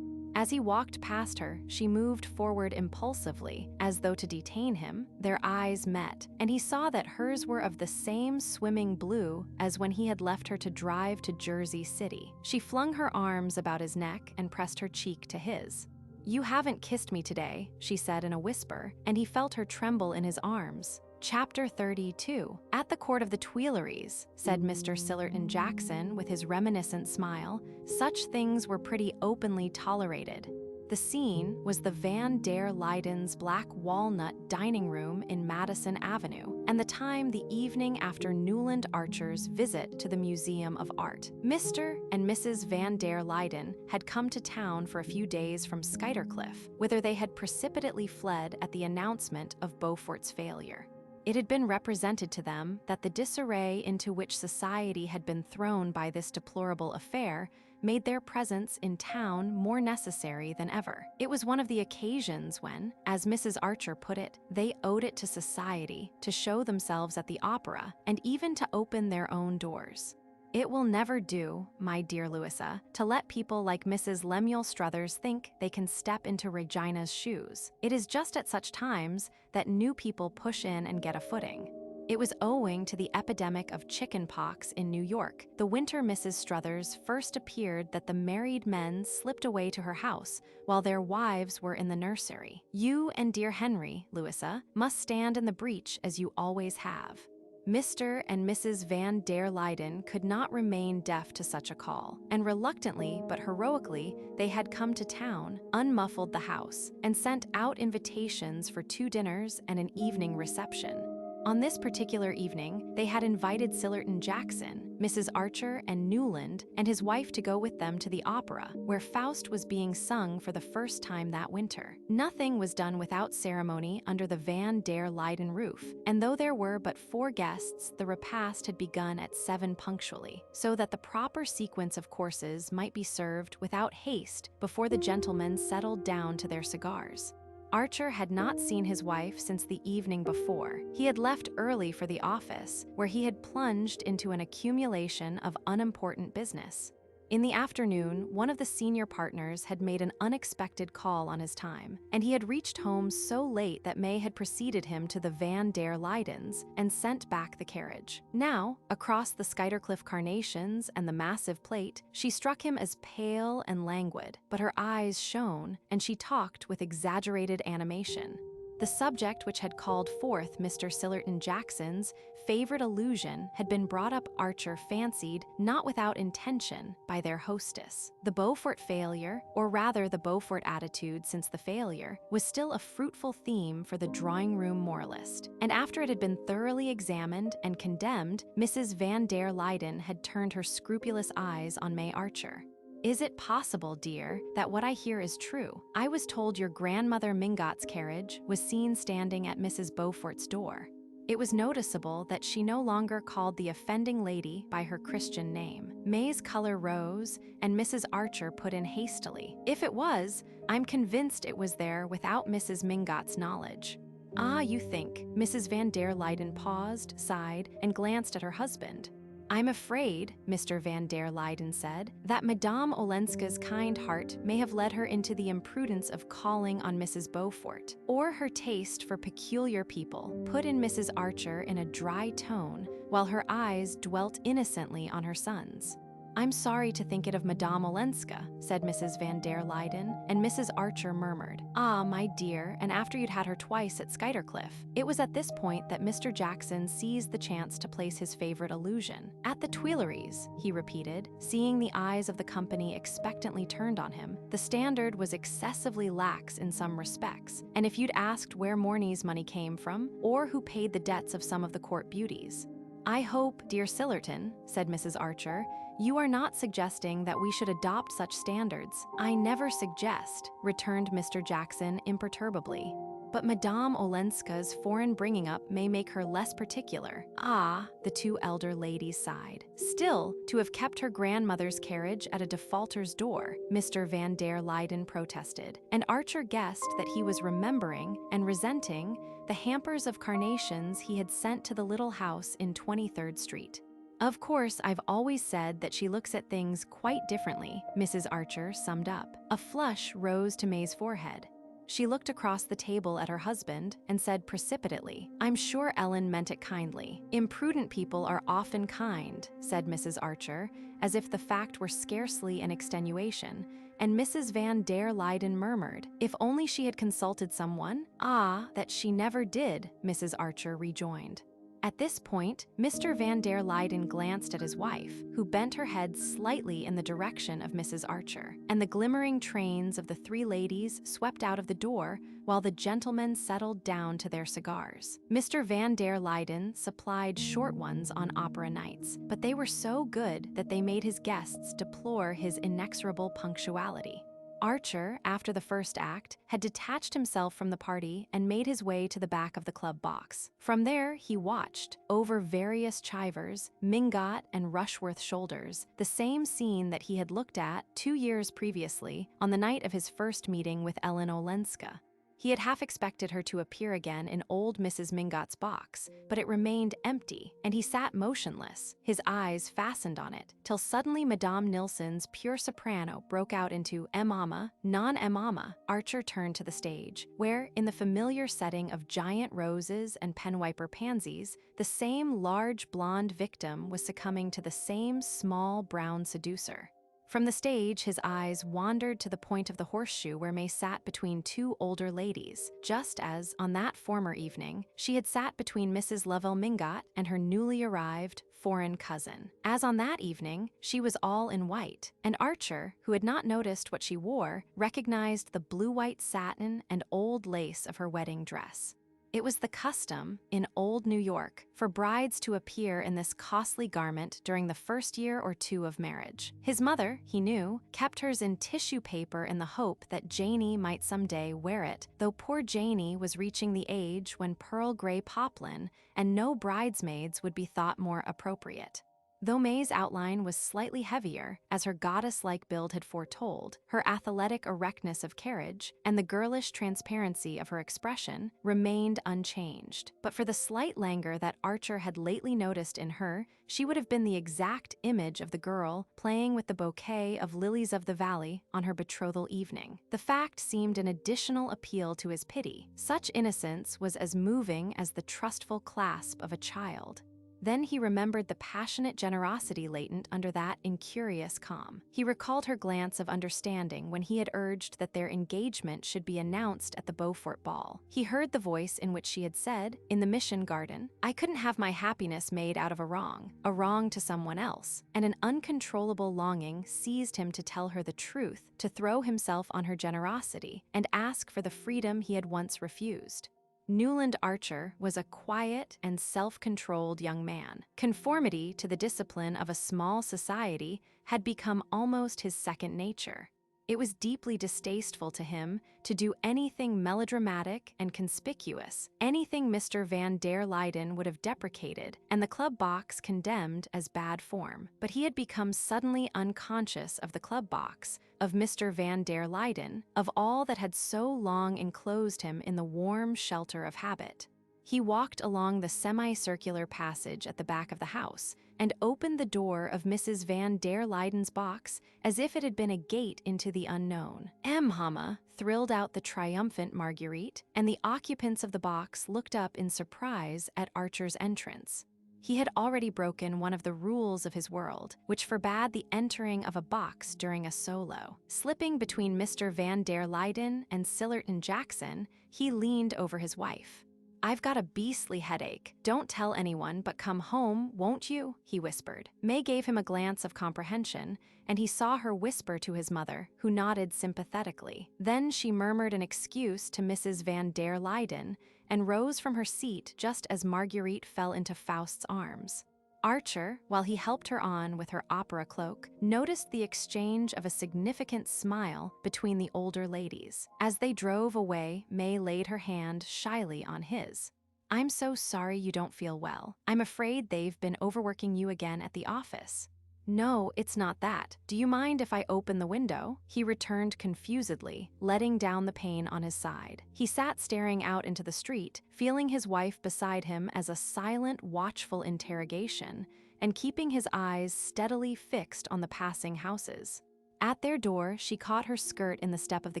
As he walked past her, she moved forward impulsively, as though to detain him. Their eyes met, and he saw that hers were of the same swimming blue as when he had left her to drive to Jersey City. She flung her arms about his neck and pressed her cheek to his. "You haven't kissed me today," she said in a whisper, and he felt her tremble in his arms. Chapter 32. At the court of the Tuileries, said Mr. Sillerton Jackson with his reminiscent smile, such things were pretty openly tolerated. The scene was the Van der Luyden's black walnut dining room in Madison Avenue, and the time the evening after Newland Archer's visit to the Museum of Art. Mr. and Mrs. Van der Luyden had come to town for a few days from Skuytercliff, whither they had precipitately fled at the announcement of Beaufort's failure. It had been represented to them that the disarray into which society had been thrown by this deplorable affair made their presence in town more necessary than ever. It was one of the occasions when, as Mrs. Archer put it, they owed it to society to show themselves at the opera and even to open their own doors. It will never do, my dear Louisa, to let people like Mrs. Lemuel Struthers think they can step into Regina's shoes. It is just at such times that new people push in and get a footing. It was owing to the epidemic of chicken pox in New York, the winter Mrs. Struthers first appeared, that the married men slipped away to her house while their wives were in the nursery. You and dear Henry, Louisa, must stand in the breach as you always have. Mr. and Mrs. Van der Luyden could not remain deaf to such a call, and reluctantly but heroically they had come to town, unmuffled the house, and sent out invitations for 2 dinners and an evening reception. On this particular evening, they had invited Sillerton Jackson, Mrs. Archer, and Newland, and his wife to go with them to the opera, where Faust was being sung for the first time that winter. Nothing was done without ceremony under the Van der Luyden roof, and though there were but 4 guests, the repast had begun at 7 punctually, so that the proper sequence of courses might be served without haste before the gentlemen settled down to their cigars. Archer had not seen his wife since the evening before. He had left early for the office, where he had plunged into an accumulation of unimportant business. In the afternoon, one of the senior partners had made an unexpected call on his time, and he had reached home so late that May had preceded him to the Van der Luydens and sent back the carriage. Now, across the Skuytercliff carnations and the massive plate, she struck him as pale and languid, but her eyes shone, and she talked with exaggerated animation. The subject which had called forth Mr. Sillerton Jackson's favorite allusion had been brought up, Archer fancied, not without intention, by their hostess. The Beaufort failure, or rather the Beaufort attitude since the failure, was still a fruitful theme for the drawing-room moralist, and after it had been thoroughly examined and condemned, Mrs. Van der Luyden had turned her scrupulous eyes on May Archer. "Is it possible, dear, that what I hear is true? I was told your grandmother Mingot's carriage was seen standing at Mrs. Beaufort's door." It was noticeable that she no longer called the offending lady by her Christian name. May's color rose, and Mrs. Archer put in hastily, "If it was, I'm convinced it was there without Mrs. Mingot's knowledge." "Ah, you think." Mrs. Van der Luyden paused, sighed, and glanced at her husband. "I'm afraid," Mr. Van der Luyden said, "that Madame Olenska's kind heart may have led her into the imprudence of calling on Mrs. Beaufort, or her taste for peculiar people," put in Mrs. Archer in a dry tone, while her eyes dwelt innocently on her son's. "I'm sorry to think it of Madame Olenska," said Mrs. Van der Luyden, and Mrs. Archer murmured, "Ah, my dear, and after you'd had her twice at Skuytercliff." It was at this point that Mr. Jackson seized the chance to place his favorite allusion. "At the Tuileries," he repeated, seeing the eyes of the company expectantly turned on him. "The standard was excessively lax in some respects, and if you'd asked where Morney's money came from, or who paid the debts of some of the court beauties." "I hope, dear Sillerton," said Mrs. Archer, "you are not suggesting that we should adopt such standards." "I never suggest," returned Mr. Jackson imperturbably. "But Madame Olenska's foreign bringing up may make her less particular." "Ah," the 2 elder ladies sighed. "Still, to have kept her grandmother's carriage at a defaulter's door," Mr. Van der Luyden protested, and Archer guessed that he was remembering and resenting the hampers of carnations he had sent to the little house in 23rd Street. "Of course, I've always said that she looks at things quite differently," Mrs. Archer summed up. A flush rose to May's forehead. She looked across the table at her husband and said precipitately, "I'm sure Ellen meant it kindly." "Imprudent people are often kind," said Mrs. Archer, as if the fact were scarcely an extenuation, and Mrs. Van der Luyden murmured, "If only she had consulted someone." "Ah, that she never did," Mrs. Archer rejoined. At this point, Mr. Van der Luyden glanced at his wife, who bent her head slightly in the direction of Mrs. Archer, and the glimmering trains of the three ladies swept out of the door while the gentlemen settled down to their cigars. Mr. Van der Luyden supplied short ones on opera nights, but they were so good that they made his guests deplore his inexorable punctuality. Archer, after the first act, had detached himself from the party and made his way to the back of the club box. From there, he watched, over various chivers, Mingot and Rushworth shoulders, the same scene that he had looked at 2 years previously on the night of his first meeting with Ellen Olenska. He had half expected her to appear again in old Mrs. Mingot's box, but it remained empty, and he sat motionless, his eyes fastened on it, till suddenly Madame Nilsson's pure soprano broke out into "Emama, non Emama." Archer turned to the stage, where, in the familiar setting of giant roses and penwiper pansies, the same large blonde victim was succumbing to the same small brown seducer. From the stage, his eyes wandered to the point of the horseshoe where May sat between two older ladies, just as, on that former evening, she had sat between Mrs. Lovell Mingot and her newly arrived foreign cousin. As on that evening, she was all in white, and Archer, who had not noticed what she wore, recognized the blue-white satin and old lace of her wedding dress. It was the custom, in old New York, for brides to appear in this costly garment during the first year or two of marriage. His mother, he knew, kept hers in tissue paper in the hope that Janie might someday wear it, though poor Janie was reaching the age when pearl gray poplin and no bridesmaids would be thought more appropriate. Though May's outline was slightly heavier, as her goddess-like build had foretold, her athletic erectness of carriage and the girlish transparency of her expression remained unchanged. But for the slight languor that Archer had lately noticed in her, she would have been the exact image of the girl playing with the bouquet of lilies of the valley on her betrothal evening. The fact seemed an additional appeal to his pity. Such innocence was as moving as the trustful clasp of a child. Then he remembered the passionate generosity latent under that incurious calm. He recalled her glance of understanding when he had urged that their engagement should be announced at the Beaufort ball. He heard the voice in which she had said, in the Mission Garden, "I couldn't have my happiness made out of a wrong to someone else," and an uncontrollable longing seized him to tell her the truth, to throw himself on her generosity, and ask for the freedom he had once refused. Newland Archer was a quiet and self-controlled young man. Conformity to the discipline of a small society had become almost his second nature. It was deeply distasteful to him to do anything melodramatic and conspicuous, anything Mr. Van der Luyden would have deprecated, and the club box condemned as bad form. But he had become suddenly unconscious of the club box, of Mr. Van der Luyden, of all that had so long enclosed him in the warm shelter of habit. He walked along the semicircular passage at the back of the house and opened the door of Mrs. Van der Luyden's box as if it had been a gate into the unknown. "Emma," thrilled out the triumphant Marguerite, and the occupants of the box looked up in surprise at Archer's entrance. He had already broken one of the rules of his world, which forbade the entering of a box during a solo. Slipping between Mr. Van der Luyden and Sillerton Jackson, he leaned over his wife. "I've got a beastly headache. Don't tell anyone, but come home, won't you?" he whispered. May gave him a glance of comprehension, and he saw her whisper to his mother, who nodded sympathetically. Then she murmured an excuse to Mrs. Van der Luyden and rose from her seat just as Marguerite fell into Faust's arms. Archer, while he helped her on with her opera cloak, noticed the exchange of a significant smile between the older ladies. As they drove away, May laid her hand shyly on his. "I'm so sorry you don't feel well. I'm afraid they've been overworking you again at the office." "No, it's not that. Do you mind if I open the window?" He returned confusedly, letting down the pane on his side. He sat staring out into the street, feeling his wife beside him as a silent, watchful interrogation, and keeping his eyes steadily fixed on the passing houses. At their door, she caught her skirt in the step of the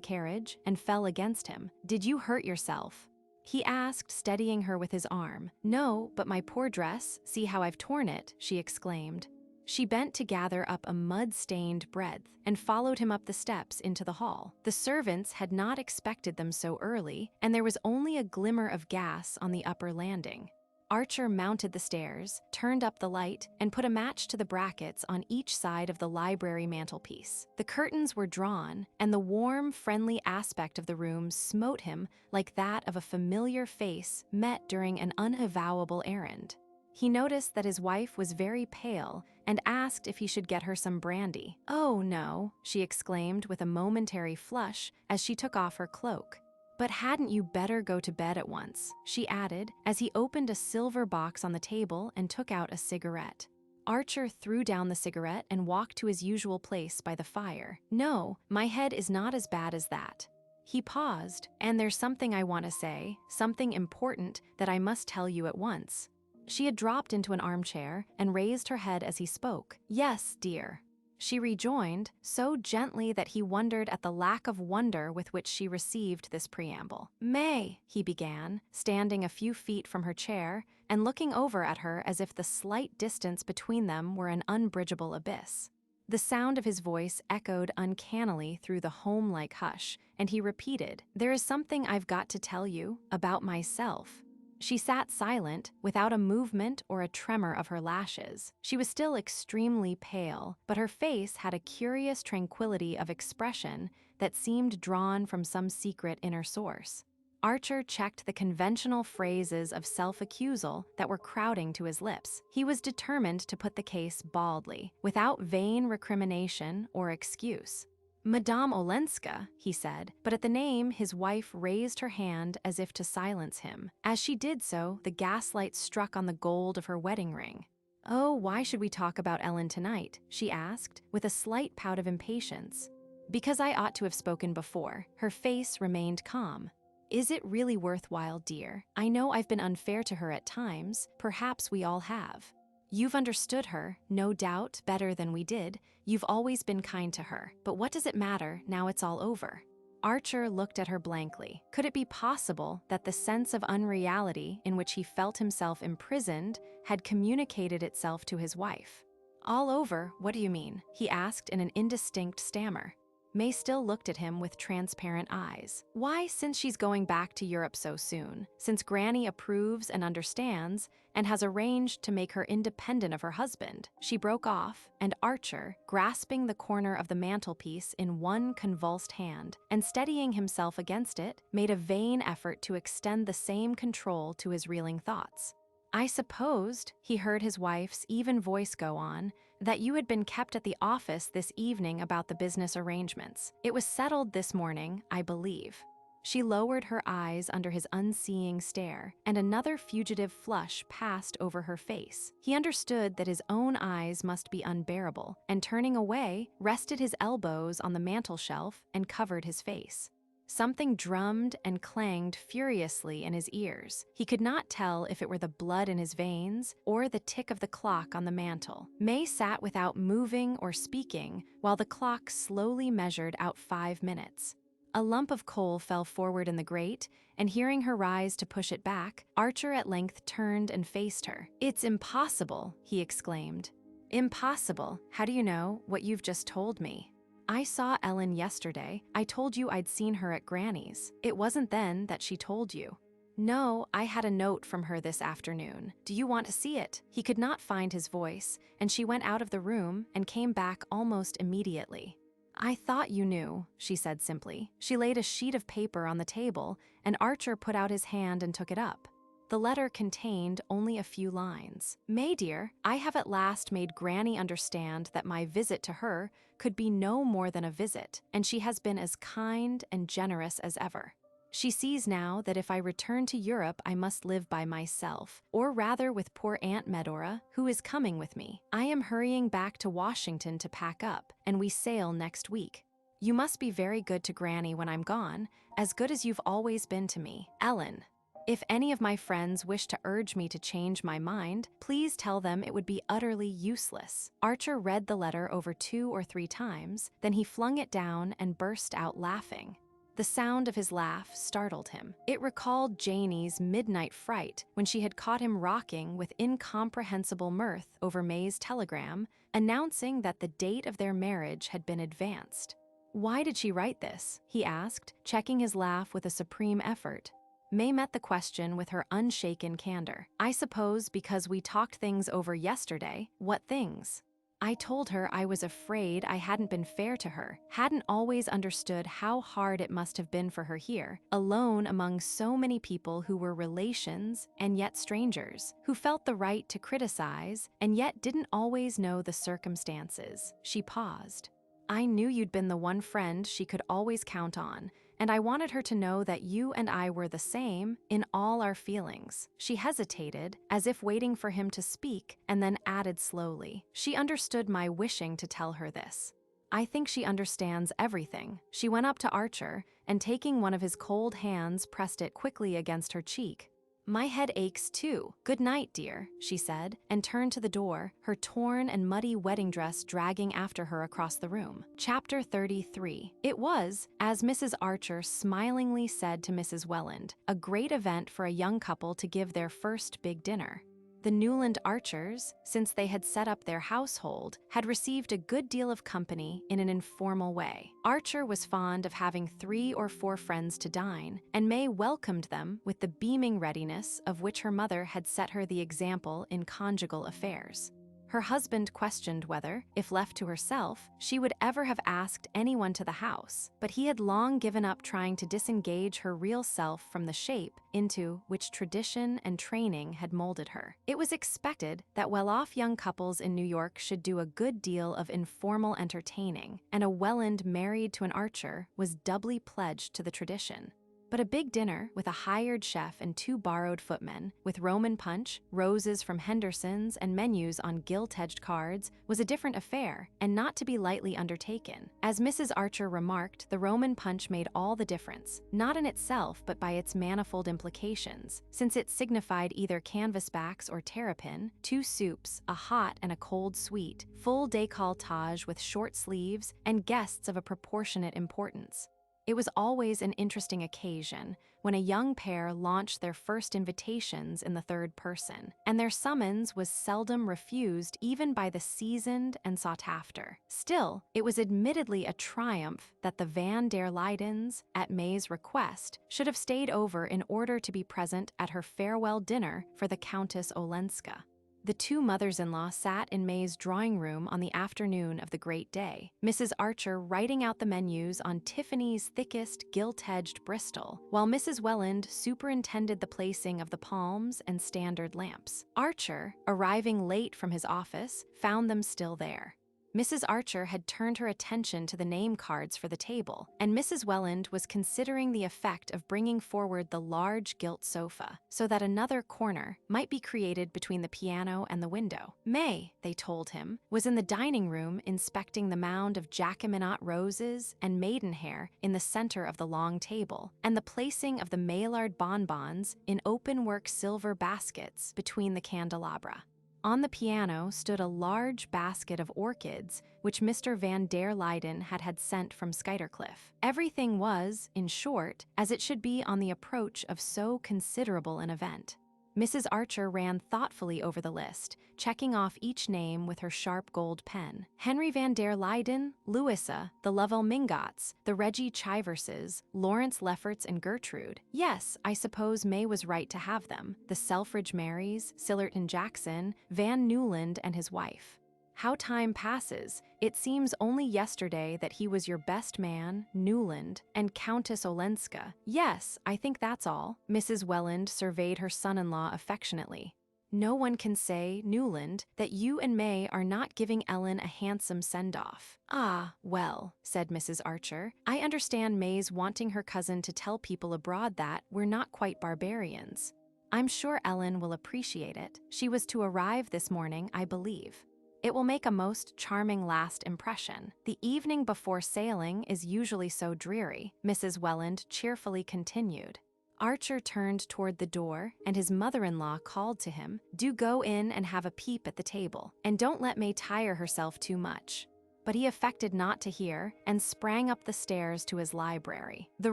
carriage and fell against him. "Did you hurt yourself?" he asked, steadying her with his arm. "No, but my poor dress, see how I've torn it," she exclaimed. She bent to gather up a mud-stained breadth and followed him up the steps into the hall. The servants had not expected them so early, and there was only a glimmer of gas on the upper landing. Archer mounted the stairs, turned up the light, and put a match to the brackets on each side of the library mantelpiece. The curtains were drawn, and the warm, friendly aspect of the room smote him like that of a familiar face met during an unavowable errand. He noticed that his wife was very pale and asked if he should get her some brandy. "Oh, no," she exclaimed with a momentary flush as she took off her cloak. "But hadn't you better go to bed at once?" she added as he opened a silver box on the table and took out a cigarette. Archer threw down the cigarette and walked to his usual place by the fire. "No, my head is not as bad as that." He paused, "And there's something I want to say, something important that I must tell you at once." She had dropped into an armchair and raised her head as he spoke. "Yes, dear," she rejoined, so gently that he wondered at the lack of wonder with which she received this preamble. "May," he began, standing a few feet from her chair and looking over at her as if the slight distance between them were an unbridgeable abyss. The sound of his voice echoed uncannily through the home-like hush, and he repeated, "There is something I've got to tell you about myself." She sat silent, without a movement or a tremor of her lashes. She was still extremely pale, but her face had a curious tranquility of expression that seemed drawn from some secret inner source. Archer checked the conventional phrases of self-accusal that were crowding to his lips. He was determined to put the case baldly, without vain recrimination or excuse. "Madame Olenska," he said, but at the name his wife raised her hand as if to silence him. As she did so, the gaslight struck on the gold of her wedding ring. "Oh, why should we talk about Ellen tonight?" she asked, with a slight pout of impatience. "Because I ought to have spoken before." Her face remained calm. "Is it really worthwhile, dear? I know I've been unfair to her at times, perhaps we all have. You've understood her, no doubt, better than we did. You've always been kind to her. But what does it matter now it's all over?" Archer looked at her blankly. Could it be possible that the sense of unreality in which he felt himself imprisoned had communicated itself to his wife? "All over? What do you mean?" he asked in an indistinct stammer. May still looked at him with transparent eyes. "Why, since she's going back to Europe so soon, since Granny approves and understands and has arranged to make her independent of her husband." She broke off, and Archer, grasping the corner of the mantelpiece in one convulsed hand and steadying himself against it, made a vain effort to extend the same control to his reeling thoughts. "I supposed," he heard his wife's even voice go on, "that you had been kept at the office this evening about the business arrangements. It was settled this morning, I believe." She lowered her eyes under his unseeing stare, and another fugitive flush passed over her face. He understood that his own eyes must be unbearable, and turning away, rested his elbows on the mantel shelf and covered his face. Something drummed and clanged furiously in his ears. He could not tell if it were the blood in his veins or the tick of the clock on the mantel. May sat without moving or speaking while the clock slowly measured out 5 minutes. A lump of coal fell forward in the grate, and hearing her rise to push it back, Archer at length turned and faced her. "It's impossible," he exclaimed. "Impossible? How do you know what you've just told me?" "I saw Ellen yesterday. I told you I'd seen her at Granny's. It wasn't then that she told you." "No, I had a note from her this afternoon. Do you want to see it?" He could not find his voice, and she went out of the room and came back almost immediately. "I thought you knew," she said simply. She laid a sheet of paper on the table, and Archer put out his hand and took it up. The letter contained only a few lines. "May dear, I have at last made Granny understand that my visit to her could be no more than a visit, and she has been as kind and generous as ever. She sees now that if I return to Europe I must live by myself, or rather with poor Aunt Medora, who is coming with me. I am hurrying back to Washington to pack up, and we sail next week. You must be very good to Granny when I'm gone, as good as you've always been to me. Ellen. If any of my friends wish to urge me to change my mind, please tell them it would be utterly useless." Archer read the letter over 2 or 3 times, then he flung it down and burst out laughing. The sound of his laugh startled him. It recalled Janie's midnight fright when she had caught him rocking with incomprehensible mirth over May's telegram, announcing that the date of their marriage had been advanced. "Why did she write this?" he asked, checking his laugh with a supreme effort. May met the question with her unshaken candor. "I suppose because we talked things over yesterday." "What things?" "I told her I was afraid I hadn't been fair to her, hadn't always understood how hard it must have been for her here, alone among so many people who were relations and yet strangers, who felt the right to criticize and yet didn't always know the circumstances." She paused. "I knew you'd been the one friend she could always count on, and I wanted her to know that you and I were the same in all our feelings." She hesitated, as if waiting for him to speak, and then added slowly, "She understood my wishing to tell her this. I think she understands everything." She went up to Archer, and taking one of his cold hands, pressed it quickly against her cheek. "My head aches too. Good night, dear," she said, and turned to the door, her torn and muddy wedding dress dragging after her across the room. Chapter 33. It was, as Mrs. Archer smilingly said to Mrs. Welland, a great event for a young couple to give their first big dinner. The Newland Archers, since they had set up their household, had received a good deal of company in an informal way. Archer was fond of having 3 or 4 friends to dine, and May welcomed them with the beaming readiness of which her mother had set her the example in conjugal affairs. Her husband questioned whether, if left to herself, she would ever have asked anyone to the house, but he had long given up trying to disengage her real self from the shape into which tradition and training had molded her. It was expected that well-off young couples in New York should do a good deal of informal entertaining, and a Welland married to an Archer was doubly pledged to the tradition. But a big dinner with a hired chef and 2 borrowed footmen, with Roman punch, roses from Henderson's, and menus on gilt-edged cards, was a different affair, and not to be lightly undertaken. As Mrs. Archer remarked, the Roman punch made all the difference, not in itself but by its manifold implications, since it signified either canvasbacks or terrapin, 2 soups, a hot and a cold sweet, full décolletage with short sleeves, and guests of a proportionate importance. It was always an interesting occasion when a young pair launched their first invitations in the third person, and their summons was seldom refused even by the seasoned and sought after. Still, it was admittedly a triumph that the Van der Luydens, at May's request, should have stayed over in order to be present at her farewell dinner for the Countess Olenska. The 2 mothers-in-law sat in May's drawing room on the afternoon of the great day, Mrs. Archer writing out the menus on Tiffany's thickest gilt-edged Bristol, while Mrs. Welland superintended the placing of the palms and standard lamps. Archer, arriving late from his office, found them still there. Mrs. Archer had turned her attention to the name cards for the table, and Mrs. Welland was considering the effect of bringing forward the large gilt sofa, so that another corner might be created between the piano and the window. May, they told him, was in the dining room inspecting the mound of jacqueminot roses and maidenhair in the center of the long table, and the placing of the Maillard bonbons in open-work silver baskets between the candelabra. On the piano stood a large basket of orchids, which Mr. Van der Luyden had sent from Skuytercliff. Everything was, in short, as it should be on the approach of so considerable an event. Mrs. Archer ran thoughtfully over the list, checking off each name with her sharp gold pen. Henry Van der Luyden, Louisa, the Lovell Mingots, the Reggie Chiverses, Lawrence Lefferts and Gertrude. Yes, I suppose May was right to have them. The Selfridge Marys, Sillerton Jackson, Van Newland and his wife. How time passes. It seems only yesterday that he was your best man, Newland, and Countess Olenska. Yes, I think that's all. Mrs. Welland surveyed her son-in-law affectionately. No one can say, Newland, that you and May are not giving Ellen a handsome send-off. Ah, well, said Mrs. Archer, I understand May's wanting her cousin to tell people abroad that we're not quite barbarians. I'm sure Ellen will appreciate it. She was to arrive this morning, I believe. It will make a most charming last impression. The evening before sailing is usually so dreary, Mrs. Welland cheerfully continued. Archer turned toward the door, and his mother-in-law called to him, Do go in and have a peep at the table, and don't let May tire herself too much. but he affected not to hear and sprang up the stairs to his library. The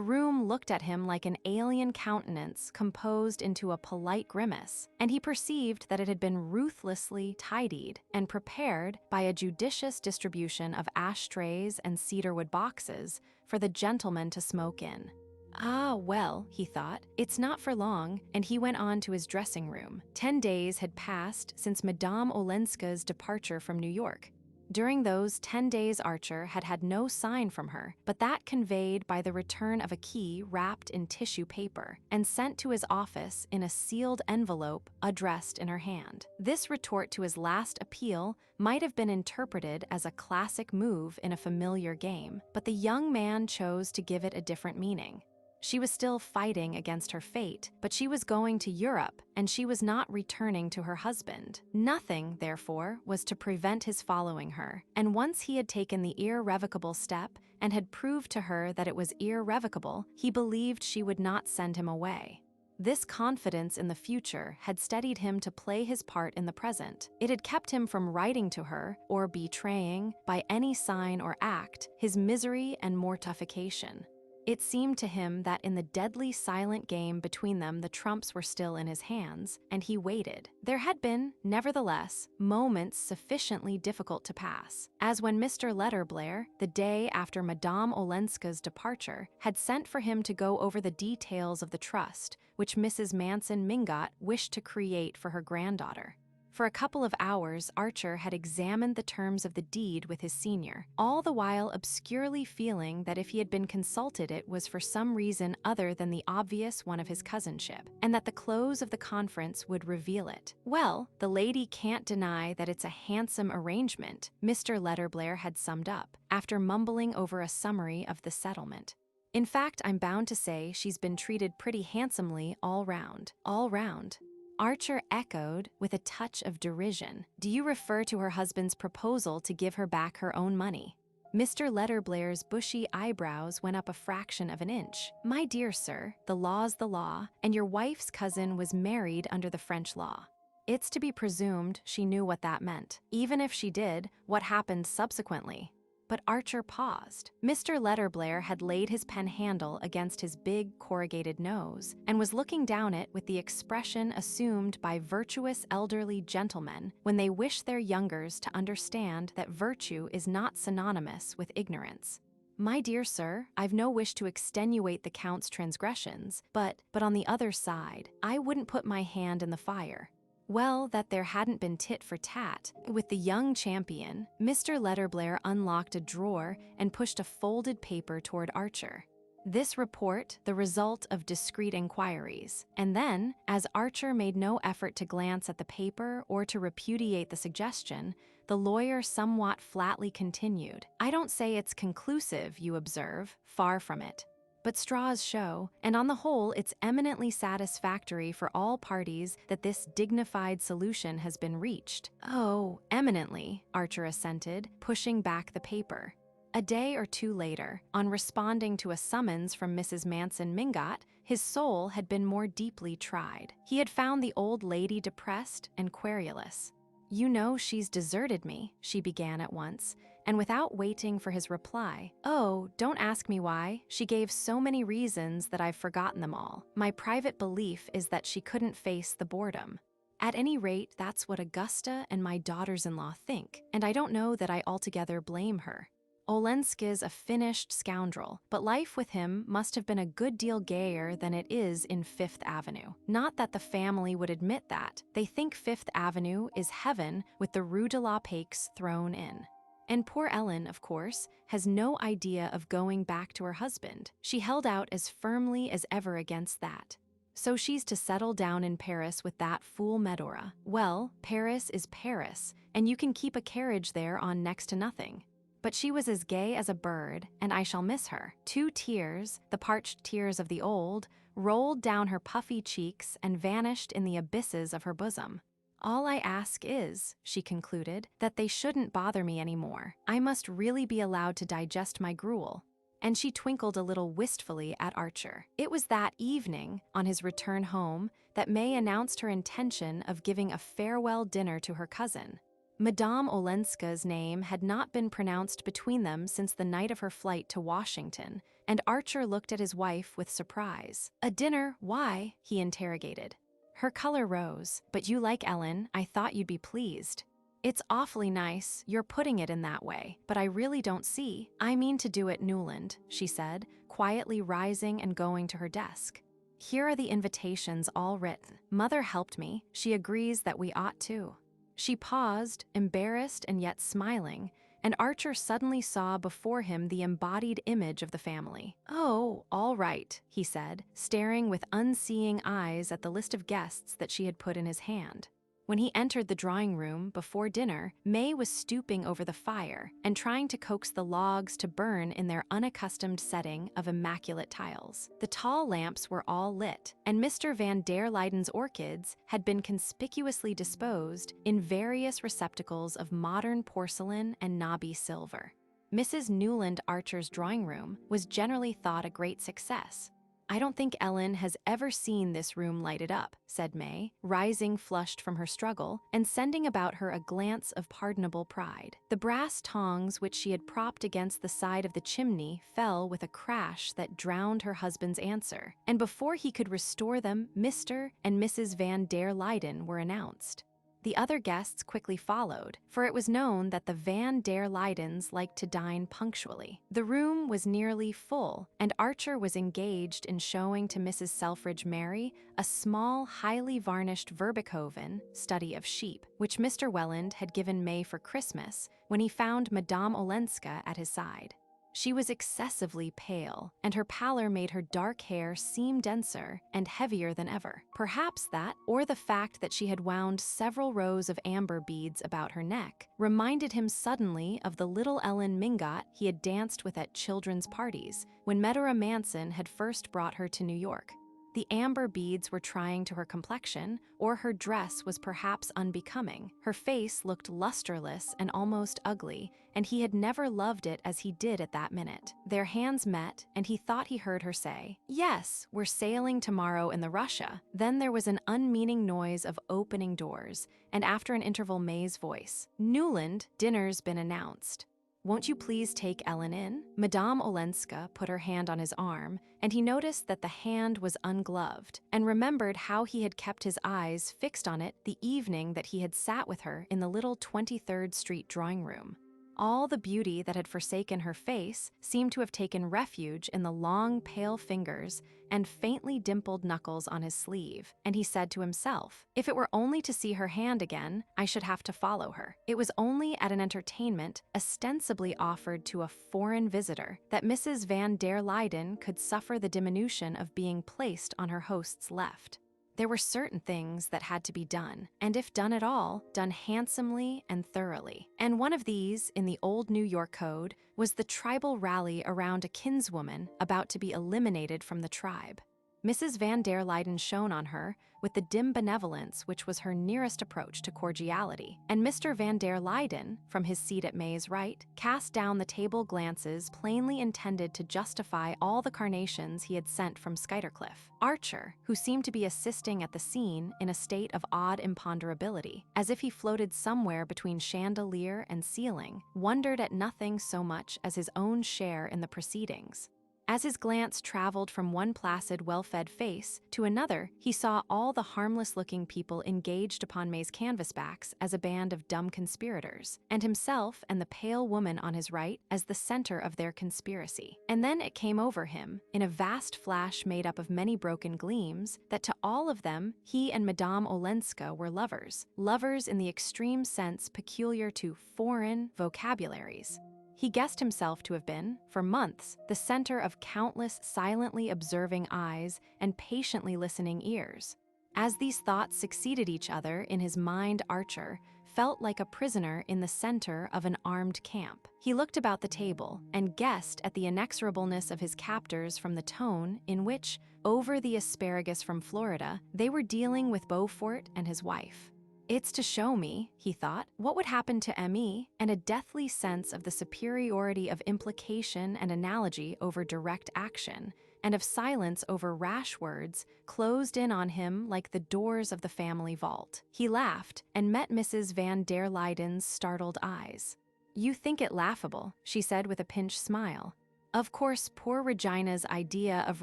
room looked at him like an alien countenance composed into a polite grimace, and he perceived that it had been ruthlessly tidied and prepared by a judicious distribution of ashtrays and cedarwood boxes for the gentleman to smoke in. Ah, well, he thought, it's not for long, and he went on to his dressing room. 10 days had passed since Madame Olenska's departure from New York. During those 10 days Archer had had no sign from her, but that conveyed by the return of a key wrapped in tissue paper and sent to his office in a sealed envelope addressed in her hand. This retort to his last appeal might have been interpreted as a classic move in a familiar game, but the young man chose to give it a different meaning. She was still fighting against her fate, but she was going to Europe, and she was not returning to her husband. Nothing, therefore, was to prevent his following her, and once he had taken the irrevocable step and had proved to her that it was irrevocable, he believed she would not send him away. This confidence in the future had steadied him to play his part in the present. It had kept him from writing to her or betraying, by any sign or act, his misery and mortification. It seemed to him that in the deadly silent game between them the trumps were still in his hands, and he waited. There had been, nevertheless, moments sufficiently difficult to pass, as when Mr. Letterblair, the day after Madame Olenska's departure, had sent for him to go over the details of the trust which Mrs. Manson Mingot wished to create for her granddaughter. For a couple of hours, Archer had examined the terms of the deed with his senior, all the while obscurely feeling that if he had been consulted it was for some reason other than the obvious one of his cousinship, and that the close of the conference would reveal it. "Well, the lady can't deny that it's a handsome arrangement," Mr. Letterblair had summed up, after mumbling over a summary of the settlement. "In fact, I'm bound to say she's been treated pretty handsomely all round. All round." Archer echoed with a touch of derision. "Do you refer to her husband's proposal to give her back her own money?" Mr. Letterblair's bushy eyebrows went up a fraction of an inch. "My dear sir, the law's the law, and your wife's cousin was married under the French law. It's to be presumed she knew what that meant. Even if she did, what happened subsequently?" But Archer paused. Mr. Letterblair had laid his pen handle against his big, corrugated nose and was looking down it with the expression assumed by virtuous elderly gentlemen when they wish their youngers to understand that virtue is not synonymous with ignorance. "My dear sir, I've no wish to extenuate the Count's transgressions, but on the other side, I wouldn't put my hand in the fire." Well, that there hadn't been tit for tat with the young champion, Mr. Letterblair unlocked a drawer and pushed a folded paper toward Archer. This report, the result of discreet inquiries. And then, as Archer made no effort to glance at the paper or to repudiate the suggestion, the lawyer somewhat flatly continued, "I don't say it's conclusive, you observe, far from it. But straws show, and on the whole it's eminently satisfactory for all parties that this dignified solution has been reached." "Oh, eminently," Archer assented, pushing back the paper. A day or two later, on responding to a summons from Mrs. Manson Mingot, his soul had been more deeply tried. He had found the old lady depressed and querulous. "You know she's deserted me," she began at once, and without waiting for his reply, "Oh, don't ask me why. She gave so many reasons that I've forgotten them all. My private belief is that she couldn't face the boredom. At any rate, that's what Augusta and my daughters-in-law think, and I don't know that I altogether blame her. Olenska's a finished scoundrel, but life with him must have been a good deal gayer than it is in Fifth Avenue. Not that the family would admit that. They think Fifth Avenue is heaven with the Rue de la Paix thrown in. And poor Ellen, of course, has no idea of going back to her husband. She held out as firmly as ever against that. So she's to settle down in Paris with that fool Medora. Well, Paris is Paris, and you can keep a carriage there on next to nothing. But she was as gay as a bird, and I shall miss her." 2 tears, the parched tears of the old, rolled down her puffy cheeks and vanished in the abysses of her bosom. "All I ask is," she concluded, "that they shouldn't bother me any more. I must really be allowed to digest my gruel." And she twinkled a little wistfully at Archer. It was that evening, on his return home, that May announced her intention of giving a farewell dinner to her cousin. Madame Olenska's name had not been pronounced between them since the night of her flight to Washington, and Archer looked at his wife with surprise. "A dinner? Why?" he interrogated. Her color rose. "But you like Ellen, I thought you'd be pleased." "It's awfully nice, you're putting it in that way, but I really don't see. I mean to do it, Newland," she said, quietly rising and going to her desk. "Here are the invitations all written. Mother helped me. She agrees that we ought to." She paused, embarrassed and yet smiling, and Archer suddenly saw before him the embodied image of the family. "Oh, all right," he said, staring with unseeing eyes at the list of guests that she had put in his hand. When he entered the drawing room before dinner, May was stooping over the fire and trying to coax the logs to burn in their unaccustomed setting of immaculate tiles. The tall lamps were all lit, and Mr. Van der Luyden's orchids had been conspicuously disposed in various receptacles of modern porcelain and knobby silver. Mrs. Newland Archer's drawing room was generally thought a great success. "I don't think Ellen has ever seen this room lighted up," said May, rising flushed from her struggle and sending about her a glance of pardonable pride. The brass tongs which she had propped against the side of the chimney fell with a crash that drowned her husband's answer, and before he could restore them, Mr. and Mrs. Van der Luyden were announced. The other guests quickly followed, for it was known that the Van der Luydens liked to dine punctually. The room was nearly full, and Archer was engaged in showing to Mrs. Selfridge Mary a small, highly varnished Verbeekhoven study of sheep, which Mr. Welland had given May for Christmas when he found Madame Olenska at his side. She was excessively pale, and her pallor made her dark hair seem denser and heavier than ever. Perhaps that, or the fact that she had wound several rows of amber beads about her neck, reminded him suddenly of the little Ellen Mingot he had danced with at children's parties when Medora Manson had first brought her to New York. The amber beads were trying to her complexion, or her dress was perhaps unbecoming. Her face looked lusterless and almost ugly, and he had never loved it as he did at that minute. Their hands met, and he thought he heard her say, "Yes, we're sailing tomorrow in the Russia." Then there was an unmeaning noise of opening doors, and after an interval May's voice, "Newland, dinner's been announced. Won't you please take Ellen in?" Madame Olenska put her hand on his arm, and he noticed that the hand was ungloved, and remembered how he had kept his eyes fixed on it the evening that he had sat with her in the little 23rd Street drawing room. All the beauty that had forsaken her face seemed to have taken refuge in the long, pale fingers and faintly dimpled knuckles on his sleeve, and he said to himself, "If it were only to see her hand again, I should have to follow her." It was only at an entertainment ostensibly offered to a foreign visitor that Mrs. Van der Luyden could suffer the diminution of being placed on her host's left. There were certain things that had to be done, and if done at all, done handsomely and thoroughly. And one of these, in the old New York code, was the tribal rally around a kinswoman about to be eliminated from the tribe. Mrs. Van der Luyden shone on her with the dim benevolence which was her nearest approach to cordiality, and Mr. Van der Luyden, from his seat at May's right, cast down the table glances plainly intended to justify all the carnations he had sent from Skuytercliff. Archer, who seemed to be assisting at the scene in a state of odd imponderability, as if he floated somewhere between chandelier and ceiling, wondered at nothing so much as his own share in the proceedings. As his glance traveled from one placid, well-fed face to another, he saw all the harmless-looking people engaged upon May's canvasbacks as a band of dumb conspirators, and himself and the pale woman on his right as the center of their conspiracy. And then it came over him, in a vast flash made up of many broken gleams, that to all of them, he and Madame Olenska were lovers. Lovers in the extreme sense peculiar to foreign vocabularies. He guessed himself to have been, for months, the center of countless silently observing eyes and patiently listening ears. As these thoughts succeeded each other in his mind, Archer felt like a prisoner in the center of an armed camp. He looked about the table and guessed at the inexorableness of his captors from the tone in which, over the asparagus from Florida, they were dealing with Beaufort and his wife. "It's to show me," he thought, "what would happen to M.E., and a deathly sense of the superiority of implication and analogy over direct action and of silence over rash words, closed in on him like the doors of the family vault. He laughed and met Mrs. van der Luyden's startled eyes. "You think it laughable," she said with a pinched smile. "Of course, poor Regina's idea of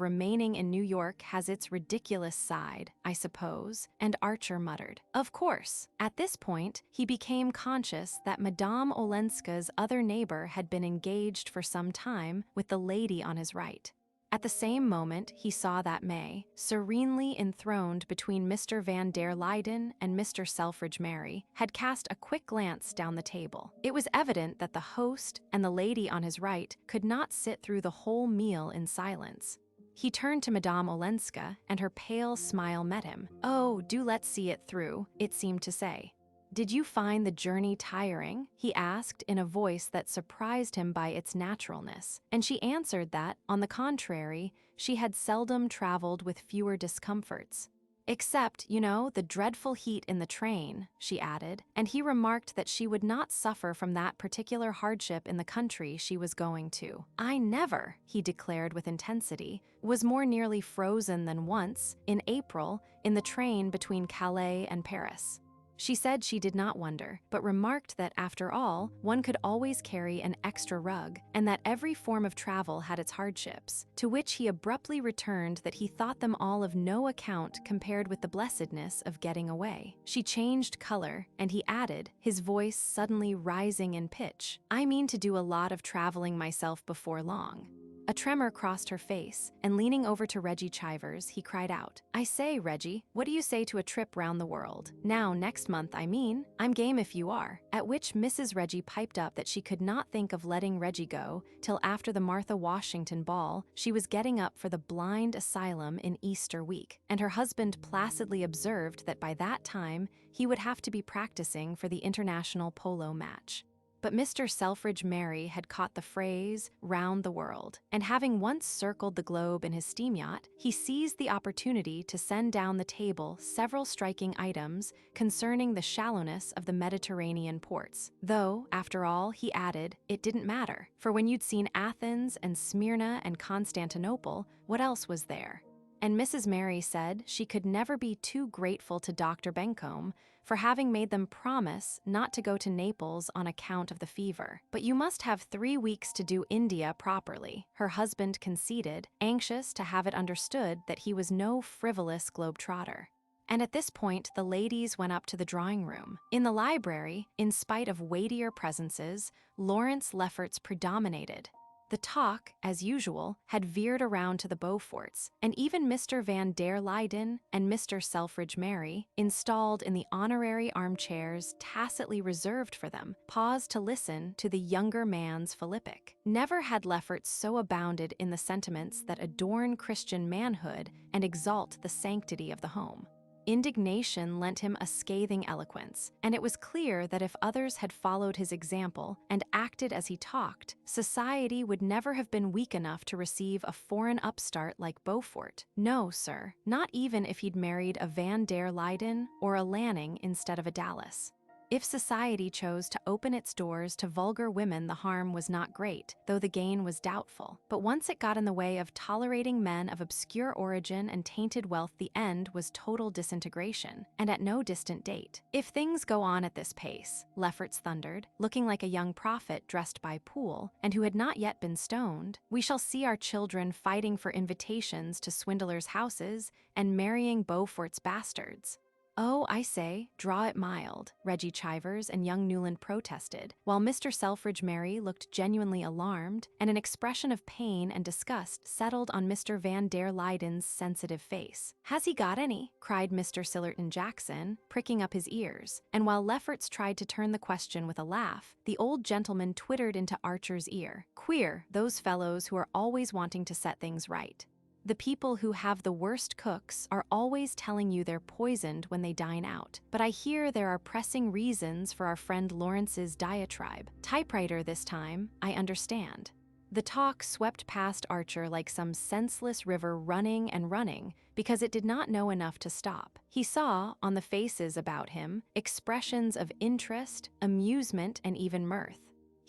remaining in New York has its ridiculous side, I suppose," and Archer muttered, "Of course." At this point, he became conscious that Madame Olenska's other neighbor had been engaged for some time with the lady on his right. At the same moment, he saw that May, serenely enthroned between Mr. van der Luyden and Mr. Selfridge Merry, had cast a quick glance down the table. It was evident that the host and the lady on his right could not sit through the whole meal in silence. He turned to Madame Olenska, and her pale smile met him. "Oh, do let's see it through," it seemed to say. "Did you find the journey tiring?" he asked in a voice that surprised him by its naturalness, and she answered that, on the contrary, she had seldom traveled with fewer discomforts. "Except, the dreadful heat in the train," she added, and he remarked that she would not suffer from that particular hardship in the country she was going to. "I never," he declared with intensity, "was more nearly frozen than once, in April, in the train between Calais and Paris." She said she did not wonder, but remarked that after all, one could always carry an extra rug, and that every form of travel had its hardships, to which he abruptly returned that he thought them all of no account compared with the blessedness of getting away. She changed color, and he added, his voice suddenly rising in pitch, "I mean to do a lot of traveling myself before long." A tremor crossed her face, and leaning over to Reggie Chivers, he cried out, "I say, Reggie, what do you say to a trip round the world? Now, next month, I mean. I'm game if you are." At which Mrs. Reggie piped up that she could not think of letting Reggie go till after the Martha Washington ball. She was getting up for the blind asylum in Easter week, and her husband placidly observed that by that time he would have to be practicing for the international polo match. But Mr. Selfridge Merry had caught the phrase, "round the world," and having once circled the globe in his steam yacht, he seized the opportunity to send down the table several striking items concerning the shallowness of the Mediterranean ports. Though, after all, he added, it didn't matter, for when you'd seen Athens and Smyrna and Constantinople, what else was there? And Mrs. Merry said she could never be too grateful to Dr. Bencomb for having made them promise not to go to Naples on account of the fever. "But you must have 3 weeks to do India properly," her husband conceded, anxious to have it understood that he was no frivolous globetrotter. And at this point, the ladies went up to the drawing room. In the library, in spite of weightier presences, Lawrence Lefferts predominated. The talk, as usual, had veered around to the Beauforts, and even Mr. van der Luyden and Mr. Selfridge Merry, installed in the honorary armchairs tacitly reserved for them, paused to listen to the younger man's philippic. Never had Lefferts so abounded in the sentiments that adorn Christian manhood and exalt the sanctity of the home. Indignation lent him a scathing eloquence, and it was clear that if others had followed his example and acted as he talked, society would never have been weak enough to receive a foreign upstart like Beaufort. No, sir, not even if he'd married a Van der Luyden or a Lanning instead of a Dallas. If society chose to open its doors to vulgar women, the harm was not great, though the gain was doubtful. But once it got in the way of tolerating men of obscure origin and tainted wealth, the end was total disintegration, and at no distant date. "If things go on at this pace," Lefferts thundered, looking like a young prophet dressed by Poole, and who had not yet been stoned, "we shall see our children fighting for invitations to swindlers' houses and marrying Beaufort's bastards." "Oh, I say, draw it mild," Reggie Chivers and young Newland protested, while Mr. Selfridge Merry looked genuinely alarmed, and an expression of pain and disgust settled on Mr. van der Luyden's sensitive face. "Has he got any?" cried Mr. Sillerton Jackson, pricking up his ears, and while Lefferts tried to turn the question with a laugh, the old gentleman twittered into Archer's ear, "Queer, those fellows who are always wanting to set things right. The people who have the worst cooks are always telling you they're poisoned when they dine out. But I hear there are pressing reasons for our friend Lawrence's diatribe. Typewriter this time, I understand." The talk swept past Archer like some senseless river running and running because it did not know enough to stop. He saw, on the faces about him, expressions of interest, amusement, and even mirth.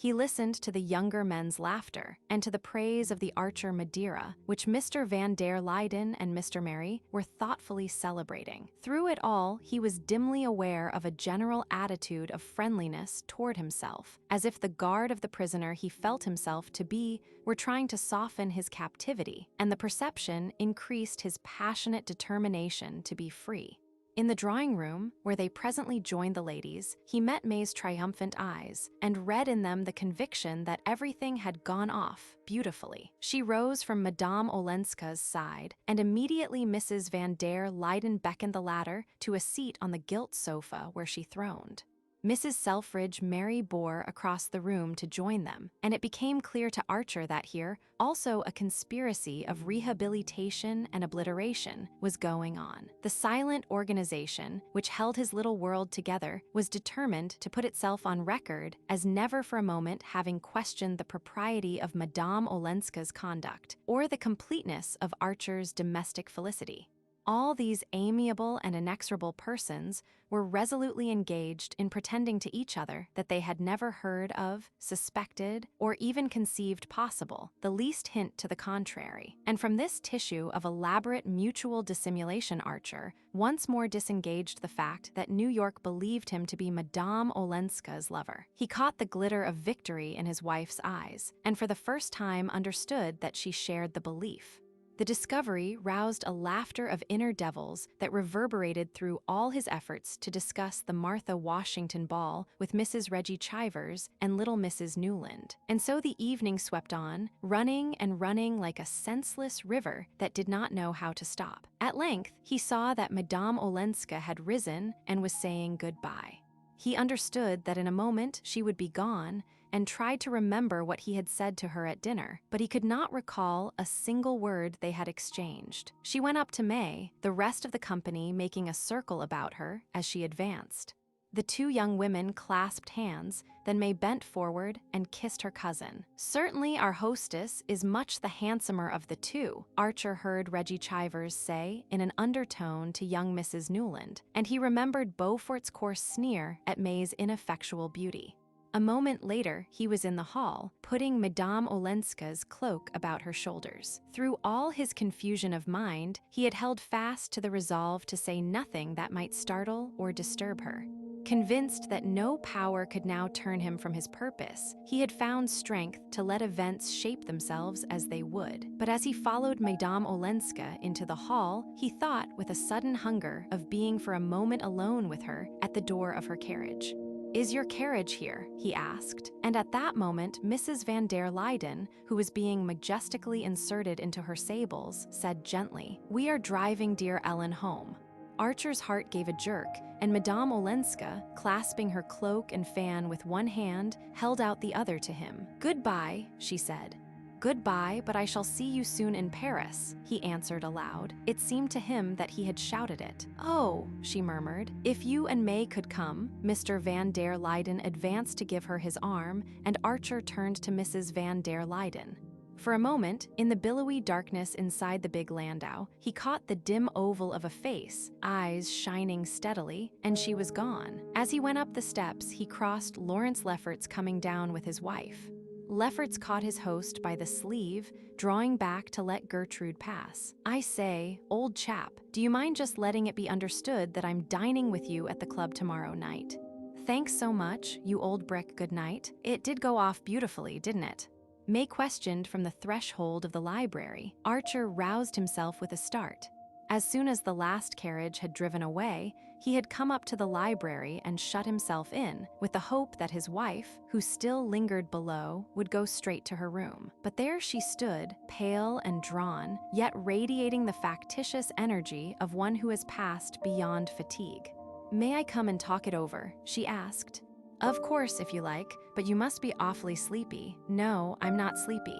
He listened to the younger men's laughter and to the praise of the Archer Madeira, which Mr. Van der Luyden and Mr. Mary were thoughtfully celebrating. Through it all, he was dimly aware of a general attitude of friendliness toward himself, as if the guard of the prisoner he felt himself to be were trying to soften his captivity, and the perception increased his passionate determination to be free. In the drawing room, where they presently joined the ladies, he met May's triumphant eyes and read in them the conviction that everything had gone off beautifully. She rose from Madame Olenska's side, and immediately Mrs. Van der Luyden beckoned the latter to a seat on the gilt sofa where she throned. Mrs. Selfridge Mary bore across the room to join them, and it became clear to Archer that here, also a conspiracy of rehabilitation and obliteration was going on. The silent organization, which held his little world together, was determined to put itself on record as never for a moment having questioned the propriety of Madame Olenska's conduct, or the completeness of Archer's domestic felicity. All these amiable and inexorable persons were resolutely engaged in pretending to each other that they had never heard of, suspected, or even conceived possible the least hint to the contrary. And from this tissue of elaborate mutual dissimulation Archer once more disengaged the fact that New York believed him to be Madame Olenska's lover. He caught the glitter of victory in his wife's eyes, and for the first time understood that she shared the belief. The discovery roused a laughter of inner devils that reverberated through all his efforts to discuss the Martha Washington ball with Mrs. Reggie Chivers and little Mrs. Newland. And so the evening swept on, running and running like a senseless river that did not know how to stop. At length, he saw that Madame Olenska had risen and was saying goodbye. He understood that in a moment she would be gone, and tried to remember what he had said to her at dinner, but he could not recall a single word they had exchanged. She went up to May, the rest of the company making a circle about her as she advanced. The two young women clasped hands, then May bent forward and kissed her cousin. "Certainly our hostess is much the handsomer of the two," Archer heard Reggie Chivers say in an undertone to young Mrs. Newland, and he remembered Beaufort's coarse sneer at May's ineffectual beauty. A moment later, he was in the hall, putting Madame Olenska's cloak about her shoulders. Through all his confusion of mind, he had held fast to the resolve to say nothing that might startle or disturb her. Convinced that no power could now turn him from his purpose, he had found strength to let events shape themselves as they would. But as he followed Madame Olenska into the hall, he thought with a sudden hunger of being for a moment alone with her at the door of her carriage. "Is your carriage here?" he asked, and at that moment Mrs. Van der Luyden, who was being majestically inserted into her sables, said gently, "We are driving dear Ellen home." Archer's heart gave a jerk, and Madame Olenska, clasping her cloak and fan with one hand, held out the other to him. "Goodbye," she said. "Goodbye, but I shall see you soon in Paris," he answered aloud. It seemed to him that he had shouted it. "Oh," she murmured, "if you and May could come." Mr. Van der Luyden advanced to give her his arm, and Archer turned to Mrs. Van der Luyden. For a moment, in the billowy darkness inside the big landau, he caught the dim oval of a face, eyes shining steadily, and she was gone. As he went up the steps, he crossed Lawrence Lefferts coming down with his wife. Lefferts caught his host by the sleeve, drawing back to let Gertrude pass. "I say, old chap, do you mind just letting it be understood that I'm dining with you at the club tomorrow night?" "Thanks so much, you old brick, good night. It did go off beautifully, didn't it?" May questioned from the threshold of the library. Archer roused himself with a start. As soon as the last carriage had driven away, he had come up to the library and shut himself in, with the hope that his wife, who still lingered below, would go straight to her room. But there she stood, pale and drawn, yet radiating the factitious energy of one who has passed beyond fatigue. "May I come and talk it over?" she asked. "Of course, if you like, but you must be awfully sleepy." "No, I'm not sleepy.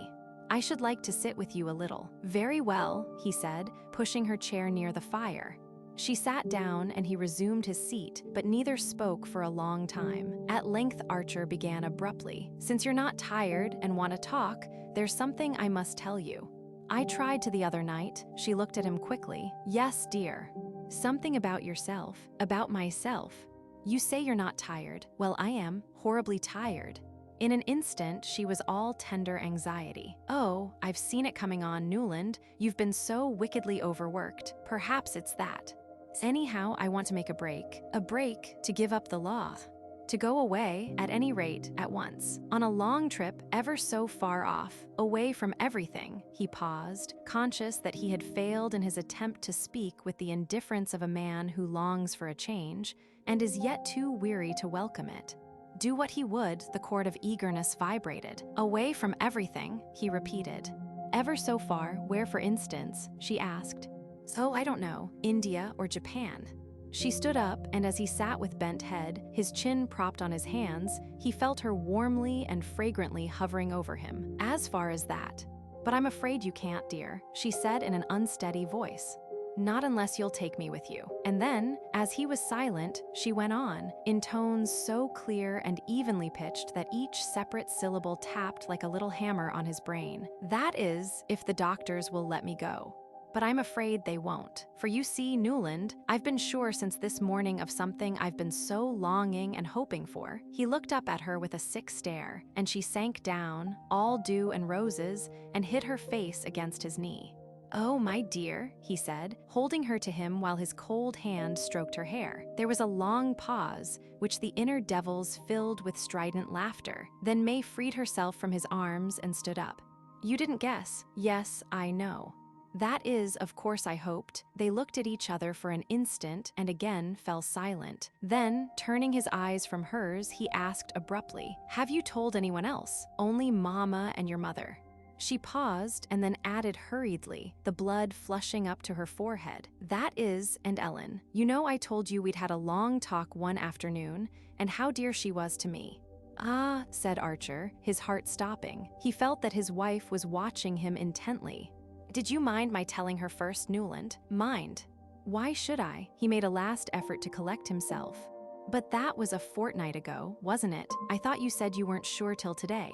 I should like to sit with you a little." "Very well," he said, pushing her chair near the fire. She sat down and he resumed his seat, but neither spoke for a long time. At length Archer began abruptly, "Since you're not tired and want to talk, there's something I must tell you." "I tried to the other night." She looked at him quickly. "Yes, dear." "Something about yourself." "About myself." "You say you're not tired." "Well, I am horribly tired." In an instant, she was all tender anxiety. "Oh, I've seen it coming on, Newland. You've been so wickedly overworked. Perhaps it's that. Anyhow, I want to make a break. A break to give up the law. To go away, at any rate, at once. On a long trip, ever so far off, away from everything." He paused, conscious that he had failed in his attempt to speak with the indifference of a man who longs for a change, and is yet too weary to welcome it. Do what he would, the chord of eagerness vibrated. "Away from everything," he repeated. "Ever so far, where for instance?" she asked. "Oh, I don't know, India or Japan." She stood up, and as he sat with bent head, his chin propped on his hands, he felt her warmly and fragrantly hovering over him. "As far as that. But I'm afraid you can't, dear," she said in an unsteady voice. "Not unless you'll take me with you." And then, as he was silent, she went on, in tones so clear and evenly pitched that each separate syllable tapped like a little hammer on his brain. "That is, if the doctors will let me go. But I'm afraid they won't. For you see, Newland, I've been sure since this morning of something I've been so longing and hoping for." He looked up at her with a sick stare, and she sank down, all dew and roses, and hid her face against his knee. "Oh, my dear," he said, holding her to him while his cold hand stroked her hair. There was a long pause, which the inner devils filled with strident laughter. Then May freed herself from his arms and stood up. "You didn't guess. Yes, I know. That is, of course, I hoped." They looked at each other for an instant and again fell silent. Then, turning his eyes from hers, he asked abruptly, "Have you told anyone else?" "Only Mama and your mother." She paused and then added hurriedly, the blood flushing up to her forehead. "That is, and Ellen. You know I told you we'd had a long talk one afternoon, and how dear she was to me." "Ah," said Archer, his heart stopping. He felt that his wife was watching him intently. "Did you mind my telling her first, Newland?" "Mind? Why should I?" He made a last effort to collect himself. "But that was a fortnight ago, wasn't it? I thought you said you weren't sure till today."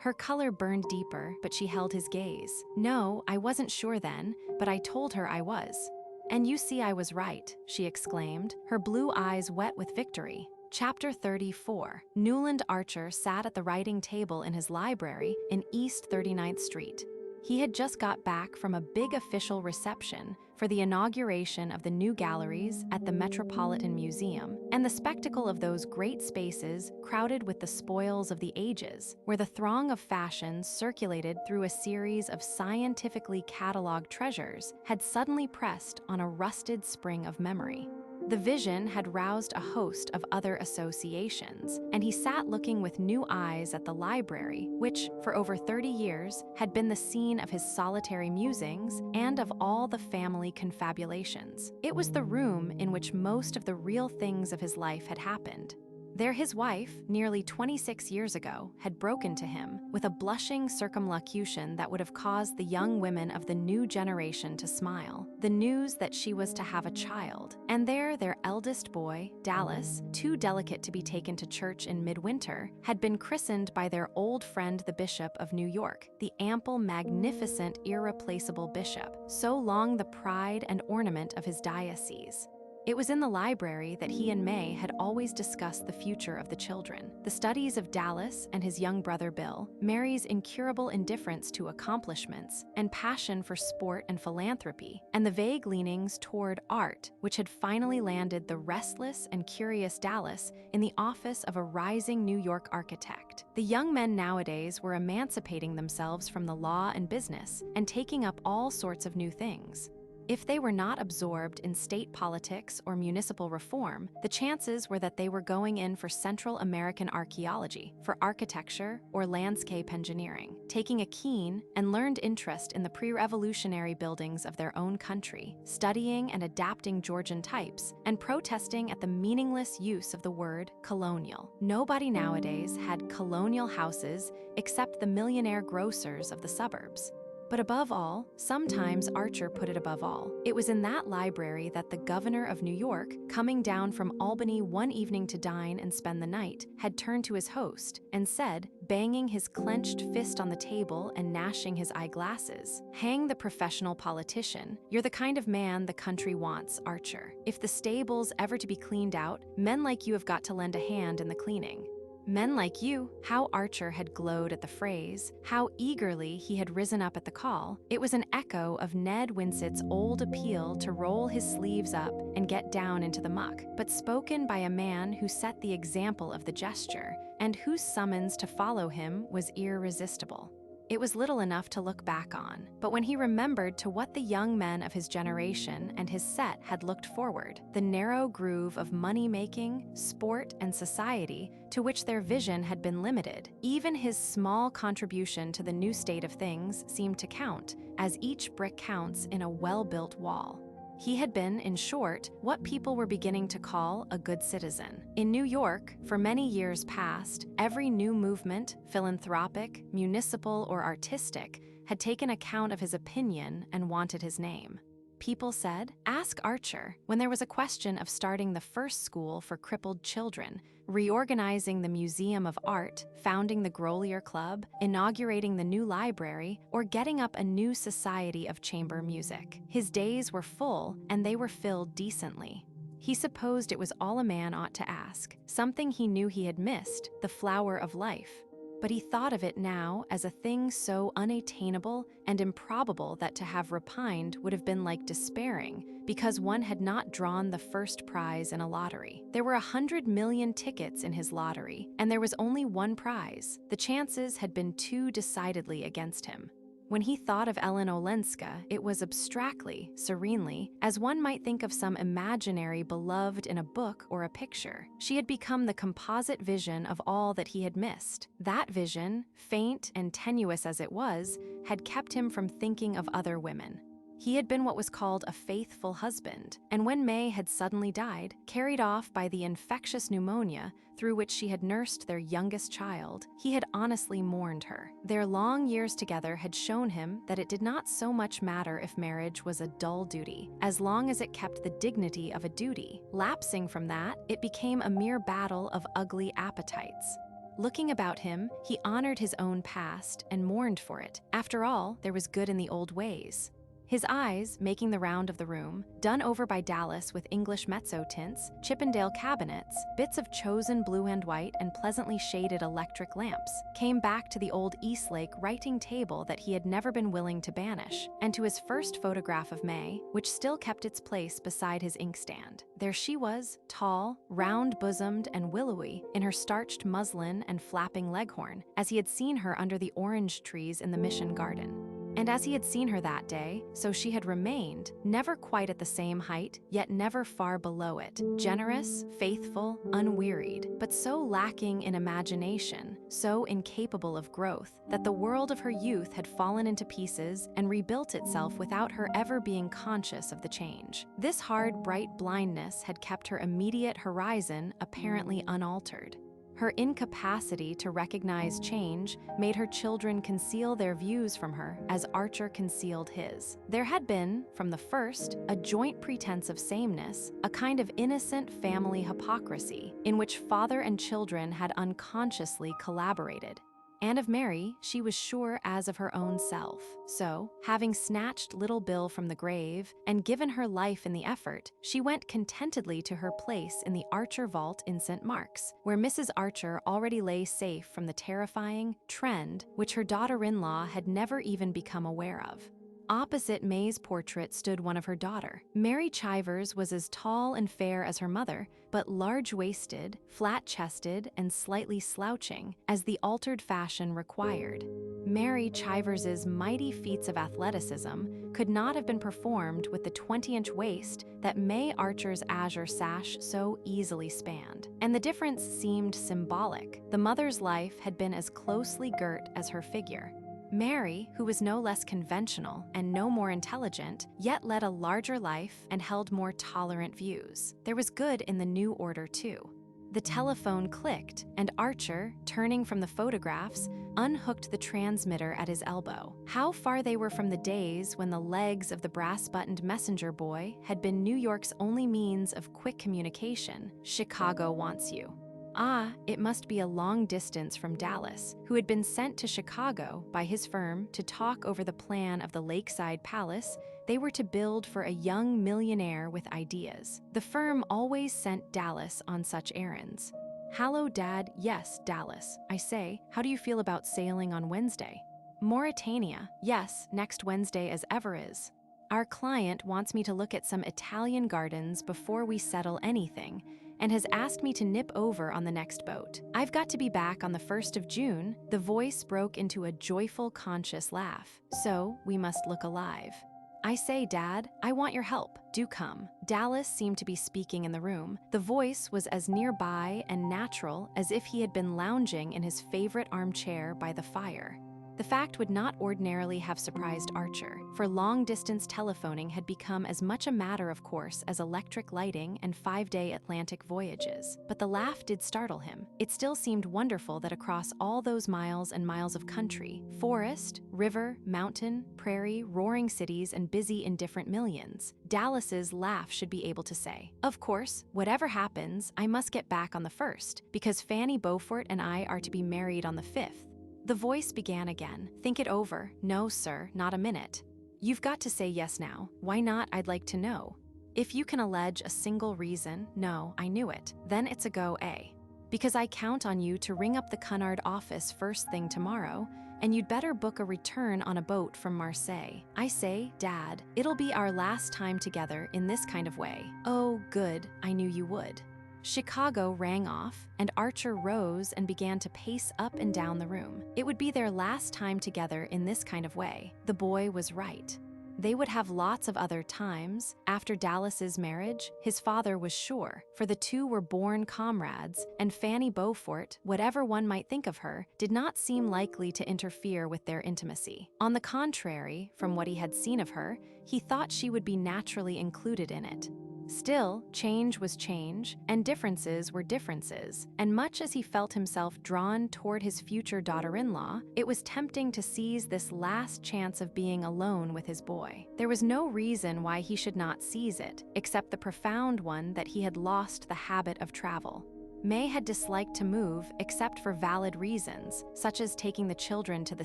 Her color burned deeper, but she held his gaze. "No, I wasn't sure then, but I told her I was." "And you see I was right," she exclaimed, her blue eyes wet with victory. Chapter 34. Newland Archer sat at the writing table in his library in East 39th Street. He had just got back from a big official reception for the inauguration of the new galleries at the Metropolitan Museum, and the spectacle of those great spaces crowded with the spoils of the ages, where the throng of fashions circulated through a series of scientifically catalogued treasures, had suddenly pressed on a rusted spring of memory. The vision had roused a host of other associations, and he sat looking with new eyes at the library, which, for over 30 years, had been the scene of his solitary musings and of all the family confabulations. It was the room in which most of the real things of his life had happened. There his wife, nearly 26 years ago, had broken to him with a blushing circumlocution that would have caused the young women of the new generation to smile. The news that she was to have a child. And there their eldest boy, Dallas, too delicate to be taken to church in midwinter, had been christened by their old friend the Bishop of New York, the ample, magnificent, irreplaceable bishop, so long the pride and ornament of his diocese. It was in the library that he and May had always discussed the future of the children, the studies of Dallas and his young brother Bill, Mary's incurable indifference to accomplishments and passion for sport and philanthropy, and the vague leanings toward art which had finally landed the restless and curious Dallas in the office of a rising New York architect. The young men nowadays were emancipating themselves from the law and business and taking up all sorts of new things. If they were not absorbed in state politics or municipal reform, the chances were that they were going in for Central American archaeology, for architecture, or landscape engineering, taking a keen and learned interest in the pre-revolutionary buildings of their own country, studying and adapting Georgian types, and protesting at the meaningless use of the word colonial. Nobody nowadays had colonial houses except the millionaire grocers of the suburbs. But above all, sometimes Archer put it above all, it was in that library that the governor of New York, coming down from Albany one evening to dine and spend the night, had turned to his host and said, banging his clenched fist on the table and gnashing his eyeglasses, "Hang the professional politician. You're the kind of man the country wants, Archer. If the stable's ever to be cleaned out, men like you have got to lend a hand in the cleaning." Men like you, how Archer had glowed at the phrase, how eagerly he had risen up at the call. It was an echo of Ned Winsett's old appeal to roll his sleeves up and get down into the muck, but spoken by a man who set the example of the gesture, and whose summons to follow him was irresistible. It was little enough to look back on, but when he remembered to what the young men of his generation and his set had looked forward, the narrow groove of money-making, sport, and society to which their vision had been limited, even his small contribution to the new state of things seemed to count, as each brick counts in a well-built wall. He had been, in short, what people were beginning to call a good citizen. In New York, for many years past, every new movement, philanthropic, municipal, or artistic, had taken account of his opinion and wanted his name. People said, "Ask Archer," when there was a question of starting the first school for crippled children, reorganizing the Museum of Art, founding the Grolier Club, inaugurating the new library, or getting up a new society of chamber music. His days were full, and they were filled decently. He supposed it was all a man ought to ask, something he knew he had missed, the flower of life. But he thought of it now as a thing so unattainable and improbable that to have repined would have been like despairing, because one had not drawn the first prize in a lottery. There were 100 million tickets in his lottery, and there was only one prize. The chances had been too decidedly against him. When he thought of Ellen Olenska, it was abstractly, serenely, as one might think of some imaginary beloved in a book or a picture. She had become the composite vision of all that he had missed. That vision, faint and tenuous as it was, had kept him from thinking of other women. He had been what was called a faithful husband, and when May had suddenly died, carried off by the infectious pneumonia through which she had nursed their youngest child, he had honestly mourned her. Their long years together had shown him that it did not so much matter if marriage was a dull duty, as long as it kept the dignity of a duty. Lapsing from that, it became a mere battle of ugly appetites. Looking about him, he honored his own past and mourned for it. After all, there was good in the old ways. His eyes, making the round of the room, done over by Dallas with English mezzo tints, Chippendale cabinets, bits of chosen blue and white and pleasantly shaded electric lamps, came back to the old Eastlake writing table that he had never been willing to banish, and to his first photograph of May, which still kept its place beside his inkstand. There she was, tall, round-bosomed, and willowy, in her starched muslin and flapping leghorn, as he had seen her under the orange trees in the Mission Garden. And as he had seen her that day, so she had remained, never quite at the same height, yet never far below it, generous, faithful, unwearied, but so lacking in imagination, so incapable of growth, that the world of her youth had fallen into pieces and rebuilt itself without her ever being conscious of the change. This hard, bright blindness had kept her immediate horizon apparently unaltered. Her incapacity to recognize change made her children conceal their views from her as Archer concealed his. There had been, from the first, a joint pretense of sameness, a kind of innocent family hypocrisy, in which father and children had unconsciously collaborated. And of Mary, she was sure as of her own self. So, having snatched little Bill from the grave and given her life in the effort, she went contentedly to her place in the Archer vault in St. Mark's, where Mrs. Archer already lay safe from the terrifying trend which her daughter-in-law had never even become aware of. Opposite May's portrait stood one of her daughter. Mary Chivers was as tall and fair as her mother, but large-waisted, flat-chested, and slightly slouching, as the altered fashion required. Mary Chivers's mighty feats of athleticism could not have been performed with the 20-inch waist that May Archer's azure sash so easily spanned. And the difference seemed symbolic. The mother's life had been as closely girt as her figure. Mary, who was no less conventional and no more intelligent, yet led a larger life and held more tolerant views. There was good in the new order, too. The telephone clicked, and Archer, turning from the photographs, unhooked the transmitter at his elbow. How far they were from the days when the legs of the brass-buttoned messenger boy had been New York's only means of quick communication. "Chicago wants you." Ah, it must be a long distance from Dallas, who had been sent to Chicago by his firm to talk over the plan of the lakeside palace they were to build for a young millionaire with ideas. The firm always sent Dallas on such errands. "Hallo, Dad. Yes, Dallas. I say, how do you feel about sailing on Wednesday?" "Mauritania. Yes, next Wednesday as ever is. Our client wants me to look at some Italian gardens before we settle anything, and has asked me to nip over on the next boat. I've got to be back on the 1st of June." The voice broke into a joyful, conscious laugh. "So, we must look alive. I say, Dad, I want your help. Do come." Dallas seemed to be speaking in the room. The voice was as nearby and natural as if he had been lounging in his favorite armchair by the fire. The fact would not ordinarily have surprised Archer, for long-distance telephoning had become as much a matter of course as electric lighting and 5-day Atlantic voyages. But the laugh did startle him. It still seemed wonderful that across all those miles and miles of country, forest, river, mountain, prairie, roaring cities, and busy indifferent millions, Dallas's laugh should be able to say, "Of course, whatever happens, I must get back on the 1st, because Fanny Beaufort and I are to be married on the 5th. The voice began again. "Think it over." "No, sir, not a minute. You've got to say yes now." "Why not, I'd like to know." "If you can allege a single reason." "No, I knew it." "Then it's a go, eh?" "Because I count on you to ring up the Cunard office first thing tomorrow, and you'd better book a return on a boat from Marseille. I say, Dad, it'll be our last time together in this kind of way." "Oh, good, I knew you would." Chicago rang off, and Archer rose and began to pace up and down the room. It would be their last time together in this kind of way. The boy was right. They would have lots of other times. After Dallas's marriage, his father was sure, for the two were born comrades, and Fanny Beaufort, whatever one might think of her, did not seem likely to interfere with their intimacy. On the contrary, from what he had seen of her, he thought she would be naturally included in it. Still, change was change, and differences were differences, and much as he felt himself drawn toward his future daughter-in-law, it was tempting to seize this last chance of being alone with his boy. There was no reason why he should not seize it, except the profound one that he had lost the habit of travel. May had disliked to move except for valid reasons, such as taking the children to the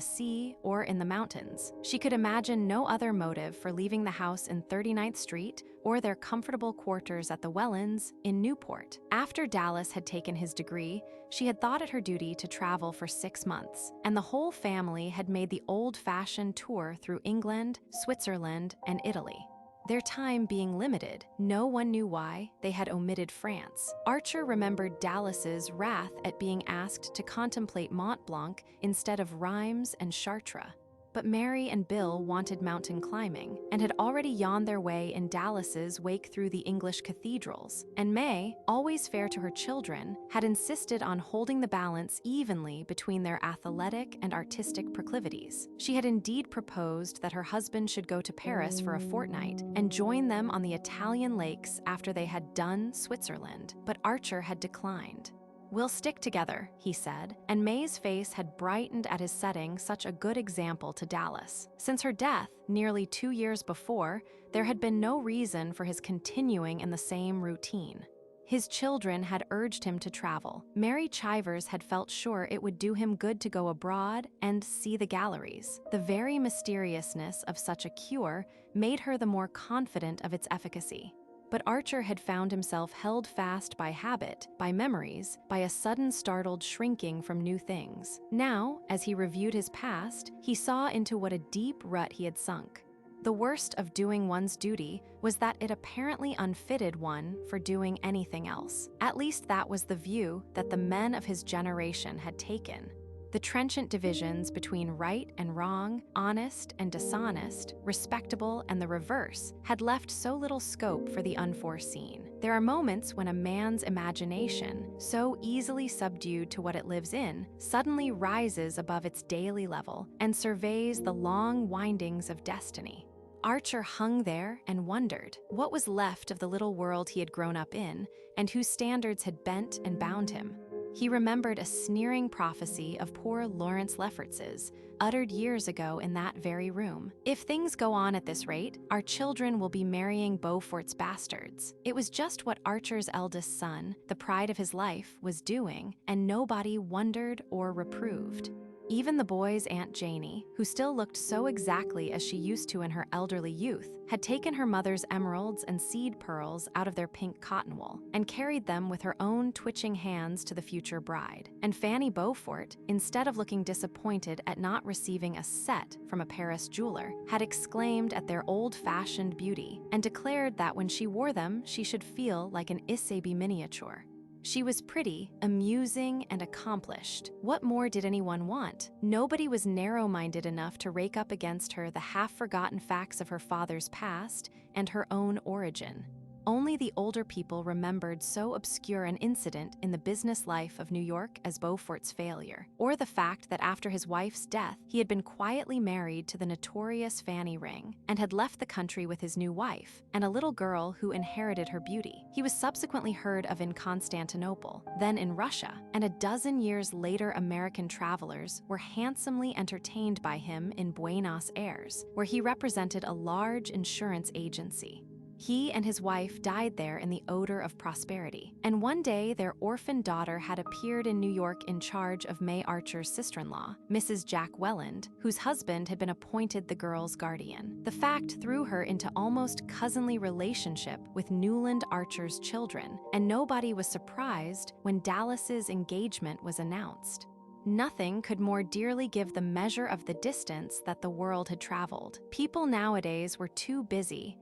sea or in the mountains. She could imagine no other motive for leaving the house in 39th Street or their comfortable quarters at the Wellands in Newport. After Dallas had taken his degree, she had thought it her duty to travel for 6 months, and the whole family had made the old-fashioned tour through England, Switzerland, and Italy. Their time being limited, no one knew why they had omitted France. Archer remembered Dallas's wrath at being asked to contemplate Mont Blanc instead of Rheims and Chartres. But Mary and Bill wanted mountain climbing, and had already yawned their way in Dallas's wake through the English cathedrals. And May, always fair to her children, had insisted on holding the balance evenly between their athletic and artistic proclivities. She had indeed proposed that her husband should go to Paris for a fortnight and join them on the Italian lakes after they had done Switzerland, but Archer had declined. "We'll stick together," he said, and May's face had brightened at his setting such a good example to Dallas. Since her death, nearly 2 years before, there had been no reason for his continuing in the same routine. His children had urged him to travel. Mary Chivers had felt sure it would do him good to go abroad and see the galleries. The very mysteriousness of such a cure made her the more confident of its efficacy. But Archer had found himself held fast by habit, by memories, by a sudden startled shrinking from new things. Now, as he reviewed his past, he saw into what a deep rut he had sunk. The worst of doing one's duty was that it apparently unfitted one for doing anything else. At least that was the view that the men of his generation had taken. The trenchant divisions between right and wrong, honest and dishonest, respectable and the reverse, had left so little scope for the unforeseen. There are moments when a man's imagination, so easily subdued to what it lives in, suddenly rises above its daily level and surveys the long windings of destiny. Archer hung there and wondered what was left of the little world he had grown up in and whose standards had bent and bound him. He remembered a sneering prophecy of poor Lawrence Lefferts's, uttered years ago in that very room. "If things go on at this rate, our children will be marrying Beaufort's bastards." It was just what Archer's eldest son, the pride of his life, was doing, and nobody wondered or reproved. Even the boy's Aunt Janie, who still looked so exactly as she used to in her elderly youth, had taken her mother's emeralds and seed pearls out of their pink cotton wool and carried them with her own twitching hands to the future bride. And Fanny Beaufort, instead of looking disappointed at not receiving a set from a Paris jeweler, had exclaimed at their old-fashioned beauty and declared that when she wore them, she should feel like an Issaby miniature. She was pretty, amusing, and accomplished. What more did anyone want? Nobody was narrow-minded enough to rake up against her the half-forgotten facts of her father's past and her own origin. Only the older people remembered so obscure an incident in the business life of New York as Beaufort's failure, or the fact that after his wife's death, he had been quietly married to the notorious Fanny Ring and had left the country with his new wife and a little girl who inherited her beauty. He was subsequently heard of in Constantinople, then in Russia, and a dozen years later American travelers were handsomely entertained by him in Buenos Aires, where he represented a large insurance agency. He and his wife died there in the odor of prosperity, and one day their orphan daughter had appeared in New York in charge of May Archer's sister-in-law, Mrs. Jack Welland, whose husband had been appointed the girl's guardian. The fact threw her into almost cousinly relationship with Newland Archer's children, and nobody was surprised when Dallas's engagement was announced. Nothing could more dearly give the measure of the distance that the world had traveled. People nowadays were too busy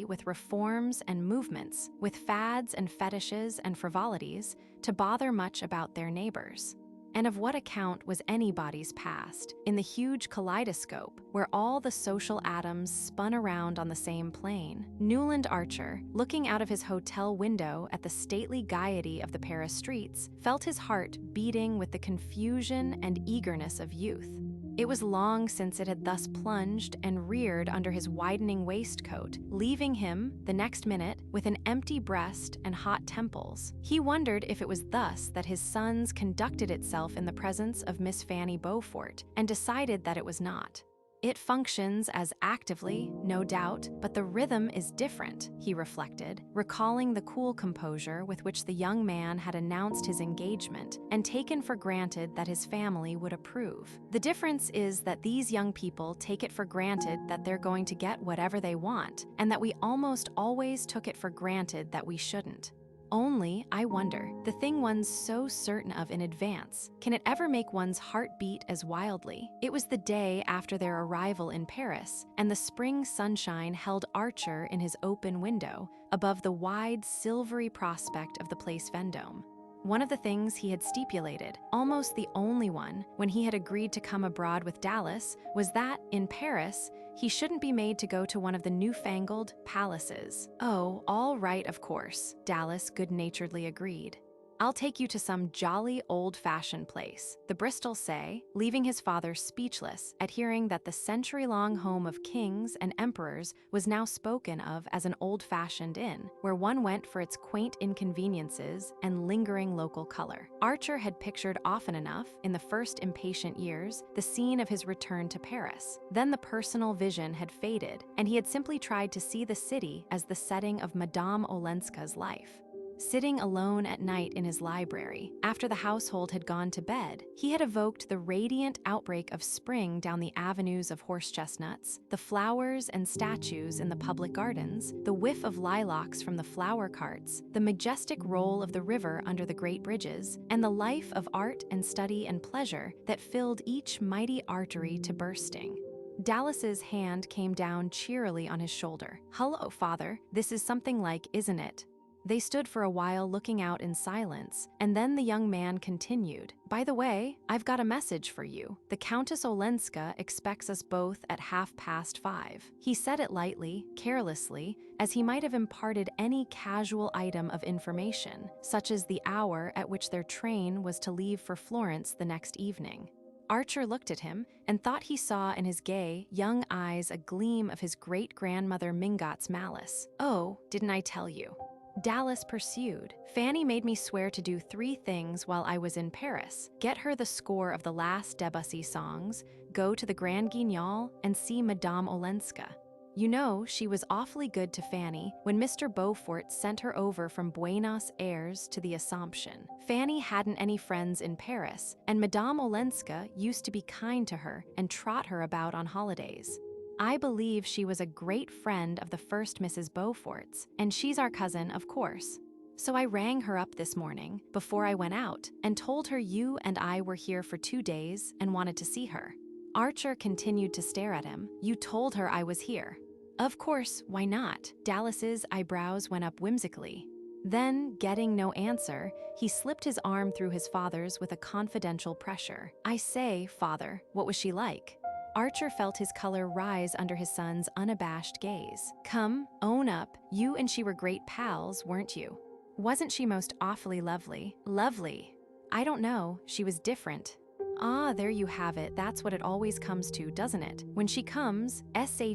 with reforms and movements, with fads and fetishes and frivolities, to bother much about their neighbors. And of what account was anybody's past in the huge kaleidoscope where all the social atoms spun around on the same plane? Newland Archer, looking out of his hotel window at the stately gaiety of the Paris streets, felt his heart beating with the confusion and eagerness of youth. It was long since it had thus plunged and reared under his widening waistcoat, leaving him, the next minute, with an empty breast and hot temples. He wondered if it was thus that his son's conducted itself in the presence of Miss Fanny Beaufort, and decided that it was not. It functions as actively, no doubt, but the rhythm is different, he reflected, recalling the cool composure with which the young man had announced his engagement and taken for granted that his family would approve. The difference is that these young people take it for granted that they're going to get whatever they want, and that we almost always took it for granted that we shouldn't. Only, I wonder, the thing one's so certain of in advance, can it ever make one's heart beat as wildly? It was the day after their arrival in Paris, and the spring sunshine held Archer in his open window above the wide, silvery prospect of the Place Vendôme. One of the things he had stipulated, almost the only one, when he had agreed to come abroad with Dallas, was that, in Paris, he shouldn't be made to go to one of the newfangled palaces. "Oh, all right, of course," Dallas good-naturedly agreed. "I'll take you to some jolly old-fashioned place," the Bristol say, leaving his father speechless at hearing that the century-long home of kings and emperors was now spoken of as an old-fashioned inn, where one went for its quaint inconveniences and lingering local color. Archer had pictured often enough, in the first impatient years, the scene of his return to Paris. Then the personal vision had faded, and he had simply tried to see the city as the setting of Madame Olenska's life. Sitting alone at night in his library, after the household had gone to bed, he had evoked the radiant outbreak of spring down the avenues of horse chestnuts, the flowers and statues in the public gardens, the whiff of lilacs from the flower carts, the majestic roll of the river under the great bridges, and the life of art and study and pleasure that filled each mighty artery to bursting. Dallas's hand came down cheerily on his shoulder. "Hello, Father. This is something like, isn't it?" They stood for a while looking out in silence, and then the young man continued, "By the way, I've got a message for you. The Countess Olenska expects us both at 5:30. He said it lightly, carelessly, as he might have imparted any casual item of information, such as the hour at which their train was to leave for Florence the next evening. Archer looked at him and thought he saw in his gay, young eyes a gleam of his great-grandmother Mingot's malice. "Oh, didn't I tell you?" Dallas pursued. "Fanny made me swear to do 3 things while I was in Paris: get her the score of the last Debussy songs, go to the Grand Guignol, and see Madame Olenska." You know, she was awfully good to Fanny when Mr. Beaufort sent her over from Buenos Aires to the Assumption. Fanny hadn't any friends in Paris, and Madame Olenska used to be kind to her and trot her about on holidays. I believe she was a great friend of the first Mrs. Beaufort's, and she's our cousin, of course. So I rang her up this morning, before I went out, and told her you and I were here for 2 days and wanted to see her. Archer continued to stare at him. You told her I was here. Of course, why not? Dallas's eyebrows went up whimsically. Then, getting no answer, he slipped his arm through his father's with a confidential pressure. I say, father, what was she like? Archer felt his color rise under his son's unabashed gaze. Come, own up, you and she were great pals, weren't you? Wasn't she most awfully lovely? Lovely. I don't know, she was different. Ah, there you have it, that's what it always comes to, doesn't it? When she comes,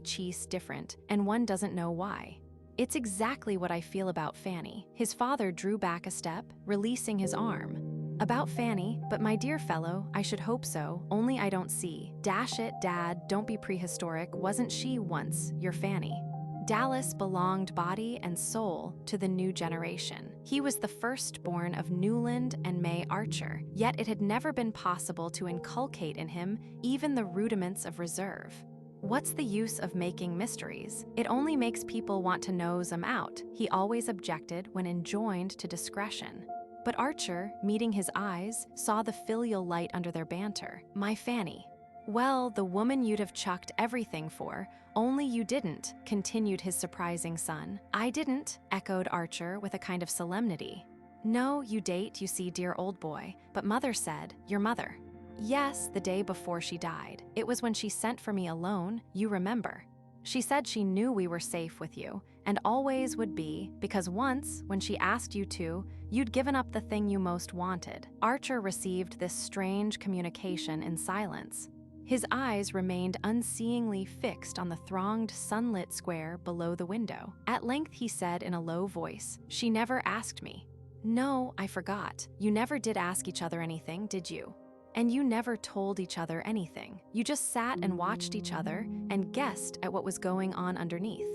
she's different, and one doesn't know why. It's exactly what I feel about Fanny. His father drew back a step, releasing his arm. About Fanny, but my dear fellow, I should hope so, only I don't see. Dash it, Dad, don't be prehistoric, wasn't she once your Fanny? Dallas belonged body and soul to the new generation. He was the firstborn of Newland and May Archer, yet it had never been possible to inculcate in him even the rudiments of reserve. What's the use of making mysteries? It only makes people want to nose 'em out, he always objected when enjoined to discretion. But Archer, meeting his eyes, saw the filial light under their banter. My Fanny. Well, the woman you'd have chucked everything for, only you didn't, continued his surprising son. I didn't, echoed Archer with a kind of solemnity. No, you date, you see, dear old boy, but mother said, your mother. Yes, the day before she died. It was when she sent for me alone, you remember. She said she knew we were safe with you, and always would be, because once, when she asked you to, you'd given up the thing you most wanted. Archer received this strange communication in silence. His eyes remained unseeingly fixed on the thronged, sunlit square below the window. At length he said in a low voice, she never asked me. No, I forgot. You never did ask each other anything, did you? And you never told each other anything. You just sat and watched each other and guessed at what was going on underneath.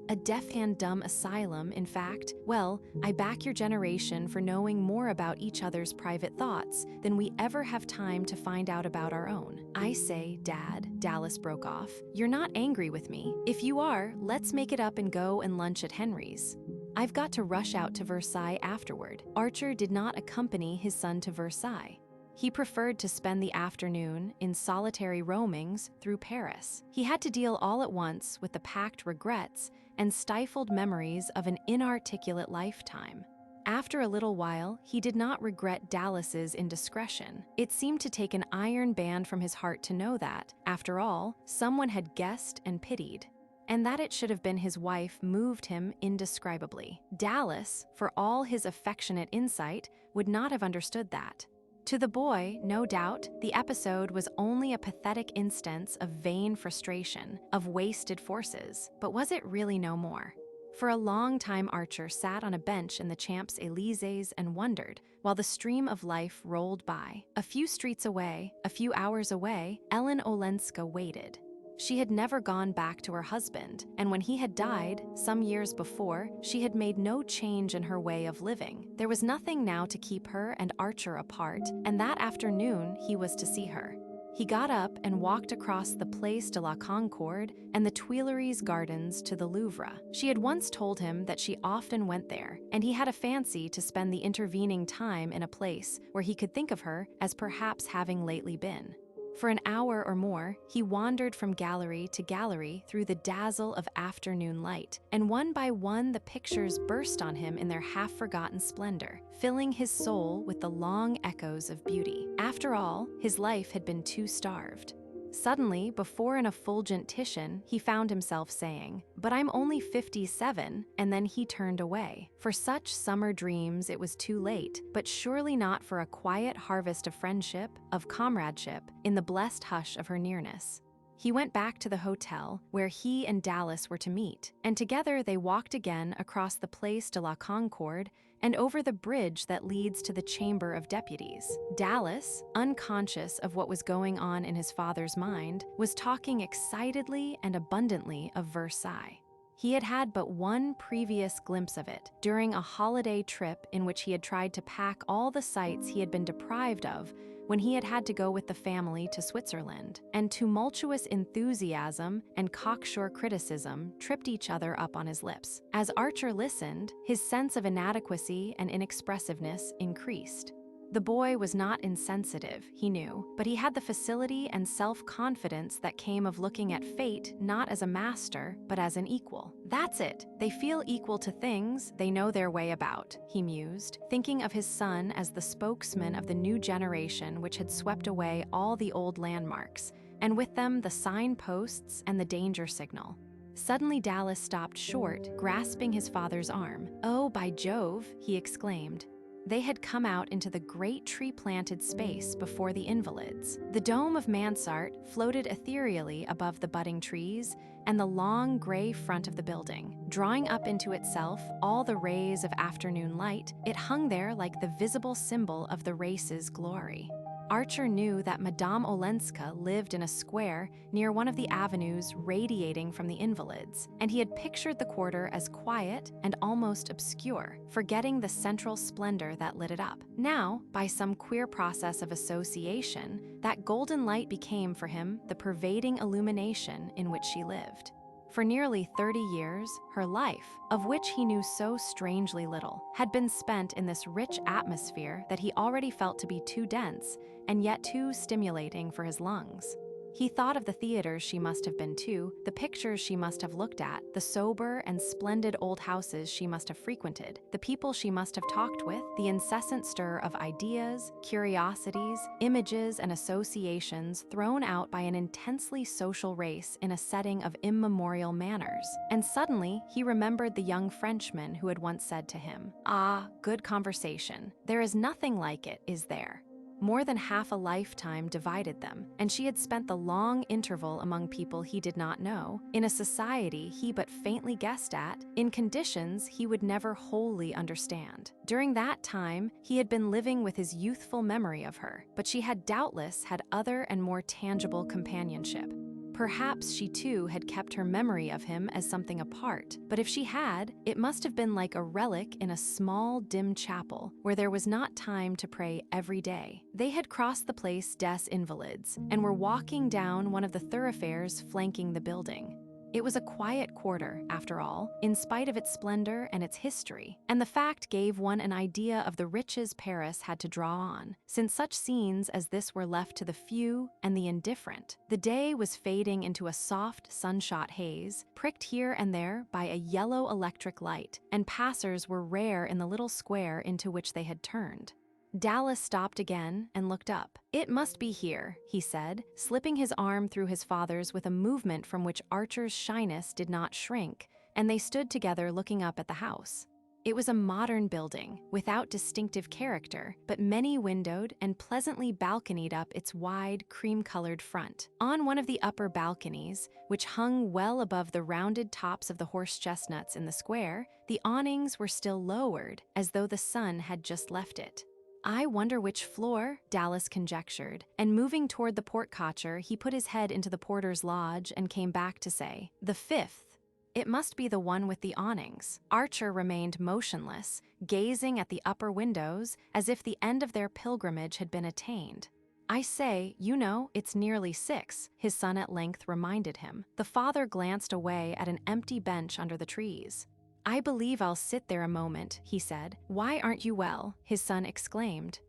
A deaf-and-dumb asylum, in fact. Well, I back your generation for knowing more about each other's private thoughts than we ever have time to find out about our own. I say, Dad, Dallas broke off, you're not angry with me. If you are, let's make it up and go and lunch at Henry's. I've got to rush out to Versailles afterward. Archer did not accompany his son to Versailles. He preferred to spend the afternoon in solitary roamings through Paris. He had to deal all at once with the packed regrets and stifled memories of an inarticulate lifetime. After a little while, he did not regret Dallas's indiscretion. It seemed to take an iron band from his heart to know that, after all, someone had guessed and pitied. And that it should have been his wife moved him indescribably. Dallas, for all his affectionate insight, would not have understood that. To the boy, no doubt, the episode was only a pathetic instance of vain frustration, of wasted forces, but was it really no more? For a long time Archer sat on a bench in the Champs-Élysées and wondered, while the stream of life rolled by. A few streets away, a few hours away, Ellen Olenska waited. She had never gone back to her husband, and when he had died, some years before, she had made no change in her way of living. There was nothing now to keep her and Archer apart, and that afternoon he was to see her. He got up and walked across the Place de la Concorde and the Tuileries Gardens to the Louvre. She had once told him that she often went there, and he had a fancy to spend the intervening time in a place where he could think of her as perhaps having lately been. For an hour or more, he wandered from gallery to gallery through the dazzle of afternoon light, and one by one the pictures burst on him in their half-forgotten splendor, filling his soul with the long echoes of beauty. After all, his life had been too starved. Suddenly, before an effulgent Titian, he found himself saying, "But I'm only 57, and then he turned away. For such summer dreams it was too late, but surely not for a quiet harvest of friendship, of comradeship, in the blessed hush of her nearness. He went back to the hotel, where he and Dallas were to meet, and together they walked again across the Place de la Concorde and over the bridge that leads to the Chamber of Deputies. Dallas, unconscious of what was going on in his father's mind, was talking excitedly and abundantly of Versailles. He had had but one previous glimpse of it, during a holiday trip in which he had tried to pack all the sights he had been deprived of when he had to go with the family to Switzerland, and tumultuous enthusiasm and cocksure criticism tripped each other up on his lips. As Archer listened, his sense of inadequacy and inexpressiveness increased. The boy was not insensitive, he knew, but he had the facility and self-confidence that came of looking at fate not as a master, but as an equal. That's it. They feel equal to things, they know their way about, he mused, thinking of his son as the spokesman of the new generation which had swept away all the old landmarks, and with them the signposts and the danger signal. Suddenly Dallas stopped short, grasping his father's arm. "Oh, by Jove," he exclaimed. They had come out into the great tree-planted space before the Invalids. The dome of Mansart floated ethereally above the budding trees and the long gray front of the building. Drawing up into itself all the rays of afternoon light, it hung there like the visible symbol of the race's glory. Archer knew that Madame Olenska lived in a square near one of the avenues radiating from the Invalids, and he had pictured the quarter as quiet and almost obscure, forgetting the central splendor that lit it up. Now, by some queer process of association, that golden light became for him the pervading illumination in which she lived. For nearly 30 years, her life, of which he knew so strangely little, had been spent in this rich atmosphere that he already felt to be too dense and yet too stimulating for his lungs. He thought of the theaters she must have been to, the pictures she must have looked at, the sober and splendid old houses she must have frequented, the people she must have talked with, the incessant stir of ideas, curiosities, images, and associations thrown out by an intensely social race in a setting of immemorial manners. And suddenly, he remembered the young Frenchman who had once said to him, "Ah, good conversation. There is nothing like it, is there?" More than half a lifetime divided them, and she had spent the long interval among people he did not know, in a society he but faintly guessed at, in conditions he would never wholly understand. During that time, he had been living with his youthful memory of her, but she had doubtless had other and more tangible companionship. Perhaps she too had kept her memory of him as something apart, but if she had, it must have been like a relic in a small, dim chapel where there was not time to pray every day. They had crossed the Place des Invalids and were walking down one of the thoroughfares flanking the building. It was a quiet quarter, after all, in spite of its splendor and its history, and the fact gave one an idea of the riches Paris had to draw on, since such scenes as this were left to the few and the indifferent. The day was fading into a soft, sunshot haze, pricked here and there by a yellow electric light, and passers were rare in the little square into which they had turned. Dallas stopped again and looked up. "It must be here," he said, slipping his arm through his father's with a movement from which Archer's shyness did not shrink, and they stood together looking up at the house. It was a modern building, without distinctive character, but many-windowed and pleasantly balconied up its wide, cream-colored front. On one of the upper balconies, which hung well above the rounded tops of the horse chestnuts in the square, the awnings were still lowered, as though the sun had just left it. "I wonder which floor," Dallas conjectured, and moving toward the portcotcher, he put his head into the porter's lodge and came back to say, "The 5th. It must be the one with the awnings." Archer remained motionless, gazing at the upper windows as if the end of their pilgrimage had been attained. "I say, you know, it's nearly 6, his son at length reminded him. The father glanced away at an empty bench under the trees. "I believe I'll sit there a moment," he said. "Why aren't you well?" his son exclaimed.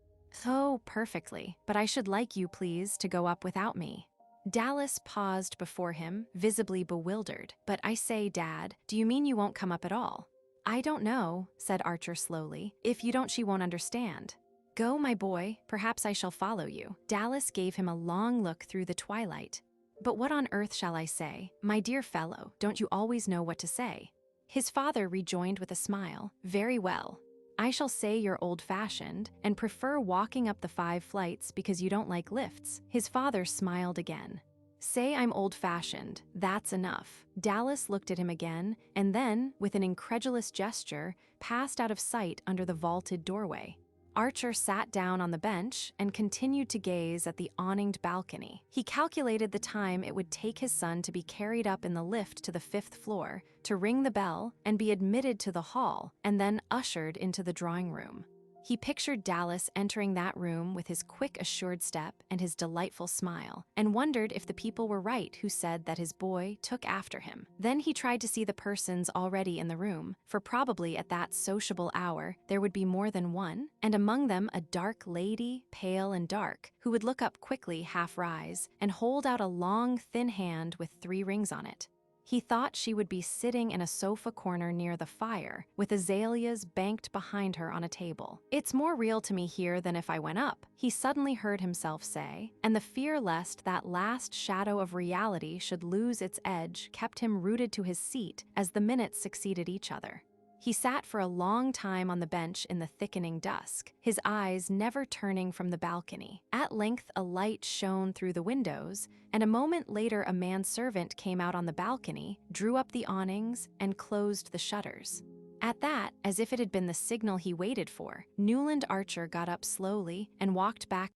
"Oh, perfectly, but I should like you, please, to go up without me." Dallas paused before him, visibly bewildered. "But I say, Dad, do you mean you won't come up at all?" "I don't know," said Archer slowly. "If you don't, she won't understand." "Go, my boy, perhaps I shall follow you." Dallas gave him a long look through the twilight. "But what on earth shall I say? My dear fellow, don't you always know what to say?" His father rejoined with a smile. "Very well. I shall say you're old-fashioned and prefer walking up the 5 flights because you don't like lifts." His father smiled again. Say I'm old-fashioned. That's enough." Dallas looked at him again, and then, with an incredulous gesture, passed out of sight under the vaulted doorway. Archer sat down on the bench and continued to gaze at the awninged balcony. He calculated the time it would take his son to be carried up in the lift to the 5th floor, to ring the bell and be admitted to the hall, and then ushered into the drawing room. He pictured Dallas entering that room with his quick, assured step and his delightful smile, and wondered if the people were right who said that his boy took after him. Then he tried to see the persons already in the room, for probably at that sociable hour there would be more than one, and among them a dark lady, pale and dark, who would look up quickly, half rise, and hold out a long, thin hand with 3 rings on it. He thought she would be sitting in a sofa corner near the fire, with azaleas banked behind her on a table. "It's more real to me here than if I went up," he suddenly heard himself say, and the fear lest that last shadow of reality should lose its edge kept him rooted to his seat as the minutes succeeded each other. He sat for a long time on the bench in the thickening dusk, his eyes never turning from the balcony. At length a light shone through the windows, and a moment later a manservant came out on the balcony, drew up the awnings, and closed the shutters. At that, as if it had been the signal he waited for, Newland Archer got up slowly and walked back